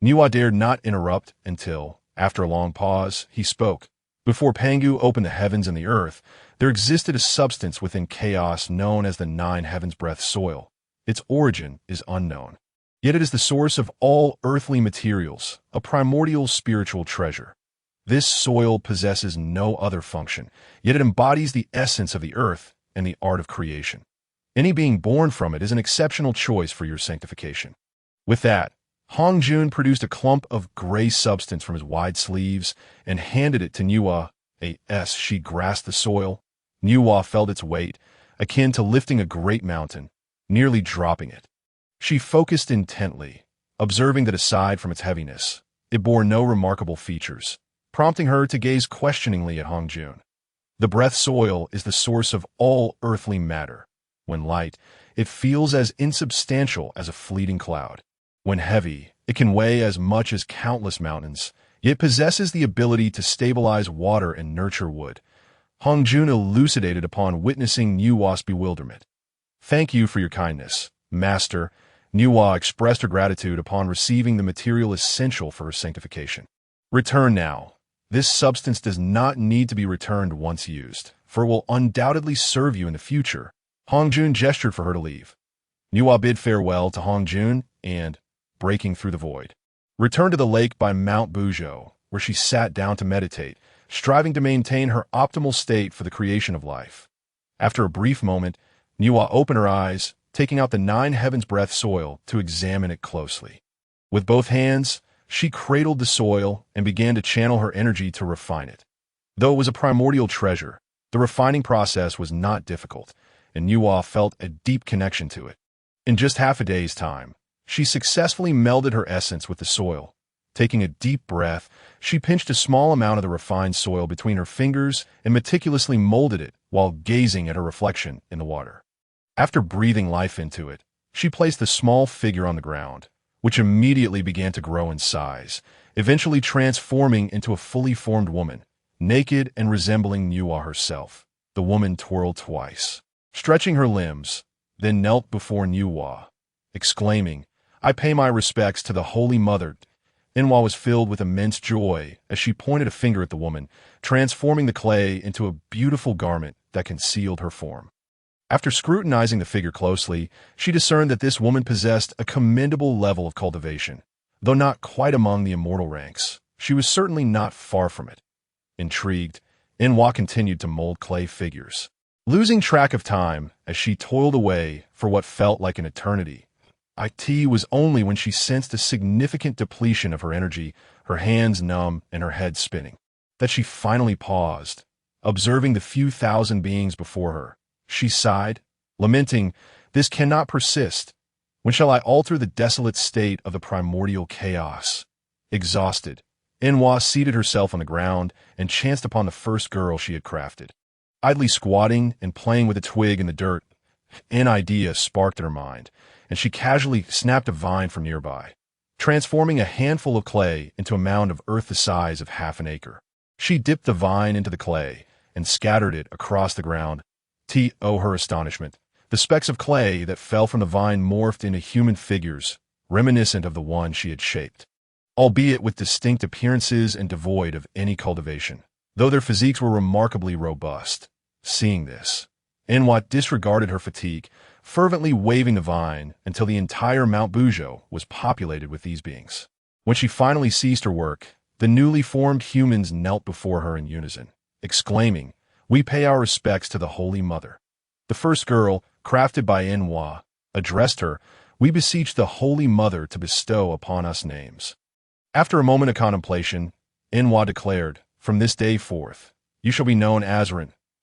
Nuwa dared not interrupt until, after a long pause, he spoke. Before Pangu opened the heavens and the earth, there existed a substance within chaos known as the Nine Heavens Breath soil. Its origin is unknown. Yet it is the source of all earthly materials, a primordial spiritual treasure. This soil possesses no other function, yet it embodies the essence of the earth and the art of creation. Any being born from it is an exceptional choice for your sanctification. With that, Hong Jun produced a clump of gray substance from his wide sleeves and handed it to Nuwa. As she grasped the soil, Nuwa felt its weight, akin to lifting a great mountain, nearly dropping it. She focused intently, observing that aside from its heaviness, it bore no remarkable features, prompting her to gaze questioningly at Hong Jun. The breath soil is the source of all earthly matter. When light, it feels as insubstantial as a fleeting cloud. When heavy, it can weigh as much as countless mountains, yet possesses the ability to stabilize water and nurture wood. Hong Jun elucidated upon witnessing Nuwa's bewilderment. "Thank you for your kindness, Master." Nuwa expressed her gratitude upon receiving the material essential for her sanctification. "Return now. This substance does not need to be returned once used, for it will undoubtedly serve you in the future." Hong Jun gestured for her to leave. Nuwa bid farewell to Hong Jun and, breaking through the void, returned to the lake by Mount Buzhou, where she sat down to meditate, striving to maintain her optimal state for the creation of life. After a brief moment, Nuwa opened her eyes, taking out the Nine Heavens Breath soil to examine it closely. With both hands, she cradled the soil and began to channel her energy to refine it. Though it was a primordial treasure, the refining process was not difficult, and Nuwa felt a deep connection to it. In just half a day's time, she successfully melded her essence with the soil. Taking a deep breath, she pinched a small amount of the refined soil between her fingers and meticulously molded it while gazing at her reflection in the water. After breathing life into it, she placed the small figure on the ground, which immediately began to grow in size, eventually transforming into a fully formed woman, naked and resembling Nuwa herself. The woman twirled twice, stretching her limbs, then knelt before Nuwa, exclaiming, "I pay my respects to the Holy Mother." Nuwa was filled with immense joy as she pointed a finger at the woman, transforming the clay into a beautiful garment that concealed her form. After scrutinizing the figure closely, she discerned that this woman possessed a commendable level of cultivation. Though not quite among the immortal ranks, she was certainly not far from it. Intrigued, Nuwa continued to mold clay figures, losing track of time as she toiled away for what felt like an eternity. It was only when she sensed a significant depletion of her energy, her hands numb and her head spinning, that she finally paused, observing the few thousand beings before her. She sighed, lamenting, "This cannot persist. When shall I alter the desolate state of the primordial chaos?" Exhausted, Nuwa seated herself on the ground and chanced upon the first girl she had crafted. Idly squatting and playing with a twig in the dirt, an idea sparked in her mind, and she casually snapped a vine from nearby, transforming a handful of clay into a mound of earth the size of half an acre. She dipped the vine into the clay and scattered it across the ground. Her astonishment, the specks of clay that fell from the vine morphed into human figures, reminiscent of the one she had shaped, albeit with distinct appearances and devoid of any cultivation, though their physiques were remarkably robust. Seeing this, Nuwa disregarded her fatigue, fervently waving the vine until the entire Mount Buzhou was populated with these beings. When she finally ceased her work, the newly formed humans knelt before her in unison, exclaiming, "We pay our respects to the Holy Mother." The first girl, crafted by Nuwa, addressed her, "We beseech the Holy Mother to bestow upon us names." After a moment of contemplation, Nuwa declared, "From this day forth, you shall be known as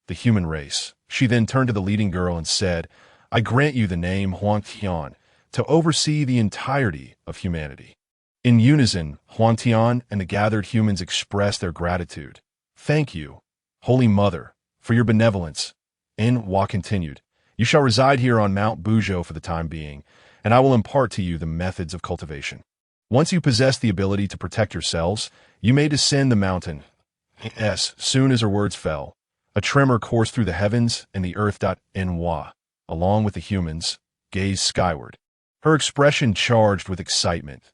the human race." She then turned to the leading girl and said, "I grant you the name Huang Tian to oversee the entirety of humanity." In unison, Huang Tian and the gathered humans expressed their gratitude. "Thank you, Holy Mother, for your benevolence." Nuwa continued, "You shall reside here on Mount Buzhou for the time being, and I will impart to you the methods of cultivation. Once you possess the ability to protect yourselves, you may descend the mountain. As soon as her words fell, a tremor coursed through the heavens, and the earth.ny, along with the humans, gazed skyward. Her expression charged with excitement.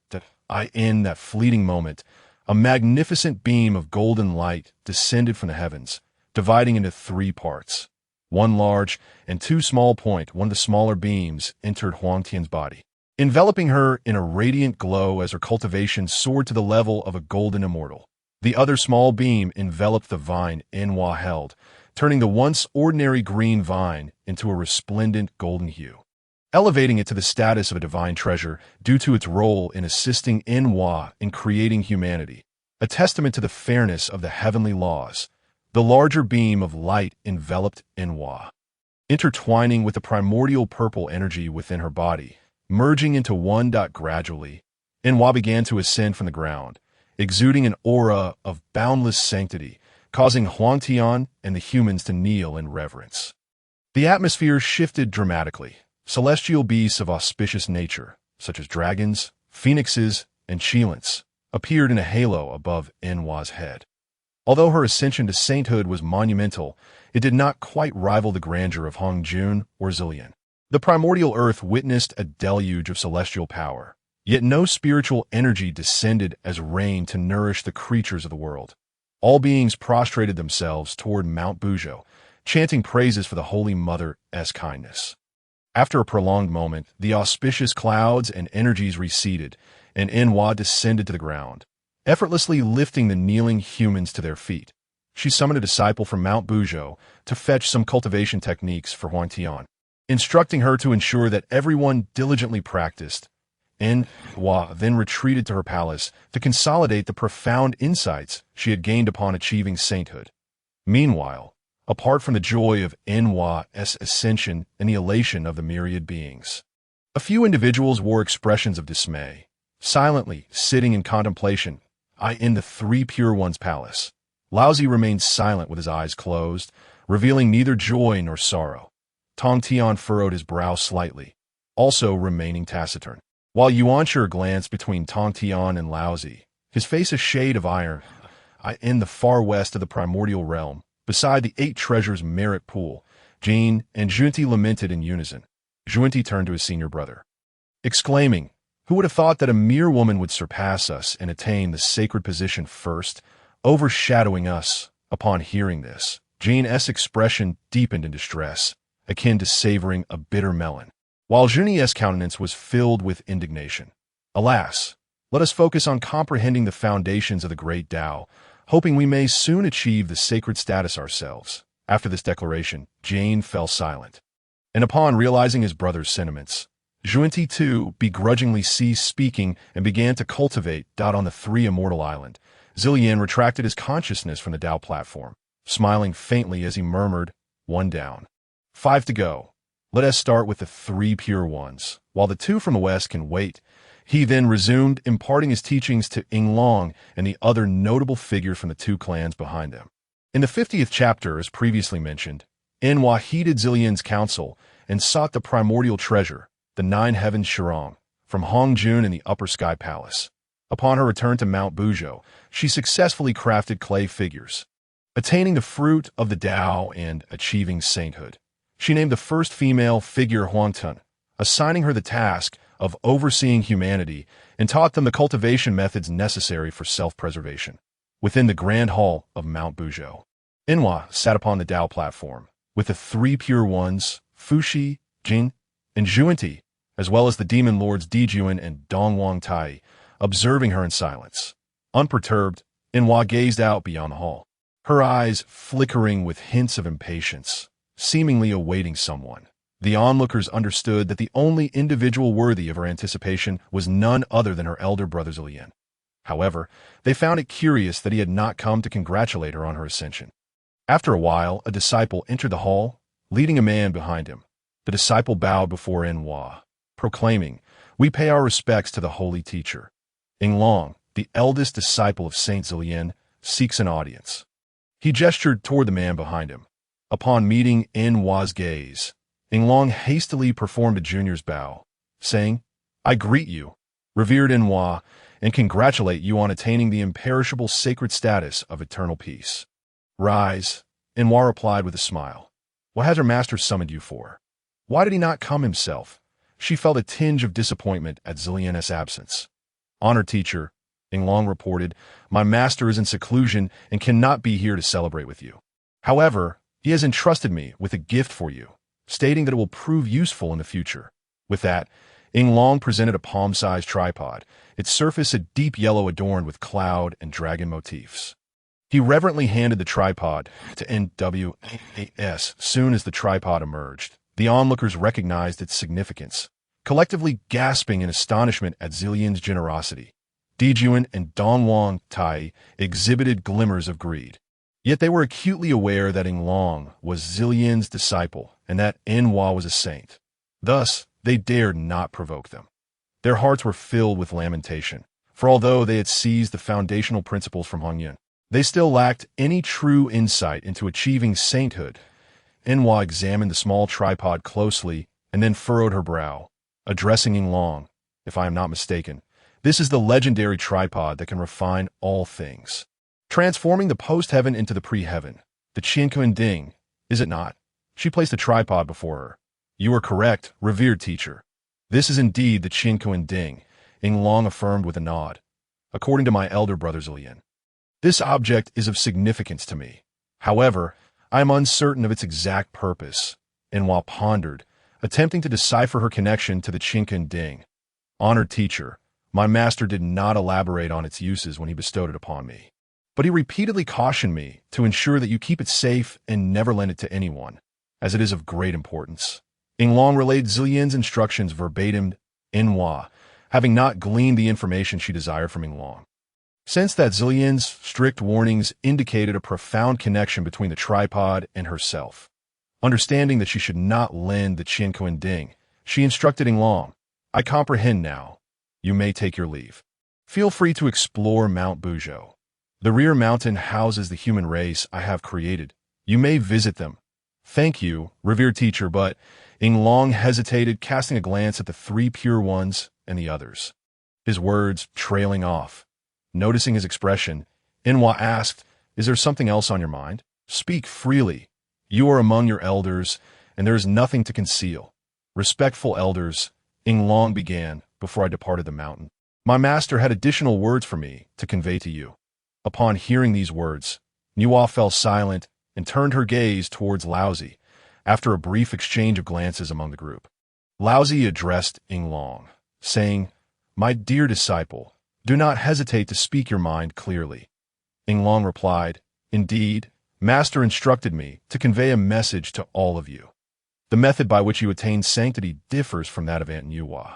In that fleeting moment, a magnificent beam of golden light descended from the heavens, dividing into three parts. One large and two small point, one of the smaller beams, entered Huang Tian's body, enveloping her in a radiant glow as her cultivation soared to the level of a golden immortal. The other small beam enveloped the vine Enhua held, turning the once ordinary green vine into a resplendent golden hue, elevating it to the status of a divine treasure due to its role in assisting Enhua in creating humanity, a testament to the fairness of the heavenly laws. The larger beam of light enveloped Enhua, intertwining with the primordial purple energy within her body, merging into one. Gradually, Enhua began to ascend from the ground, exuding an aura of boundless sanctity, causing Huang Tian and the humans to kneel in reverence. The atmosphere shifted dramatically. Celestial beasts of auspicious nature, such as dragons, phoenixes, and cheilants, appeared in a halo above Enhua's head. Although her ascension to sainthood was monumental, it did not quite rival the grandeur of Hongjun or Zillian. The primordial earth witnessed a deluge of celestial power, yet no spiritual energy descended as rain to nourish the creatures of the world. All beings prostrated themselves toward Mount Buzhou, chanting praises for the Holy Mother's kindness. After a prolonged moment, the auspicious clouds and energies receded, and Enhua descended to the ground, effortlessly lifting the kneeling humans to their feet. She summoned a disciple from Mount Buzhou to fetch some cultivation techniques for Huang Tian, instructing her to ensure that everyone diligently practiced. Enhua then retreated to her palace to consolidate the profound insights she had gained upon achieving sainthood. Meanwhile, apart from the joy of Enhua's ascension and the elation of the myriad beings, a few individuals wore expressions of dismay, silently sitting in contemplation. In the Three Pure Ones' palace, Laozi remained silent with his eyes closed, revealing neither joy nor sorrow. Tong Tian furrowed his brow slightly, also remaining taciturn, while Yuanshi glanced between Tong Tian and Laozi, his face a shade of iron. In the far west of the primordial realm, beside the 8 treasures merit pool, Jin and Junti lamented in unison. Junti turned to his senior brother, exclaiming, "Who would have thought that a mere woman would surpass us and attain the sacred position first, overshadowing us?" Upon hearing this, Jane's expression deepened in distress, akin to savoring a bitter melon, while Juni's countenance was filled with indignation. Alas, let us focus on comprehending the foundations of the great Tao, hoping we may soon achieve the sacred status ourselves. After this declaration, Jane fell silent, and upon realizing his brother's sentiments, Junti too begrudgingly ceased speaking and began to cultivate. On the Three Immortal Island, Zillian retracted his consciousness from the Tao platform, smiling faintly as he murmured, "One down. 5 to go. Let us start with the 3 pure ones, while the 2 from the west can wait." He then resumed, imparting his teachings to Yinglong and the other notable figures from the 2 clans behind them. In the 50th chapter, as previously mentioned, Enhua heeded Zillian's counsel and sought the primordial treasure, the 9 heavens Shirong, from Hongjun in the Upper Sky Palace. Upon her return to Mount Buzhou, she successfully crafted clay figures, attaining the fruit of the Tao and achieving sainthood. She named the first female figure Huang Tian, assigning her the task of overseeing humanity, and taught them the cultivation methods necessary for self-preservation. Within the grand hall of Mount Buzhou, Enhua sat upon the Tao platform, with the 3 pure ones, Fuxi, Jin, and Junti, as well as the demon lords Dijuan and Dongwang Tai, observing her in silence. Unperturbed, Enhua gazed out beyond the hall, her eyes flickering with hints of impatience, seemingly awaiting someone. The onlookers understood that the only individual worthy of her anticipation was none other than her elder brother Zillian. However, they found it curious that he had not come to congratulate her on her ascension. After a while, a disciple entered the hall, leading a man behind him. The disciple bowed before Enhua, proclaiming, "We pay our respects to the holy teacher. Yinglong, the eldest disciple of Saint Zillian, seeks an audience." He gestured toward the man behind him. Upon meeting Enhua's gaze, Yinglong hastily performed a junior's bow, saying, I greet you, revered Enwa, and congratulate you on attaining the imperishable sacred status of eternal peace. Rise, Enwa replied with a smile. What has her master summoned you for? Why did he not come himself? She felt a tinge of disappointment at Zilian's absence. Honored teacher, Inglong reported, my master is in seclusion and cannot be here to celebrate with you. However, he has entrusted me with a gift for you, stating that it will prove useful in the future. With that, Inglong presented a palm-sized tripod, its surface a deep yellow adorned with cloud and dragon motifs. He reverently handed the tripod to NWAS. Soon as the tripod emerged, the onlookers recognized its significance, collectively gasping in astonishment at Zilian's generosity. Dijuan and Dongwang Tai exhibited glimmers of greed. Yet they were acutely aware that Inglong was Zilian's disciple and that Enwa was a saint. Thus, they dared not provoke them. Their hearts were filled with lamentation, for although they had seized the foundational principles from Hongyun, they still lacked any true insight into achieving sainthood. Enwa examined the small tripod closely and then furrowed her brow, addressing Inglong, if I am not mistaken. This is the legendary tripod that can refine all things, transforming the post-heaven into the pre-heaven, the Qianquan Ding, is it not? She placed the tripod before her. You are correct, revered teacher. This is indeed the Qianquan Ding, Inglong affirmed with a nod. According to my elder brother Zilian, this object is of significance to me. However, I am uncertain of its exact purpose, Enwa pondered, attempting to decipher her connection to the Qianquan Ding. Honored teacher, my master did not elaborate on its uses when he bestowed it upon me, but he repeatedly cautioned me to ensure that you keep it safe and never lend it to anyone, as it is of great importance. Inglong relayed Zilian's instructions verbatim, Enwa, having not gleaned the information she desired from Inglong. Since that Zilian's strict warnings indicated a profound connection between the tripod and herself. Understanding that she should not lend the Qianquan Ding, she instructed Inglong, I comprehend now. You may take your leave. Feel free to explore Mount Buzhou. The rear mountain houses the human race I have created. You may visit them. Thank you, revered teacher, but Inglong hesitated, casting a glance at the three pure ones and the others, his words trailing off. Noticing his expression, Enwa asked, is there something else on your mind? Speak freely. You are among your elders, and there is nothing to conceal. Respectful elders, Inglong began before I departed the mountain. My master had additional words for me to convey to you. Upon hearing these words, Nuwa fell silent and turned her gaze towards Laozi, after a brief exchange of glances among the group. Laozi addressed Inglong, saying, my dear disciple, do not hesitate to speak your mind clearly. Inglong replied, indeed, master instructed me to convey a message to all of you. The method by which you attain sanctity differs from that of Aunt Nuwa.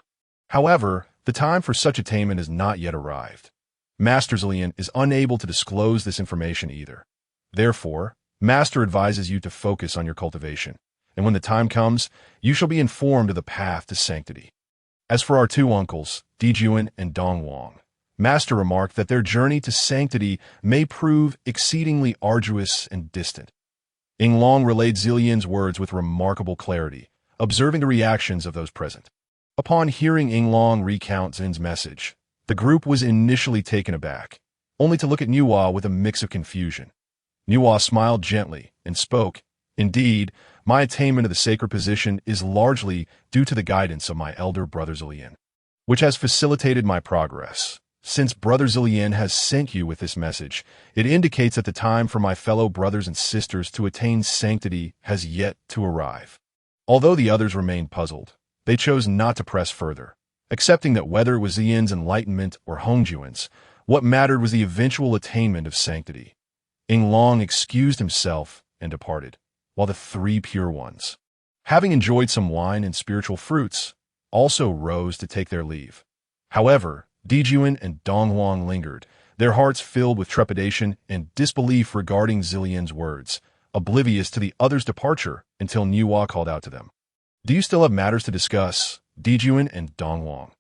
However, the time for such attainment has not yet arrived. Master Zilian is unable to disclose this information either. Therefore, Master advises you to focus on your cultivation, and when the time comes, you shall be informed of the path to sanctity. As for our two uncles, Dijuan and Dongwang, Master remarked that their journey to sanctity may prove exceedingly arduous and distant. Inglong relayed Zilian's words with remarkable clarity, observing the reactions of those present. Upon hearing Inglong recount Zin's message, the group was initially taken aback, only to look at Nuwa with a mix of confusion. Nuwa smiled gently and spoke, indeed, my attainment of the sacred position is largely due to the guidance of my elder brother Zilian, which has facilitated my progress. Since Brother Zilian has sent you with this message, it indicates that the time for my fellow brothers and sisters to attain sanctity has yet to arrive. Although the others remained puzzled, they chose not to press further, accepting that whether it was Zilian's enlightenment or Hongjuan's, what mattered was the eventual attainment of sanctity. Inglong excused himself and departed, while the three pure ones, having enjoyed some wine and spiritual fruits, also rose to take their leave. However, Dijuan and Dongwang lingered, their hearts filled with trepidation and disbelief regarding Zilian's words, oblivious to the others' departure until Nuwa called out to them. Do you still have matters to discuss, Dijuan and Dongwang?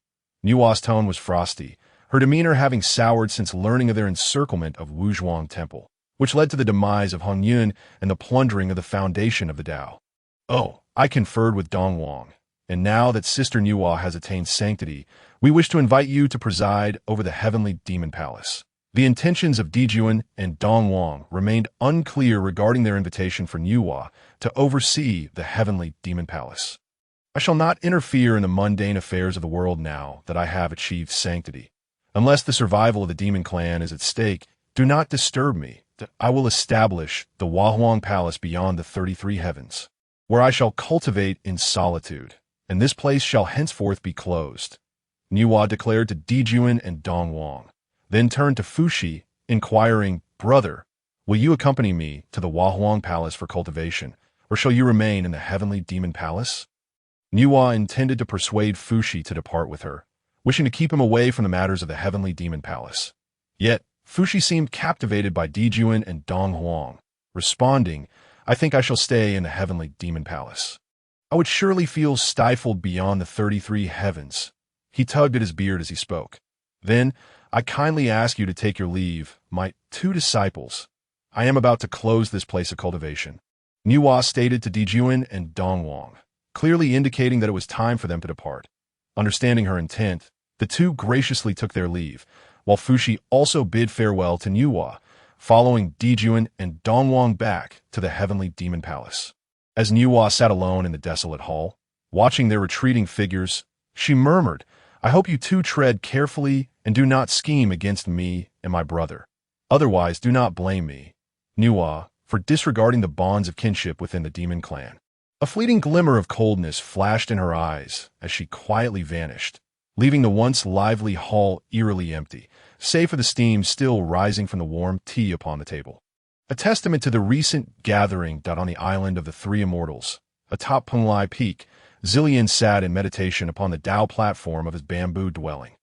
Nuwa's tone was frosty, her demeanor having soured since learning of their encirclement of Wuzhuang Temple, which led to the demise of Hongyun and the plundering of the foundation of the Tao. Oh, I conferred with Dongwang, And now that Sister Nuwa has attained sanctity, we wish to invite you to preside over the heavenly demon palace. The intentions of Dijuan and Dongwang remained unclear regarding their invitation for Nuwa to oversee the heavenly demon palace. I shall not interfere in the mundane affairs of the world now that I have achieved sanctity. Unless the survival of the demon clan is at stake, do not disturb me. I will establish the Wahuang Palace beyond the 33 heavens, where I shall cultivate in solitude, and this place shall henceforth be closed. Nuwa declared to Dijuan and Dongwang, then turned to Fushi, inquiring, Brother, will you accompany me to the Wahuang Palace for cultivation, or shall you remain in the heavenly demon palace? Nuwa intended to persuade Fushi to depart with her, wishing to keep him away from the matters of the heavenly demon palace. Yet, Fushi seemed captivated by Dijuan and Donghuang, responding, I think I shall stay in the heavenly demon palace. I would surely feel stifled beyond the 33 heavens. He tugged at his beard as he spoke. Then, I kindly ask you to take your leave, my 2 disciples. I am about to close this place of cultivation. Nuwa stated to Dijuan and Dongwang, clearly indicating that it was time for them to depart. Understanding her intent, the 2 graciously took their leave, while Fushi also bid farewell to Nuwa, following Dijuan and Dongwang back to the heavenly demon palace. As Nuwa sat alone in the desolate hall, watching their retreating figures, she murmured, I hope you 2 tread carefully and do not scheme against me and my brother. Otherwise, do not blame me, Nuwa, for disregarding the bonds of kinship within the demon clan. A fleeting glimmer of coldness flashed in her eyes as she quietly vanished, leaving the once lively hall eerily empty, save for the steam still rising from the warm tea upon the table. A testament to the recent gathering on the island of the 3 immortals, atop Penglai Peak, Zillian sat in meditation upon the Tao platform of his bamboo dwelling.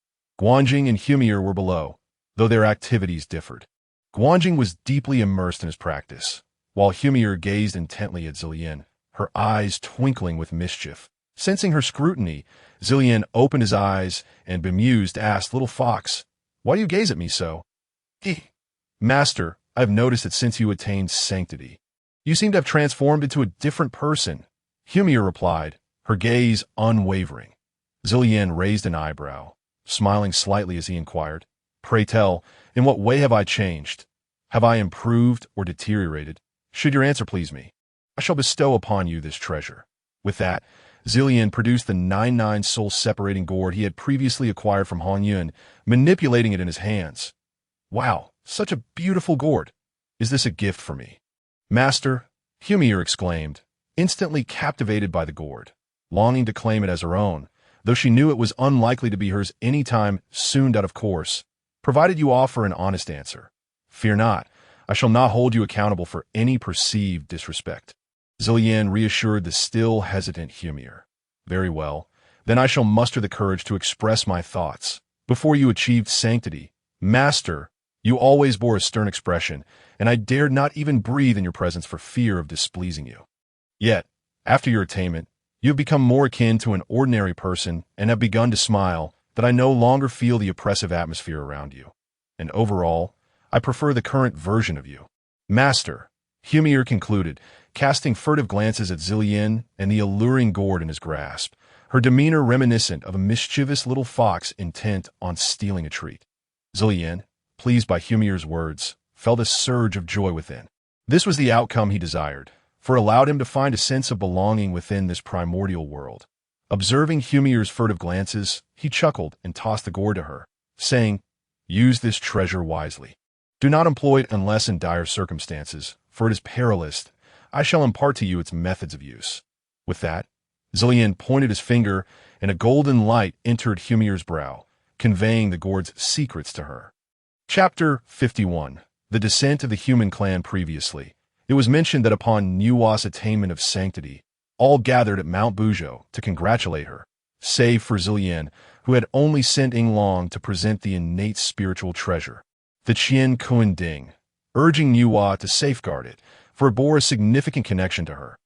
Guanjing and Humier were below, though their activities differed. Guanjing was deeply immersed in his practice, while Humier gazed intently at Zillian, her eyes twinkling with mischief. Sensing her scrutiny, Zillian opened his eyes and, bemused, asked, Little Fox, why do you gaze at me so? Master, I have noticed that since you attained sanctity, you seem to have transformed into a different person. Humier replied, her gaze unwavering. Zillian raised an eyebrow, smiling slightly as he inquired, Pray tell, in what way have I changed? Have I improved or deteriorated? Should your answer please me, I shall bestow upon you this treasure. With that, Zillian produced the 99 soul-separating gourd he had previously acquired from Han Yun, manipulating it in his hands. Wow, such a beautiful gourd. Is this a gift for me? Master, Humier exclaimed, instantly captivated by the gourd, longing to claim it as her own, though she knew it was unlikely to be hers any time soon out of course, provided you offer an honest answer. Fear not, I shall not hold you accountable for any perceived disrespect. Zillian reassured the still hesitant Humier. Very well, then I shall muster the courage to express my thoughts. Before you achieved sanctity, Master, you always bore a stern expression, and I dared not even breathe in your presence for fear of displeasing you. Yet, after your attainment, you have become more akin to an ordinary person and have begun to smile, that I no longer feel the oppressive atmosphere around you. And overall, I prefer the current version of you. Master, Humier concluded, casting furtive glances at Zillian and the alluring gourd in his grasp, her demeanor reminiscent of a mischievous little fox intent on stealing a treat. Zillian, pleased by Humier's words, felt a surge of joy within. This was the outcome he desired, for it allowed him to find a sense of belonging within this primordial world. Observing Humier's furtive glances, he chuckled and tossed the gourd to her, saying, Use this treasure wisely. Do not employ it unless in dire circumstances, for it is perilous. I shall impart to you its methods of use. With that, Zillian pointed his finger, and a golden light entered Humier's brow, conveying the gourd's secrets to her. Chapter 51. The Descent of the Human Clan. Previously, it was mentioned that upon Nuwa's attainment of sanctity, all gathered at Mount Buzhou to congratulate her, save for Zillian, who had only sent Yinglong to present the innate spiritual treasure, the Qian Kuan Ding, urging Nuwa to safeguard it, for it bore a significant connection to her.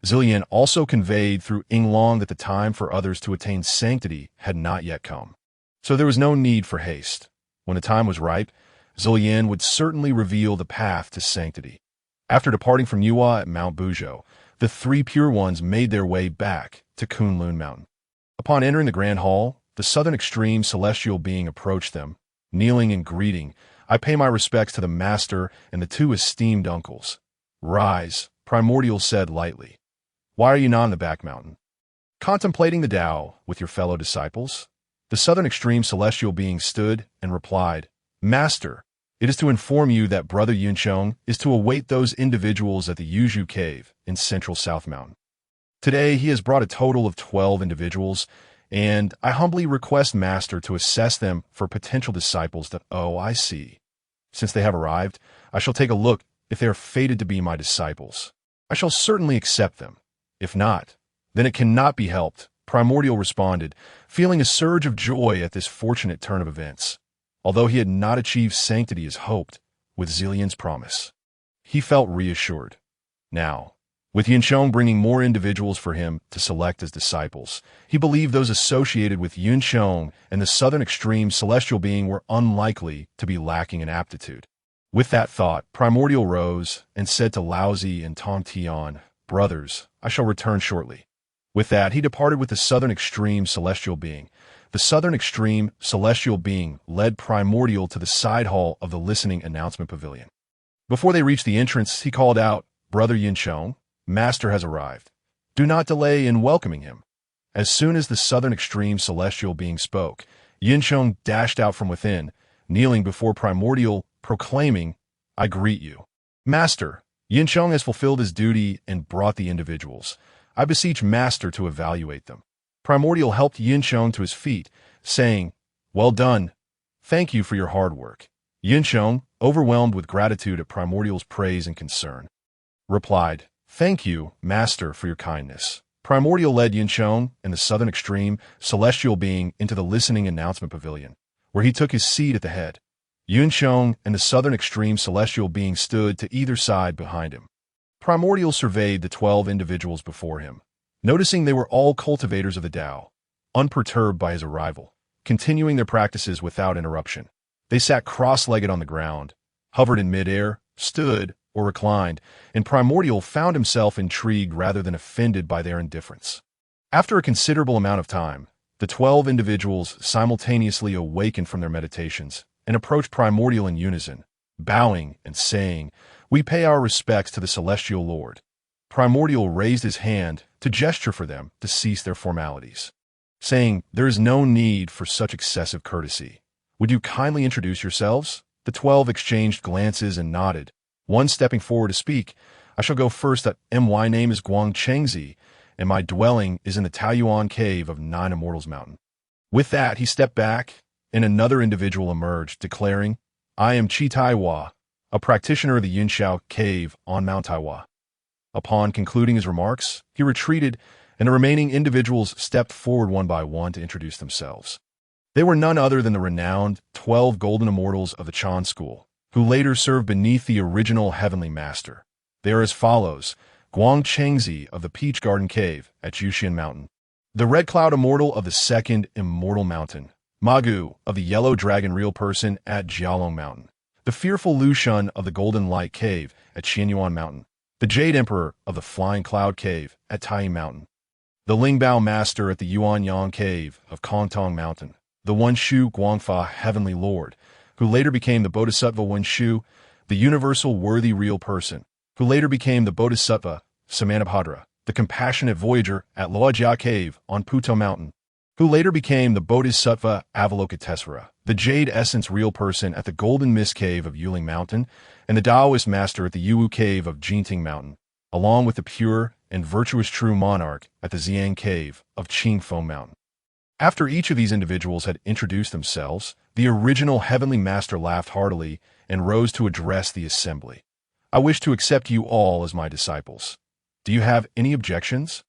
Zillian also conveyed through Yinglong that the time for others to attain sanctity had not yet come. So there was no need for haste. When the time was ripe, Zillian would certainly reveal the path to sanctity. After departing from Nuwa at Mount Buzhou, the 3 pure ones made their way back to Kunlun Mountain. Upon entering the Grand Hall, the southern extreme celestial being approached them. Kneeling and greeting, I pay my respects to the Master and the 2 esteemed uncles. Rise, Primordial said lightly. Why are you not in the back mountain? Contemplating the Tao with your fellow disciples? The southern extreme celestial being stood and replied, Master, it is to inform you that Brother Yuncheng is to await those individuals at the Yuzhu Cave in central South Mountain. Today, he has brought a total of 12 individuals, and I humbly request Master to assess them for potential disciples that, I see. Since they have arrived, I shall take a look if they are fated to be my disciples. I shall certainly accept them. If not, then it cannot be helped, Primordial responded, feeling a surge of joy at this fortunate turn of events. Although he had not achieved sanctity as hoped, with Zillion's promise, he felt reassured. Now, with Yuncheng bringing more individuals for him to select as disciples, he believed those associated with Yuncheng and the southern extreme celestial being were unlikely to be lacking in aptitude. With that thought, Primordial rose and said to Laozi and Tong Tian, Brothers, I shall return shortly. With that, he departed with the southern extreme celestial being. The southern extreme celestial being led Primordial to the side hall of the listening announcement pavilion. Before they reached the entrance, he called out, Brother Yuncheng, Master has arrived. Do not delay in welcoming him. As soon as the southern extreme celestial being spoke, Yuncheng dashed out from within, kneeling before Primordial, proclaiming, I greet you. Master, Yuncheng has fulfilled his duty and brought the individuals. I beseech Master to evaluate them. Primordial helped Yuncheng to his feet, saying, Well done. Thank you for your hard work. Yuncheng, overwhelmed with gratitude at Primordial's praise and concern, replied, Thank you, Master, for your kindness. Primordial led Yuncheng and the southern extreme celestial being into the listening announcement pavilion, where he took his seat at the head. Yuncheng and the southern extreme celestial being stood to either side behind him. Primordial surveyed the 12 individuals before him, noticing they were all cultivators of the Tao, unperturbed by his arrival, continuing their practices without interruption. They sat cross-legged on the ground, hovered in midair, stood, or reclined, and Primordial found himself intrigued rather than offended by their indifference. After a considerable amount of time, the 12 individuals simultaneously awakened from their meditations and approached Primordial in unison, bowing and saying, We pay our respects to the Celestial Lord. Primordial raised his hand to gesture for them to cease their formalities, saying, There is no need for such excessive courtesy. Would you kindly introduce yourselves? The 12 exchanged glances and nodded, one stepping forward to speak. I shall go first. My name is Guang Chengzi, and my dwelling is in the Taoyuan Cave of 9 Immortals Mountain. With that, he stepped back, and another individual emerged, declaring, I am Chi Taiwa, a practitioner of the Yunshao Cave on Mount Taiwa. Upon concluding his remarks, he retreated, and the remaining individuals stepped forward one by one to introduce themselves. They were none other than the renowned 12 Golden Immortals of the Chan School, who later served beneath the original Heavenly Master. They are as follows: Guang Chengzi of the Peach Garden Cave at Jushian Mountain, the Red Cloud Immortal of the 2nd Immortal Mountain, Magu of the Yellow Dragon Real Person at Jialong Mountain, the Fearful Lushun of the Golden Light Cave at Qianyuan Mountain, the Jade Emperor of the Flying Cloud Cave at Tai Mountain, the Lingbao Master at the Yuanyang Cave of Kongtong Mountain, the Wenshu Guangfa Heavenly Lord, who later became the Bodhisattva Wenshu, the Universal Worthy Real Person, who later became the Bodhisattva Samanabhadra, the Compassionate Voyager at Luojia Cave on Puto Mountain, who later became the Bodhisattva Avalokitesvara, the Jade Essence Real Person at the Golden Mist Cave of Yuling Mountain, and the Taoist Master at the Yuwu Cave of Jinting Mountain, along with the Pure and Virtuous True Monarch at the Xiang Cave of Qingfeng Mountain. After each of these individuals had introduced themselves, the original Heavenly Master laughed heartily and rose to address the assembly. I wish to accept you all as my disciples. Do you have any objections?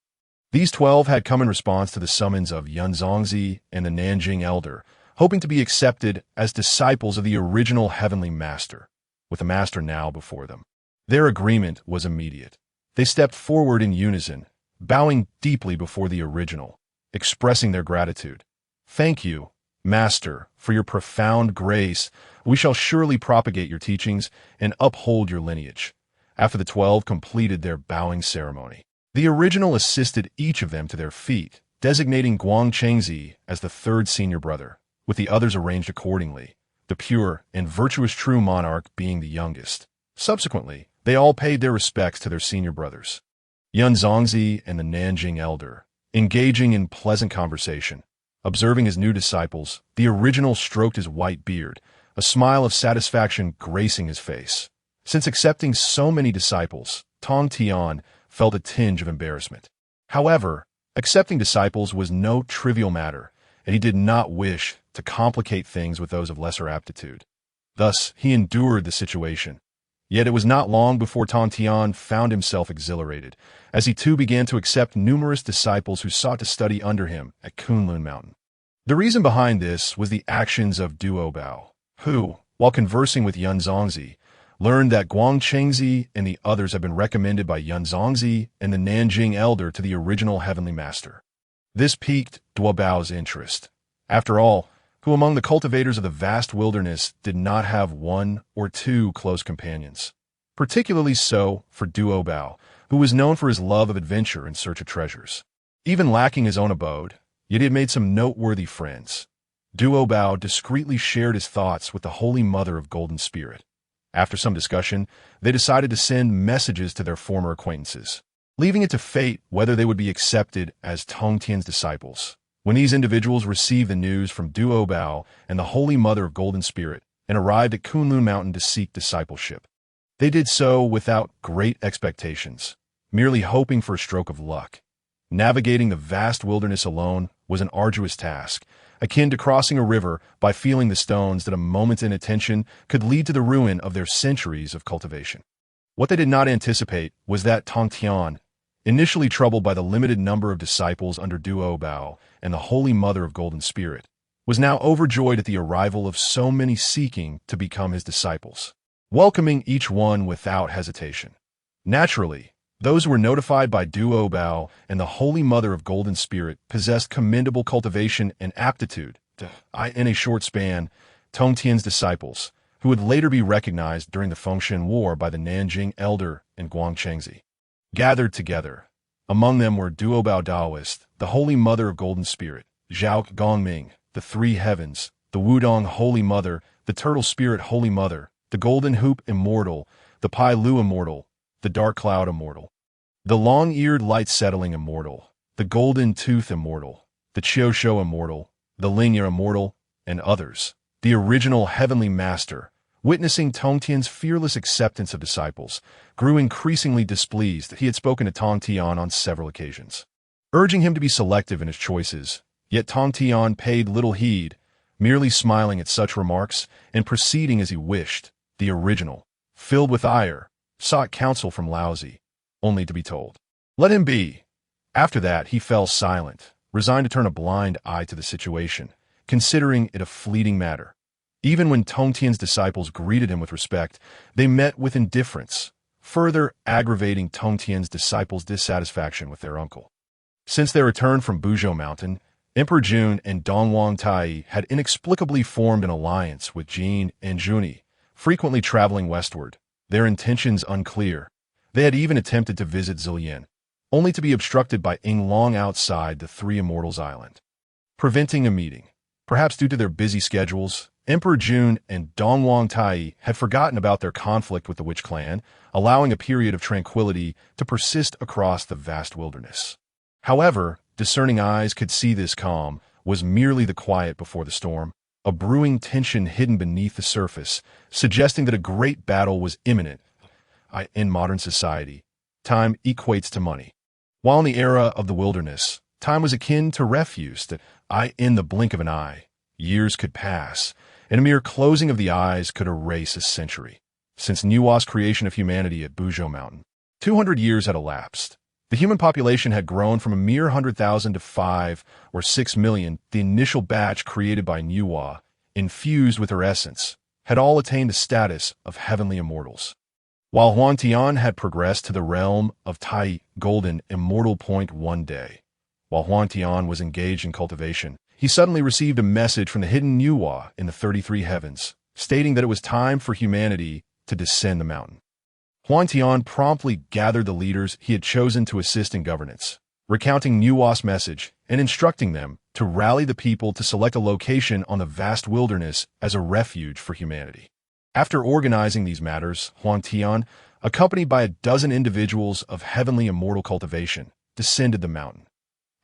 These 12 had come in response to the summons of Yunzongzi and the Nanjing Elder, hoping to be accepted as disciples of the original Heavenly Master, with the Master now before them. Their agreement was immediate. They stepped forward in unison, bowing deeply before the original, expressing their gratitude. Thank you, Master, for your profound grace. We shall surely propagate your teachings and uphold your lineage. After the 12 completed their bowing ceremony, The original assisted each of them to their feet, designating Guang Chengzi as the third senior brother, with the others arranged accordingly, the pure and virtuous true monarch being the youngest. Subsequently, they all paid their respects to their senior brothers, Yun Zongzi and the Nanjing elder, engaging in pleasant conversation. Observing his new disciples, the original stroked his white beard, a smile of satisfaction gracing his face. Since accepting so many disciples, Tong Tian felt a tinge of embarrassment. However, accepting disciples was no trivial matter, and he did not wish to complicate things with those of lesser aptitude. Thus, he endured the situation. Yet it was not long before Tong Tian found himself exhilarated, as he too began to accept numerous disciples who sought to study under him at Kunlun Mountain. The reason behind this was the actions of Duo Bao, who, while conversing with Yun Zongzi, learned that Guang Chengzi and the others had been recommended by Yun Zongzi and the Nanjing elder to the original heavenly master. This piqued Duo Bao's interest. After all, who among the cultivators of the vast wilderness did not have one or two close companions? Particularly so for Duo Bao, who was known for his love of adventure in search of treasures. Even lacking his own abode, yet he had made some noteworthy friends. Duo Bao discreetly shared his thoughts with the Holy Mother of Golden Spirit. After some discussion, they decided to send messages to their former acquaintances, leaving it to fate whether they would be accepted as Tong Tian's disciples. When these individuals received the news from Duo Bao and the Holy Mother of Golden Spirit and arrived at Kunlun Mountain to seek discipleship, they did so without great expectations, merely hoping for a stroke of luck. Navigating the vast wilderness alone was an arduous task, akin to crossing a river by feeling the stones that a moment's inattention could lead to the ruin of their centuries of cultivation. What they did not anticipate was that Tong Tian, initially troubled by the limited number of disciples under Duo Bao and the Holy Mother of Golden Spirit, was now overjoyed at the arrival of so many seeking to become his disciples, welcoming each one without hesitation. Naturally, those who were notified by Duo Bao and the Holy Mother of Golden Spirit possessed commendable cultivation and aptitude. In a short span, Tong Tian's disciples, who would later be recognized during the Fengshan War by the Nanjing elder and Guang Chengzi, gathered together. Among them were Duo Bao Daoist, the Holy Mother of Golden Spirit, Zhao Gongming, the Three Heavens, the Wudong Holy Mother, the Turtle Spirit Holy Mother, the Golden Hoop Immortal, the Pai Lu Immortal, the Dark Cloud Immortal, the Long-Eared Light-Settling Immortal, the Golden Tooth Immortal, the Qiushou Immortal, the Lingya Immortal, and others. The original Heavenly Master, witnessing Tong Tian's fearless acceptance of disciples, grew increasingly displeased that he had spoken to Tong Tian on several occasions, urging him to be selective in his choices. Yet Tong Tian paid little heed, merely smiling at such remarks and proceeding as he wished. The original, filled with ire, sought counsel from Laozi, only to be told, "Let him be." After that, he fell silent, resigned to turn a blind eye to the situation, considering it a fleeting matter. Even when Tong Tian's disciples greeted him with respect, they met with indifference, further aggravating Tong Tian's disciples' dissatisfaction with their uncle. Since their return from Buzhou Mountain, Emperor Jun and Dongwang Tai had inexplicably formed an alliance with Jin and Juni, frequently traveling westward, their intentions unclear. They had even attempted to visit Zilyan, only to be obstructed by Yinglong outside the Three Immortals Island, preventing a meeting. Perhaps due to their busy schedules, Emperor Jun and Dongwang Tai had forgotten about their conflict with the Witch Clan, allowing a period of tranquility to persist across the vast wilderness. However, discerning eyes could see this calm was merely the quiet before the storm, a brewing tension hidden beneath the surface, suggesting that a great battle was imminent. In modern society, time equates to money, while in the era of the wilderness, time was akin to refuse that, in the blink of an eye, years could pass, and a mere closing of the eyes could erase a century. Since Nuwa's creation of humanity at Buzhou Mountain, 200 years had elapsed. The human population had grown from a mere 100,000 to 5 or 6 million. The initial batch created by Nuwa, infused with her essence, had all attained the status of heavenly immortals. While Huang Tian had progressed to the realm of Tai Golden Immortal Point one day. While Huang Tian was engaged in cultivation, he suddenly received a message from the hidden Nuwa in the 33 heavens, stating that it was time for humanity to descend the mountain. Huang Tian promptly gathered the leaders he had chosen to assist in governance, recounting Nuwa's message and instructing them to rally the people to select a location on the vast wilderness as a refuge for humanity. After organizing these matters, Huang Tian, accompanied by a dozen individuals of heavenly immortal cultivation, descended the mountain.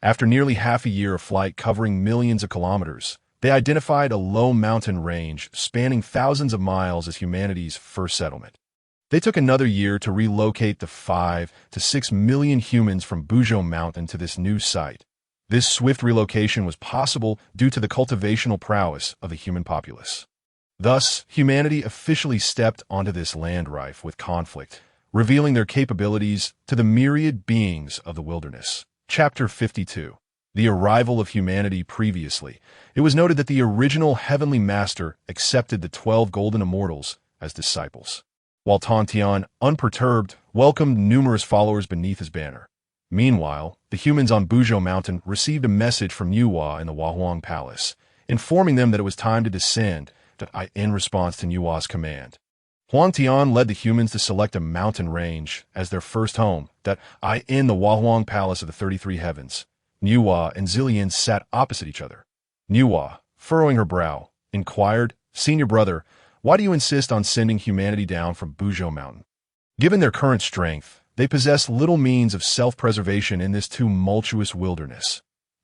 After nearly half a year of flight covering millions of kilometers, they identified a low mountain range spanning thousands of miles as humanity's first settlement. They took another year to relocate the 5 to 6 million humans from Buzhou Mountain to this new site. This swift relocation was possible due to the cultivational prowess of the human populace. Thus, humanity officially stepped onto this land rife with conflict, revealing their capabilities to the myriad beings of the wilderness. Chapter 52. The arrival of humanity. Previously, it was noted that the original Heavenly Master accepted the 12 Golden Immortals as disciples, while Tantian, unperturbed, welcomed numerous followers beneath his banner. Meanwhile, the humans on Buzhou Mountain received a message from Nuwa in the Huahuang Palace, informing them that it was time to descend in response to Nuwa's command. Huang Tian led the humans to select a mountain range as their first home in the Huahuang Palace of the 33 Heavens. Nuwa and Zillian sat opposite each other. Nuwa, furrowing her brow, inquired, "Senior brother, why do you insist on sending humanity down from Buzhou Mountain? Given their current strength, they possess little means of self-preservation in this tumultuous wilderness."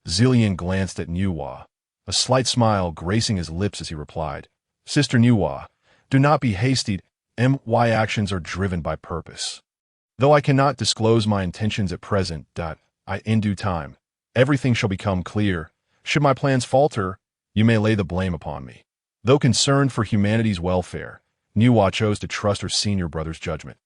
Zillian glanced at Nuwa, a slight smile gracing his lips as he replied, "Sister Nuwa, do not be hasty. My actions are driven by purpose. Though I cannot disclose my intentions at present, in due time, everything shall become clear. Should my plans falter, you may lay the blame upon me." Though concerned for humanity's welfare, Nuwa chose to trust her senior brother's judgment.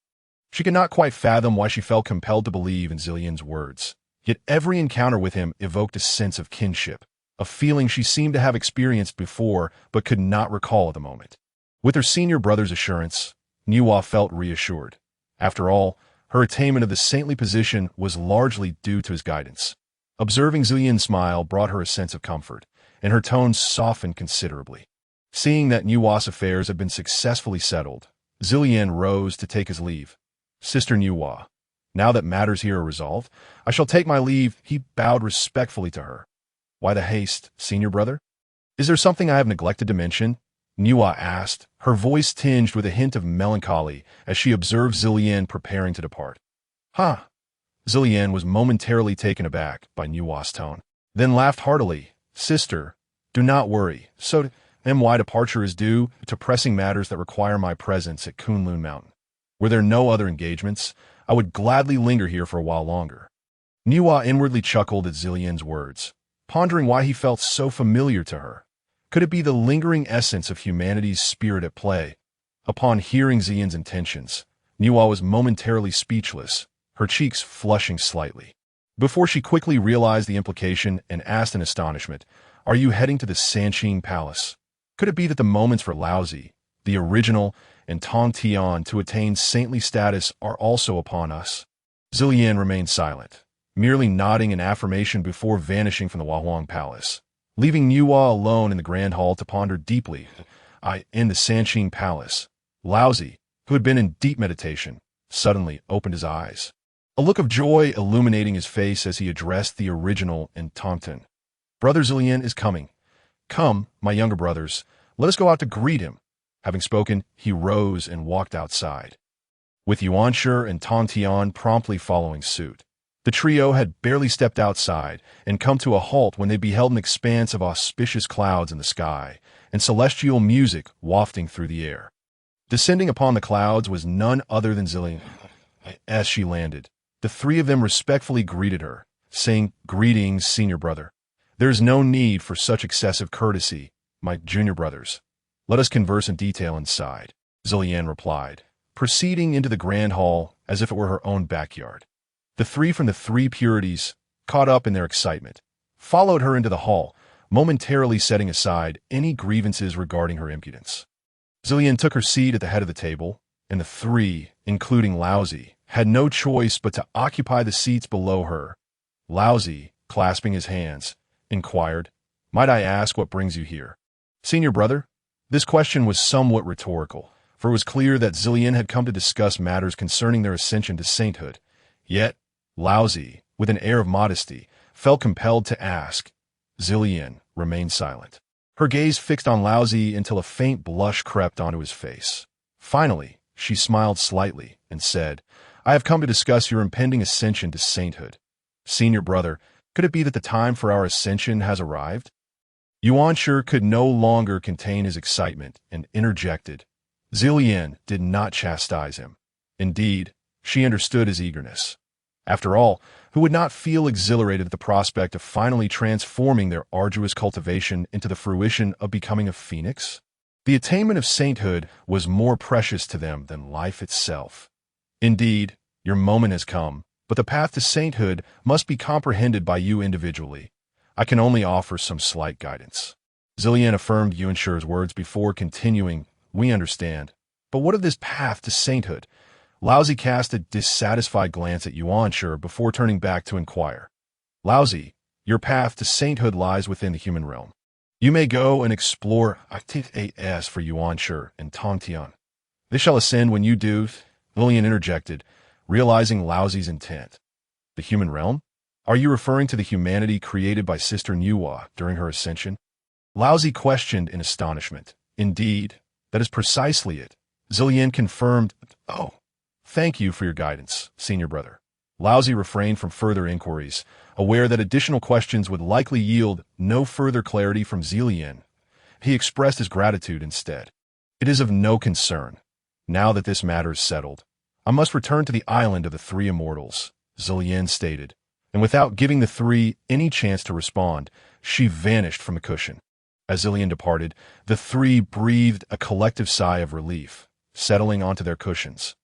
She could not quite fathom why she felt compelled to believe in Zillian's words. Yet every encounter with him evoked a sense of kinship, a feeling she seemed to have experienced before but could not recall at the moment. With her senior brother's assurance, Nuwa felt reassured. After all, her attainment of the saintly position was largely due to his guidance. Observing Zillian's smile brought her a sense of comfort, and her tone softened considerably. Seeing that Nuwa's affairs had been successfully settled, Zillian rose to take his leave. "Sister Nuwa, now that matters here are resolved, I shall take my leave." He bowed respectfully to her. "Why the haste, senior brother? Is there something I have neglected to mention?" Nuwa asked, her voice tinged with a hint of melancholy as she observed Zillian preparing to depart. "Huh." Zillian was momentarily taken aback by Nuwa's tone, then laughed heartily. "Sister, do not worry. My departure is due to pressing matters that require my presence at Kunlun Mountain. Were there no other engagements, I would gladly linger here for a while longer." Nuwa inwardly chuckled at Zillian's words, pondering why he felt so familiar to her. Could it be the lingering essence of humanity's spirit at play? Upon hearing Zillian's intentions, Nuwa was momentarily speechless, her cheeks flushing slightly. Before she quickly realized the implication and asked in astonishment, "Are you heading to the Sanqing Palace? Could it be that the moments for Laozi, the original, and Tong Tian to attain saintly status are also upon us?" Zillian remained silent, merely nodding in affirmation before vanishing from the Huahuang Palace, leaving Nuwa alone in the Grand Hall to ponder deeply. In the Sanqing Palace, Laozi, who had been in deep meditation, suddenly opened his eyes, a look of joy illuminating his face as he addressed the original and Tongten. "Brother Zillian is coming. Come, my younger brothers, let us go out to greet him." Having spoken, he rose and walked outside, with Yuanshi and Tong Tian promptly following suit. The trio had barely stepped outside and come to a halt when they beheld an expanse of auspicious clouds in the sky and celestial music wafting through the air. Descending upon the clouds was none other than Zillian. As she landed, the three of them respectfully greeted her, saying, "Greetings, senior brother. There is no need for such excessive courtesy, my junior brothers. Let us converse in detail inside," Zillian replied, proceeding into the grand hall as if it were her own backyard. The three from the three purities, caught up in their excitement, followed her into the hall, momentarily setting aside any grievances regarding her impudence. Zillian took her seat at the head of the table, and the three, including Laozi, had no choice but to occupy the seats below her. Laozi, clasping his hands, inquired, "Might I ask what brings you here?" "Senior brother?" This question was somewhat rhetorical, for it was clear that Zillion had come to discuss matters concerning their ascension to sainthood. Yet, Laozi, with an air of modesty, felt compelled to ask. Zillion remained silent. Her gaze fixed on Laozi until a faint blush crept onto his face. Finally, she smiled slightly and said, I have come to discuss your impending ascension to sainthood. Senior brother, could it be that the time for our ascension has arrived? Yuanshi could no longer contain his excitement and interjected. Zillion did not chastise him. Indeed, she understood his eagerness. After all, who would not feel exhilarated at the prospect of finally transforming their arduous cultivation into the fruition of becoming a phoenix? The attainment of sainthood was more precious to them than life itself. Indeed, your moment has come, but the path to sainthood must be comprehended by you individually. I can only offer some slight guidance. Zillion affirmed Yuanshi's words before continuing, We understand. But what of this path to sainthood? Laozi cast a dissatisfied glance at Yuanshi before turning back to inquire. Laozi, your path to sainthood lies within the human realm. You may go and explore Activate for Yuanshi and Tongtian. They shall ascend when you do, Lillian interjected, realizing Laozi's intent. The human realm? Are you referring to the humanity created by Sister Nuwa during her ascension? Laozi questioned in astonishment. Indeed, that is precisely it. Zillion confirmed, Oh, thank you for your guidance, senior brother. Laozi refrained from further inquiries, aware that additional questions would likely yield no further clarity from Zillion. He expressed his gratitude instead. It is of no concern. Now that this matter is settled, I must return to the island of the three immortals, Zillion stated, and without giving the three any chance to respond, she vanished from the cushion. As Zillion departed, the three breathed a collective sigh of relief, settling onto their cushions.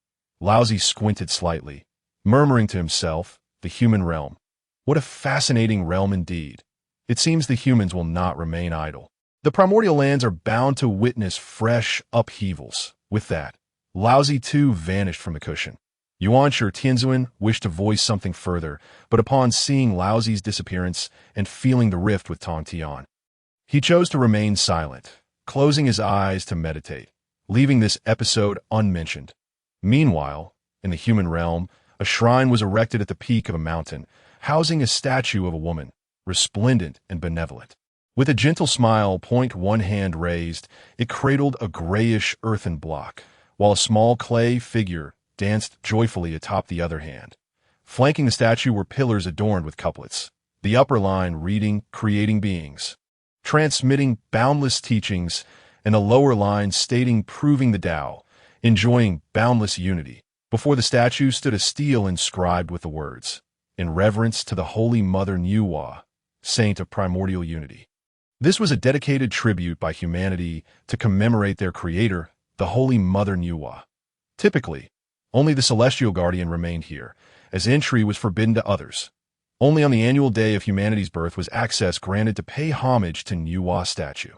Laozi squinted slightly, murmuring to himself, the human realm. What a fascinating realm indeed. It seems the humans will not remain idle. The primordial lands are bound to witness fresh upheavals. With that, Laozi too vanished from the cushion. Yuanshi Tianzuan wished to voice something further, but upon seeing Laozi's disappearance and feeling the rift with Tongtian, he chose to remain silent, closing his eyes to meditate, leaving this episode unmentioned. Meanwhile, in the human realm, a shrine was erected at the peak of a mountain, housing a statue of a woman, resplendent and benevolent. With a gentle smile, one hand raised, it cradled a grayish earthen block, while a small clay figure danced joyfully atop the other hand. Flanking the statue were pillars adorned with couplets, the upper line reading, Creating beings, transmitting boundless teachings, and the lower line stating, Proving the Tao, enjoying boundless unity. Before the statue stood a stele inscribed with the words, In reverence to the Holy Mother Nuwa, Saint of Primordial Unity. This was a dedicated tribute by humanity to commemorate their creator, the Holy Mother Nuwa. Typically, only the Celestial Guardian remained here, as entry was forbidden to others. Only on the annual day of humanity's birth was access granted to pay homage to Nuwa's statue.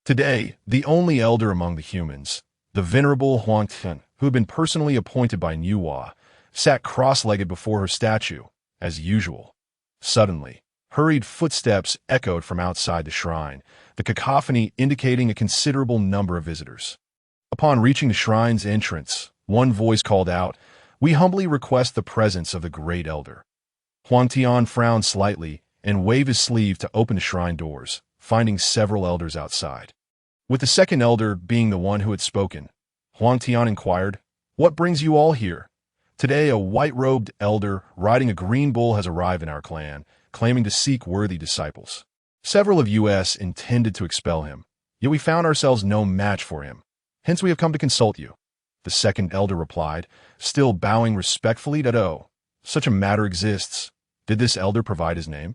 Today, the only elder among the humans, the Venerable Huangtian, who had been personally appointed by Nuwa, sat cross-legged before her statue, as usual. Suddenly, hurried footsteps echoed from outside the shrine, the cacophony indicating a considerable number of visitors. Upon reaching the shrine's entrance, one voice called out, We humbly request the presence of the great elder. Huangtian frowned slightly and waved his sleeve to open the shrine doors, finding several elders outside. With the second elder being the one who had spoken, Huangtian inquired, What brings you all here? Today a white-robed elder riding a green bull has arrived in our clan, claiming to seek worthy disciples. Several of us intended to expel him, yet we found ourselves no match for him. Hence we have come to consult you. The second elder replied, still bowing respectfully that, such a matter exists. Did this elder provide his name?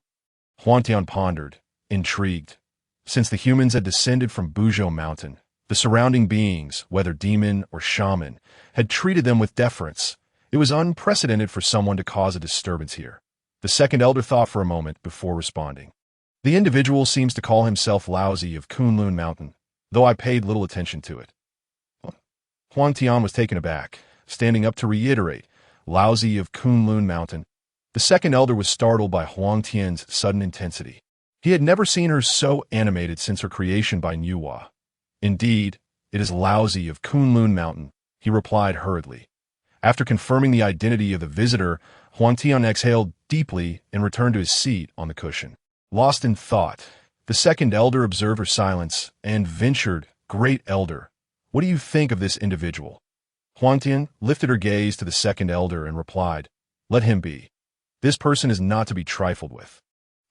Huangtian pondered, intrigued. Since the humans had descended from Buzhou Mountain, the surrounding beings, whether demon or shaman, had treated them with deference. It was unprecedented for someone to cause a disturbance here. The second elder thought for a moment before responding. The individual seems to call himself Laozi of Kunlun Mountain, though I paid little attention to it. Huangtian was taken aback, standing up to reiterate, Laozi of Kunlun Mountain. The second elder was startled by Huangtian's sudden intensity. He had never seen her so animated since her creation by Nuwa. Indeed, It is Laozi of Kunlun Mountain, he replied hurriedly. After confirming the identity of the visitor, Huangtian exhaled deeply and returned to his seat on the cushion. Lost in thought, the second elder observed her silence and ventured, "Great elder, what do you think of this individual?" Huangtian lifted her gaze to the second elder and replied, "Let him be. This person is not to be trifled with.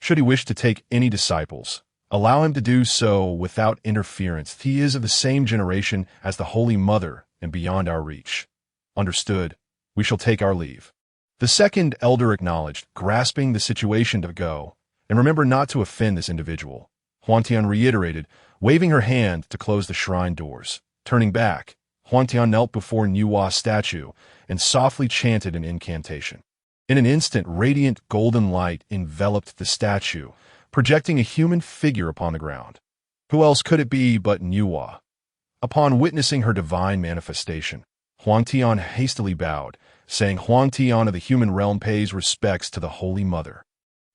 Should he wish to take any disciples, allow him to do so without interference. He is of the same generation as the Holy Mother and beyond our reach." "Understood. We shall take our leave." The second elder acknowledged, grasping the situation to go, "And remember not to offend this individual." Huangtian reiterated, waving her hand to close the shrine doors. Turning back, Huangtian knelt before Niuwa's statue and softly chanted an incantation. In an instant, radiant golden light enveloped the statue, projecting a human figure upon the ground. Who else could it be but Niuwa? Upon witnessing her divine manifestation, Huangtian hastily bowed, saying, "Huangtian of the human realm pays respects to the Holy Mother.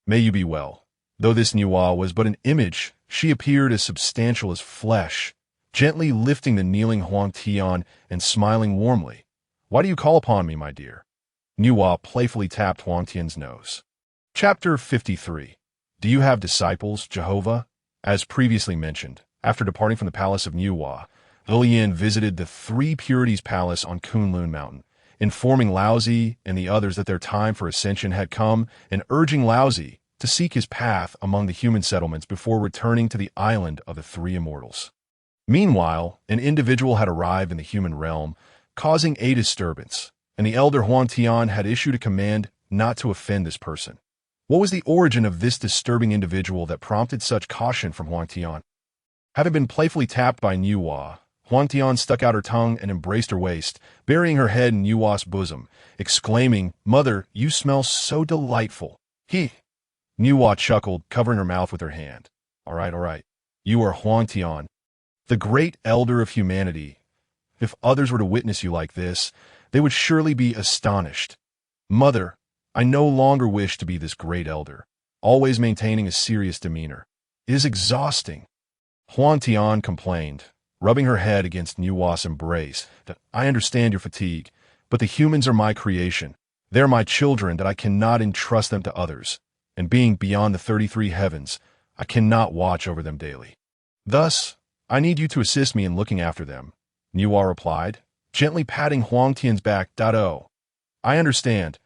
May you be well." Though this Niuwa was but an image, she appeared as substantial as flesh, gently lifting the kneeling Huangtian and smiling warmly. "Why do you call upon me, my dear?" Niuwa playfully tapped Huangtian's nose. Chapter 53. Do you have disciples, Jehovah? As previously mentioned, after departing from the palace of Niuwa, Lilian visited the Three Purities Palace on Kunlun Mountain, informing Laozi and the others that their time for ascension had come and urging Laozi to seek his path among the human settlements before returning to the island of the Three Immortals. Meanwhile, an individual had arrived in the human realm, causing a disturbance, and the elder Huangtian had issued a command not to offend this person. What was the origin of this disturbing individual that prompted such caution from Huangtian? Having been playfully tapped by Niuwa, Huangtian stuck out her tongue and embraced her waist, burying her head in Niuwa's bosom, exclaiming, "Mother, you smell so delightful." Niuwa chuckled, covering her mouth with her hand. All right. You are Huangtian, the great elder of humanity. If others were to witness you like this, they would surely be astonished. Mother, I no longer wish to be this great elder, always maintaining a serious demeanor. It is exhausting. Huangtian complained, rubbing her head against Niuwa's embrace, that I understand your fatigue, but the humans are my creation. They are my children that I cannot entrust them to others, and being beyond the 33 heavens, I cannot watch over them daily. Thus, I need you to assist me in looking after them, Niuwa replied, gently patting Huangtian's back. I understand.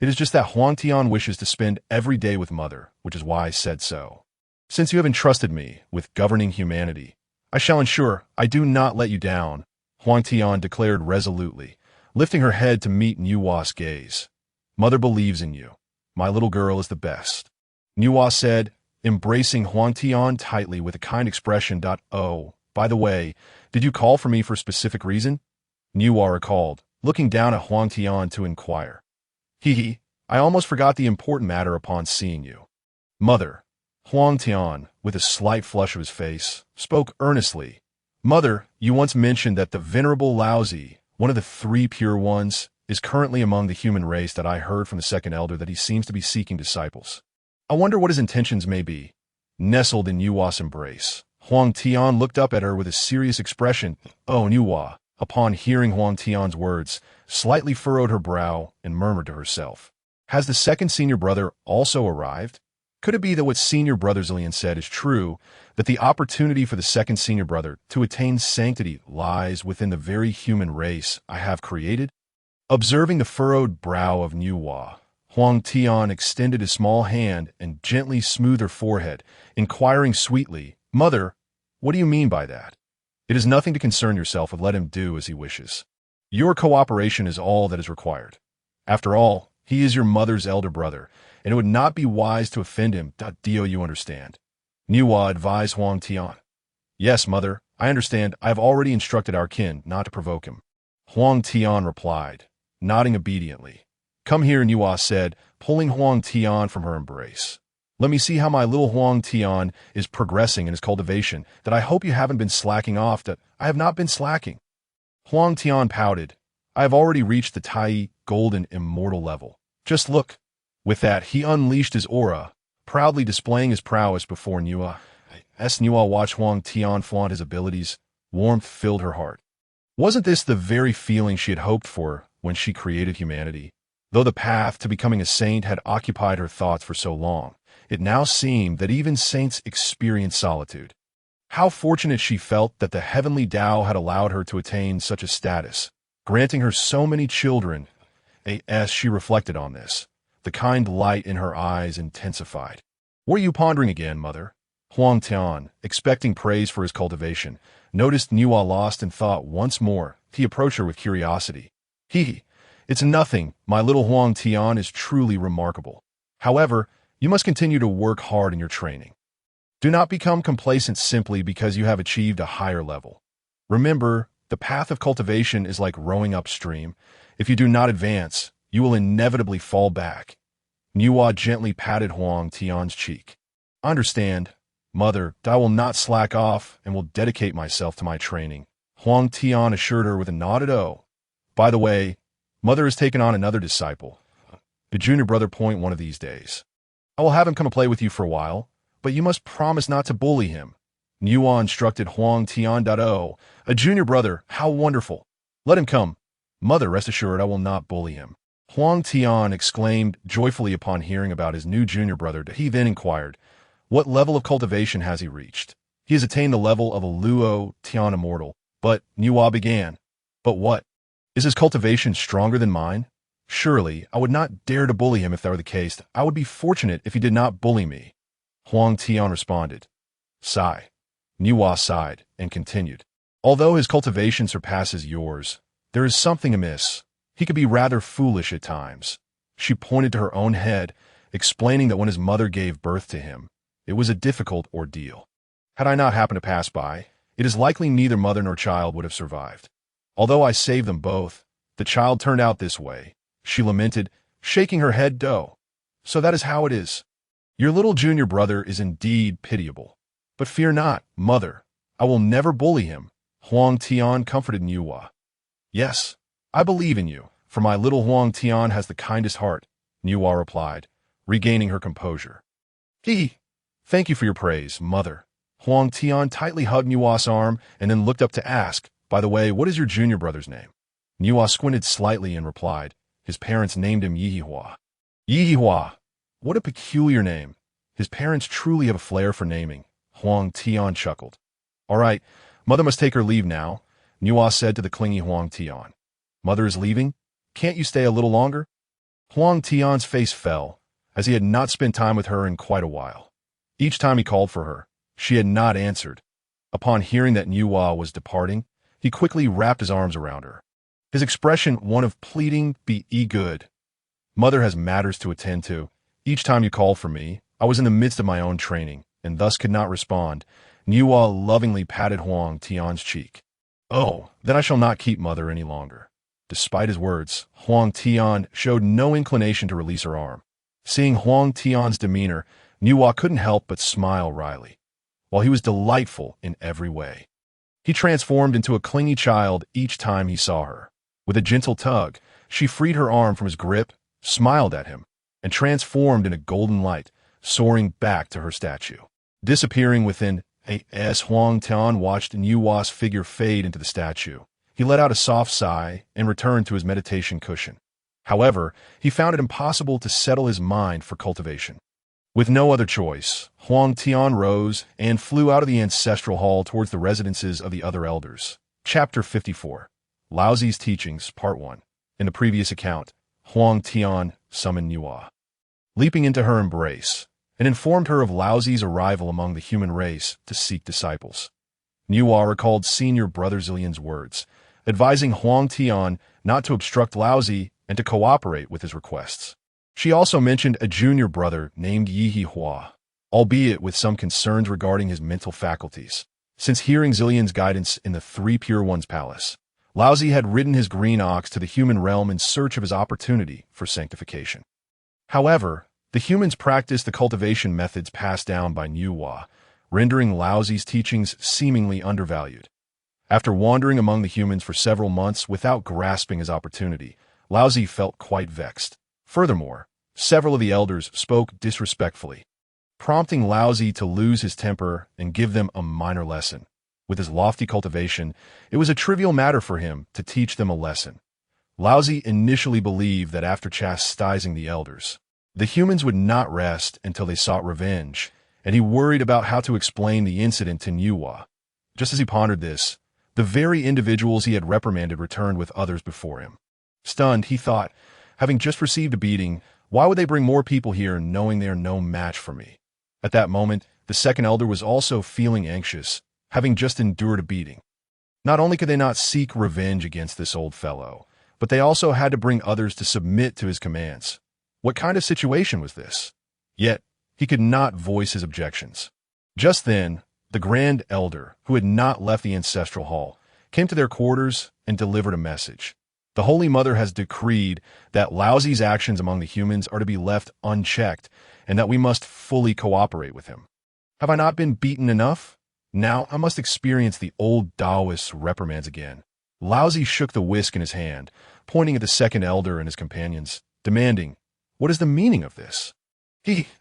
It is just that Huangtian wishes to spend every day with Mother, which is why I said so. Since you have entrusted me with governing humanity, I shall ensure I do not let you down, Huangtian declared resolutely, lifting her head to meet Niuwa's gaze. Mother believes in you. My little girl is the best, Niuwa said, embracing Huangtian tightly with a kind expression. Oh, by the way, did you call for me for a specific reason? Niuwa recalled, looking down at Huangtian to inquire. I almost forgot the important matter upon seeing you. Mother, Huangtian, with a slight flush of his face, spoke earnestly. Mother, you once mentioned that the Venerable Laozi, one of the three pure ones, is currently among the human race. That I heard from the second elder that he seems to be seeking disciples. I wonder what his intentions may be. Nestled in Niuwa's embrace, Huangtian looked up at her with a serious expression. Oh, Niuwa, upon hearing Huangtian's words, slightly furrowed her brow and murmured to herself, has the second senior brother also arrived? Could it be that what Senior Brother Zillion said is true, that the opportunity for the second senior brother to attain sanctity lies within the very human race I have created? Observing the furrowed brow of Niuwa, Huangtian extended his small hand and gently smoothed her forehead, inquiring sweetly, Mother, what do you mean by that? It is nothing to concern yourself with. Let him do as he wishes. Your cooperation is all that is required. After all, he is your mother's elder brother, and it would not be wise to offend him. You understand? Niuwa advised Huangtian. Yes, Mother, I understand. I have already instructed our kin not to provoke him. Huangtian replied, nodding obediently. Come here, Niuwa said, pulling Huangtian from her embrace. Let me see how my little Huangtian is progressing in his cultivation. That I hope you haven't been slacking off. That I have not been slacking. Huangtian pouted. I have already reached the Tai golden immortal level. Just look. With that, he unleashed his aura, proudly displaying his prowess before Niuwa. As Niuwa watched Huangtian flaunt his abilities, Warmth filled her heart. Wasn't this the very feeling she had hoped for when she created humanity? Though the path to becoming a saint had occupied her thoughts for so long, it now seemed that even saints experience solitude. How fortunate she felt that the heavenly Tao had allowed her to attain such a status, granting her so many children. As she reflected on this, the kind light in her eyes intensified. "What are you pondering again, mother?" Huang Tian, expecting praise for his cultivation, noticed Niwa lost in thought once more. He approached her with curiosity. It's nothing. My little Huang Tian is truly remarkable. However, you must continue to work hard in your training. Do not become complacent simply because you have achieved a higher level. Remember, the path of cultivation is like rowing upstream. If you do not advance, you will inevitably fall back. Niwa gently patted Huang Tian's cheek. Understand, mother, I will not slack off and will dedicate myself to my training. Huang Tian assured her with a nod. "Oh, by the way, mother has taken on another disciple, a junior brother. One of these days, I will have him come play with you for a while, but you must promise not to bully him." Niwa instructed Huang Tian. "Oh, a junior brother, how wonderful. Let him come. Mother, rest assured I will not bully him." Huang Tian exclaimed joyfully upon hearing about his new junior brother. He then inquired, "What level of cultivation has he reached?" "He has attained the level of a Luo Tian immortal." "But," Niwa began. "But what? Is his cultivation stronger than mine? Surely, I would not dare to bully him if that were the case. I would be fortunate if he did not bully me." Huang Tian responded. Sigh. Niwa sighed and continued. "Although his cultivation surpasses yours, there is something amiss. He could be rather foolish at times." She pointed to her own head, explaining that when his mother gave birth to him, it was a difficult ordeal. "Had I not happened to pass by, it is likely neither mother nor child would have survived. Although I saved them both, the child turned out this way," she lamented, shaking her head. "So that is how it is. Your little junior brother is indeed pitiable. But fear not, mother. I will never bully him." Huang Tian comforted Niwa. "Yes, I believe in you, for my little Huang Tian has the kindest heart," Niwa replied, regaining her composure. Thank you for your praise, mother." Huang Tian tightly hugged Niwa's arm and then looked up to ask, "By the way, what is your junior brother's name?" Niwa squinted slightly and replied, "His parents named him Yihua." "Yihua? What a peculiar name. His parents truly have a flair for naming." Huang Tian chuckled. "All right, mother must take her leave now," Niwa said to the clingy Huang Tian. "Mother is leaving? Can't you stay a little longer?" Huang Tian's face fell, as he had not spent time with her in quite a while. Each time he called for her, she had not answered. Upon hearing that Niwa was departing, he quickly wrapped his arms around her. His expression one of pleading, "Be good. Mother has matters to attend to. Each time you called for me, I was in the midst of my own training, and thus could not respond." Niwa lovingly patted Huang Tian's cheek. "Oh, then I shall not keep mother any longer." Despite his words, Huang Tian showed no inclination to release her arm. Seeing Huang Tian's demeanor, Niwa couldn't help but smile wryly. While he was delightful in every way, he transformed into a clingy child each time he saw her. With a gentle tug, she freed her arm from his grip, smiled at him, and transformed in a golden light, soaring back to her statue. Disappearing within as Huang Tian watched Niwa's figure fade into the statue, he let out a soft sigh and returned to his meditation cushion. However, he found it impossible to settle his mind for cultivation. With no other choice, Huang Tian rose and flew out of the ancestral hall towards the residences of the other elders. Chapter 54. Laozi's Teachings, Part 1. In the previous account, Huang Tian summoned Niwa, leaping into her embrace, and informed her of Laozi's arrival among the human race to seek disciples. Niwa recalled senior brother Zillian's words, advising Huang Tian not to obstruct Laozi and to cooperate with his requests. She also mentioned a junior brother named Yihua, albeit with some concerns regarding his mental faculties. Since hearing Zillian's guidance in the Three Pure Ones Palace, Laozi had ridden his green ox to the human realm in search of his opportunity for sanctification. However, the humans practiced the cultivation methods passed down by Niwa, rendering Laozi's teachings seemingly undervalued. After wandering among the humans for several months without grasping his opportunity, Laozi felt quite vexed. Furthermore, several of the elders spoke disrespectfully, prompting Laozi to lose his temper and give them a minor lesson. With his lofty cultivation, it was a trivial matter for him to teach them a lesson. Laozi initially believed that after chastising the elders, the humans would not rest until they sought revenge, and he worried about how to explain the incident to Nuwa. Just as he pondered this, the very individuals he had reprimanded returned with others before him. Stunned, he thought, having just received a beating, why would they bring more people here knowing they are no match for me? At that moment, the second elder was also feeling anxious, having just endured a beating. Not only could they not seek revenge against this old fellow, but they also had to bring others to submit to his commands. What kind of situation was this? Yet, he could not voice his objections. Just then, the Grand Elder, who had not left the ancestral hall, came to their quarters and delivered a message. The Holy Mother has decreed that Laozi's actions among the humans are to be left unchecked, and that we must fully cooperate with him. Have I not been beaten enough? Now I must experience the old Taoist reprimands again. Laozi shook the whisk in his hand, pointing at the second elder and his companions, demanding, "What is the meaning of this?"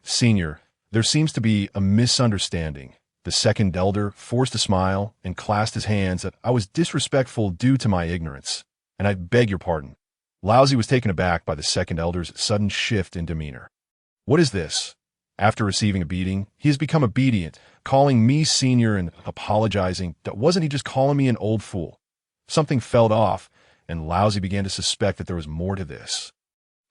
Senior, there seems to be a misunderstanding. The second elder forced a smile and clasped his hands that I was disrespectful due to my ignorance, and I beg your pardon. Laozi was taken aback by the second elder's sudden shift in demeanor. What is this? After receiving a beating, he has become obedient, calling me senior and apologizing. Wasn't he just calling me an old fool? Something fell off, and Laozi began to suspect that there was more to this.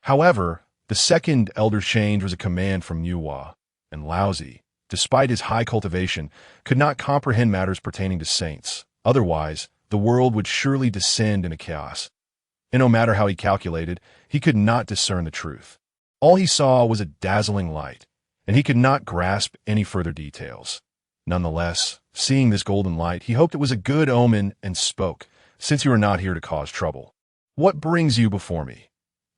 However, the second elder's change was a command from Nuwa, and Laozi, despite his high cultivation, could not comprehend matters pertaining to saints. Otherwise, the world would surely descend into chaos. And no matter how he calculated, he could not discern the truth. All he saw was a dazzling light, and he could not grasp any further details. Nonetheless, seeing this golden light, he hoped it was a good omen and spoke, "Since you are not here to cause trouble, what brings you before me?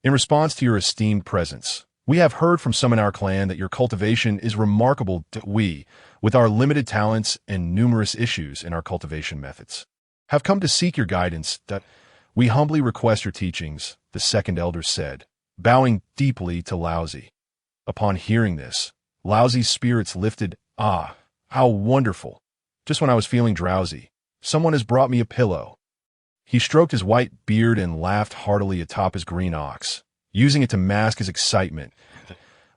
In response to your esteemed presence, we have heard from some in our clan that your cultivation is remarkable. We, with our limited talents and numerous issues in our cultivation methods, have come to seek your guidance. We humbly request your teachings," the second elder said, bowing deeply to Laozi. Upon hearing this, Laozi's spirits lifted. "Ah, how wonderful! Just when I was feeling drowsy, someone has brought me a pillow." He stroked his white beard and laughed heartily atop his green ox, using it to mask his excitement.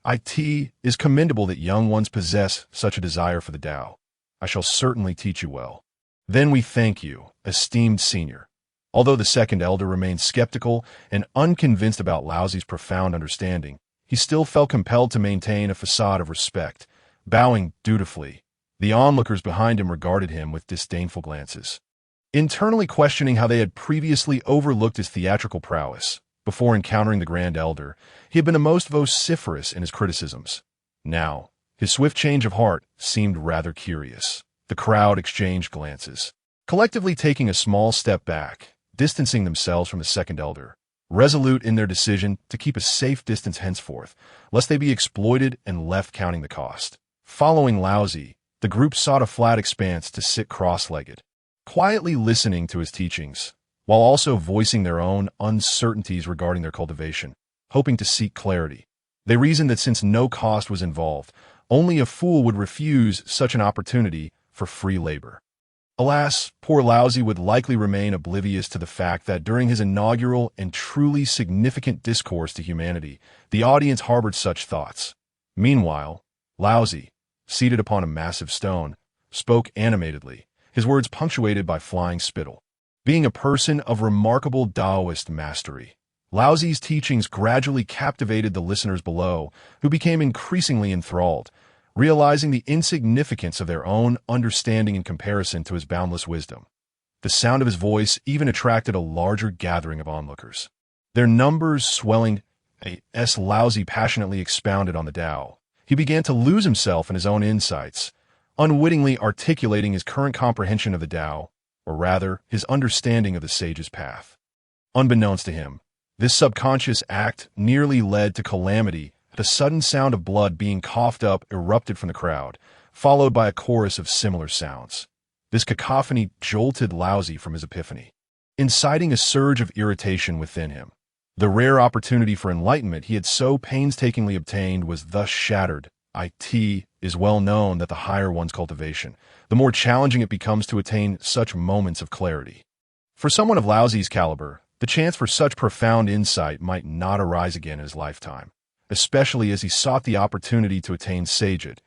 It is commendable that young ones possess such a desire for the Tao. I shall certainly teach you well. Then we thank you, esteemed senior. Although the second elder remained skeptical and unconvinced about Laozi's profound understanding, he still felt compelled to maintain a facade of respect. Bowing dutifully, the onlookers behind him regarded him with disdainful glances, internally questioning how they had previously overlooked his theatrical prowess. Before encountering the Grand Elder, he had been the most vociferous in his criticisms. Now, his swift change of heart seemed rather curious. The crowd exchanged glances, collectively taking a small step back, distancing themselves from the second elder, resolute in their decision to keep a safe distance henceforth, lest they be exploited and left counting the cost. Following Laozi, the group sought a flat expanse to sit cross-legged, quietly listening to his teachings, while also voicing their own uncertainties regarding their cultivation, hoping to seek clarity. They reasoned that since no cost was involved, only a fool would refuse such an opportunity for free labor. Alas, poor Laozi would likely remain oblivious to the fact that during his inaugural and truly significant discourse to humanity, the audience harbored such thoughts. Meanwhile, Laozi, seated upon a massive stone, spoke animatedly, his words punctuated by flying spittle. Being a person of remarkable Taoist mastery, Laozi's teachings gradually captivated the listeners below, who became increasingly enthralled, realizing the insignificance of their own understanding in comparison to his boundless wisdom. The sound of his voice even attracted a larger gathering of onlookers, their numbers swelling as Laozi passionately expounded on the Tao. He began to lose himself in his own insights, unwittingly articulating his current comprehension of the Tao, or rather, his understanding of the sage's path. Unbeknownst to him, this subconscious act nearly led to calamity. The sudden sound of blood being coughed up erupted from the crowd, followed by a chorus of similar sounds. This cacophony jolted Laozi from his epiphany, inciting a surge of irritation within him. The rare opportunity for enlightenment he had so painstakingly obtained was thus shattered it is well known that the higher one's cultivation, the more challenging it becomes to attain such moments of clarity. For someone of Laozi's caliber, the chance for such profound insight might not arise again in his lifetime, especially as he sought the opportunity to attain sagehood.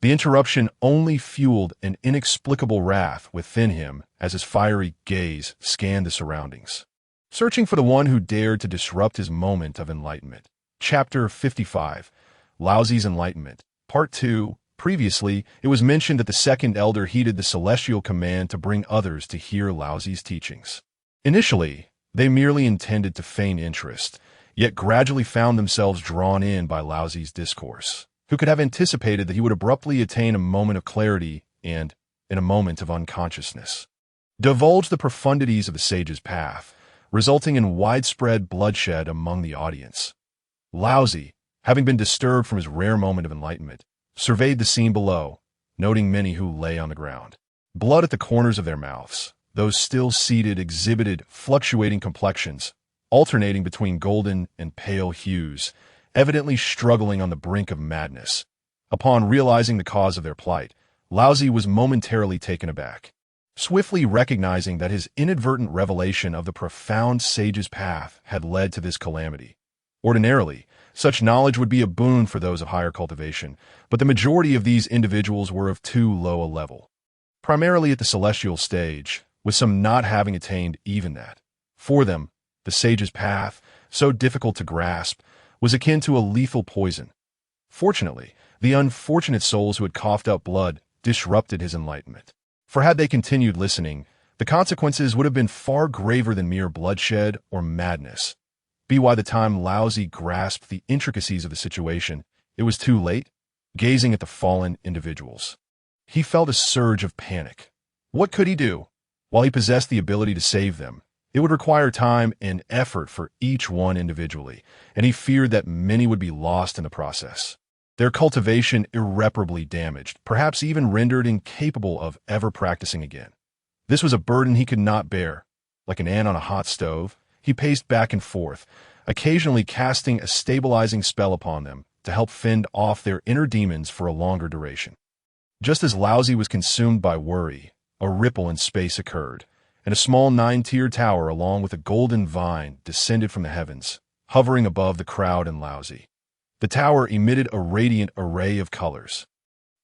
The interruption only fueled an inexplicable wrath within him as his fiery gaze scanned the surroundings, searching for the one who dared to disrupt his moment of enlightenment. Chapter 55, Laozi's Enlightenment. Part 2. Previously, it was mentioned that the second elder heeded the celestial command to bring others to hear Laozi's teachings. Initially, they merely intended to feign interest, yet gradually found themselves drawn in by Laozi's discourse. Who could have anticipated that he would abruptly attain a moment of clarity and, in a moment of unconsciousness, divulge the profundities of the sage's path, resulting in widespread bloodshed among the audience? Laozi, having been disturbed from his rare moment of enlightenment, surveyed the scene below, noting many who lay on the ground. Blood at the corners of their mouths, those still seated exhibited fluctuating complexions, alternating between golden and pale hues, evidently struggling on the brink of madness. Upon realizing the cause of their plight, Laozi was momentarily taken aback, swiftly recognizing that his inadvertent revelation of the profound sage's path had led to this calamity. Ordinarily, such knowledge would be a boon for those of higher cultivation, but the majority of these individuals were of too low a level, primarily at the celestial stage, with some not having attained even that. For them, the sage's path, so difficult to grasp, was akin to a lethal poison. Fortunately, the unfortunate souls who had coughed up blood disrupted his enlightenment. For had they continued listening, the consequences would have been far graver than mere bloodshed or madness. By the time Laozi grasped the intricacies of the situation, it was too late. Gazing at the fallen individuals, he felt a surge of panic. What could he do? While he possessed the ability to save them, it would require time and effort for each one individually, and he feared that many would be lost in the process, their cultivation irreparably damaged, perhaps even rendered incapable of ever practicing again. This was a burden he could not bear. Like an ant on a hot stove, he paced back and forth, occasionally casting a stabilizing spell upon them to help fend off their inner demons for a longer duration. Just as Laozi was consumed by worry, a ripple in space occurred, and a small 9-tiered tower along with a golden vine descended from the heavens, hovering above the crowd and Laozi. The tower emitted a radiant array of colors,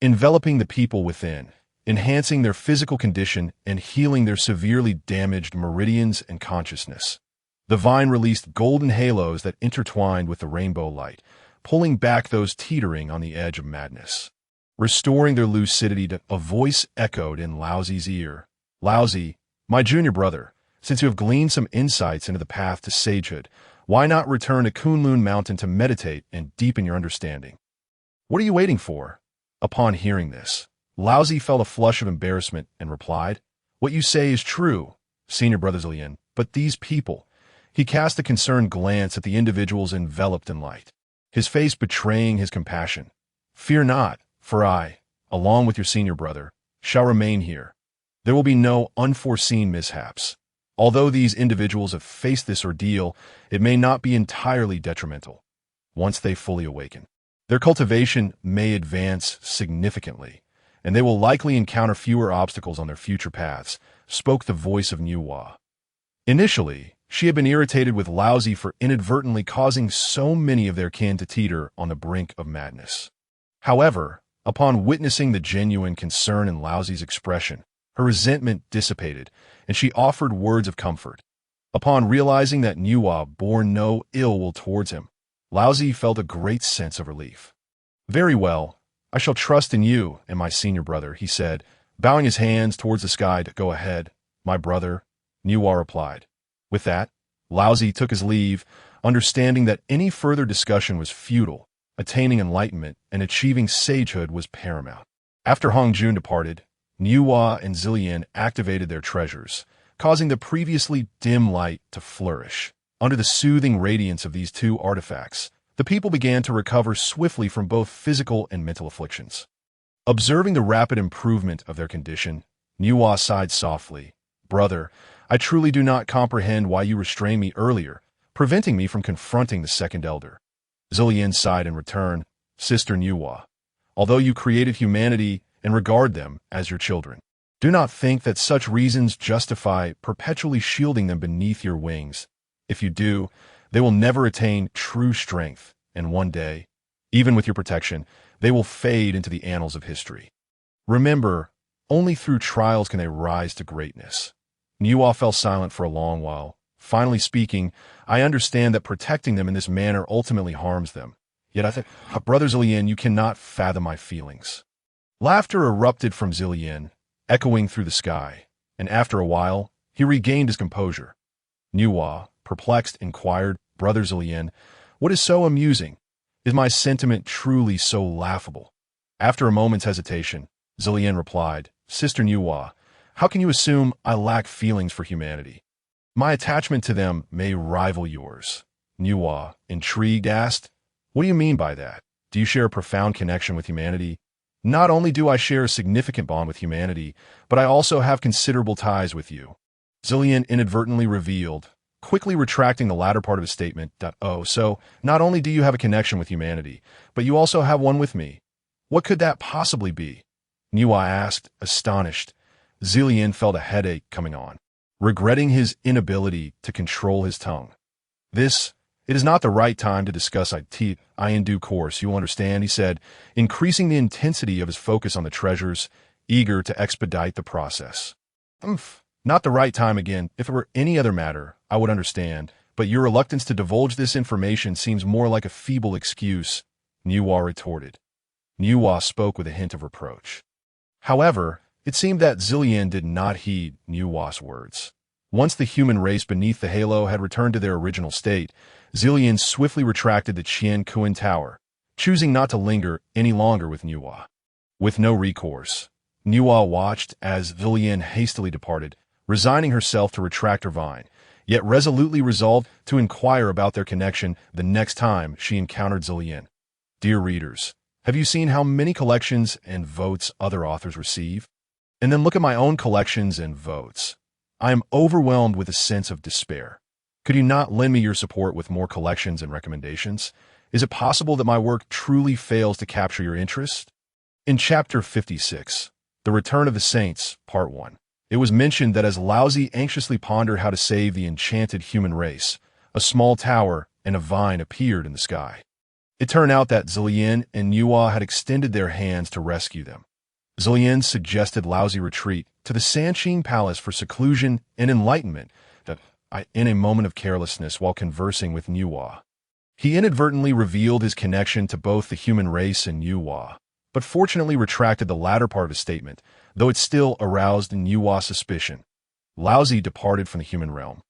enveloping the people within, enhancing their physical condition and healing their severely damaged meridians and consciousness. The vine released golden halos that intertwined with the rainbow light, pulling back those teetering on the edge of madness. Restoring their lucidity, a voice echoed in Laozi's ear. Laozi, my junior brother, since you have gleaned some insights into the path to sagehood, why not return to Kunlun Mountain to meditate and deepen your understanding? What are you waiting for? Upon hearing this, Laozi felt a flush of embarrassment and replied, What you say is true, senior brother Zillian, but these people... He cast a concerned glance at the individuals enveloped in light, his face betraying his compassion. Fear not, for I, along with your senior brother, shall remain here. There will be no unforeseen mishaps. Although these individuals have faced this ordeal, it may not be entirely detrimental. Once they fully awaken, their cultivation may advance significantly, and they will likely encounter fewer obstacles on their future paths, spoke the voice of Niuhua. Initially, she had been irritated with Laozi for inadvertently causing so many of their kin to teeter on the brink of madness. However, upon witnessing the genuine concern in Laozi's expression, her resentment dissipated, and she offered words of comfort. Upon realizing that Niuhua bore no ill will towards him, Laozi felt a great sense of relief. Very well, I shall trust in you and my senior brother, he said, bowing his hands towards the sky to go ahead. My brother, Niuhua replied. With that, Laozi took his leave, understanding that any further discussion was futile. Attaining enlightenment and achieving sagehood was paramount. After Hongjun departed, Niuhua and Zillian activated their treasures, causing the previously dim light to flourish. Under the soothing radiance of these two artifacts, the people began to recover swiftly from both physical and mental afflictions. Observing the rapid improvement of their condition, Niuhua sighed softly. Brother, I truly do not comprehend why you restrained me earlier, preventing me from confronting the second elder. Zillian sighed in return. Sister Niuhua, although you created humanity and regard them as your children. Do not think that such reasons justify perpetually shielding them beneath your wings. If you do, they will never attain true strength, and one day, even with your protection, they will fade into the annals of history. Remember, only through trials can they rise to greatness. Nuwa fell silent for a long while. Finally speaking, I understand that protecting them in this manner ultimately harms them. Yet I think, Brother Zillian, you cannot fathom my feelings. Laughter erupted from Zillian, echoing through the sky, and after a while, he regained his composure. Nuwa, perplexed, inquired, Brother Zillian, what is so amusing? Is my sentiment truly so laughable? After a moment's hesitation, Zillian replied, Sister Nuwa, how can you assume I lack feelings for humanity? My attachment to them may rival yours. Nuwa, intrigued, asked, what do you mean by that? Do you share a profound connection with humanity? Not only do I share a significant bond with humanity, but I also have considerable ties with you. Zillian inadvertently revealed, quickly retracting the latter part of his statement, Oh, so not only do you have a connection with humanity, but you also have one with me. What could that possibly be? Nuwa asked, astonished. Zillian felt a headache coming on, regretting his inability to control his tongue. It is not the right time to discuss it in due course, you'll understand, he said, increasing the intensity of his focus on the treasures, eager to expedite the process. Not the right time again. If it were any other matter, I would understand, but your reluctance to divulge this information seems more like a feeble excuse, Nuwa retorted. Nuwa spoke with a hint of reproach. However, it seemed that Zillian did not heed Nuwa's words. Once the human race beneath the halo had returned to their original state, Zillian swiftly retracted the Qian Kuan Tower, choosing not to linger any longer with Nuwa. With no recourse, Nuwa watched as Zillian hastily departed, resigning herself to retract her vine, yet resolutely resolved to inquire about their connection the next time she encountered Zillian. Dear readers, have you seen how many collections and votes other authors receive? And then look at my own collections and votes. I am overwhelmed with a sense of despair. Could you not lend me your support with more collections and recommendations? Is it possible that my work truly fails to capture your interest? In Chapter 56, The Return of the Saints, Part 1, it was mentioned that as Laozi anxiously pondered how to save the enchanted human race, a small tower and a vine appeared in the sky. It turned out that Zillian and Nuwa had extended their hands to rescue them. Zillian suggested Laozi retreat to the Sanqing Palace for seclusion and enlightenment, in a moment of carelessness while conversing with Nuwa. He inadvertently revealed his connection to both the human race and Nuwa, but fortunately retracted the latter part of his statement, though it still aroused Nuwa's suspicion. Laozi departed from the human realm,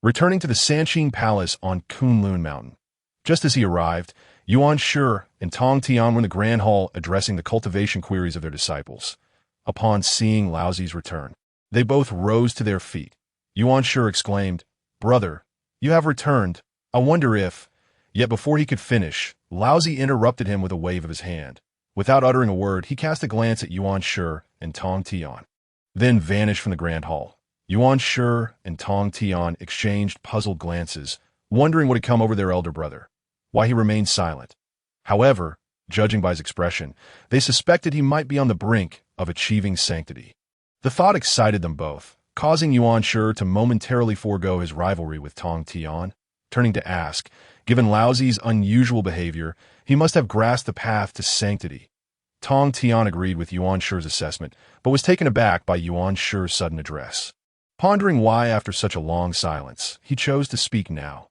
returning to the Sanqing Palace on Kunlun Mountain. Just as he arrived, Yuan Shi and Tong Tian were in the Grand Hall addressing the cultivation queries of their disciples. Upon seeing Laozi's return, they both rose to their feet. Yuan Shi exclaimed, Brother, you have returned. I wonder if... Yet before he could finish, Laozi interrupted him with a wave of his hand. Without uttering a word, he cast a glance at Yuan Shi and Tong Tian, then vanished from the Grand Hall. Yuan Shi and Tong Tian exchanged puzzled glances, wondering what had come over their elder brother, why he remained silent. However, judging by his expression, they suspected he might be on the brink of achieving sanctity. The thought excited them both, causing Yuan Shi to momentarily forego his rivalry with Tong Tian. Turning to ask, given Laozi's unusual behavior, he must have grasped the path to sanctity. Tong Tian agreed with Yuan Shi's assessment, but was taken aback by Yuan Shi's sudden address. Pondering why, after such a long silence, he chose to speak now.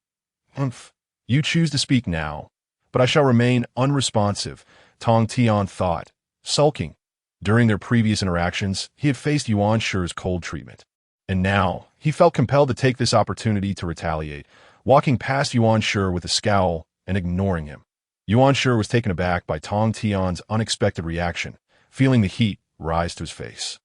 You choose to speak now, but I shall remain unresponsive, Tong Tian thought, sulking. During their previous interactions, he had faced Yuan Shi's cold treatment, and now he felt compelled to take this opportunity to retaliate, walking past Yuan Shi with a scowl and ignoring him. Yuan Shi was taken aback by Tong Tian's unexpected reaction, feeling the heat rise to his face,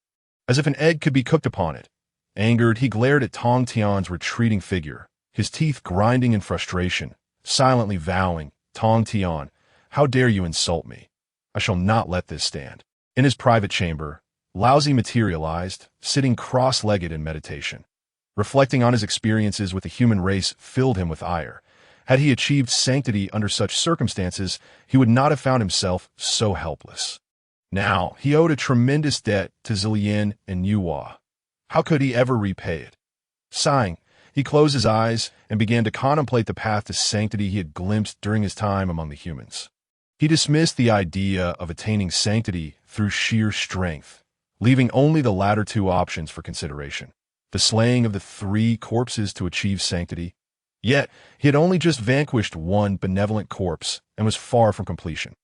as if an egg could be cooked upon it. Angered, he glared at Tong Tian's retreating figure, his teeth grinding in frustration, silently vowing, Tong Tian, how dare you insult me? I shall not let this stand. In his private chamber, Laozi materialized, sitting cross-legged in meditation. Reflecting on his experiences with the human race filled him with ire, Had he achieved sanctity under such circumstances, he would not have found himself so helpless. Now, he owed a tremendous debt to Zillian and Yuhua. How could he ever repay it? Sighing, he closed his eyes and began to contemplate the path to sanctity he had glimpsed during his time among the humans. He dismissed the idea of attaining sanctity through sheer strength, leaving only the latter two options for consideration: the slaying of the 3 corpses to achieve sanctity. Yet, he had only just vanquished one benevolent corpse and was far from completion.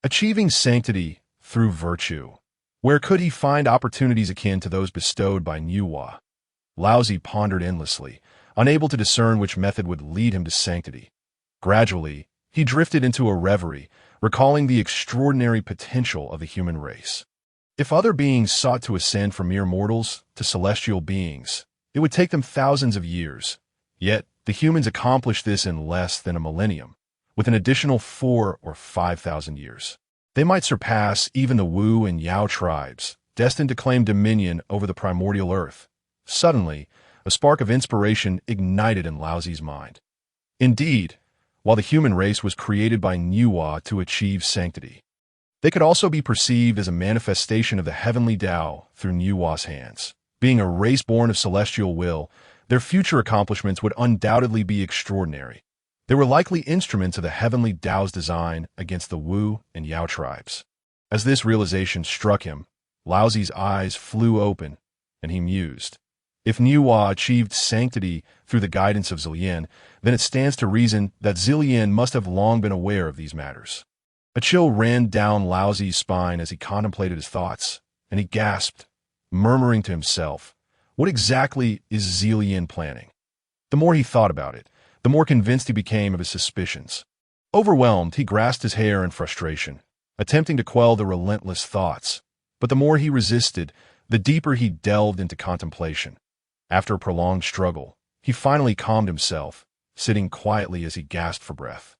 Achieving sanctity through virtue. Where could he find opportunities akin to those bestowed by Yuhua? Laozi pondered endlessly, unable to discern which method would lead him to sanctity. Gradually, he drifted into a reverie, recalling the extraordinary potential of the human race. If other beings sought to ascend from mere mortals to celestial beings, it would take them thousands of years. Yet, the humans accomplished this in less than a millennium, with an additional 4,000 or 5,000 years. They might surpass even the Wu and Yao tribes, destined to claim dominion over the primordial earth. Suddenly, a spark of inspiration ignited in Laozi's mind. Indeed, while the human race was created by Yuhua to achieve sanctity, they could also be perceived as a manifestation of the heavenly Tao through Yuhua's hands. Being a race born of celestial will, their future accomplishments would undoubtedly be extraordinary. They were likely instruments of the heavenly Tao's design against the Wu and Yao tribes. As this realization struck him, Laozi's eyes flew open, and he mused. If Yuhua achieved sanctity through the guidance of Zillian, then it stands to reason that Zillian must have long been aware of these matters. A chill ran down Laozi's spine as he contemplated his thoughts, and he gasped, murmuring to himself, "What exactly is Zillian planning?" The more he thought about it, the more convinced he became of his suspicions. Overwhelmed, he grasped his hair in frustration, attempting to quell the relentless thoughts. But the more he resisted, the deeper he delved into contemplation. After a prolonged struggle, he finally calmed himself, sitting quietly as he gasped for breath.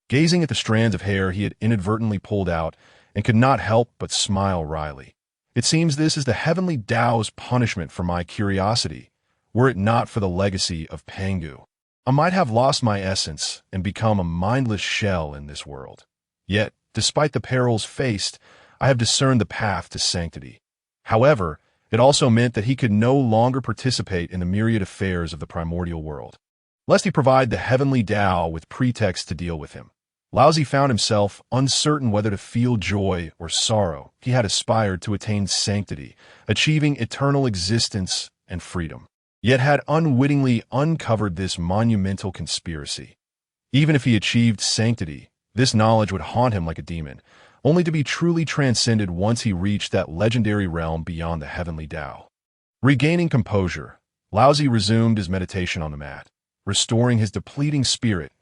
Gazing at the strands of hair he had inadvertently pulled out, and could not help but smile wryly. It seems this is the heavenly Tao's punishment for my curiosity. Were it not for the legacy of Pangu, I might have lost my essence and become a mindless shell in this world. Yet, despite the perils faced, I have discerned the path to sanctity. However, it also meant that he could no longer participate in the myriad affairs of the primordial world, lest he provide the heavenly Tao with pretexts to deal with him. Laozi found himself uncertain whether to feel joy or sorrow. He had aspired to attain sanctity, achieving eternal existence and freedom, yet had unwittingly uncovered this monumental conspiracy. Even if he achieved sanctity, this knowledge would haunt him like a demon, only to be truly transcended once he reached that legendary realm beyond the heavenly Tao. Regaining composure, Laozi resumed his meditation on the mat, restoring his depleting spirit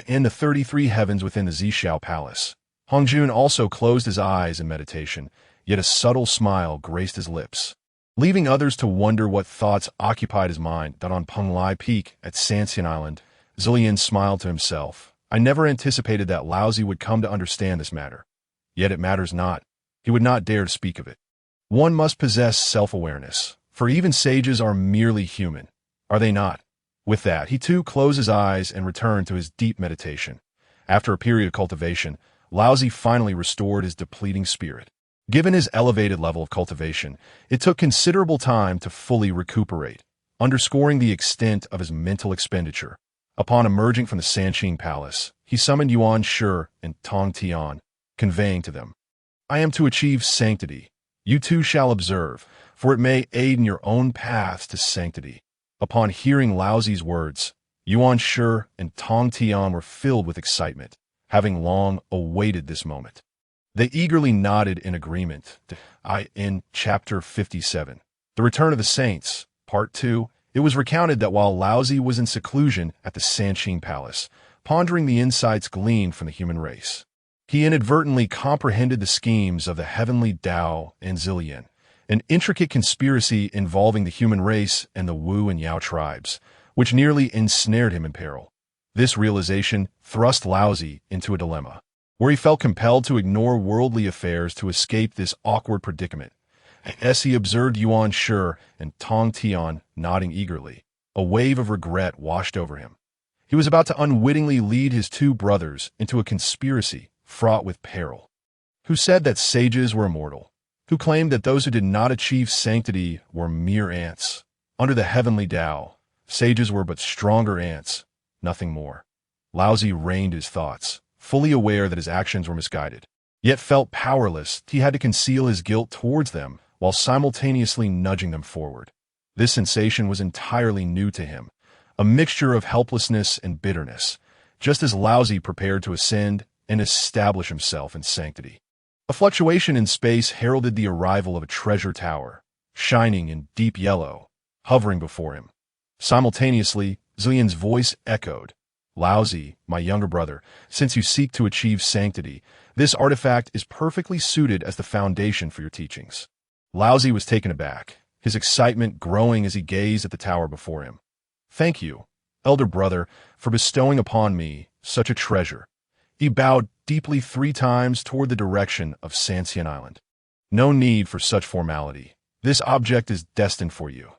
in the 33 heavens within the Zhixiao Palace. Hongjun also closed his eyes in meditation, yet a subtle smile graced his lips. Leaving others to wonder what thoughts occupied his mind, that on Penglai Peak at Sanxian Island, Zillian smiled to himself. I never anticipated that Laozi would come to understand this matter. Yet it matters not. He would not dare to speak of it. One must possess self-awareness, for even sages are merely human, are they not? With that, he too closed his eyes and returned to his deep meditation. After a period of cultivation, Laozi finally restored his depleting spirit. Given his elevated level of cultivation, it took considerable time to fully recuperate, underscoring the extent of his mental expenditure. Upon emerging from the Sanqing Palace, he summoned Yuan Shi and Tong Tian, conveying to them, "I am to achieve sanctity. You too shall observe, for it may aid in your own paths to sanctity." Upon hearing Laozi's words, Yuan Shi and Tong Tian were filled with excitement, having long awaited this moment. They eagerly nodded in agreement. In Chapter 57, The Return of the Saints, Part 2, it was recounted that while Laozi was in seclusion at the Sanqing Palace, pondering the insights gleaned from the human race, he inadvertently comprehended the schemes of the heavenly Tao and Zillian, an intricate conspiracy involving the human race and the Wu and Yao tribes, which nearly ensnared him in peril. This realization thrust Laozi into a dilemma, where he felt compelled to ignore worldly affairs to escape this awkward predicament. As he observed Yuan Shi and Tong Tian nodding eagerly, a wave of regret washed over him. He was about to unwittingly lead his two brothers into a conspiracy fraught with peril. Who said that sages were immortal? Who claimed that those who did not achieve sanctity were mere ants? Under the heavenly Tao, sages were but stronger ants, nothing more. Laozi reined his thoughts, fully aware that his actions were misguided. Yet felt powerless. He had to conceal his guilt towards them while simultaneously nudging them forward. This sensation was entirely new to him, a mixture of helplessness and bitterness, just as Laozi prepared to ascend and establish himself in sanctity. A fluctuation in space heralded the arrival of a treasure tower, shining in deep yellow, hovering before him. Simultaneously, Zillian's voice echoed, "Laozi, my younger brother, since you seek to achieve sanctity, this artifact is perfectly suited as the foundation for your teachings." Laozi was taken aback, his excitement growing as he gazed at the tower before him. "Thank you, elder brother, for bestowing upon me such a treasure." He bowed deeply 3 times toward the direction of Sancian Island. "No need for such formality. This object is destined for you.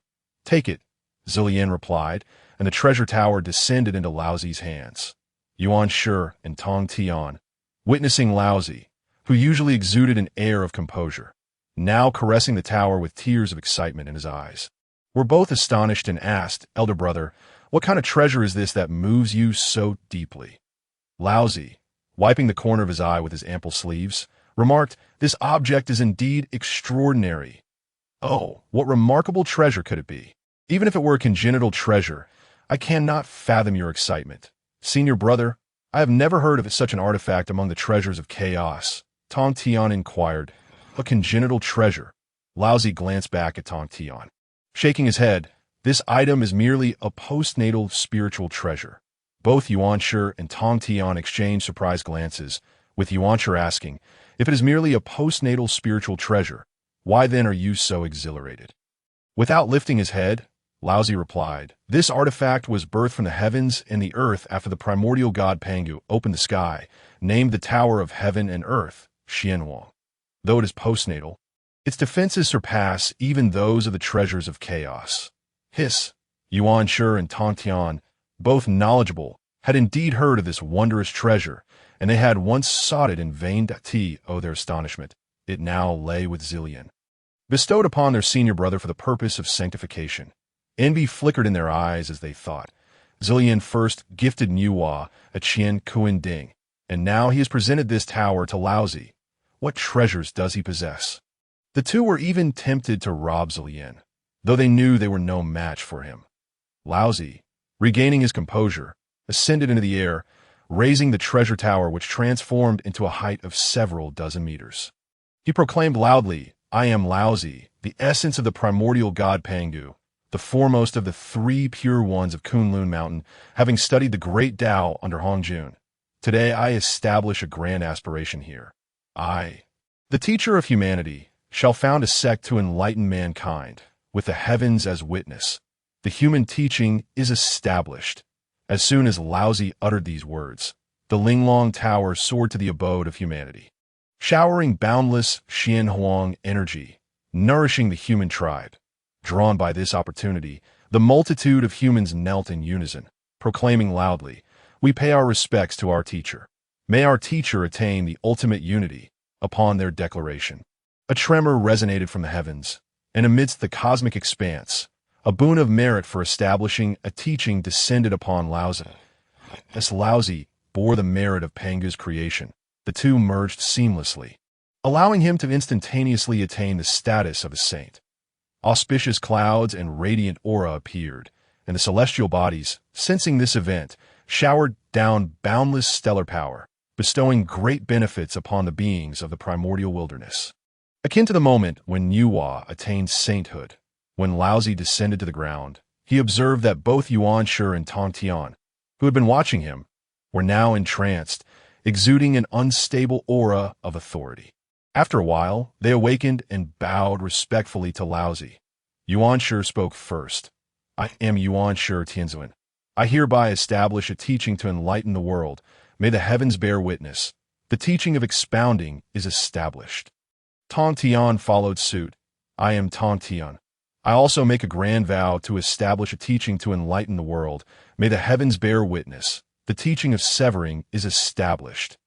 Take it," Zillian replied, and the treasure tower descended into Laozi's hands. Yuan Shi and Tong Tian, witnessing Laozi, who usually exuded an air of composure, now caressing the tower with tears of excitement in his eyes, were both astonished and asked, "Elder brother, what kind of treasure is this that moves you so deeply?" Laozi, wiping the corner of his eye with his ample sleeves, remarked, "This object is indeed extraordinary. Oh, what remarkable treasure could it be? Even if it were a congenital treasure, I cannot fathom your excitement. Senior brother, I have never heard of such an artifact among the treasures of chaos." Tong Tian inquired, "A congenital treasure?" Laozi glanced back at Tong Tian. Shaking his head, "This item is merely a postnatal spiritual treasure." Both Yuan Shi and Tong Tian exchanged surprised glances, with Yuan Shi asking, "If it is merely a postnatal spiritual treasure, why then are you so exhilarated?" Without lifting his head, Laozi replied, "This artifact was birthed from the heavens and the earth after the primordial god Pangu opened the sky, named the Tower of Heaven and Earth, Xianhuang. Though it is postnatal, its defenses surpass even those of the treasures of chaos." Hiss! Yuan Shi and Tong Tian, both knowledgeable, had indeed heard of this wondrous treasure, and they had once sought it in vain. Their astonishment, it now lay with Zillian, bestowed upon their senior brother for the purpose of sanctification. Envy flickered in their eyes as they thought. Zillian first gifted Nuwa a Qian Kuan Ding, and now he has presented this tower to Laozi. What treasures does he possess? The two were even tempted to rob Zillian, though they knew they were no match for him. Laozi, regaining his composure, ascended into the air, raising the treasure tower which transformed into a height of several dozen meters. He proclaimed loudly, "I am Laozi, the essence of the primordial god Pangu, the foremost of the 3 pure ones of Kunlun Mountain, having studied the great Tao under Hongjun. Today I establish a grand aspiration here. I, the teacher of humanity, shall found a sect to enlighten mankind, with the heavens as witness. The human teaching is established." As soon as Laozi uttered these words, the Linglong Tower soared to the abode of humanity, showering boundless Xianhuang energy, nourishing the human tribe. Drawn by this opportunity, the multitude of humans knelt in unison, proclaiming loudly, "We pay our respects to our teacher. May our teacher attain the ultimate unity." Upon their declaration, a tremor resonated from the heavens, and amidst the cosmic expanse, a boon of merit for establishing a teaching descended upon Laozi. As Laozi bore the merit of Pangu's creation, the two merged seamlessly, allowing him to instantaneously attain the status of a saint. Auspicious clouds and radiant aura appeared, and the celestial bodies, sensing this event, showered down boundless stellar power, bestowing great benefits upon the beings of the primordial wilderness. Akin to the moment when Nuwa attained sainthood, when Laozi descended to the ground, he observed that both Yuan Shi and Tong Tian, who had been watching him, were now entranced, exuding an unstable aura of authority. After a while, they awakened and bowed respectfully to Laozi. Yuan Shi spoke first. "I am Yuan Shi Tianzuan. I hereby establish a teaching to enlighten the world. May the heavens bear witness. The teaching of expounding is established." Tong Tian followed suit. "I am Tong Tian. I also make a grand vow to establish a teaching to enlighten the world. May the heavens bear witness. The teaching of severing is established."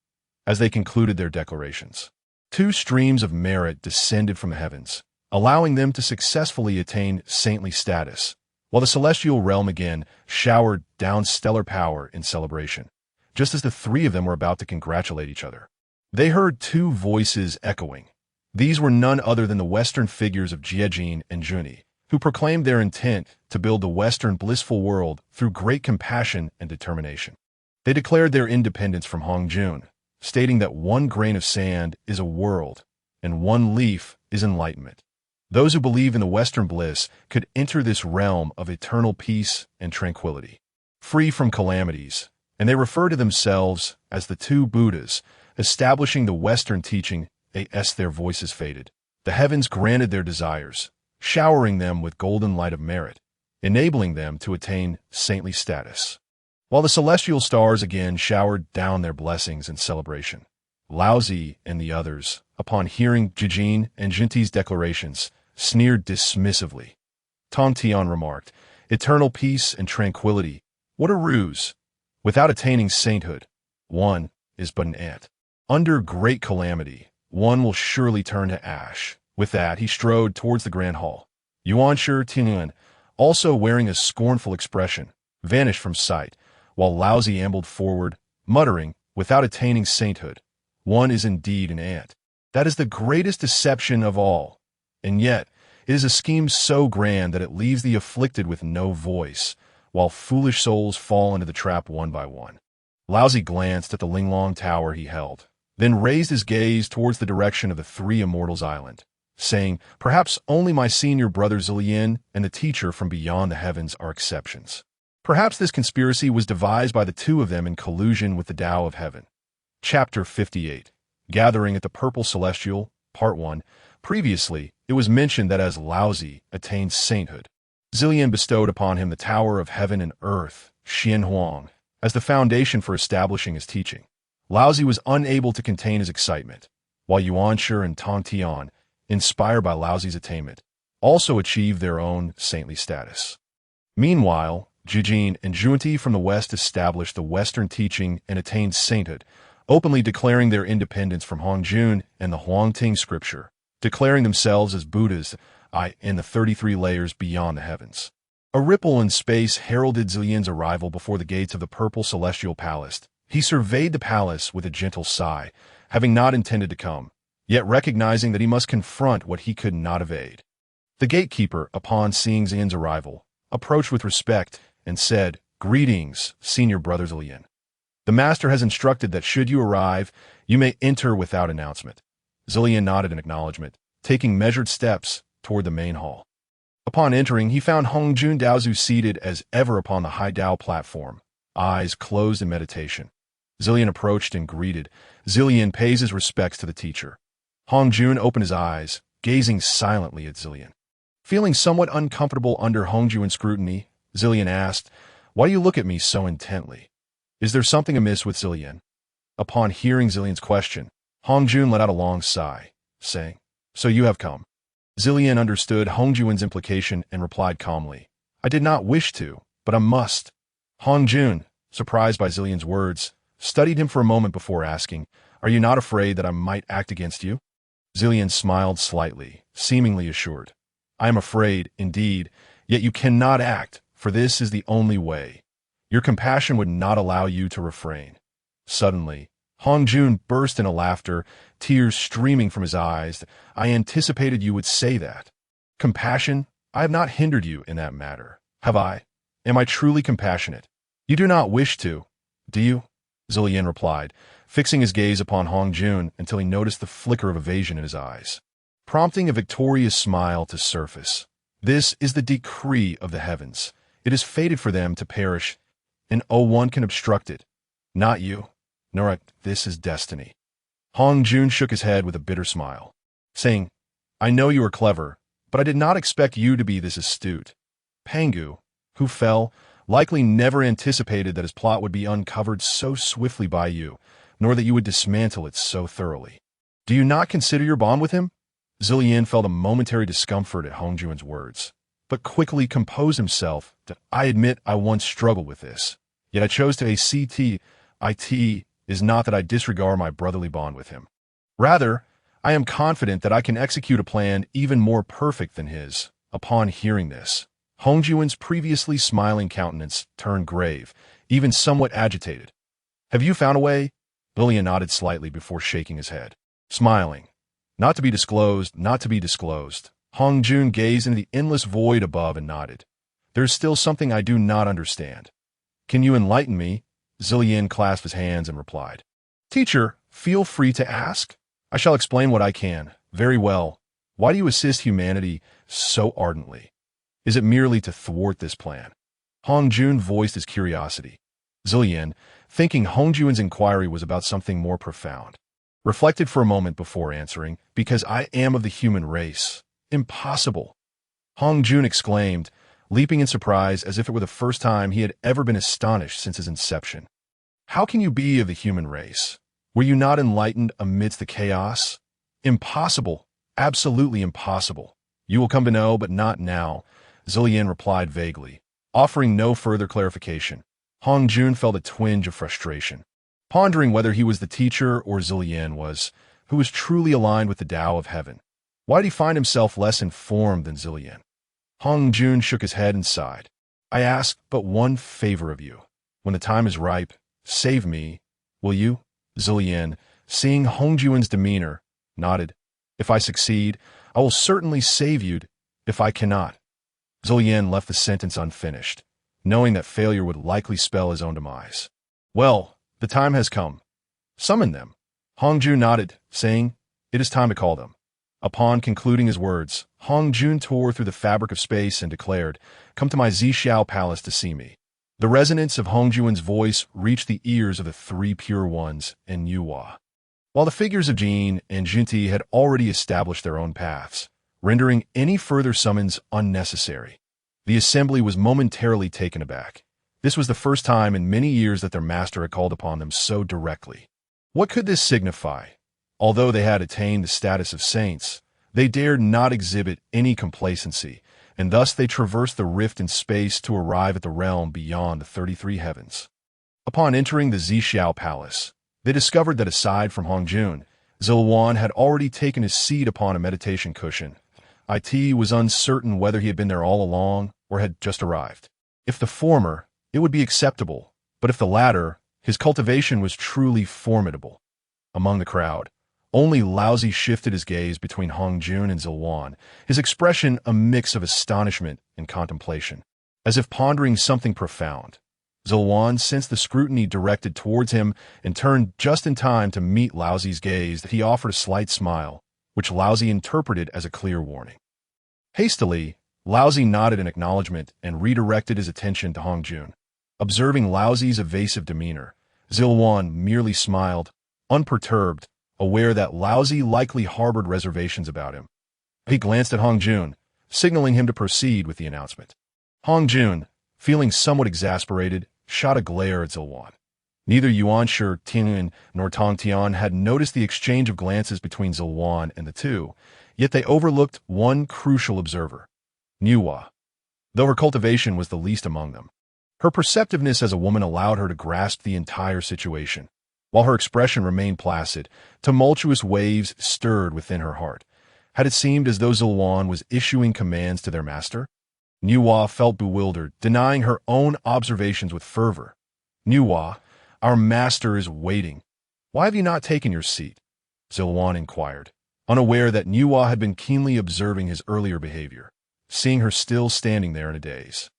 As they concluded their declarations, 2 streams of merit descended from the heavens, allowing them to successfully attain saintly status, while the celestial realm again showered down stellar power in celebration. Just as the 3 of them were about to congratulate each other, they heard 2 voices echoing. These were none other than the Western figures of Jiejin and Junyi, who proclaimed their intent to build the Western blissful world through great compassion and determination. They declared their independence from Hongjun, stating that 1 grain of sand is a world and 1 leaf is enlightenment. Those who believe in the Western bliss could enter this realm of eternal peace and tranquility, free from calamities, and they refer to themselves as the 2 Buddhas, establishing the Western teaching. As their voices faded, the heavens granted their desires, showering them with golden light of merit, enabling them to attain saintly status. While the celestial stars again showered down their blessings in celebration, Laozi and the others, upon hearing Jiejin and Junyi's declarations, sneered dismissively. Tong Tian remarked, "Eternal peace and tranquility, what a ruse! Without attaining sainthood, one is but an ant. Under great calamity, one will surely turn to ash." With that, he strode towards the grand hall. Yuanshi Tianlin, also wearing a scornful expression, vanished from sight, while Laozi ambled forward, muttering, "Without attaining sainthood, one is indeed an ant. That is the greatest deception of all. And yet, it is a scheme so grand that it leaves the afflicted with no voice, while foolish souls fall into the trap one by one." Laozi glanced at the Linglong Tower he held, then raised his gaze towards the direction of the 3 Immortals Island, saying, "Perhaps only my senior brother Zilian and the teacher from beyond the heavens are exceptions. Perhaps this conspiracy was devised by the 2 of them in collusion with the Tao of Heaven." Chapter 58. Gathering at the Purple Celestial, Part 1. Previously, it was mentioned that as Laozi attained sainthood, Zilian bestowed upon him the Tower of Heaven and Earth, Xianhuang, as the foundation for establishing his teaching. Laozi was unable to contain his excitement, while Yuanshi and Tong Tian, inspired by Laozi's attainment, also achieved their own saintly status. Meanwhile, Jiejin and Junyi from the West established the Western teaching and attained sainthood, openly declaring their independence from Hongjun and the Huangting scripture, declaring themselves as Buddhas in the 33 layers beyond the heavens. A ripple in space heralded Zilian's arrival before the gates of the Purple Celestial Palace. He surveyed the palace with a gentle sigh, having not intended to come, yet recognizing that he must confront what he could not evade. The gatekeeper, upon seeing Zilian's arrival, approached with respect and said, "Greetings, senior brother Zilian. The master has instructed that should you arrive, you may enter without announcement." Zilian nodded in acknowledgement, taking measured steps toward the main hall. Upon entering, he found Hongjun Daozu seated as ever upon the high Dao platform, eyes closed in meditation. Zilian approached and greeted. Zilian pays his respects to the teacher. Hongjun opened his eyes, gazing silently at Zilian. Feeling somewhat uncomfortable under Hongjun's scrutiny, Zilian asked, "Why do you look at me so intently? Is there something amiss with Zilian?" Upon hearing Zilian's question, Hongjun let out a long sigh, saying, "So you have come." Zilian understood Hongjun's implication and replied calmly, "I did not wish to, but I must." Hongjun, surprised by Zilian's words, studied him for a moment before asking, "Are you not afraid that I might act against you?" Zilian smiled slightly, seemingly assured. "I am afraid, indeed, yet you cannot act, for this is the only way. Your compassion would not allow you to refrain." Suddenly, Hongjun burst into laughter, tears streaming from his eyes. "I anticipated you would say that. Compassion? I have not hindered you in that matter, have I? Am I truly compassionate? You do not wish to, do you?" Zilian replied, fixing his gaze upon Hongjun until he noticed the flicker of evasion in his eyes, prompting a victorious smile to surface. "This is the decree of the heavens. It is fated for them to perish, and one can obstruct it. Not you, nor this is destiny." Hongjun shook his head with a bitter smile, saying, "I know you are clever, but I did not expect you to be this astute. Pangu, who fell, likely never anticipated that his plot would be uncovered so swiftly by you, nor that you would dismantle it so thoroughly. Do you not consider your bond with him?" Zilian felt a momentary discomfort at Hongjun's words, but quickly composed himself. I admit I once struggled with this, yet I chose to ACT. It is not that I disregard my brotherly bond with him. Rather, I am confident that I can execute a plan even more perfect than his. Upon hearing this, Hongjuan's previously smiling countenance turned grave, even somewhat agitated. Have you found a way? Zilian nodded slightly before shaking his head. Smiling. Not to be disclosed, not to be disclosed. Hongjun gazed into the endless void above and nodded. There's still something I do not understand. Can you enlighten me? Zilian clasped his hands and replied. Teacher, feel free to ask. I shall explain what I can. Very well. Why do you assist humanity so ardently? Is it merely to thwart this plan? Hongjun voiced his curiosity. Zilian, thinking Hongjuan's inquiry was about something more profound, reflected for a moment before answering, because I am of the human race. Impossible. Hongjun exclaimed, leaping in surprise as if it were the first time he had ever been astonished since his inception. How can you be of the human race? Were you not enlightened amidst the chaos? Impossible. Absolutely impossible. You will come to know, but not now, Zilian replied vaguely, offering no further clarification. Hongjun felt a twinge of frustration, pondering whether he was the teacher or Zilian who was truly aligned with the Tao of heaven. Why did he find himself less informed than Zilian? Hongjun shook his head and sighed. I ask but one favor of you. When the time is ripe, save me, will you? Zilian, seeing Hongjuan's demeanor, nodded. If I succeed, I will certainly save you. If I cannot. Zilian left the sentence unfinished, knowing that failure would likely spell his own demise. Well, the time has come. Summon them. Hongjun nodded, saying, it is time to call them. Upon concluding his words, Hongjun tore through the fabric of space and declared, come to my Zixiao palace to see me. The resonance of Hongjuan's voice reached the ears of the three pure ones and Yuhua, while the figures of Jin and Junti had already established their own paths, rendering any further summons unnecessary. The assembly was momentarily taken aback. This was the first time in many years that their master had called upon them so directly. What could this signify? Although they had attained the status of saints, they dared not exhibit any complacency, and thus they traversed the rift in space to arrive at the realm beyond the 33 heavens. Upon entering the Zixiao palace, they discovered that aside from Hongjun, Zilwan had already taken his seat upon a meditation cushion. It was uncertain whether he had been there all along or had just arrived. If the former, it would be acceptable, but if the latter, his cultivation was truly formidable. Among the crowd, only Laozi shifted his gaze between Hongjun and Zilwan, his expression a mix of astonishment and contemplation, as if pondering something profound. Zilwan sensed the scrutiny directed towards him and turned just in time to meet Laozi's gaze. That he offered a slight smile, which Laozi interpreted as a clear warning. Hastily, Laozi nodded in acknowledgement and redirected his attention to Hongjun. Observing Laozi's evasive demeanor, Zilwan merely smiled, unperturbed, aware that Laozi likely harbored reservations about him. He glanced at Hongjun, signaling him to proceed with the announcement. Hongjun, feeling somewhat exasperated, shot a glare at Zilwan. Neither Yuanshi Tian nor Tong Tian had noticed the exchange of glances between Zilwan and the two, yet they overlooked one crucial observer, Yuhua. Though her cultivation was the least among them, her perceptiveness as a woman allowed her to grasp the entire situation. While her expression remained placid, tumultuous waves stirred within her heart. Had it seemed as though Zilwan was issuing commands to their master? Yuhua felt bewildered, denying her own observations with fervor. Yuhua, our master is waiting. Why have you not taken your seat? Zilwan inquired, unaware that Yuhua had been keenly observing his earlier behavior, seeing her still standing there in a daze.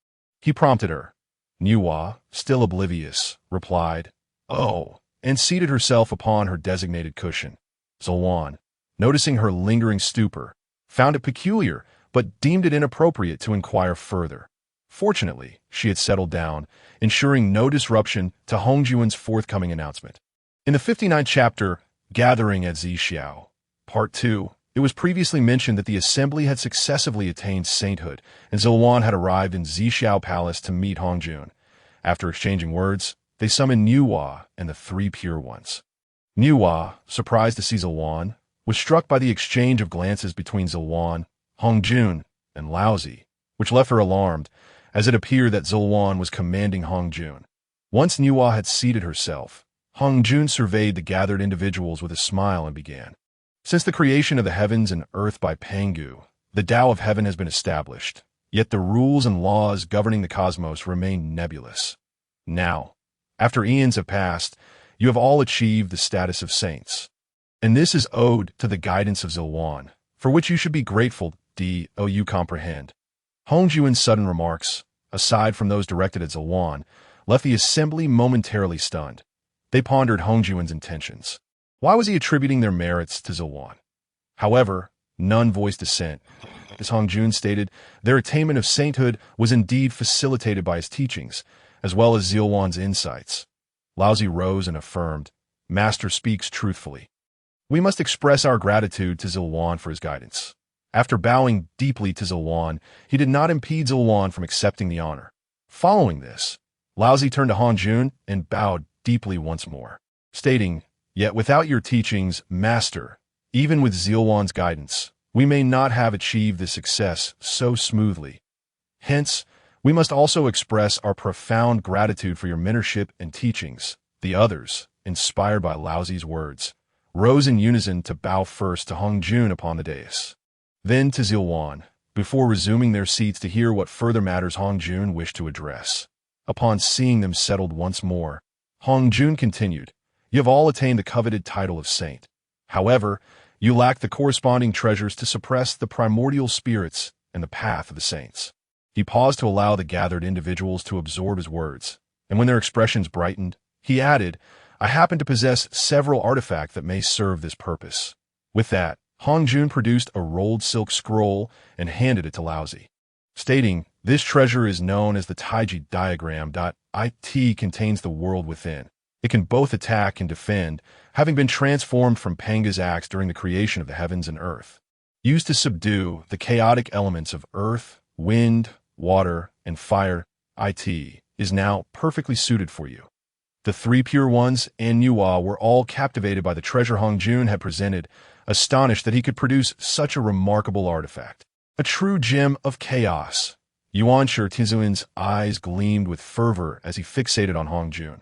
He prompted her. Yuhua, still oblivious, replied, oh, and seated herself upon her designated cushion. Zilwan, noticing her lingering stupor, found it peculiar, but deemed it inappropriate to inquire further. Fortunately, she had settled down, ensuring no disruption to Hongjuan's forthcoming announcement. In the 59th chapter, Gathering at Zixiao, Part 2, it was previously mentioned that the assembly had successively attained sainthood, and Zilwan had arrived in Zixiao Palace to meet Hongjun. After exchanging words, they summoned Yuhua and the three pure ones. Yuhua, surprised to see Zilwan, was struck by the exchange of glances between Zilwan, Hongjun, and Laozi, which left her alarmed, as it appeared that Zulwan was commanding Hong Jun. Once Nuwa had seated herself, Hong Jun surveyed the gathered individuals with a smile and began. Since the creation of the heavens and earth by Pangu, the Tao of heaven has been established, yet the rules and laws governing the cosmos remain nebulous. Now, after eons have passed, you have all achieved the status of saints. And this is owed to the guidance of Zulwan, for which you should be grateful, you comprehend. Hong Jun's sudden remarks, aside from those directed at Zulwan, left the assembly momentarily stunned. They pondered Hong Jun's intentions. Why was he attributing their merits to Zulwan? However, none voiced dissent. As Hong Jun stated, their attainment of sainthood was indeed facilitated by his teachings, as well as Zulwan's insights. Laozi rose and affirmed, Master speaks truthfully. We must express our gratitude to Zulwan for his guidance. After bowing deeply to Zulwan, he did not impede Zulwan from accepting the honor. Following this, Laozi turned to Hong Jun and bowed deeply once more, stating, Yet without your teachings, Master, even with Zulwan's guidance, we may not have achieved this success so smoothly. Hence, we must also express our profound gratitude for your mentorship and teachings. The others, inspired by Laozi's words, rose in unison to bow first to Hong Jun upon the dais, then to Zulwan, before resuming their seats to hear what further matters Hong Jun wished to address. Upon seeing them settled once more, Hong Jun continued, You have all attained the coveted title of saint. However, you lack the corresponding treasures to suppress the primordial spirits and the path of the saints. He paused to allow the gathered individuals to absorb his words, and when their expressions brightened, he added, I happen to possess several artifacts that may serve this purpose. With that, Hong Jun produced a rolled silk scroll and handed it to Laozi, stating, This treasure is known as the Taiji diagram. It contains the world within. It can both attack and defend, having been transformed from Panga's axe during the creation of the heavens and earth. Used to subdue the chaotic elements of earth, wind, water, and fire, it is now perfectly suited for you. The three pure ones and Nuwa were all captivated by the treasure Hong Jun had presented, astonished that he could produce such a remarkable artifact. A true gem of chaos. Yuanshi Tizuan's eyes gleamed with fervor as he fixated on Hong Jun.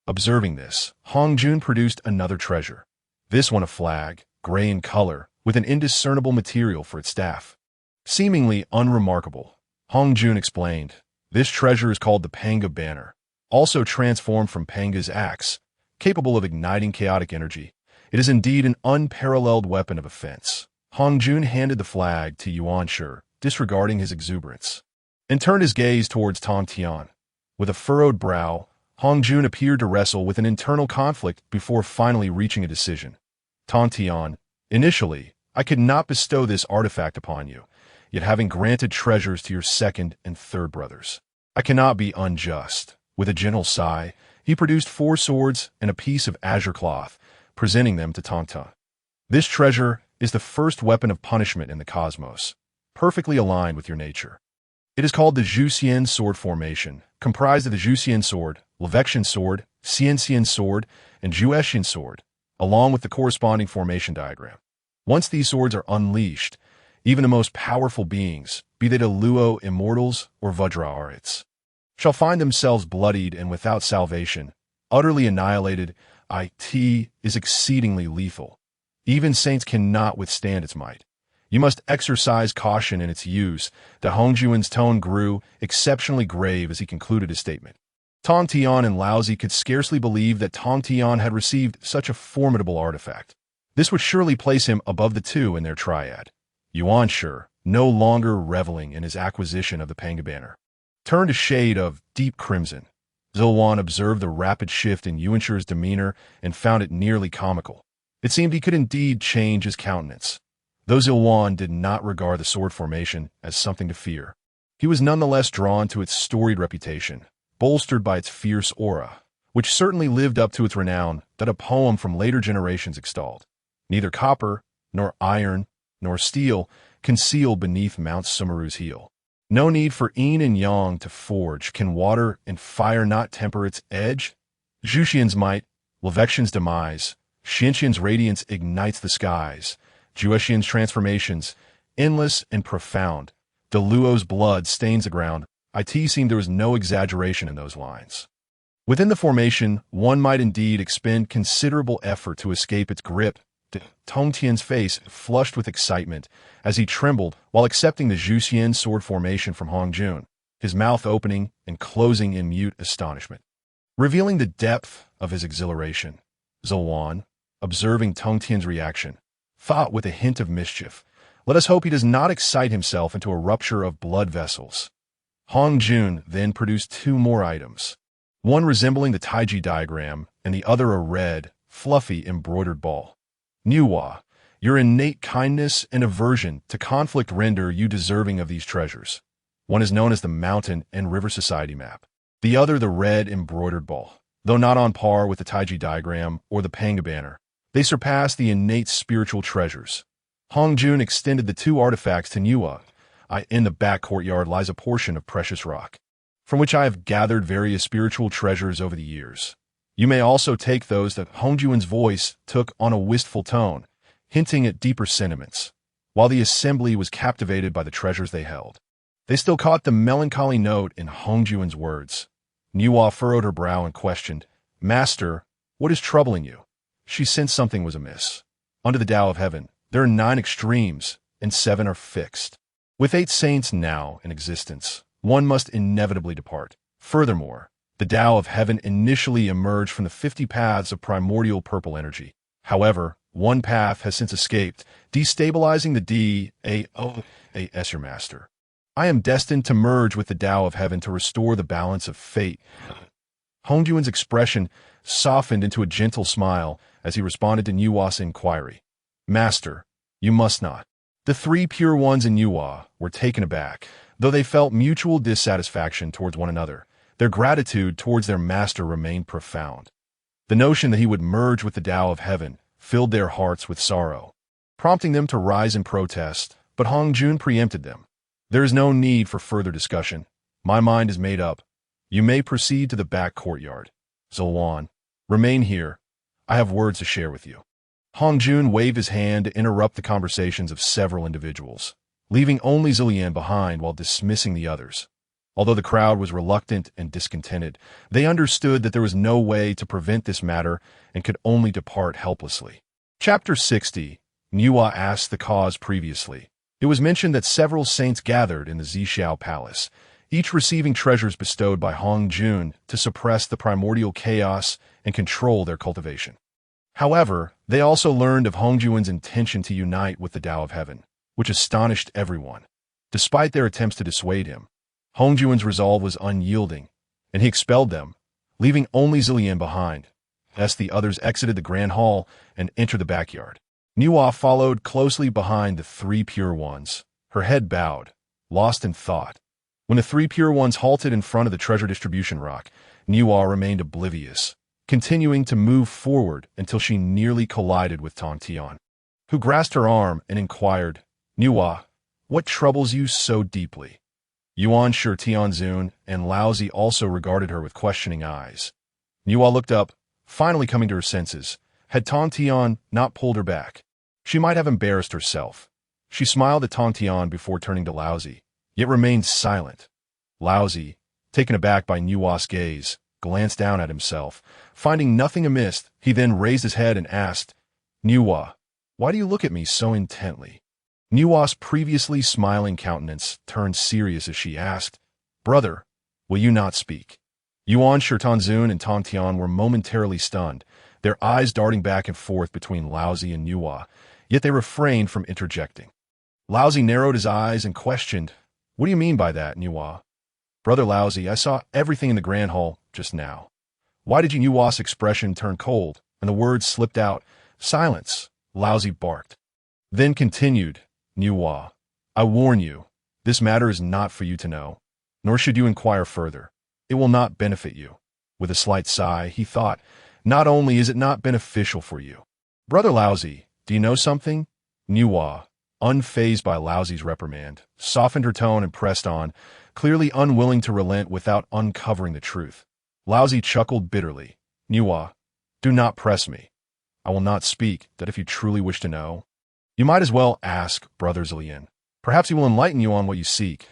Observing this, Hong Jun produced another treasure. This one a flag, gray in color, with an indiscernible material for its staff. Seemingly unremarkable, Hong Jun explained, This treasure is called the Panga Banner, also transformed from Panga's axe, capable of igniting chaotic energy. It is indeed an unparalleled weapon of offense. Hong Jun handed the flag to Yuanshi, disregarding his exuberance, and turned his gaze towards Tong Tian. With a furrowed brow, Hong Jun appeared to wrestle with an internal conflict before finally reaching a decision. Tong Tian, initially, I could not bestow this artifact upon you, yet having granted treasures to your second and third brothers, I cannot be unjust. With a gentle sigh, he produced 4 swords and a piece of azure cloth, presenting them to Tong Tian. This treasure is the first weapon of punishment in the cosmos, perfectly aligned with your nature. It is called the Zhuxian sword formation, comprised of the Zhuxian sword, Levexian sword, Xianxian sword, and Zhuexian sword, along with the corresponding formation diagram. Once these swords are unleashed, even the most powerful beings, be they the Luo immortals or Vajra-arhats, shall find themselves bloodied and without salvation, utterly annihilated. It is exceedingly lethal. Even saints cannot withstand its might. You must exercise caution in its use. The Hong Jun's tone grew exceptionally grave as he concluded his statement. Tong Tian and Laozi could scarcely believe that Tong Tian had received such a formidable artifact. This would surely place him above the two in their triad. Yuanshi, no longer reveling in his acquisition of the Panga Banner, turned a shade of deep crimson. Zulwan observed the rapid shift in Yuanshi's demeanor and found it nearly comical. It seemed he could indeed change his countenance. Though Zulwan did not regard the sword formation as something to fear, he was nonetheless drawn to its storied reputation, bolstered by its fierce aura, which certainly lived up to its renown that a poem from later generations extolled. Neither copper, nor iron, nor steel concealed beneath Mount Sumeru's heel. No need for yin and yang to forge. Can water and fire not temper its edge? Zhuxian's might, Levexian's demise, Xianxian's radiance ignites the skies. Zhuexian's transformations, endless and profound, The Luo's blood stains the ground. It seemed there was no exaggeration in those lines. Within the formation, one might indeed expend considerable effort to escape its grip. Tong Tian's face flushed with excitement as he trembled while accepting the Zhuxian sword formation from Hong Jun, his mouth opening and closing in mute astonishment. Revealing the depth of his exhilaration, Zolwan, observing Tong Tian's reaction, thought with a hint of mischief, "Let us hope he does not excite himself into a rupture of blood vessels." Hong Jun then produced two more items, one resembling the Taiji diagram and the other a red, fluffy embroidered ball. Nuwa, your innate kindness and aversion to conflict render you deserving of these treasures. One is known as the Mountain and River Society map, the other the red embroidered ball. Though not on par with the Taiji diagram or the Panga banner, they surpass the innate spiritual treasures. Hong Jun extended the two artifacts to Nuwa. In the back courtyard lies a portion of precious rock, from which I have gathered various spiritual treasures over the years. You may also take those that Hong Jun's voice took on a wistful tone, hinting at deeper sentiments, while the assembly was captivated by the treasures they held. They still caught the melancholy note in Hong Jun's words. Nuwa furrowed her brow and questioned, "Master, what is troubling you?" She sensed something was amiss. Under the Tao of Heaven, there are 9 extremes, and 7 are fixed. With 8 saints now in existence, one must inevitably depart. Furthermore, the Tao of Heaven initially emerged from the 50 paths of primordial purple energy. However, one path has since escaped, destabilizing the D.A.O.A.S. Your master. I am destined to merge with the Tao of Heaven to restore the balance of fate. Hong Jun's expression softened into a gentle smile as he responded to Nuwa's inquiry. "Master, you must not." The 3 pure ones in Nuwa were taken aback, though they felt mutual dissatisfaction towards one another. Their gratitude towards their master remained profound. The notion that he would merge with the Tao of Heaven filled their hearts with sorrow, prompting them to rise in protest, but Hong Jun preempted them. "There is no need for further discussion. My mind is made up. You may proceed to the back courtyard. Zolwan, remain here. I have words to share with you." Hong Jun waved his hand to interrupt the conversations of several individuals, leaving only Zilian behind while dismissing the others. Although the crowd was reluctant and discontented, they understood that there was no way to prevent this matter and could only depart helplessly. Chapter 60. Nuwa asked the cause previously. It was mentioned that several saints gathered in the Zhixiao Palace, each receiving treasures bestowed by Hong Jun to suppress the primordial chaos and control their cultivation. However, they also learned of Hong Jun's intention to unite with the Tao of Heaven, which astonished everyone. Despite their attempts to dissuade him, Hong Jun's resolve was unyielding, and he expelled them, leaving only Zilian behind. As the others exited the grand hall and entered the backyard, Nuwa followed closely behind the 3 pure ones, her head bowed, lost in thought. When the 3 pure ones halted in front of the treasure distribution rock, Nuwa remained oblivious, continuing to move forward until she nearly collided with Tong Tian, who grasped her arm and inquired, "Nuwa, what troubles you so deeply?" Yuan Shi Tianzun and Laozi also regarded her with questioning eyes. Nuwa looked up, finally coming to her senses. Had Tong Tian not pulled her back, she might have embarrassed herself. She smiled at Tong Tian before turning to Laozi, yet remained silent. Laozi, taken aback by Nuwa's gaze, glanced down at himself. Finding nothing amiss, he then raised his head and asked, "Nuwa, why do you look at me so intently?" Nuwa's previously smiling countenance turned serious as she asked, "Brother, will you not speak?" Yuan Shi Tianzun and Tong Tian were momentarily stunned, their eyes darting back and forth between Laozi and Nuwa, yet they refrained from interjecting. Laozi narrowed his eyes and questioned, "What do you mean by that, Nuwa?" "Brother Laozi, I saw everything in the grand hall just now." "Why did Nuwa's expression turn cold, and the words slipped out?" "Silence," Laozi barked. Then continued, "Nuwa, I warn you, this matter is not for you to know, nor should you inquire further. It will not benefit you." With a slight sigh, he thought, "Not only is it not beneficial for you." "Brother Laozi, do you know something?" Nuwa, unfazed by Laozi's reprimand, softened her tone and pressed on, clearly unwilling to relent without uncovering the truth. Laozi chuckled bitterly. "Nuwa, do not press me. I will not speak that if you truly wish to know. You might as well ask Brother Zilian." Perhaps he will enlighten you on what you seek.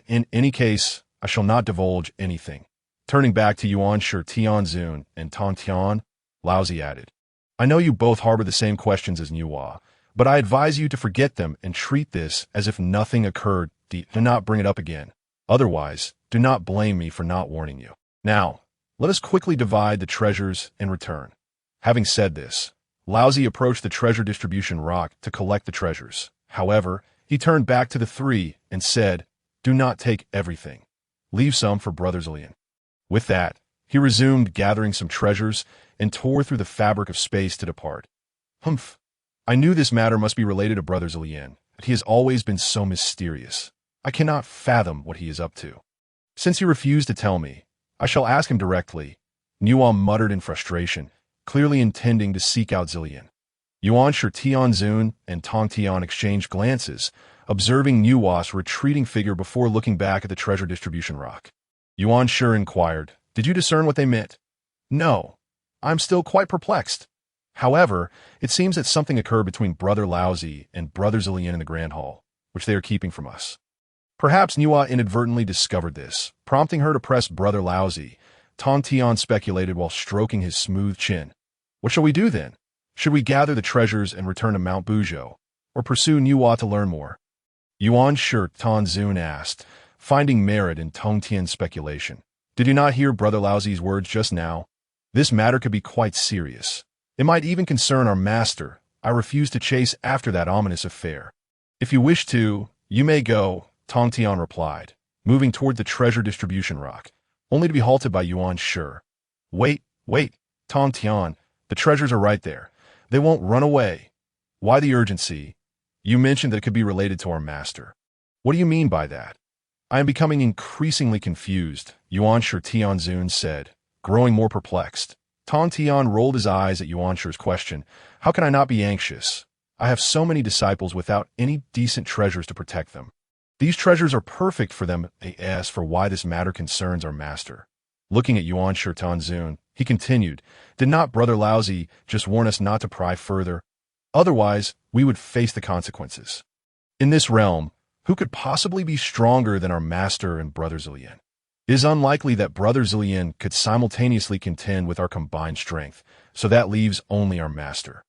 In any case, I shall not divulge anything. Turning back to Yuan Shi Tianzun and Tong Tian, Laozi added, I know you both harbor the same questions as Nuwa, but I advise you to forget them and treat this as if nothing occurred. Do not bring it up again. Otherwise, do not blame me for not warning you. Now, let us quickly divide the treasures and return. Having said this, Laozi approached the treasure distribution rock to collect the treasures. However, he turned back to the three and said, Do not take everything. Leave some for Brother Zillion. With that, he resumed gathering some treasures and tore through the fabric of space to depart. Humph. I knew this matter must be related to Brother Zillion, but he has always been so mysterious. I cannot fathom what he is up to. Since he refused to tell me, I shall ask him directly. Nuwa muttered in frustration, clearly intending to seek out Zillion. Yuan Shi Tianzun and Tong Tian exchanged glances, observing Nuwa's retreating figure before looking back at the treasure distribution rock. Yuan Shi inquired, Did you discern what they meant? No. I'm still quite perplexed. However, it seems that something occurred between Brother Laozi and Brother Zillion in the Grand Hall, which they are keeping from us. Perhaps Nuwa inadvertently discovered this, prompting her to press Brother Laozi. Tong Tian speculated while stroking his smooth chin. What shall we do then? Should we gather the treasures and return to Mount Buzhou, or pursue Nuwa to learn more? Yuan Shi Tianzun asked, finding merit in Tong Tian's speculation. Did you not hear Brother Laozi's words just now? This matter could be quite serious. It might even concern our master. I refuse to chase after that ominous affair. If you wish to, you may go, Tong Tian replied, moving toward the treasure distribution rock, only to be halted by Yuan Shi. Wait, Tong Tian, the treasures are right there. They won't run away. Why the urgency? You mentioned that it could be related to our master. What do you mean by that? I am becoming increasingly confused, Yuan Shi Tianzun said, growing more perplexed. Tong Tian rolled his eyes at Yuan Shi's question. How can I not be anxious? I have so many disciples without any decent treasures to protect them. These treasures are perfect for them, as for why this matter concerns our master. Looking at Yuan Shi Tianzun, he continued, Did not Brother Laozi just warn us not to pry further? Otherwise, we would face the consequences. In this realm, who could possibly be stronger than our master and Brother Zillion? It is unlikely that Brother Zillion could simultaneously contend with our combined strength, so that leaves only our master.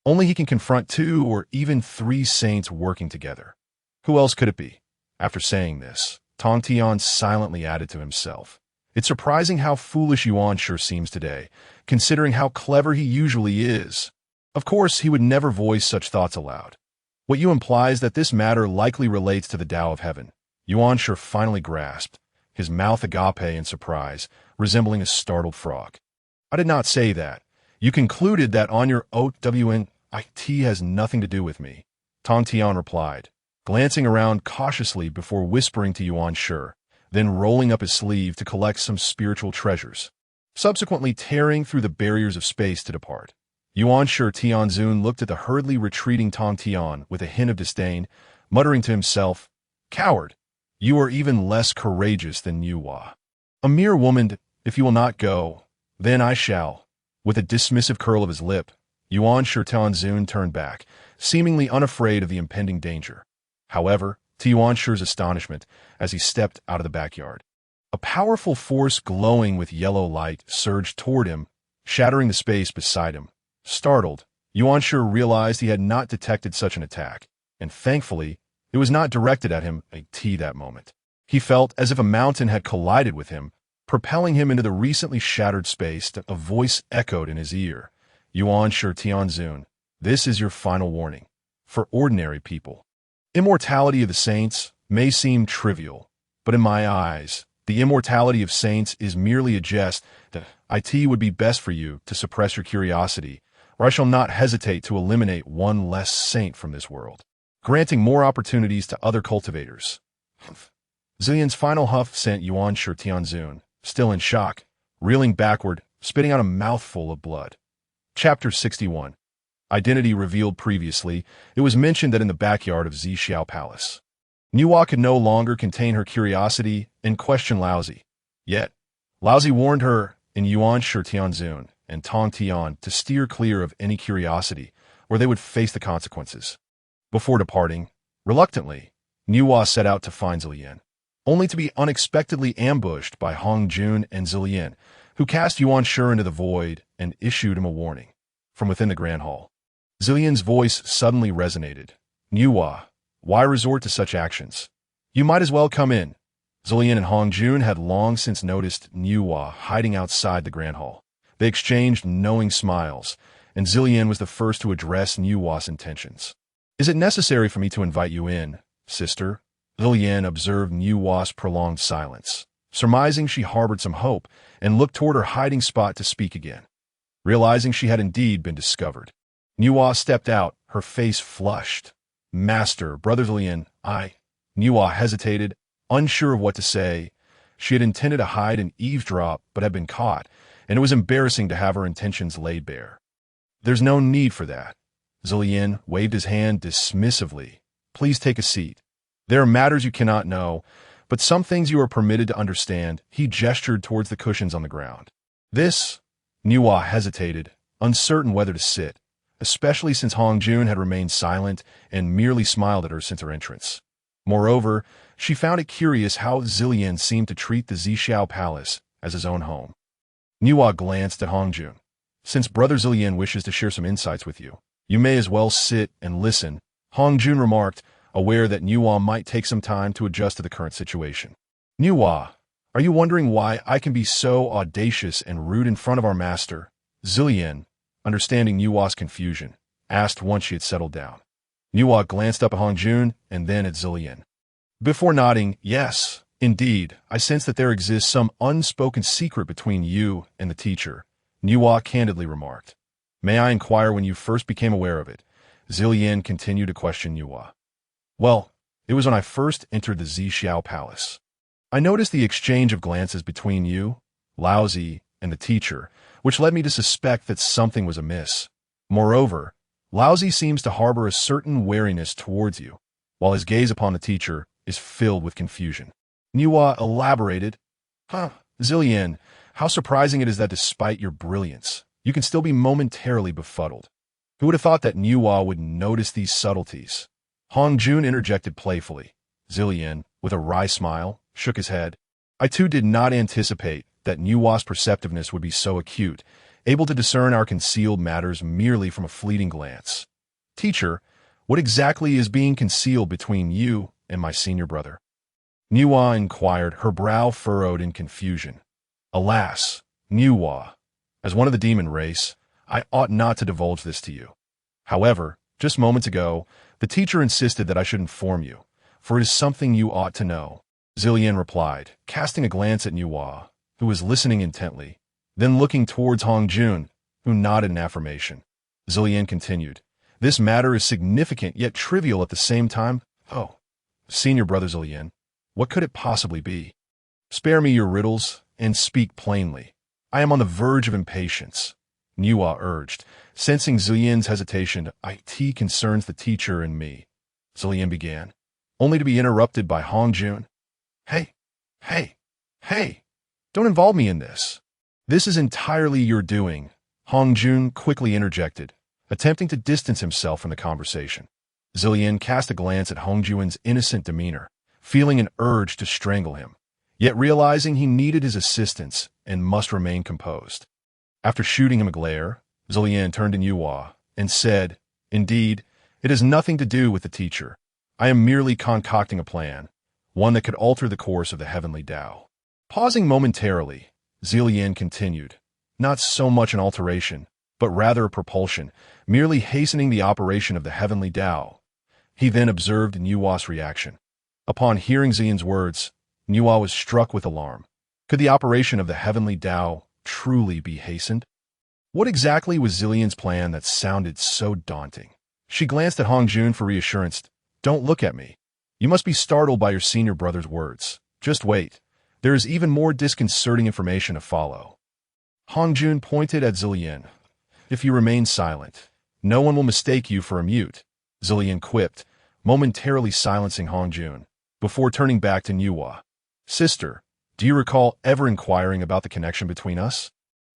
Only he can confront 2 or even 3 saints working together. Who else could it be? After saying this, Tong Tian silently added to himself, It's surprising how foolish Yuan Shi seems today, considering how clever he usually is. Of course, he would never voice such thoughts aloud. What you imply is that this matter likely relates to the Tao of Heaven. Yuan Shi finally grasped, his mouth agape in surprise, resembling a startled frog. I did not say that. You concluded that on your OWN, IT has nothing to do with me. Tong Tian replied, glancing around cautiously before whispering to Yuan Shi, then rolling up his sleeve to collect some spiritual treasures, subsequently tearing through the barriers of space to depart. Yuan Shi Tianzun looked at the hurriedly retreating Tong Tian with a hint of disdain, muttering to himself, Coward, you are even less courageous than Nuwa. A mere woman, if you will not go, then I shall. With a dismissive curl of his lip, Yuan Shi Tianzun turned back, seemingly unafraid of the impending danger. However, to Yuan Shi's astonishment, as he stepped out of the backyard, a powerful force glowing with yellow light surged toward him, shattering the space beside him. Startled, Yuan Shi realized he had not detected such an attack, and thankfully, it was not directed at him that moment. He felt as if a mountain had collided with him, propelling him into the recently shattered space. A voice echoed in his ear. Yuan Shi Tianzun, this is your final warning. For ordinary people, immortality of the saints may seem trivial, but in my eyes, the immortality of saints is merely a jest. It would be best for you to suppress your curiosity, or I shall not hesitate to eliminate one less saint from this world, granting more opportunities to other cultivators. Zillion's final huff sent Yuan Shi Tianzun, still in shock, reeling backward, spitting out a mouthful of blood. Chapter 61. Identity revealed previously, it was mentioned that in the backyard of Zixiao Palace, Nuwa could no longer contain her curiosity and questioned Laozi. Yet, Laozi warned her and Yuan Shi Tianzun and Tong Tian to steer clear of any curiosity, or they would face the consequences. Before departing, Reluctantly, Niuhua set out to find Zillian, only to be unexpectedly ambushed by Hong Jun and Zillian, who cast Yuan Shi into the void and issued him a warning. From within the Grand Hall, Zillian's voice suddenly resonated. Niuhua, why resort to such actions? You might as well come in. Zillian and Hong Jun had long since noticed Niuhua hiding outside the Grand Hall. They exchanged knowing smiles, and Zillian was the first to address Niuhua's intentions. Is it necessary for me to invite you in, sister? Zillian observed Niuhua's prolonged silence, surmising she harbored some hope, and looked toward her hiding spot to speak again. Realizing she had indeed been discovered, Niuhua stepped out, her face flushed. Master, Brother Zillian, Niuhua hesitated, unsure of what to say. She had intended to hide and eavesdrop, but had been caught, and it was embarrassing to have her intentions laid bare. There's no need for that. Zillian waved his hand dismissively. Please take a seat. There are matters you cannot know, but some things you are permitted to understand. He gestured towards the cushions on the ground. Niuhua hesitated, uncertain whether to sit, especially since Hong Jun had remained silent and merely smiled at her since her entrance. Moreover, she found it curious how Zillian seemed to treat the Zixiao Palace as his own home. Niuhua glanced at Hong Jun. Since Brother Zillian wishes to share some insights with you, you may as well sit and listen, Hong Jun remarked, aware that Niuhua might take some time to adjust to the current situation. Niuhua, are you wondering why I can be so audacious and rude in front of our master? Zillian, understanding Niuhua's confusion, asked once she had settled down. Niuhua glanced up at Hong Jun and then at Zillian. Before nodding, yes, indeed, I sense that there exists some unspoken secret between you and the teacher, Niuhua candidly remarked. May I inquire when you first became aware of it? Zillian continued to question Niuhua. Well, it was when I first entered the Zixiao Palace. I noticed the exchange of glances between you, Laozi, and the teacher, which led me to suspect that something was amiss. Moreover, Laozi seems to harbor a certain wariness towards you, while his gaze upon the teacher is filled with confusion. Niuhua elaborated, Zillian, how surprising it is that despite your brilliance, you can still be momentarily befuddled. Who would have thought that Niuhua would notice these subtleties? Hong Jun interjected playfully. Zillian, with a wry smile, shook his head. I too did not anticipate that Niuhua's perceptiveness would be so acute, able to discern our concealed matters merely from a fleeting glance. Teacher, what exactly is being concealed between you and my senior brother? Niuhua inquired, her brow furrowed in confusion. Alas, Niuhua, as one of the demon race, I ought not to divulge this to you. However, just moments ago, the teacher insisted that I should inform you, for it is something you ought to know. Zillian replied, casting a glance at Niuhua, who was listening intently, then looking towards Hong Jun, who nodded in affirmation. Zillian continued, this matter is significant yet trivial at the same time. Oh, senior brother Zillian, what could it possibly be? Spare me your riddles and speak plainly. I am on the verge of impatience, Niuhua urged, sensing Zillian's hesitation. It concerns the teacher and me, Zillian began, only to be interrupted by Hong Jun. Hey, don't involve me in this. This is entirely your doing, Hong Jun quickly interjected, attempting to distance himself from the conversation. Zillian cast a glance at Hong Jun's innocent demeanor, feeling an urge to strangle him, yet realizing he needed his assistance and must remain composed. After shooting him a glare, Zillian turned to Niuhua and said, Indeed, it has nothing to do with the teacher. I am merely concocting a plan, one that could alter the course of the heavenly Tao. Pausing momentarily, Zillian continued, not so much an alteration, but rather a propulsion, merely hastening the operation of the heavenly Tao. He then observed Niuhua's reaction. Upon hearing Zillian's words, Niuhua was struck with alarm. Could the operation of the heavenly Tao truly be hastened? What exactly was Zillian's plan that sounded so daunting? She glanced at Hong Jun for reassurance. Don't look at me. You must be startled by your senior brother's words. Just wait. There is even more disconcerting information to follow. Hong Jun pointed at Zillian. If you remain silent, no one will mistake you for a mute, Zillian quipped, momentarily silencing Hong Jun, before turning back to Niuhua. Sister, do you recall ever inquiring about the connection between us?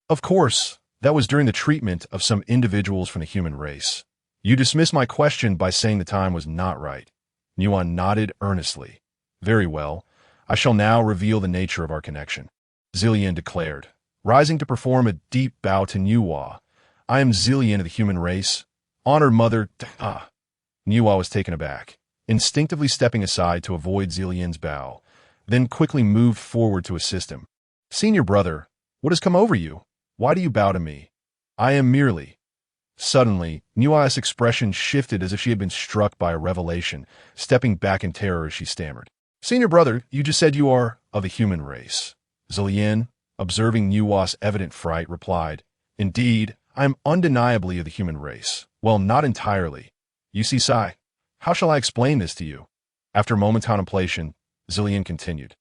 Of course, that was during the treatment of some individuals from the human race. You dismissed my question by saying the time was not right. Nuon nodded earnestly. Very well. I shall now reveal the nature of our connection, Zillian declared, rising to perform a deep bow to Nuwa. I am Zillian of the human race. Honored mother. Nuwa was taken aback, instinctively stepping aside to avoid Zillian's bow, then quickly moved forward to assist him. Senior brother, what has come over you? Why do you bow to me? I am merely. Suddenly, Nuwa's expression shifted as if she had been struck by a revelation, stepping back in terror as she stammered. Senior brother, you just said you are of the human race. Zillian, observing Nuwa's evident fright, replied, Indeed, I am undeniably of the human race. Well, not entirely. You see, Sai, how shall I explain this to you? After a moment's contemplation, Zillian continued.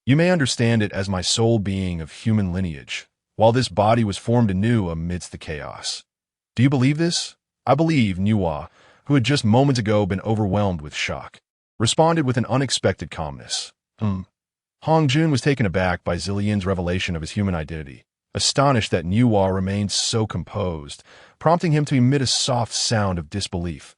You may understand it as my soul being of human lineage, while this body was formed anew amidst the chaos. Do you believe this? I believe Nuwa, who had just moments ago been overwhelmed with shock, responded with an unexpected calmness. Hong Jun was taken aback by Zillian's revelation of his human identity, astonished that Nuwa remained so composed, prompting him to emit a soft sound of disbelief.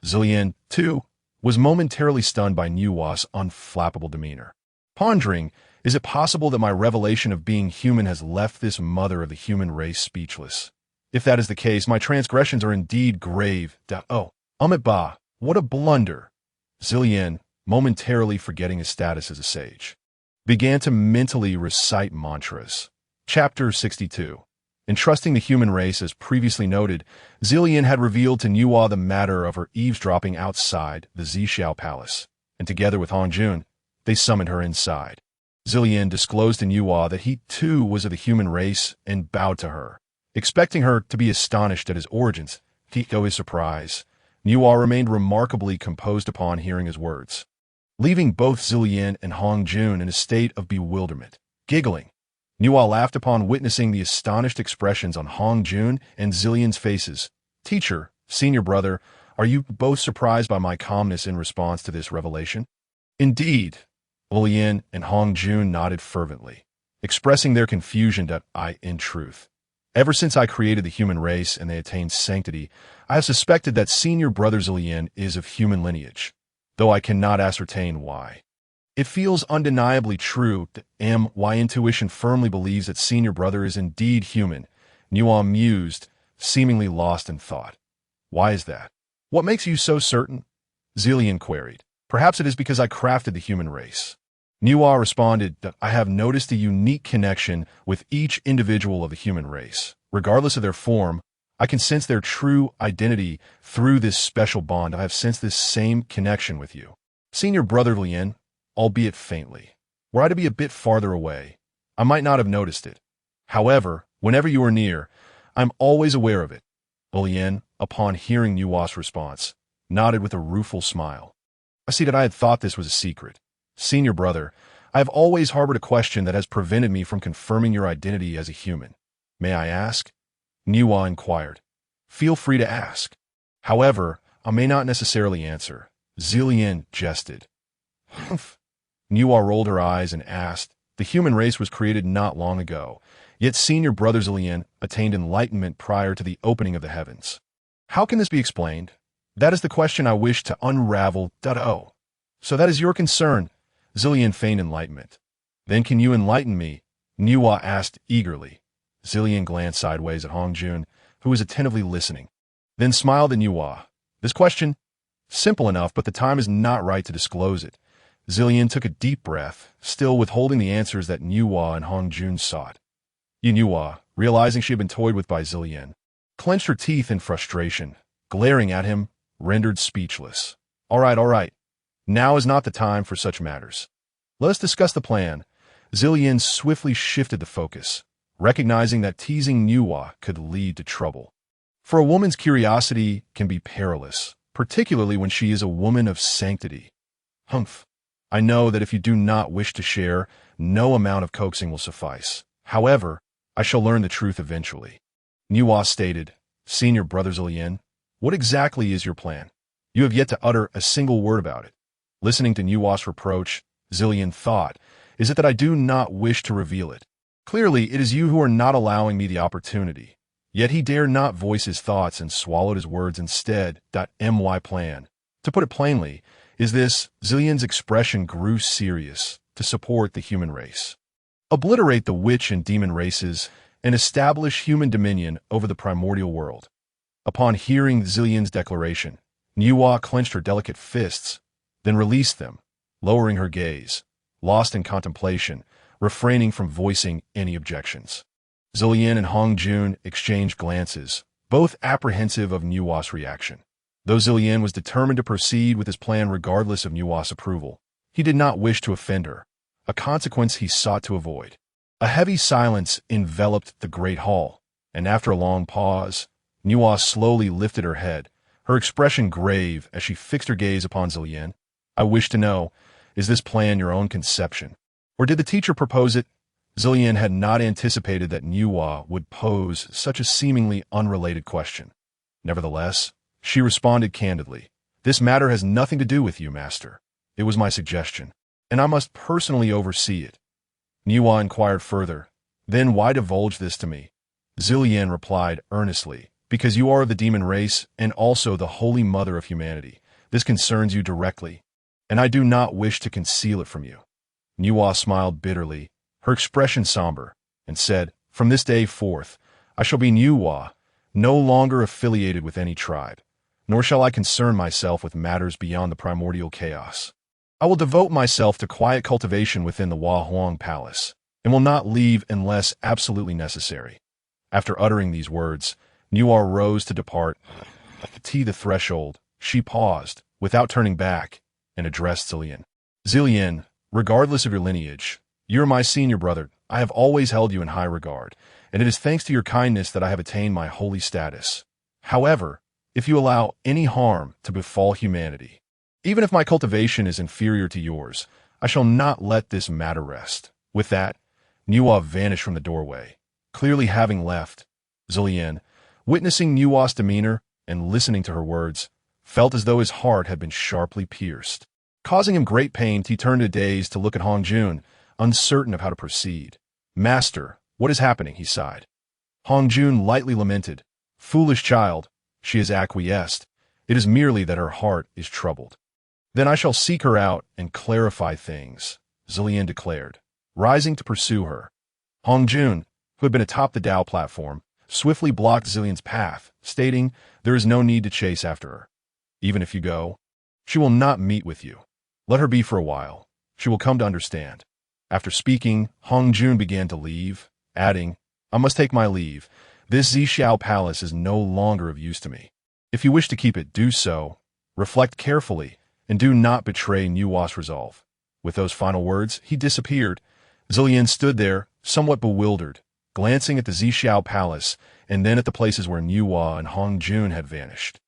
Zillian, too, was momentarily stunned by Nuwa's unflappable demeanor. Pondering, is it possible that my revelation of being human has left this mother of the human race speechless? If that is the case, my transgressions are indeed grave. Amit Ba, what a blunder! Zillian, momentarily forgetting his status as a sage, began to mentally recite mantras. Chapter 62. Entrusting the human race, as previously noted, Zillian had revealed to Nuwa the matter of her eavesdropping outside the Zhixiao Palace, and together with Hong Jun, they summoned her inside. Zillian disclosed to Nuwa that he too was of the human race and bowed to her. Expecting her to be astonished at his origins, to his surprise, Nuwa remained remarkably composed upon hearing his words, leaving both Zillian and Hong Jun in a state of bewilderment. Giggling, Nuwa laughed upon witnessing the astonished expressions on Hong Jun and Zillian's faces. Teacher, senior brother, are you both surprised by my calmness in response to this revelation? Indeed. Zillian and Hong Jun nodded fervently, expressing their confusion that in truth, ever since I created the human race and they attained sanctity, I have suspected that senior brother Zillian is of human lineage, though I cannot ascertain why. It feels undeniably true that my intuition firmly believes that senior brother is indeed human. Nuwa mused, seemingly lost in thought. Why is that? What makes you so certain? Zillian queried. Perhaps it is because I crafted the human race. Nuwa responded that I have noticed a unique connection with each individual of the human race. Regardless of their form, I can sense their true identity through this special bond. I have sensed this same connection with you. Senior brother Lien, albeit faintly. Were I to be a bit farther away, I might not have noticed it. However, whenever you are near, I'm always aware of it. Lien, upon hearing Nuwa's response, nodded with a rueful smile. I see that I had thought this was a secret. Senior brother, I have always harbored a question that has prevented me from confirming your identity as a human. May I ask? Nuwa inquired. Feel free to ask. However, I may not necessarily answer. Zillian jested. Humph. Nuwa rolled her eyes and asked, the human race was created not long ago, yet senior brother Zillian attained enlightenment prior to the opening of the heavens. How can this be explained? That is the question I wish to unravel. So that is your concern. Zillian feigned enlightenment. Then can you enlighten me? Nuwa asked eagerly. Zillian glanced sideways at Hong Jun, who was attentively listening, then smiled at Nuwa. This question? Simple enough, but the time is not right to disclose it. Zillian took a deep breath, still withholding the answers that Nuwa and Hong Jun sought. Nuwa, realizing she had been toyed with by Zillian, clenched her teeth in frustration, glaring at him, rendered speechless. All right. Now is not the time for such matters. Let us discuss the plan. Zillian swiftly shifted the focus, recognizing that teasing Nuwa could lead to trouble. For a woman's curiosity can be perilous, particularly when she is a woman of sanctity. Humph. I know that if you do not wish to share, no amount of coaxing will suffice. However, I shall learn the truth eventually. Nuwa stated, Senior brother Zillian, what exactly is your plan? You have yet to utter a single word about it. Listening to Nuwa's reproach, Zillian thought, is it that I do not wish to reveal it? Clearly, it is you who are not allowing me the opportunity. Yet he dared not voice his thoughts and swallowed his words instead. My plan. To put it plainly, Is this? Zillian's expression grew serious to support the human race. Obliterate the witch and demon races and establish human dominion over the primordial world. Upon hearing Zillian's declaration, Nuwa clenched her delicate fists, then released them, lowering her gaze, lost in contemplation, refraining from voicing any objections. Zillian and Hong Jun exchanged glances, both apprehensive of Nuwa's reaction. Though Zillian was determined to proceed with his plan regardless of Nuwa's approval, he did not wish to offend her, a consequence he sought to avoid. A heavy silence enveloped the great hall, and after a long pause, Nuwa slowly lifted her head, her expression grave as she fixed her gaze upon Zillian. I wish to know, is this plan your own conception, or did the teacher propose it? Zillian had not anticipated that Nuwa would pose such a seemingly unrelated question. Nevertheless, she responded candidly, "This matter has nothing to do with you, Master. It was my suggestion, and I must personally oversee it." Nuwa inquired further, "Then why divulge this to me?" Zillian replied earnestly, "Because you are of the demon race and also the Holy Mother of humanity. This concerns you directly, and I do not wish to conceal it from you." Nuwa smiled bitterly, her expression somber, and said, "From this day forth, I shall be Nuwa, no longer affiliated with any tribe, nor shall I concern myself with matters beyond the primordial chaos. I will devote myself to quiet cultivation within the Hua Huang Palace, and will not leave unless absolutely necessary." After uttering these words, Nuwa rose to depart. To the threshold, she paused, without turning back, and addressed Zillian. "Zillian, regardless of your lineage, you are my senior brother. I have always held you in high regard, and it is thanks to your kindness that I have attained my holy status. However, if you allow any harm to befall humanity, even if my cultivation is inferior to yours, I shall not let this matter rest." With that, Nuwa vanished from the doorway. Clearly having left, Zillian, witnessing Nuwa's demeanor and listening to her words, felt as though his heart had been sharply pierced. Causing him great pain, he turned a daze to look at Hong Jun, uncertain of how to proceed. "Master, what is happening?" he sighed. Hong Jun lightly lamented, "Foolish child, she has acquiesced. It is merely that her heart is troubled." "Then I shall seek her out and clarify things," Zillian declared, rising to pursue her. Hong Jun, who had been atop the Dao platform, swiftly blocked Zillian's path, stating, "There is no need to chase after her. Even if you go, she will not meet with you. Let her be for a while. She will come to understand." After speaking, Hong Jun began to leave, adding, "I must take my leave. This Zixiao Palace is no longer of use to me. If you wish to keep it, do so. Reflect carefully, and do not betray Nuwa's resolve." With those final words, he disappeared. Zillian stood there, somewhat bewildered, glancing at the Zixiao Palace and then at the places where Nuwa and Hong Jun had vanished.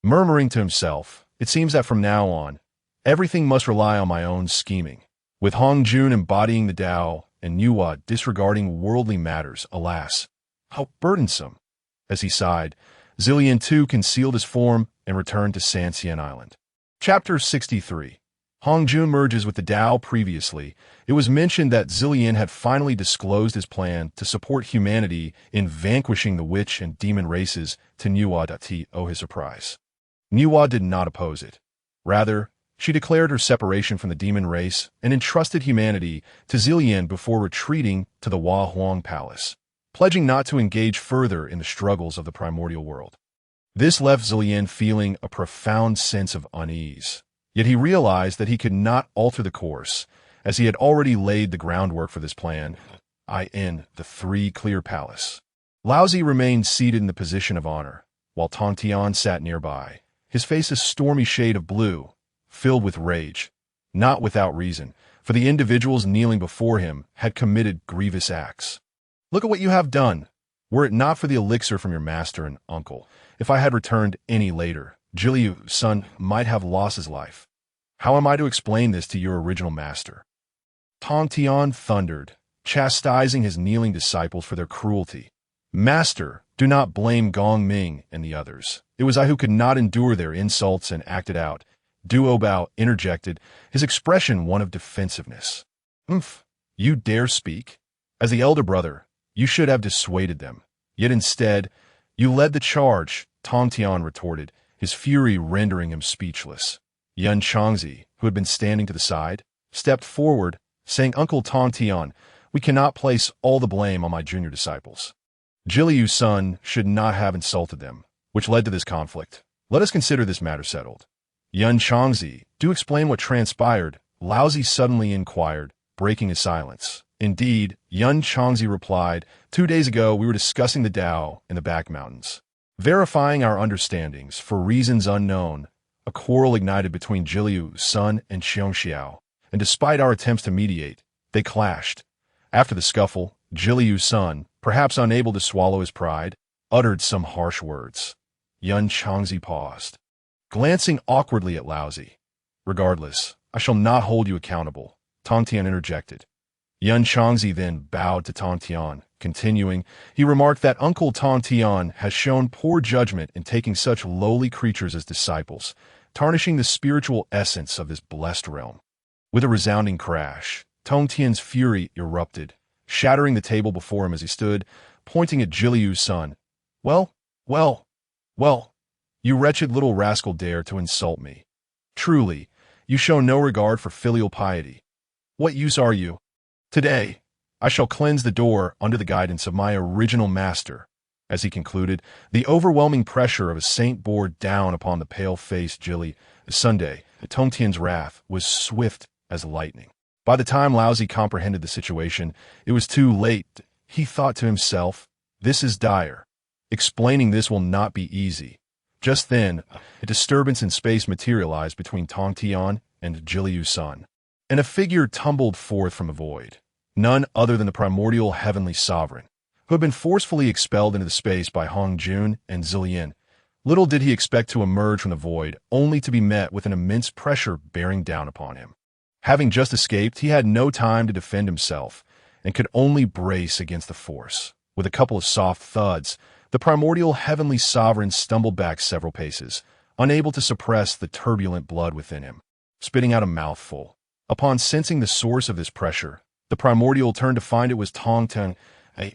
Murmuring to himself, "It seems that from now on, everything must rely on my own scheming. With Hong Jun embodying the Tao and Nuwa disregarding worldly matters, alas, how burdensome." As he sighed, Zillian too concealed his form and returned to Sanxian Island. Chapter 63. Hong Jun merges with the Tao. Previously, it was mentioned that Zillian had finally disclosed his plan to support humanity in vanquishing the witch and demon races to Nuwa. To his surprise, Nuwa did not oppose it. Rather, she declared her separation from the demon race and entrusted humanity to Zillian before retreating to the Hua Huang Palace, pledging not to engage further in the struggles of the primordial world. This left Zillian feeling a profound sense of unease. Yet he realized that he could not alter the course, as he had already laid the groundwork for this plan, i.e. the Three Clear Palace. Laozi remained seated in the position of honor, while Tong Tian sat nearby, his face a stormy shade of blue, filled with rage, not without reason, for the individuals kneeling before him had committed grievous acts. "Look at what you have done. Were it not for the elixir from your master and uncle, if I had returned any later, Jiliu's son might have lost his life. How am I to explain this to your original master?" Tong Tian thundered, chastising his kneeling disciples for their cruelty. "Master, do not blame Gong Ming and the others. It was I who could not endure their insults and acted out." Duo Bao interjected, his expression one of defensiveness. You dare speak? As the elder brother, you should have dissuaded them. Yet instead, you led the charge," Tong Tian retorted, his fury rendering him speechless. Yun Changzi, who had been standing to the side, stepped forward, saying, "Uncle Tong Tian, we cannot place all the blame on my junior disciples. Jiliu's son should not have insulted them, which led to this conflict. Let us consider this matter settled." "Yun Changzi, do explain what transpired," Laozi suddenly inquired, breaking his silence. "Indeed," Yun Changzi replied, 2 days ago we were discussing the Tao in the back mountains. Verifying our understandings, for reasons unknown, a quarrel ignited between Jiliu's son and Xiongxiao, and despite our attempts to mediate, they clashed. After the scuffle, Jiliu's son, perhaps unable to swallow his pride, uttered some harsh words. Yun Changzi paused, glancing awkwardly at Laozi. "Regardless, I shall not hold you accountable," Tong Tian interjected. Yun Changzi then bowed to Tong Tian. Continuing, he remarked that Uncle Tong Tian has shown poor judgment in taking such lowly creatures as disciples, tarnishing the spiritual essence of this blessed realm. With a resounding crash, Tong Tian's fury erupted, shattering the table before him as he stood, pointing at Jiliu's son. Well, you wretched little rascal dare to insult me. Truly, you show no regard for filial piety. What use are you? Today, I shall cleanse the door under the guidance of my original master." As he concluded, the overwhelming pressure of a saint bore down upon the pale-faced Jili. Sunday, Tong Tian's wrath was swift as lightning. By the time Laozi comprehended the situation, it was too late. He thought to himself, "This is dire. Explaining this will not be easy." Just then, a disturbance in space materialized between Tong Tian and Jiliu's son, and a figure tumbled forth from the void. None other than the primordial heavenly sovereign, who had been forcefully expelled into the space by Hong Jun and Zillian. Little did he expect to emerge from the void, only to be met with an immense pressure bearing down upon him. Having just escaped, he had no time to defend himself, and could only brace against the force. With a couple of soft thuds, the primordial heavenly sovereign stumbled back several paces, unable to suppress the turbulent blood within him, spitting out a mouthful. Upon sensing the source of this pressure, the primordial turned to find it was Tong Tian.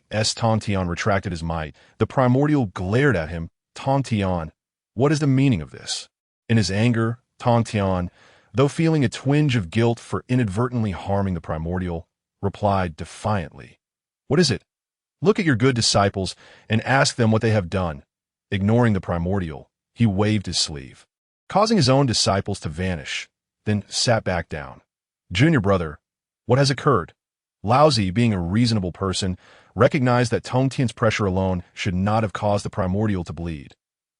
As Tong Tian retracted his might, the primordial glared at him. "Tong Tian, what is the meaning of this?" In his anger, Tong Tian, though feeling a twinge of guilt for inadvertently harming the primordial, replied defiantly, "What is it? Look at your good disciples and ask them what they have done." Ignoring the primordial, he waved his sleeve, causing his own disciples to vanish, then sat back down. "Junior brother, what has occurred?" Laozi, being a reasonable person, recognized that Tong Tian's pressure alone should not have caused the primordial to bleed.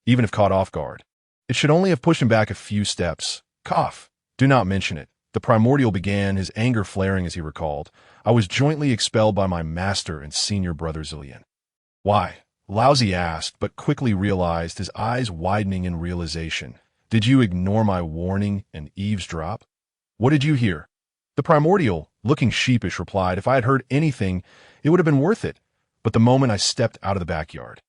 Even if caught off guard, it should only have pushed him back a few steps. Cough. "Do not mention it." The primordial began, his anger flaring as he recalled. "I was jointly expelled by my master and senior brother Zillian." "Why?" Laozi asked, but quickly realized, his eyes widening in realization. "Did you ignore my warning and eavesdrop?" "What did you hear?" The primordial, looking sheepish, replied, "If I had heard anything, it would have been worth it. But the moment I stepped out of the backyard,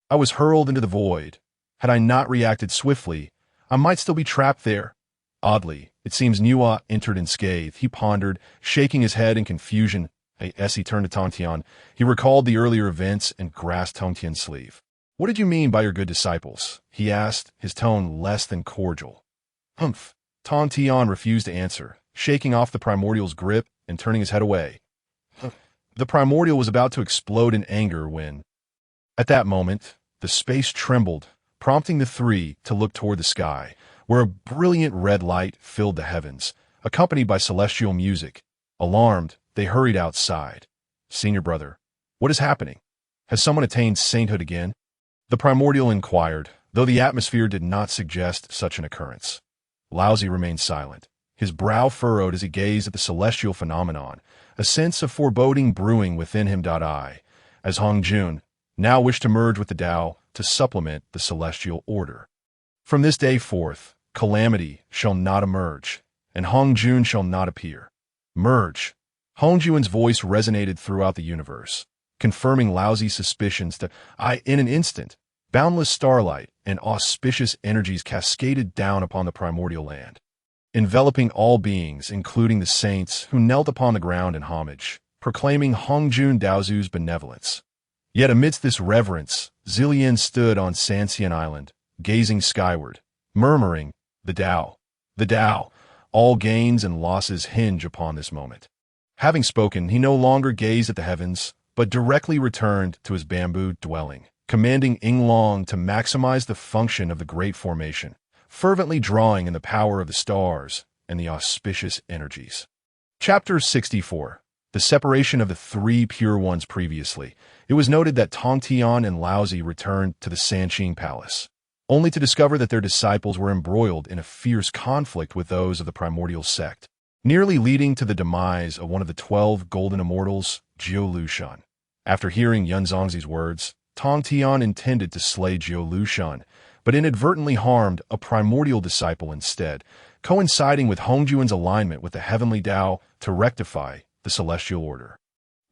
I was hurled into the void. Had I not reacted swiftly, I might still be trapped there." Oddly, it seems Niwa entered unscathed. He pondered, shaking his head in confusion. As he turned to Tong Tian, he recalled the earlier events and grasped Tong Tian's sleeve. "What did you mean by your good disciples?" he asked, his tone less than cordial. "Humph." Tong Tian refused to answer, shaking off the primordial's grip and turning his head away. The primordial was about to explode in anger when, at that moment, the space trembled, prompting the three to look toward the sky, where a brilliant red light filled the heavens, accompanied by celestial music. Alarmed, they hurried outside. "Senior brother, what is happening? Has someone attained sainthood again?" The primordial inquired, though the atmosphere did not suggest such an occurrence. Laozi remained silent, his brow furrowed as he gazed at the celestial phenomenon, a sense of foreboding brewing within him. As Hong Jun now wished to merge with the Tao to supplement the celestial order. "From this day forth, calamity shall not emerge, and Hong Jun shall not appear." "Merge." Hong Jun's voice resonated throughout the universe, confirming Laozi's suspicions. In an instant, boundless starlight and auspicious energies cascaded down upon the primordial land, enveloping all beings, including the saints who knelt upon the ground in homage, proclaiming Hong Jun Daozu's benevolence. Yet amidst this reverence, Zillian stood on Sanxian Island, gazing skyward, murmuring, "The Tao, The Tao, all gains and losses hinge upon this moment. Having spoken, he no longer gazed at the heavens, but directly returned to his bamboo dwelling, commanding Yinglong to maximize the function of the Great Formation, fervently drawing in the power of the stars and the auspicious energies. Chapter 64. The separation of the three pure ones previously. It was noted that Tongtian and Laozi returned to the Sanqing Palace, only to discover that their disciples were embroiled in a fierce conflict with those of the Primordial sect, nearly leading to the demise of one of the 12 golden immortals, Jiu Lushan. After hearing Yun Zongzi's words, Tongtian intended to slay Jiu Lushan, but inadvertently harmed a primordial disciple instead, coinciding with Hongjuan's alignment with the heavenly Tao to rectify the celestial order.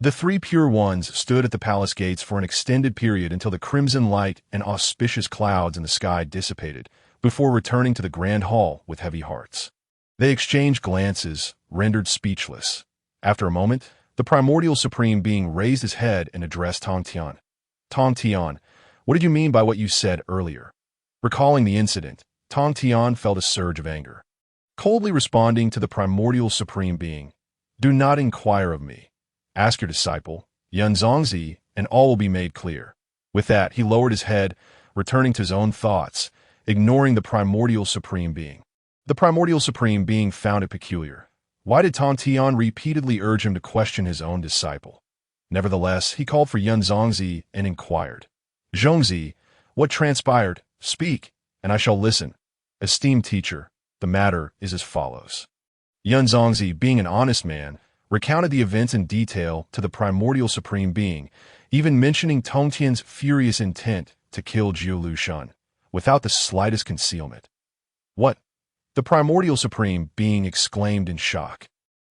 The three pure ones stood at the palace gates for an extended period until the crimson light and auspicious clouds in the sky dissipated, before returning to the grand hall with heavy hearts. They exchanged glances, rendered speechless. After a moment, the primordial supreme being raised his head and addressed Tongtian. Tongtian, what did you mean by what you said earlier? Recalling the incident, Tongtian felt a surge of anger. Coldly responding to the primordial supreme being, do not inquire of me. Ask your disciple, Yun Zongzi, and all will be made clear. With that, he lowered his head, returning to his own thoughts, ignoring the primordial supreme being. The primordial supreme being found it peculiar. Why did Tongtian repeatedly urge him to question his own disciple? Nevertheless, he called for Yun Zongzi and inquired, Zhongzi, what transpired? Speak, and I shall listen. Esteemed teacher, the matter is as follows. Yun Zongzi, being an honest man, recounted the events in detail to the primordial supreme being, even mentioning Tongtian's furious intent to kill Jiu Lushan, without the slightest concealment. What? The primordial supreme being exclaimed in shock,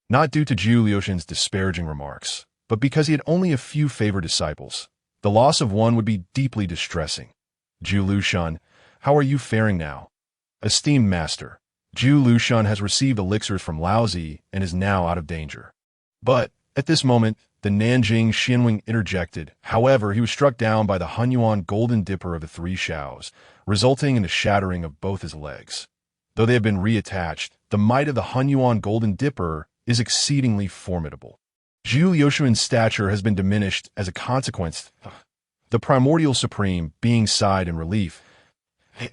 not due to Jiu Lushan's disparaging remarks, but because he had only a few favored disciples. The loss of one would be deeply distressing. Jiu Lushan, how are you faring now? Esteemed master, Jiu Lushan has received elixirs from Laozi and is now out of danger. But, at this moment, the Nanjing Xinwing interjected. However, he was struck down by the Hunyuan golden dipper of the three Shaos, resulting in the shattering of both his legs. Though they have been reattached, the might of the Hunyuan golden dipper is exceedingly formidable. Jiu Yoshuan's stature has been diminished as a consequence. The primordial supreme, being sighed in relief,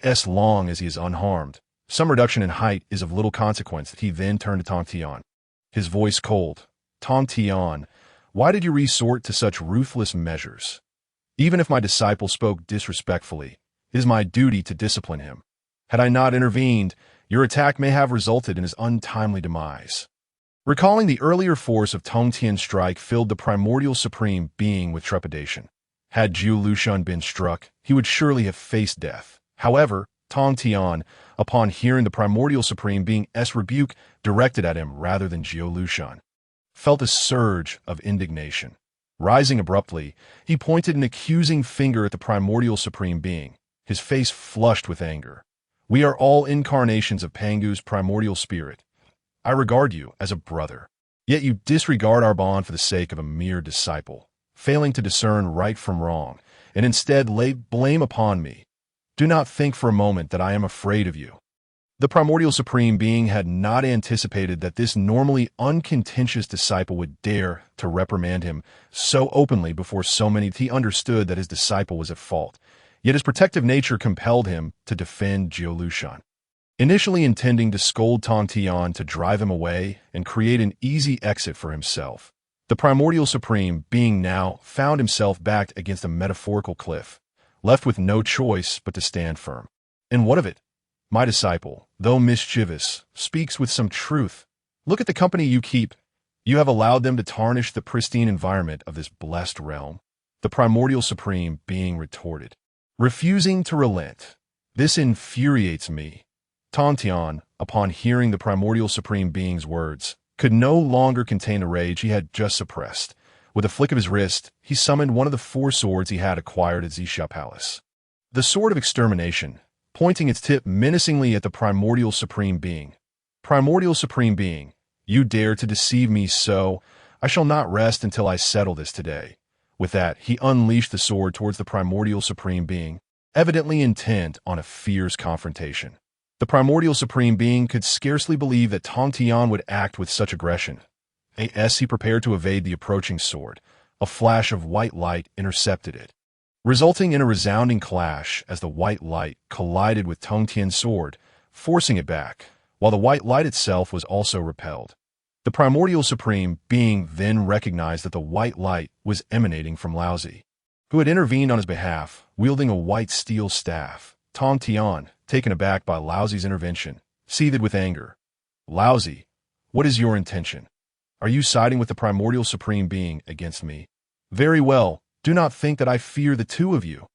as long as he is unharmed. Some reduction in height is of little consequence. He then turned to Tongtian, his voice cold. Tongtian, why did you resort to such ruthless measures? Even if my disciple spoke disrespectfully, it is my duty to discipline him. Had I not intervened, your attack may have resulted in his untimely demise. Recalling the earlier force of Tongtian's strike filled the primordial supreme being with trepidation. Had Jiu Lushan been struck, he would surely have faced death. However, Tongtian, upon hearing the primordial supreme being's rebuke directed at him rather than Jiu Lushan, felt a surge of indignation. Rising abruptly, he pointed an accusing finger at the primordial supreme being, his face flushed with anger. We are all incarnations of Pangu's primordial spirit. I regard you as a brother. Yet you disregard our bond for the sake of a mere disciple, failing to discern right from wrong, and instead lay blame upon me. Do not think for a moment that I am afraid of you. The primordial supreme being had not anticipated that this normally uncontentious disciple would dare to reprimand him so openly before so many. He understood that his disciple was at fault, yet his protective nature compelled him to defend Jiu Lushan. Initially intending to scold Tongtian to drive him away and create an easy exit for himself, the primordial supreme being now found himself backed against a metaphorical cliff, left with no choice but to stand firm. And what of it? My disciple, though mischievous, speaks with some truth. Look at the company you keep. You have allowed them to tarnish the pristine environment of this blessed realm. The primordial supreme being retorted, refusing to relent. This infuriates me. Tongtian, upon hearing the primordial supreme being's words, could no longer contain the rage he had just suppressed. With a flick of his wrist, he summoned one of the 4 swords he had acquired at Xixia Palace. The sword of extermination, pointing its tip menacingly at the primordial supreme being. Primordial supreme being, you dare to deceive me so? I shall not rest until I settle this today. With that, he unleashed the sword towards the primordial supreme being, evidently intent on a fierce confrontation. The primordial supreme being could scarcely believe that Tong Tian would act with such aggression. As he prepared to evade the approaching sword, a flash of white light intercepted it, resulting in a resounding clash as the white light collided with Tong Tian's sword, forcing it back, while the white light itself was also repelled. The primordial supreme being then recognized that the white light was emanating from Laozi, who had intervened on his behalf, wielding a white steel staff. Tong Tian, taken aback by Laozi's intervention, seethed with anger. "Laozi, what is your intention? Are you siding with the primordial supreme being against me? Very well, do not think that I fear the two of you.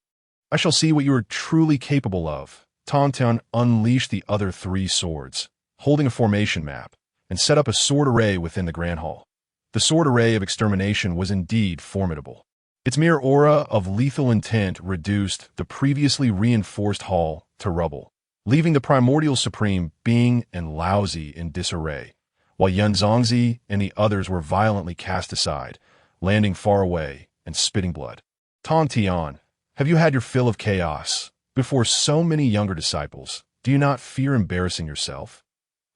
I shall see what you are truly capable of." Tong Tian unleashed the other three swords, holding a formation map, and set up a sword array within the Grand Hall. The sword array of extermination was indeed formidable. Its mere aura of lethal intent reduced the previously reinforced hall to rubble, leaving the primordial supreme being and Laozi in disarray, while Yun Zongzi and the others were violently cast aside, landing far away and spitting blood. "Tong Tian, have you had your fill of chaos? Before so many younger disciples, do you not fear embarrassing yourself?"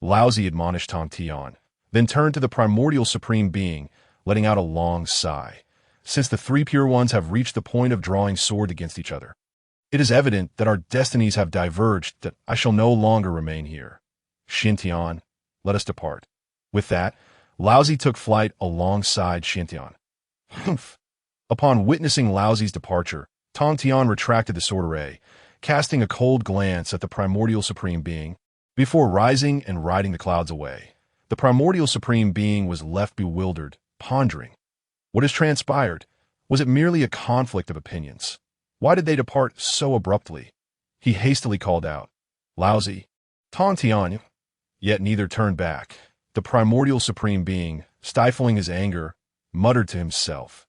Laozi admonished Tong Tian, then turned to the primordial supreme being, letting out a long sigh. "Since the three pure ones have reached the point of drawing sword against each other, it is evident that our destinies have diverged, that I shall no longer remain here. Xintian, let us depart." With that, Laozi took flight alongside Xintian. Humph! Upon witnessing Laozi's departure, Tong Tian retracted the sword array, casting a cold glance at the primordial supreme being, before rising and riding the clouds away. The primordial supreme being was left bewildered, pondering. What has transpired? Was it merely a conflict of opinions? Why did they depart so abruptly? He hastily called out, "Laozi, Tong Tian," yet neither turned back. The primordial supreme being, stifling his anger, muttered to himself,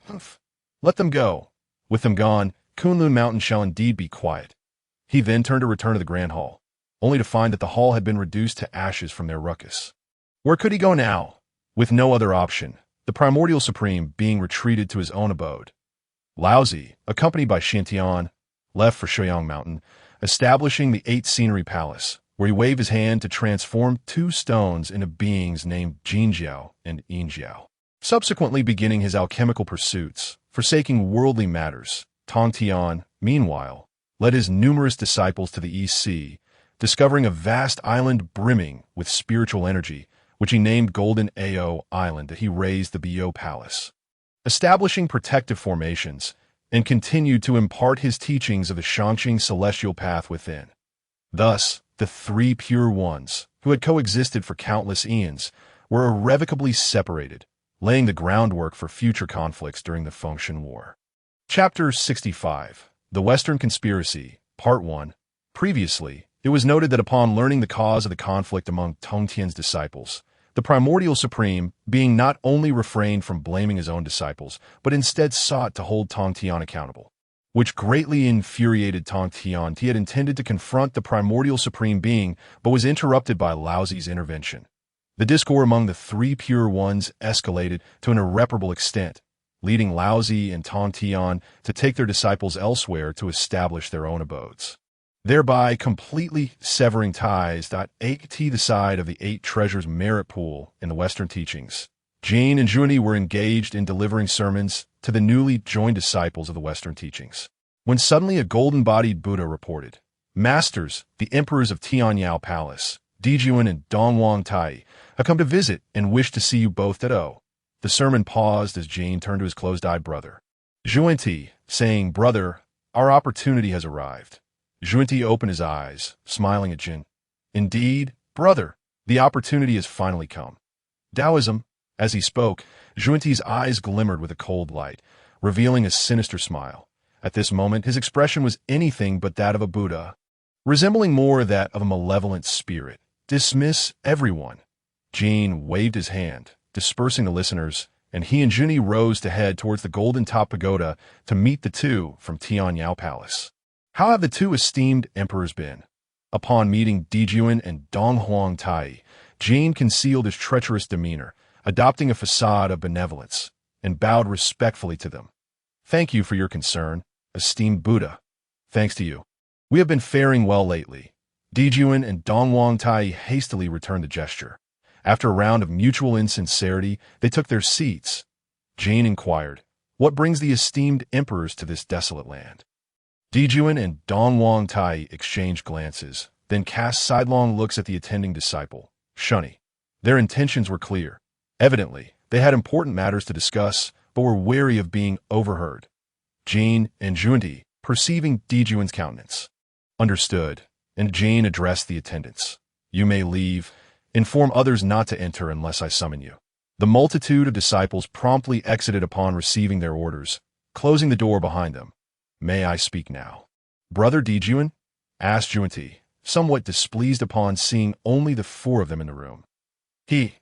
"Humph, let them go. With them gone, Kunlun Mountain shall indeed be quiet." He then turned to return to the Grand Hall, only to find that the hall had been reduced to ashes from their ruckus. Where could he go now? With no other option, the primordial supreme being retreated to his own abode. Laozi, accompanied by Xintian, left for Shuyang Mountain, establishing the 8 Scenery Palace, where he waved his hand to transform 2 stones into beings named Jinjiao and Yinjiao. Subsequently beginning his alchemical pursuits, forsaking worldly matters, Tong Tian, meanwhile, led his numerous disciples to the East Sea, discovering a vast island brimming with spiritual energy, which he named Golden Ao Island, that he raised the Bio Palace, establishing protective formations, and continued to impart his teachings of the Shangqing celestial path within. Thus, the 3 pure ones, who had coexisted for countless eons, were irrevocably separated, laying the groundwork for future conflicts during the Fengshan War. Chapter 65. The Western Conspiracy, Part 1. Previously, it was noted that upon learning the cause of the conflict among Tong Tian's disciples, the primordial supreme being not only refrained from blaming his own disciples, but instead sought to hold Tong Tian accountable, which greatly infuriated Tong Tian. He had intended to confront the primordial supreme being, but was interrupted by Laozi's intervention. The discord among the 3 pure ones escalated to an irreparable extent, leading Laozi and Tong Tian to take their disciples elsewhere to establish their own abodes, thereby completely severing ties. 8 to the side of the 8 treasures merit pool in the Western teachings. Jane and Junyi were engaged in delivering sermons to the newly joined disciples of the Western teachings, when suddenly a golden-bodied Buddha reported, "Masters, the emperors of Tianyao Palace, Dijuan and Dongwang Tai, have come to visit and wish to see you both at O." The sermon paused as Jane turned to his closed-eyed brother, Junyi, saying, "Brother, our opportunity has arrived." Junyi opened his eyes, smiling at Jin. "Indeed, brother, the opportunity has finally come." Taoism. As he spoke, Junyi's eyes glimmered with a cold light, revealing a sinister smile. At this moment, his expression was anything but that of a Buddha, resembling more that of a malevolent spirit. "Dismiss everyone." Jin waved his hand, dispersing the listeners, and he and Junyi rose to head towards the Golden Top Pagoda to meet the 2 from Tianyao Palace. How have the 2 esteemed emperors been? Upon meeting Dijuan and Donghuang Tai, Jin concealed his treacherous demeanor, adopting a facade of benevolence, and bowed respectfully to them. "Thank you for your concern, esteemed Buddha. Thanks to you, we have been faring well lately. Dijuan and Dong Wangtai hastily returned the gesture. After a round of mutual insincerity, they took their seats. Jane inquired, "What brings the esteemed emperors to this desolate land?" Dijuan and Dong Wangtai exchanged glances, then cast sidelong looks at the attending disciple, Shunny. Their intentions were clear. Evidently, they had important matters to discuss, but were wary of being overheard. Jane and Junti, perceiving Dijuan's countenance, understood, and Jane addressed the attendants. "You may leave. Inform others not to enter unless I summon you." The multitude of disciples promptly exited upon receiving their orders, closing the door behind them. "May I speak now?" "Brother Dijuan?" asked Junti, somewhat displeased upon seeing only the four of them in the room. "It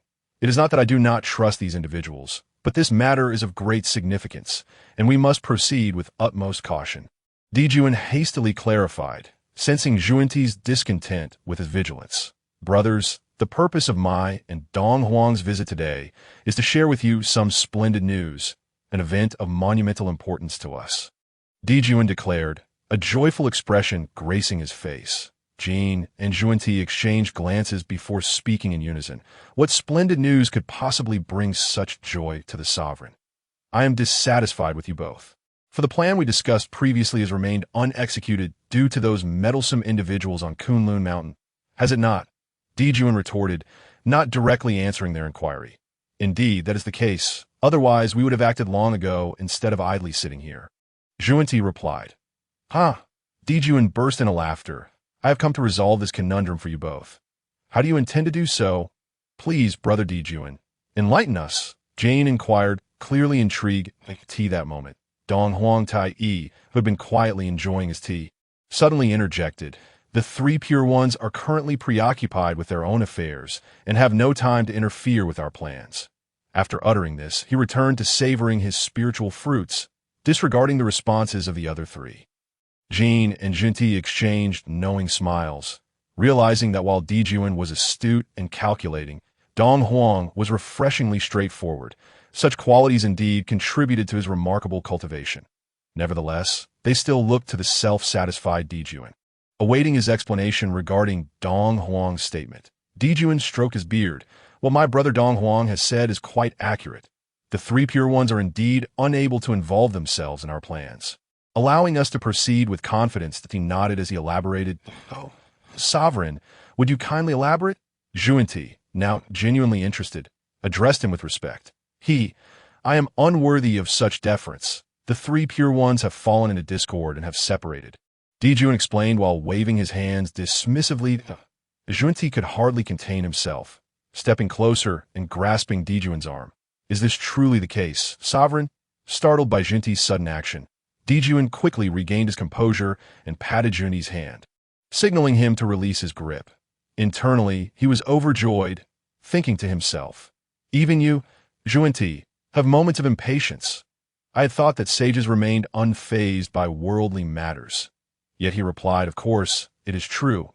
is not that I do not trust these individuals, but this matter is of great significance, and we must proceed with utmost caution." Dijuan hastily clarified, sensing Junti's discontent with his vigilance. "Brothers, the purpose of my and Dong Huang's visit today is to share with you some splendid news, an event of monumental importance to us," Dijuan declared, a joyful expression gracing his face. Jane and Junti exchanged glances before speaking in unison. What splendid news could possibly bring such joy to the sovereign? "I am dissatisfied with you both. For the plan we discussed previously has remained unexecuted due to those meddlesome individuals on Kunlun Mountain, has it not?" Dijuan retorted, not directly answering their inquiry. "Indeed, that is the case. Otherwise, we would have acted long ago instead of idly sitting here." Junti replied. "Ha!" Dijuan burst into laughter. "I have come to resolve this conundrum for you both." "How do you intend to do so?" "Please, Brother Dijuan, enlighten us," Jane inquired, clearly intrigued at tea that moment. Dong Huangtai, who had been quietly enjoying his tea, suddenly interjected, "The three Pure Ones are currently preoccupied with their own affairs and have no time to interfere with our plans." After uttering this, he returned to savoring his spiritual fruits, disregarding the responses of the other three. Jane and Junti exchanged knowing smiles, realizing that while Dijuan was astute and calculating, Dong Huang was refreshingly straightforward. Such qualities indeed contributed to his remarkable cultivation. Nevertheless, they still looked to the self-satisfied Dijuan, awaiting his explanation regarding Dong Huang's statement. Dijuan stroked his beard. "What my brother Dong Huang has said is quite accurate. The three Pure Ones are indeed unable to involve themselves in our plans." Allowing us to proceed with confidence, that he nodded as he elaborated, "Oh, Sovereign, would you kindly elaborate?" Junti, now genuinely interested, addressed him with respect. "I am unworthy of such deference. The three Pure Ones have fallen into discord and have separated." Dijuan explained while waving his hands dismissively. Junti could hardly contain himself, stepping closer and grasping Dijuan's arm. "Is this truly the case, Sovereign?" Startled by Junti's sudden action, Dijuan quickly regained his composure and patted Junti's hand, signaling him to release his grip. Internally, he was overjoyed, thinking to himself, "Even you, Junti, have moments of impatience. I had thought that sages remained unfazed by worldly matters." Yet he replied, "Of course, it is true."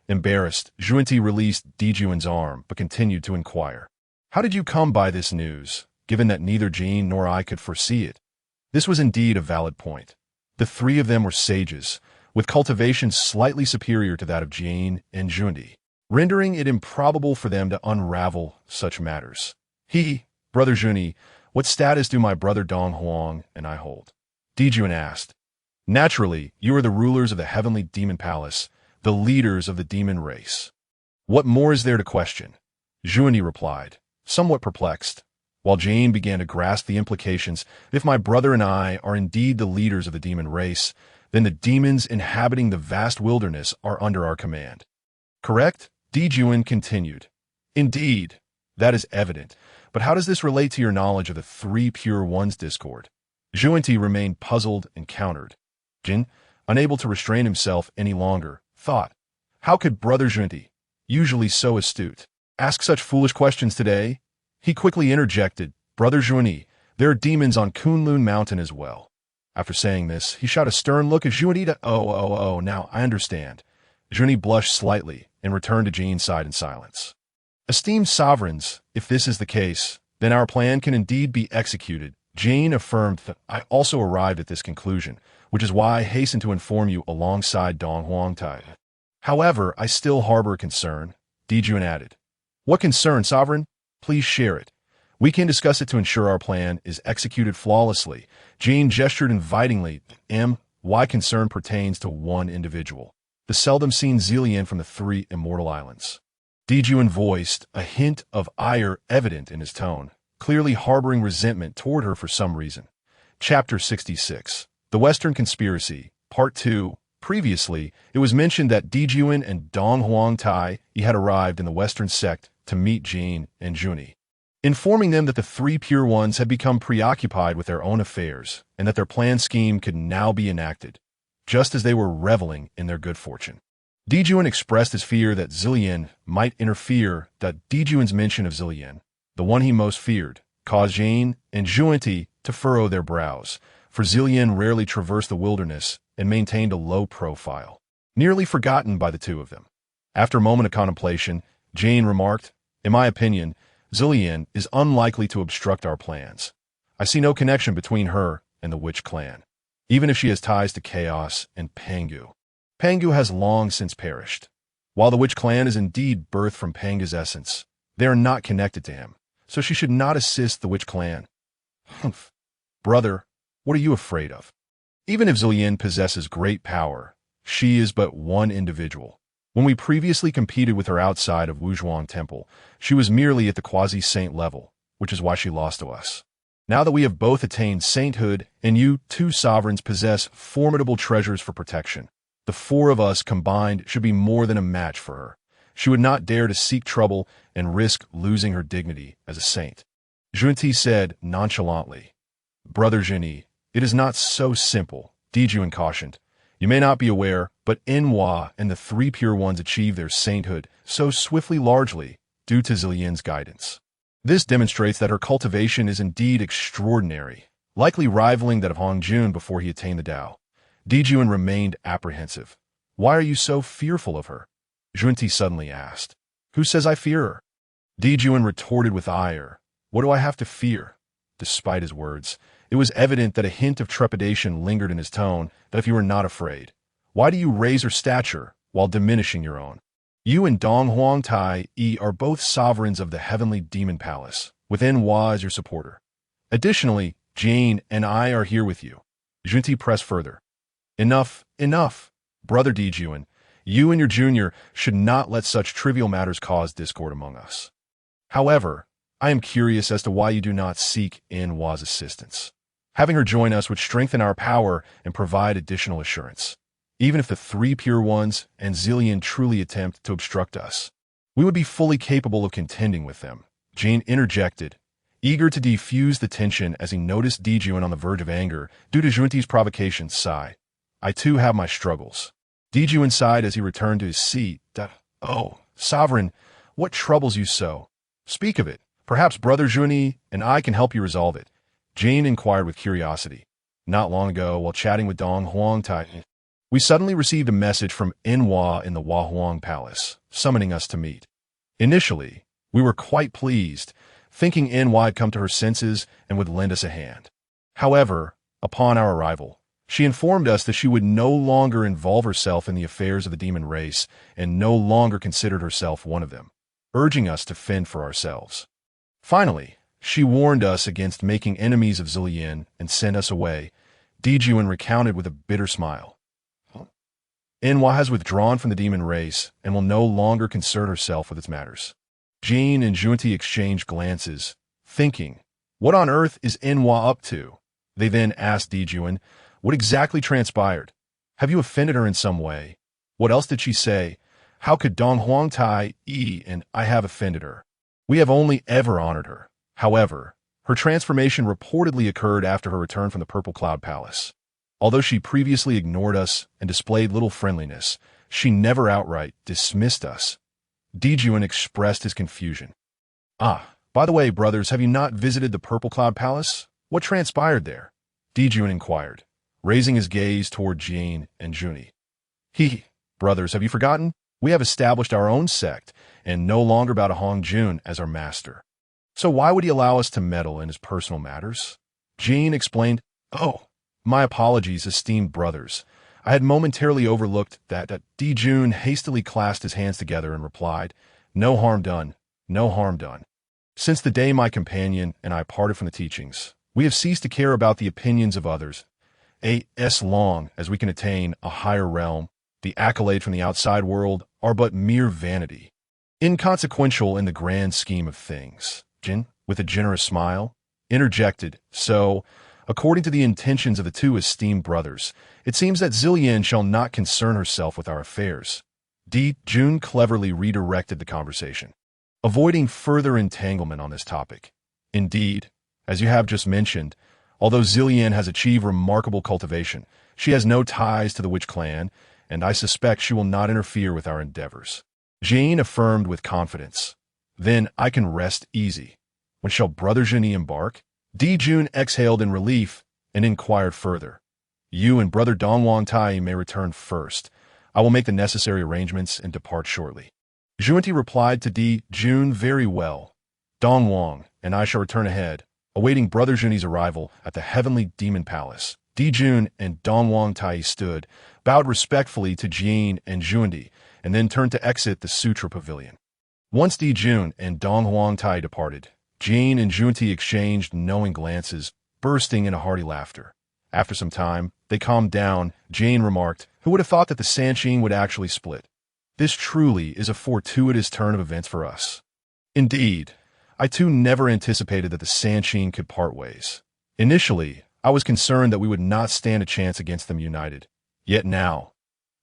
Embarrassed, Junti released Dijuan's arm, but continued to inquire, "How did you come by this news, given that neither Jane nor I could foresee it?" This was indeed a valid point. The three of them were sages, with cultivation slightly superior to that of Jane and Junti, rendering it improbable for them to unravel such matters. "Brother Junti, what status do my brother Dong Huang and I hold?" Dijuan asked. "Naturally, you are the rulers of the heavenly demon palace, the leaders of the demon race. What more is there to question?" Junti replied, somewhat perplexed, while Jane began to grasp the implications. "If my brother and I are indeed the leaders of the demon race, then the demons inhabiting the vast wilderness are under our command. Correct?" Dijuan continued. "Indeed, that is evident. But how does this relate to your knowledge of the three Pure Ones' discord?" Junti remained puzzled and countered. Jin, unable to restrain himself any longer, thought, "How could Brother Junti, usually so astute, ask such foolish questions today?" He quickly interjected, "Brother Junti, there are demons on Kunlun Mountain as well." After saying this, he shot a stern look at Junti. Now I understand." Junti blushed slightly and returned to Jane's side in silence. "Esteemed sovereigns, if this is the case, then our plan can indeed be executed." Jane affirmed that I also arrived at this conclusion, which is why I hasten to inform you alongside Dong Huangtai. However, I still harbor a concern, Dejuan added. What concern, Sovereign? Please share it. We can discuss it to ensure our plan is executed flawlessly. Jean gestured invitingly. My concern pertains to one individual, the seldom-seen Zillion from the three immortal islands. Dejuan voiced, a hint of ire evident in his tone, clearly harboring resentment toward her for some reason. Chapter 66. The Western Conspiracy, Part 2. Previously, it was mentioned that Dejuan and Dong Huang Tai had arrived in the Western sect to meet Jean and Juni, informing them that the three Pure Ones had become preoccupied with their own affairs and that their planned scheme could now be enacted, just as they were reveling in their good fortune. Dejuan expressed his fear that Zillion might interfere. That Dejuan's mention of Zillion, the one he most feared, caused Jean and Junti to furrow their brows, for Zillion rarely traversed the wilderness and maintained a low profile, nearly forgotten by the two of them. After a moment of contemplation, Jane remarked, in my opinion, Zillion is unlikely to obstruct our plans. I see no connection between her and the Witch clan, even if she has ties to Chaos and Pangu. Pangu has long since perished. While the Witch clan is indeed birthed from Pangu's essence, they are not connected to him, so she should not assist the Witch clan. Humph. Brother, what are you afraid of? Even if Zillion possesses great power, she is but one individual. When we previously competed with her outside of Wuzhuang Temple, she was merely at the quasi-saint level, which is why she lost to us. Now that we have both attained sainthood, and you, two sovereigns, possess formidable treasures for protection, the four of us combined should be more than a match for her. She would not dare to seek trouble and risk losing her dignity as a saint. Junti said nonchalantly, Brother Genie, it is not so simple, Dejuan cautioned. You may not be aware, but Enhua and the three Pure Ones achieved their sainthood so swiftly largely due to Zillion's guidance. This demonstrates that her cultivation is indeed extraordinary, likely rivaling that of Hongjun before he attained the Tao. Dejuan remained apprehensive. Why are you so fearful of her? Junti suddenly asked. Who says I fear her? Dejuan retorted with ire. What do I have to fear? Despite his words, it was evident that a hint of trepidation lingered in his tone, that if you were not afraid, why do you raise her stature while diminishing your own? You and Dong Huang Tai are both sovereigns of the heavenly demon palace, with Enhua as your supporter. Additionally, Jane and I are here with you. Junti pressed further. Enough, enough. Brother Dejuan, you and your junior should not let such trivial matters cause discord among us. However, I am curious as to why you do not seek Enhua's assistance. Having her join us would strengthen our power and provide additional assurance. Even if the three Pure Ones and Zillion truly attempt to obstruct us, we would be fully capable of contending with them. Jane interjected, eager to defuse the tension as he noticed Dejuan on the verge of anger due to Junti's provocation. Sigh. I too have my struggles. Dejuan sighed as he returned to his seat. Oh, Sovereign, what troubles you so? Speak of it. Perhaps Brother Juni and I can help you resolve it. Jane inquired with curiosity. Not long ago, while chatting with Dong Huang Tai, we suddenly received a message from Enhua in the Wahuang Palace, summoning us to meet. Initially, we were quite pleased, thinking Enhua had come to her senses and would lend us a hand. However, upon our arrival, she informed us that she would no longer involve herself in the affairs of the demon race and no longer considered herself one of them, urging us to fend for ourselves. Finally, she warned us against making enemies of Zillion and sent us away. Dejuan recounted with a bitter smile. Enhua has withdrawn from the demon race and will no longer concern herself with its matters. Jean and Junti exchanged glances, thinking, what on earth is Enhua up to? They then asked Dejuan, what exactly transpired? Have you offended her in some way? What else did she say? How could Dong Huang Tai and I have offended her? We have only ever honored her. However, her transformation reportedly occurred after her return from the Purple Cloud Palace. Although she previously ignored us and displayed little friendliness, she never outright dismissed us. Dejuan expressed his confusion. By the way, brothers, have you not visited the Purple Cloud Palace? What transpired there? Dejuan inquired, raising his gaze toward Jane and Juni. Brothers, have you forgotten? We have established our own sect and no longer bow to Hongjun as our master. So why would he allow us to meddle in his personal matters? Jane explained, my apologies, esteemed brothers. I had momentarily overlooked that. Di Jun hastily clasped his hands together and replied, "No harm done, no harm done. Since the day my companion and I parted from the teachings, we have ceased to care about the opinions of others. As long as we can attain a higher realm, the accolade from the outside world are but mere vanity, inconsequential in the grand scheme of things." Jin, with a generous smile, interjected, "So, according to the intentions of the two esteemed brothers, it seems that Zillian shall not concern herself with our affairs." Di Jun cleverly redirected the conversation, avoiding further entanglement on this topic. "Indeed, as you have just mentioned, although Zillian has achieved remarkable cultivation, she has no ties to the witch clan, and I suspect she will not interfere with our endeavors," Jane affirmed with confidence. "Then I can rest easy. When shall Brother Genie embark?" Di Jun exhaled in relief and inquired further. "You and Brother Dongwang Tai may return first. I will make the necessary arrangements and depart shortly." Junti replied to Di Jun, "Very well. Dongwang and I shall return ahead, awaiting Brother Junie's arrival at the Heavenly Demon Palace." Di Jun and Dongwang Tai stood, bowed respectfully to Jin and Junti, and then turned to exit the Sutra Pavilion. Once Di Jun and Dongwang Tai departed, Jin and Junti exchanged knowing glances, bursting into hearty laughter. After some time, they calmed down. Jane remarked, "Who would have thought that the Sanqing would actually split? This truly is a fortuitous turn of events for us." "Indeed, I too never anticipated that the Sanqing could part ways. Initially, I was concerned that we would not stand a chance against them united. Yet now..."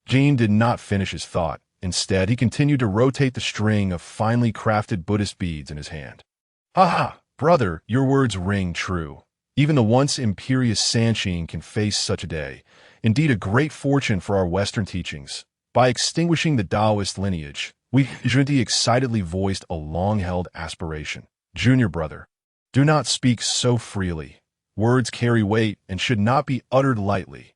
Jin did not finish his thought. Instead, he continued to rotate the string of finely crafted Buddhist beads in his hand. "Ha ha, brother, your words ring true. Even the once imperious Sanqing can face such a day. Indeed, a great fortune for our Western teachings. By extinguishing the Taoist lineage, Junti excitedly voiced a long-held aspiration. "Junior brother, do not speak so freely. Words carry weight and should not be uttered lightly."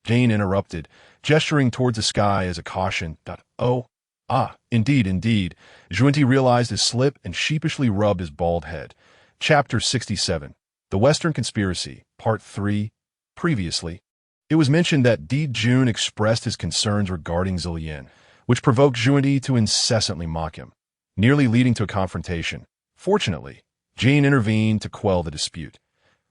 Jane interrupted, gesturing towards the sky as a caution. Indeed. Junti realized his slip and sheepishly rubbed his bald head. Chapter 67. The Western Conspiracy, Part 3. Previously, it was mentioned that Di Jun expressed his concerns regarding Zillian, which provoked Junti to incessantly mock him, nearly leading to a confrontation. Fortunately, Jane intervened to quell the dispute.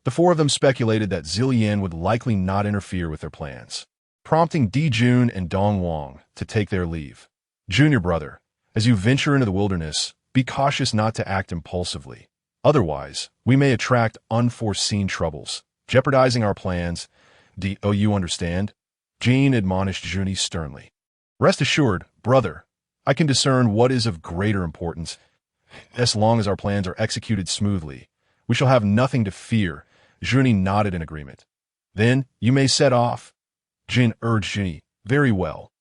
The four of them speculated that Zillian would likely not interfere with their plans, prompting Di Jun and Dongwang to take their leave. "Junior brother, as you venture into the wilderness, be cautious not to act impulsively. Otherwise, we may attract unforeseen troubles, jeopardizing our plans. You understand?" Jane admonished Junti sternly. "Rest assured, brother, I can discern what is of greater importance. As long as our plans are executed smoothly, we shall have nothing to fear." Junti nodded in agreement. "Then you may set off." Jin urged Junti. "Very well.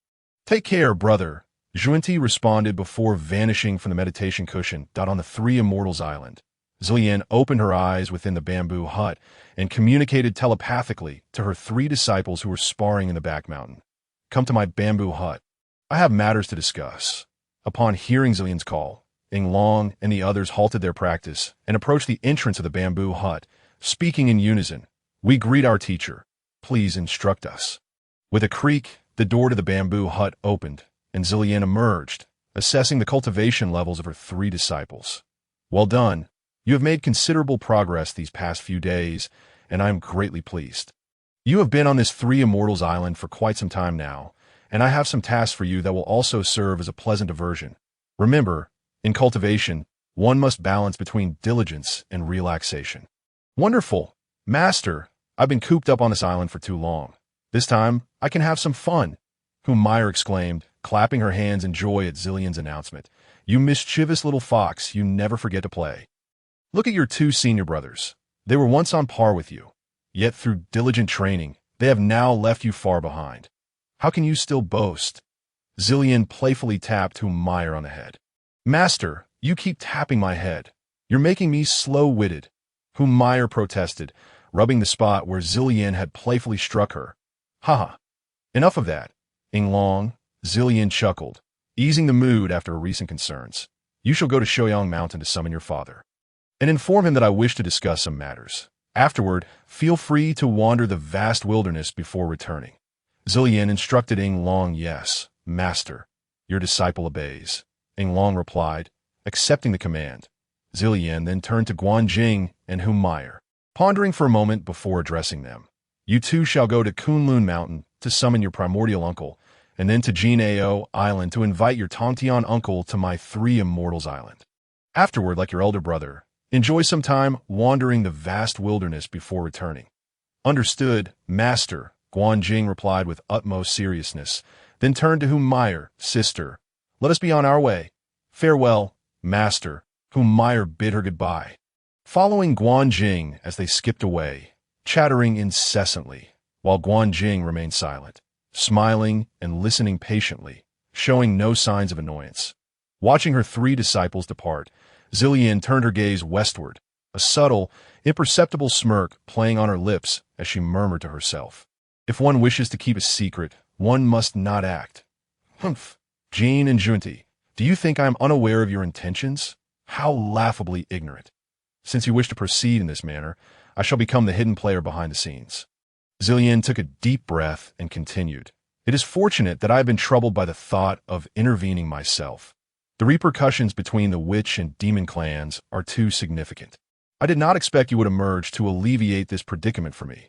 Take care, brother," Junti responded before vanishing from the meditation cushion. On the Three Immortals Island, Zillian opened her eyes within the bamboo hut and communicated telepathically to her three disciples who were sparring in the back mountain. "Come to my bamboo hut. I have matters to discuss." Upon hearing Zillian's call, Ying Long and the others halted their practice and approached the entrance of the bamboo hut, speaking in unison. "We greet our teacher. Please instruct us." With a creak, the door to the bamboo hut opened, and Zillian emerged, assessing the cultivation levels of her three disciples. "Well done. You have made considerable progress these past few days, and I am greatly pleased. You have been on this Three Immortals Island for quite some time now, and I have some tasks for you that will also serve as a pleasant diversion. Remember, in cultivation, one must balance between diligence and relaxation." "Wonderful. Master, I've been cooped up on this island for too long. This time, I can have some fun," Meyer exclaimed, clapping her hands in joy at Zillian's announcement. "You mischievous little fox, you never forget to play. Look at your two senior brothers. They were once on par with you, yet through diligent training, they have now left you far behind. How can you still boast?" Zillian playfully tapped Meyer on the head. "Master, you keep tapping my head. You're making me slow-witted," Meyer protested, rubbing the spot where Zillian had playfully struck her. "Haha. Enough of that, Ying Long," Zillian chuckled, easing the mood after recent concerns. "You shall go to Shoyang Mountain to summon your father, and inform him that I wish to discuss some matters. Afterward, feel free to wander the vast wilderness before returning." Zillian instructed Ing Long. Yes, master. Your disciple obeys. Ing Long replied, accepting the command. Zillian then turned to Guanjing and Humayr, pondering for a moment before addressing them. You two shall go to Kunlun Mountain to summon your primordial uncle, and then to Jinao Island to invite your Tongtian uncle to my Three Immortals Island. Afterward, like your elder brother, enjoy some time wandering the vast wilderness before returning. Understood, master, Guanjing replied with utmost seriousness, then turned to Humayr, sister. Let us be on our way. Farewell, master. Humayr bid her goodbye, following Guanjing as they skipped away, chattering incessantly, while Guanjing remained silent, smiling and listening patiently, showing no signs of annoyance. Watching her three disciples depart, Zillian turned her gaze westward, a subtle, imperceptible smirk playing on her lips as she murmured to herself. If one wishes to keep a secret, one must not act. Humph. Jean and Junti, do you think I am unaware of your intentions? How laughably ignorant. Since you wish to proceed in this manner, I shall become the hidden player behind the scenes. Zillian took a deep breath and continued. It is fortunate that I have been troubled by the thought of intervening myself. The repercussions between the witch and demon clans are too significant. I did not expect you would emerge to alleviate this predicament for me.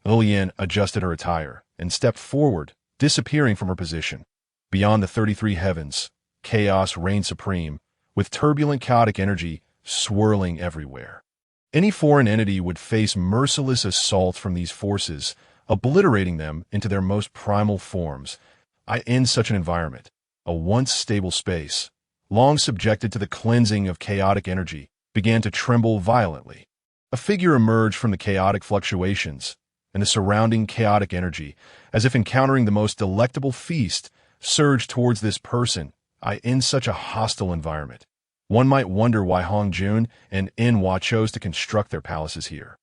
Zillian adjusted her attire and stepped forward, disappearing from her position. Beyond the 33 heavens, chaos reigned supreme, with turbulent chaotic energy swirling everywhere. Any foreign entity would face merciless assault from these forces, obliterating them into their most primal forms. In such an environment, a once stable space, long subjected to the cleansing of chaotic energy, began to tremble violently. A figure emerged from the chaotic fluctuations, and the surrounding chaotic energy, as if encountering the most delectable feast, surged towards this person, in such a hostile environment. One might wonder why Hong Jun and Inhua chose to construct their palaces here.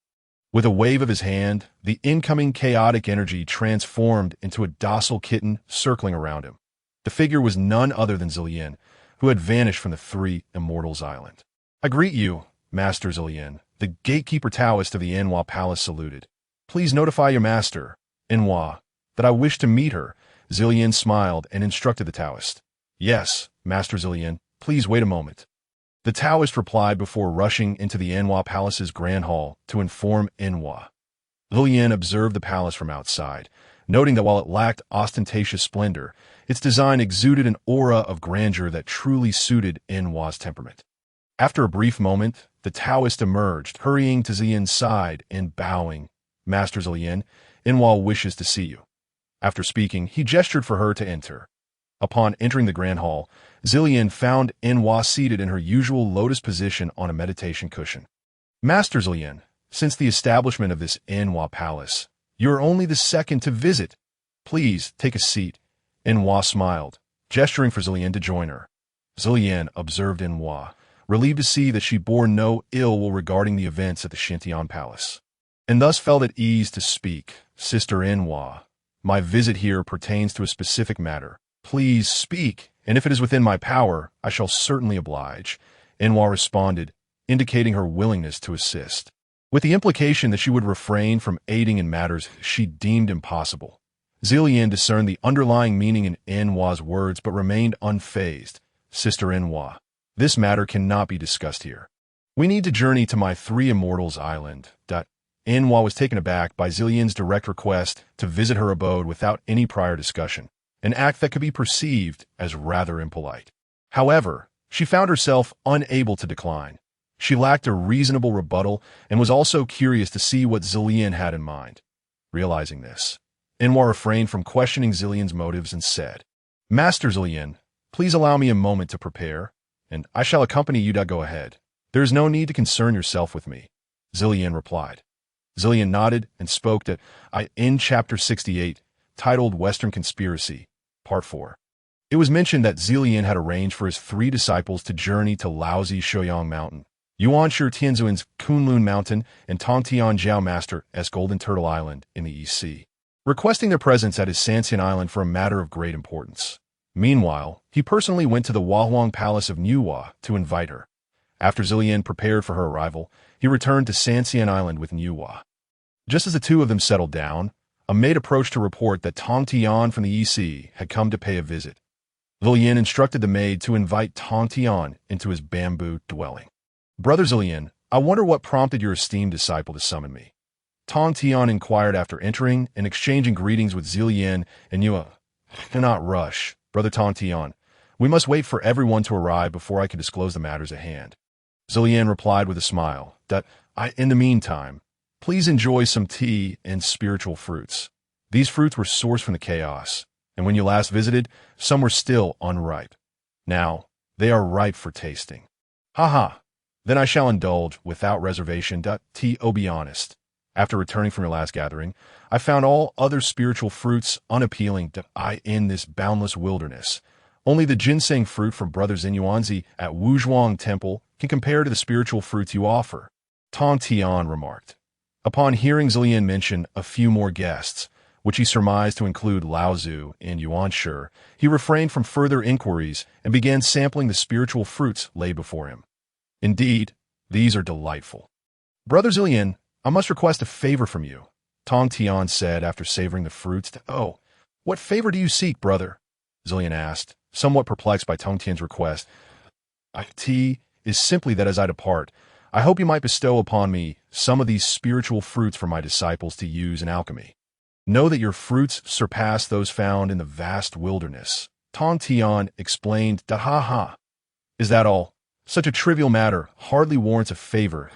With a wave of his hand, the incoming chaotic energy transformed into a docile kitten circling around him. The figure was none other than Zillian, who had vanished from the Three Immortals Island. I greet you, Master Zillian. The gatekeeper Taoist of the Inhua Palace saluted. Please notify your master, Inhua, that I wish to meet her. Zillian smiled and instructed the Taoist. Yes, Master Zillian, please wait a moment. The Taoist replied before rushing into the Inhua Palace's grand hall to inform Inhua. Zillian observed the palace from outside, noting that while it lacked ostentatious splendor, its design exuded an aura of grandeur that truly suited Inhua's temperament. After a brief moment, the Taoist emerged, hurrying to Zillian's side and bowing. Master Zillian, Inhua wishes to see you. After speaking, he gestured for her to enter. Upon entering the grand hall, Zillian found Inhua seated in her usual lotus position on a meditation cushion. Master Zillian, since the establishment of this Inhua palace, you are only the second to visit. Please take a seat. Inhua smiled, gesturing for Zillian to join her. Zillian observed Inhua, relieved to see that she bore no ill will regarding the events at the Shintian Palace, and thus felt at ease to speak. Sister Inhua, my visit here pertains to a specific matter. Please speak, and if it is within my power, I shall certainly oblige. Inhua responded, indicating her willingness to assist, with the implication that she would refrain from aiding in matters she deemed impossible. Zillian discerned the underlying meaning in Inhua's words but remained unfazed. Sister Inhua, this matter cannot be discussed here. We need to journey to my Three Immortals Island. Inhua was taken aback by Zillian's direct request to visit her abode without any prior discussion, an act that could be perceived as rather impolite. However, she found herself unable to decline. She lacked a reasonable rebuttal and was also curious to see what Zillian had in mind. Realizing this, Inhua refrained from questioning Zillian's motives and said, Master Zillian, please allow me a moment to prepare, and I shall accompany you. Go ahead. There is no need to concern yourself with me, Zillian replied. Zillian nodded and spoke in Chapter 68, titled Western Conspiracy, Part 4. It was mentioned that Zillian had arranged for his three disciples to journey to Laozi Shouyang Mountain, Yuanshu Tianzuan's Kunlun Mountain, and Tongtian Jiao Master's Golden Turtle Island in the East Sea, requesting their presence at his Sanxian Island for a matter of great importance. Meanwhile, he personally went to the Huahuang Palace of Nuwa to invite her. After Zillian prepared for her arrival, he returned to Sanxian Island with Nuwa. Just as the two of them settled down, A maid approached to report that Tong Tian from the EC had come to pay a visit. Zilian instructed the maid to invite Tong Tian into his bamboo dwelling. "Brother Zilian, I wonder what prompted your esteemed disciple to summon me." Tong Tian inquired after entering and exchanging greetings with Zilian and Yua. "Do not rush, Brother Tong Tian. We must wait for everyone to arrive before I can disclose the matters at hand." Zilian replied with a smile that, in the meantime, please enjoy some tea and spiritual fruits. These fruits were sourced from the chaos, and when you last visited, some were still unripe. Now, they are ripe for tasting. Ha! Then I shall indulge without reservation. To be honest, after returning from your last gathering, I found all other spiritual fruits unappealing in this boundless wilderness. Only the ginseng fruit from Brother Xinyuanzi at Wuzhuang Temple can compare to the spiritual fruits you offer, Tong Tian remarked. Upon hearing Zilian mention a few more guests, which he surmised to include Lao Zu and Yuan Shi, he refrained from further inquiries and began sampling the spiritual fruits laid before him. "Indeed, these are delightful. Brother Zilian, I must request a favor from you," Tong Tian said after savoring the fruits. "Oh, what favor do you seek, brother?" Zilian asked, somewhat perplexed by Tong Tian's request. "It is simply that as I depart, I hope you might bestow upon me some of these spiritual fruits for my disciples to use in alchemy. Know that your fruits surpass those found in the vast wilderness." Tong Tian explained. "Ha! Is that all? Such a trivial matter hardly warrants a favor.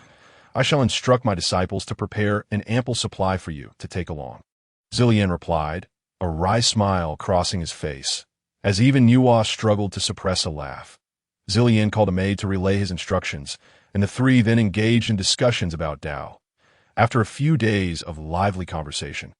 I shall instruct my disciples to prepare an ample supply for you to take along." Zilian replied, a wry smile crossing his face, as even Yua struggled to suppress a laugh. Zilian called a maid to relay his instructions, and the three then engaged in discussions about Tao. After a few days of lively conversation,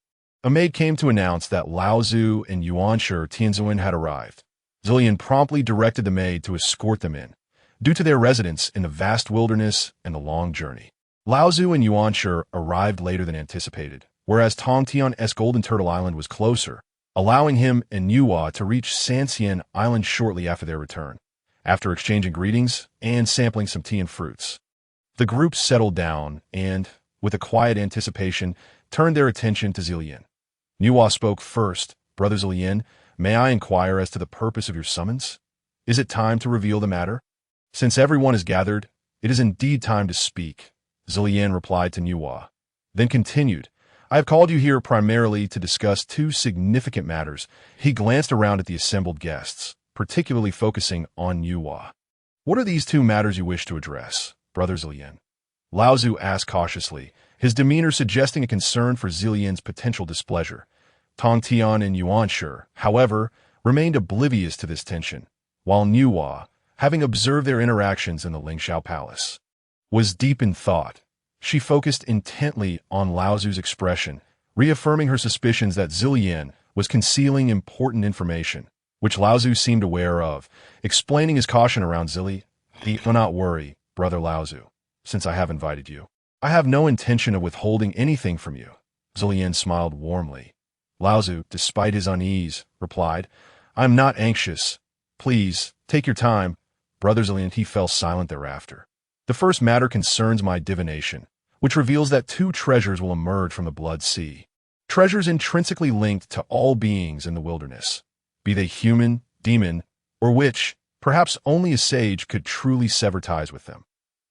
a maid came to announce that Lao Zu and Yuan Shi Tianzuan had arrived. Zilian promptly directed the maid to escort them in, due to their residence in the vast wilderness and the long journey. Lao Zu and Yuan Shi arrived later than anticipated, whereas Tong Tian's Golden Turtle Island was closer, allowing him and Yua to reach Sanxian Island shortly after their return. After exchanging greetings and sampling some tea and fruits, the group settled down and, with a quiet anticipation, turned their attention to Zilian. Yua spoke first. "Brother Zilian, may I inquire as to the purpose of your summons? Is it time to reveal the matter? Since everyone is gathered, it is indeed time to speak," Zilian replied to Yua, then continued, "I have called you here primarily to discuss two significant matters." He glanced around at the assembled guests, particularly focusing on Yua. "What are these two matters you wish to address, Brother Zilian?" Lao Zu asked cautiously, his demeanor suggesting a concern for Zilian's potential displeasure. Tong Tian and Yuan Shi, however, remained oblivious to this tension, while Yua, having observed their interactions in the Lingxiao Palace, was deep in thought. She focused intently on Lao Zu's expression, reaffirming her suspicions that Zilian was concealing important information, which Lao Zu seemed aware of, explaining his caution around Zili. "Do not worry, Brother Lao Zu, since I have invited you. I have no intention of withholding anything from you." Zilian smiled warmly. Lao Zu, despite his unease, replied, "I am not anxious. Please, take your time." Brother Zilian, he fell silent thereafter. "The first matter concerns my divination, which reveals that two treasures will emerge from the Blood Sea. Treasures intrinsically linked to all beings in the wilderness, be they human, demon, or witch. Perhaps only a sage could truly sever ties with them."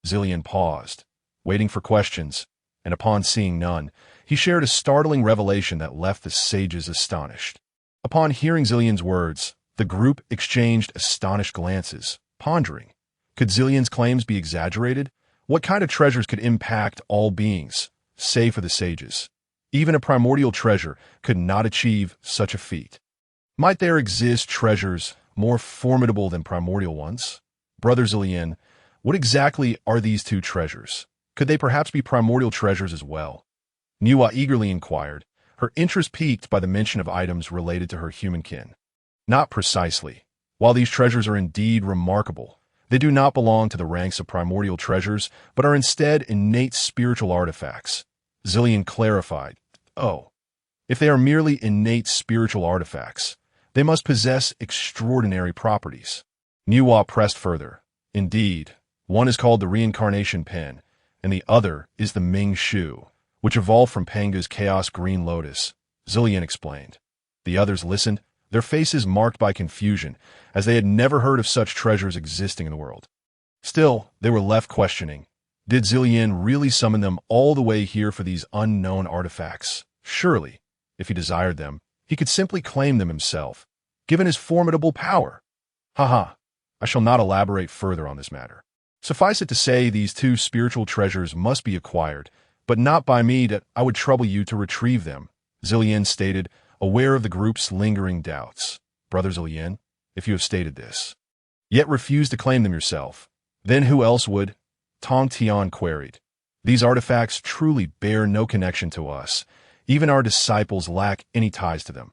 Zilian paused, waiting for questions, and upon seeing none, he shared a startling revelation that left the sages astonished. Upon hearing Zilian's words, the group exchanged astonished glances, pondering. Could Zilian's claims be exaggerated? What kind of treasures could impact all beings, save for the sages? Even a primordial treasure could not achieve such a feat. Might there exist treasures more formidable than primordial ones? Brother Zilian, what exactly are these two treasures? Could they perhaps be primordial treasures as well? Yua eagerly inquired, her interest piqued by the mention of items related to her human kin. "Not precisely. While these treasures are indeed remarkable, they do not belong to the ranks of primordial treasures, but are instead innate spiritual artifacts," Zilian clarified. "Oh, if they are merely innate spiritual artifacts, they must possess extraordinary properties." Yua pressed further. "Indeed, one is called the Reincarnation Pen, and the other is the Ming Shu, which evolved from Panga's Chaos Green Lotus," Zillian explained. The others listened, their faces marked by confusion, as they had never heard of such treasures existing in the world. Still, they were left questioning. Did Zillian really summon them all the way here for these unknown artifacts? Surely, if he desired them, he could simply claim them himself, given his formidable power. Haha, I shall not elaborate further on this matter. Suffice it to say, these two spiritual treasures must be acquired, but not by me that I would trouble you to retrieve them, Zillian stated, aware of the group's lingering doubts. Brother Zillian, if you have stated this, yet refuse to claim them yourself, then who else would? Tong Tian queried. These artifacts truly bear no connection to us. Even our disciples lack any ties to them.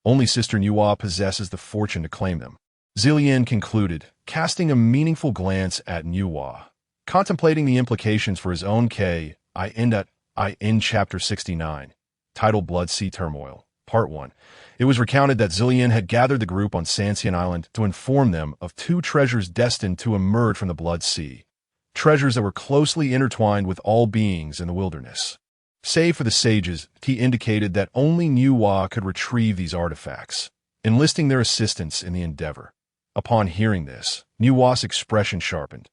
Only Sister Nuwa possesses the fortune to claim them. Zillian concluded, casting a meaningful glance at Nuwa. Contemplating the implications for his own in Chapter 69, titled Blood Sea Turmoil, Part 1. It was recounted that Zillian had gathered the group on Sanxian Island to inform them of two treasures destined to emerge from the Blood Sea. Treasures that were closely intertwined with all beings in the wilderness. Save for the sages, he indicated that only Nuwa could retrieve these artifacts, enlisting their assistance in the endeavor. Upon hearing this, Nuwa's expression sharpened.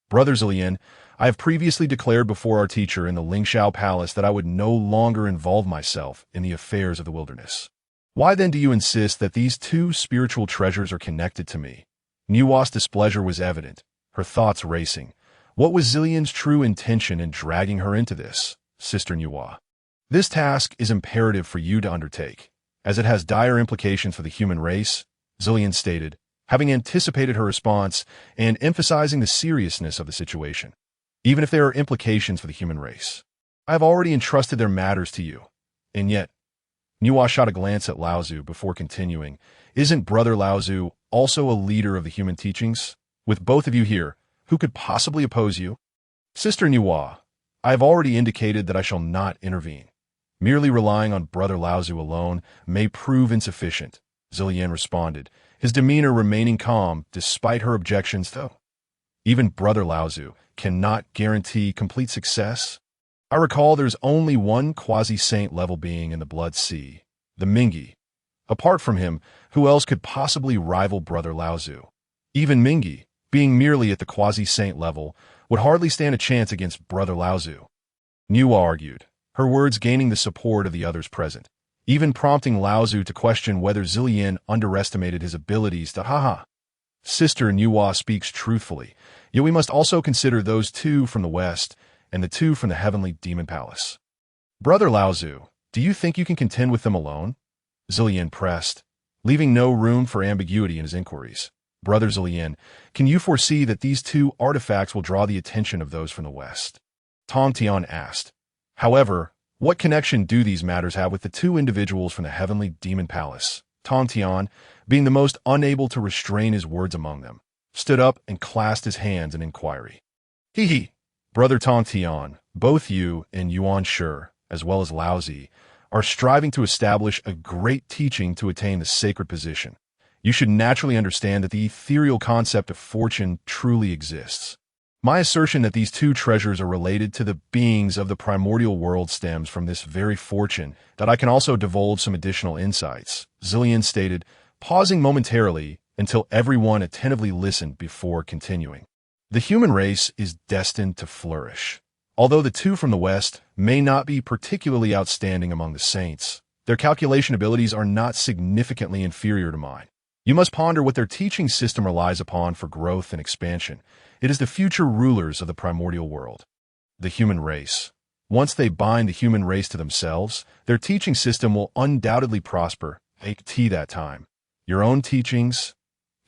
Brother Zillian, I have previously declared before our teacher in the Lingshao Palace that I would no longer involve myself in the affairs of the wilderness. Why then do you insist that these two spiritual treasures are connected to me? Nuwa's displeasure was evident, her thoughts racing. What was Zillian's true intention in dragging her into this, Sister Nuwa? This task is imperative for you to undertake, as it has dire implications for the human race, Zillian stated, having anticipated her response and emphasizing the seriousness of the situation. Even if there are implications for the human race, I have already entrusted their matters to you. And yet, Nuwa shot a glance at Laozu before continuing, isn't Brother Laozu also a leader of the human teachings? With both of you here, who could possibly oppose you? Sister Nuwa, I have already indicated that I shall not intervene. Merely relying on Brother Laozu alone may prove insufficient, Zillian responded, his demeanor remaining calm despite her objections though. Even Brother Laozu cannot guarantee complete success. I recall there's only one quasi-saint level being in the Blood Sea, the Mingi. Apart from him, who else could possibly rival Brother Laozu? Even Mingi, being merely at the quasi-saint level, would hardly stand a chance against Brother Laozu. Nuwa argued, her words gaining the support of the others present, even prompting Laozu to question whether Zillian underestimated his abilities to Sister Nuwa speaks truthfully, yet we must also consider those two from the west and the two from the heavenly demon palace. Brother Laozu, do you think you can contend with them alone? Zillian pressed, leaving no room for ambiguity in his inquiries. Brother Zillian, can you foresee that these two artifacts will draw the attention of those from the west? Tong Tian asked. However, what connection do these matters have with the two individuals from the heavenly demon palace? Tong Tian, being the most unable to restrain his words among them, stood up and clasped his hands in inquiry. Hee. Brother Tong Tian, both you and Yuan Shi, as well as Laozi, are striving to establish a great teaching to attain the sacred position. You should naturally understand that the ethereal concept of fortune truly exists. My assertion that these two treasures are related to the beings of the primordial world stems from this very fortune that I can also divulge some additional insights, Zillian stated, pausing momentarily until everyone attentively listened before continuing. The human race is destined to flourish. Although the two from the west may not be particularly outstanding among the saints, their calculation abilities are not significantly inferior to mine. You must ponder what their teaching system relies upon for growth and expansion. It is the future rulers of the primordial world. The human race. Once they bind the human race to themselves, their teaching system will undoubtedly prosper. Take that time. Your own teachings.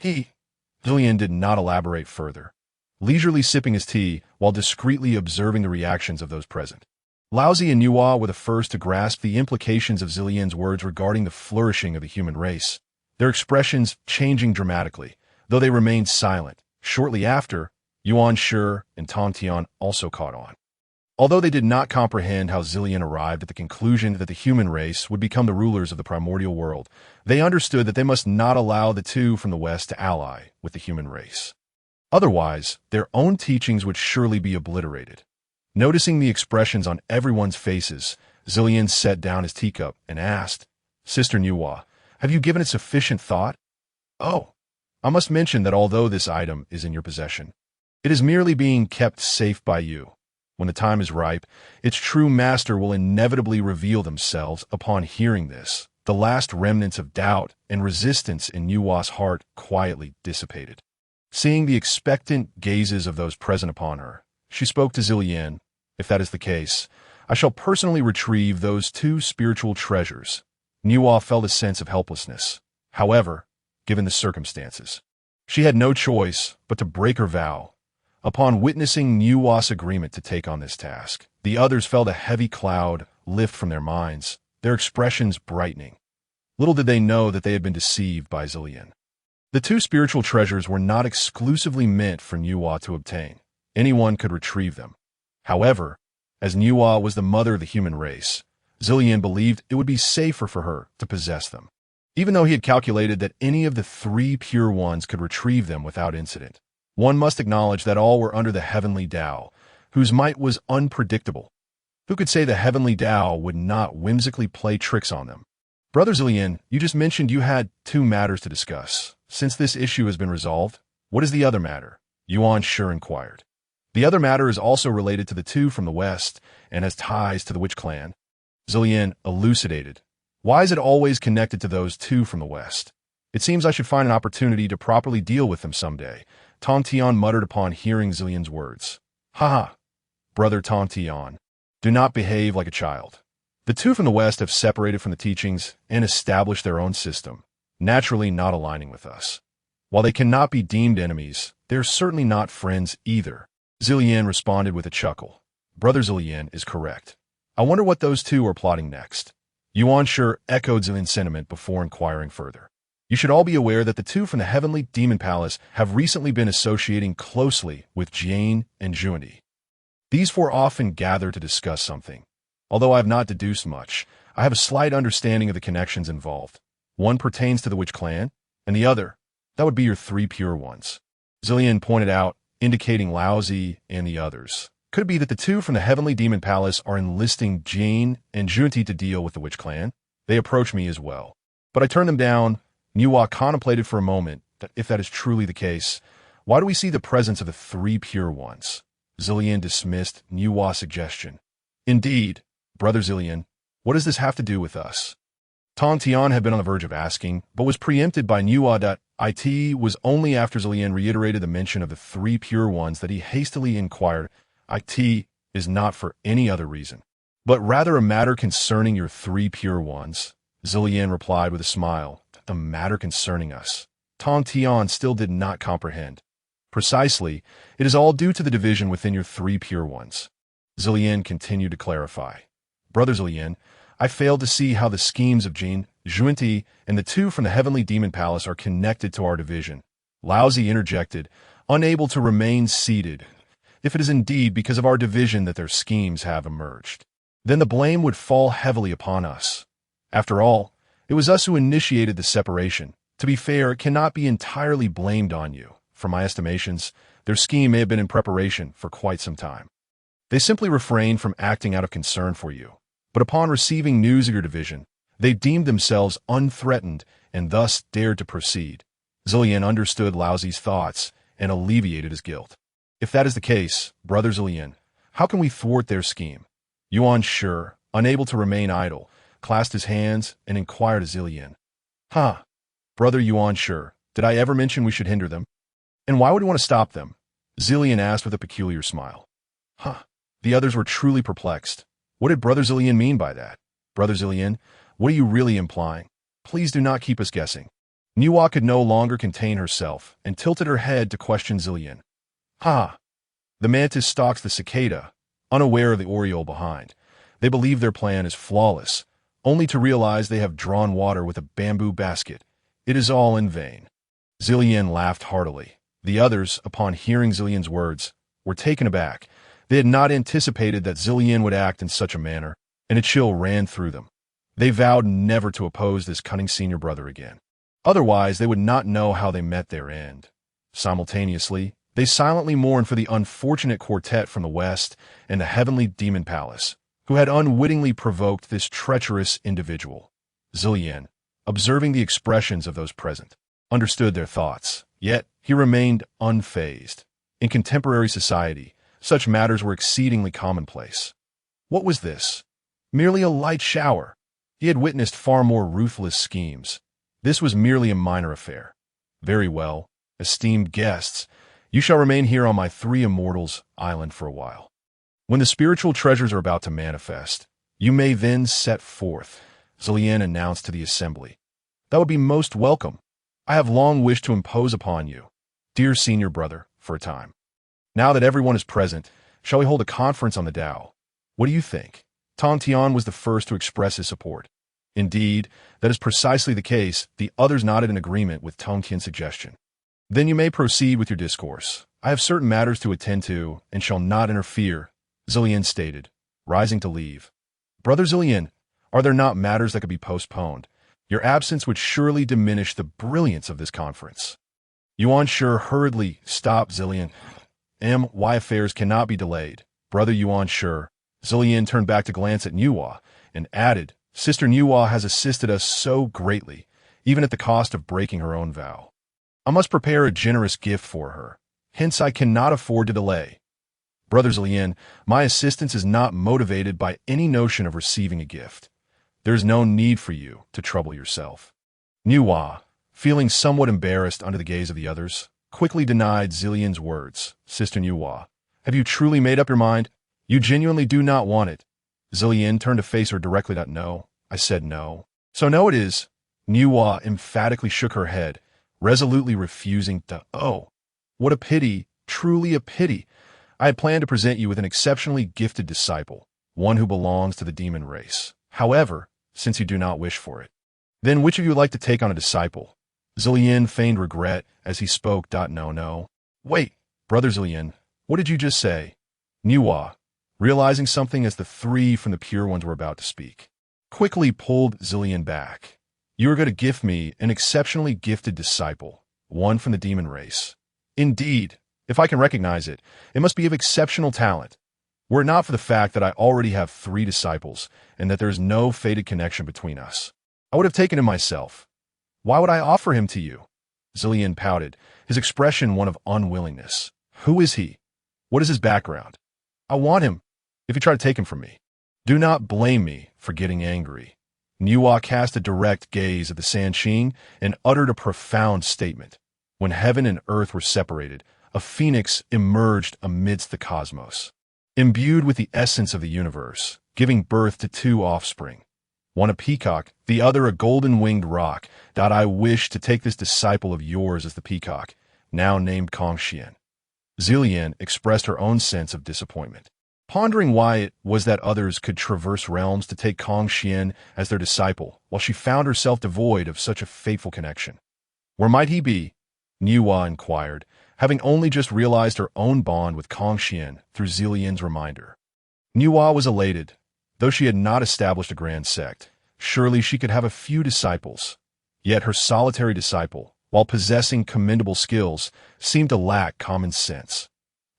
Zillian did not elaborate further, leisurely sipping his tea while discreetly observing the reactions of those present. Laozi and Nuwa were the first to grasp the implications of Zillian's words regarding the flourishing of the human race, their expressions changing dramatically, though they remained silent. Shortly after, Yuan Shi and Tong Tian also caught on. Although they did not comprehend how Zillian arrived at the conclusion that the human race would become the rulers of the primordial world, they understood that they must not allow the two from the west to ally with the human race. Otherwise, their own teachings would surely be obliterated. Noticing the expressions on everyone's faces, Zillian set down his teacup and asked, Sister Nuwa, have you given it sufficient thought? Oh, I must mention that although this item is in your possession, it is merely being kept safe by you. When the time is ripe, its true master will inevitably reveal themselves. Upon hearing this, the last remnants of doubt and resistance in Nuwa's heart quietly dissipated. Seeing the expectant gazes of those present upon her, she spoke to Zillian. If that is the case, I shall personally retrieve those two spiritual treasures. Nuwa felt a sense of helplessness. However, given the circumstances, she had no choice but to break her vow. Upon witnessing Nuwa's agreement to take on this task, the others felt a heavy cloud lift from their minds, their expressions brightening. Little did they know that they had been deceived by Zillian. The two spiritual treasures were not exclusively meant for Nuwa to obtain. Anyone could retrieve them. However, as Nuwa was the mother of the human race, Zillian believed it would be safer for her to possess them, even though he had calculated that any of the three pure ones could retrieve them without incident. One must acknowledge that all were under the heavenly Tao, whose might was unpredictable. Who could say the heavenly Tao would not whimsically play tricks on them? Brother Zillian, you just mentioned you had two matters to discuss. Since this issue has been resolved, what is the other matter? Yuan Shi inquired. The other matter is also related to the two from the west and has ties to the witch clan. Zillian elucidated. Why is it always connected to those two from the west? It seems I should find an opportunity to properly deal with them someday. Tong Tian muttered upon hearing Zillian's words. Ha! Brother Tong Tian, do not behave like a child. The two from the west have separated from the teachings and established their own system, naturally not aligning with us. While they cannot be deemed enemies, they are certainly not friends either. Zillian responded with a chuckle. Brother Zillian is correct. I wonder what those two are plotting next. Yuan Shi echoed Zillian's sentiment before inquiring further. You should all be aware that the two from the Heavenly Demon Palace have recently been associating closely with Jane and Junti. These four often gather to discuss something. Although I have not deduced much, I have a slight understanding of the connections involved. One pertains to the Witch Clan, and the other, that would be your three pure ones. Zillian pointed out, indicating Laozi and the others. Could it be that the two from the Heavenly Demon Palace are enlisting Jane and Junti to deal with the Witch Clan? They approach me as well, but I turned them down. Nuwa contemplated for a moment that if that is truly the case, why do we see the presence of the three pure ones? Zillian dismissed Nuwa's suggestion. Indeed, Brother Zillian, what does this have to do with us? Tong Tian had been on the verge of asking, but was preempted by Nuwa. It was only after Zillian reiterated the mention of the three pure ones that he hastily inquired. It is not for any other reason, but rather a matter concerning your three pure ones. Zillian replied with a smile. A matter concerning us. Tong Tian still did not comprehend. Precisely, it is all due to the division within your three pure ones. Zillian continued to clarify. Brother Zillian, I failed to see how the schemes of Jane, Junti, and the two from the Heavenly Demon Palace are connected to our division. Laozi interjected, unable to remain seated. If it is indeed because of our division that their schemes have emerged, then the blame would fall heavily upon us. After all, it was us who initiated the separation. To be fair, it cannot be entirely blamed on you. From my estimations, their scheme may have been in preparation for quite some time. They simply refrained from acting out of concern for you. But upon receiving news of your division, they deemed themselves unthreatened and thus dared to proceed. Zillian understood Laozi's thoughts and alleviated his guilt. If that is the case, Brother Zillian, how can we thwart their scheme? Yuan Shi, unable to remain idle, clasped his hands and inquired of Zillian. Brother Yuan Shi, did I ever mention we should hinder them? And why would we want to stop them? Zillian asked with a peculiar smile. The others were truly perplexed. What did Brother Zillian mean by that? Brother Zillian, what are you really implying? Please do not keep us guessing. Nuwa could no longer contain herself and tilted her head to question Zillian. The mantis stalks the cicada, unaware of the oriole behind. They believe their plan is flawless, only to realize they have drawn water with a bamboo basket. It is all in vain. Zillian laughed heartily. The others, upon hearing Zillian's words, were taken aback. They had not anticipated that Zillian would act in such a manner, and a chill ran through them. They vowed never to oppose this cunning senior brother again. Otherwise, they would not know how they met their end. Simultaneously, they silently mourned for the unfortunate quartet from the west and the Heavenly Demon Palace, who had unwittingly provoked this treacherous individual. Zillian, observing the expressions of those present, understood their thoughts, yet he remained unfazed. In contemporary society, such matters were exceedingly commonplace. What was this? Merely a light shower. He had witnessed far more ruthless schemes. This was merely a minor affair. Very well, esteemed guests, you shall remain here on my three immortals' island for a while. When the spiritual treasures are about to manifest, you may then set forth, Zillian announced to the assembly. That would be most welcome. I have long wished to impose upon you, dear senior brother, for a time. Now that everyone is present, shall we hold a conference on the Tao? What do you think? Tong Tian was the first to express his support. Indeed, that is precisely the case. The others nodded in agreement with Tong Tian's suggestion. Then you may proceed with your discourse. I have certain matters to attend to and shall not interfere, Zillian stated, rising to leave. Brother Zillian, are there not matters that could be postponed? Your absence would surely diminish the brilliance of this conference. Yuan Shi hurriedly stopped Zillian. Why affairs cannot be delayed. Brother Yuan Shi. Zillian turned back to glance at Nuwa and added, Sister Nuwa has assisted us so greatly, even at the cost of breaking her own vow. I must prepare a generous gift for her. Hence I cannot afford to delay. Brother Zillian, my assistance is not motivated by any notion of receiving a gift. There is no need for you to trouble yourself. Nuwa, feeling somewhat embarrassed under the gaze of the others, quickly denied Zillian's words. Sister Nuwa, have you truly made up your mind? You genuinely do not want it. Zillian turned to face her directly. No, I said no. So no it is. Nuwa emphatically shook her head, resolutely refusing to. Oh, what a pity, truly a pity. I had planned to present you with an exceptionally gifted disciple, one who belongs to the demon race. However, since you do not wish for it, then which of you would like to take on a disciple? Zillian feigned regret as he spoke. No. Wait, Brother Zillian, what did you just say? Nuwa, realizing something as the three from the Pure Ones were about to speak, quickly pulled Zillian back. You are going to gift me an exceptionally gifted disciple, one from the demon race. Indeed, if I can recognize it, it must be of exceptional talent. Were it not for the fact that I already have 3 disciples and that there is no fated connection between us, I would have taken him myself. Why would I offer him to you? Zillian pouted, his expression one of unwillingness. Who is he? What is his background? I want him, if you try to take him from me. Do not blame me for getting angry. Nuwa cast a direct gaze at the Sanqing and uttered a profound statement. When heaven and earth were separated, a phoenix emerged amidst the cosmos, imbued with the essence of the universe, giving birth to 2 offspring. One a peacock, the other a golden-winged roc. I wish to take this disciple of yours as the peacock, now named Kongxian. Zillian expressed her own sense of disappointment, pondering why it was that others could traverse realms to take Kongxian as their disciple, while she found herself devoid of such a fateful connection. Where might he be? Nuwa inquired, having only just realized her own bond with Kongxian through Zillian's reminder. Nuwa was elated. Though she had not established a grand sect, surely she could have a few disciples. Yet her solitary disciple, while possessing commendable skills, seemed to lack common sense.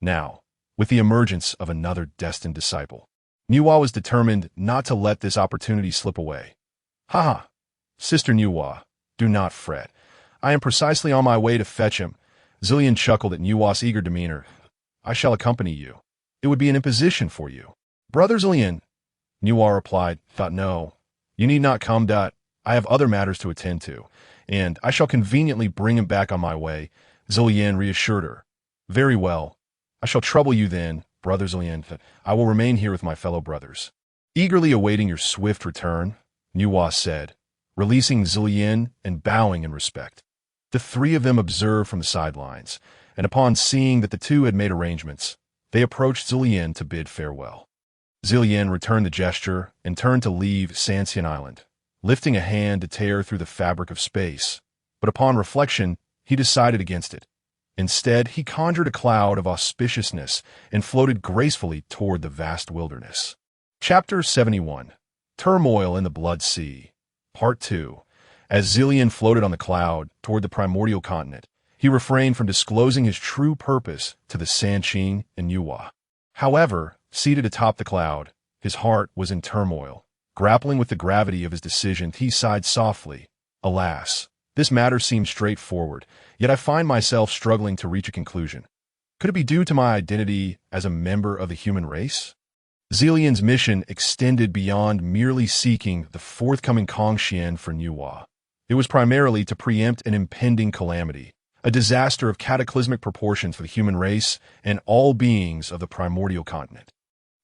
Now, with the emergence of another destined disciple, Nuwa was determined not to let this opportunity slip away. Ha! Sister Nuwa, do not fret. I am precisely on my way to fetch him. Zillian chuckled at Nuwa's eager demeanor. I shall accompany you. It would be an imposition for you. Brother Zillian, Nuwa replied, No, you need not come. I have other matters to attend to, and I shall conveniently bring him back on my way. Zillian reassured her. Very well. I shall trouble you then, Brother Zillian. I will remain here with my fellow brothers. Eagerly awaiting your swift return, Nuwa said, releasing Zillian and bowing in respect. The 3 of them observed from the sidelines, and upon seeing that the 2 had made arrangements, they approached Zillian to bid farewell. Zillian returned the gesture and turned to leave Sanxian Island, lifting a hand to tear through the fabric of space. But upon reflection, he decided against it. Instead, he conjured a cloud of auspiciousness and floated gracefully toward the vast wilderness. Chapter 71. Turmoil in the Blood Sea. Part 2. As Zillian floated on the cloud toward the primordial continent, he refrained from disclosing his true purpose to the Sanqing and Nuwa. However, seated atop the cloud, his heart was in turmoil, Grappling with the gravity of his decision, he sighed softly. Alas, this matter seems straightforward, yet I find myself struggling to reach a conclusion. Could it be due to my identity as a member of the human race? Zillion's mission extended beyond merely seeking the forthcoming Kongxian for Nuwa. It was primarily to preempt an impending calamity, a disaster of cataclysmic proportions for the human race and all beings of the primordial continent.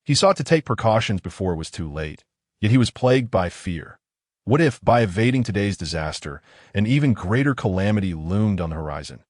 He sought to take precautions before it was too late, yet he was plagued by fear. What if, by evading today's disaster, an even greater calamity loomed on the horizon?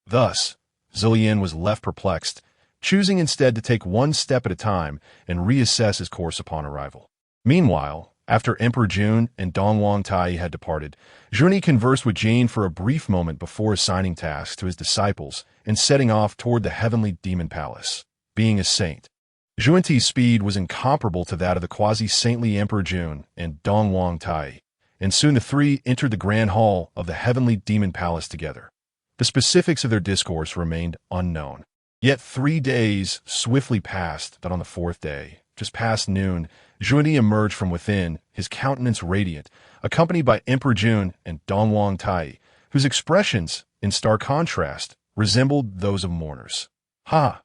Thus, Zillion was left perplexed, choosing instead to take one step at a time and reassess his course upon arrival. Meanwhile, after Emperor Jun and Dongwang Tai had departed, Junyi conversed with Jane for a brief moment before assigning tasks to his disciples and setting off toward the heavenly demon palace. Being a saint, Junyi's speed was incomparable to that of the quasi-saintly Emperor Jun and Dongwang Tai, and soon the three entered the grand hall of the heavenly demon palace together. The specifics of their discourse remained unknown. Yet 3 days swiftly passed that on the 4th day, just past noon, Junyi emerged from within, his countenance radiant, accompanied by Emperor Jun and Dongwang Tai, whose expressions, in stark contrast, resembled those of mourners. "Ha!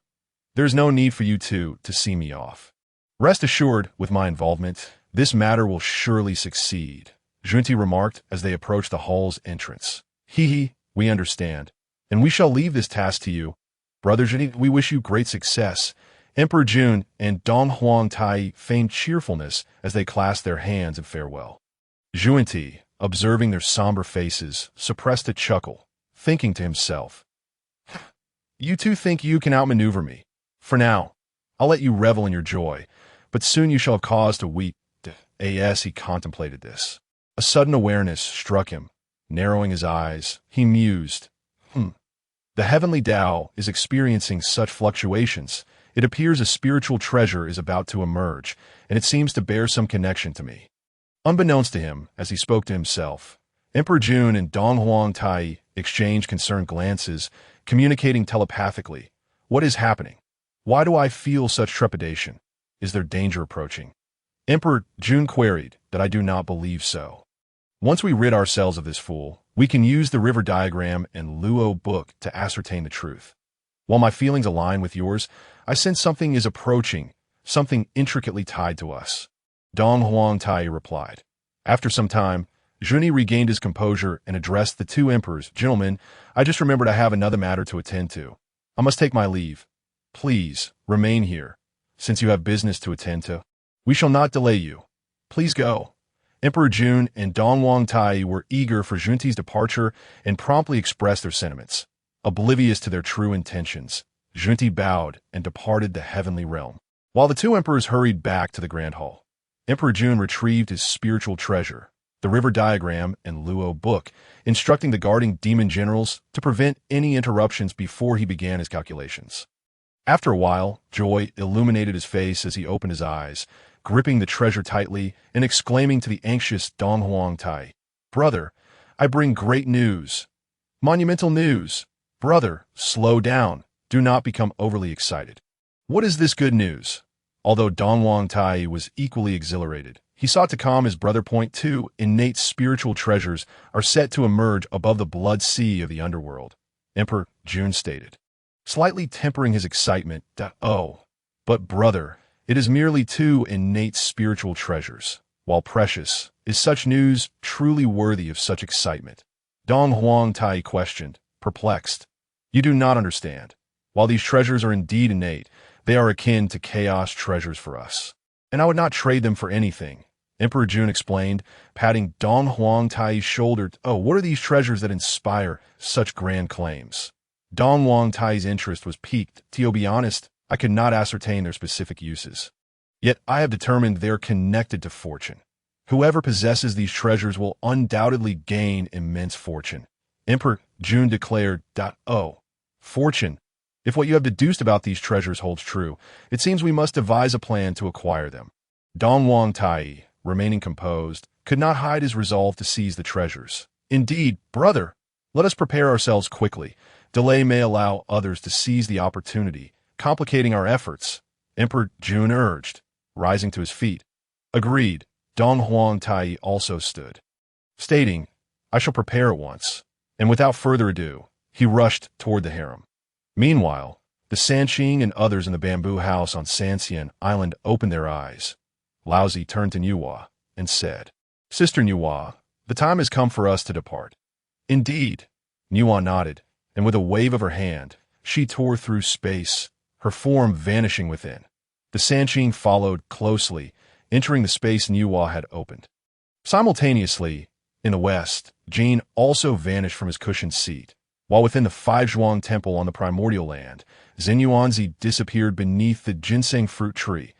There's no need for you two to see me off. Rest assured, with my involvement, this matter will surely succeed," Junyi remarked as they approached the hall's entrance. "Hee, we understand, and we shall leave this task to you. Brother Junyi, we wish you great success." Emperor Jun and Donghuang Tai feigned cheerfulness as they clasped their hands in farewell. Junyi, observing their somber faces, suppressed a chuckle, thinking to himself, "You two think you can outmaneuver me. For now, I'll let you revel in your joy, but soon you shall have cause to weep." As he contemplated this, a sudden awareness struck him. Narrowing his eyes, he mused, The heavenly Tao is experiencing such fluctuations. It appears a spiritual treasure is about to emerge, and it seems to bear some connection to me." Unbeknownst to him, as he spoke to himself, Emperor Jun and Donghuang Tai exchanged concerned glances, communicating telepathically. "What is happening? Why do I feel such trepidation? Is there danger approaching?" Emperor Jun queried. "That I do not believe so. Once we rid ourselves of this fool, we can use the river diagram and Luo book to ascertain the truth. While my feelings align with yours, I sense something is approaching, something intricately tied to us," Donghuang Tai replied. After some time, Junyi regained his composure and addressed the two emperors. "Gentlemen, I just remembered I have another matter to attend to. I must take my leave. Please, remain here, since you have business to attend to. We shall not delay you. Please go." Emperor Jun and Dongwang Tai were eager for Junyi's departure and promptly expressed their sentiments. Oblivious to their true intentions, Junyi bowed and departed the heavenly realm. While the two emperors hurried back to the grand hall, Emperor Jun retrieved his spiritual treasure, the river diagram and Luo book, instructing the guarding demon generals to prevent any interruptions before he began his calculations. After a while, joy illuminated his face as he opened his eyes, gripping the treasure tightly and exclaiming to the anxious Donghuang Tai, "Brother, I bring great news. Monumental news. Brother, slow down. Do not become overly excited." "What is this good news?" Although Donghuang Tai was equally exhilarated, he sought to calm his brother. "2 innate spiritual treasures are set to emerge above the blood sea of the underworld," Emperor Jun stated, slightly tempering his excitement. "Oh, but brother, it is merely 2 innate spiritual treasures. While precious, is such news truly worthy of such excitement?" Donghuang Tai questioned, perplexed. "You do not understand. While these treasures are indeed innate, they are akin to chaos treasures for us. And I would not trade them for anything," Emperor Jun explained, patting Donghuang Tai's shoulder. "Oh, what are these treasures that inspire such grand claims?" Donghuang Tai's interest was piqued. "To be honest, I could not ascertain their specific uses. Yet I have determined they are connected to fortune. Whoever possesses these treasures will undoubtedly gain immense fortune," Emperor Jun declared. "Oh, fortune. If what you have deduced about these treasures holds true, it seems we must devise a plan to acquire them." Donghuang Tai, remaining composed, could not hide his resolve to seize the treasures. "Indeed, brother, let us prepare ourselves quickly. Delay may allow others to seize the opportunity, complicating our efforts," Emperor Jun urged, rising to his feet. "Agreed," Dong Huang Tai also stood, stating, "I shall prepare at once." And without further ado, he rushed toward the harem. Meanwhile, the Sanqing and others in the bamboo house on Sanxian Island opened their eyes. Laozi turned to Nuwa and said, "Sister Nuwa, the time has come for us to depart." "Indeed." Nuwa nodded, and with a wave of her hand, she tore through space, her form vanishing within. The Sanqing followed closely, entering the space Nuwa had opened. Simultaneously, in the west, Jin also vanished from his cushioned seat, while within the Five Zhuang Temple on the Primordial land, Xinyuanzi disappeared beneath the ginseng fruit tree.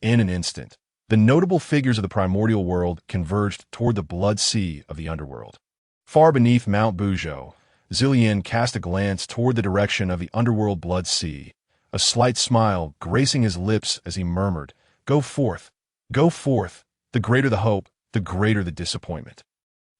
In an instant, the notable figures of the primordial world converged toward the blood sea of the underworld. Far beneath Mount Buzhou, Zillian cast a glance toward the direction of the underworld blood sea, a slight smile gracing his lips as he murmured, go forth, the greater the hope, the greater the disappointment.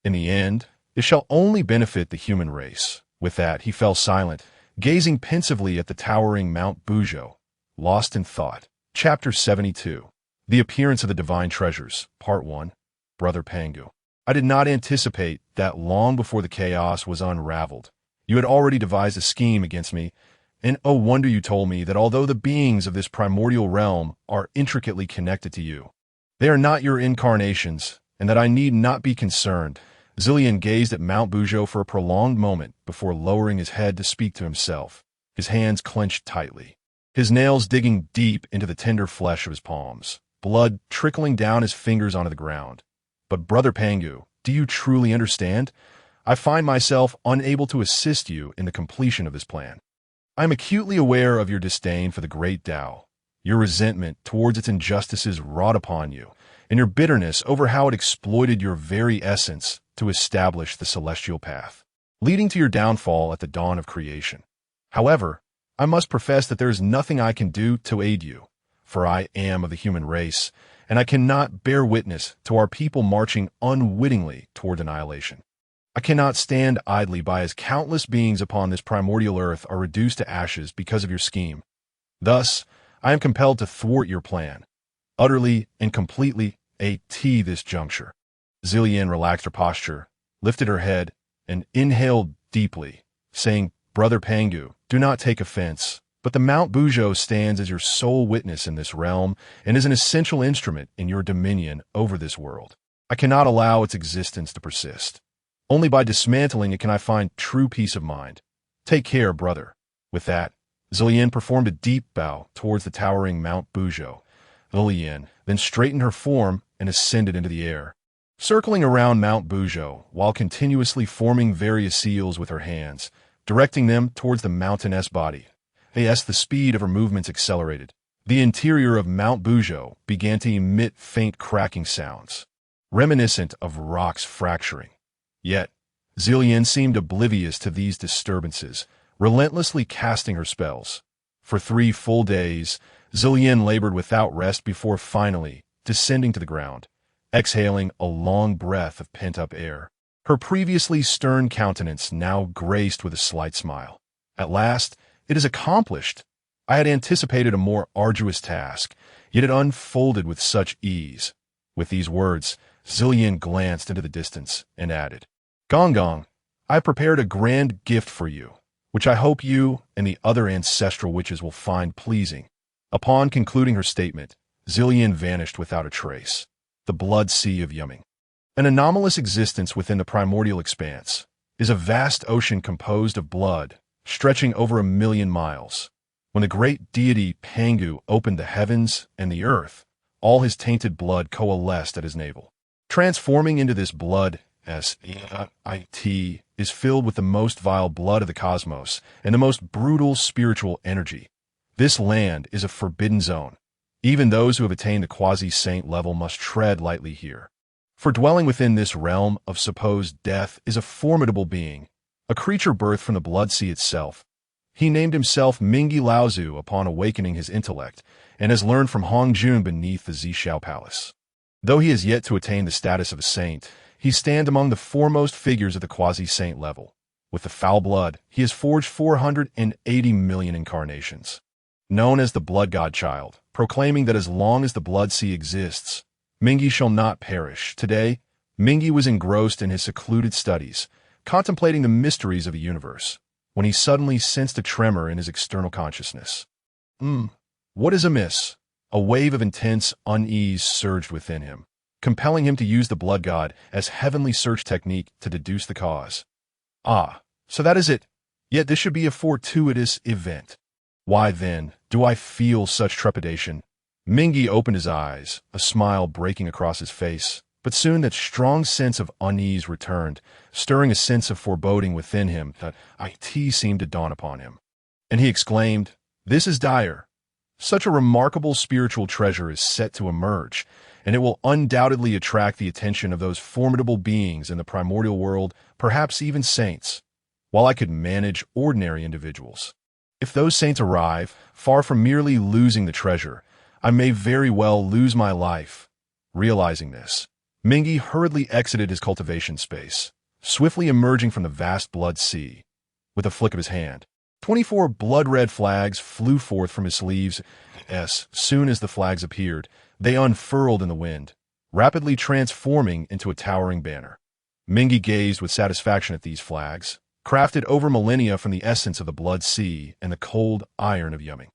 In the end, it shall only benefit the human race." With that, he fell silent, gazing pensively at the towering Mount Buzhou, lost in thought. Chapter 72. The Appearance of the Divine Treasures, Part 1. Brother Pangu. I did not anticipate that long before the chaos was unraveled, you had already devised a scheme against me, and oh wonder you told me that although the beings of this primordial realm are intricately connected to you, they are not your incarnations, and that I need not be concerned. Zillian gazed at Mount Buzhou for a prolonged moment before lowering his head to speak to himself, his hands clenched tightly, his nails digging deep into the tender flesh of his palms, blood trickling down his fingers onto the ground. "But Brother Pangu, do you truly understand? I find myself unable to assist you in the completion of this plan. I am acutely aware of your disdain for the great Tao, your resentment towards its injustices wrought upon you, and your bitterness over how it exploited your very essence to establish the celestial path, leading to your downfall at the dawn of creation. However, I must profess that there is nothing I can do to aid you, for I am of the human race, and I cannot bear witness to our people marching unwittingly toward annihilation. I cannot stand idly by as countless beings upon this primordial earth are reduced to ashes because of your scheme. Thus, I am compelled to thwart your plan, utterly and completely at this juncture." Zillian relaxed her posture, lifted her head, and inhaled deeply, saying, "Brother Pangu, do not take offense, but the Mount Buzhou stands as your sole witness in this realm and is an essential instrument in your dominion over this world. I cannot allow its existence to persist. Only by dismantling it can I find true peace of mind. Take care, brother." With that, Zillian performed a deep bow towards the towering Mount Buzhou. Zillian then straightened her form and ascended into the air, circling around Mount Buzhou while continuously forming various seals with her hands, directing them towards the mountainous body. As the speed of her movements accelerated, the interior of Mount Buzhou began to emit faint cracking sounds, reminiscent of rocks fracturing. Yet, Zillian seemed oblivious to these disturbances, relentlessly casting her spells. For 3 full days, Zillian labored without rest before finally descending to the ground, exhaling a long breath of pent-up air, her previously stern countenance now graced with a slight smile. At last, it is accomplished. I had anticipated a more arduous task, yet it unfolded with such ease. With these words, Zillian glanced into the distance and added, "Gong Gong, I have prepared a grand gift for you, which I hope you and the other ancestral witches will find pleasing." Upon concluding her statement, Zillian vanished without a trace. The blood sea of Yumming. An anomalous existence within the primordial expanse is a vast ocean composed of blood, stretching over 1,000,000 miles. When the great deity Pangu opened the heavens and the earth, all his tainted blood coalesced at his navel. Transforming into this blood, it is filled with the most vile blood of the cosmos and the most brutal spiritual energy. This land is a forbidden zone. Even those who have attained the quasi-saint level must tread lightly here. For dwelling within this realm of supposed death is a formidable being, a creature birthed from the blood sea itself. He named himself Mingi Laozu upon awakening his intellect, and has learned from Hong Jun beneath the Zishao Palace. Though he has yet to attain the status of a saint, he stands among the foremost figures of the quasi-saint level. With the foul blood, he has forged 480 million incarnations. Known as the Blood God Child, proclaiming that as long as the blood sea exists, Mingi shall not perish. Today, Mingi was engrossed in his secluded studies, contemplating the mysteries of the universe, when he suddenly sensed a tremor in his external consciousness. What is amiss? A wave of intense unease surged within him, compelling him to use the blood god as heavenly search technique to deduce the cause. Ah, so that is it. Yet this should be a fortuitous event. Why then do I feel such trepidation? Mingi opened his eyes, a smile breaking across his face, but soon that strong sense of unease returned, stirring a sense of foreboding within him that it seemed to dawn upon him. And he exclaimed, "This is dire. Such a remarkable spiritual treasure is set to emerge, and it will undoubtedly attract the attention of those formidable beings in the primordial world, perhaps even saints, while I could manage ordinary individuals. If those saints arrive, far from merely losing the treasure, I may very well lose my life." Realizing this, Mingi hurriedly exited his cultivation space, swiftly emerging from the vast blood sea. With a flick of his hand, 24 blood-red flags flew forth from his sleeves. As soon as the flags appeared, they unfurled in the wind, rapidly transforming into a towering banner. Mingi gazed with satisfaction at these flags, crafted over millennia from the essence of the blood sea and the cold iron of yumming,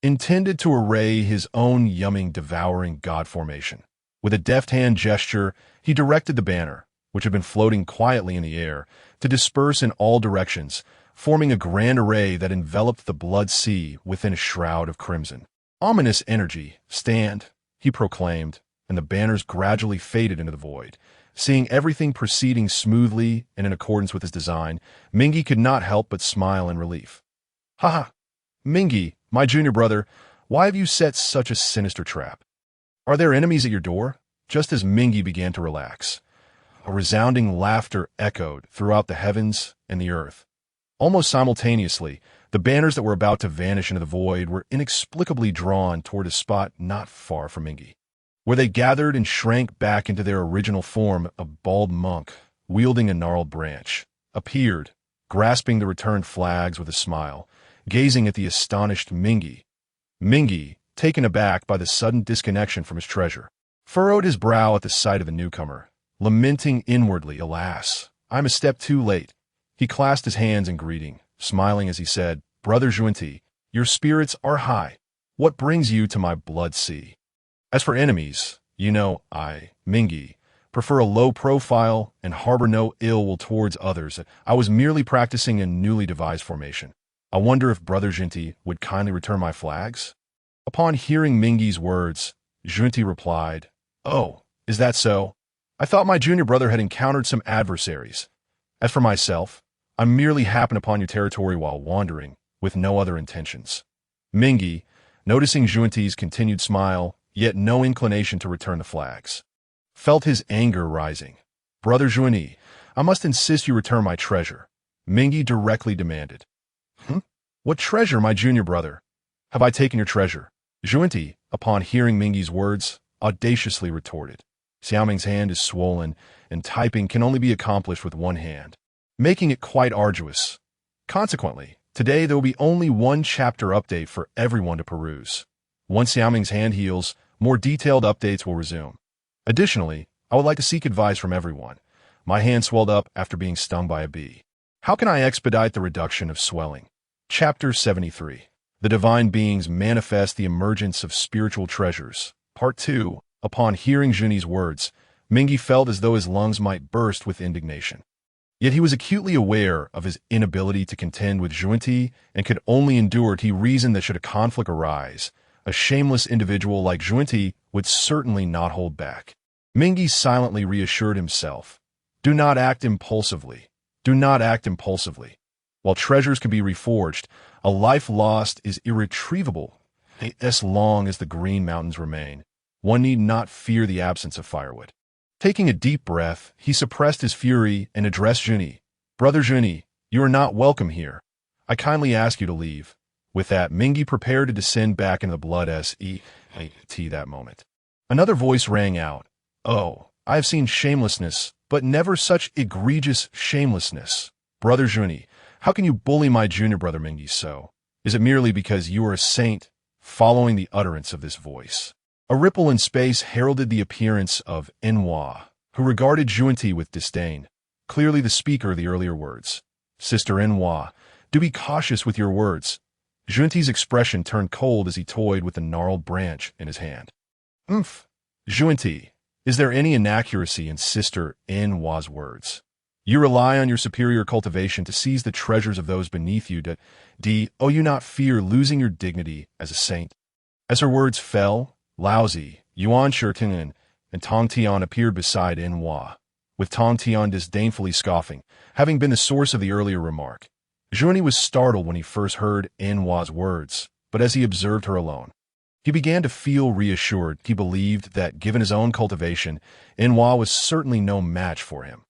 intended to array his own yumming devouring god formation. With a deft hand gesture, he directed the banner, which had been floating quietly in the air, to disperse in all directions, forming a grand array that enveloped the blood sea within a shroud of crimson. "Ominous energy, stand," he proclaimed, and the banners gradually faded into the void. Seeing everything proceeding smoothly and in accordance with his design, Mingi could not help but smile in relief. "Ha! Mingi, my junior brother, why have you set such a sinister trap? Are there enemies at your door?" Just as Mingi began to relax, a resounding laughter echoed throughout the heavens and the earth. Almost simultaneously, the banners that were about to vanish into the void were inexplicably drawn toward a spot not far from Mingi, where they gathered and shrank back into their original form. A bald monk, wielding a gnarled branch, appeared, grasping the returned flags with a smile, gazing at the astonished Mingi. Mingi, taken aback by the sudden disconnection from his treasure, furrowed his brow at the sight of the newcomer, lamenting inwardly, "Alas, I'm a step too late." He clasped his hands in greeting, smiling as he said, "Brother Junti, your spirits are high. What brings you to my blood sea? As for enemies, you know I, Mingi, prefer a low profile and harbor no ill will towards others. I was merely practicing a newly devised formation. I wonder if Brother Junti would kindly return my flags?" Upon hearing Mingi's words, Junti replied, "Oh, is that so? I thought my junior brother had encountered some adversaries. As for myself, I merely happened upon your territory while wandering, with no other intentions." Mingi, noticing Junti's continued smile, yet no inclination to return the flags, felt his anger rising. "Brother Junti, I must insist you return my treasure," Mingi directly demanded. "What treasure, my junior brother? Have I taken your treasure?" Junti, upon hearing Mingi's words, audaciously retorted. "Xiaoming's hand is swollen, and typing can only be accomplished with one hand, making it quite arduous. Consequently, today there will be only one chapter update for everyone to peruse. Once Xiaoming's hand heals, more detailed updates will resume. Additionally, I would like to seek advice from everyone. My hand swelled up after being stung by a bee. How can I expedite the reduction of swelling?" Chapter 73. The Divine Beings Manifest the Emergence of Spiritual Treasures. Part 2. Upon hearing Junti's words, Mingi felt as though his lungs might burst with indignation. Yet he was acutely aware of his inability to contend with Junti and could only endure it. He reasoned that should a conflict arise, a shameless individual like Junti would certainly not hold back. Mingi silently reassured himself, "Do not act impulsively. Do not act impulsively. While treasures can be reforged, a life lost is irretrievable. As long as the green mountains remain, one need not fear the absence of firewood." Taking a deep breath, he suppressed his fury and addressed Junti. "Brother Junti, you are not welcome here. I kindly ask you to leave." With that, Mingi prepared to descend back into the blood sea that moment. Another voice rang out, "Oh, I have seen shamelessness, but never such egregious shamelessness. Brother Junti, how can you bully my junior brother Mingi so? Is it merely because you are a saint?" Following the utterance of this voice, A ripple in space heralded the appearance of Enhua, who regarded Zhuanti with disdain, clearly the speaker of the earlier words. Sister Enhua, do be cautious with your words. Zhuanti's expression turned cold as he toyed with the gnarled branch in his hand. Umph. Zhuanti, is there any inaccuracy in Sister Enhua's words? You rely on your superior cultivation to seize the treasures of those beneath you. Do you not fear losing your dignity as a saint? As her words fell, Laozi, Yuan Shirtingen, and Tong Tian appeared beside Enhua, with Tong Tian disdainfully scoffing, having been the source of the earlier remark. Zhuanti was startled when he first heard Enhua's words, but as he observed her alone, he began to feel reassured. He believed that, given his own cultivation, Enhua was certainly no match for him.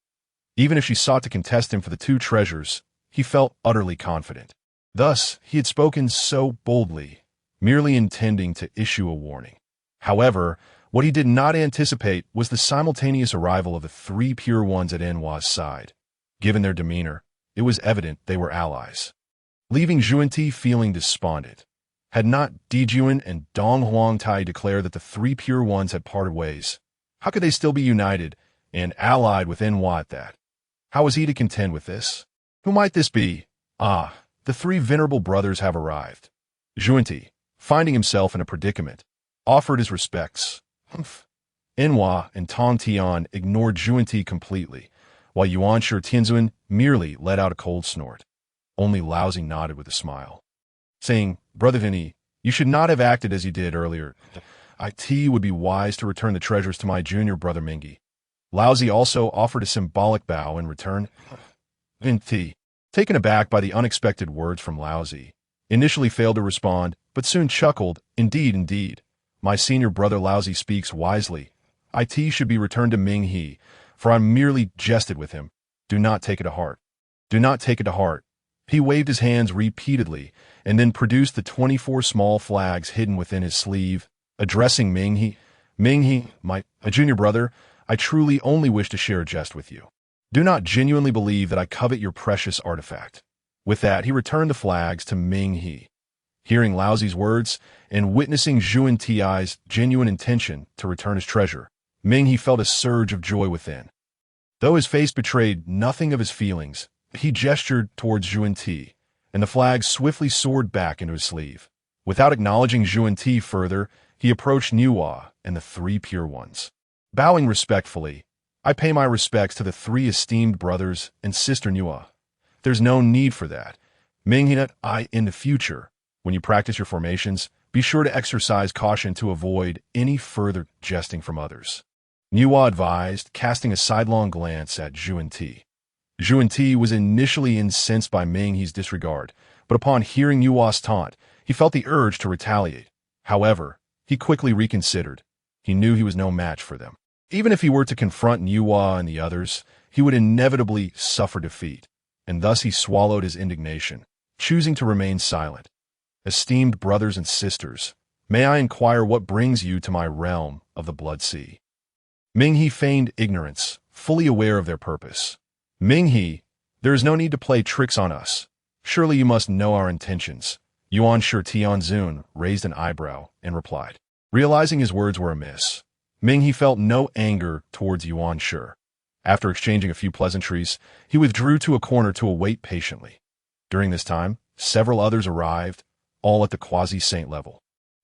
Even if she sought to contest him for the two treasures, he felt utterly confident. Thus, he had spoken so boldly, merely intending to issue a warning. However, what he did not anticipate was the simultaneous arrival of the three pure ones at Enhua's side. Given their demeanor, it was evident they were allies. Leaving Zhuanti feeling despondent, had not Dijuan and Dong Huangtai declared that the three pure ones had parted ways? How could they still be united and allied with Enhua at that? How was he to contend with this? Who might this be? Ah, the three venerable brothers have arrived. Zhuanti, finding himself in a predicament, offered his respects. Humph. Enhua and Tong Tian ignored Zhuanti completely, while Yuan Shi Tianzun merely let out a cold snort. Only Laozi nodded with a smile, saying, Brother Vinny, you should not have acted as you did earlier. It would be wise to return the treasures to my junior brother Mingi. Laozi also offered a symbolic bow in return. Vinti, taken aback by the unexpected words from Laozi, initially failed to respond, but soon chuckled, Indeed. My senior brother Laozi speaks wisely. It should be returned to Ming He, for I merely jested with him. Do not take it to heart. Do not take it to heart. He waved his hands repeatedly, and then produced the 24 small flags hidden within his sleeve, addressing Ming He. Ming He, my junior brother, I truly only wish to share a jest with you. Do not genuinely believe that I covet your precious artifact. With that, he returned the flags to Ming He. Hearing Laozi's words, and witnessing Zhuanti's genuine intention to return his treasure, Ming He felt a surge of joy within. Though his face betrayed nothing of his feelings, he gestured towards Zhuanti, and the flag swiftly soared back into his sleeve. Without acknowledging Zhuanti further, he approached Enhua and the three pure ones. Bowing respectfully, I pay my respects to the three esteemed brothers and sister Enhua. There's no need for that. Ming He, in the future, when you practice your formations, be sure to exercise caution to avoid any further jesting from others. Enhua advised, casting a sidelong glance at Zhuanti. Zhuanti was initially incensed by Ming He's disregard, but upon hearing Enhua's taunt, he felt the urge to retaliate. However, he quickly reconsidered. He knew he was no match for them. Even if he were to confront Enhua and the others, he would inevitably suffer defeat, and thus he swallowed his indignation, choosing to remain silent. Esteemed brothers and sisters, may I inquire what brings you to my realm of the Blood Sea? Ming He feigned ignorance, fully aware of their purpose. Ming He, there is no need to play tricks on us. Surely you must know our intentions. Yuan Shi Tianzun raised an eyebrow and replied. Realizing his words were amiss, Ming He felt no anger towards Yuan Shi. After exchanging a few pleasantries, he withdrew to a corner to await patiently. During this time, several others arrived, all at the quasi-saint level.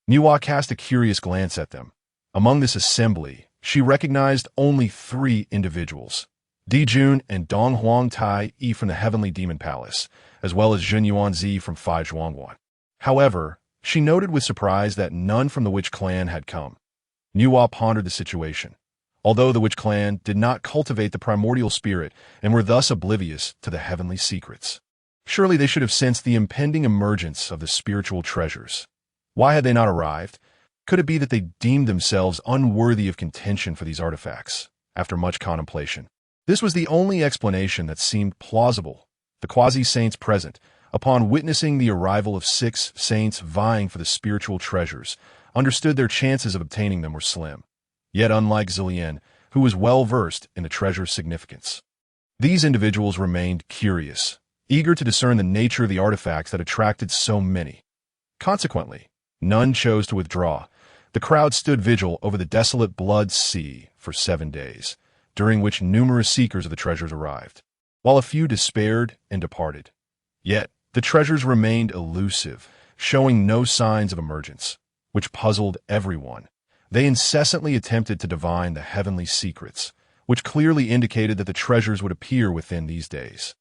Enhua cast a curious glance at them. Among this assembly, she recognized only three individuals, Dijun and Dong Huangtai from the Heavenly Demon Palace, as well as Jun Yuanzi from Fai Zhuangguan. However, she noted with surprise that none from the Witch Clan had come. Enhua pondered the situation. Although the Witch Clan did not cultivate the primordial spirit and were thus oblivious to the heavenly secrets, surely they should have sensed the impending emergence of the spiritual treasures. Why had they not arrived? Could it be that they deemed themselves unworthy of contention for these artifacts? After much contemplation, this was the only explanation that seemed plausible. The quasi-saints present, upon witnessing the arrival of 6 saints vying for the spiritual treasures, understood their chances of obtaining them were slim. Yet unlike Zillian, who was well-versed in the treasure's significance, these individuals remained curious, eager to discern the nature of the artifacts that attracted so many. Consequently, none chose to withdraw, The crowd stood vigil over the desolate blood sea for 7 days, during which numerous seekers of the treasures arrived, while a few despaired and departed. Yet, the treasures remained elusive, showing no signs of emergence, which puzzled everyone. They incessantly attempted to divine the heavenly secrets, which clearly indicated that the treasures would appear within these days.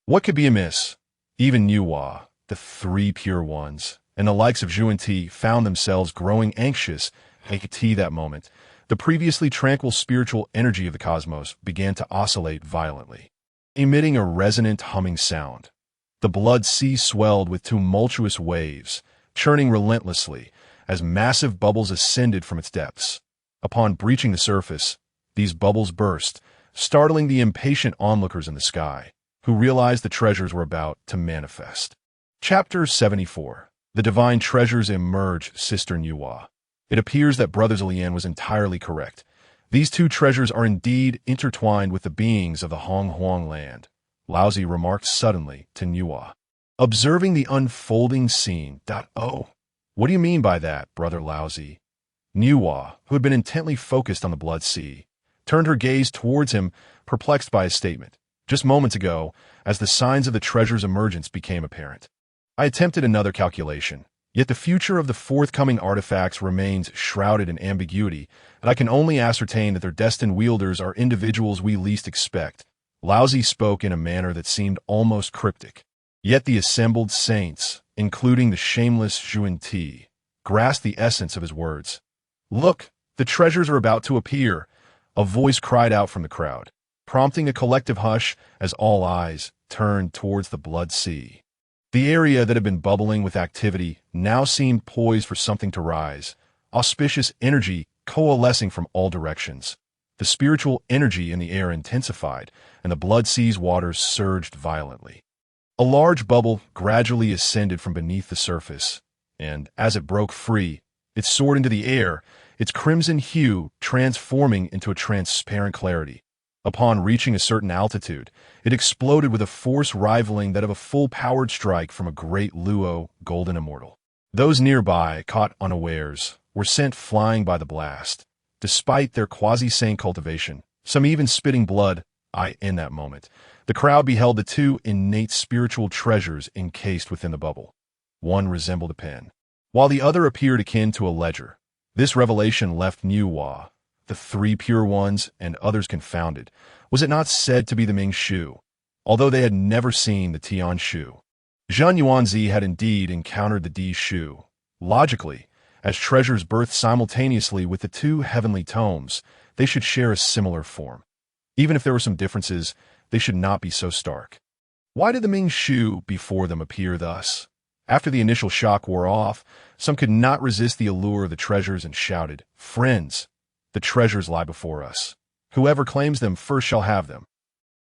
What could be amiss? Even Nuwa, the 3 pure ones, and the likes of Zhuan-Ti found themselves growing anxious at that moment. The previously tranquil spiritual energy of the cosmos began to oscillate violently, emitting a resonant humming sound. The blood sea swelled with tumultuous waves, churning relentlessly as massive bubbles ascended from its depths. Upon breaching the surface, these bubbles burst, startling the impatient onlookers in the sky, who realized the treasures were about to manifest. Chapter 74. The Divine Treasures Emerge, Sister Nuwa. It appears that Brother Zilian was entirely correct. These 2 treasures are indeed intertwined with the beings of the Hong Huang land, Laozi remarked suddenly to Nuwa, observing the unfolding scene. Oh, what do you mean by that, Brother Laozi? Nuwa, who had been intently focused on the blood sea, turned her gaze towards him, perplexed by his statement. Just moments ago, as the signs of the treasure's emergence became apparent, I attempted another calculation, yet the future of the forthcoming artifacts remains shrouded in ambiguity, and I can only ascertain that their destined wielders are individuals we least expect. Laozi spoke in a manner that seemed almost cryptic. Yet the assembled saints, including the shameless Zhuan-Ti, grasped the essence of his words. Look, the treasures are about to appear, a voice cried out from the crowd, prompting a collective hush as all eyes turned towards the blood sea. The area that had been bubbling with activity now seemed poised for something to rise, auspicious energy coalescing from all directions. The spiritual energy in the air intensified, and the blood sea's waters surged violently. A large bubble gradually ascended from beneath the surface, and as it broke free, it soared into the air, its crimson hue transforming into a transparent clarity. Upon reaching a certain altitude, it exploded with a force rivaling that of a full-powered strike from a great Luo golden immortal. Those nearby, caught unawares, were sent flying by the blast. Despite their quasi-sane cultivation, some even spitting blood, in that moment, the crowd beheld the 2 innate spiritual treasures encased within the bubble. One resembled a pen, while the other appeared akin to a ledger. This revelation left Nuwa, the 3 pure ones, and others confounded. Was it not said to be the Ming Shu, although they had never seen the Tian Shu? Zhen Yuanzi had indeed encountered the Di Shu. Logically, as treasures birthed simultaneously with the 2 heavenly tomes, they should share a similar form. Even if there were some differences, they should not be so stark. Why did the Ming Shu before them appear thus? After the initial shock wore off, some could not resist the allure of the treasures and shouted, "Friends, the treasures lie before us. Whoever claims them first shall have them."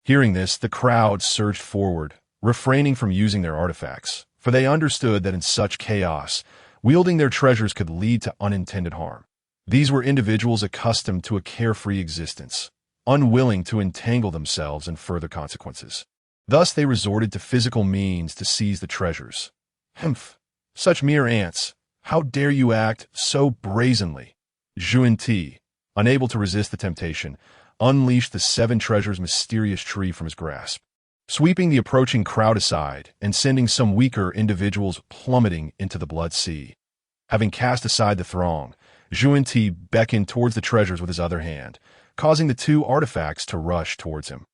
Hearing this, the crowd surged forward, refraining from using their artifacts, for they understood that in such chaos, wielding their treasures could lead to unintended harm. These were individuals accustomed to a carefree existence, unwilling to entangle themselves in further consequences. Thus they resorted to physical means to seize the treasures. Humph! Such mere ants! How dare you act so brazenly? Zhuan-Ti, unable to resist the temptation, unleashed the 7 treasures' mysterious tree from his grasp, sweeping the approaching crowd aside and sending some weaker individuals plummeting into the blood sea. Having cast aside the throng, Zhuan-Ti beckoned towards the treasures with his other hand, causing the 2 artifacts to rush towards him.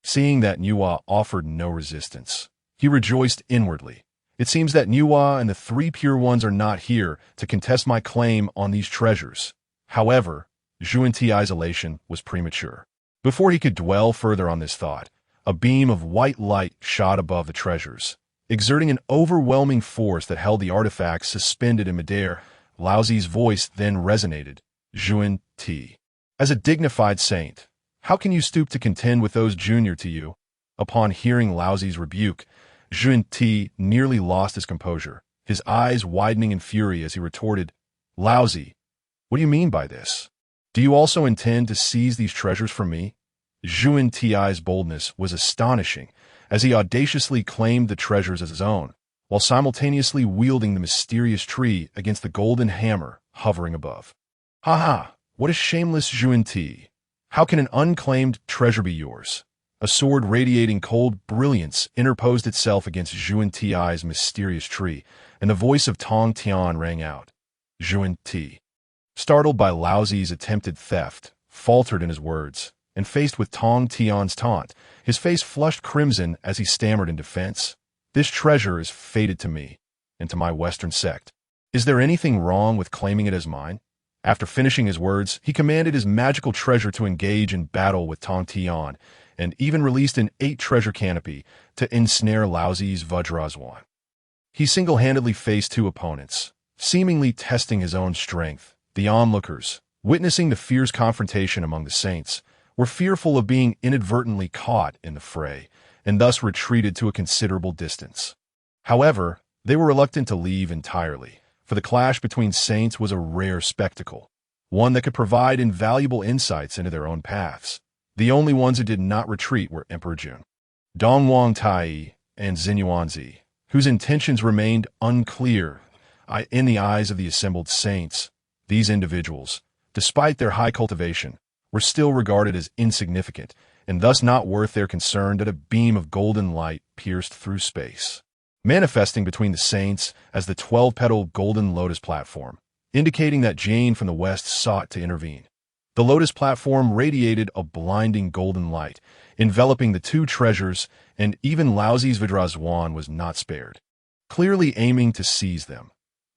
Seeing that Nuwa offered no resistance, he rejoiced inwardly. It seems that Nuwa and the 3 pure ones are not here to contest my claim on these treasures. However, Zhuan-Ti's elation was premature. Before he could dwell further on this thought, a beam of white light shot above the treasures, exerting an overwhelming force that held the artifacts suspended in midair. Laozi's voice then resonated. Zhuan-Ti, as a dignified saint, how can you stoop to contend with those junior to you? Upon hearing Laozi's rebuke, Zhuan-Ti nearly lost his composure, his eyes widening in fury as he retorted, "Laozi, what do you mean by this? Do you also intend to seize these treasures from me?" Zhuan-Ti's boldness was astonishing as he audaciously claimed the treasures as his own, while simultaneously wielding the mysterious tree against the golden hammer hovering above. Ha ha! What a shameless Zhuan-Ti! How can an unclaimed treasure be yours? A sword radiating cold brilliance interposed itself against Zhuan-Ti's mysterious tree, and the voice of Tong Tian rang out. Zhuan-Ti, startled by Lao Zi's attempted theft, faltered in his words, and faced with Tong Tian's taunt, his face flushed crimson as he stammered in defense. This treasure is fated to me, and to my Western sect. Is there anything wrong with claiming it as mine? After finishing his words, he commanded his magical treasure to engage in battle with Tong Tian, and even released an 8-treasure canopy to ensnare Lao Zi's Vajrazwan. He single-handedly faced 2 opponents, seemingly testing his own strength. The onlookers, witnessing the fierce confrontation among the saints, were fearful of being inadvertently caught in the fray, and thus retreated to a considerable distance. However, they were reluctant to leave entirely, for the clash between saints was a rare spectacle, one that could provide invaluable insights into their own paths. The only ones who did not retreat were Emperor Jun, Dongwang Tai, and Xinyuanzi, whose intentions remained unclear in the eyes of the assembled saints. These individuals, despite their high cultivation, were still regarded as insignificant, and thus not worth their concern that a beam of golden light pierced through space, manifesting between the saints as the 12-petal golden lotus platform, indicating that Jane from the west sought to intervene. The lotus platform radiated a blinding golden light, enveloping the 2 treasures, and even Lao Zi's Vajrazwan was not spared, clearly aiming to seize them.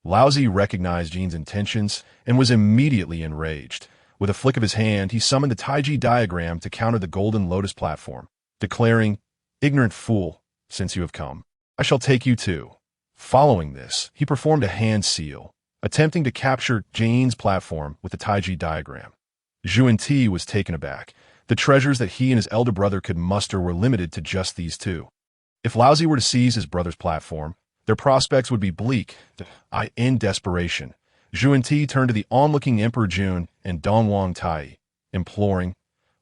Lao Zi recognized Jane's intentions and was immediately enraged. With a flick of his hand, he summoned the Taiji diagram to counter the golden lotus platform, declaring, "Ignorant fool, since you have come, I shall take you too." Following this, he performed a hand seal, attempting to capture Jane's platform with the Taiji diagram. Zhuan-Ti was taken aback. The treasures that he and his elder brother could muster were limited to just these 2. If Lao Zi were to seize his brother's platform, their prospects would be bleak. In desperation, Zhuan-Ti turned to the onlooking Emperor Jun and Dongwang Tai, imploring,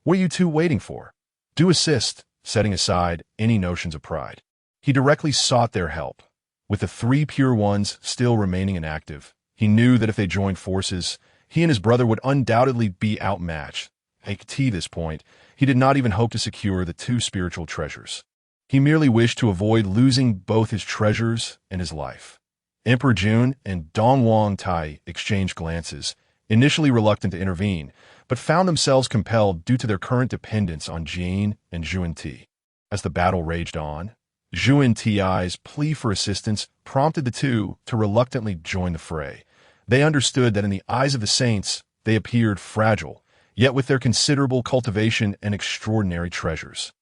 "What are you 2 waiting for? Do assist," setting aside any notions of pride. He directly sought their help. With the 3 pure ones still remaining inactive, he knew that if they joined forces, he and his brother would undoubtedly be outmatched. At this point, he did not even hope to secure the 2 spiritual treasures. He merely wished to avoid losing both his treasures and his life. Emperor Jun and Dongwang Tai exchanged glances, initially reluctant to intervene, but found themselves compelled due to their current dependence on Jane and Zhuan-Ti. As the battle raged on, Zhuan-Ti's plea for assistance prompted the 2 to reluctantly join the fray. They understood that in the eyes of the saints, they appeared fragile, yet with their considerable cultivation and extraordinary treasures,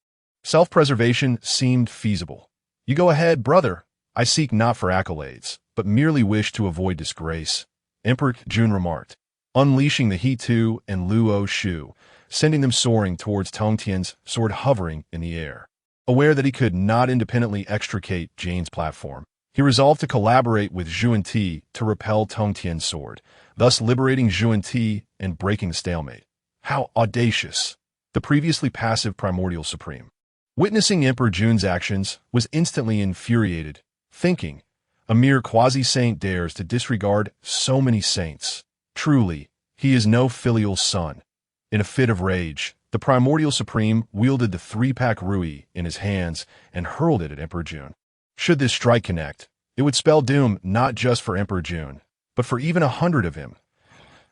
self-preservation seemed feasible. "You go ahead, brother. I seek not for accolades, but merely wish to avoid disgrace," Emperor Jun remarked, unleashing the He-Tu and Luo Shu, sending them soaring towards Tong Tian's sword hovering in the air. Aware that he could not independently extricate Jane's platform, he resolved to collaborate with Zhuan-Ti to repel Tong Tian's sword, thus liberating Zhuan-Ti and breaking the stalemate. How audacious! The previously passive Primordial Supreme, witnessing Emperor Jun's actions, was instantly infuriated, thinking, "A mere quasi-saint dares to disregard so many saints. Truly, he is no filial son." In a fit of rage, the Primordial Supreme wielded the 3-pack Rui in his hands and hurled it at Emperor Jun. Should this strike connect, it would spell doom not just for Emperor Jun, but for even 100 of him.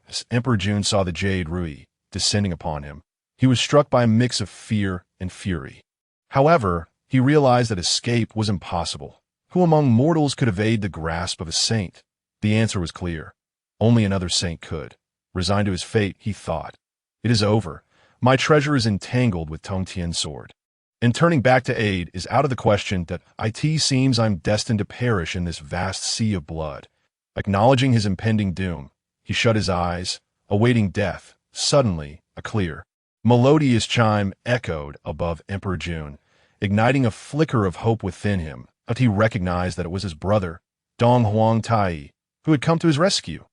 As Emperor Jun saw the Jade Rui descending upon him, he was struck by a mix of fear and fury. However, he realized that escape was impossible. Who among mortals could evade the grasp of a saint? The answer was clear. Only another saint could. Resigned to his fate, he thought, "It is over. My treasure is entangled with Tong Tian's sword, and turning back to aid is out of the question. That it seems I'm destined to perish in this vast sea of blood." Acknowledging his impending doom, he shut his eyes, awaiting death. Suddenly, a clear, melodious chime echoed above Emperor Jun, igniting a flicker of hope within him. But he recognized that it was his brother, Dongwang Tai, who had come to his rescue.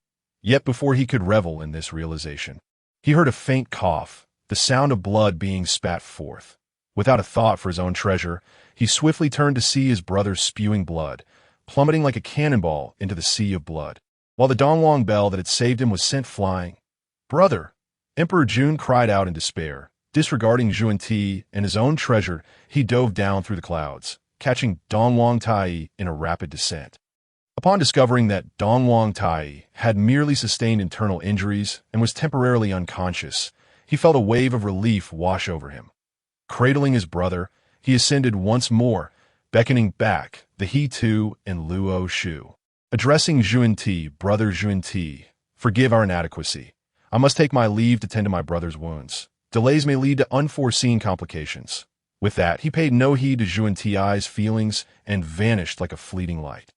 Yet before he could revel in this realization, he heard a faint cough, the sound of blood being spat forth. Without a thought for his own treasure, he swiftly turned to see his brother spewing blood, plummeting like a cannonball into the sea of blood, while the Dongwang bell that had saved him was sent flying. Brother! Emperor Jun cried out in despair. Disregarding Zhuan Ti and his own treasure, he dove down through the clouds, catching Dongwang Tai in a rapid descent. Upon discovering that Dongwang Tai had merely sustained internal injuries and was temporarily unconscious, he felt a wave of relief wash over him. Cradling his brother, he ascended once more, beckoning back the He Tu and Luo Shu. Addressing Zhuan Ti, Brother Zhuan Ti, forgive our inadequacy. I must take my leave to tend to my brother's wounds. Delays may lead to unforeseen complications. With that, he paid no heed to Zhuan Ti's feelings and vanished like a fleeting light.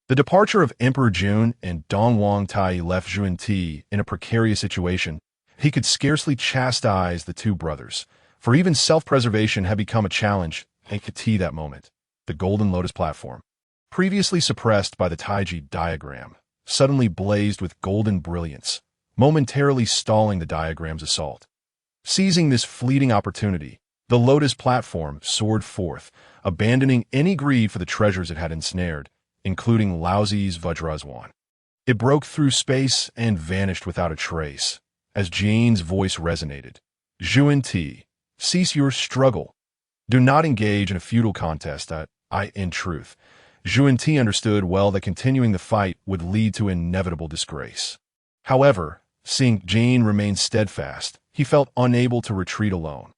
The departure of Emperor Jun and Dongwang Tai left Zhuan Ti in a precarious situation. He could scarcely chastise the two brothers, for even self-preservation had become a challenge at Kati that moment. The Golden Lotus platform, previously suppressed by the Taiji diagram, suddenly blazed with golden brilliance, momentarily stalling the diagram's assault. Seizing this fleeting opportunity, the Lotus platform soared forth, abandoning any greed for the treasures it had ensnared, including Laozi's Vajrazwan. It broke through space and vanished without a trace, as Jane's voice resonated. Zhuan Ti, cease your struggle. Do not engage in a futile contest. In truth, Zhuan Ti understood well that continuing the fight would lead to inevitable disgrace. However, seeing Jane remain steadfast, he felt unable to retreat alone.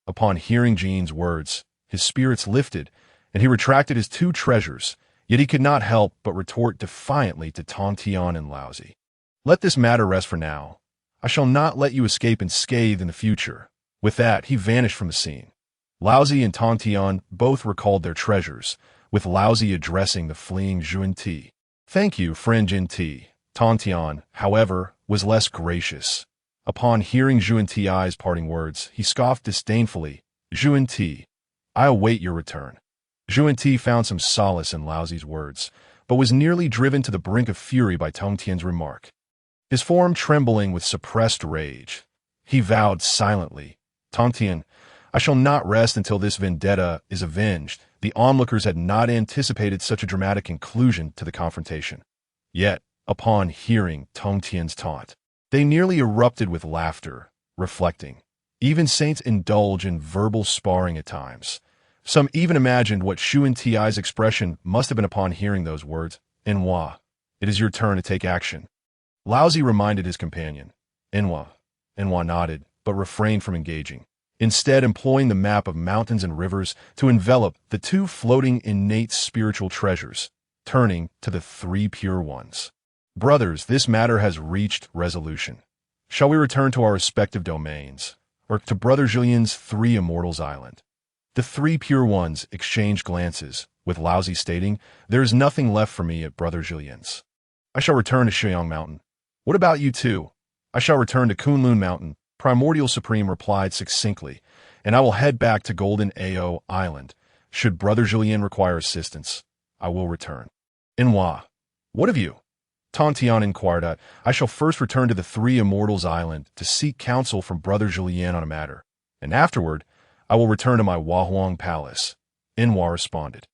Upon hearing Jane's words, his spirits lifted, and he retracted his two treasures, yet he could not help but retort defiantly to Tong Tian and Laozi. Let this matter rest for now. I shall not let you escape unscathed in the future. With that, he vanished from the scene. Laozi and Tong Tian both recalled their treasures, with Laozi addressing the fleeing Zhuan Ti. Thank you, friend Jin Ti. Tong Tian, however, was less gracious. Upon hearing Zhuan Ti's parting words, he scoffed disdainfully. Zhuan Ti, I await your return. Zhuan Ti found some solace in Laozi's words, but was nearly driven to the brink of fury by Tong Tian's remark. His form trembling with suppressed rage, he vowed silently, Tong Tian, I shall not rest until this vendetta is avenged. The onlookers had not anticipated such a dramatic conclusion to the confrontation. Yet, upon hearing Tong Tian's taunt, they nearly erupted with laughter, reflecting. Even saints indulge in verbal sparring at times. Some even imagined what Zhuan Ti's expression must have been upon hearing those words. Enhua, it is your turn to take action. Laozi reminded his companion. Enhua nodded, but refrained from engaging, instead employing the map of mountains and rivers to envelop the two floating innate spiritual treasures, turning to the three pure ones. Brothers, this matter has reached resolution. Shall we return to our respective domains, or to Brother Julian's Three Immortals Island? The three pure ones exchanged glances, with Laozi stating, there is nothing left for me at Brother Julian's. I shall return to Shuyang Mountain. What about you two? I shall return to Kunlun Mountain, Primordial Supreme replied succinctly, and I will head back to Golden Ao Island. Should Brother Julien require assistance, I will return. Enhua, what of you? Tong Tian inquired. I shall first return to the Three Immortals Island to seek counsel from Brother Julien on a matter, and afterward, I will return to my Wahuang Palace. Enhua responded.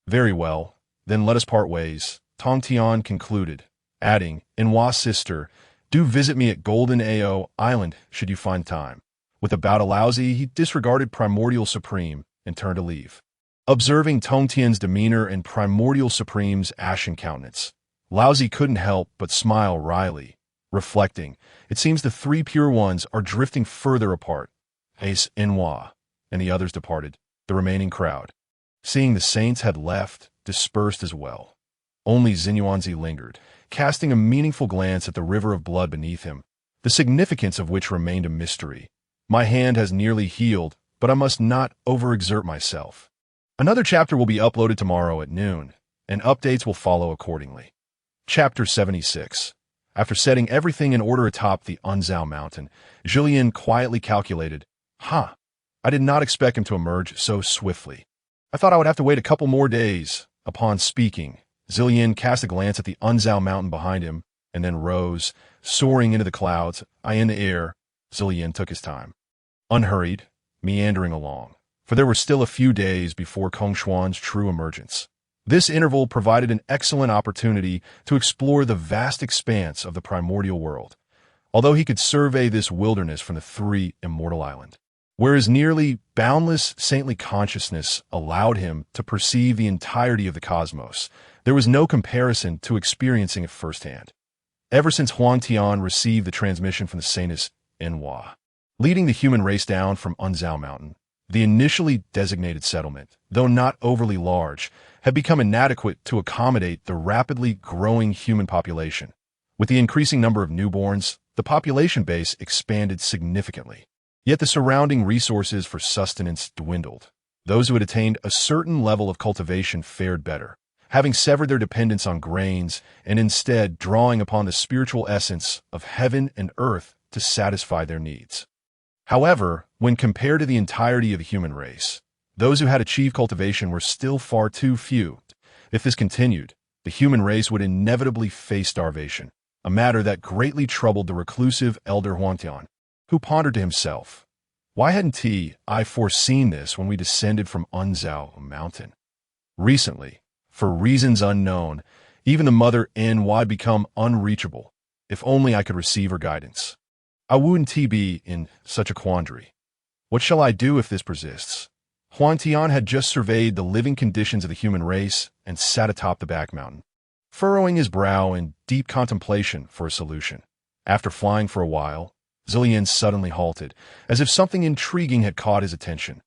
Very well, then let us part ways, Tong Tian concluded, adding, Enhua's sister, do visit me at Golden Ao Island should you find time. With a bow to Laozi, he disregarded Primordial Supreme and turned to leave. Observing Tong Tian's demeanor and Primordial Supreme's ashen countenance, Laozi couldn't help but smile wryly, reflecting, it seems the three pure ones are drifting further apart. Ace Enhua and the others departed, the remaining crowd, seeing the saints had left, dispersed as well. Only Xinyuanzi lingered, casting a meaningful glance at the river of blood beneath him, the significance of which remained a mystery. My hand has nearly healed, but I must not overexert myself. Another chapter will be uploaded tomorrow at noon, and updates will follow accordingly. Chapter 76. After setting everything in order atop the Unzao mountain, Julien quietly calculated, I did not expect him to emerge so swiftly. I thought I would have to wait a couple more days. Upon speaking, Zillion cast a glance at the Unzao mountain behind him, and then rose, soaring into the clouds. In the air, Zillion took his time. Unhurried, meandering along, for there were still a few days before Kongshuan's true emergence. This interval provided an excellent opportunity to explore the vast expanse of the primordial world. although he could survey this wilderness from the three immortal island, where his nearly boundless saintly consciousness allowed him to perceive the entirety of the cosmos. There was no comparison to experiencing it firsthand. Ever since Huang Tian received the transmission from the Saintess Enhua, leading the human race down from Unzao Mountain, the initially designated settlement, though not overly large, had become inadequate to accommodate the rapidly growing human population. With the increasing number of newborns, the population base expanded significantly. Yet the surrounding resources for sustenance dwindled. Those who had attained a certain level of cultivation fared better, having severed their dependence on grains and instead drawing upon the spiritual essence of heaven and earth to satisfy their needs. However, when compared to the entirety of the human race, those who had achieved cultivation were still far too few. If this continued, the human race would inevitably face starvation, a matter that greatly troubled the reclusive elder Huangtian, who pondered to himself, why hadn't I foreseen this when we descended from Unzao Mountain? Recently, for reasons unknown, even the mother Enhua had become unreachable. If only I could receive her guidance. I wouldn't be in such a quandary. What shall I do if this persists? Huang Tian had just surveyed the living conditions of the human race and sat atop the back mountain, furrowing his brow in deep contemplation for a solution. After flying for a while, Zillian suddenly halted, as if something intriguing had caught his attention.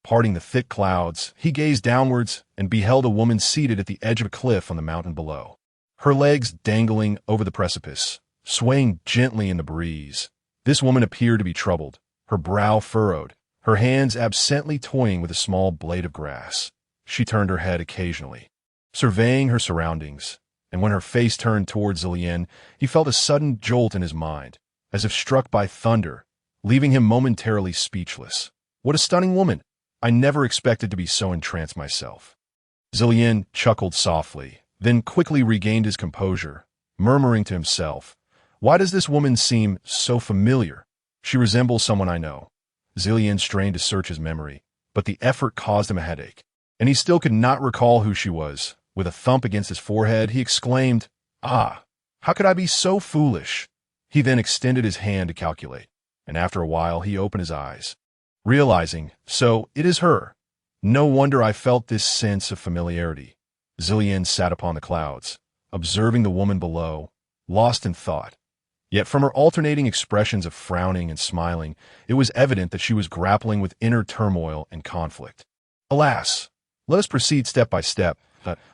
Parting the thick clouds, he gazed downwards and beheld a woman seated at the edge of a cliff on the mountain below, her legs dangling over the precipice, swaying gently in the breeze. This woman appeared to be troubled, her brow furrowed, her hands absently toying with a small blade of grass. She turned her head occasionally, surveying her surroundings, and when her face turned towards Zillian, he felt a sudden jolt in his mind, as if struck by thunder, leaving him momentarily speechless. What a stunning woman! I never expected to be so entranced myself. Zillian chuckled softly, then quickly regained his composure, murmuring to himself, why does this woman seem so familiar? She resembles someone I know. Zillian strained to search his memory, but the effort caused him a headache, and he still could not recall who she was. With a thump against his forehead, he exclaimed, "Ah, how could I be so foolish?" He then extended his hand to calculate, and after a while he opened his eyes, realizing, so it is her. No wonder I felt this sense of familiarity. Zillian sat upon the clouds, observing the woman below, lost in thought. Yet from her alternating expressions of frowning and smiling, it was evident that she was grappling with inner turmoil and conflict. Alas, let us proceed step by step.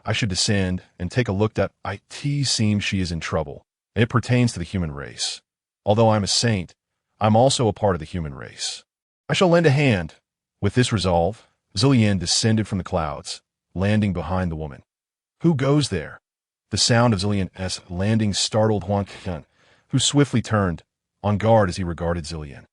I should descend and take a look at it. Seems she is in trouble. It pertains to the human race. Although I'm a saint, I'm also a part of the human race. I shall lend a hand. With this resolve, Zillian descended from the clouds, landing behind the woman. Who goes there? The sound of Zillian's landing startled Huang Tian, who swiftly turned, on guard as he regarded Zillian.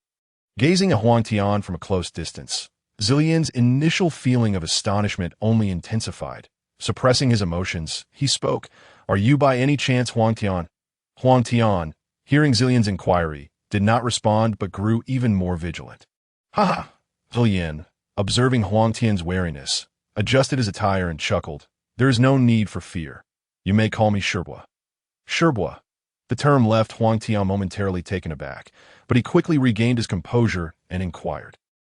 Gazing at Huang Tian from a close distance, Zillian's initial feeling of astonishment only intensified. Suppressing his emotions, he spoke, "Are you by any chance Huang Tian?" Huang Tian, hearing Zillian's inquiry, did not respond but grew even more vigilant. "Ha ha!" Zillian, observing Huang Tian's wariness, adjusted his attire and chuckled. "There is no need for fear. You may call me Sherbua." Sherbua. The term left Huang Tian momentarily taken aback, but he quickly regained his composure and inquired,